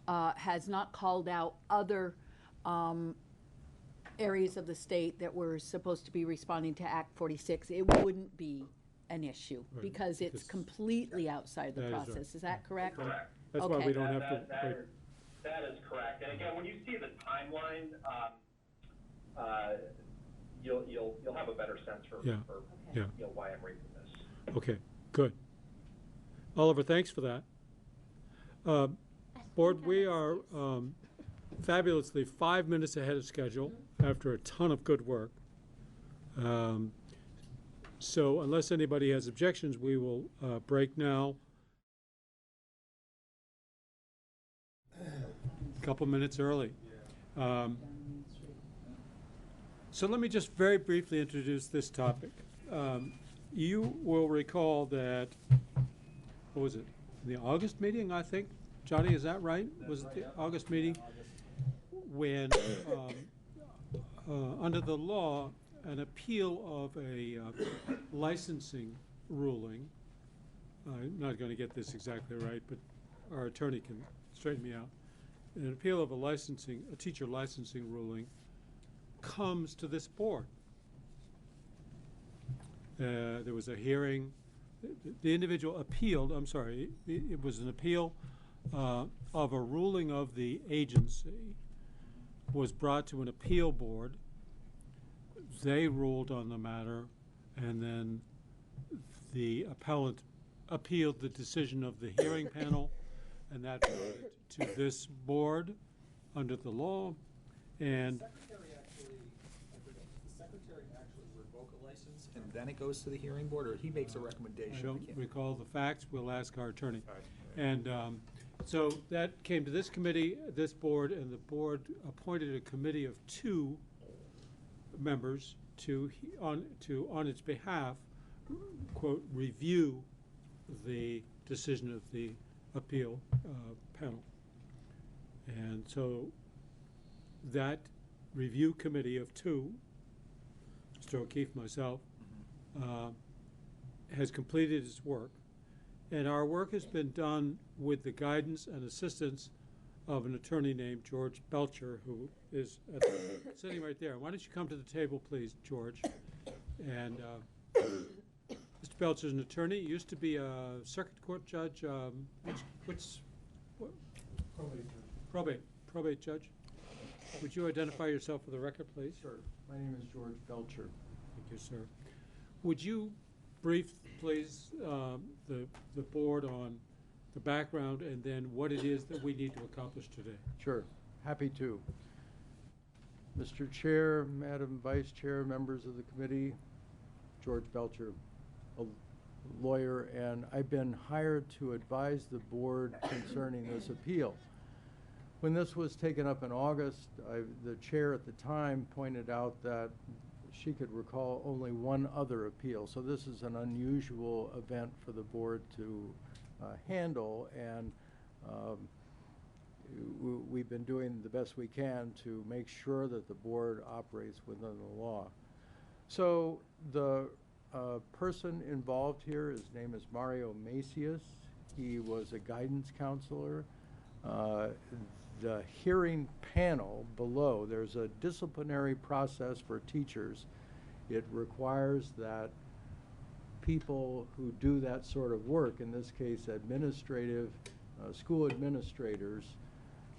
has not called out other areas of the state that were supposed to be responding to Act 46, it wouldn't be an issue because it's completely outside the That is right. process. Is that correct? Correct. That's why we don't have to. That is correct. And again, when you see the timeline, you'll have a better sense for why I'm raising this. Okay, good. Oliver, thanks for that. Board, we are fabulously 5 minutes ahead of schedule after a ton of good work. So unless anybody has objections, we will break now. A couple minutes early. So let me just very briefly introduce this topic. You will recall that, what was it, the August meeting, I think? Johnny, is that right? Was it the August meeting? When, under the law, an appeal of a licensing ruling, I'm not going to get this exactly right, but our attorney can straighten me out. An appeal of a teacher licensing ruling comes to this board. There was a hearing. The individual appealed, I'm sorry, it was an appeal of a ruling of the agency was brought to an appeal board. They ruled on the matter, and then the appellant appealed the decision of the hearing panel, and that brought it to this board under the law. And The secretary actually revoke a license and then it goes to the hearing board, or he makes a recommendation? I don't recall the facts. We'll ask our attorney. And so that came to this committee, this board, and the board appointed a committee of 2 members to on its behalf, quote, review the decision of the appeal panel. And so that review committee of 2, Mr. O'Keefe, myself, has completed its work. And our work has been done with the guidance and assistance of an attorney named George Belcher, who is sitting right there. Why don't you come to the table, please, George? And Mr. Belcher is an attorney, used to be a circuit court judge, probate judge. Would you identify yourself for the record, please? Sure. My name is George Belcher. Thank you, sir. Would you brief, please, the board on the background and then what it is that we need to accomplish today? Sure. Happy to. Mr. Chair, Madam Vice Chair, members of the committee, George Belcher, a lawyer, and I've been hired to advise the board concerning this appeal. When this was taken up in August, the chair at the time pointed out that she could recall only one other appeal. So this is an unusual event for the board to handle, and we've been doing the best we can to make sure that the board operates within the law. So the person involved here, his name is Mario Macias. He was a guidance counselor. The hearing panel below, there's a disciplinary process for teachers. It requires that people who do that sort of work, in this case administrative, school administrators,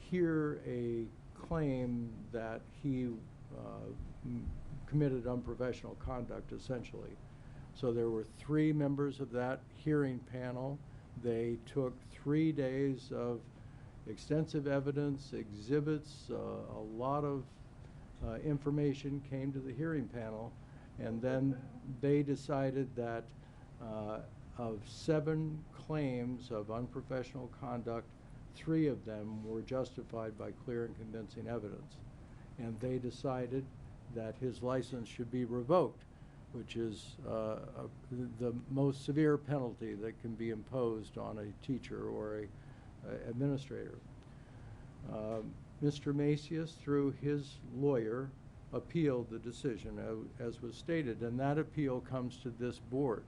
hear a claim that he committed unprofessional conduct, essentially. So there were 3 members of that hearing panel. They took 3 days of extensive evidence, exhibits, a lot of information came to the hearing panel, and then they decided that of 7 claims of unprofessional conduct, 3 of them were justified by clear and convincing evidence. And they decided that his license should be revoked, which is the most severe penalty that can be imposed on a teacher or a administrator. Mr. Macias, through his lawyer, appealed the decision, as was stated, and that appeal comes to this board.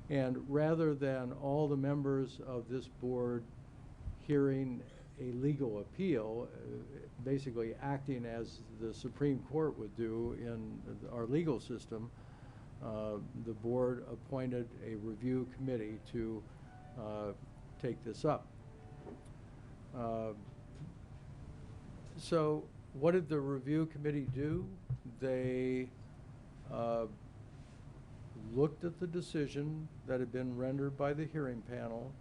And rather than all the members of this board hearing a legal appeal, basically acting as the Supreme Court would do in our legal system, the board appointed a review committee to take this up. So what did the review committee do? They looked at the decision that had been rendered by the hearing panel.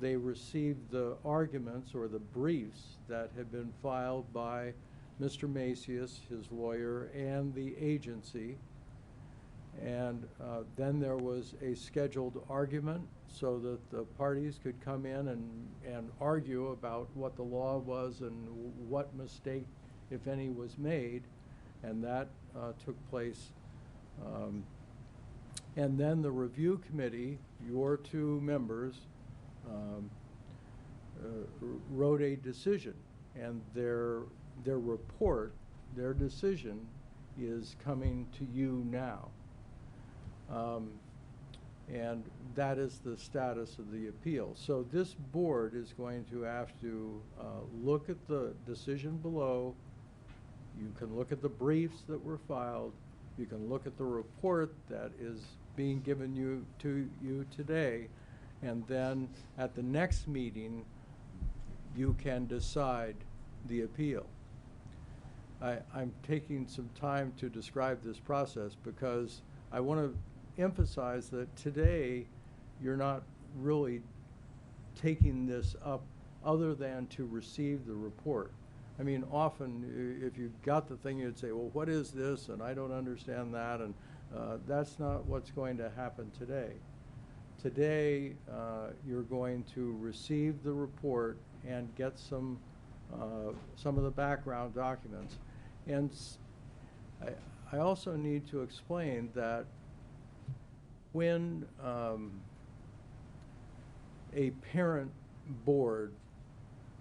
They received the arguments or the briefs that had been filed by Mr. Macias, his lawyer, and the agency. And then there was a scheduled argument so that the parties could come in and argue about what the law was and what mistake, if any, was made. And that took place. And then the review committee, your 2 members, wrote a decision. And their report, their decision, is coming to you now. And that is the status of the appeal. So this board is going to have to look at the decision below. You can look at the briefs that were filed. You can look at the report that is being given to you today. And then at the next meeting, you can decide the appeal. I'm taking some time to describe this process because I want to emphasize that today you're not really taking this up other than to receive the report. I mean, often if you got the thing, you'd say, well, what is this? And I don't understand that. And that's not what's going to happen today. Today, you're going to receive the report and get some of the background documents. And I also need to explain that when a parent board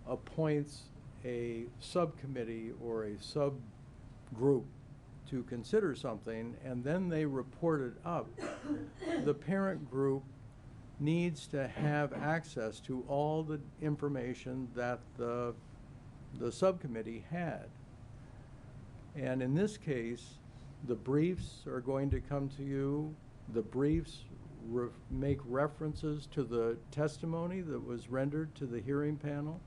appoints a subcommittee or a subgroup to consider something and then they report it up, the parent group needs to have access to all the information that the subcommittee had. And in this case, the briefs are going to come to you. The briefs make references to the testimony that was rendered to the hearing panel.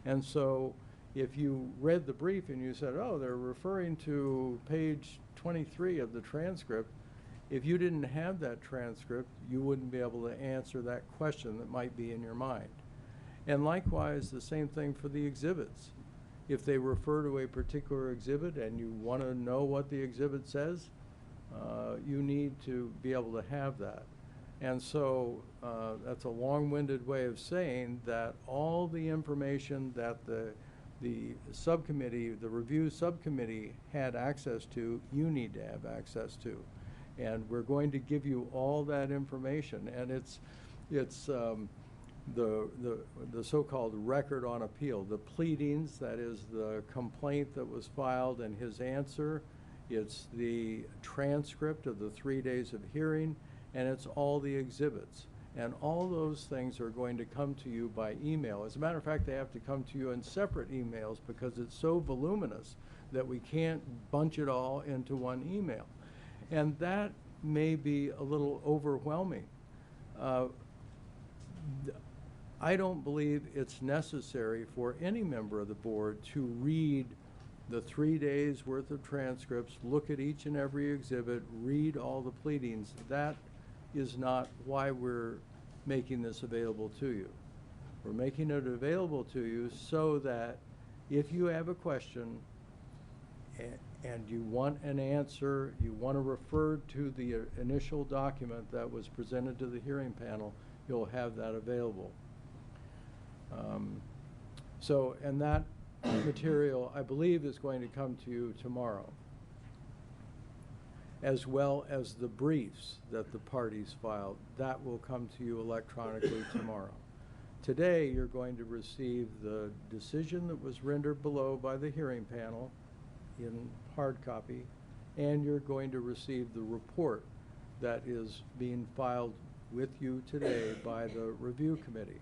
And so if you read the brief and you said, oh, they're referring to page 23 of the transcript, if you didn't have that transcript, you wouldn't be able to answer that question that might be in your mind. And likewise, the same thing for the exhibits. If they refer to a particular exhibit and you want to know what the exhibit says, you need to be able to have that. And so that's a long-winded way of saying that all the information that the subcommittee, the review subcommittee had access to, you need to have access to. And we're going to give you all that information. And it's the so-called record on appeal, the pleadings, that is the complaint that was filed and his answer. It's the transcript of the 3 days of hearing, and it's all the exhibits. And all those things are going to come to you by email. As a matter of fact, they have to come to you in separate emails because it's so voluminous that we can't bunch it all into one email. And that may be a little overwhelming. I don't believe it's necessary for any member of the board to read the 3 days worth of transcripts, look at each and every exhibit, read all the pleadings. That is not why we're making this available to you. We're making it available to you so that if you have a question and you want an answer, you want to refer to the initial document that was presented to the hearing panel, you'll have that available. And that material, I believe, is going to come to you tomorrow, as well as the briefs that the parties filed. That will come to you electronically tomorrow. Today, you're going to receive the decision that was rendered below by the hearing panel in hard copy, and you're going to receive the report that is being filed with you today by the review committee.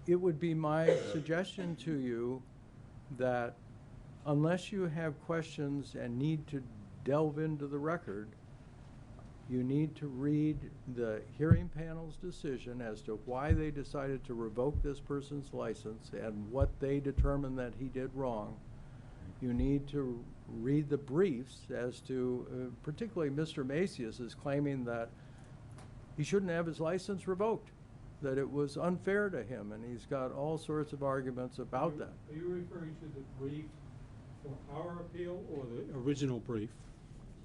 It would be my suggestion to you that unless you have questions and need to delve into the record, you need to read the hearing panel's decision as to why they decided to revoke this person's license and what they determined that he did wrong. You need to read the briefs as to, particularly Mr. Macias is claiming that he shouldn't have his license revoked, that it was unfair to him, and he's got all sorts of arguments about that. Are you referring to the brief for our appeal or the original brief?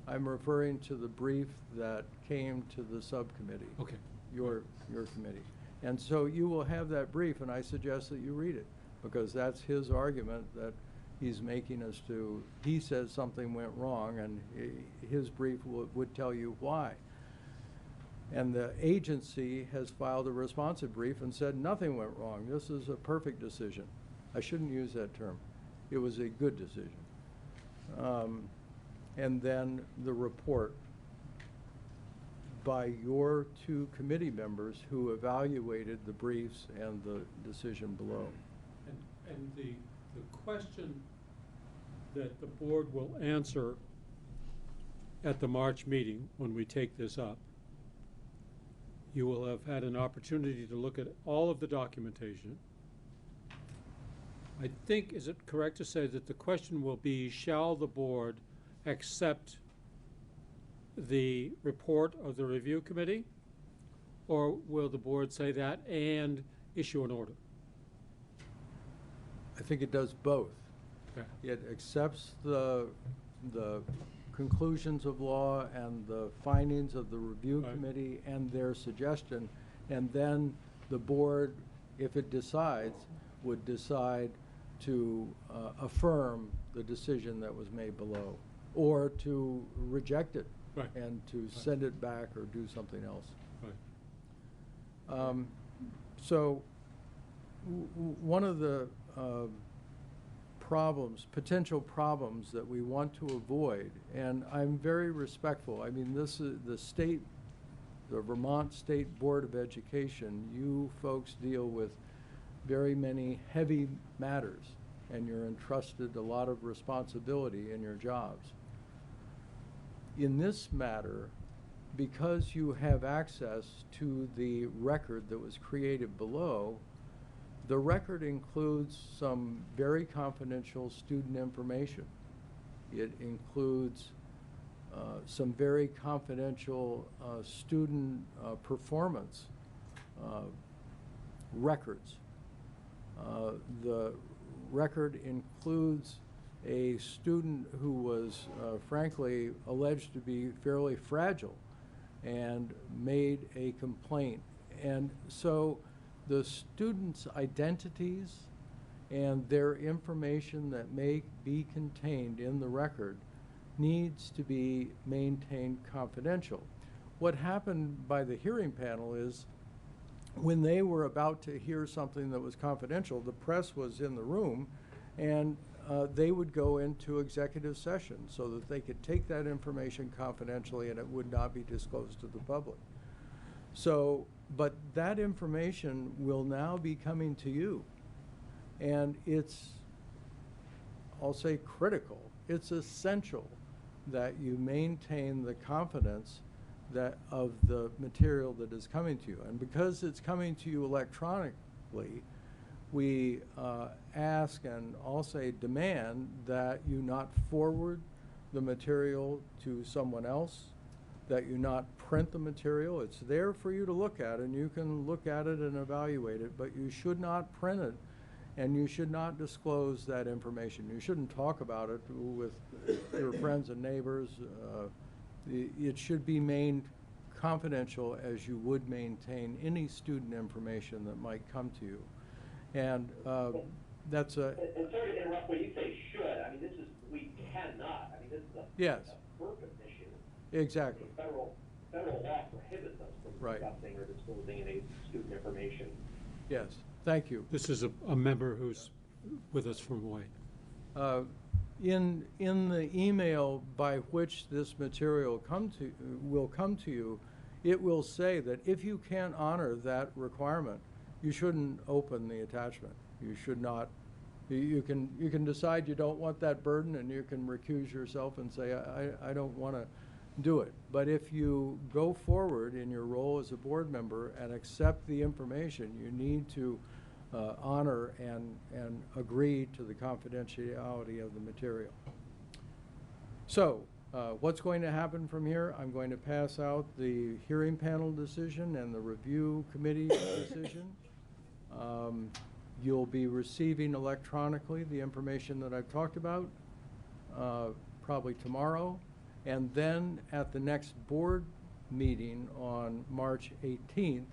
I'm referring to the brief that came to the subcommittee. Okay. Your committee. And so you will have that brief, and I suggest that you read it, because that's his argument that he's making as to, he says something went wrong, and his brief would tell you why. And the agency has filed a responsive brief and said nothing went wrong. This is a perfect decision. I shouldn't use that term. It was a good decision. And then the report by your two committee members who evaluated the briefs and the decision below. And the question that the board will answer at the March meeting when we take this up, you will have had an opportunity to look at all of the documentation. I think, is it correct to say that the question will be, shall the board accept the report of the review committee? Or will the board say that and issue an order? I think it does both. Okay. It accepts the conclusions of law and the findings of the review committee and their suggestion, and then the board, if it decides, would decide to affirm the decision that was made below, or to reject it and to send it back or do something else. So one of the potential problems that we want to avoid, and I'm very respectful. I mean, this is the Vermont State Board of Education. You folks deal with very many heavy matters, and you're entrusted a lot of responsibility in your jobs. In this matter, because you have access to the record that was created below, the record includes some very confidential student information. It includes some very confidential student performance records. The record includes a student who was frankly alleged to be fairly fragile and made a complaint. And so the students' identities and their information that may be contained in the record needs to be maintained confidential. What happened by the hearing panel is when they were about to hear something that was confidential, the press was in the room, and they would go into executive session so that they could take that information confidentially and it would not be disclosed to the public. So, but that information will now be coming to you, and it's, I'll say, critical. It's essential that you maintain the confidence that of the material that is coming to you. And because it's coming to you electronically, we ask and I'll say demand that you not forward the material to someone else, that you not print the material. It's there for you to look at, and you can look at it and evaluate it, but you should not print it, and you should not disclose that information. You shouldn't talk about it with your friends and neighbors. It should be maintained confidential as you would maintain any student information that might come to you. And that's a... And sorry to interrupt, when you say should, I mean, this is, we cannot, I mean, this is a Yes. purpose issue. Exactly. Federal law prohibits us from Right. discussing or disclosing any student information. Yes, thank you. This is a member who's with us from Hawaii. In the email by which this material will come to you, it will say that if you can't honor that requirement, you shouldn't open the attachment. You should not. You can decide you don't want that burden, and you can recuse yourself and say, I don't want to do it. But if you go forward in your role as a board member and accept the information, you need to honor and agree to the confidentiality of the material. So what's going to happen from here? I'm going to pass out the hearing panel decision and the review committee decision. You'll be receiving electronically the information that I've talked about probably tomorrow. And then at the next board meeting on March 18th,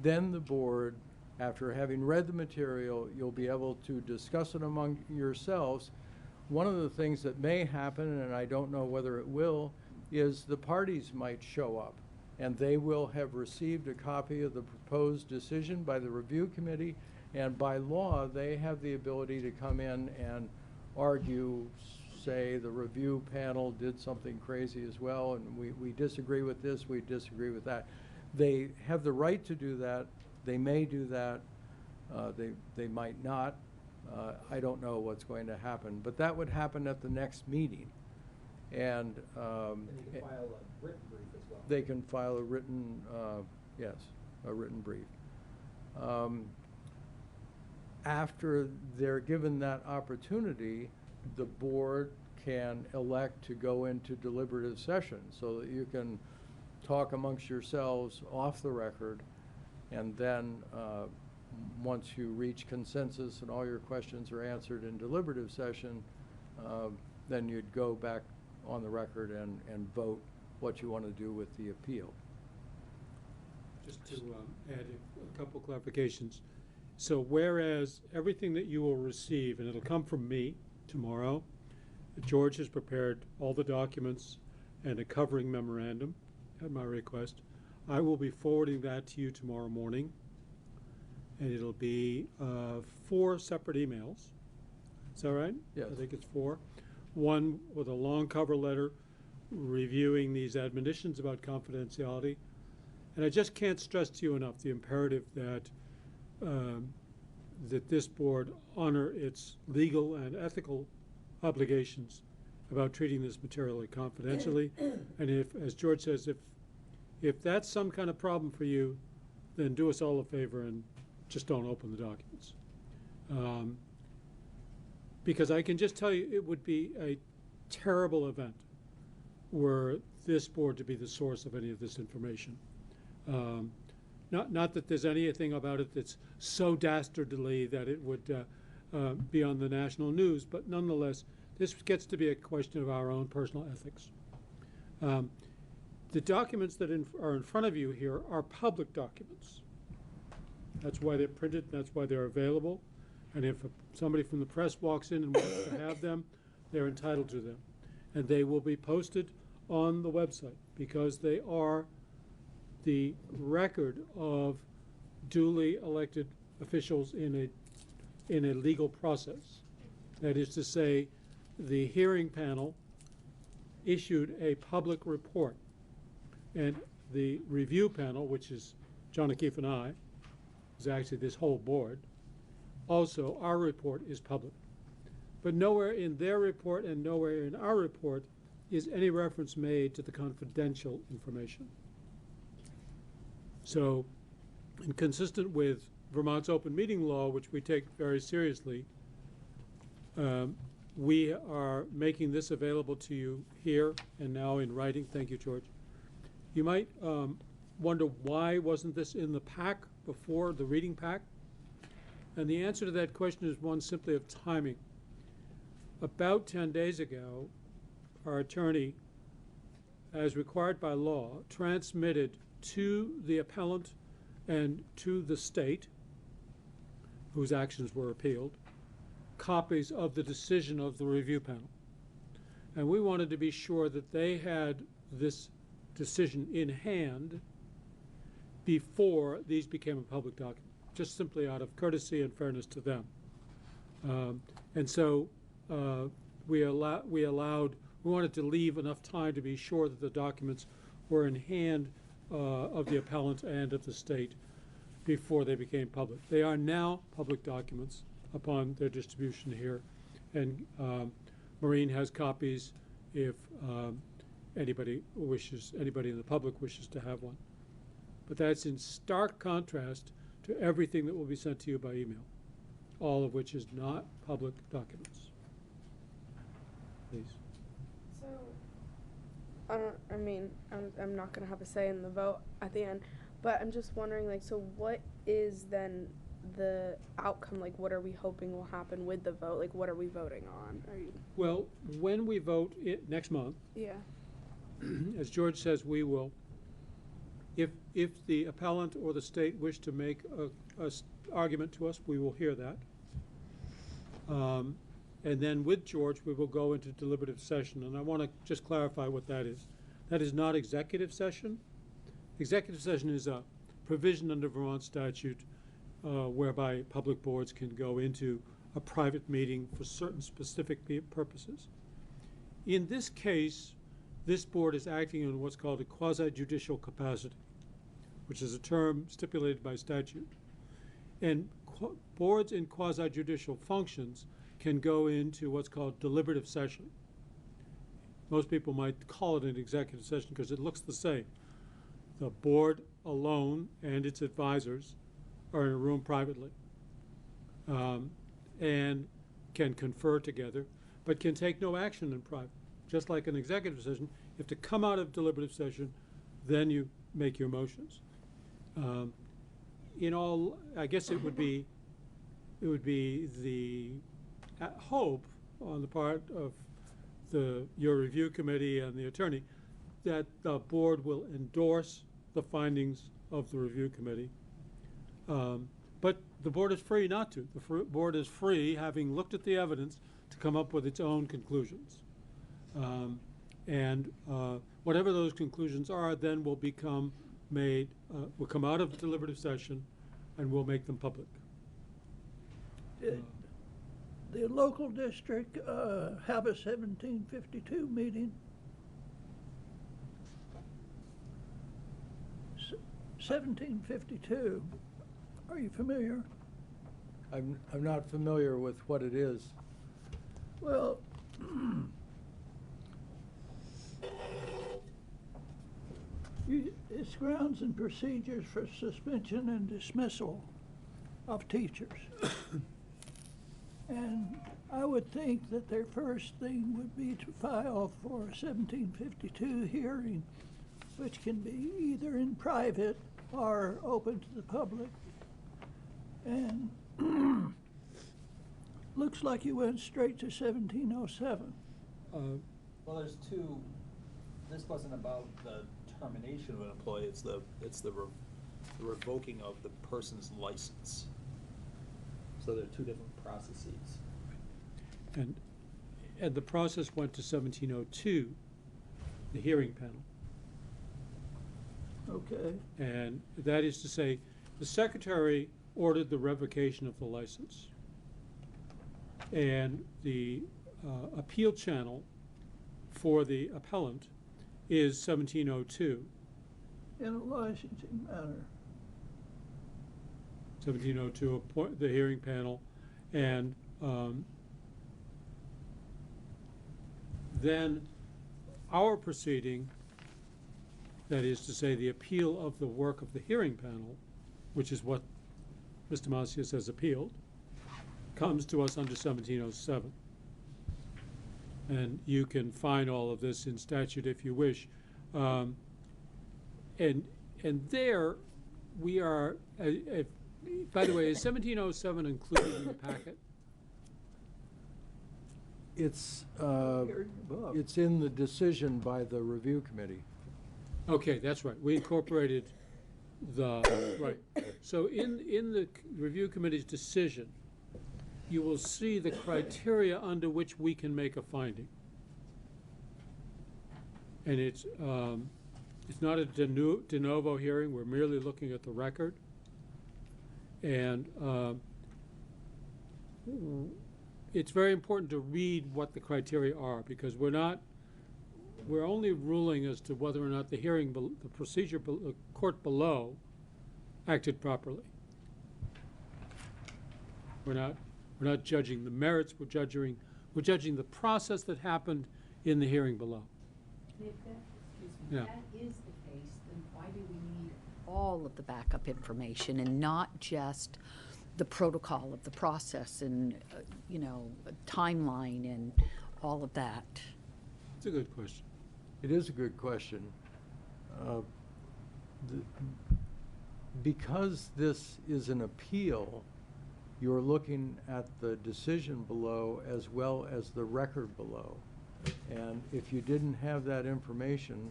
then the board, after having read the material, you'll be able to discuss it among yourselves. One of the things that may happen, and I don't know whether it will, is the parties might show up, and they will have received a copy of the proposed decision by the review committee, and by law, they have the ability to come in and argue, say the review panel did something crazy as well, and we disagree with this, we disagree with that. They have the right to do that. They may do that. They might not. I don't know what's going to happen, but that would happen at the next meeting. And they can file a written brief as well. They can file a written, yes, a written brief. After they're given that opportunity, the board can elect to go into deliberative session so that you can talk amongst yourselves off the record, and then once you reach consensus and all your questions are answered in deliberative session, then you'd go back on the record and vote what you want to do with the appeal. Just to add a couple clarifications. So whereas everything that you will receive, and it'll come from me tomorrow, George has prepared all the documents and a covering memorandum at my request. I will be forwarding that to you tomorrow morning, and it'll be 4 separate emails. Is that right? Yes. I think it's 4. One with a long cover letter reviewing these admonitions about confidentiality. And I just can't stress to you enough the imperative that that this board honor its legal and ethical obligations about treating this material confidentially. And if, as George says, if If that's some kind of problem for you, then do us all a favor and just don't open the documents. Because I can just tell you, it would be a terrible event were this board to be the source of any of this information. Not that there's anything about it that's so dastardly that it would be on the national news, but nonetheless, this gets to be a question of our own personal ethics. The documents that are in front of you here are public documents. That's why they're printed, that's why they're available. And if somebody from the press walks in and wants to have them, they're entitled to them. And they will be posted on the website because they are the record of duly elected officials in a legal process. That is to say, the hearing panel issued a public report, and the review panel, which is John O'Keefe and I, is actually this whole board. Also, our report is public. But nowhere in their report and nowhere in our report is any reference made to the confidential information. So, and consistent with Vermont's open meeting law, which we take very seriously, we are making this available to you here and now in writing. Thank you, George. You might wonder why wasn't this in the pack before, the reading pack? And the answer to that question is one simply of timing. About 10 days ago, our attorney, as required by law, transmitted to the appellant and to the state, whose actions were appealed, copies of the decision of the review panel. And we wanted to be sure that they had this decision in hand before these became a public document, just simply out of courtesy and fairness to them. And so we wanted to leave enough time to be sure that the documents were in hand of the appellant and of the state before they became public. They are now public documents upon their distribution here, and Maureen has copies if anybody in the public wishes to have one. But that's in stark contrast to everything that will be sent to you by email, all of which is not public documents. Please. So, I'm not gonna have a say in the vote at the end, but I'm just wondering, like, so what is then the outcome? Like, what are we hoping will happen with the vote? Like, what are we voting on? Well, when we vote next month, Yeah. as George says, we will, if the appellant or the state wish to make a argument to us, we will hear that. And then with George, we will go into deliberative session. And I want to just clarify what that is. That is not executive session. Executive session is a provision under Vermont statute whereby public boards can go into a private meeting for certain specific purposes. In this case, this board is acting in what's called a quasi-judicial capacity, which is a term stipulated by statute. And boards in quasi-judicial functions can go into what's called deliberative session. Most people might call it an executive session because it looks the same. The board alone and its advisors are in a room privately and can confer together, but can take no action in private. Just like an executive session, you have to come out of deliberative session, then you make your motions. I guess it would be the hope on the part of your review committee and the attorney that the board will endorse the findings of the review committee. But the board is free not to. The board is free, having looked at the evidence, to come up with its own conclusions. Whatever those conclusions are then will will come out of deliberative session and we'll make them public. Did the local district have a 1752 meeting? 1752, are you familiar? I'm not familiar with what it is. Well, It's grounds and procedures for suspension and dismissal of teachers. And I would think that their first thing would be to file for a 1752 hearing, which can be either in private or open to the public. And looks like you went straight to 1707. Well, there's two, this wasn't about the termination of an employee, it's the revoking of the person's license. So there are two different processes. And the process went to 1702, the hearing panel. Okay. And that is to say, the secretary ordered the revocation of the license. And the appeal channel for the appellant is 1702. In a licensing manner. 1702, appoint the hearing panel, and then our proceeding, that is to say the appeal of the work of the hearing panel, which is what Mr. Macias has appealed, comes to us under 1707. And you can find all of this in statute if you wish. And there we are, by the way, is 1707 included in the packet? It's in the decision by the review committee. Okay, that's right. We incorporated right. So in the review committee's decision, you will see the criteria under which we can make a finding. And it's not a de novo hearing. We're merely looking at the record. And it's very important to read what the criteria are, because we're only ruling as to whether or not the hearing, the procedure, the court below acted properly. We're not judging the merits, we're judging the process that happened in the hearing below. If that is the case, then why do we need all of the backup information and not just the protocol of the process and, timeline and all of that? It's a good question. It is a good question. Because this is an appeal, you're looking at the decision below as well as the record below. And if you didn't have that information,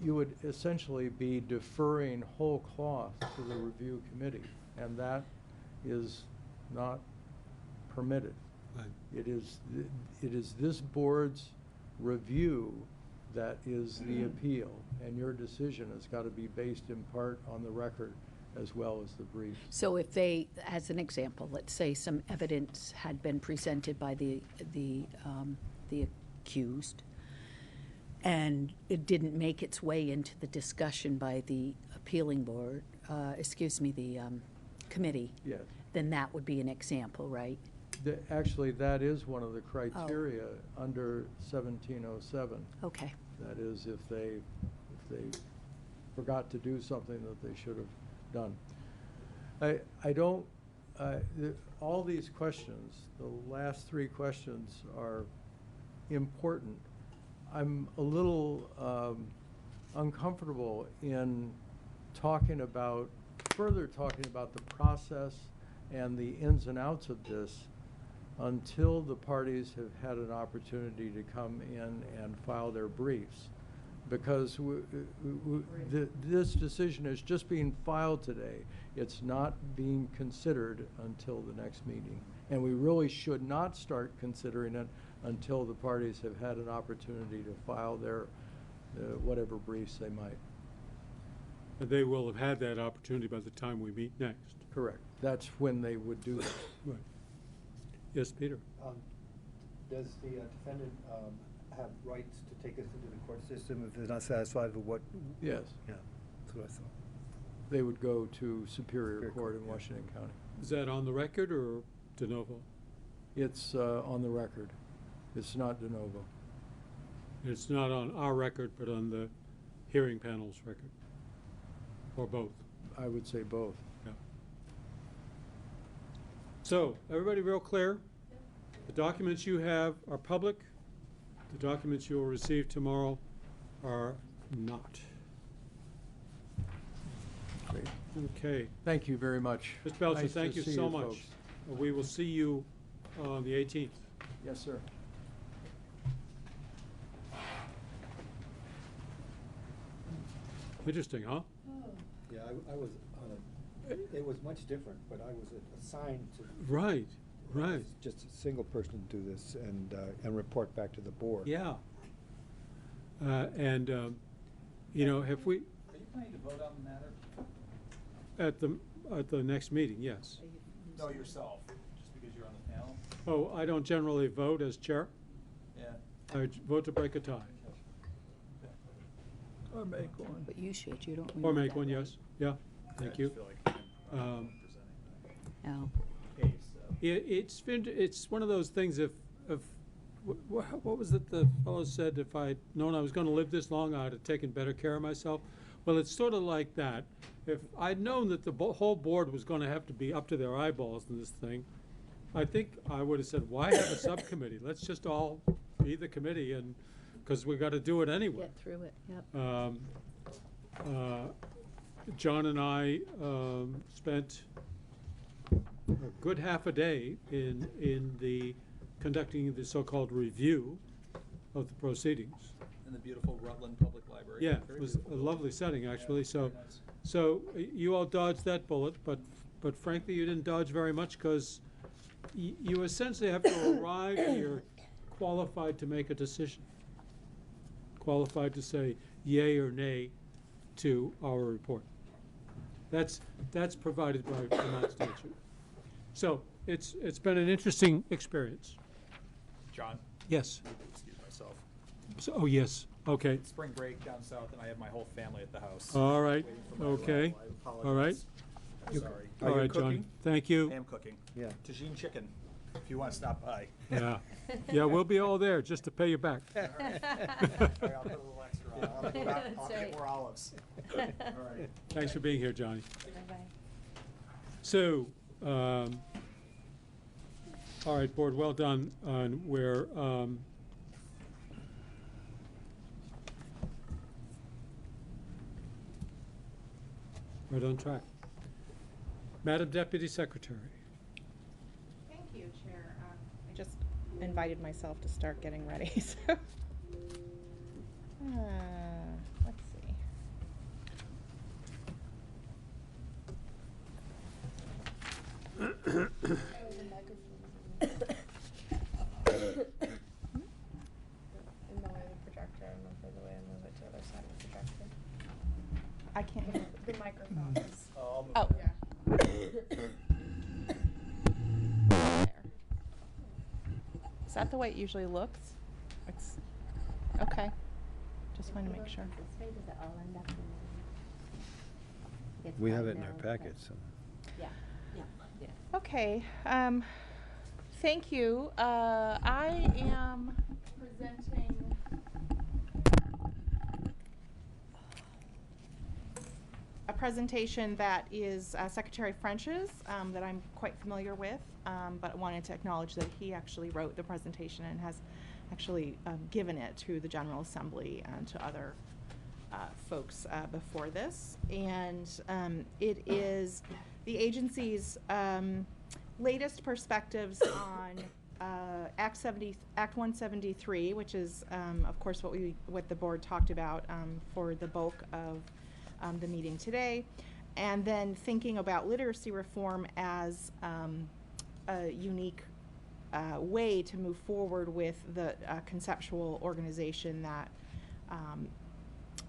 you would essentially be deferring whole cloth to the review committee, and that is not permitted. Right. It is this board's review that is the appeal, and your decision has got to be based in part on the record as well as the brief. So if they, as an example, let's say some evidence had been presented by the accused, and it didn't make its way into the discussion by the appealing board, the committee. Yes. Then that would be an example, right? Actually, that is one of the criteria under 1707. Okay. That is, if they forgot to do something that they should have done. I don't, all these questions, the last three questions are important. I'm a little uncomfortable in further talking about the process and the ins and outs of this until the parties have had an opportunity to come in and file their briefs. Because this decision is just being filed today. It's not being considered until the next meeting. And we really should not start considering it until the parties have had an opportunity to file their whatever briefs they might. And they will have had that opportunity by the time we meet next. Correct. That's when they would do that. Right. Yes, Peter. Does the defendant have rights to take us into the court system if they're not satisfied with what? Yes. Yeah, that's what I thought. They would go to Superior Court in Washington County. Is that on the record or de novo? It's on the record. It's not de novo. It's not on our record, but on the hearing panel's record, or both. I would say both. Yeah. So, everybody real clear? The documents you have are public. The documents you will receive tomorrow are not. Great. Okay. Thank you very much. Mr. Belcher, Nice thank to you see so much. folks. We will see you on the 18th. Yes, sir. Interesting, huh? Yeah, I was on it was much different, but I was assigned to. Right, right. Just a single person to do this and report back to the board. Yeah. You know, have we, Are you planning to vote on the matter? at the next meeting, yes. No, yourself, just because you're on the panel? Oh, I don't generally vote as chair. Yeah. I vote to break a tie. Or make one. But you should, you don't. Or make one, yes. Yeah, thank you. No. It's one of those things, if what was it the fellow said, if I'd known I was gonna live this long, I'd have taken better care of myself. Well, it's sort of like that. If I'd known that the whole board was gonna have to be up to their eyeballs in this thing, I think I would have said, why have a subcommittee? Let's just all be the committee, and, because we gotta do it anyway. Get through it, yep. John and I spent a good half a day in conducting the so-called review of the proceedings. In the beautiful Rutland Public Library. Yeah, Very it was beautiful a lovely setting, actually. Yeah, So, very nice. so you all dodged that bullet, but frankly, you didn't dodge very much, because you essentially have to arrive here qualified to make a decision, qualified to say yay or nay to our report. That's provided by Vermont statute. So it's been an interesting experience. John? Yes. Excuse myself. So, oh, yes, okay. It's spring break down south, and I have my whole family at the house. All right, waiting for my okay, arrival. I apologize. all right. I'm sorry. All right, John, thank you. I am cooking. Yeah. Tagine chicken, if you want to stop by. Yeah, yeah, we'll be all there just to pay you back. All right, I'll put a little extra on. I'll That's get right. more olives. All right. Thanks for being here, Johnny. Bye-bye. So, all right, board, well done on where, right on track. Madam Deputy Secretary. Thank you, Chair. I just invited myself to start getting ready, so. Let's see. In the way of the projector, I don't know if there's a way to move it to the other side of the projector. I can't hear. The microphone is. I'll move Oh. that. Yeah. There. Is that the way it usually looks? It's, okay. Just wanted to make sure. This way, does it all end up in? It's We right have it in our now, packet, so. Yeah, yeah, yeah. Okay, thank you. I am presenting a presentation that is Secretary French's, that I'm quite familiar with, but I wanted to acknowledge that he actually wrote the presentation and has actually given it to the General Assembly and to other folks before this. And it is the agency's latest perspectives on Act 173, which is, of course, what the board talked about for the bulk of the meeting today, and then thinking about literacy reform as a unique way to move forward with the conceptual organization that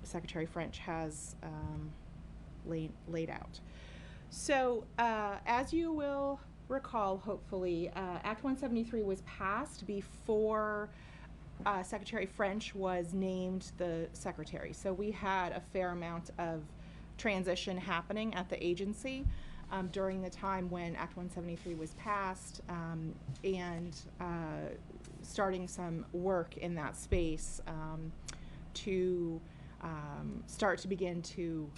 Secretary French has laid out. So, as you will recall, hopefully, Act 173 was passed before Secretary French was named the secretary. So we had a fair amount of transition happening at the agency. during the time when Act 173 was passed, and starting some work in that space to start to begin to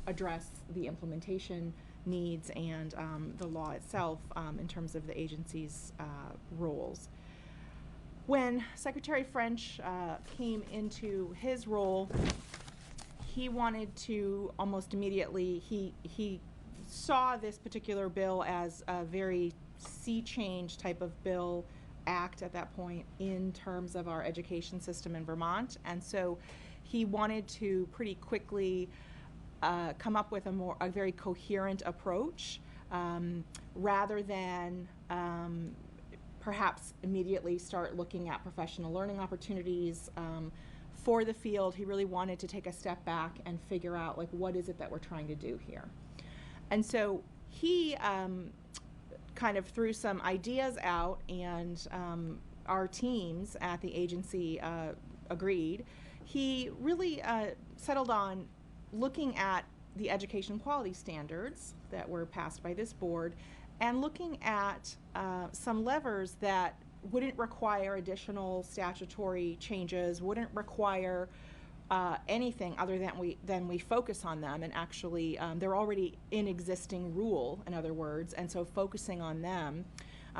address the implementation needs and the law itself in terms of the agency's roles. When Secretary French came into his role, he wanted to almost immediately, he saw this particular bill as a very sea change type of bill, act at that point in terms of our education system in Vermont. And so he wanted to pretty quickly come up with a very coherent approach rather than perhaps immediately start looking at professional learning opportunities for the field. He really wanted to take a step back and figure out, like, what is it that we're trying to do here. And so he kind of threw some ideas out, and our teams at the agency agreed. He really settled on looking at the education quality standards that were passed by this board and looking at some levers that wouldn't require additional statutory changes, wouldn't require anything other than we focus on them, and actually they're already in existing rule, in other words, and so focusing on them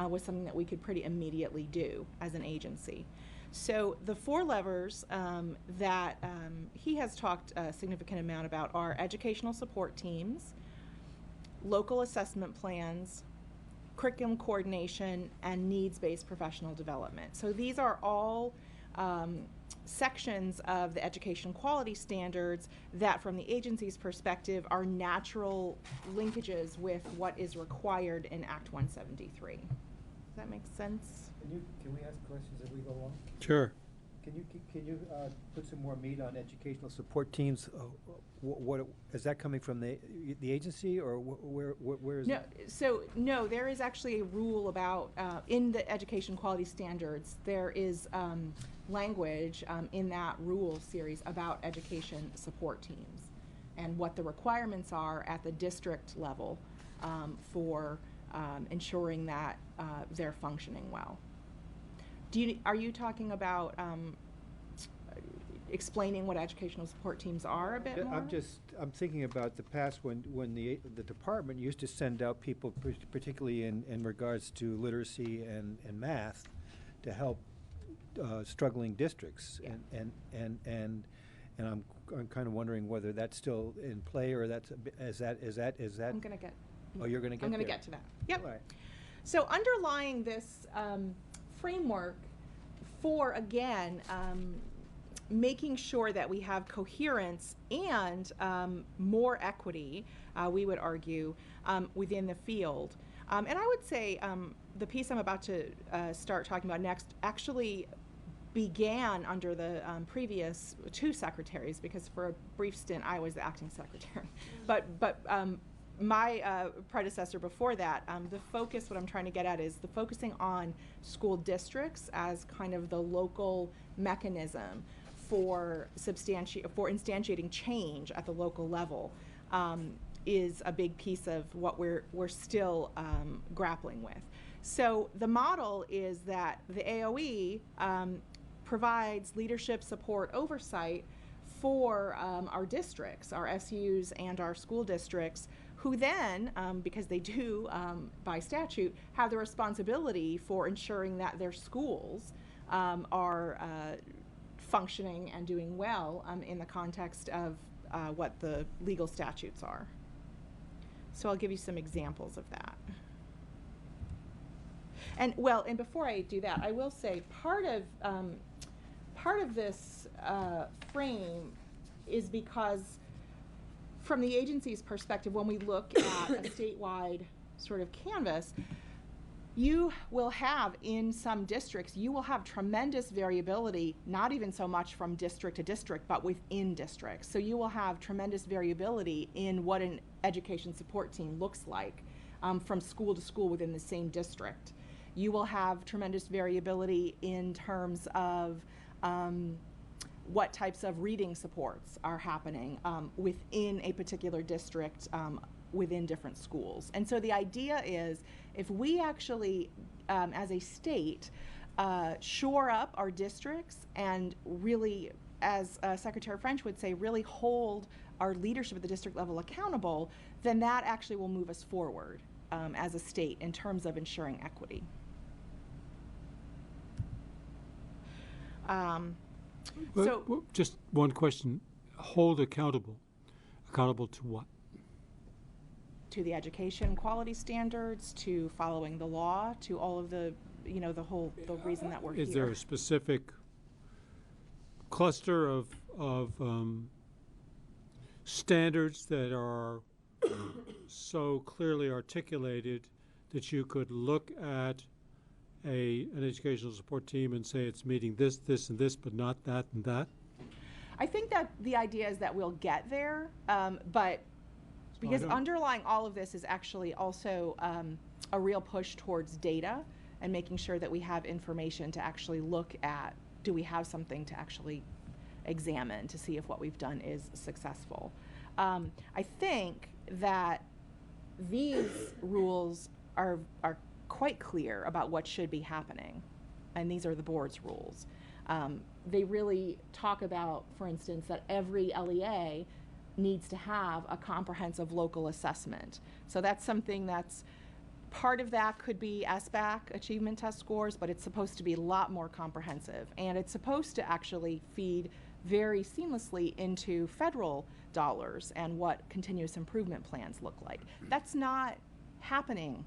was something that we could pretty immediately do as an agency. So the 4 levers that he has talked a significant amount about are educational support teams, local assessment plans, curriculum coordination, and needs-based professional development. So these are all sections of the education quality standards that, from the agency's perspective, are natural linkages with what is required in Act 173. Does that make sense? Can we ask questions as we go along? Sure. Can you put some more meat on educational support teams? What is that coming from the agency, or where is no, it? So no, there is actually a rule about in the education quality standards. There is language in that rule series about education support teams and what the requirements are at the district level for ensuring that they're functioning well. Are you talking about explaining what educational support teams are a bit more? I'm thinking about the past when the department used to send out people, particularly in regards to literacy and math, to help struggling districts. Yeah. And I'm kind of wondering whether that's still in play, or is that I'm gonna get. Oh, you're gonna get I'm gonna there. get to that. Yep. Right. So underlying this framework for, again, making sure that we have coherence and more equity, we would argue, within the field. And I would say the piece I'm about to start talking about next actually began under the previous 2 secretaries, because for a brief stint I was the acting secretary. But my predecessor before that, the focus, what I'm trying to get at, is the focusing on school districts as kind of the local mechanism for instantiating change at the local level is a big piece of what we're still grappling with. So the model is that the AOE provides leadership, support, oversight for our districts, our SUs and our school districts, who then, because they do by statute, have the responsibility for ensuring that their schools are functioning and doing well in the context of what the legal statutes are. So I'll give you some examples of that. And before I do that, I will say part of this frame is because, from the agency's perspective, when we look at a statewide sort of canvas, you will have, in some districts, you will have tremendous variability, not even so much from district to district, but within districts. So you will have tremendous variability in what an education support team looks like from school to school within the same district. You will have tremendous variability in terms of what types of reading supports are happening within a particular district within different schools. And so the idea is, if we actually, as a state, shore up our districts and really, as Secretary French would say, really hold our leadership at the district level accountable, then that actually will move us forward as a state in terms of ensuring equity. Just one question. Hold accountable. Accountable to what? To the education quality standards, to following the law, to all of the, the reason that we're here. Is there a specific cluster of standards that are so clearly articulated that you could look at an educational support team and say it's meeting this, this, and this, but not that and that? I think that the idea is that we'll get there, but because underlying all of this is actually also a real push towards data and making sure that we have information to actually look at, do we have something to actually examine to see if what we've done is successful. I think that these rules are quite clear about what should be happening, and these are the board's rules. They really talk about, for instance, that every LEA needs to have a comprehensive local assessment. So that's something that's part of that could be SBAC achievement test scores, but it's supposed to be a lot more comprehensive, and it's supposed to actually feed very seamlessly into federal dollars and what continuous improvement plans look like. That's not happening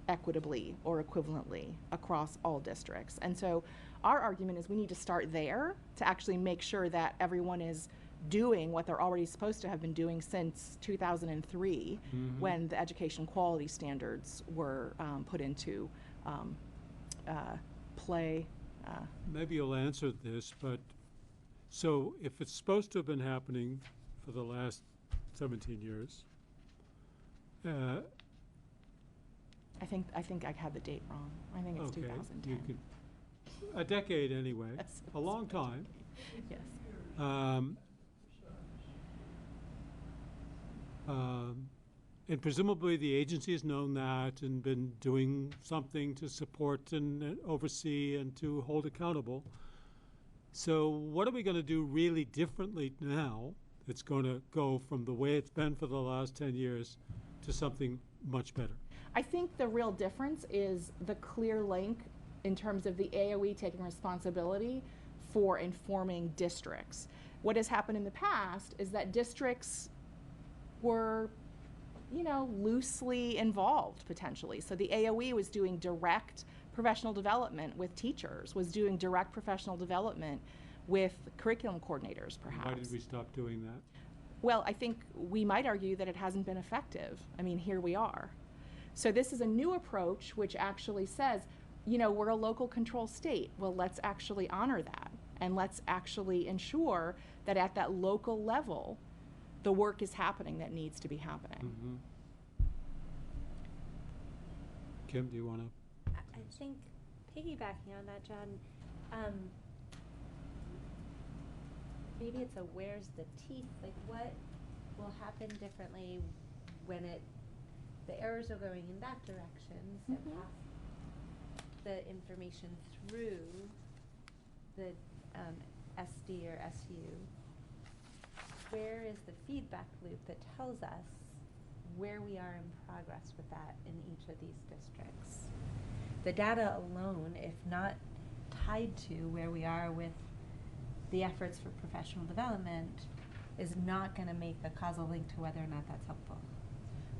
equitably or equivalently across all districts. And so our argument is we need to start there to actually make sure that everyone is doing what they're already supposed to have been doing since 2003, when the education quality standards were put into play. Maybe you'll answer this, but so if it's supposed to have been happening for the last 17 years, I think I had the date wrong. I think it's 2010. You could, a decade anyway, Yes. a long time. Yes. And presumably the agency has known that and been doing something to support and oversee and to hold accountable. So what are we going to do really differently now that's going to go from the way it's been for the last 10 years to something much better? I think the real difference is the clear link in terms of the AOE taking responsibility for informing districts. What has happened in the past is that districts were, loosely involved potentially. So the AOE was doing direct professional development with teachers, was doing direct professional development with curriculum coordinators, perhaps. Why did we stop doing that? Well, I think we might argue that it hasn't been effective. I mean, here we are. So this is a new approach which actually says, we're a local control state. Well, let's actually honor that, and let's actually ensure that at that local level, the work is happening that needs to be happening. Kim, do you want to? I think piggybacking on that, John, maybe it's a where's the teeth, like what will happen differently when the arrows are going in that direction, so pass the information through the SD or SU. Where is the feedback loop that tells us where we are in progress with that in each of these districts? The data alone, if not tied to where we are with the efforts for professional development, is not going to make a causal link to whether or not that's helpful.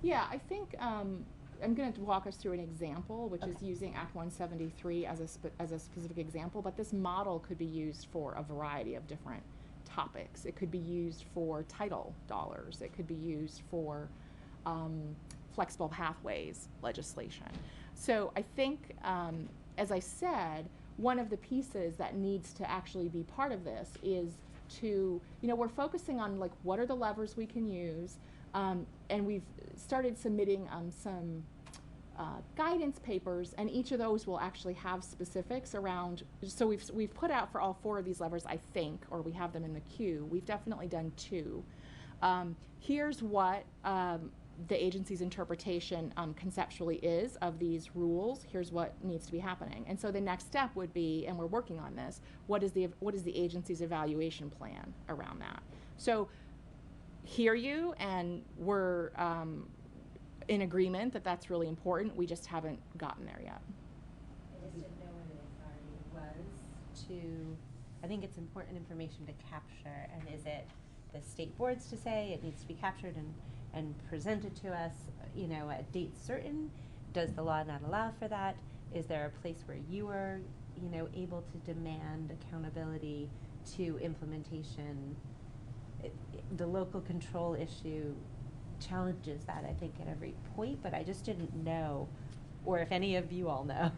Yeah, I think I'm going to walk us through an example, which is using Act 173 as a specific example, but this model could be used for a variety of different topics. It could be used for title dollars. It could be used for flexible pathways legislation. So I think, as I said, one of the pieces that needs to actually be part of this is to, we're focusing on what are the levers we can use, and we've started submitting some guidance papers, and each of those will actually have specifics around. So we've put out for all 4 of these levers, I think, or we have them in the queue. We've definitely done 2. Here's what the agency's interpretation conceptually is of these rules. Here's what needs to be happening. And so the next step would be, and we're working on this, what is the agency's evaluation plan around that? So hear you, and we're in agreement that that's really important. We just haven't gotten there yet. I just didn't know where the authority was to, I think it's important information to capture, and is it the state boards to say it needs to be captured and presented to us, you know, at dates certain? Does the law not allow for that? Is there a place where you are, you know, able to demand accountability to implementation? The local control issue challenges that, I think, at every point, but I just didn't know, or if any of you all know,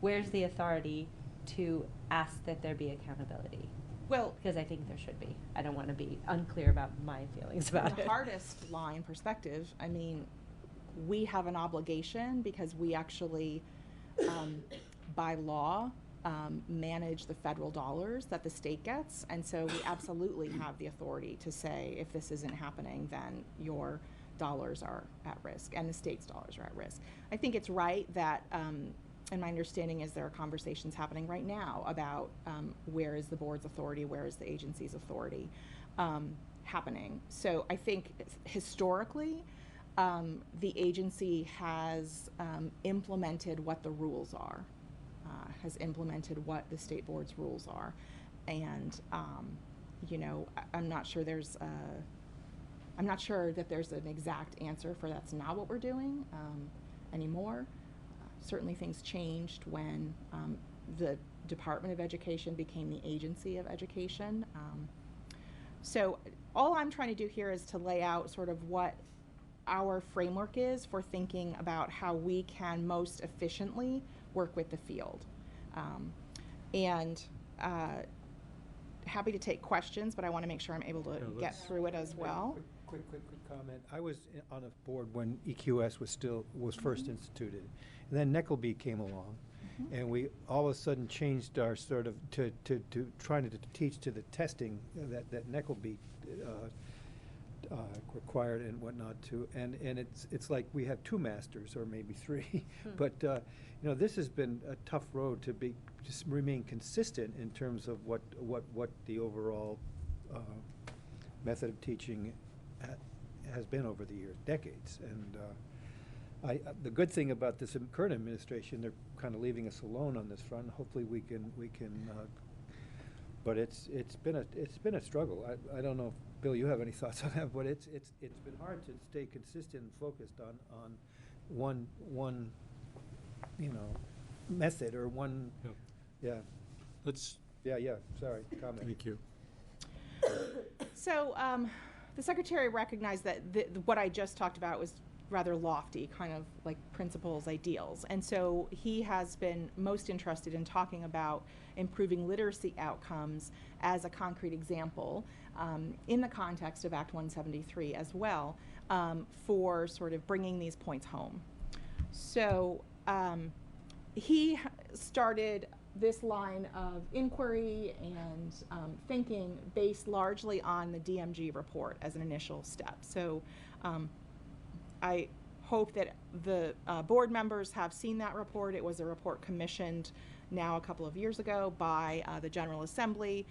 where's the authority to ask that there be accountability? Well, because I think there should be. I don't want to be unclear about my feelings about From it. the hardest line perspective, I mean, we have an obligation because we actually, by law, manage the federal dollars that the state gets, and so we absolutely have the authority to say, if this isn't happening, then your dollars are at risk, and the state's dollars are at risk. I think it's right that, and my understanding is there are conversations happening right now about where is the board's authority, where is the agency's authority happening. So I think historically, the agency has implemented what the rules are. Has implemented what the state board's rules are, and you know, I'm not sure that there's an exact answer for that's not what we're doing anymore. Certainly, things changed when the Department of Education became the Agency of Education. So all I'm trying to do here is to lay out sort of what our framework is for thinking about how we can most efficiently work with the field. Happy to take questions, but I want to make sure I'm able to get through it as well. Quick comment. I was on a board when EQS was first instituted, and then Neckleby came along, and we all of a sudden changed our sort of to trying to teach to the testing that Neckleby required and whatnot too, and it's like we have two masters or maybe three, but you know, this has been a tough road to just remain consistent in terms of what the overall method of teaching has been over the years, decades. And the good thing about this current administration, they're kind of leaving us alone on this front. Hopefully we can. But it's been a struggle. I don't know if, Bill, you have any thoughts on that, but it's been hard to stay consistent and focused on one you know, method or one. Yeah. Sorry, comment. Thank you. So the Secretary recognized that what I just talked about was rather lofty, kind of like principles, ideals. And so he has been most interested in talking about improving literacy outcomes as a concrete example in the context of Act 173 as well, for sort of bringing these points home. So he started this line of inquiry and thinking based largely on the DMG report as an initial step. So I hope that the board members have seen that report. It was a report commissioned now a couple of years ago by the General Assembly.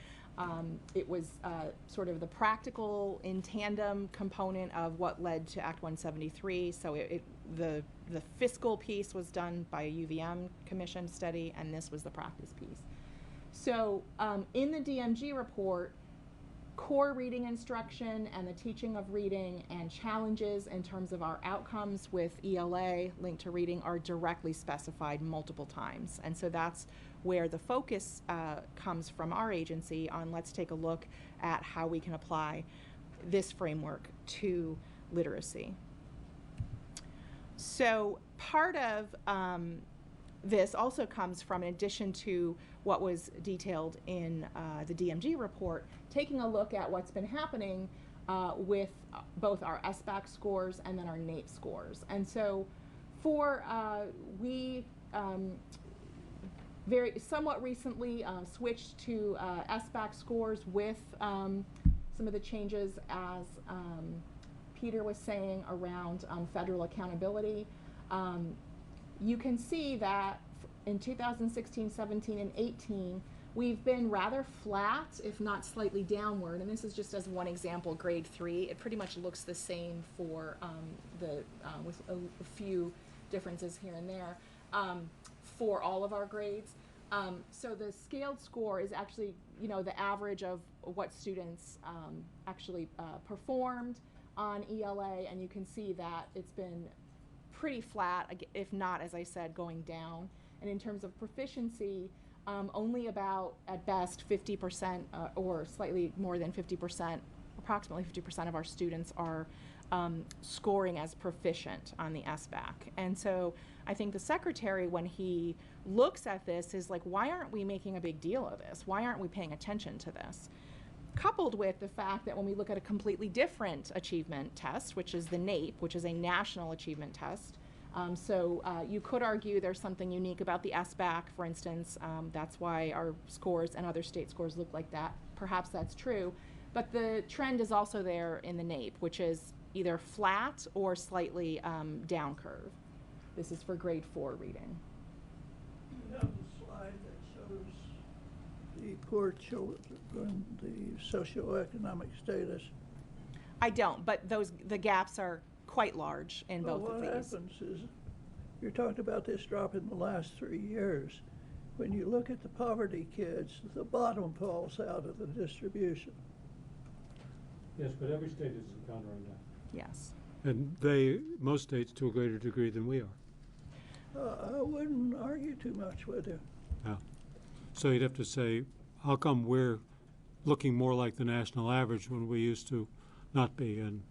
It was sort of the practical in tandem component of what led to Act 173. So the fiscal piece was done by a UVM commissioned study, and this was the practice piece. So in the DMG report, core reading instruction and the teaching of reading and challenges in terms of our outcomes with ELA linked to reading are directly specified multiple times. And so that's where the focus comes from our agency on let's take a look at how we can apply this framework to literacy. So part of this also comes from, in addition to what was detailed in the DMG report, taking a look at what's been happening with both our SBAC scores and then our NAEP scores. And so for, we somewhat recently switched to SBAC scores with some of the changes as Peter was saying around federal accountability, you can see that in 2016, 17, and 18, we've been rather flat, if not slightly downward. And this is just as one example, grade 3. It pretty much looks the same for with a few differences here and there for all of our grades. So the scaled score is actually, the average of what students actually performed on ELA, and you can see that it's been pretty flat, if not, as I said, going down. And in terms of proficiency, only about, at best, 50% or slightly more than 50%, approximately 50% of our students are scoring as proficient on the SBAC. And so I think the secretary, when he looks at this, is like, why aren't we making a big deal of this? Why aren't we paying attention to this? Coupled with the fact that when we look at a completely different achievement test, which is the NAEP, which is a national achievement test, so you could argue there's something unique about the SBAC, for instance. That's why our scores and other state scores look like that. Perhaps that's true. But the trend is also there in the NAEP, which is either flat or slightly down curve. This is for grade 4 reading. You have a slide that shows the poor children, the socioeconomic status. I don't, but the gaps are quite large in both of these. What happens is, you're talking about this drop in the last 3 years. When you look at the poverty kids, the bottom falls out of the distribution. Yes, but every state is encountering that. Yes. And most states to a greater degree than we are. I wouldn't argue too much with you. Yeah. So you'd have to say, how come we're looking more like the national average when we used to not be? And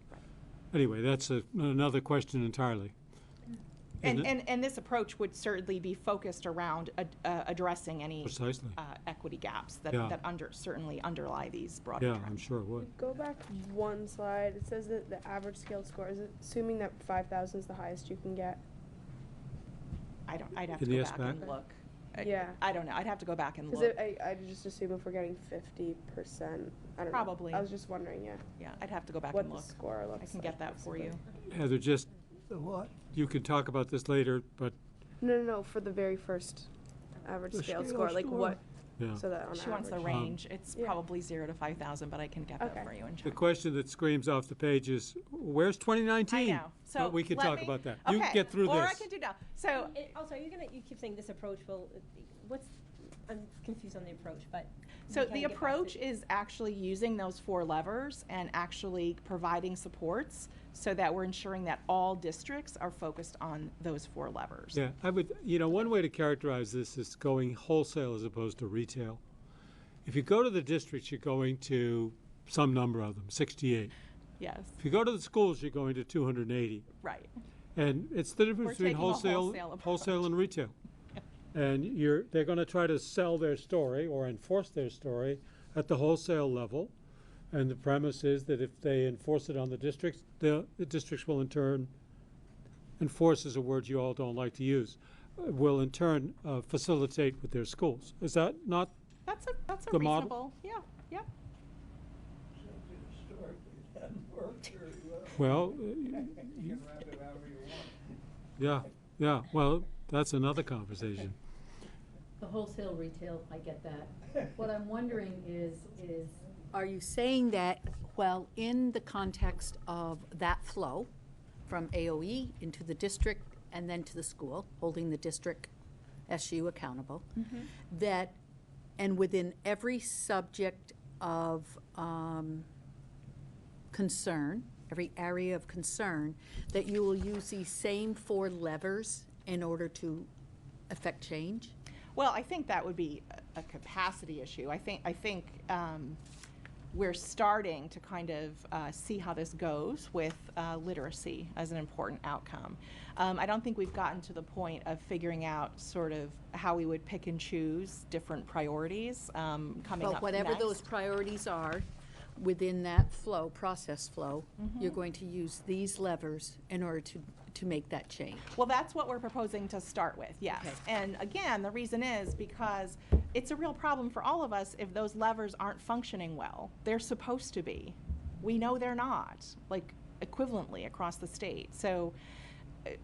anyway, that's another question entirely. And this approach would certainly be focused around addressing any Precisely. Equity gaps that certainly underlie these broader Yeah, trends. I'm sure it would. Go back one slide. It says that the average scaled score, is it assuming that 5,000 is the highest you can get? I'd have to In go the back SBAC? and look. Yeah. I don't know. I'd have to go back and look. Because I just assume if we're getting 50%, I don't Probably. know. I was just wondering, yeah. Yeah, I'd have to go back what and look. the score looks I can like, get that for you. Heather, just, The what? you can talk about this later, but No, for the very first average The scaled scale score, like score? what? Yeah. So that on She wants the average. range. It's Yeah. probably 0 to 5,000, but I can get that Okay. for you and the check. question that screams off the page is, where's 2019? I know. So But we can let talk me- about that. Okay. You get through or this. I can do now. So Also, you keep saying this approach will, I'm confused on the approach, but. So we can the get back to- approach is actually using those 4 levers and actually providing supports so that we're ensuring that all districts are focused on those 4 levers. Yeah, I would, one way to characterize this is going wholesale as opposed to retail. If you go to the districts, you're going to some number of them, 68. Yes, If you go to the schools, you're going to 280. right. And it's the difference We're between taking a wholesale wholesale and retail. And they're going to try to sell their story or enforce their story at the wholesale level. And the premise is that if they enforce it on the districts, the districts will in turn, enforce is a word you all don't like to use, will in turn facilitate with their schools. Is that not That's a the model? reasonable, yeah. Something historically it hadn't worked very well. Well, You can wrap it however you want. yeah, well, that's another conversation. The wholesale, retail, I get that. What I'm wondering is, are you saying that, well, in the context of that flow from AOE into the district and then to the school, holding the district SU accountable, that, and within every subject of concern, every area of concern, that you will use these same 4 levers in order to affect change? Well, I think that would be a capacity issue. I think we're starting to kind of see how this goes with literacy as an important outcome. I don't think we've gotten to the point of figuring out sort of how we would pick and choose different priorities coming up But whatever next. those priorities are, within that flow, process flow, you're going to use these levers in order to make that change. Well, that's what we're proposing to start with, yes. Okay. And again, the reason is because it's a real problem for all of us if those levers aren't functioning well. They're supposed to be. We know they're not. Like, equivalently across the state. So,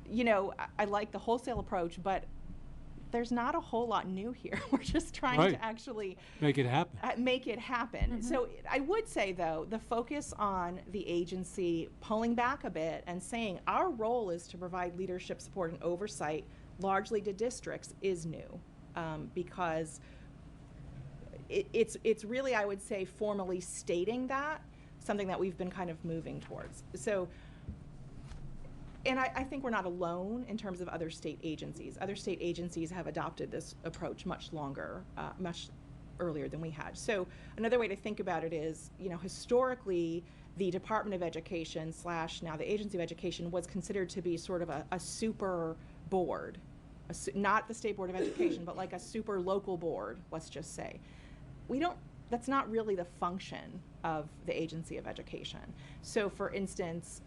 you know, I like the wholesale approach, but there's not a whole lot new here. We're just trying Right. to actually Make it happen. make it happen. So I would say, though, the focus on the agency pulling back a bit and saying our role is to provide leadership support and oversight largely to districts is new, because it's really, I would say, formally stating that, something that we've been kind of moving towards. So, and I think we're not alone in terms of other state agencies. Other state agencies have adopted this approach much longer, much earlier than we had. So another way to think about it is, you know, historically, the Department of Education / now the Agency of Education was considered to be sort of a super board, not the State Board of Education, but like a super local board, let's just say. That's not really the function of the Agency of Education. So for instance,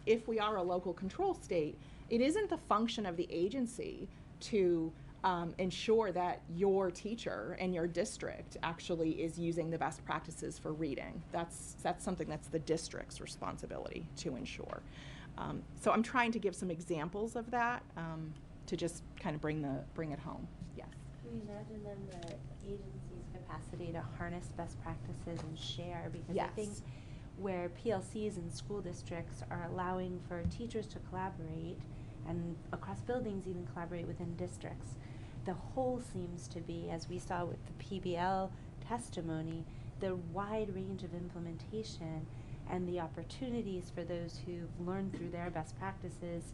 if we are a local control state, it isn't the function of the agency to ensure that your teacher in your district actually is using the best practices for reading. That's something that's the district's responsibility to ensure. So I'm trying to give some examples of that to just kind of bring it home. Yes. Can you imagine then the agency's capacity to harness best practices and share? Because Yes. I think where PLCs and school districts are allowing for teachers to collaborate and across buildings even collaborate within districts, the whole seems to be, as we saw with the PBL testimony, the wide range of implementation and the opportunities for those who've learned through their best practices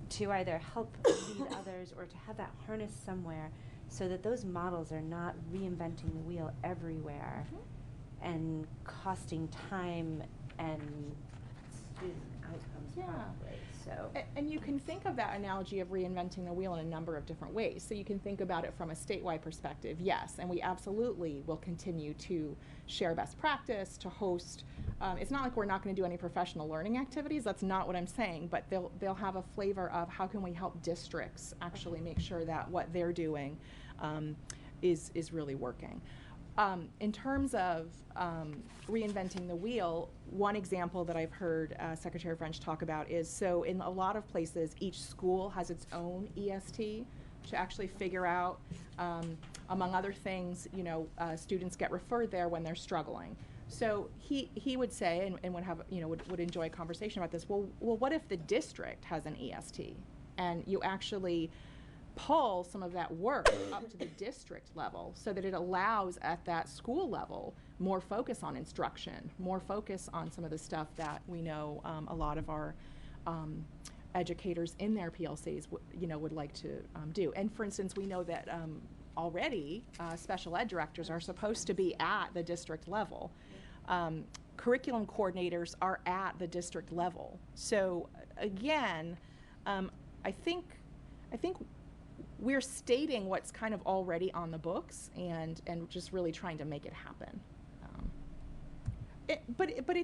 to either help lead others or to have that harness somewhere so that those models are not reinventing the wheel everywhere and costing time and student outcomes probably. So. And you can think of that analogy of reinventing the wheel in a number of different ways. So you can think about it from a statewide perspective, yes, and we absolutely will continue to share best practice, to host. It's not like we're not going to do any professional learning activities. That's not what I'm saying, but they'll have a flavor of how can we help districts actually make sure that what they're doing is really working. In terms of reinventing the wheel, one example that I've heard Secretary French talk about is, so in a lot of places, each school has its own EST to actually figure out, among other things, you know, students get referred there when they're struggling. So he would say, and would have, you know, would enjoy a conversation about this, well, what if the district has an EST and you actually pull some of that work up to the district level so that it allows at that school level more focus on instruction, more focus on some of the stuff that we know a lot of our educators in their PLCs would like to do. And for instance, we know that already special ed directors are supposed to be at the district level. Curriculum coordinators are at the district level. So again, I think we're stating what's kind of already on the books and just really trying to make it happen. But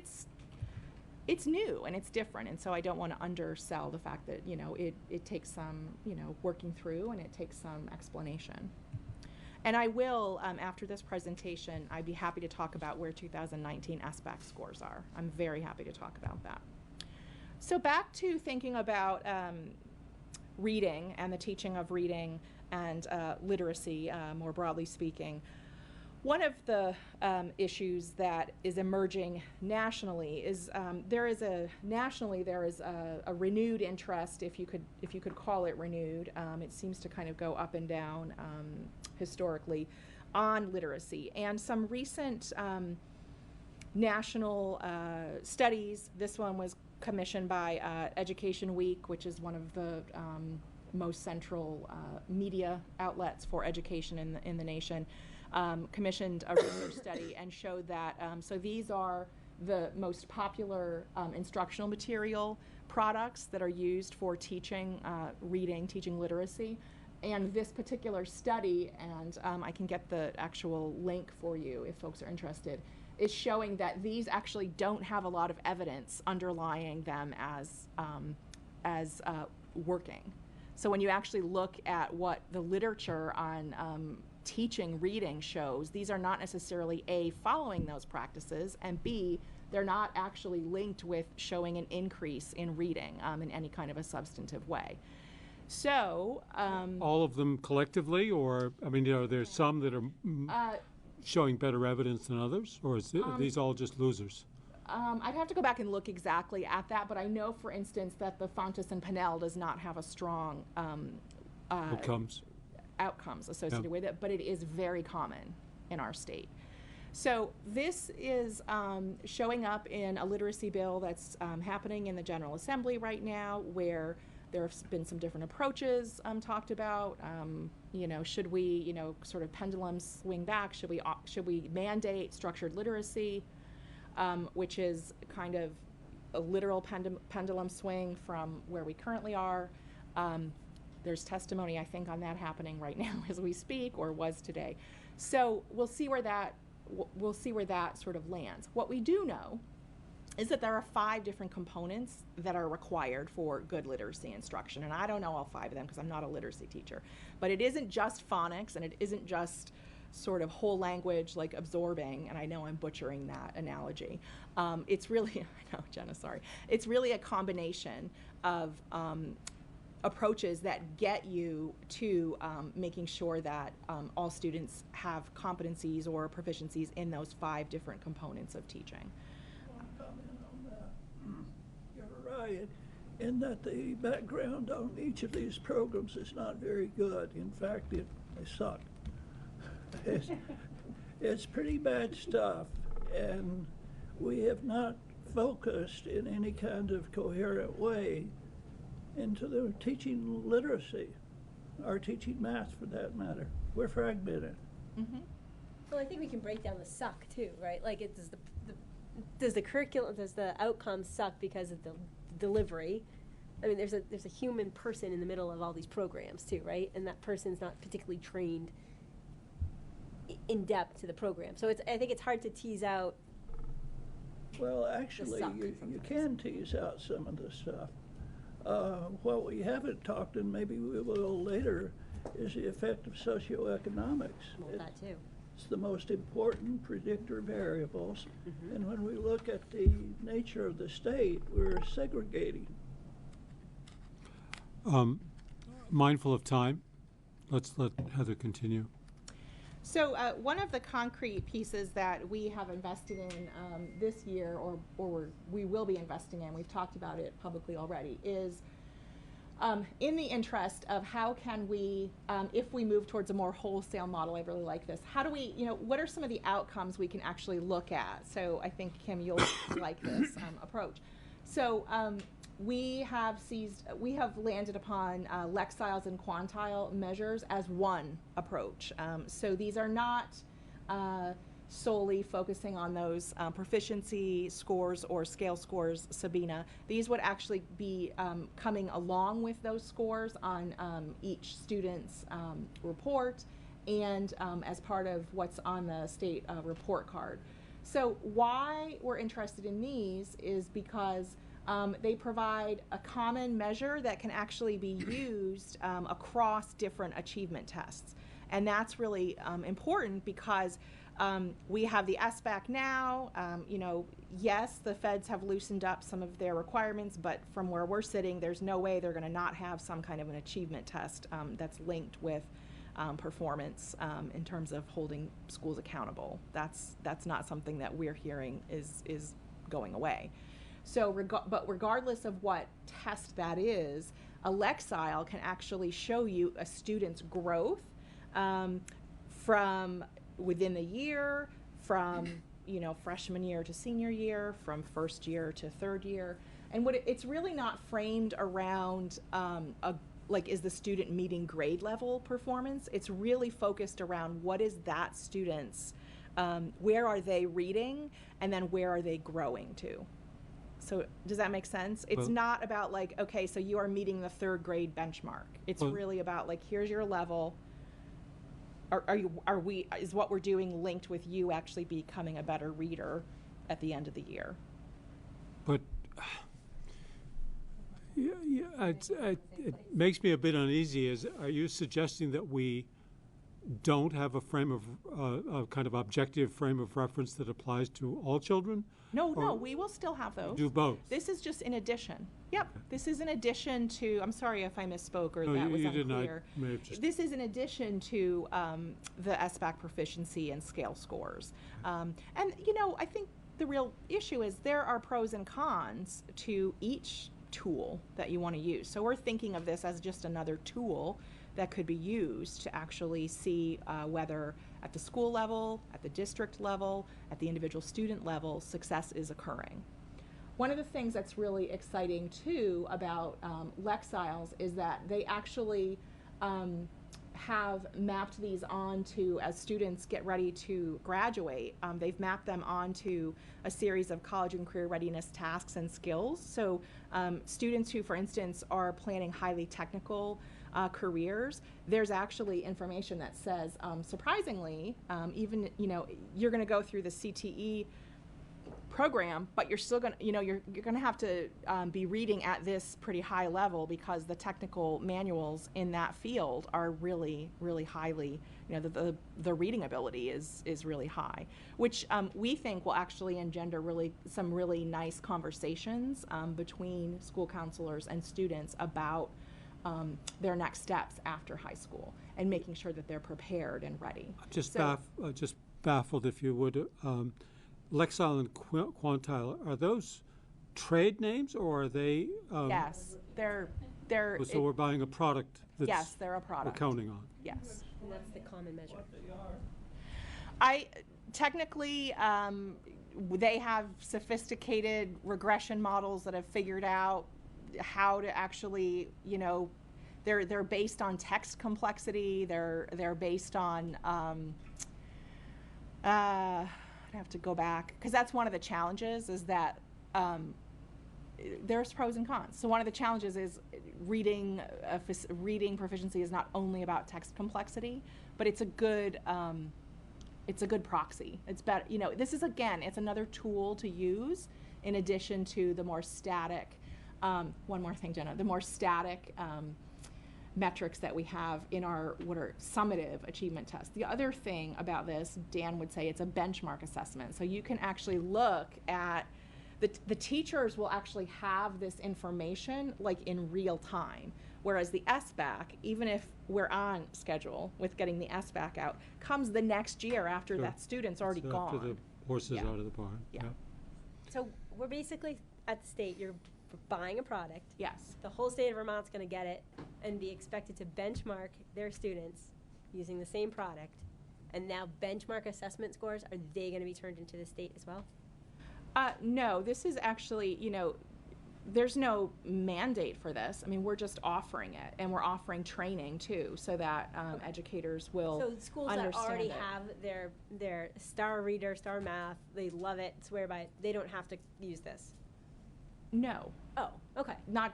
it's new and it's different, and so I don't want to undersell the fact that, you know, it takes some, you know, working through, and it takes some explanation. And I will, after this presentation, I'd be happy to talk about where 2019 SBAC scores are. I'm very happy to talk about that. So back to thinking about reading and the teaching of reading and literacy, more broadly speaking. One of the issues that is emerging nationally is there is a renewed interest, if you could call it renewed. It seems to kind of go up and down historically on literacy, and some recent national studies. This one was commissioned by Education Week, which is one of the most central media outlets for education in the nation. Commissioned a research study and showed that, so these are the most popular instructional material products that are used for teaching reading, teaching literacy. And this particular study, and I can get the actual link for you if folks are interested, is showing that these actually don't have a lot of evidence underlying them as working. So when you actually look at what the literature on teaching reading shows, these are not necessarily A, following those practices, and B, they're not actually linked with showing an increase in reading in any kind of a substantive way. So all of them collectively, or I mean, there's some that are showing better evidence than others, or are these all just losers? I'd have to go back and look exactly at that, but I know, for instance, that the Fontes and Pinnell does not have a strong outcomes associated with it, but it is very common in our state. So this is showing up in a literacy bill that's happening in the General Assembly right now, where there have been some different approaches talked about. Should we, sort of pendulum swing back? Should we mandate structured literacy, which is kind of a literal pendulum swing from where we currently are? There's testimony, I think, on that happening right now as we speak, or was today. So we'll see where that sort of lands. What we do know is that there are 5 different components that are required for good literacy instruction. And I don't know all 5 of them because I'm not a literacy teacher. But it isn't just phonics, and it isn't just sort of whole language like absorbing, and I know I'm butchering that analogy. It's really, I know, Jenna, sorry. It's really a combination of approaches that get you to making sure that all students have competencies or proficiencies in those 5 different components of teaching. You're right in that the background on each of these programs is not very good. In fact, they suck. It's pretty bad stuff, and we have not focused in any kind of coherent way into the teaching literacy, or teaching math for that matter. We're fragmented. Mm-hmm. Well, I think we can break down the suck too, right? Like, does the curriculum, does the outcome suck because of the delivery? I mean, there's a human person in the middle of all these programs too, right? And that person's not particularly trained in depth to the program. So I think it's hard to tease out. Well, actually, you can tease out some of this stuff. What we haven't talked, and maybe we will later, is the effect of socioeconomics. Well, that too. It's the most important predictor variables, and when we look at the nature of the state, we're segregating. Mindful of time, let's let Heather continue. So one of the concrete pieces that we have invested in this year, or we will be investing in, we've talked about it publicly already, is in the interest of how can we, if we move towards a more wholesale model, I really like this, how do we, what are some of the outcomes we can actually look at? So I think, Kim, you'll like this approach. So we have landed upon Lexiles and quantile measures as one approach. So these are not solely focusing on those proficiency scores or scale scores, Sabina. These would actually be coming along with those scores on each student's report and as part of what's on the state report card. So why we're interested in these is because they provide a common measure that can actually be used across different achievement tests. And that's really important because we have the SBAC now. Yes, the feds have loosened up some of their requirements, but from where we're sitting, there's no way they're going to not have some kind of an achievement test that's linked with performance in terms of holding schools accountable. That's not something that we're hearing is going away. So, but regardless of what test that is, a Lexile can actually show you a student's growth from within the year, from freshman year to senior year, from first year to third year, and it's really not framed around is the student meeting grade level performance. It's really focused around what is that student's, where are they reading, and then where are they growing to. So does that make sense? It's not about okay, so you are meeting the 3rd grade benchmark. It's really about here's your level. Is what we're doing linked with you actually becoming a better reader at the end of the year? But it makes me a bit uneasy. Are you suggesting that we don't have a frame of, a kind of objective frame of reference that applies to all children? No, Or we will still have those. do both? This is just in addition. Yep, this is in addition to, I'm sorry if I misspoke or No, that you- was you didn't. I unclear. may have just- This is in addition to the SBAC proficiency and scale scores. And, I think the real issue is there are pros and cons to each tool that you want to use. So we're thinking of this as just another tool that could be used to actually see whether at the school level, at the district level, at the individual student level, success is occurring. One of the things that's really exciting too about Lexiles is that they actually have mapped these onto, as students get ready to graduate, they've mapped them onto a series of college and career readiness tasks and skills. So students who, for instance, are planning highly technical careers, there's actually information that says, surprisingly, even, you're going to go through the CTE program, but you're still going to, you're going to have to be reading at this pretty high level because the technical manuals in that field are really, really highly, the reading ability is really high, which we think will actually engender some really nice conversations between school counselors and students about their next steps after high school and making sure that they're prepared and ready. Just baffled, if you would. Lexile and Quantile, are those trade names or are they? Yes, they're. So we're buying a product that's yes, they're a product. we're counting on. Yes. And that's the common measure. Technically, they have sophisticated regression models that have figured out how to actually, they're based on text complexity. They're based on. I have to go back because that's one of the challenges is that there's pros and cons. So one of the challenges is reading proficiency is not only about text complexity, but it's a good proxy. It's better, this is it's another tool to use in addition to the more static. One more thing, Jenna, the more static metrics that we have in our what are summative achievement tests. The other thing about this, Dan would say, it's a benchmark assessment. So you can actually look at the teachers will actually have this information like in real time. Whereas the SBAC, even if we're on schedule with getting the SBAC out, comes the next year after Sure. that student's already So gone. after the horse is Yeah. out of the barn. Yeah. So we're basically at the state, you're buying a product. Yes. The whole state of Vermont's going to get it and be expected to benchmark their students using the same product. And now benchmark assessment scores, are they going to be turned into the state as well? No, this is actually, there's no mandate for this. I mean, we're just offering it, and we're offering training too, so that educators will So schools that understand already it. have their star reader, star math, they love it, swear by it, they don't have to use this. No. Oh, okay. No.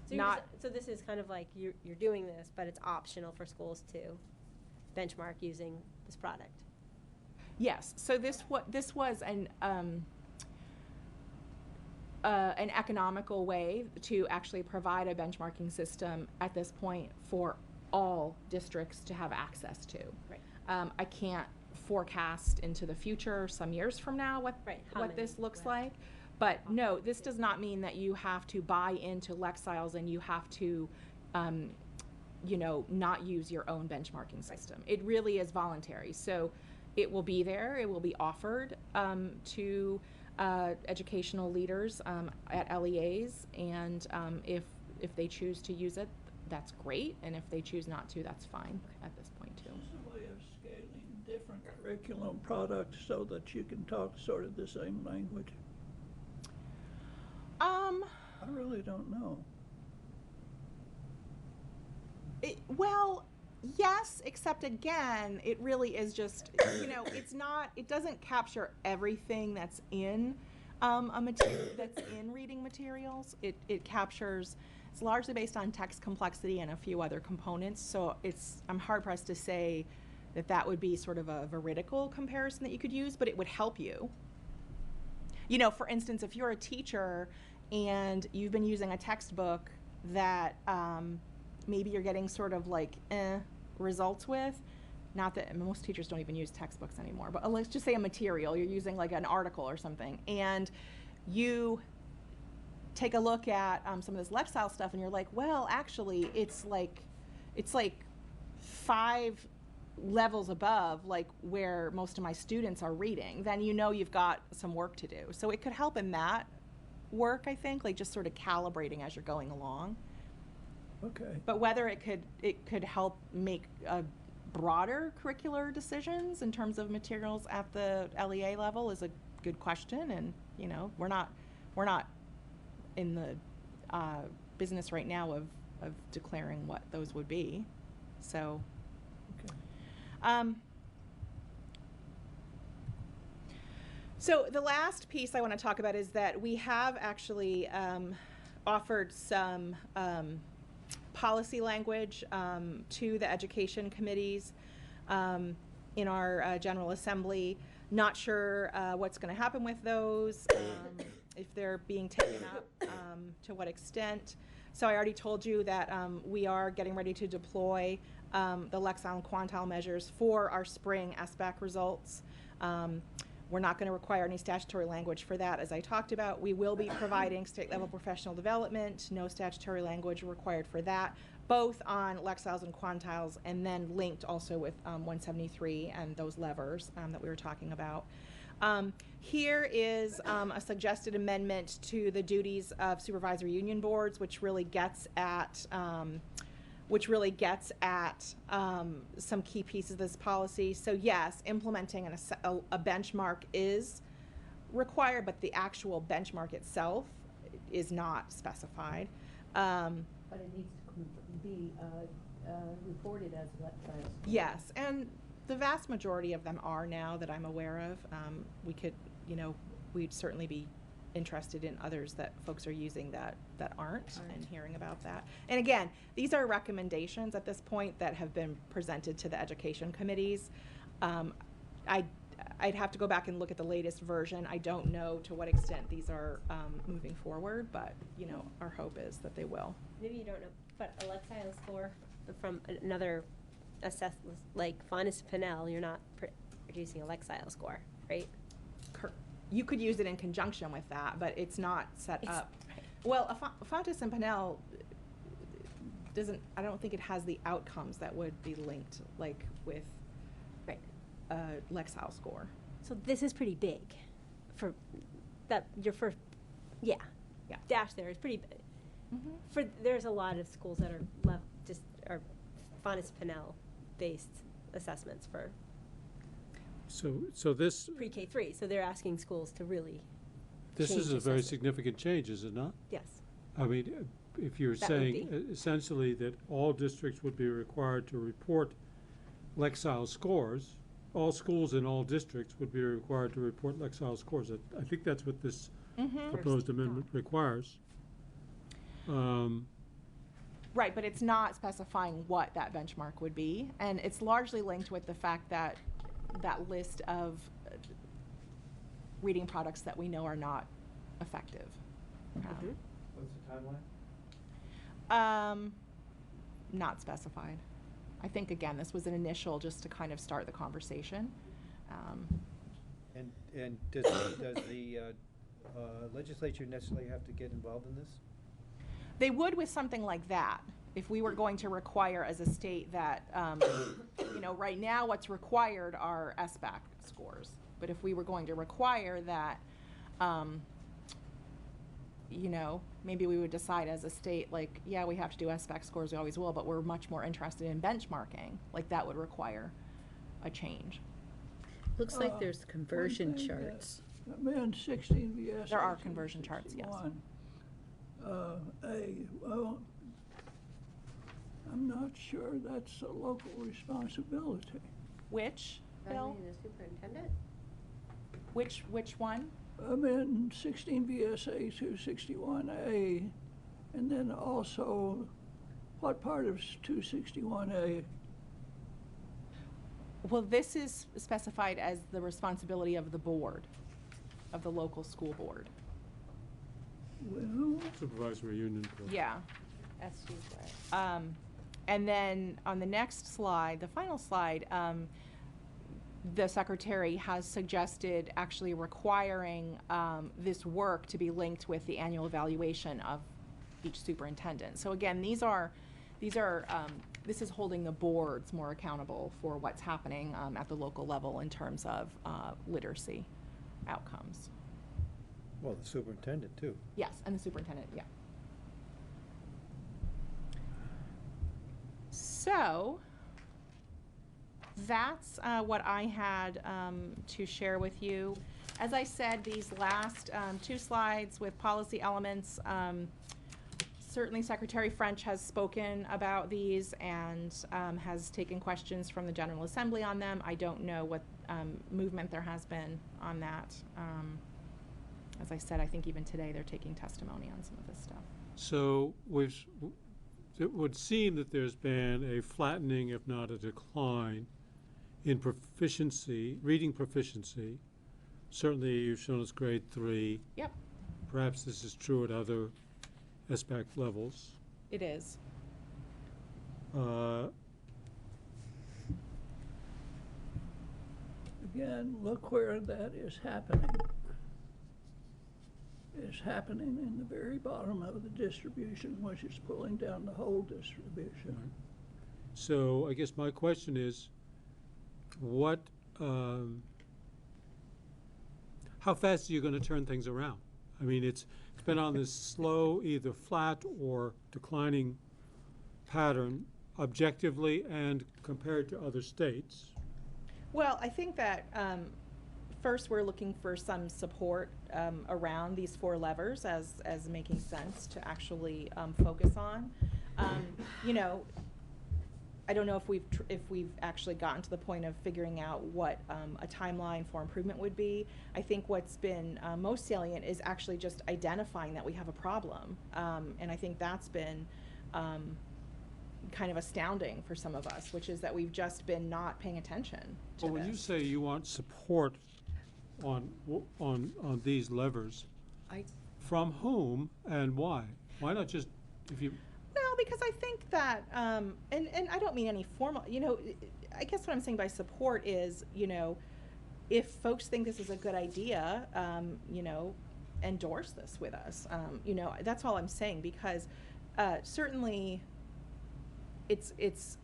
So so this is kind of like you're doing this, but it's optional for schools to benchmark using this product. Yes. So this was an economical way to actually provide a benchmarking system at this point for all districts to have access to. Right. I can't forecast into the future, some years from now, what this looks like. But no, this does not mean that you have to buy into Lexiles and you have to, not use your own benchmarking system. It really is voluntary. So it will be there. It will be offered to educational leaders at LEAs, and if they choose to use it, that's great. And if they choose not to, that's fine at this point too. Is this a way of scaling different curriculum products so that you can talk sort of the same language? I really don't know. Well, yes, except again, it really is just, it doesn't capture everything that's in a material that's in reading materials. It captures, it's largely based on text complexity and a few other components. So I'm hard pressed to say that would be sort of a veridical comparison that you could use, but it would help you. For instance, if you're a teacher and you've been using a textbook that maybe you're getting sort of like, results with, not that most teachers don't even use textbooks anymore, but let's just say a material, you're using like an article or something, and you take a look at some of this lifestyle stuff and you're like, well, actually it's like 5 levels above like where most of my students are reading, then you know you've got some work to do. So it could help in that work, I think, like just sort of calibrating as you're going along. Okay. But whether it could help make broader curricular decisions in terms of materials at the LEA level is a good question. And you know, we're not in the business right now of declaring what those would be. So. So the last piece I want to talk about is that we have actually offered some policy language to the education committees in our General Assembly. Not sure what's going to happen with those, if they're being taken up, to what extent. So I already told you that we are getting ready to deploy the Lexile and Quantile measures for our spring SBAC results. We're not going to require any statutory language for that, as I talked about. We will be providing state-level professional development, no statutory language required for that, both on Lexiles and Quantiles, and then linked also with 173 and those levers that we were talking about. Here is a suggested amendment to the duties of supervisory union boards, which really gets at some key pieces of this policy. So yes, implementing a benchmark is required, but the actual benchmark itself is not specified. But it needs to be reported as Lexile. Yes, and the vast majority of them are now that I'm aware of. We could, you know, we'd certainly be interested in others that folks are using that aren't, and hearing about that. And again, these are recommendations at this point that have been presented to the education committees. I'd have to go back and look at the latest version. I don't know to what extent these are moving forward, but you know, our hope is that they will. Maybe you don't know, but a Lexile score from another like Faunus Pinnell, you're not producing a Lexile score, right? You could use it in conjunction with that, but it's not set up. Right. Well, Fountas and Pinnell doesn't, I don't think it has the outcomes that would be linked like with Lexile score. So this is pretty big for that, your first, yeah. Dash there is pretty big. Mm-hmm. There's a lot of schools that are Faunus Pinnell based assessments for So this pre-K 3. So they're asking schools to really. This is a very significant change, is it not? Yes. I mean, if you're saying essentially that all districts would be required to report Lexile scores, all schools in all districts would be required to report Lexile scores. I think that's what this proposed amendment requires. Right, but it's not specifying what that benchmark would be, and it's largely linked with the fact that that list of reading products that we know are not effective. What's the timeline? Not specified. I think, again, this was an initial just to kind of start the conversation. And does the legislature necessarily have to get involved in this? They would with something like that. If we were going to require as a state that, you know, right now what's required are SBAC scores. But if we were going to require that, you know, maybe we would decide as a state, like, yeah, we have to do SBAC scores, we always will, but we're much more interested in benchmarking. Like, that would require a change. Looks like there's conversion charts. I'm in 16 VS. There are conversion charts, yes. Well, I'm not sure that's a local responsibility. Which, Bill? The superintendent? Which one? I'm in 16 VSA 261A, and then also, what part of 261A? Well, this is specified as the responsibility of the board, of the local school board. Well, Supervisory union. Yeah. SU. And then on the next slide, the final slide, the secretary has suggested actually requiring this work to be linked with the annual evaluation of each superintendent. So again, this is holding the boards more accountable for what's happening at the local level in terms of literacy outcomes. Well, the superintendent too. Yes, and the superintendent, yeah. So that's what I had to share with you. As I said, these last 2 slides with policy elements, certainly Secretary French has spoken about these and has taken questions from the General Assembly on them. I don't know what movement there has been on that. As I said, I think even today they're taking testimony on some of this stuff. So it would seem that there's been a flattening, if not a decline, in proficiency, reading proficiency. Certainly you've shown us grade 3. Yep. Perhaps this is true at other SBAC levels. It is. Again, look where that is happening. It's happening in the very bottom of the distribution, which is pulling down the whole distribution. Right. So I guess my question is, how fast are you going to turn things around? I mean, it's been on this slow, either flat or declining pattern objectively and compared to other states. Well, I think that first we're looking for some support around these 4 levers as making sense to actually focus on. You know, I don't know if we've actually gotten to the point of figuring out what a timeline for improvement would be. I think what's been most salient is actually just identifying that we have a problem, and I think that's been kind of astounding for some of us, which is that we've just been not paying attention to Well, when you say you want support on these levers, from whom and why? Why not just if you? Well, because I think that, and I don't mean any formal, you know, I guess what I'm saying by support is, you know, if folks think this is a good idea, you know, endorse this with us. You know, that's all I'm saying, because certainly it's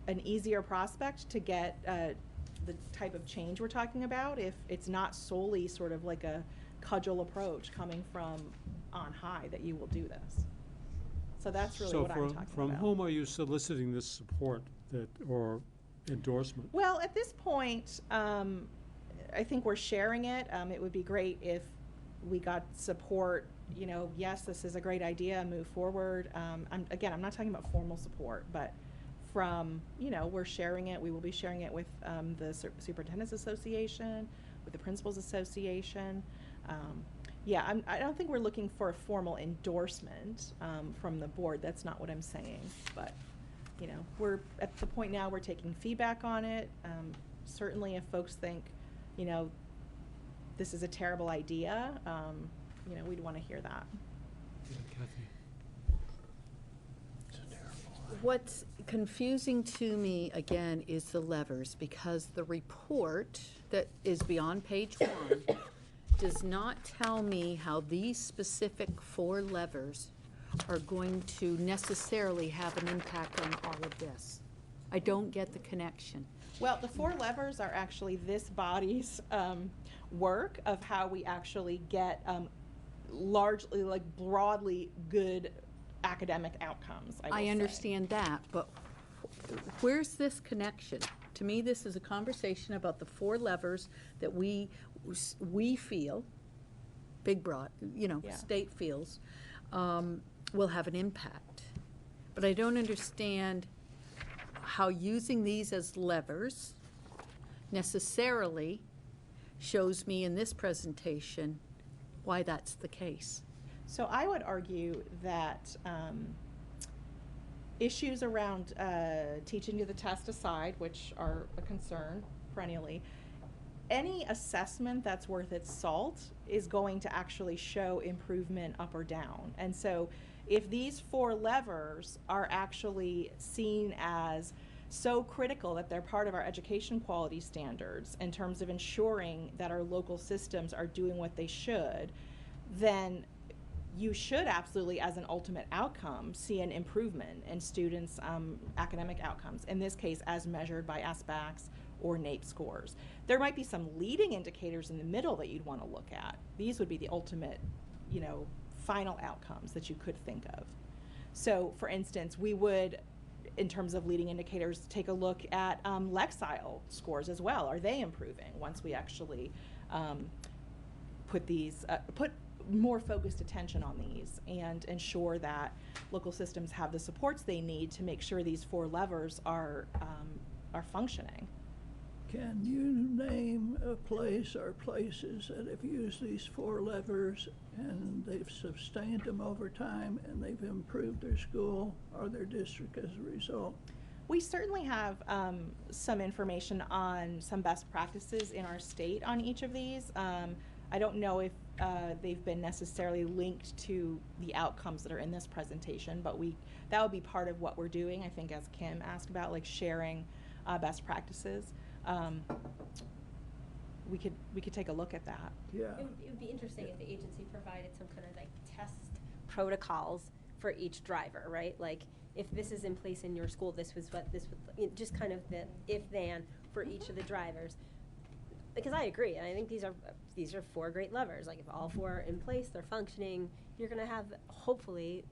an easier prospect to get the type of change we're talking about if it's not solely sort of like a cudgel approach coming from on high that you will do this. So that's really what I'm talking about. From whom are you soliciting this support or endorsement? Well, at this point, I think we're sharing it. It would be great if we got support, you know, yes, this is a great idea, move forward. I'm not talking about formal support, but from, you know, we're sharing it. We will be sharing it with the Superintendent's Association, with the Principals Association. Yeah, I don't think we're looking for a formal endorsement from the board. That's not what I'm saying. But, you know, we're at the point now we're taking feedback on it. Certainly if folks think, you know, this is a terrible idea, you know, we'd want to hear that. Yeah, Kathy. What's confusing to me, again, is the levers, because the report that is beyond page 1 does not tell me how these specific 4 levers are going to necessarily have an impact on all of this. I don't get the connection. Well, the 4 levers are actually this body's work of how we actually get largely, like, broadly good academic outcomes. I understand that, but where's this connection? To me, this is a conversation about the 4 levers that we feel, Big Bratt, you know, Yeah. state feels, will have an impact. But I don't understand how using these as levers necessarily shows me in this presentation why that's the case. So I would argue that issues around teaching to the test aside, which are a concern perennially, any assessment that's worth its salt is going to actually show improvement up or down. And so If these 4 levers are actually seen as so critical that they're part of our education quality standards in terms of ensuring that our local systems are doing what they should, then you should absolutely, as an ultimate outcome, see an improvement in students' academic outcomes, in this case as measured by SBACs or NAEP scores. There might be some leading indicators in the middle that you'd want to look at. These would be the ultimate, final outcomes that you could think of. So, for instance, we would, in terms of leading indicators, take a look at Lexile scores as well. Are they improving once we actually put more focused attention on these and ensure that local systems have the supports they need to make sure these 4 levers are functioning? Can you name a place or places that have used these 4 levers and they've sustained them over time and they've improved their school or their district as a result? We certainly have some information on some best practices in our state on each of these. I don't know if they've been necessarily linked to the outcomes that are in this presentation, but that would be part of what we're doing, I think, as Kim asked about, like sharing best practices. We could take a look at that. Yeah. It would be interesting if the agency provided some kind of like test protocols for each driver, right? Like if this is in place in your school, this was what this would, just kind of the if-then for each of the drivers. Because I agree, and I think these are 4 great levers. Like if all 4 are in place, they're functioning, you're gonna have, hopefully,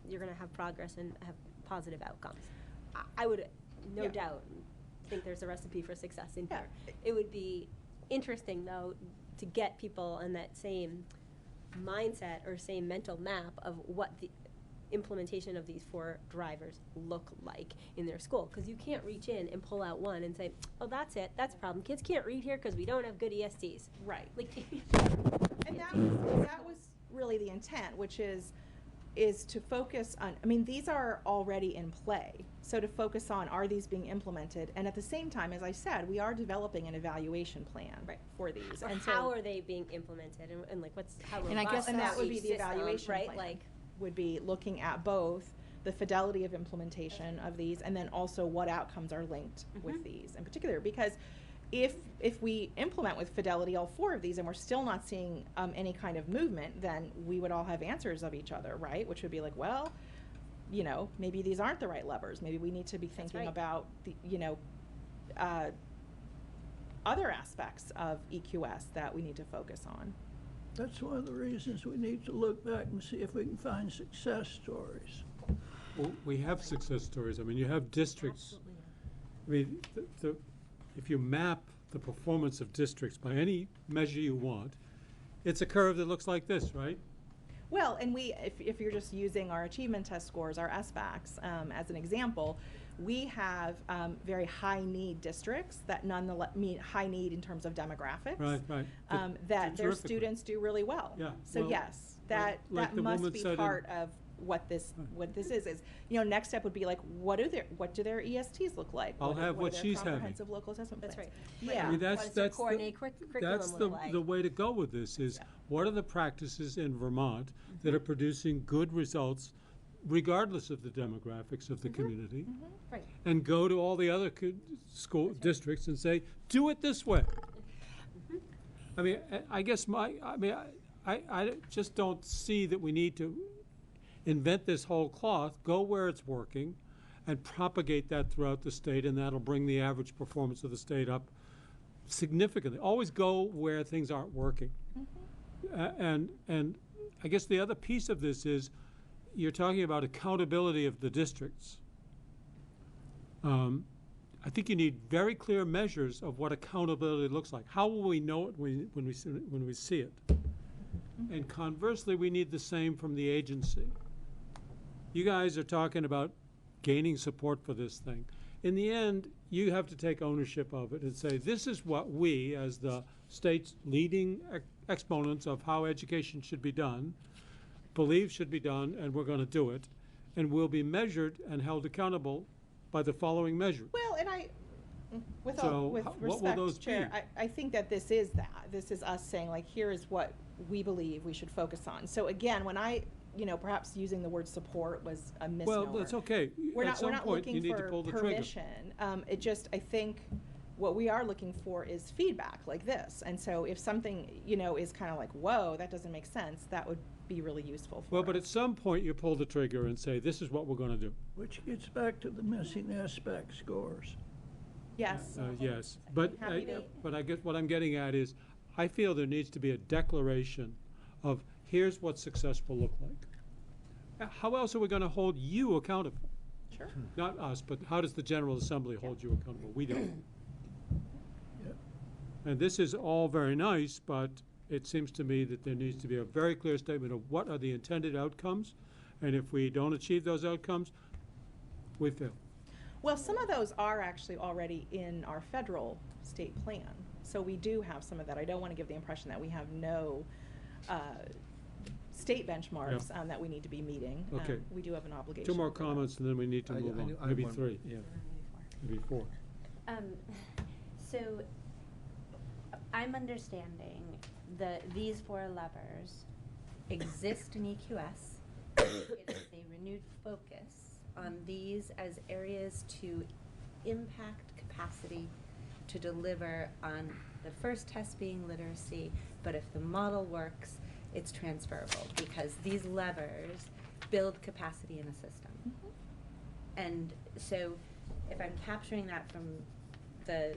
you're gonna have progress and have positive outcomes. I would, no doubt, think there's a recipe for success in here. It would be interesting, though, to get people in that same mindset or same mental map of what the implementation of these 4 drivers look like in their school. Because you can't reach in and pull out one and say, oh, that's it, that's a problem. Kids can't read here because we don't have good ESTs. Right. Like, and that was really the intent, which is to focus on, these are already in play. So to focus on, are these being implemented? And at the same time, as I said, we are developing an evaluation plan for these. Or and how are they being implemented and like how robust and I guess that would be the system, evaluation right? plan. Like, would be looking at both the fidelity of implementation of these and then also what outcomes are linked with these in particular. Because if we implement with fidelity all 4 of these and we're still not seeing any kind of movement, then we would all have answers of each other, right? Which would be like, well, maybe these aren't the right levers. Maybe we need to be thinking about the, other aspects of EQS that we need to focus on. That's one of the reasons we need to look back and see if we can find success stories. Well, we have success stories. You have districts. If you map the performance of districts by any measure you want, it's a curve that looks like this, right? Well, and if you're just using our achievement test scores, our SBACs, as an example, we have very high need districts that nonetheless mean high need in terms of demographics. Right. That their students do their really well. Yeah. So well, yes, that must be part of what this is. Next step would be like, what do their ESTs look like? I'll have what she's having. Comprehensive local assessment plans. That's right. Yeah. That's the way to go with this is what are the practices in Vermont that are producing good results regardless of the demographics of the community, Right. and go to all the other school districts and say, do it this way. I guess I just don't see that we need to invent this whole cloth. Go where it's working and propagate that throughout the state, and that'll bring the average performance of the state up significantly. Always go where things aren't working. And I guess the other piece of this is you're talking about accountability of the districts. I think you need very clear measures of what accountability looks like. How will we know it when we see it? And conversely, we need the same from the agency. You guys are talking about gaining support for this thing. In the end, you have to take ownership of it and say, this is what we, as the state's leading exponents of how education should be done, believe should be done, and we're going to do it. And we'll be measured and held accountable by the following measures. Well, and with what will respect, those Chair, be? I think that this is us saying, like, here is what we believe we should focus on. So again, when I perhaps using the word support was a misnomer. Well, that's okay. We're At not, some we're not point, looking you need to for pull the trigger. permission. It just, I think, what we are looking for is feedback like this. And so if something, is kind of like, whoa, that doesn't make sense, that would be really useful for Well, but us. at some point, you pull the trigger and say, this is what we're going to do. Which gets back to the missing aspect scores. Yes. Yes, but happy to- I guess what I'm getting at is, I feel there needs to be a declaration of, here's what success will look like. How else are we going to hold you accountable? Sure. Not us, but how does the General Assembly hold you accountable? We don't. And this is all very nice, but it seems to me that there needs to be a very clear statement of what are the intended outcomes, and if we don't achieve those outcomes, we fail. Well, some of those are actually already in our federal state plan. So we do have some of that. I don't want to give the impression that we have no state benchmarks that we need to be meeting. Okay. We do have an obligation. 2 more for that. comments, and then we need to move on. I Maybe have 3. Yeah. Maybe 4. So I'm understanding that these 4 levers exist in EQS. It is a renewed focus on these as areas to impact capacity to deliver on the first test being literacy, but if the model works, it's transferable because these levers build capacity in a system. And so if I'm capturing that from the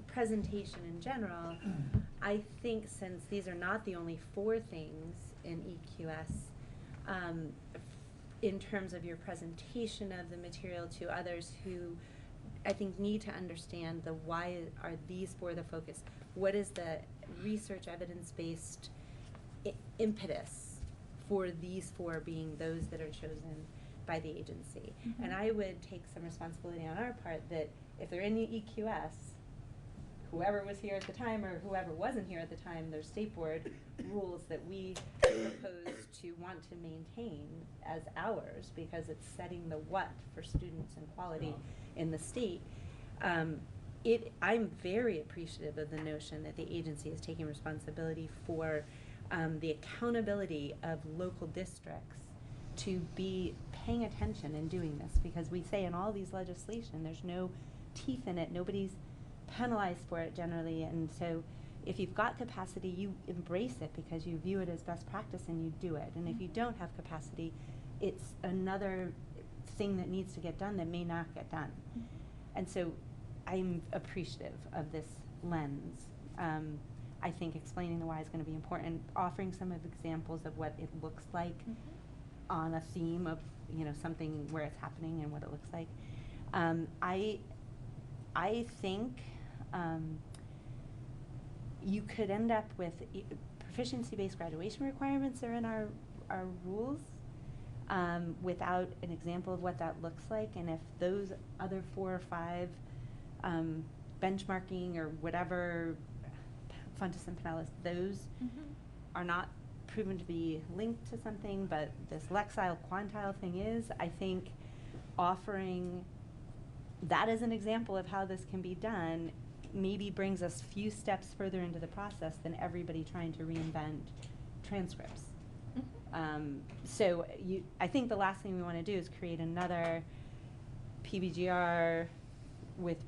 presentation in general, I think since these are not the only 4 things in EQS, in terms of your presentation of the material to others who I think need to understand the why are these 4 the focus, what is the research evidence-based impetus for these 4 being those that are chosen by the agency. And I would take some responsibility on our part that if they're in the EQS, whoever was here at the time or whoever wasn't here at the time, their state board rules that we propose to want to maintain as ours because it's setting the what for students and quality in the state. I'm very appreciative of the notion that the agency is taking responsibility for the accountability of local districts to be paying attention and doing this, because we say in all these legislation there's no teeth in it, nobody's penalized for it generally, and so if you've got capacity, you embrace it because you view it as best practice and you do it. And if you don't have capacity, it's another thing that needs to get done that may not get done. And so I'm appreciative of this lens. I think explaining the why is going to be important, offering some of examples of what it looks like on a theme of, something where it's happening and what it looks like. I think you could end up with proficiency-based graduation requirements are in our rules without an example of what that looks like. And if those other 4 or 5 benchmarking or whatever, Fontes and Pinellas, those are not proven to be linked to something, but this Lexile quantile thing is, I think offering that as an example of how this can be done maybe brings us few steps further into the process than everybody trying to reinvent transcripts. So I think the last thing we want to do is create another PBGR with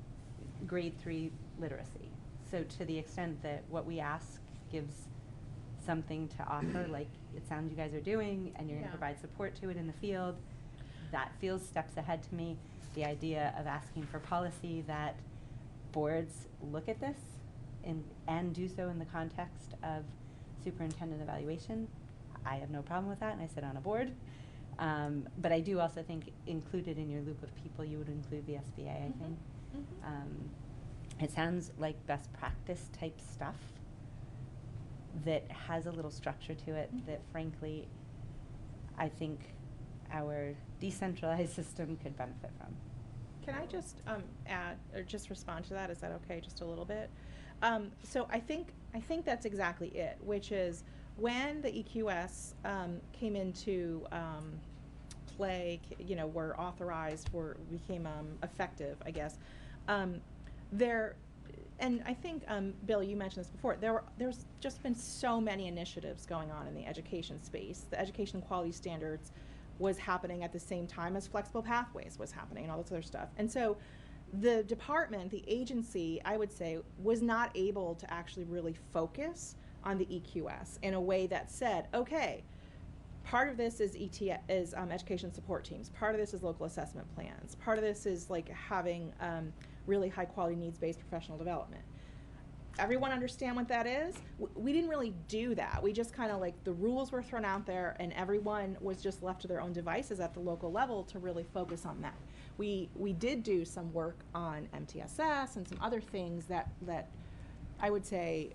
grade 3 literacy. So to the extent that what we ask gives something to offer, like it sounds you guys are doing, and you're going to provide support to it in the field, that feels steps ahead to me. The idea of asking for policy that boards look at this and do so in the context of superintendent evaluation, I have no problem with that, and I sit on a board. But I do also think included in your loop of people, you would include the SBA, I think. It sounds like best practice type stuff that has a little structure to it that frankly I think our decentralized system could benefit from. Can I just add or just respond to that? Is that okay? Just a little bit. So I think that's exactly it, which is when the EQS came into play, were authorized, became effective, I guess. and I think, Bill, you mentioned this before, there's just been so many initiatives going on in the education space. The education quality standards was happening at the same time as flexible pathways was happening and all this other stuff. And so the department, the agency, I would say, was not able to actually really focus on the EQS in a way that said, okay, part of this is education support teams. Part of this is local assessment plans. Part of this is like having really high quality needs-based professional development. Everyone understand what that is? We didn't really do that. We just kind of like the rules were thrown out there and everyone was just left to their own devices at the local level to really focus on that. We did do some work on MTSS and some other things that I would say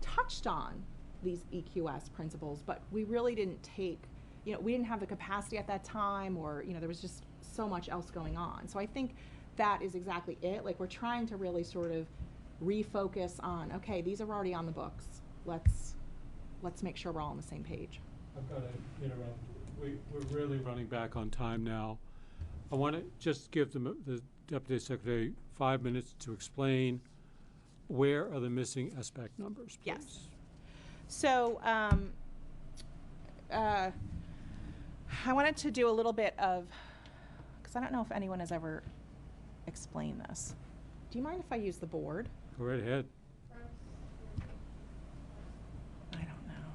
touched on these EQS principles, but we really didn't take, we didn't have the capacity at that time, or, there was just so much else going on. So I think that is exactly it. Like, we're trying to really sort of refocus on, okay, these are already on the books. Let's make sure we're all on the same page. I've got to interrupt. We're really running back on time now. I want to just give the Deputy Secretary 5 minutes to explain where are the missing SBAC numbers, please. Yes. So I wanted to do a little bit of, because I don't know if anyone has ever explained this. Do you mind if I use the board? Go right ahead. I don't know.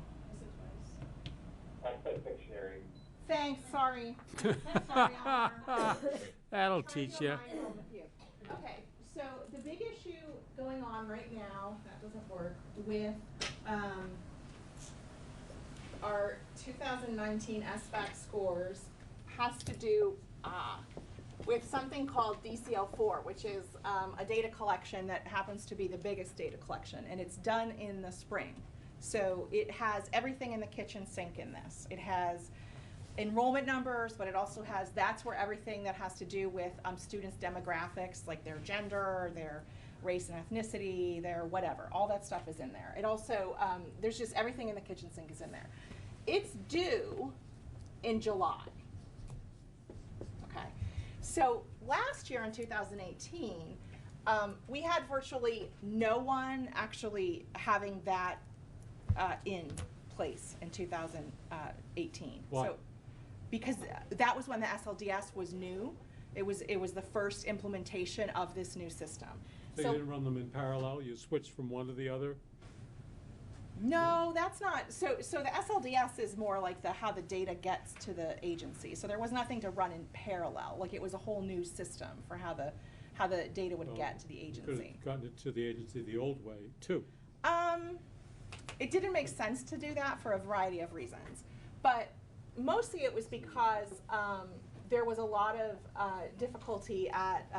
I said Pictionary. Thanks, sorry. Sorry, Eleanor. That'll teach you. Okay, so the big issue going on right now, that doesn't work, with our 2019 SBAC scores has to do with something called DCL4, which is a data collection that happens to be the biggest data collection, and it's done in the spring. So it has everything in the kitchen sink in this. It has enrollment numbers, but it also has, that's where everything that has to do with students' demographics, like their gender, their race and ethnicity, their whatever, all that stuff is in there. It also, there's just everything in the kitchen sink is in there. It's due in July. Okay. So last year in 2018, we had virtually no one actually having that in place in 2018. Why? So, because that was when the SLDS was new. It was the first implementation of this new system. So you didn't run them in parallel? You switched from one to the other? No, that's not. So the SLDS is more like how the data gets to the agency. So there was nothing to run in parallel. Like, it was a whole new system for how the data would get to the agency. You could have gotten it to the agency the old way, too. It didn't make sense to do that for a variety of reasons. But mostly it was because there was a lot of difficulty at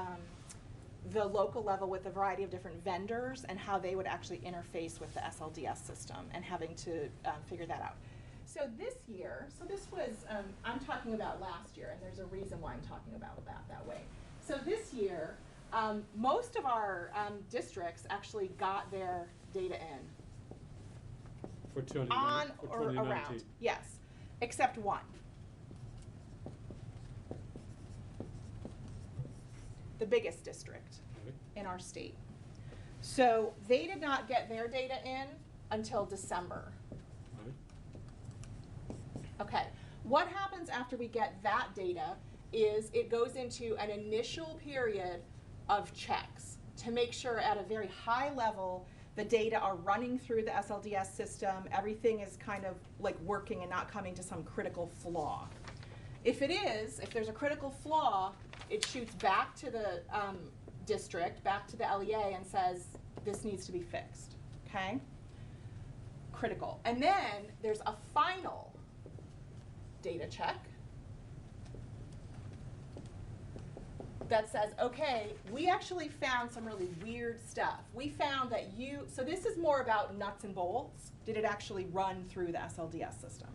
the local level with a variety of different vendors and how they would actually interface with the SLDS system and having to figure that out. So this year, this was, I'm talking about last year, and there's a reason why I'm talking about that way. So this year, most of our districts actually got their data in. For 2019. On or around, yes, except one. The biggest district in our state. So they did not get their data in until December. Okay, what happens after we get that data is it goes into an initial period of checks to make sure at a very high level the data are running through the SLDS system, everything is kind of like working and not coming to some critical flaw. If there's a critical flaw, it shoots back to the district, back to the LEA, and says, this needs to be fixed, okay? Critical. And then there's a final data check that says, okay, we actually found some really weird stuff. We found that so this is more about nuts and bolts. Did it actually run through the SLDS system?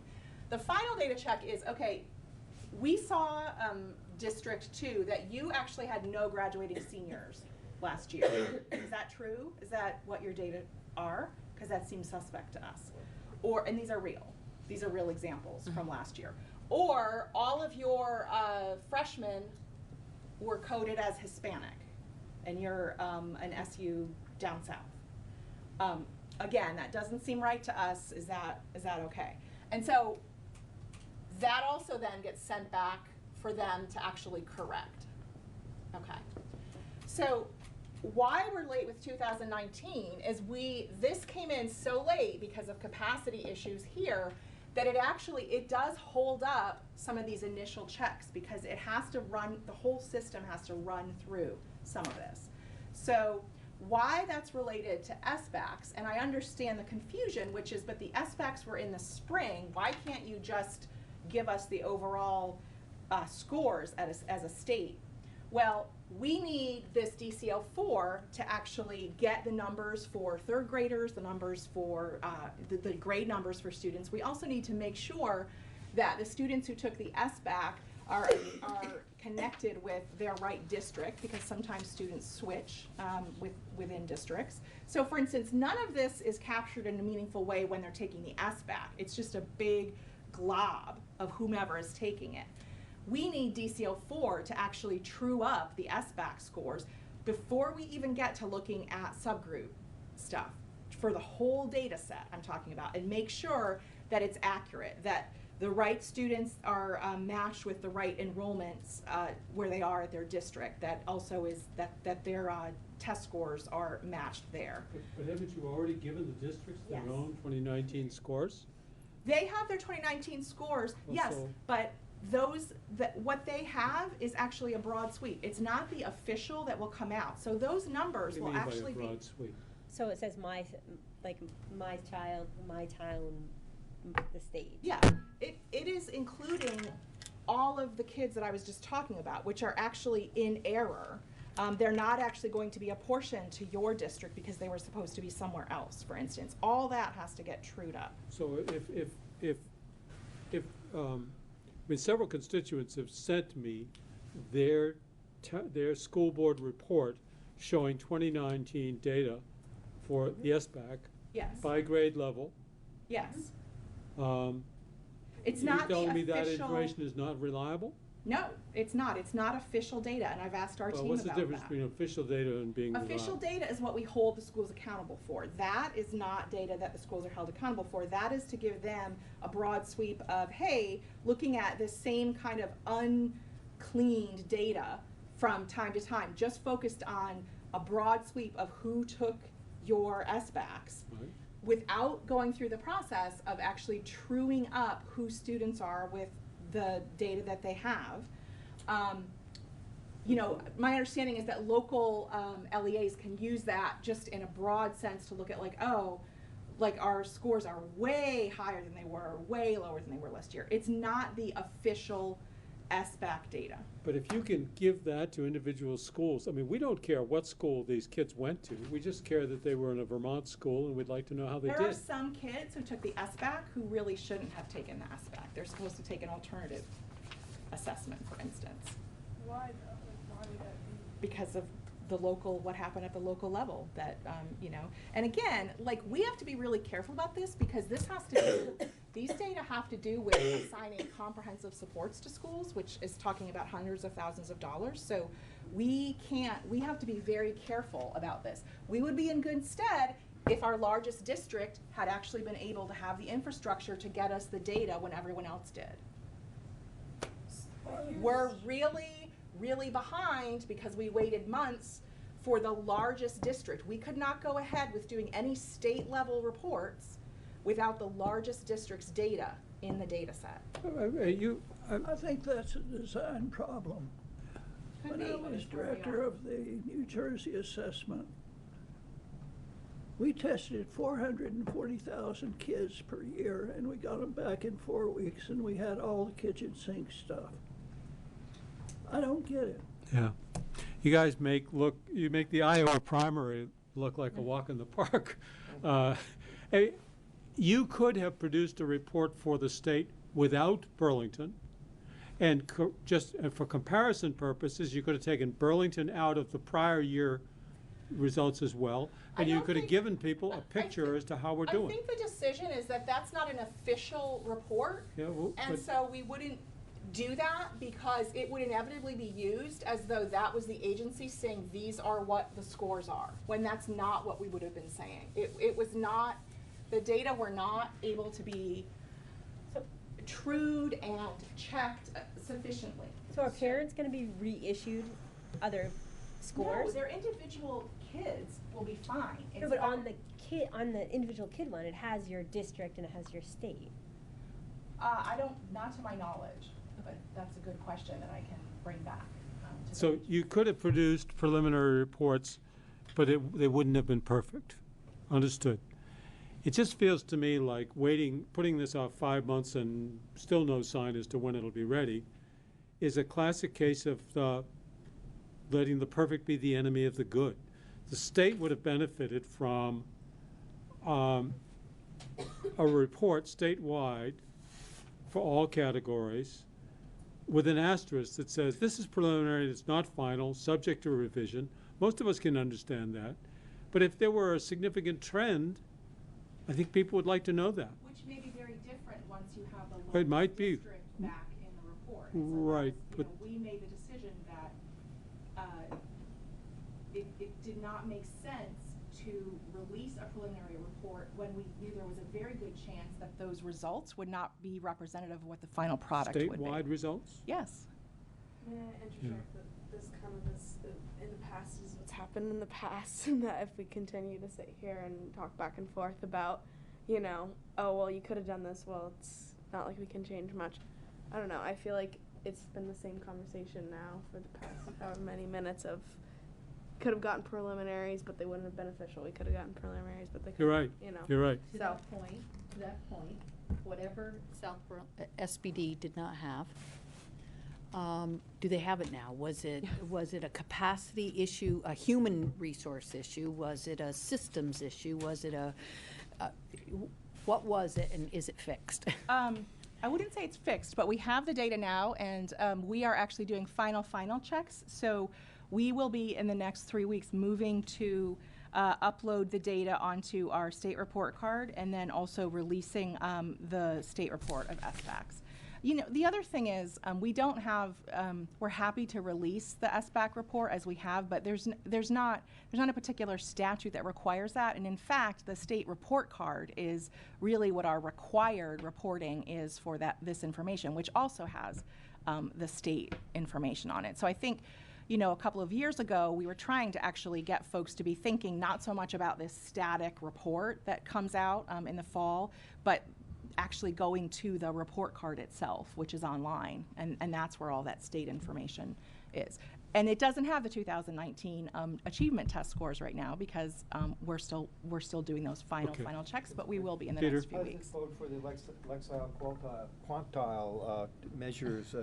The final data check is, okay, we saw District 2 that you actually had no graduating seniors last year. Is that true? Is that what your data are? Because that seems suspect to us. And these are real. These are real examples from last year. Or all of your freshmen were coded as Hispanic and you're an SU down south. Again, that doesn't seem right to us. Is that okay? And so that also then gets sent back for them to actually correct. Okay. So why we're late with 2019 is this came in so late because of capacity issues here that it does hold up some of these initial checks because it has to run, the whole system has to run through some of this. So why that's related to SBACs, and I understand the confusion, which is, but the SBACs were in the spring, why can't you just give us the overall scores as a state? Well, we need this DCL4 to actually get the numbers for third graders, the numbers for the grade numbers for students. We also need to make sure that the students who took the SBAC are connected with their right district, because sometimes students switch within districts. So for instance, none of this is captured in a meaningful way when they're taking the SBAC. It's just a big glob of whomever is taking it. We need DCL4 to actually true up the SBAC scores before we even get to looking at subgroup stuff for the whole data set I'm talking about, and make sure that it's accurate, that the right students are matched with the right enrollments where they are at their district, that also is that their test scores are matched there. But haven't you already given the districts Yes. their own 2019 scores? They have their 2019 scores, Well, yes, so- but what they have is actually a broad sweep. It's not the official that will come out. So those numbers will actually be. Broad sweep? So it says my child, my town, the state. Yeah, it is including all of the kids that I was just talking about, which are actually in error. They're not actually going to be apportioned to your district because they were supposed to be somewhere else, for instance. All that has to get trued up. So I mean, several constituents have sent me their school board report showing 2019 data for the SBAC. Yes. By grade level. Yes. It's not the telling me that official- information is not reliable? No, it's not. It's not official data, and I've asked our team about that. What's the difference between official data and being Official reliable? data is what we hold the schools accountable for. That is not data that the schools are held accountable for. That is to give them a broad sweep of, hey, looking at this same kind of uncleaned data from time to time, just focused on a broad sweep of who took your SBACs. Right. Without going through the process of actually truing up who students are with the data that they have. You know, my understanding is that local LEAs can use that just in a broad sense to look at like, oh, like our scores are way higher than they were, way lower than they were last year. It's not the official SBAC data. But if you can give that to individual schools, I mean, we don't care what school these kids went to. We just care that they were in a Vermont school, and we'd like to know how they There did. are some kids who took the SBAC who really shouldn't have taken the SBAC. They're supposed to take an alternative assessment, for instance. Why though? Why would that be? Because of the local, what happened at the local level, that, you know. And again, like, we have to be really careful about this, because this has to do, these data have to do with assigning comprehensive supports to schools, which is talking about hundreds of thousands of dollars. So we have to be very careful about this. We would be in good stead if our largest district had actually been able to have the infrastructure to get us the data when everyone else did. We're really behind because we waited months for the largest district. We could not go ahead with doing any state level reports without the largest district's data in the data set. I think that's a design problem. When I was director of the New Jersey assessment, we tested 440,000 kids per year, and we got them back in 4 weeks, and we had all the kitchen sink stuff. I don't get it. Yeah. You guys you make the Iowa primary look like a walk in the park. You could have produced a report for the state without Burlington, and just for comparison purposes, you could have taken Burlington out of the prior year results as well, and you could have given people a picture as to how we're doing. I think the decision is that that's not an official report, Yeah, well, and but- so we wouldn't, do that because it would inevitably be used as though that was the agency saying these are what the scores are, when that's not what we would have been saying. It was not, the data were not able to be trued and checked sufficiently. So are parents going to be reissued other scores? No, their individual kids will be fine. No, but on the individual kid one, it has your district and it has your state. I don't, not to my knowledge, but that's a good question that I can bring back. So you could have produced preliminary reports, but they wouldn't have been perfect. Understood. It just feels to me like putting this off 5 months and still no sign as to when it'll be ready is a classic case of letting the perfect be the enemy of the good. The state would have benefited from a report statewide for all categories with an asterisk that says this is preliminary, it's not final, subject to revision. Most of us can understand that. But if there were a significant trend, I think people would like to know that. Which may be very different once you have the It local might be. district back in the report. Right, but We made the decision that it did not make sense to release a preliminary report when we knew there was a very good chance that those results would not be representative of what the final product would be. statewide results? Yes. May I interject that this kind of is in the past is what's happened in the past, and that if we continue to sit here and talk back and forth about, you know, oh well you could have done this, well it's not like we can change much. I don't know. I feel like it's been the same conversation now for the past however many minutes of could have gotten preliminaries, but they wouldn't have been official. We could have gotten preliminaries, but they could. You're right. You know. You're right. To that point, whatever Southborough SBD did not have, do they have it now? Was it a capacity issue, a human resource issue? Was it a systems issue? Was it what was it, and is it fixed? I wouldn't say it's fixed, but we have the data now, and we are actually doing final checks. So we will be, in the next 3 weeks, moving to upload the data onto our state report card, and then also releasing the state report of SBACs. You know, the other thing is we don't have, we're happy to release the SBAC report as we have, but there's not a particular statute that requires that. And in fact, the state report card is really what our required reporting is for this information, which also has the state information on it. So I think, you know, a couple of years ago, we were trying to actually get folks to be thinking not so much about this static report that comes out in the fall, but actually going to the report card itself, which is online, and that's where all that state information is. And it doesn't have the 2019 achievement test scores right now because we're still doing those final checks, but we will be in the next few weeks. How does it vote for the Lexile quantile measures?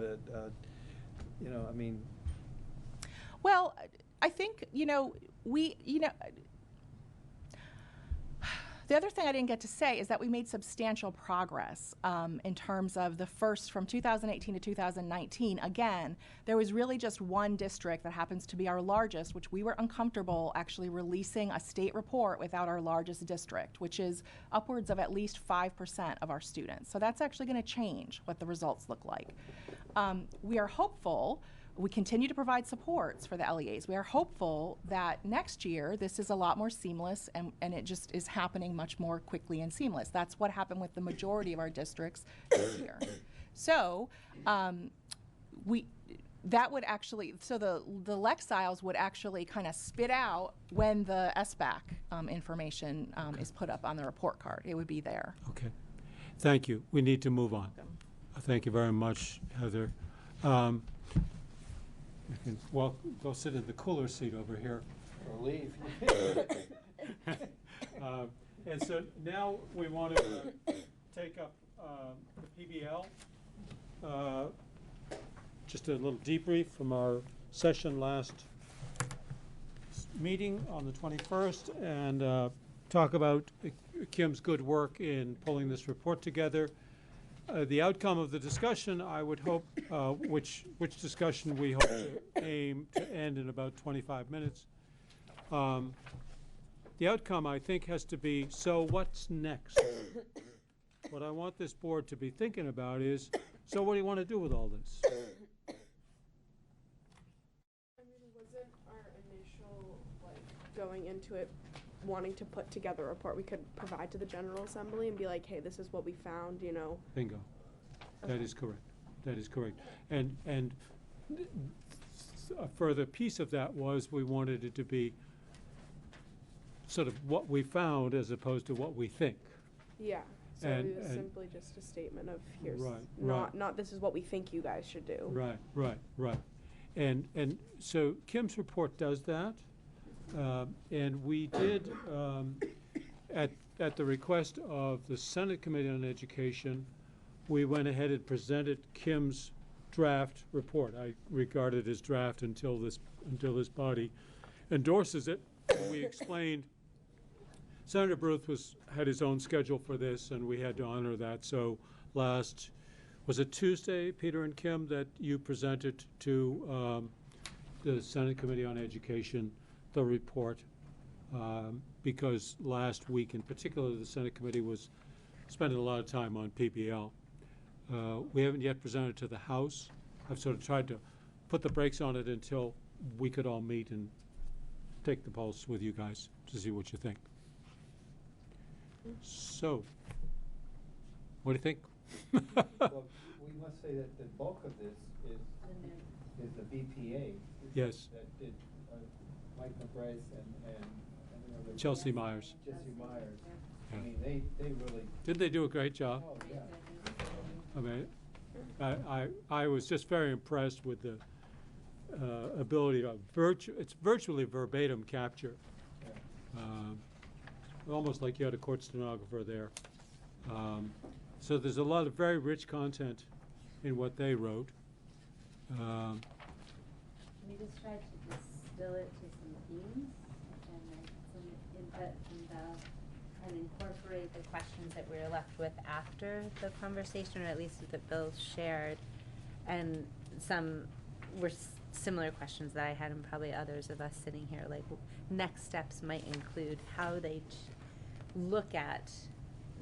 You know, I mean. Well, I think, the other thing I didn't get to say is that we made substantial progress in terms of the first, from 2018 to 2019. Again, there was really just one district that happens to be our largest, which we were uncomfortable actually releasing a state report without our largest district, which is upwards of at least 5% of our students. So that's actually going to change what the results look like. We are hopeful. We continue to provide supports for the LEAs. We are hopeful that next year this is a lot more seamless and it just is happening much more quickly and seamless. That's what happened with the majority of our districts this year. So that would actually, so the Lexiles would actually kind of spit out when the SBAC information is put up on the report card. It would be there. Okay. Thank you. We need to move on. Thank you very much, Heather. You can go sit in the cooler seat over here. Or leave. And so now we want to take up the PBL. Just a little debrief from our session last meeting on the 21st and talk about Kim's good work in pulling this report together. The outcome of the discussion, I would hope, which discussion we hope to aim to end in about 25 minutes. The outcome, I think, has to be, so what's next? What I want this board to be thinking about is, So what do you want to do with all this? I mean, wasn't our initial, like, going into it, wanting to put together a report we could provide to the General Assembly and be like, hey, this is what we found, you know? Bingo. That is correct. That is correct. And a further piece of that was we wanted it to be sort of what we found as opposed to what we think. Yeah. So And- it was and- simply just a statement of here's Right, not this is what we think you guys should do. Right, right, right. And so Kim's report does that. And we did, at the request of the Senate Committee on Education, we went ahead and presented Kim's draft report. I regard it as draft until this body endorses it. And we explained, Senator Bruce had his own schedule for this, and we had to honor that. So was it Tuesday, Peter and Kim, that you presented to the Senate Committee on Education the report? Because last week in particular, the Senate Committee was spending a lot of time on PBL. We haven't yet presented to the House. I've sort of tried to put the brakes on it until we could all meet and take the pulse with you guys to see what you think. So, what do you think? Well, we must say that the bulk of this is the BPA. Yes. That did Mike McBrice and Chelsea Myers. Jesse Myers. Yeah. I mean, they really. Didn't they do a great job? Oh, yeah. I mean, I was just very impressed with the ability to it's virtually verbatim capture. Almost like you had a court stenographer there. So there's a lot of very rich content in what they wrote. We just tried to distill it to some themes and then some input and incorporate the questions that we were left with after the conversation, or at least that Bill shared. And some were similar questions that I had, and probably others of us sitting here, like next steps might include how they look at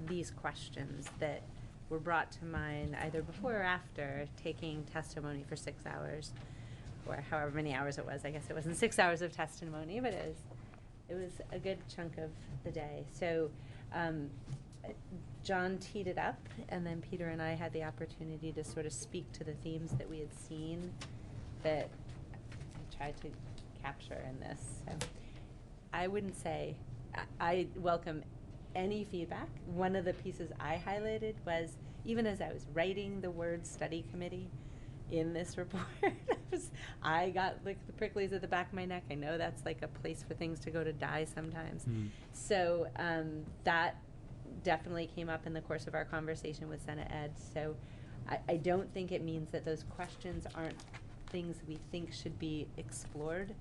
these questions that were brought to mind either before or after taking testimony for 6 hours, or however many hours it was. I guess it wasn't 6 hours of testimony, but it was a good chunk of the day. So John teed it up, and then Peter and I had the opportunity to sort of speak to the themes that we had seen that I tried to capture in this. So I wouldn't say I welcome any feedback. One of the pieces I highlighted was, even as I was writing the word study committee in this report, I got like the pricklies at the back of my neck. I know that's like a place for things to go to die sometimes. So that definitely came up in the course of our conversation with Senate Ed. So I don't think it means that those questions aren't things we think should be explored.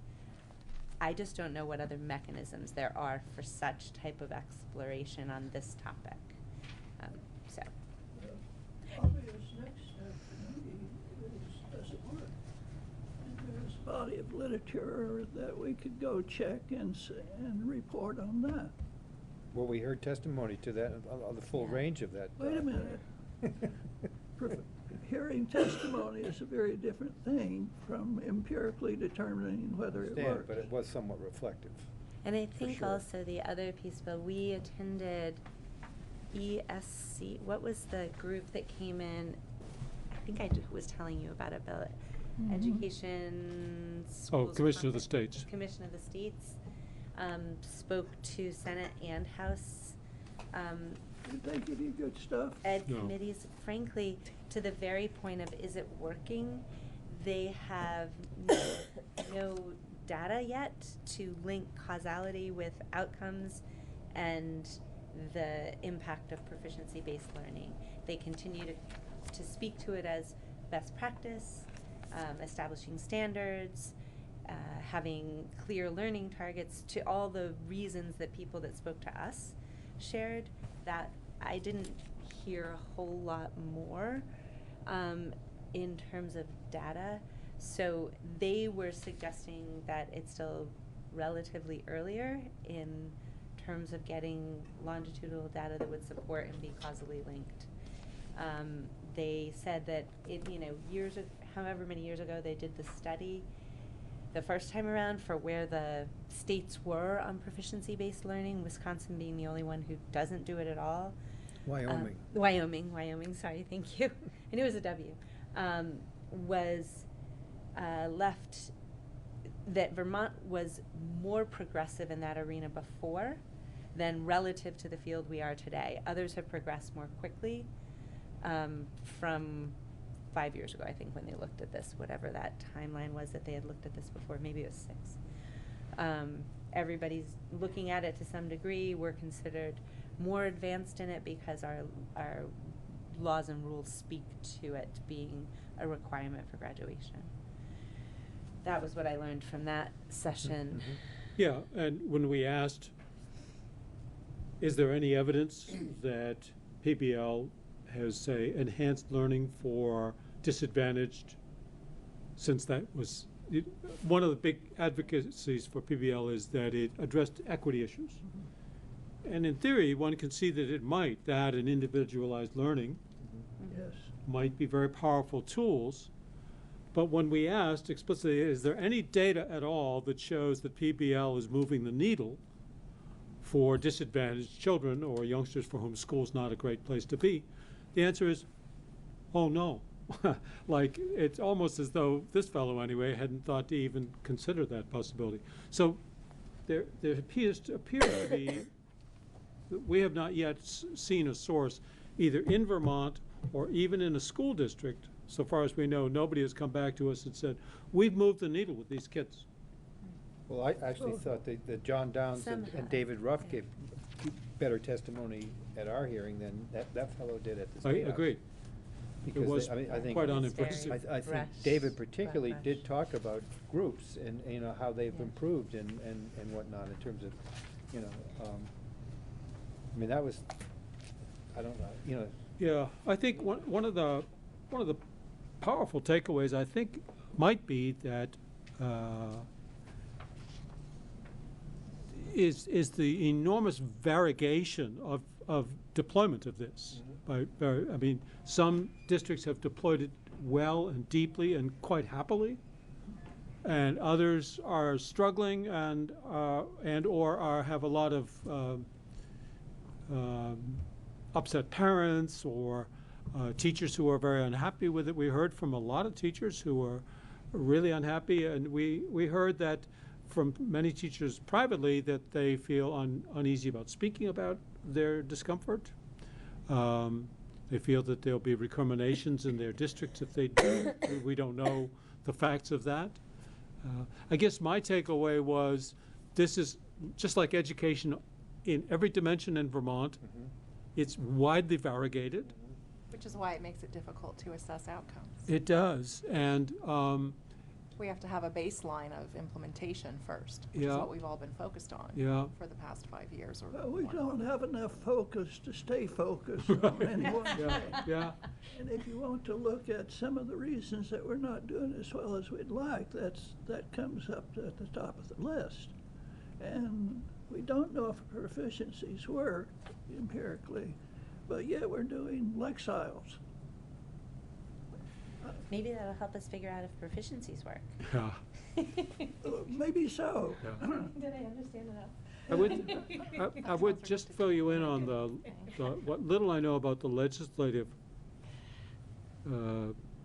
I just don't know what other mechanisms there are for such type of exploration on this topic. So. Obvious next step for me is, does it work? And there's a body of literature that we could go check and report on that. Well, we heard testimony to that, on the full range of that. Wait a minute. Hearing testimony is a very different thing from empirically determining whether it works. But it was somewhat reflective. And I think sure. also the other piece, Bill, we attended ESC. What was the group that came in? I think I was telling you about it, Bill. Education. Schools Commission of the States. Commission of the States spoke to Senate and House. Did they give you good stuff? Ed No. committees, frankly, to the very point of is it working, they have no data yet to link causality with outcomes and the impact of proficiency-based learning. They continue to speak to it as best practice, establishing standards, having clear learning targets, to all the reasons that people that spoke to us shared. That I didn't hear a whole lot more in terms of data. So they were suggesting that it's still relatively earlier in terms of getting longitudinal data that would support and be causally linked. They said that however many years ago they did the study the first time around for where the states were on proficiency-based learning, Wisconsin being the only one who doesn't do it at all. Wyoming. Wyoming, sorry, thank you. I knew it was a W. Was left that Vermont was more progressive in that arena before than relative to the field we are today. Others have progressed more quickly from 5 years ago, I think, when they looked at this, whatever that timeline was that they had looked at this before. Maybe it was 6. Everybody's looking at it to some degree. We're considered more advanced in it because our laws and rules speak to it being a requirement for graduation. That was what I learned from that session. Mm-hmm. Yeah, and when we asked, is there any evidence that PBL has, say, enhanced learning for disadvantaged, since that was, one of the big advocacies for PBL is that it addressed equity issues. Mm-hmm. And in theory, one can see that it might, that and individualized learning Yes. might be very powerful tools. But when we asked explicitly, is there any data at all that shows that PBL is moving the needle for disadvantaged children or youngsters for whom school's not a great place to be? The answer is, oh no. Like, it's almost as though this fellow anyway hadn't thought to even consider that possibility. So there appears to be, we have not yet seen a source either in Vermont or even in a school district. So far as we know, nobody has come back to us and said, we've moved the needle with these kids. Well, I actually thought that John Downs and David Ruff gave better testimony at our hearing than that fellow did at the State House. Agreed. Because it was I think quite unimpressive. I think David particularly did talk about groups and how they've improved and whatnot in terms of, I mean, that was, I don't know, Yeah, I think one of the powerful takeaways, I think, might be that is the enormous variegation of deployment of this. I mean, some districts have deployed it well and deeply and quite happily, and others are struggling and or have a lot of upset parents or teachers who are very unhappy with it. We heard from a lot of teachers who are really unhappy, and we heard that from many teachers privately that they feel uneasy about speaking about their discomfort. They feel that there'll be recriminations in their districts if they do. We don't know the facts of that. I guess my takeaway was this is just like education in every dimension in Vermont. Mm-hmm. It's widely variegated. Which is why it makes it difficult to assess outcomes. It does, and we have to have a baseline of implementation first, which is what we've all been focused on for the past 5 years. Well, we don't have enough focus to stay focused on any one thing. And if you want to look at some of the reasons that we're not doing as well as we'd like, that comes up at the top of the list. And we don't know if proficiencies work empirically, but yet we're doing Lexiles. Maybe that'll help us figure out if proficiencies work. Yeah. Maybe so. Did I understand enough? I would just fill you in on the what little I know about the legislative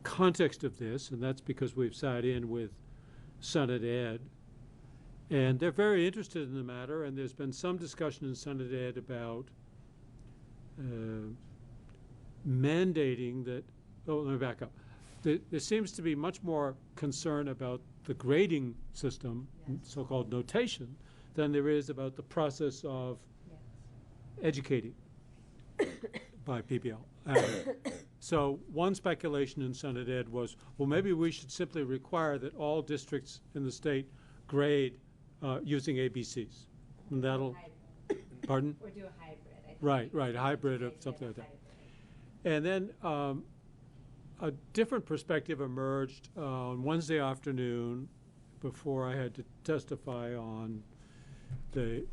context of this, and that's because we've sat in with Senate Ed, and they're very interested in the matter, and there's been some discussion in Senate Ed about mandating that, let me back up. There seems to be much more concern about the grading system, so-called notation, than there is about the process of educating by PBL. So one speculation in Senate Ed was, well, maybe we should simply require that all districts in the state grade using ABCs. And that'll, pardon? Or do a hybrid. I think Right, a hybrid of something like that. And then a different perspective emerged on Wednesday afternoon before I had to testify on the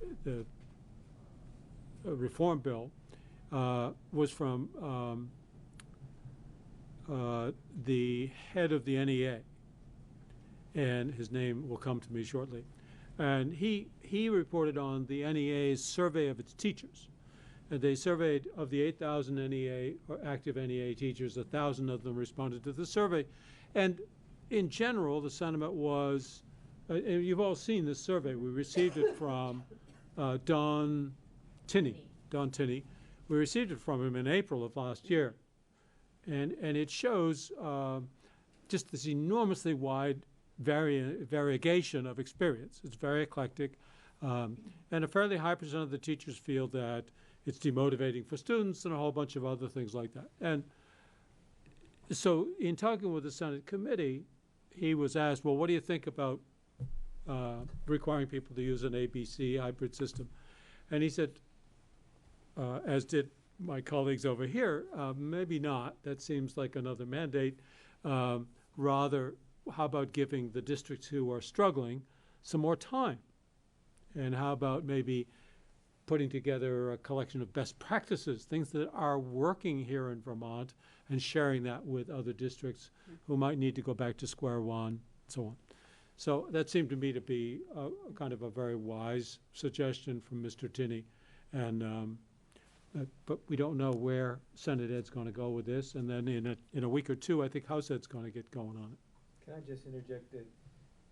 reform bill, was from the head of the NEA, and his name will come to me shortly. And he reported on the NEA's survey of its teachers. And they surveyed, of the 8,000 NEA, or active NEA teachers, 1,000 of them responded to the survey. And in general, the sentiment was, and you've all seen this survey, we received it from Don Tinney. We received it from him in April of last year. And it shows just this enormously wide variegation of experience. It's very eclectic. And a fairly high percent of the teachers feel that it's demotivating for students and a whole bunch of other things like that. And so in talking with the Senate committee, he was asked, well, what do you think about requiring people to use an ABC hybrid system? And he said, as did my colleagues over here, maybe not. That seems like another mandate. Rather, how about giving the districts who are struggling some more time? And how about maybe putting together a collection of best practices, things that are working here in Vermont, and sharing that with other districts who might need to go back to square one, and so on. So that seemed to me to be a kind of a very wise suggestion from Mr. Tinney. And but we don't know where Senate Ed's going to go with this. And then in a week or two, I think House Ed's going to get going on it. Can I just interject that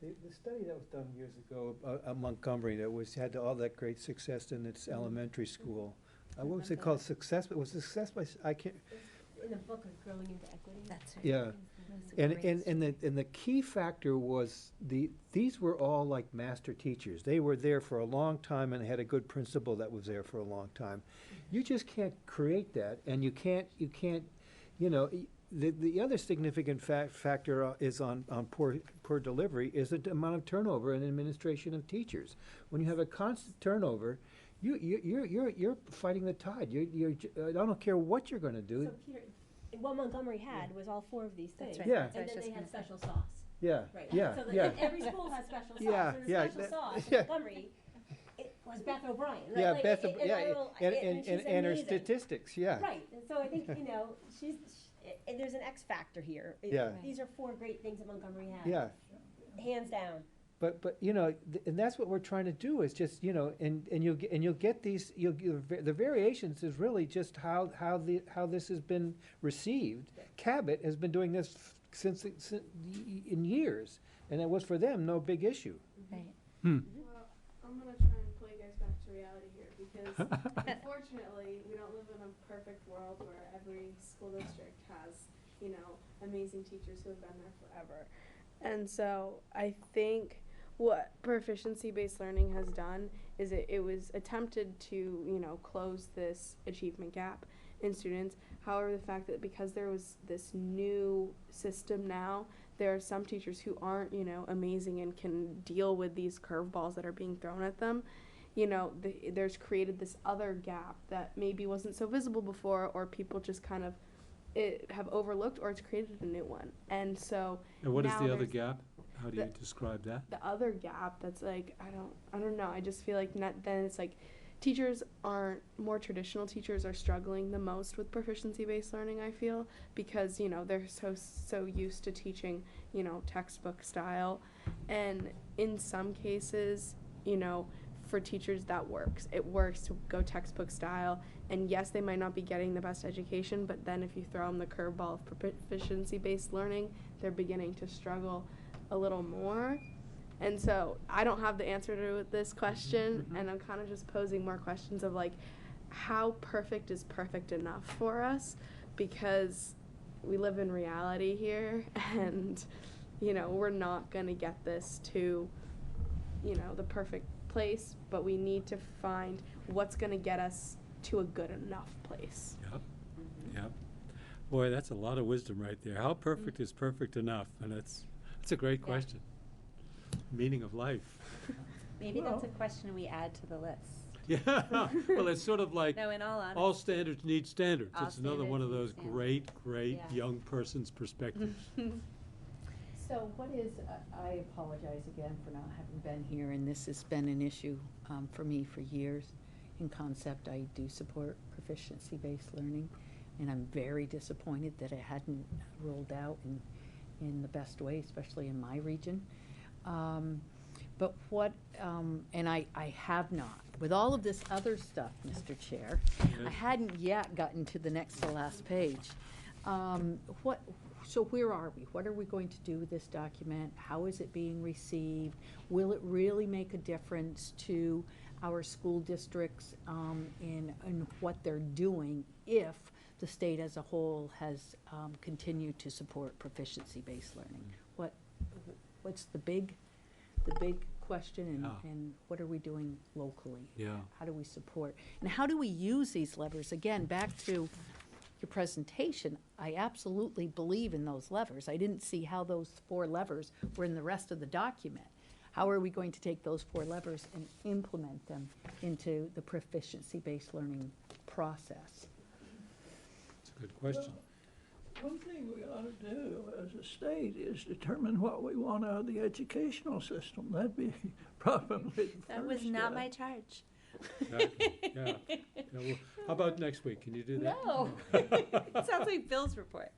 the study that was done years ago at Montgomery that had all that great success in its elementary school, what was it called? Success? It was success by, I can't. In the book of Growing into Equity. That's right. Yeah. And the key factor was these were all like master teachers. They were there for a long time and had a good principal that was there for a long time. You just can't create that, and you can't, you know, the other significant factor is on poor delivery is the amount of turnover in administration of teachers. When you have a constant turnover, you're fighting the tide. I don't care what you're going to do. So Peter, what Montgomery had was all four of these things. Right. Yeah. And then they had special sauce. Yeah. Right. Yeah. So Yeah. every school has special sauce. Yeah. And the Yeah. special sauce Yeah. at Montgomery, it was Beth O'Brien. Right? Yeah, Like, Beth, and she's and her amazing. statistics, yeah. Right. And so I think, you know, and there's an X factor here. Yeah. These are four great things that Montgomery has. Yeah. Hands down. But you know, and that's what we're trying to do is just, you know, and you'll get these, the variations is really just how this has been received. Cabot has been doing this since in years, and it was for them no big issue. Right. Well, I'm gonna try and pull you guys back to reality here because unfortunately we don't live in a perfect world where every school district has, you know, amazing teachers who have been there forever. And so I think what proficiency-based learning has done is it was attempted to, you know, close this achievement gap in students. However, the fact that because there was this new system now, there are some teachers who aren't, you know, amazing and can deal with these curveballs that are being thrown at them. You know, there's created this other gap that maybe wasn't so visible before, or people just kind of have overlooked, or it's created a new one. And so And what is now the other there's gap? How do you describe that? the other gap that's like, I don't know, I just feel like then it's like teachers more traditional teachers are struggling the most with proficiency-based learning, I feel, because, you know, they're so used to teaching, you know, textbook style. And in some cases, you know, for teachers that works. It works to go textbook style. And yes, they might not be getting the best education, but then if you throw them the curveball of proficiency-based learning, they're beginning to struggle a little more. And so I don't have the answer to this question, and I'm kind of just posing more questions of like, how perfect is perfect enough for us? Because we live in reality here, and, you know, we're not going to get this to, you know, the perfect place, but we need to find what's going to get us to a good enough place. Yep. Yep. Boy, that's a lot of wisdom right there. How perfect is perfect enough? And it's a great question. Meaning of life. Maybe that's a question we add to the list. Yeah. Well, it's sort of like No, in all honesty. all standards need standards. All It's another one of those standards great Yeah. young person's perspectives. So what is, I apologize again for not having been here, and this has been an issue for me for years. In concept, I do support proficiency-based learning. and I'm very disappointed that it hadn't rolled out in the best way, especially in my region. But what, and I have not, with all of this other stuff, Mr. Chair, I hadn't yet gotten to the next to last page. So where are we? What are we going to do with this document? How is it being received? Will it really make a difference to our school districts in what they're doing if the state as a whole has continued to support proficiency-based learning? What's the big question, and what are we doing locally? Yeah. How do we support? And how do we use these levers? Again, back to your presentation, I absolutely believe in those levers. I didn't see how those 4 levers were in the rest of the document. How are we going to take those 4 levers and implement them into the proficiency-based learning process? That's a good question. One thing we ought to do as a state is determine what we want out of the educational system. That'd be probably the That was first not step. my charge. Exactly. Yeah. Well, how about next week? Can you do that? No. It sounds like Bill's report.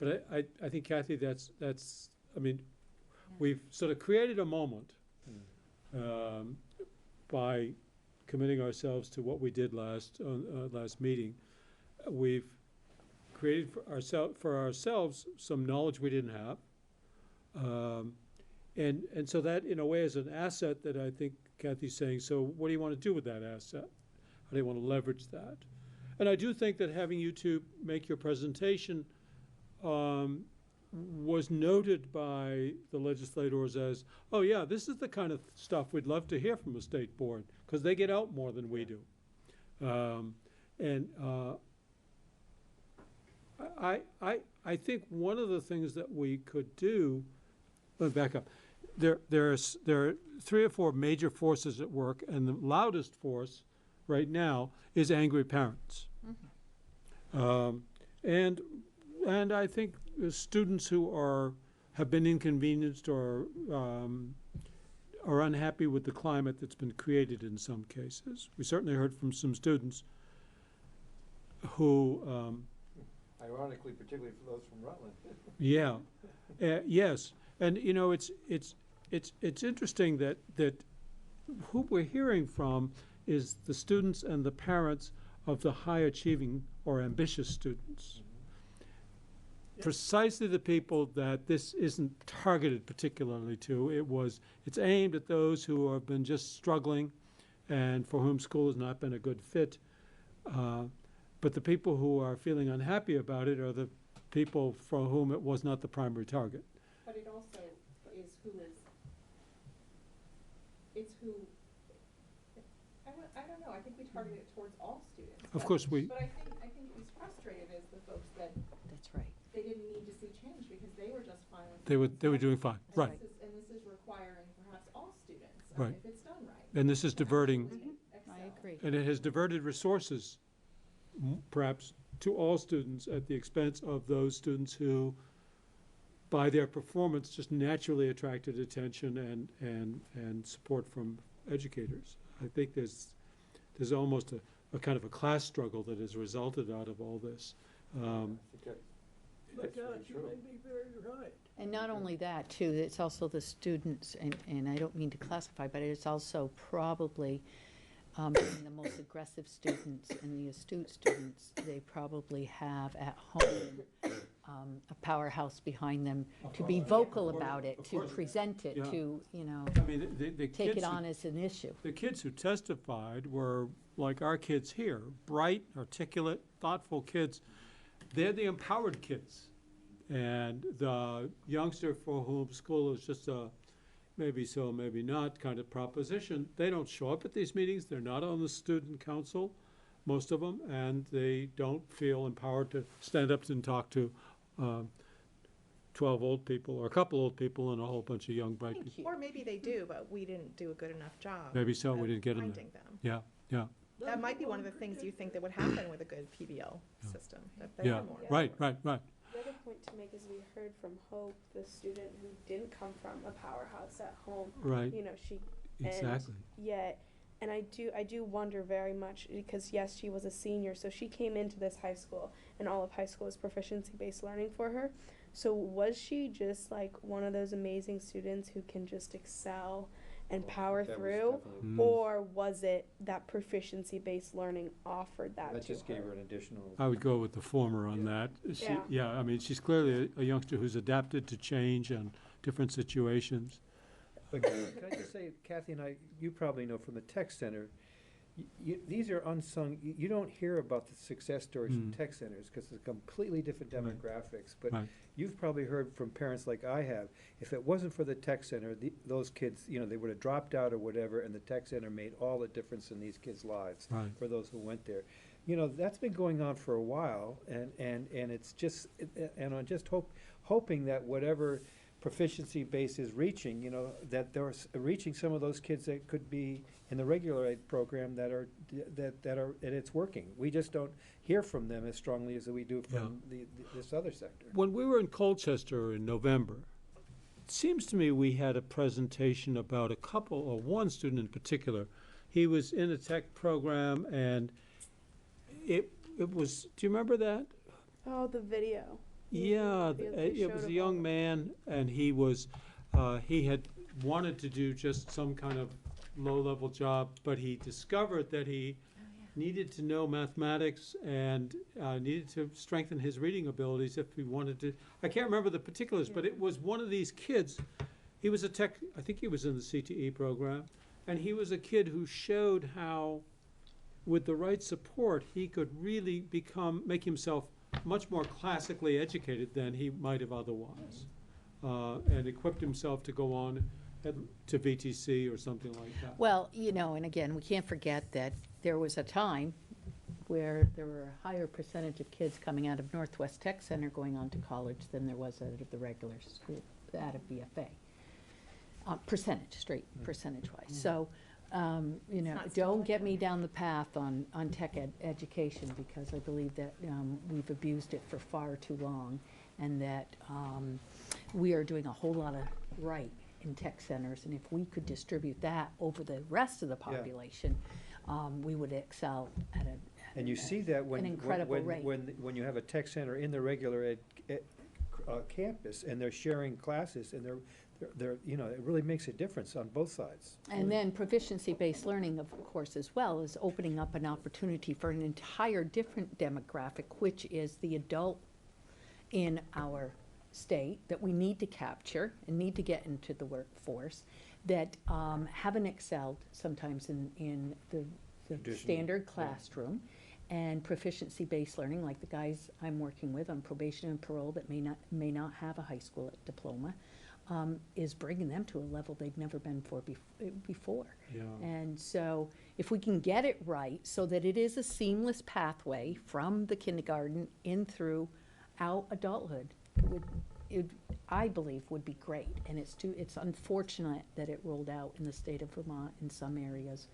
But I think, Kathy, that's, I mean, we've sort of created a moment by committing ourselves to what we did last meeting. We've created for ourselves some knowledge we didn't have. And so that, in a way, is an asset that I think Kathy's saying, so what do you want to do with that asset? How do you want to leverage that? And I do think that having you two make your presentation was noted by the legislators as, oh yeah, this is the kind of stuff we'd love to hear from a state board, because they get out more than we do. I think one of the things that we could do, let me back up. There are 3 or 4 major forces at work, and the loudest force right now is angry parents. And I think students who have been inconvenienced or are unhappy with the climate that's been created in some cases. We certainly heard from some students who Ironically, particularly for those from Rutland. yeah, yes, and you know it's interesting that who we're hearing from is the students and the parents of the high achieving or ambitious students. Precisely the people that this isn't targeted particularly to. It's aimed at those who have been just struggling and for whom school has not been a good fit. But the people who are feeling unhappy about it are the people for whom it was not the primary target. But it also is I don't know, I think we target it towards all students. Of course we. But I think who's frustrated is the folks that. That's right. They didn't need to see change because they were just fine with. They were doing fine, And right. And this is requiring perhaps all students, Right. if it's done right. And this is diverting, I agree. and it has diverted resources, perhaps, to all students at the expense of those students who, by their performance, just naturally attracted attention and support from educators. I think there's almost a kind of a class struggle that has resulted out of all this. But God, you may be very right. And not only that, too, it's also the students, and I don't mean to classify, but it's also probably being the most aggressive students and the astute students, they probably have at home a powerhouse behind them to be vocal about it, to present it, to, you know, I mean, the take kids it who- on as an issue. The kids who testified were like our kids here, bright, articulate, thoughtful kids. They're the empowered kids. And the youngster for whom school is just a maybe so, maybe not kind of proposition, they don't show up at these meetings. They're not on the student council, most of them, and they don't feel empowered to stand up and talk to 12 old people or a couple old people and a whole bunch of young, bright people. Or maybe they do, but we didn't do a good enough job. Maybe so, we of didn't get them there. finding them. Yeah, yeah, That might be one of the things you think that would happen with a good PBL system, that there yeah, are more. right. The other point to make is we heard from Hope, the student who didn't come from a powerhouse at home. Right. You know, she Exactly. And yet And I do wonder very much, because yes, she was a senior, so she came into this high school, and all of high school is proficiency-based learning for her. So was she just like one of those amazing students who can just excel and power that was through, definitely- or was it that proficiency-based learning offered that That to just her? gave her an additional. I would go with the former on that. Yeah. I mean, she's clearly a youngster who's adapted to change and different situations. But can I just say, Kathy and I, you probably know from the tech center, these are unsung, you don't hear about the success stories from tech centers because it's completely different demographics. But Right. you've probably heard from parents like I have, if it wasn't for the tech center, those kids, they would have dropped out or whatever, and the tech center made all the difference in these kids' lives Right. for those who went there. That's been going on for a while, and it's just, and I'm just hoping that whatever proficiency base is reaching, that they're reaching some of those kids that could be in the regular ed program that are, and it's working. We just don't hear from them as strongly as we do from this other sector. When we were in Colchester in November, it seems to me we had a presentation about one student in particular. He was in a tech program, and it was, do you remember that? Oh, the video. Yeah, They it showed was a of young man, and he had wanted to do just some kind of low-level job, but he discovered that he needed to know mathematics and needed to strengthen his reading abilities if he wanted to. I can't remember the particulars, but it was one of these kids. He was I think he was in the CTE program, and he was a kid who showed how, with the right support, he could really make himself much more classically educated than he might have otherwise, and equipped himself to go on to VTC or something like that. Well, and again, we can't forget that there was a time where there were a higher percentage of kids coming out of Northwest Tech Center going on to college than there was out of the regular school, out of BFA. Percentage-wise. So, don't get me down the path on tech education, because I believe that we've abused it for far too long, and that we are doing a whole lot of right in tech centers, and if we could distribute that over the rest of the population, we would excel at And you see that an incredible rate. when you have a tech center in the regular ed campus, and they're sharing classes, and they're it really makes a difference on both sides. And then proficiency-based learning, of course, as well, is opening up an opportunity for an entire different demographic, which is the adult in our state that we need to capture and need to get into the workforce, that haven't excelled sometimes in the standard classroom. And proficiency-based learning, like the guys I'm working with on probation and parole that may not have a high school diploma, is bringing them to a level they've never been before. Yeah. And so if we can get it right so that it is a seamless pathway from the kindergarten in through out adulthood, I believe would be great. And it's unfortunate that it rolled out in the state of Vermont in some areas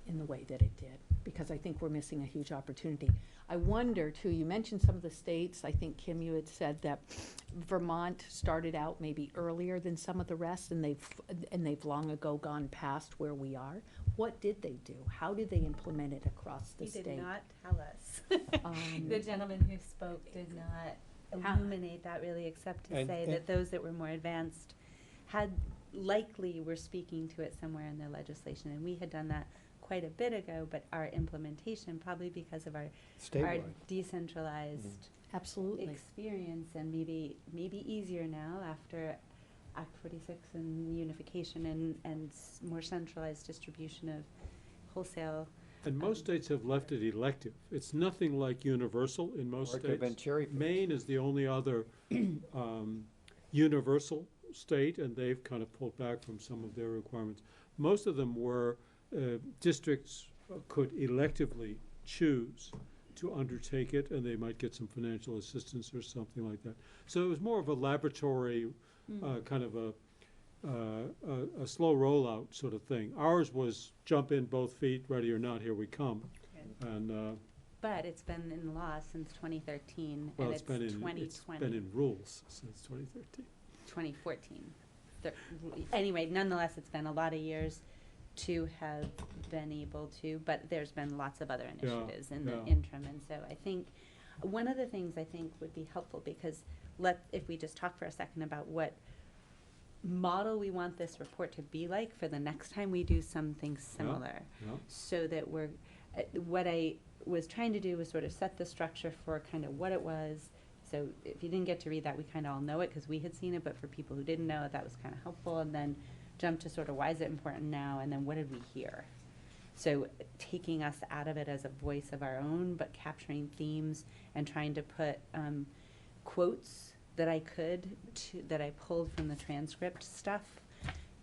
in the way that it did, because I think we're missing a huge opportunity. I wonder too, you mentioned some of the states. I think, Kim, you had said that Vermont started out maybe earlier than some of the rest, and they've long ago gone past where we are. What did they do? How did they implement it across the state? He did not tell us. The gentleman who spoke did not illuminate that really, except to say that those that were more advanced were speaking to it somewhere in their legislation, and we had done that quite a bit ago, but our implementation, probably because of our decentralized absolutely experience, and maybe easier now after Act 46 and unification and more centralized distribution of wholesale. And most states have left it elective. It's nothing like universal in most Or it could have been states. cherry-picked. Maine is the only other universal state, and they've kind of pulled back from some of their requirements. Most of them were districts could electively choose to undertake it, and they might get some financial assistance or something like that. So it was more of a laboratory, kind of a slow rollout sort of thing. Ours was jump in both feet, ready or not, here we come. And but it's been in law since 2013, well, and it's been in 2020. it's been in rules since 2013. 2014. Anyway, nonetheless, it's been a lot of years. to have been able to, but there's been lots of other initiatives in the yeah. interim. And so I think one of the things I think would be helpful, because if we just talk for a second about what model we want this report to be like for the next time we do something similar, so that we're, what I was trying to do was sort of set the structure for kind of what it was. So if you didn't get to read that, we kind of all know it because we had seen it, but for people who didn't know it, that was kind of helpful. And then jump to sort of why is it important now, and then what did we hear? So taking us out of it as a voice of our own, but capturing themes and trying to put quotes that I could, that I pulled from the transcript stuff,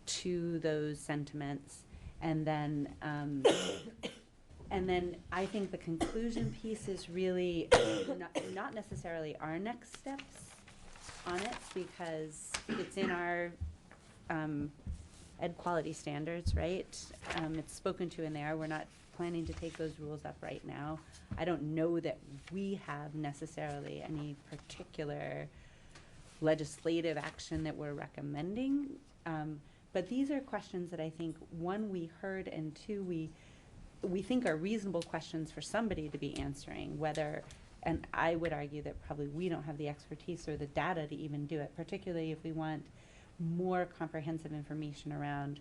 to those sentiments. And then I think the conclusion piece is really not necessarily our next steps on it, because it's in our ed quality standards, right? It's spoken to in there. We're not planning to take those rules up right now. I don't know that we have necessarily any particular legislative action that we're recommending. But these are questions that I think, one, we heard, and two, we think are reasonable questions for somebody to be answering, whether, and I would argue that probably we don't have the expertise or the data to even do it, particularly if we want more comprehensive information around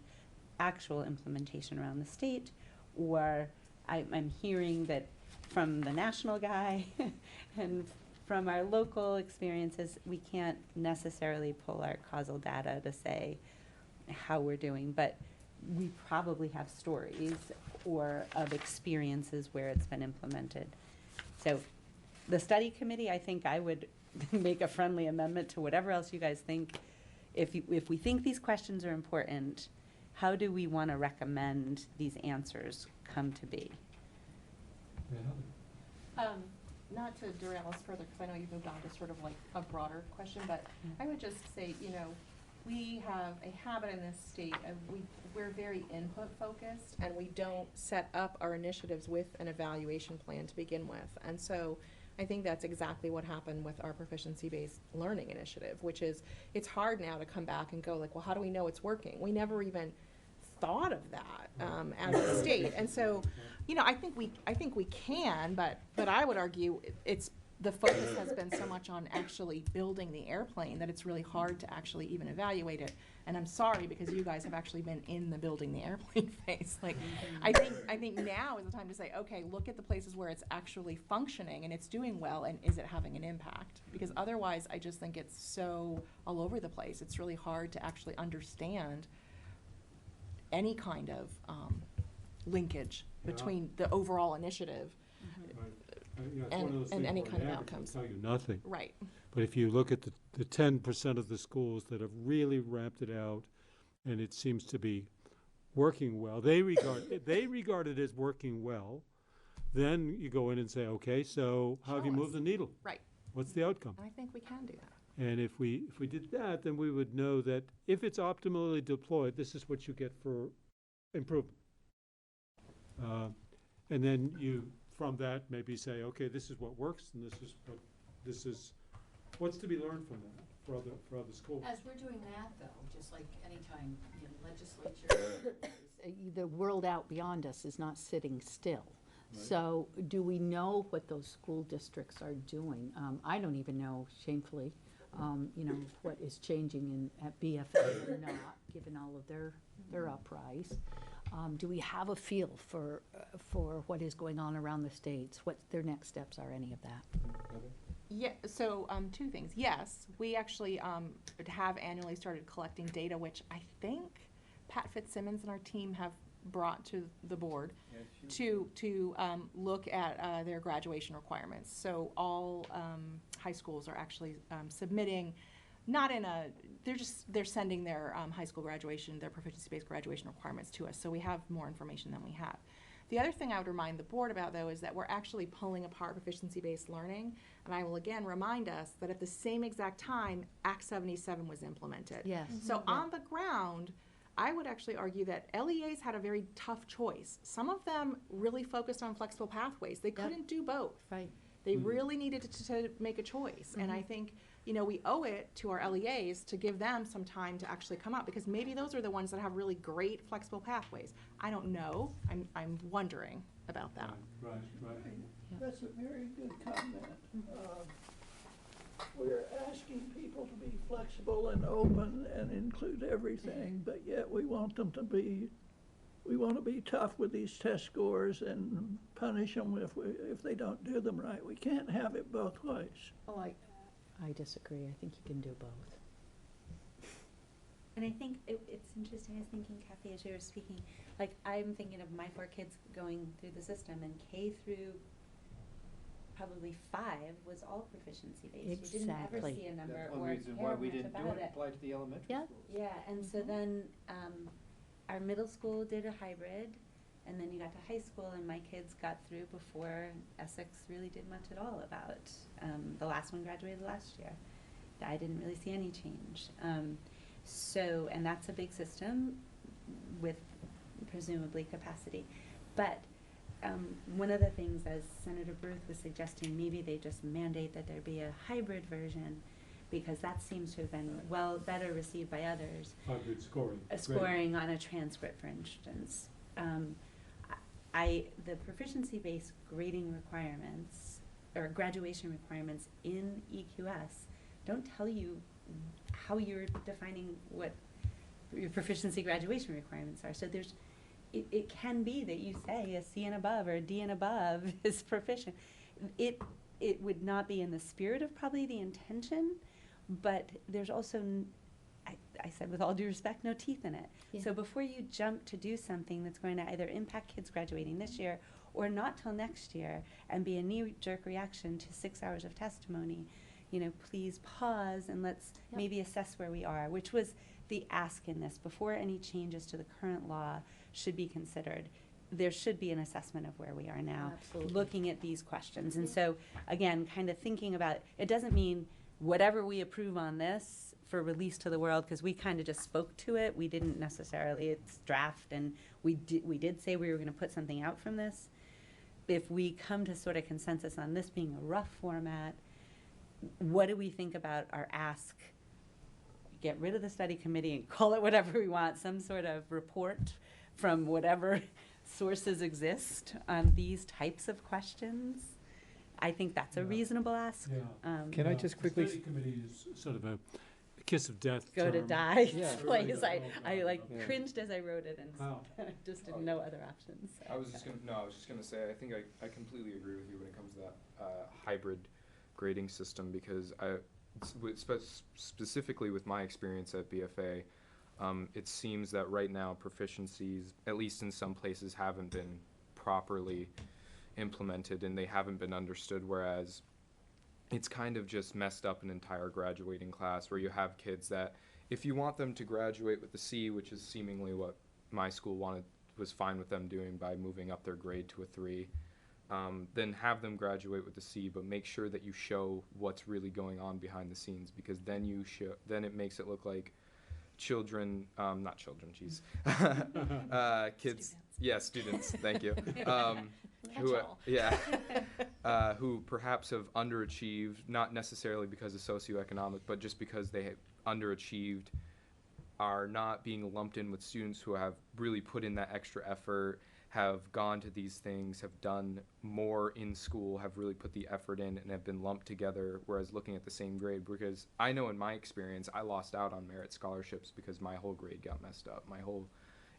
actual implementation around the state, or I'm hearing that from the national guy and from our local experiences, we can't necessarily pull our causal data to say how we're doing, but we probably have stories or of experiences where it's been implemented. So the study committee, I think I would make a friendly amendment to whatever else you guys think. If we think these questions are important, how do we want to recommend these answers come to be? Not to derail us further, because I know you've moved on to sort of like a broader question, but I would just say, you know, we have a habit in this state of we're very input focused, and we don't set up our initiatives with an evaluation plan to begin with. And so I think that's exactly what happened with our proficiency-based learning initiative, which is it's hard now to come back and go like, well, how do we know it's working? We never even thought of that as a state. And so, you know, I think we can, but I would argue it's the focus has been so much on actually building the airplane that it's really hard to actually even evaluate it. And I'm sorry, because you guys have actually been in the building the airplane phase. Like, I think now is the time to say, okay, look at the places where it's actually functioning and it's doing well, and is it having an impact? Because otherwise, I just think it's so all over the place. It's really hard to actually understand any kind of linkage between the overall initiative and any kind of outcomes. Tell you nothing. Right. But if you look at the 10% of the schools that have really ramped it out, and it seems to be working well, they regard it as working well. Then you go in and say, okay, so how have you moved the needle? Right. What's the outcome? I think we can do that. And if we did that, then we would know that if it's optimally deployed, this is what you get for improvement. And then you, from that, maybe say, okay, this is what works, and this is what's to be learned from that for other schools. As we're doing that, though, just like anytime in legislature, the world out beyond us is not sitting still. Right. So do we know what those school districts are doing? I don't even know, shamefully, you know, what is changing at BFA or not, given all of their uprise. Do we have a feel for what is going on around the states, what their next steps are, any of that? Yeah, so two things. Yes, we actually have annually started collecting data, which I think Pat Fitzsimmons and our team have brought to the board to look at their graduation requirements. So all high schools are actually submitting, not in a, they're sending their high school graduation, their proficiency-based graduation requirements to us. So we have more information than we have. The other thing I would remind the board about, though, is that we're actually pulling apart proficiency-based learning. And I will again remind us that at the same exact time, Act 77 was implemented. Yes. So on the ground, I would actually argue that LEAs had a very tough choice. Some of them really focused on flexible pathways. They couldn't do both. Right. They really needed to make a choice. And I think you know, we owe it to our LEAs to give them some time to actually come up, because maybe those are the ones that have really great flexible pathways. I don't know. I'm wondering about that. Right. That's a very good comment. We're asking people to be flexible and open and include everything, but yet we want them to be, we want to be tough with these test scores and punish them if they don't do them right. We can't have it both ways. Oh, I disagree. I think you can do both. And I think it's interesting, I was thinking, Kathy, as you were speaking, like, I'm thinking of my 4 kids going through the system, and K through probably 5 was all proficiency based. You didn't ever see a number That's one or reason why we care didn't much do about it, it. apply to the elementary schools. Yeah, and so then our middle school did a hybrid, and then you got to high school, and my kids got through before Essex really did much at all about. The last one graduated last year. I didn't really see any change. So, and that's a big system with presumably capacity. But one of the things, as Senator Bruce was suggesting, maybe they just mandate that there be a hybrid version, because that seems to have been better received by others. Hybrid scoring. Scoring on a transcript, for instance. The proficiency-based grading requirements, or graduation requirements in EQS, don't tell you how you're defining what your proficiency graduation requirements are. So it can be that you say a C and above or a D and above is proficient. It would not be in the spirit of probably the intention, but there's also, I said with all due respect, no teeth in it. Yeah. So before you jump to do something that's going to either impact kids graduating this year or not till next year and be a knee-jerk reaction to 6 hours of testimony, you know, please pause and let's maybe assess where we are, which was the ask in this. Before any changes to the current law should be considered, there should be an assessment of where we are now, looking at these questions. And so, again, kind of thinking about, it doesn't mean whatever we approve on this for release to the world, because we kind of just spoke to it. We didn't necessarily, it's draft, and we did say we were going to put something out from this. If we come to sort of consensus on this being a rough format, what do we think about our ask? Get rid of the study committee and call it whatever we want, some sort of report from whatever sources exist on these types of questions. I think that's a reasonable ask. Can I just quickly? The study committee is sort of a kiss of death. Go to term. die Yeah. place. I Yeah. cringed as I wrote it, and Wow. I just didn't know other options. So. I was just gonna say, I think I completely agree with you when it comes to that hybrid grading system, because specifically with my experience at BFA, it seems that right now proficiencies, at least in some places, haven't been properly implemented and they haven't been understood, whereas it's kind of just messed up an entire graduating class where you have kids that, if you want them to graduate with a C, which is seemingly what my school was fine with them doing by moving up their grade to a 3, then have them graduate with a C, but make sure that you show what's really going on behind the scenes, because then it makes it look like children, not children, geez, kids, students, thank you, who perhaps have underachieved, not necessarily because of socioeconomic, but just because they have underachieved, are not being lumped in with students who have really put in that extra effort, have gone to these things, have done more in school, have really put the effort in, and have been lumped together, whereas looking at the same grade, because I know in my experience, I lost out on merit scholarships because my whole grade got messed up.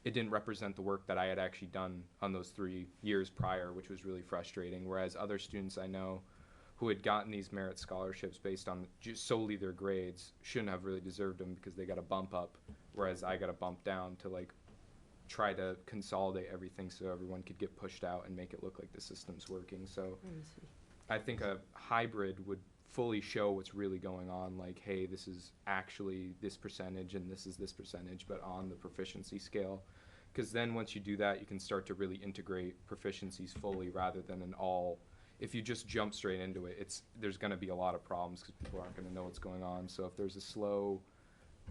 It didn't represent the work that I had actually done on those 3 years prior, which was really frustrating, whereas other students I know who had gotten these merit scholarships based on just solely their grades shouldn't have really deserved them, because they got a bump up, whereas I got a bump down to try to consolidate everything so everyone could get pushed out and make it look like the system's working. So I think a hybrid would fully show what's really going on, like, hey, this is actually this percentage and this is this percentage, but on the proficiency scale. Because then once you do that, you can start to really integrate proficiencies fully, rather than if you just jump straight into it, there's going to be a lot of problems because people aren't going to know what's going on. So if there's a slow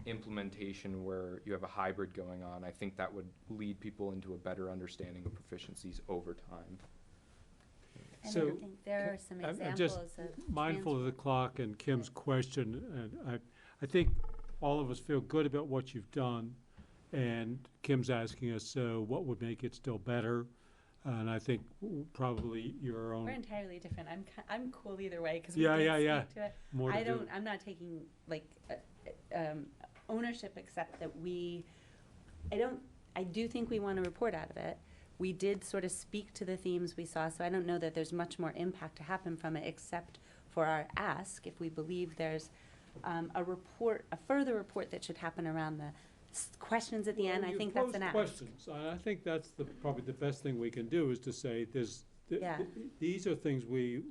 implementation where you have a hybrid going on, I think that would lead people into a better understanding of proficiencies over time. And So, I think there are some I'm just examples of mindful of the clock and Kim's question, and I think all of us feel good about what you've done, and Kim's asking us, so what would make it still better? And I think probably your own. We're entirely different. I'm cool either way because Yeah, we did yeah. speak to it. More to do. I'm not taking like ownership, except that I do think we want a report out of it. We did sort of speak to the themes we saw, so I don't know that there's much more impact to happen from it, except for our ask if we believe there's a further report that should happen around the questions at the end. I think that's an ask. Questions. I think that's probably the best thing we can do is to say these are things we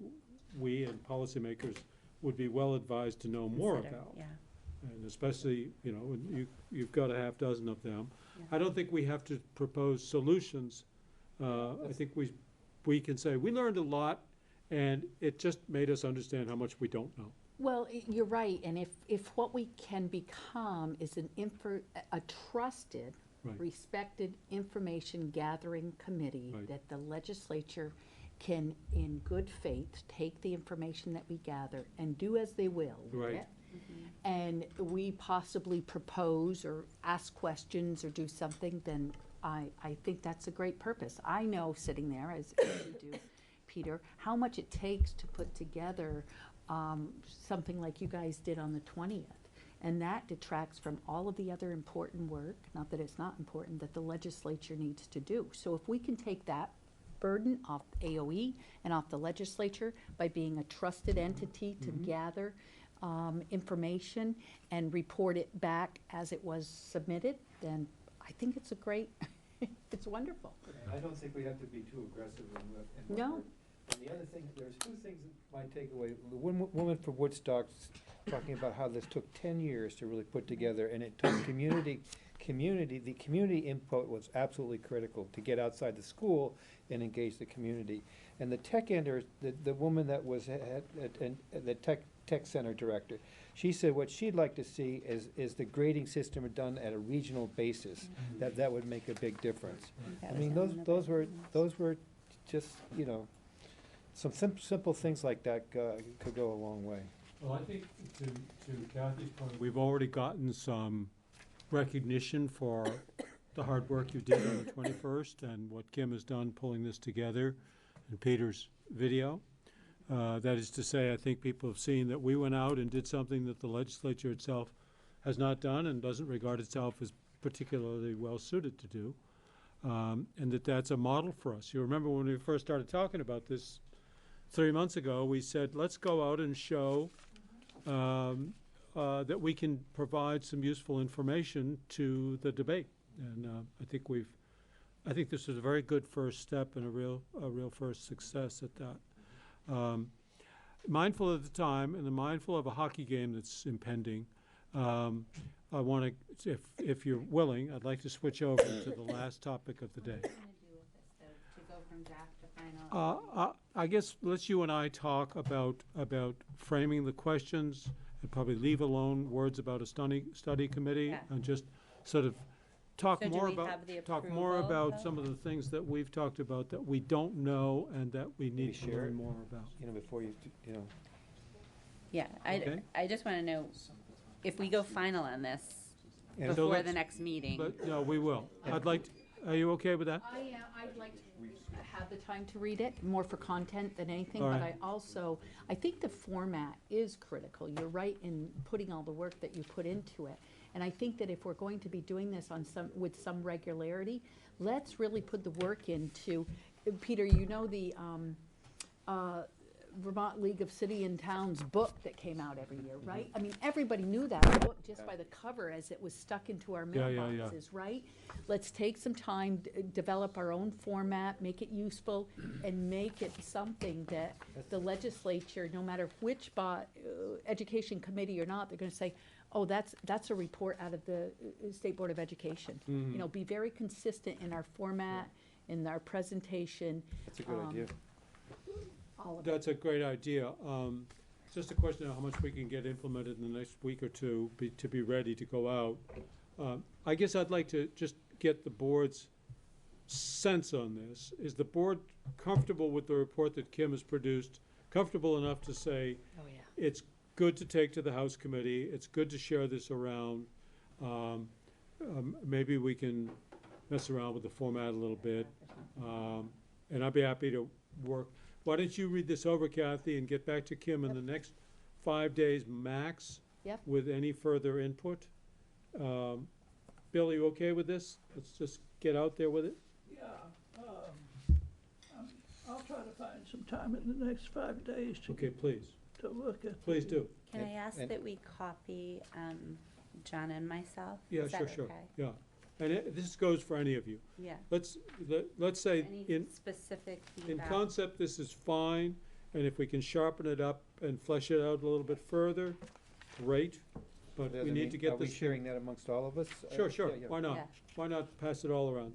and policymakers would be well advised to know more about. Yeah. And especially, you've got a half dozen of them. Yeah. I don't think we have to propose solutions. I think we can say, we learned a lot, and it just made us understand how much we don't know. Well, you're right, and if what we can become is a trusted, Right. respected information gathering committee, Right. that the legislature can, in good faith, take the information that we gather and do as they will with Right. it. And we possibly propose or ask questions or do something, then I think that's a great purpose. I know, sitting there, as you do, Peter, how much it takes to put together something like you guys did on the 20th. And that detracts from all of the other important work, not that it's not important, that the legislature needs to do. So if we can take that burden off AOE and off the legislature by being a trusted entity to gather information and report it back as it was submitted, then I think it's it's wonderful. I don't think we have to be too aggressive in No. And the other thing, there's two things that might take away. The woman from Woodstock's talking about how this took 10 years to really put together, and it took the community input was absolutely critical to get outside the school and engage the community. And the tech ender, the woman that was the tech center director, she said what she'd like to see is the grading system done at a regional basis. That would make a big difference. I mean, those were just, some simple things like that could go a long way. Well, I think to Kathy's point, we've already gotten some recognition for the hard work you did on the 21st and what Kim has done pulling this together in Peter's video. That is to say, I think people have seen that we went out and did something that the legislature itself has not done and doesn't regard itself as particularly well suited to do, and that's a model for us. You remember when we first started talking about this 3 months ago, we said, let's go out and show that we can provide some useful information to the debate. And I think this is a very good first step and a real first success at that. Mindful of the time and mindful of a hockey game that's impending, I want to, if you're willing, I'd like to switch over to the last topic of the day. I guess let's you and I talk about framing the questions and probably leave alone words about a study committee and just sort of talk more about some of the things that we've talked about that we don't know and that we need to learn more about. Before Yeah, Okay. I just want to know if we go final on this And so before let's- the next meeting. But, no, we will. I'd like, are you okay with that? I'd like to have the time to read it, more for content than anything, All but right. I think the format is critical. You're right in putting all the work that you put into it. And I think that if we're going to be doing this with some regularity, let's really put the work into, Peter, the Vermont League of City and Towns book that came out every year, right? I mean, everybody knew that book just by the cover as it was stuck into our mailboxes, right? Let's take some time, develop our own format, make it useful, and make it something that the legislature, no matter which education committee or not, they're going to say, oh, that's a report out of the State Board of Education. Mhm. Be very consistent in our format, in our presentation. That's a good idea. All of it. That's a great idea. Just a question of how much we can get implemented in the next week or two to be ready to go out. I guess I'd like to just get the board's sense on this. Is the board comfortable with the report that Kim has produced? Comfortable enough to say, it's good to take to the House Committee, it's good to share this around. Maybe we can mess around with the format a little bit. And I'd be happy to work. Why don't you read this over, Kathy, and get back to Kim in the next 5 days max with any further input? Bill, are you okay with this? Let's just get out there with it. Yeah, I'll try to find some time in the next 5 days to. Okay, please. To look at. Please do. Can I ask that we copy John and myself? Yeah, Is sure, that sure. okay? Yeah, and this goes for any of you. Yeah. Let's say Any specific in feedback? concept, this is fine, and if we can sharpen it up and flesh it out a little bit further, great. But we need to get Are we this. sharing that amongst all of us? Sure, sure. Yeah, yeah. Why not? Yeah. Why not pass it all around?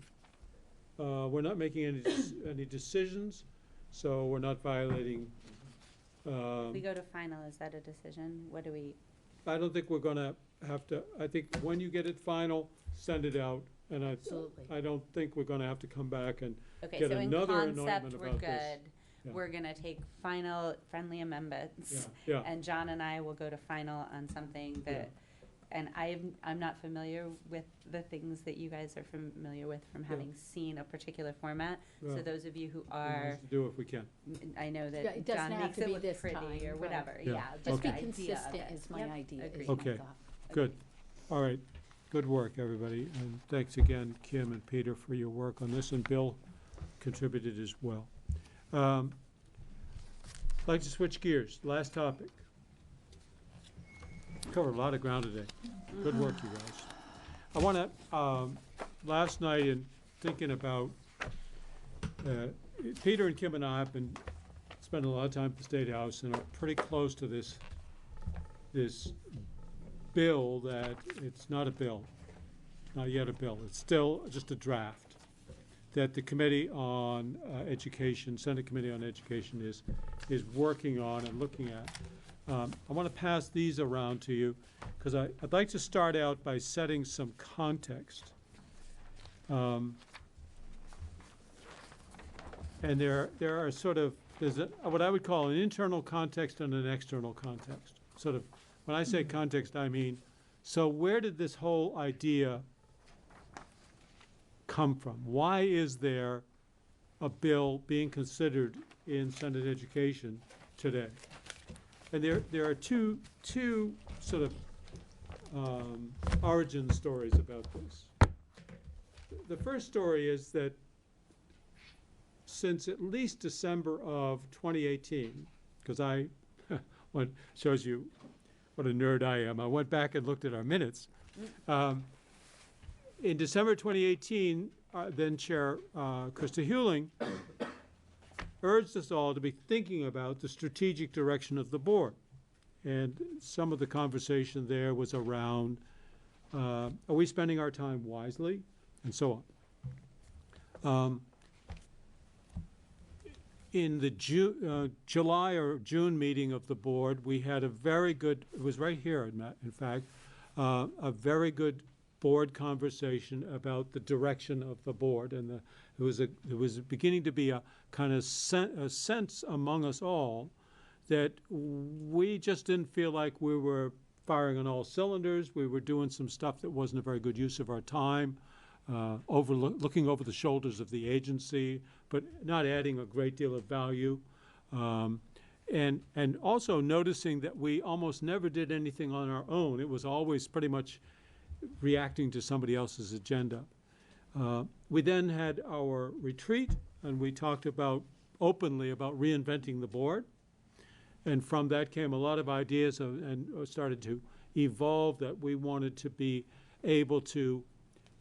We're not making any decisions, so we're not violating. We go to final, is that a decision? What do we? I don't think we're gonna have to, I think when you get it final, send it out. And I don't think we're gonna have to come back and Okay, get so in another concept, anointment we're about this. good. Yeah. We're gonna take final friendly amendments. Yeah, yeah. And John and I will go to final on something that, and I'm not familiar with the things that you guys are familiar with from having seen a particular format. So Yeah. those of you who We are, have to do if we can. I know Yeah, that it doesn't John have makes to it be look this pretty time, or right. whatever, Yeah. yeah. Just be the idea of consistent it. is my Yep, idea, is agreed. my Okay. thought. Good. All right. Good work, everybody. And thanks again, Kim and Peter, for your work on this, and Bill contributed as well. I'd like to switch gears. Last topic. Covered a lot of ground today. Good work, you guys. I want to, last night in thinking about, Peter and Kim and I have been spending a lot of time at the State House and are pretty close to this bill that, it's not a bill, not yet a bill, it's still just a draft, that the Committee on Education, Senate Committee on Education is working on and looking at. I want to pass these around to you, because I'd like to start out by setting some context. And there are sort of, there's what I would call an internal context and an external context. Sort of, when I say context, I mean, so where did this whole idea come from? Why is there a bill being considered in Senate Education today? And there are two sort of origin stories about this. The first story is that since at least December of 2018, because what shows you what a nerd I am, I went back and looked at our minutes. In December 2018, then Chair Krista Hewling urged us all to be thinking about the strategic direction of the board. And some of the conversation there was around, are we spending our time wisely? And so on. In the July or June meeting of the board, we had a very good, it was right here, in fact, a very good board conversation about the direction of the board. And there was beginning to be a kind of a sense among us all that we just didn't feel like we were firing on all cylinders. We were doing some stuff that wasn't a very good use of our time, looking over the shoulders of the agency, but not adding a great deal of value. And also noticing that we almost never did anything on our own. It was always pretty much reacting to somebody else's agenda. We then had our retreat, and we talked openly about reinventing the board. And from that came a lot of ideas and started to evolve that we wanted to be able to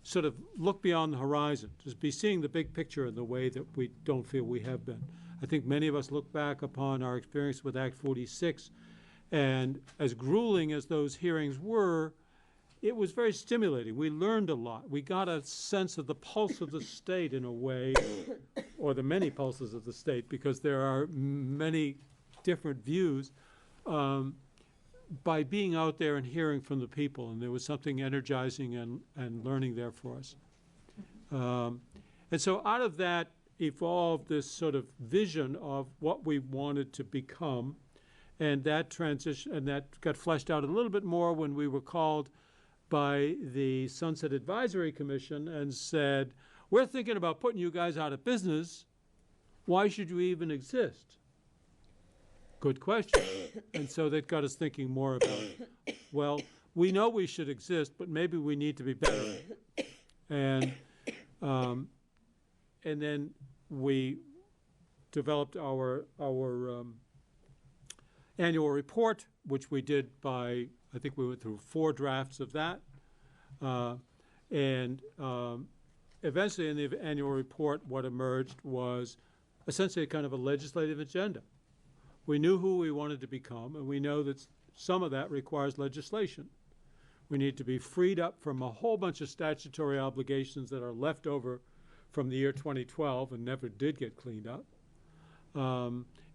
sort of look beyond the horizon, just be seeing the big picture in the way that we don't feel we have been. I think many of us look back upon our experience with Act 46, and as grueling as those hearings were, it was very stimulating. We learned a lot. We got a sense of the pulse of the state in a way, or the many pulses of the state, because there are many different views, by being out there and hearing from the people. And there was something energizing and learning there for us. And so out of that evolved this sort of vision of what we wanted to become, and that transition, and that got fleshed out a little bit more when we were called by the Sunset Advisory Commission and said, we're thinking about putting you guys out of business. Why should you even exist? Good question. And so that got us thinking more about, well, we know we should exist, but maybe we need to be better. And then we developed our annual report, which we did by, I think we went through 4 drafts of that. Eventually in the annual report, what emerged was essentially a kind of a legislative agenda. We knew who we wanted to become, and we know that some of that requires legislation. We need to be freed up from a whole bunch of statutory obligations that are left over from the year 2012 and never did get cleaned up.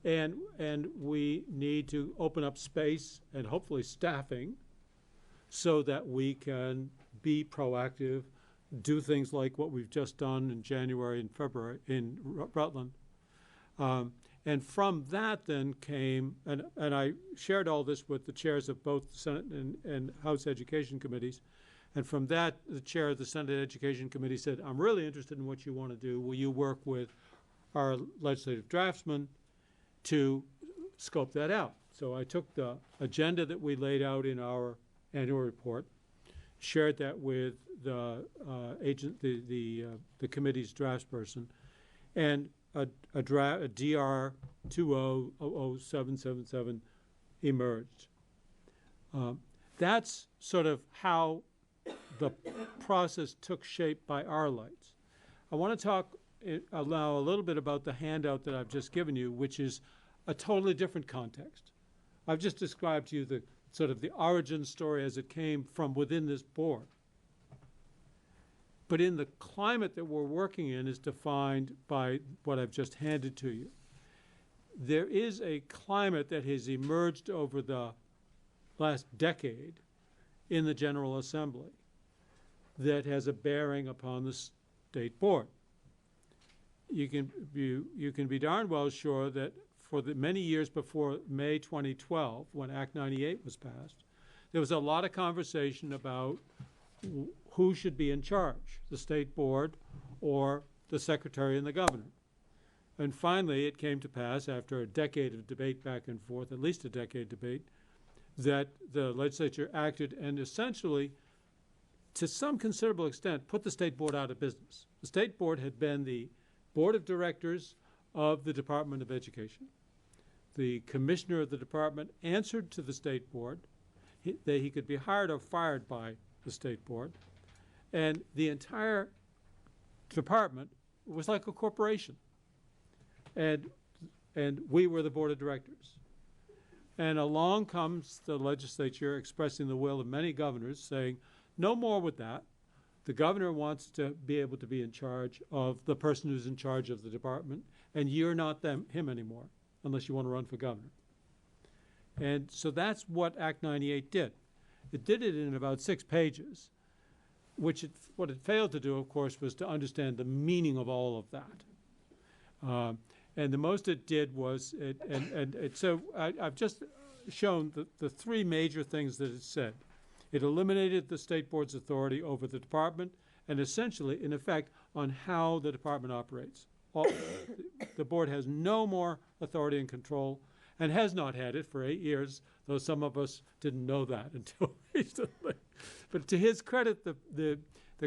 And we need to open up space and hopefully staffing so that we can be proactive, do things like what we've just done in January and February in Rutland. And from that then came, and I shared all this with the chairs of both the Senate and House Education Committees, and from that, the chair of the Senate Education Committee said, I'm really interested in what you want to do. Will you work with our legislative draftsman to scope that out? So I took the agenda that we laid out in our annual report, shared that with the committee's draftsperson, and a DR 200777 emerged. That's sort of how the process took shape by our lights. I want to talk now a little bit about the handout that I've just given you, which is a totally different context. I've just described to you the sort of the origin story as it came from within this board. But in the climate that we're working in is defined by what I've just handed to you. There is a climate that has emerged over the last decade in the General Assembly that has a bearing upon the state board. You can be darn well sure that for the many years before May 2012, when Act 98 was passed, there was a lot of conversation about who should be in charge, the state board or the secretary and the governor. And finally, it came to pass, after a decade of debate back and forth, at least a decade debate, that the legislature acted and essentially, to some considerable extent, put the state board out of business. The state board had been the board of directors of the Department of Education. The commissioner of the department answered to the state board. That he could be hired or fired by the state board. And the entire department was like a corporation. And we were the board of directors. And along comes the legislature expressing the will of many governors saying, no more with that. The governor wants to be able to be in charge of the person who's in charge of the department, and you're not him anymore, unless you want to run for governor. And so that's what Act 98 did. It did it in about 6 pages, what it failed to do, of course, was to understand the meaning of all of that. And the most it did was, I've just shown the 3 major things that it said. It eliminated the state board's authority over the department and essentially, in effect, on how the department operates. The board has no more authority and control and has not had it for 8 years, though some of us didn't know that until recently. But to his credit, the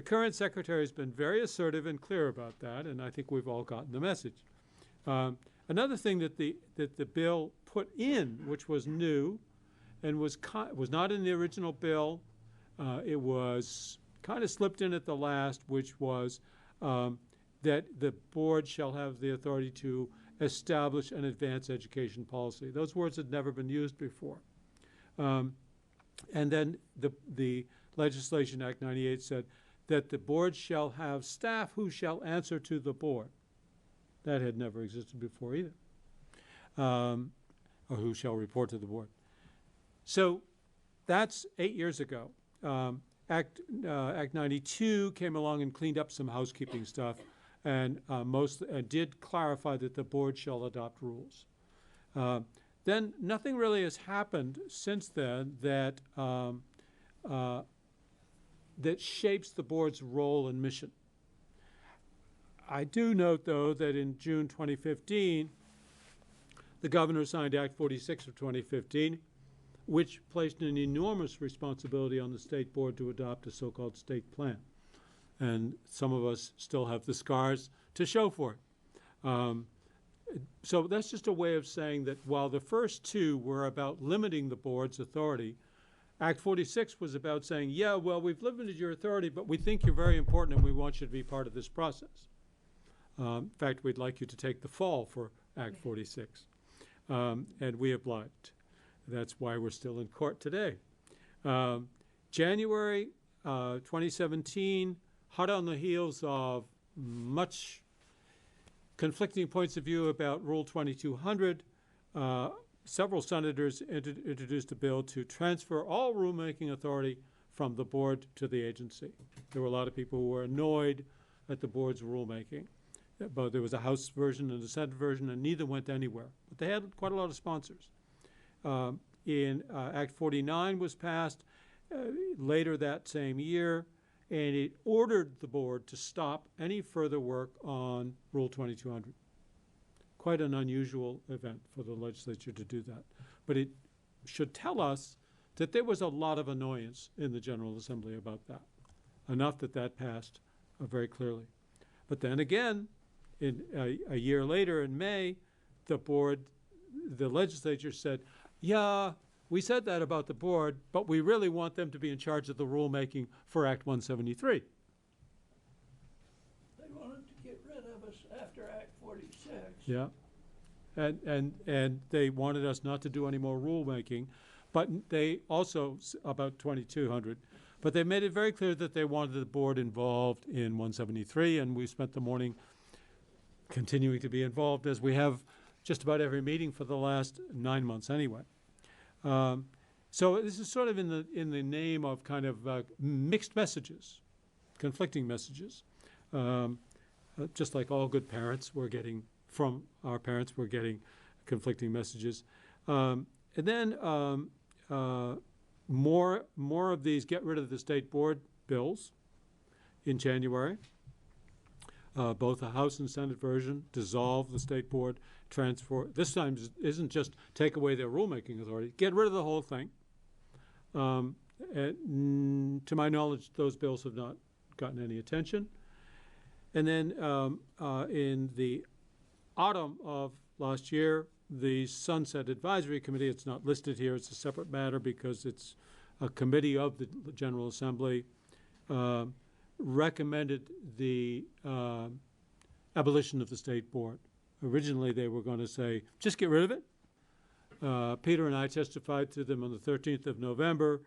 current secretary has been very assertive and clear about that, and I think we've all gotten the message. Another thing that the bill put in, which was new and was not in the original bill, it was kind of slipped in at the last, which was that the board shall have the authority to establish an advanced education policy. Those words had never been used before. And then the legislation, Act 98, said that the board shall have staff who shall answer to the board. That had never existed before either, or who shall report to the board. So that's 8 years ago. Act 92 came along and cleaned up some housekeeping stuff, and did clarify that the board shall adopt rules. Then nothing really has happened since then that that shapes the board's role and mission. I do note, though, that in June 2015, the governor signed Act 46 of 2015, which placed an enormous responsibility on the state board to adopt a so-called state plan. And some of us still have the scars to show for it. So that's just a way of saying that while the first two were about limiting the board's authority, Act 46 was about saying, yeah, well, we've limited your authority, but we think you're very important and we want you to be part of this process. In fact, we'd like you to take the fall for Act 46. And we obliged. That's why we're still in court today. January 2017, hot on the heels of much conflicting points of view about Rule 2200, several senators introduced a bill to transfer all rulemaking authority from the board to the agency. There were a lot of people who were annoyed at the board's rulemaking. But there was a House version and a Senate version, and neither went anywhere. But they had quite a lot of sponsors. Act 49 was passed later that same year, and it ordered the board to stop any further work on Rule 2200. Quite an unusual event for the legislature to do that. But it should tell us that there was a lot of annoyance in the General Assembly about that, enough that that passed very clearly. But then again, a year later in May, the legislature said, yeah, we said that about the board, but we really want them to be in charge of the rulemaking for Act 173. They wanted to get rid of us after Act 46. Yeah. And they wanted us not to do any more rulemaking, but they also, about 2200, but they made it very clear that they wanted the board involved in 173, and we spent the morning continuing to be involved, as we have just about every meeting for the last 9 months anyway. So this is sort of in the name of kind of mixed messages, conflicting messages. Just like all good parents, we're getting from our parents, we're getting conflicting messages. And then more of these get rid of the state board bills in January. Both the House and Senate version dissolve the state board, transfer. This time isn't just take away their rulemaking authority, get rid of the whole thing. To my knowledge, those bills have not gotten any attention. And then in the autumn of last year, the Sunset Advisory Committee, it's not listed here, it's a separate matter because it's a committee of the General Assembly, recommended the abolition of the state board. Originally, they were going to say, just get rid of it. Peter and I testified to them on the 13th of November,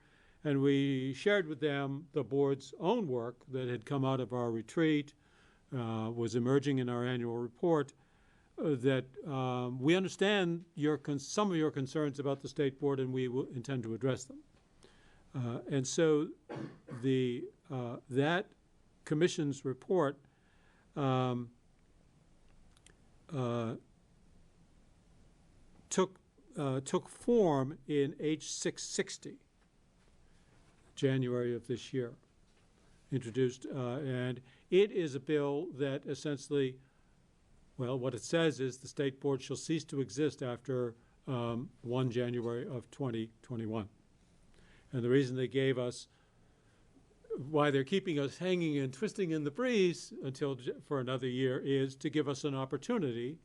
and we shared with them the board's own work that had come out of our retreat, was emerging in our annual report, that we understand some of your concerns about the state board, and we will intend to address them. And so that commission's report took form in H660, January of this year, introduced, and it is a bill that essentially, well, what it says is the state board shall cease to exist after 1 January of 2021. And the reason they gave us, why they're keeping us hanging and twisting in the breeze for another year, is to give us an opportunity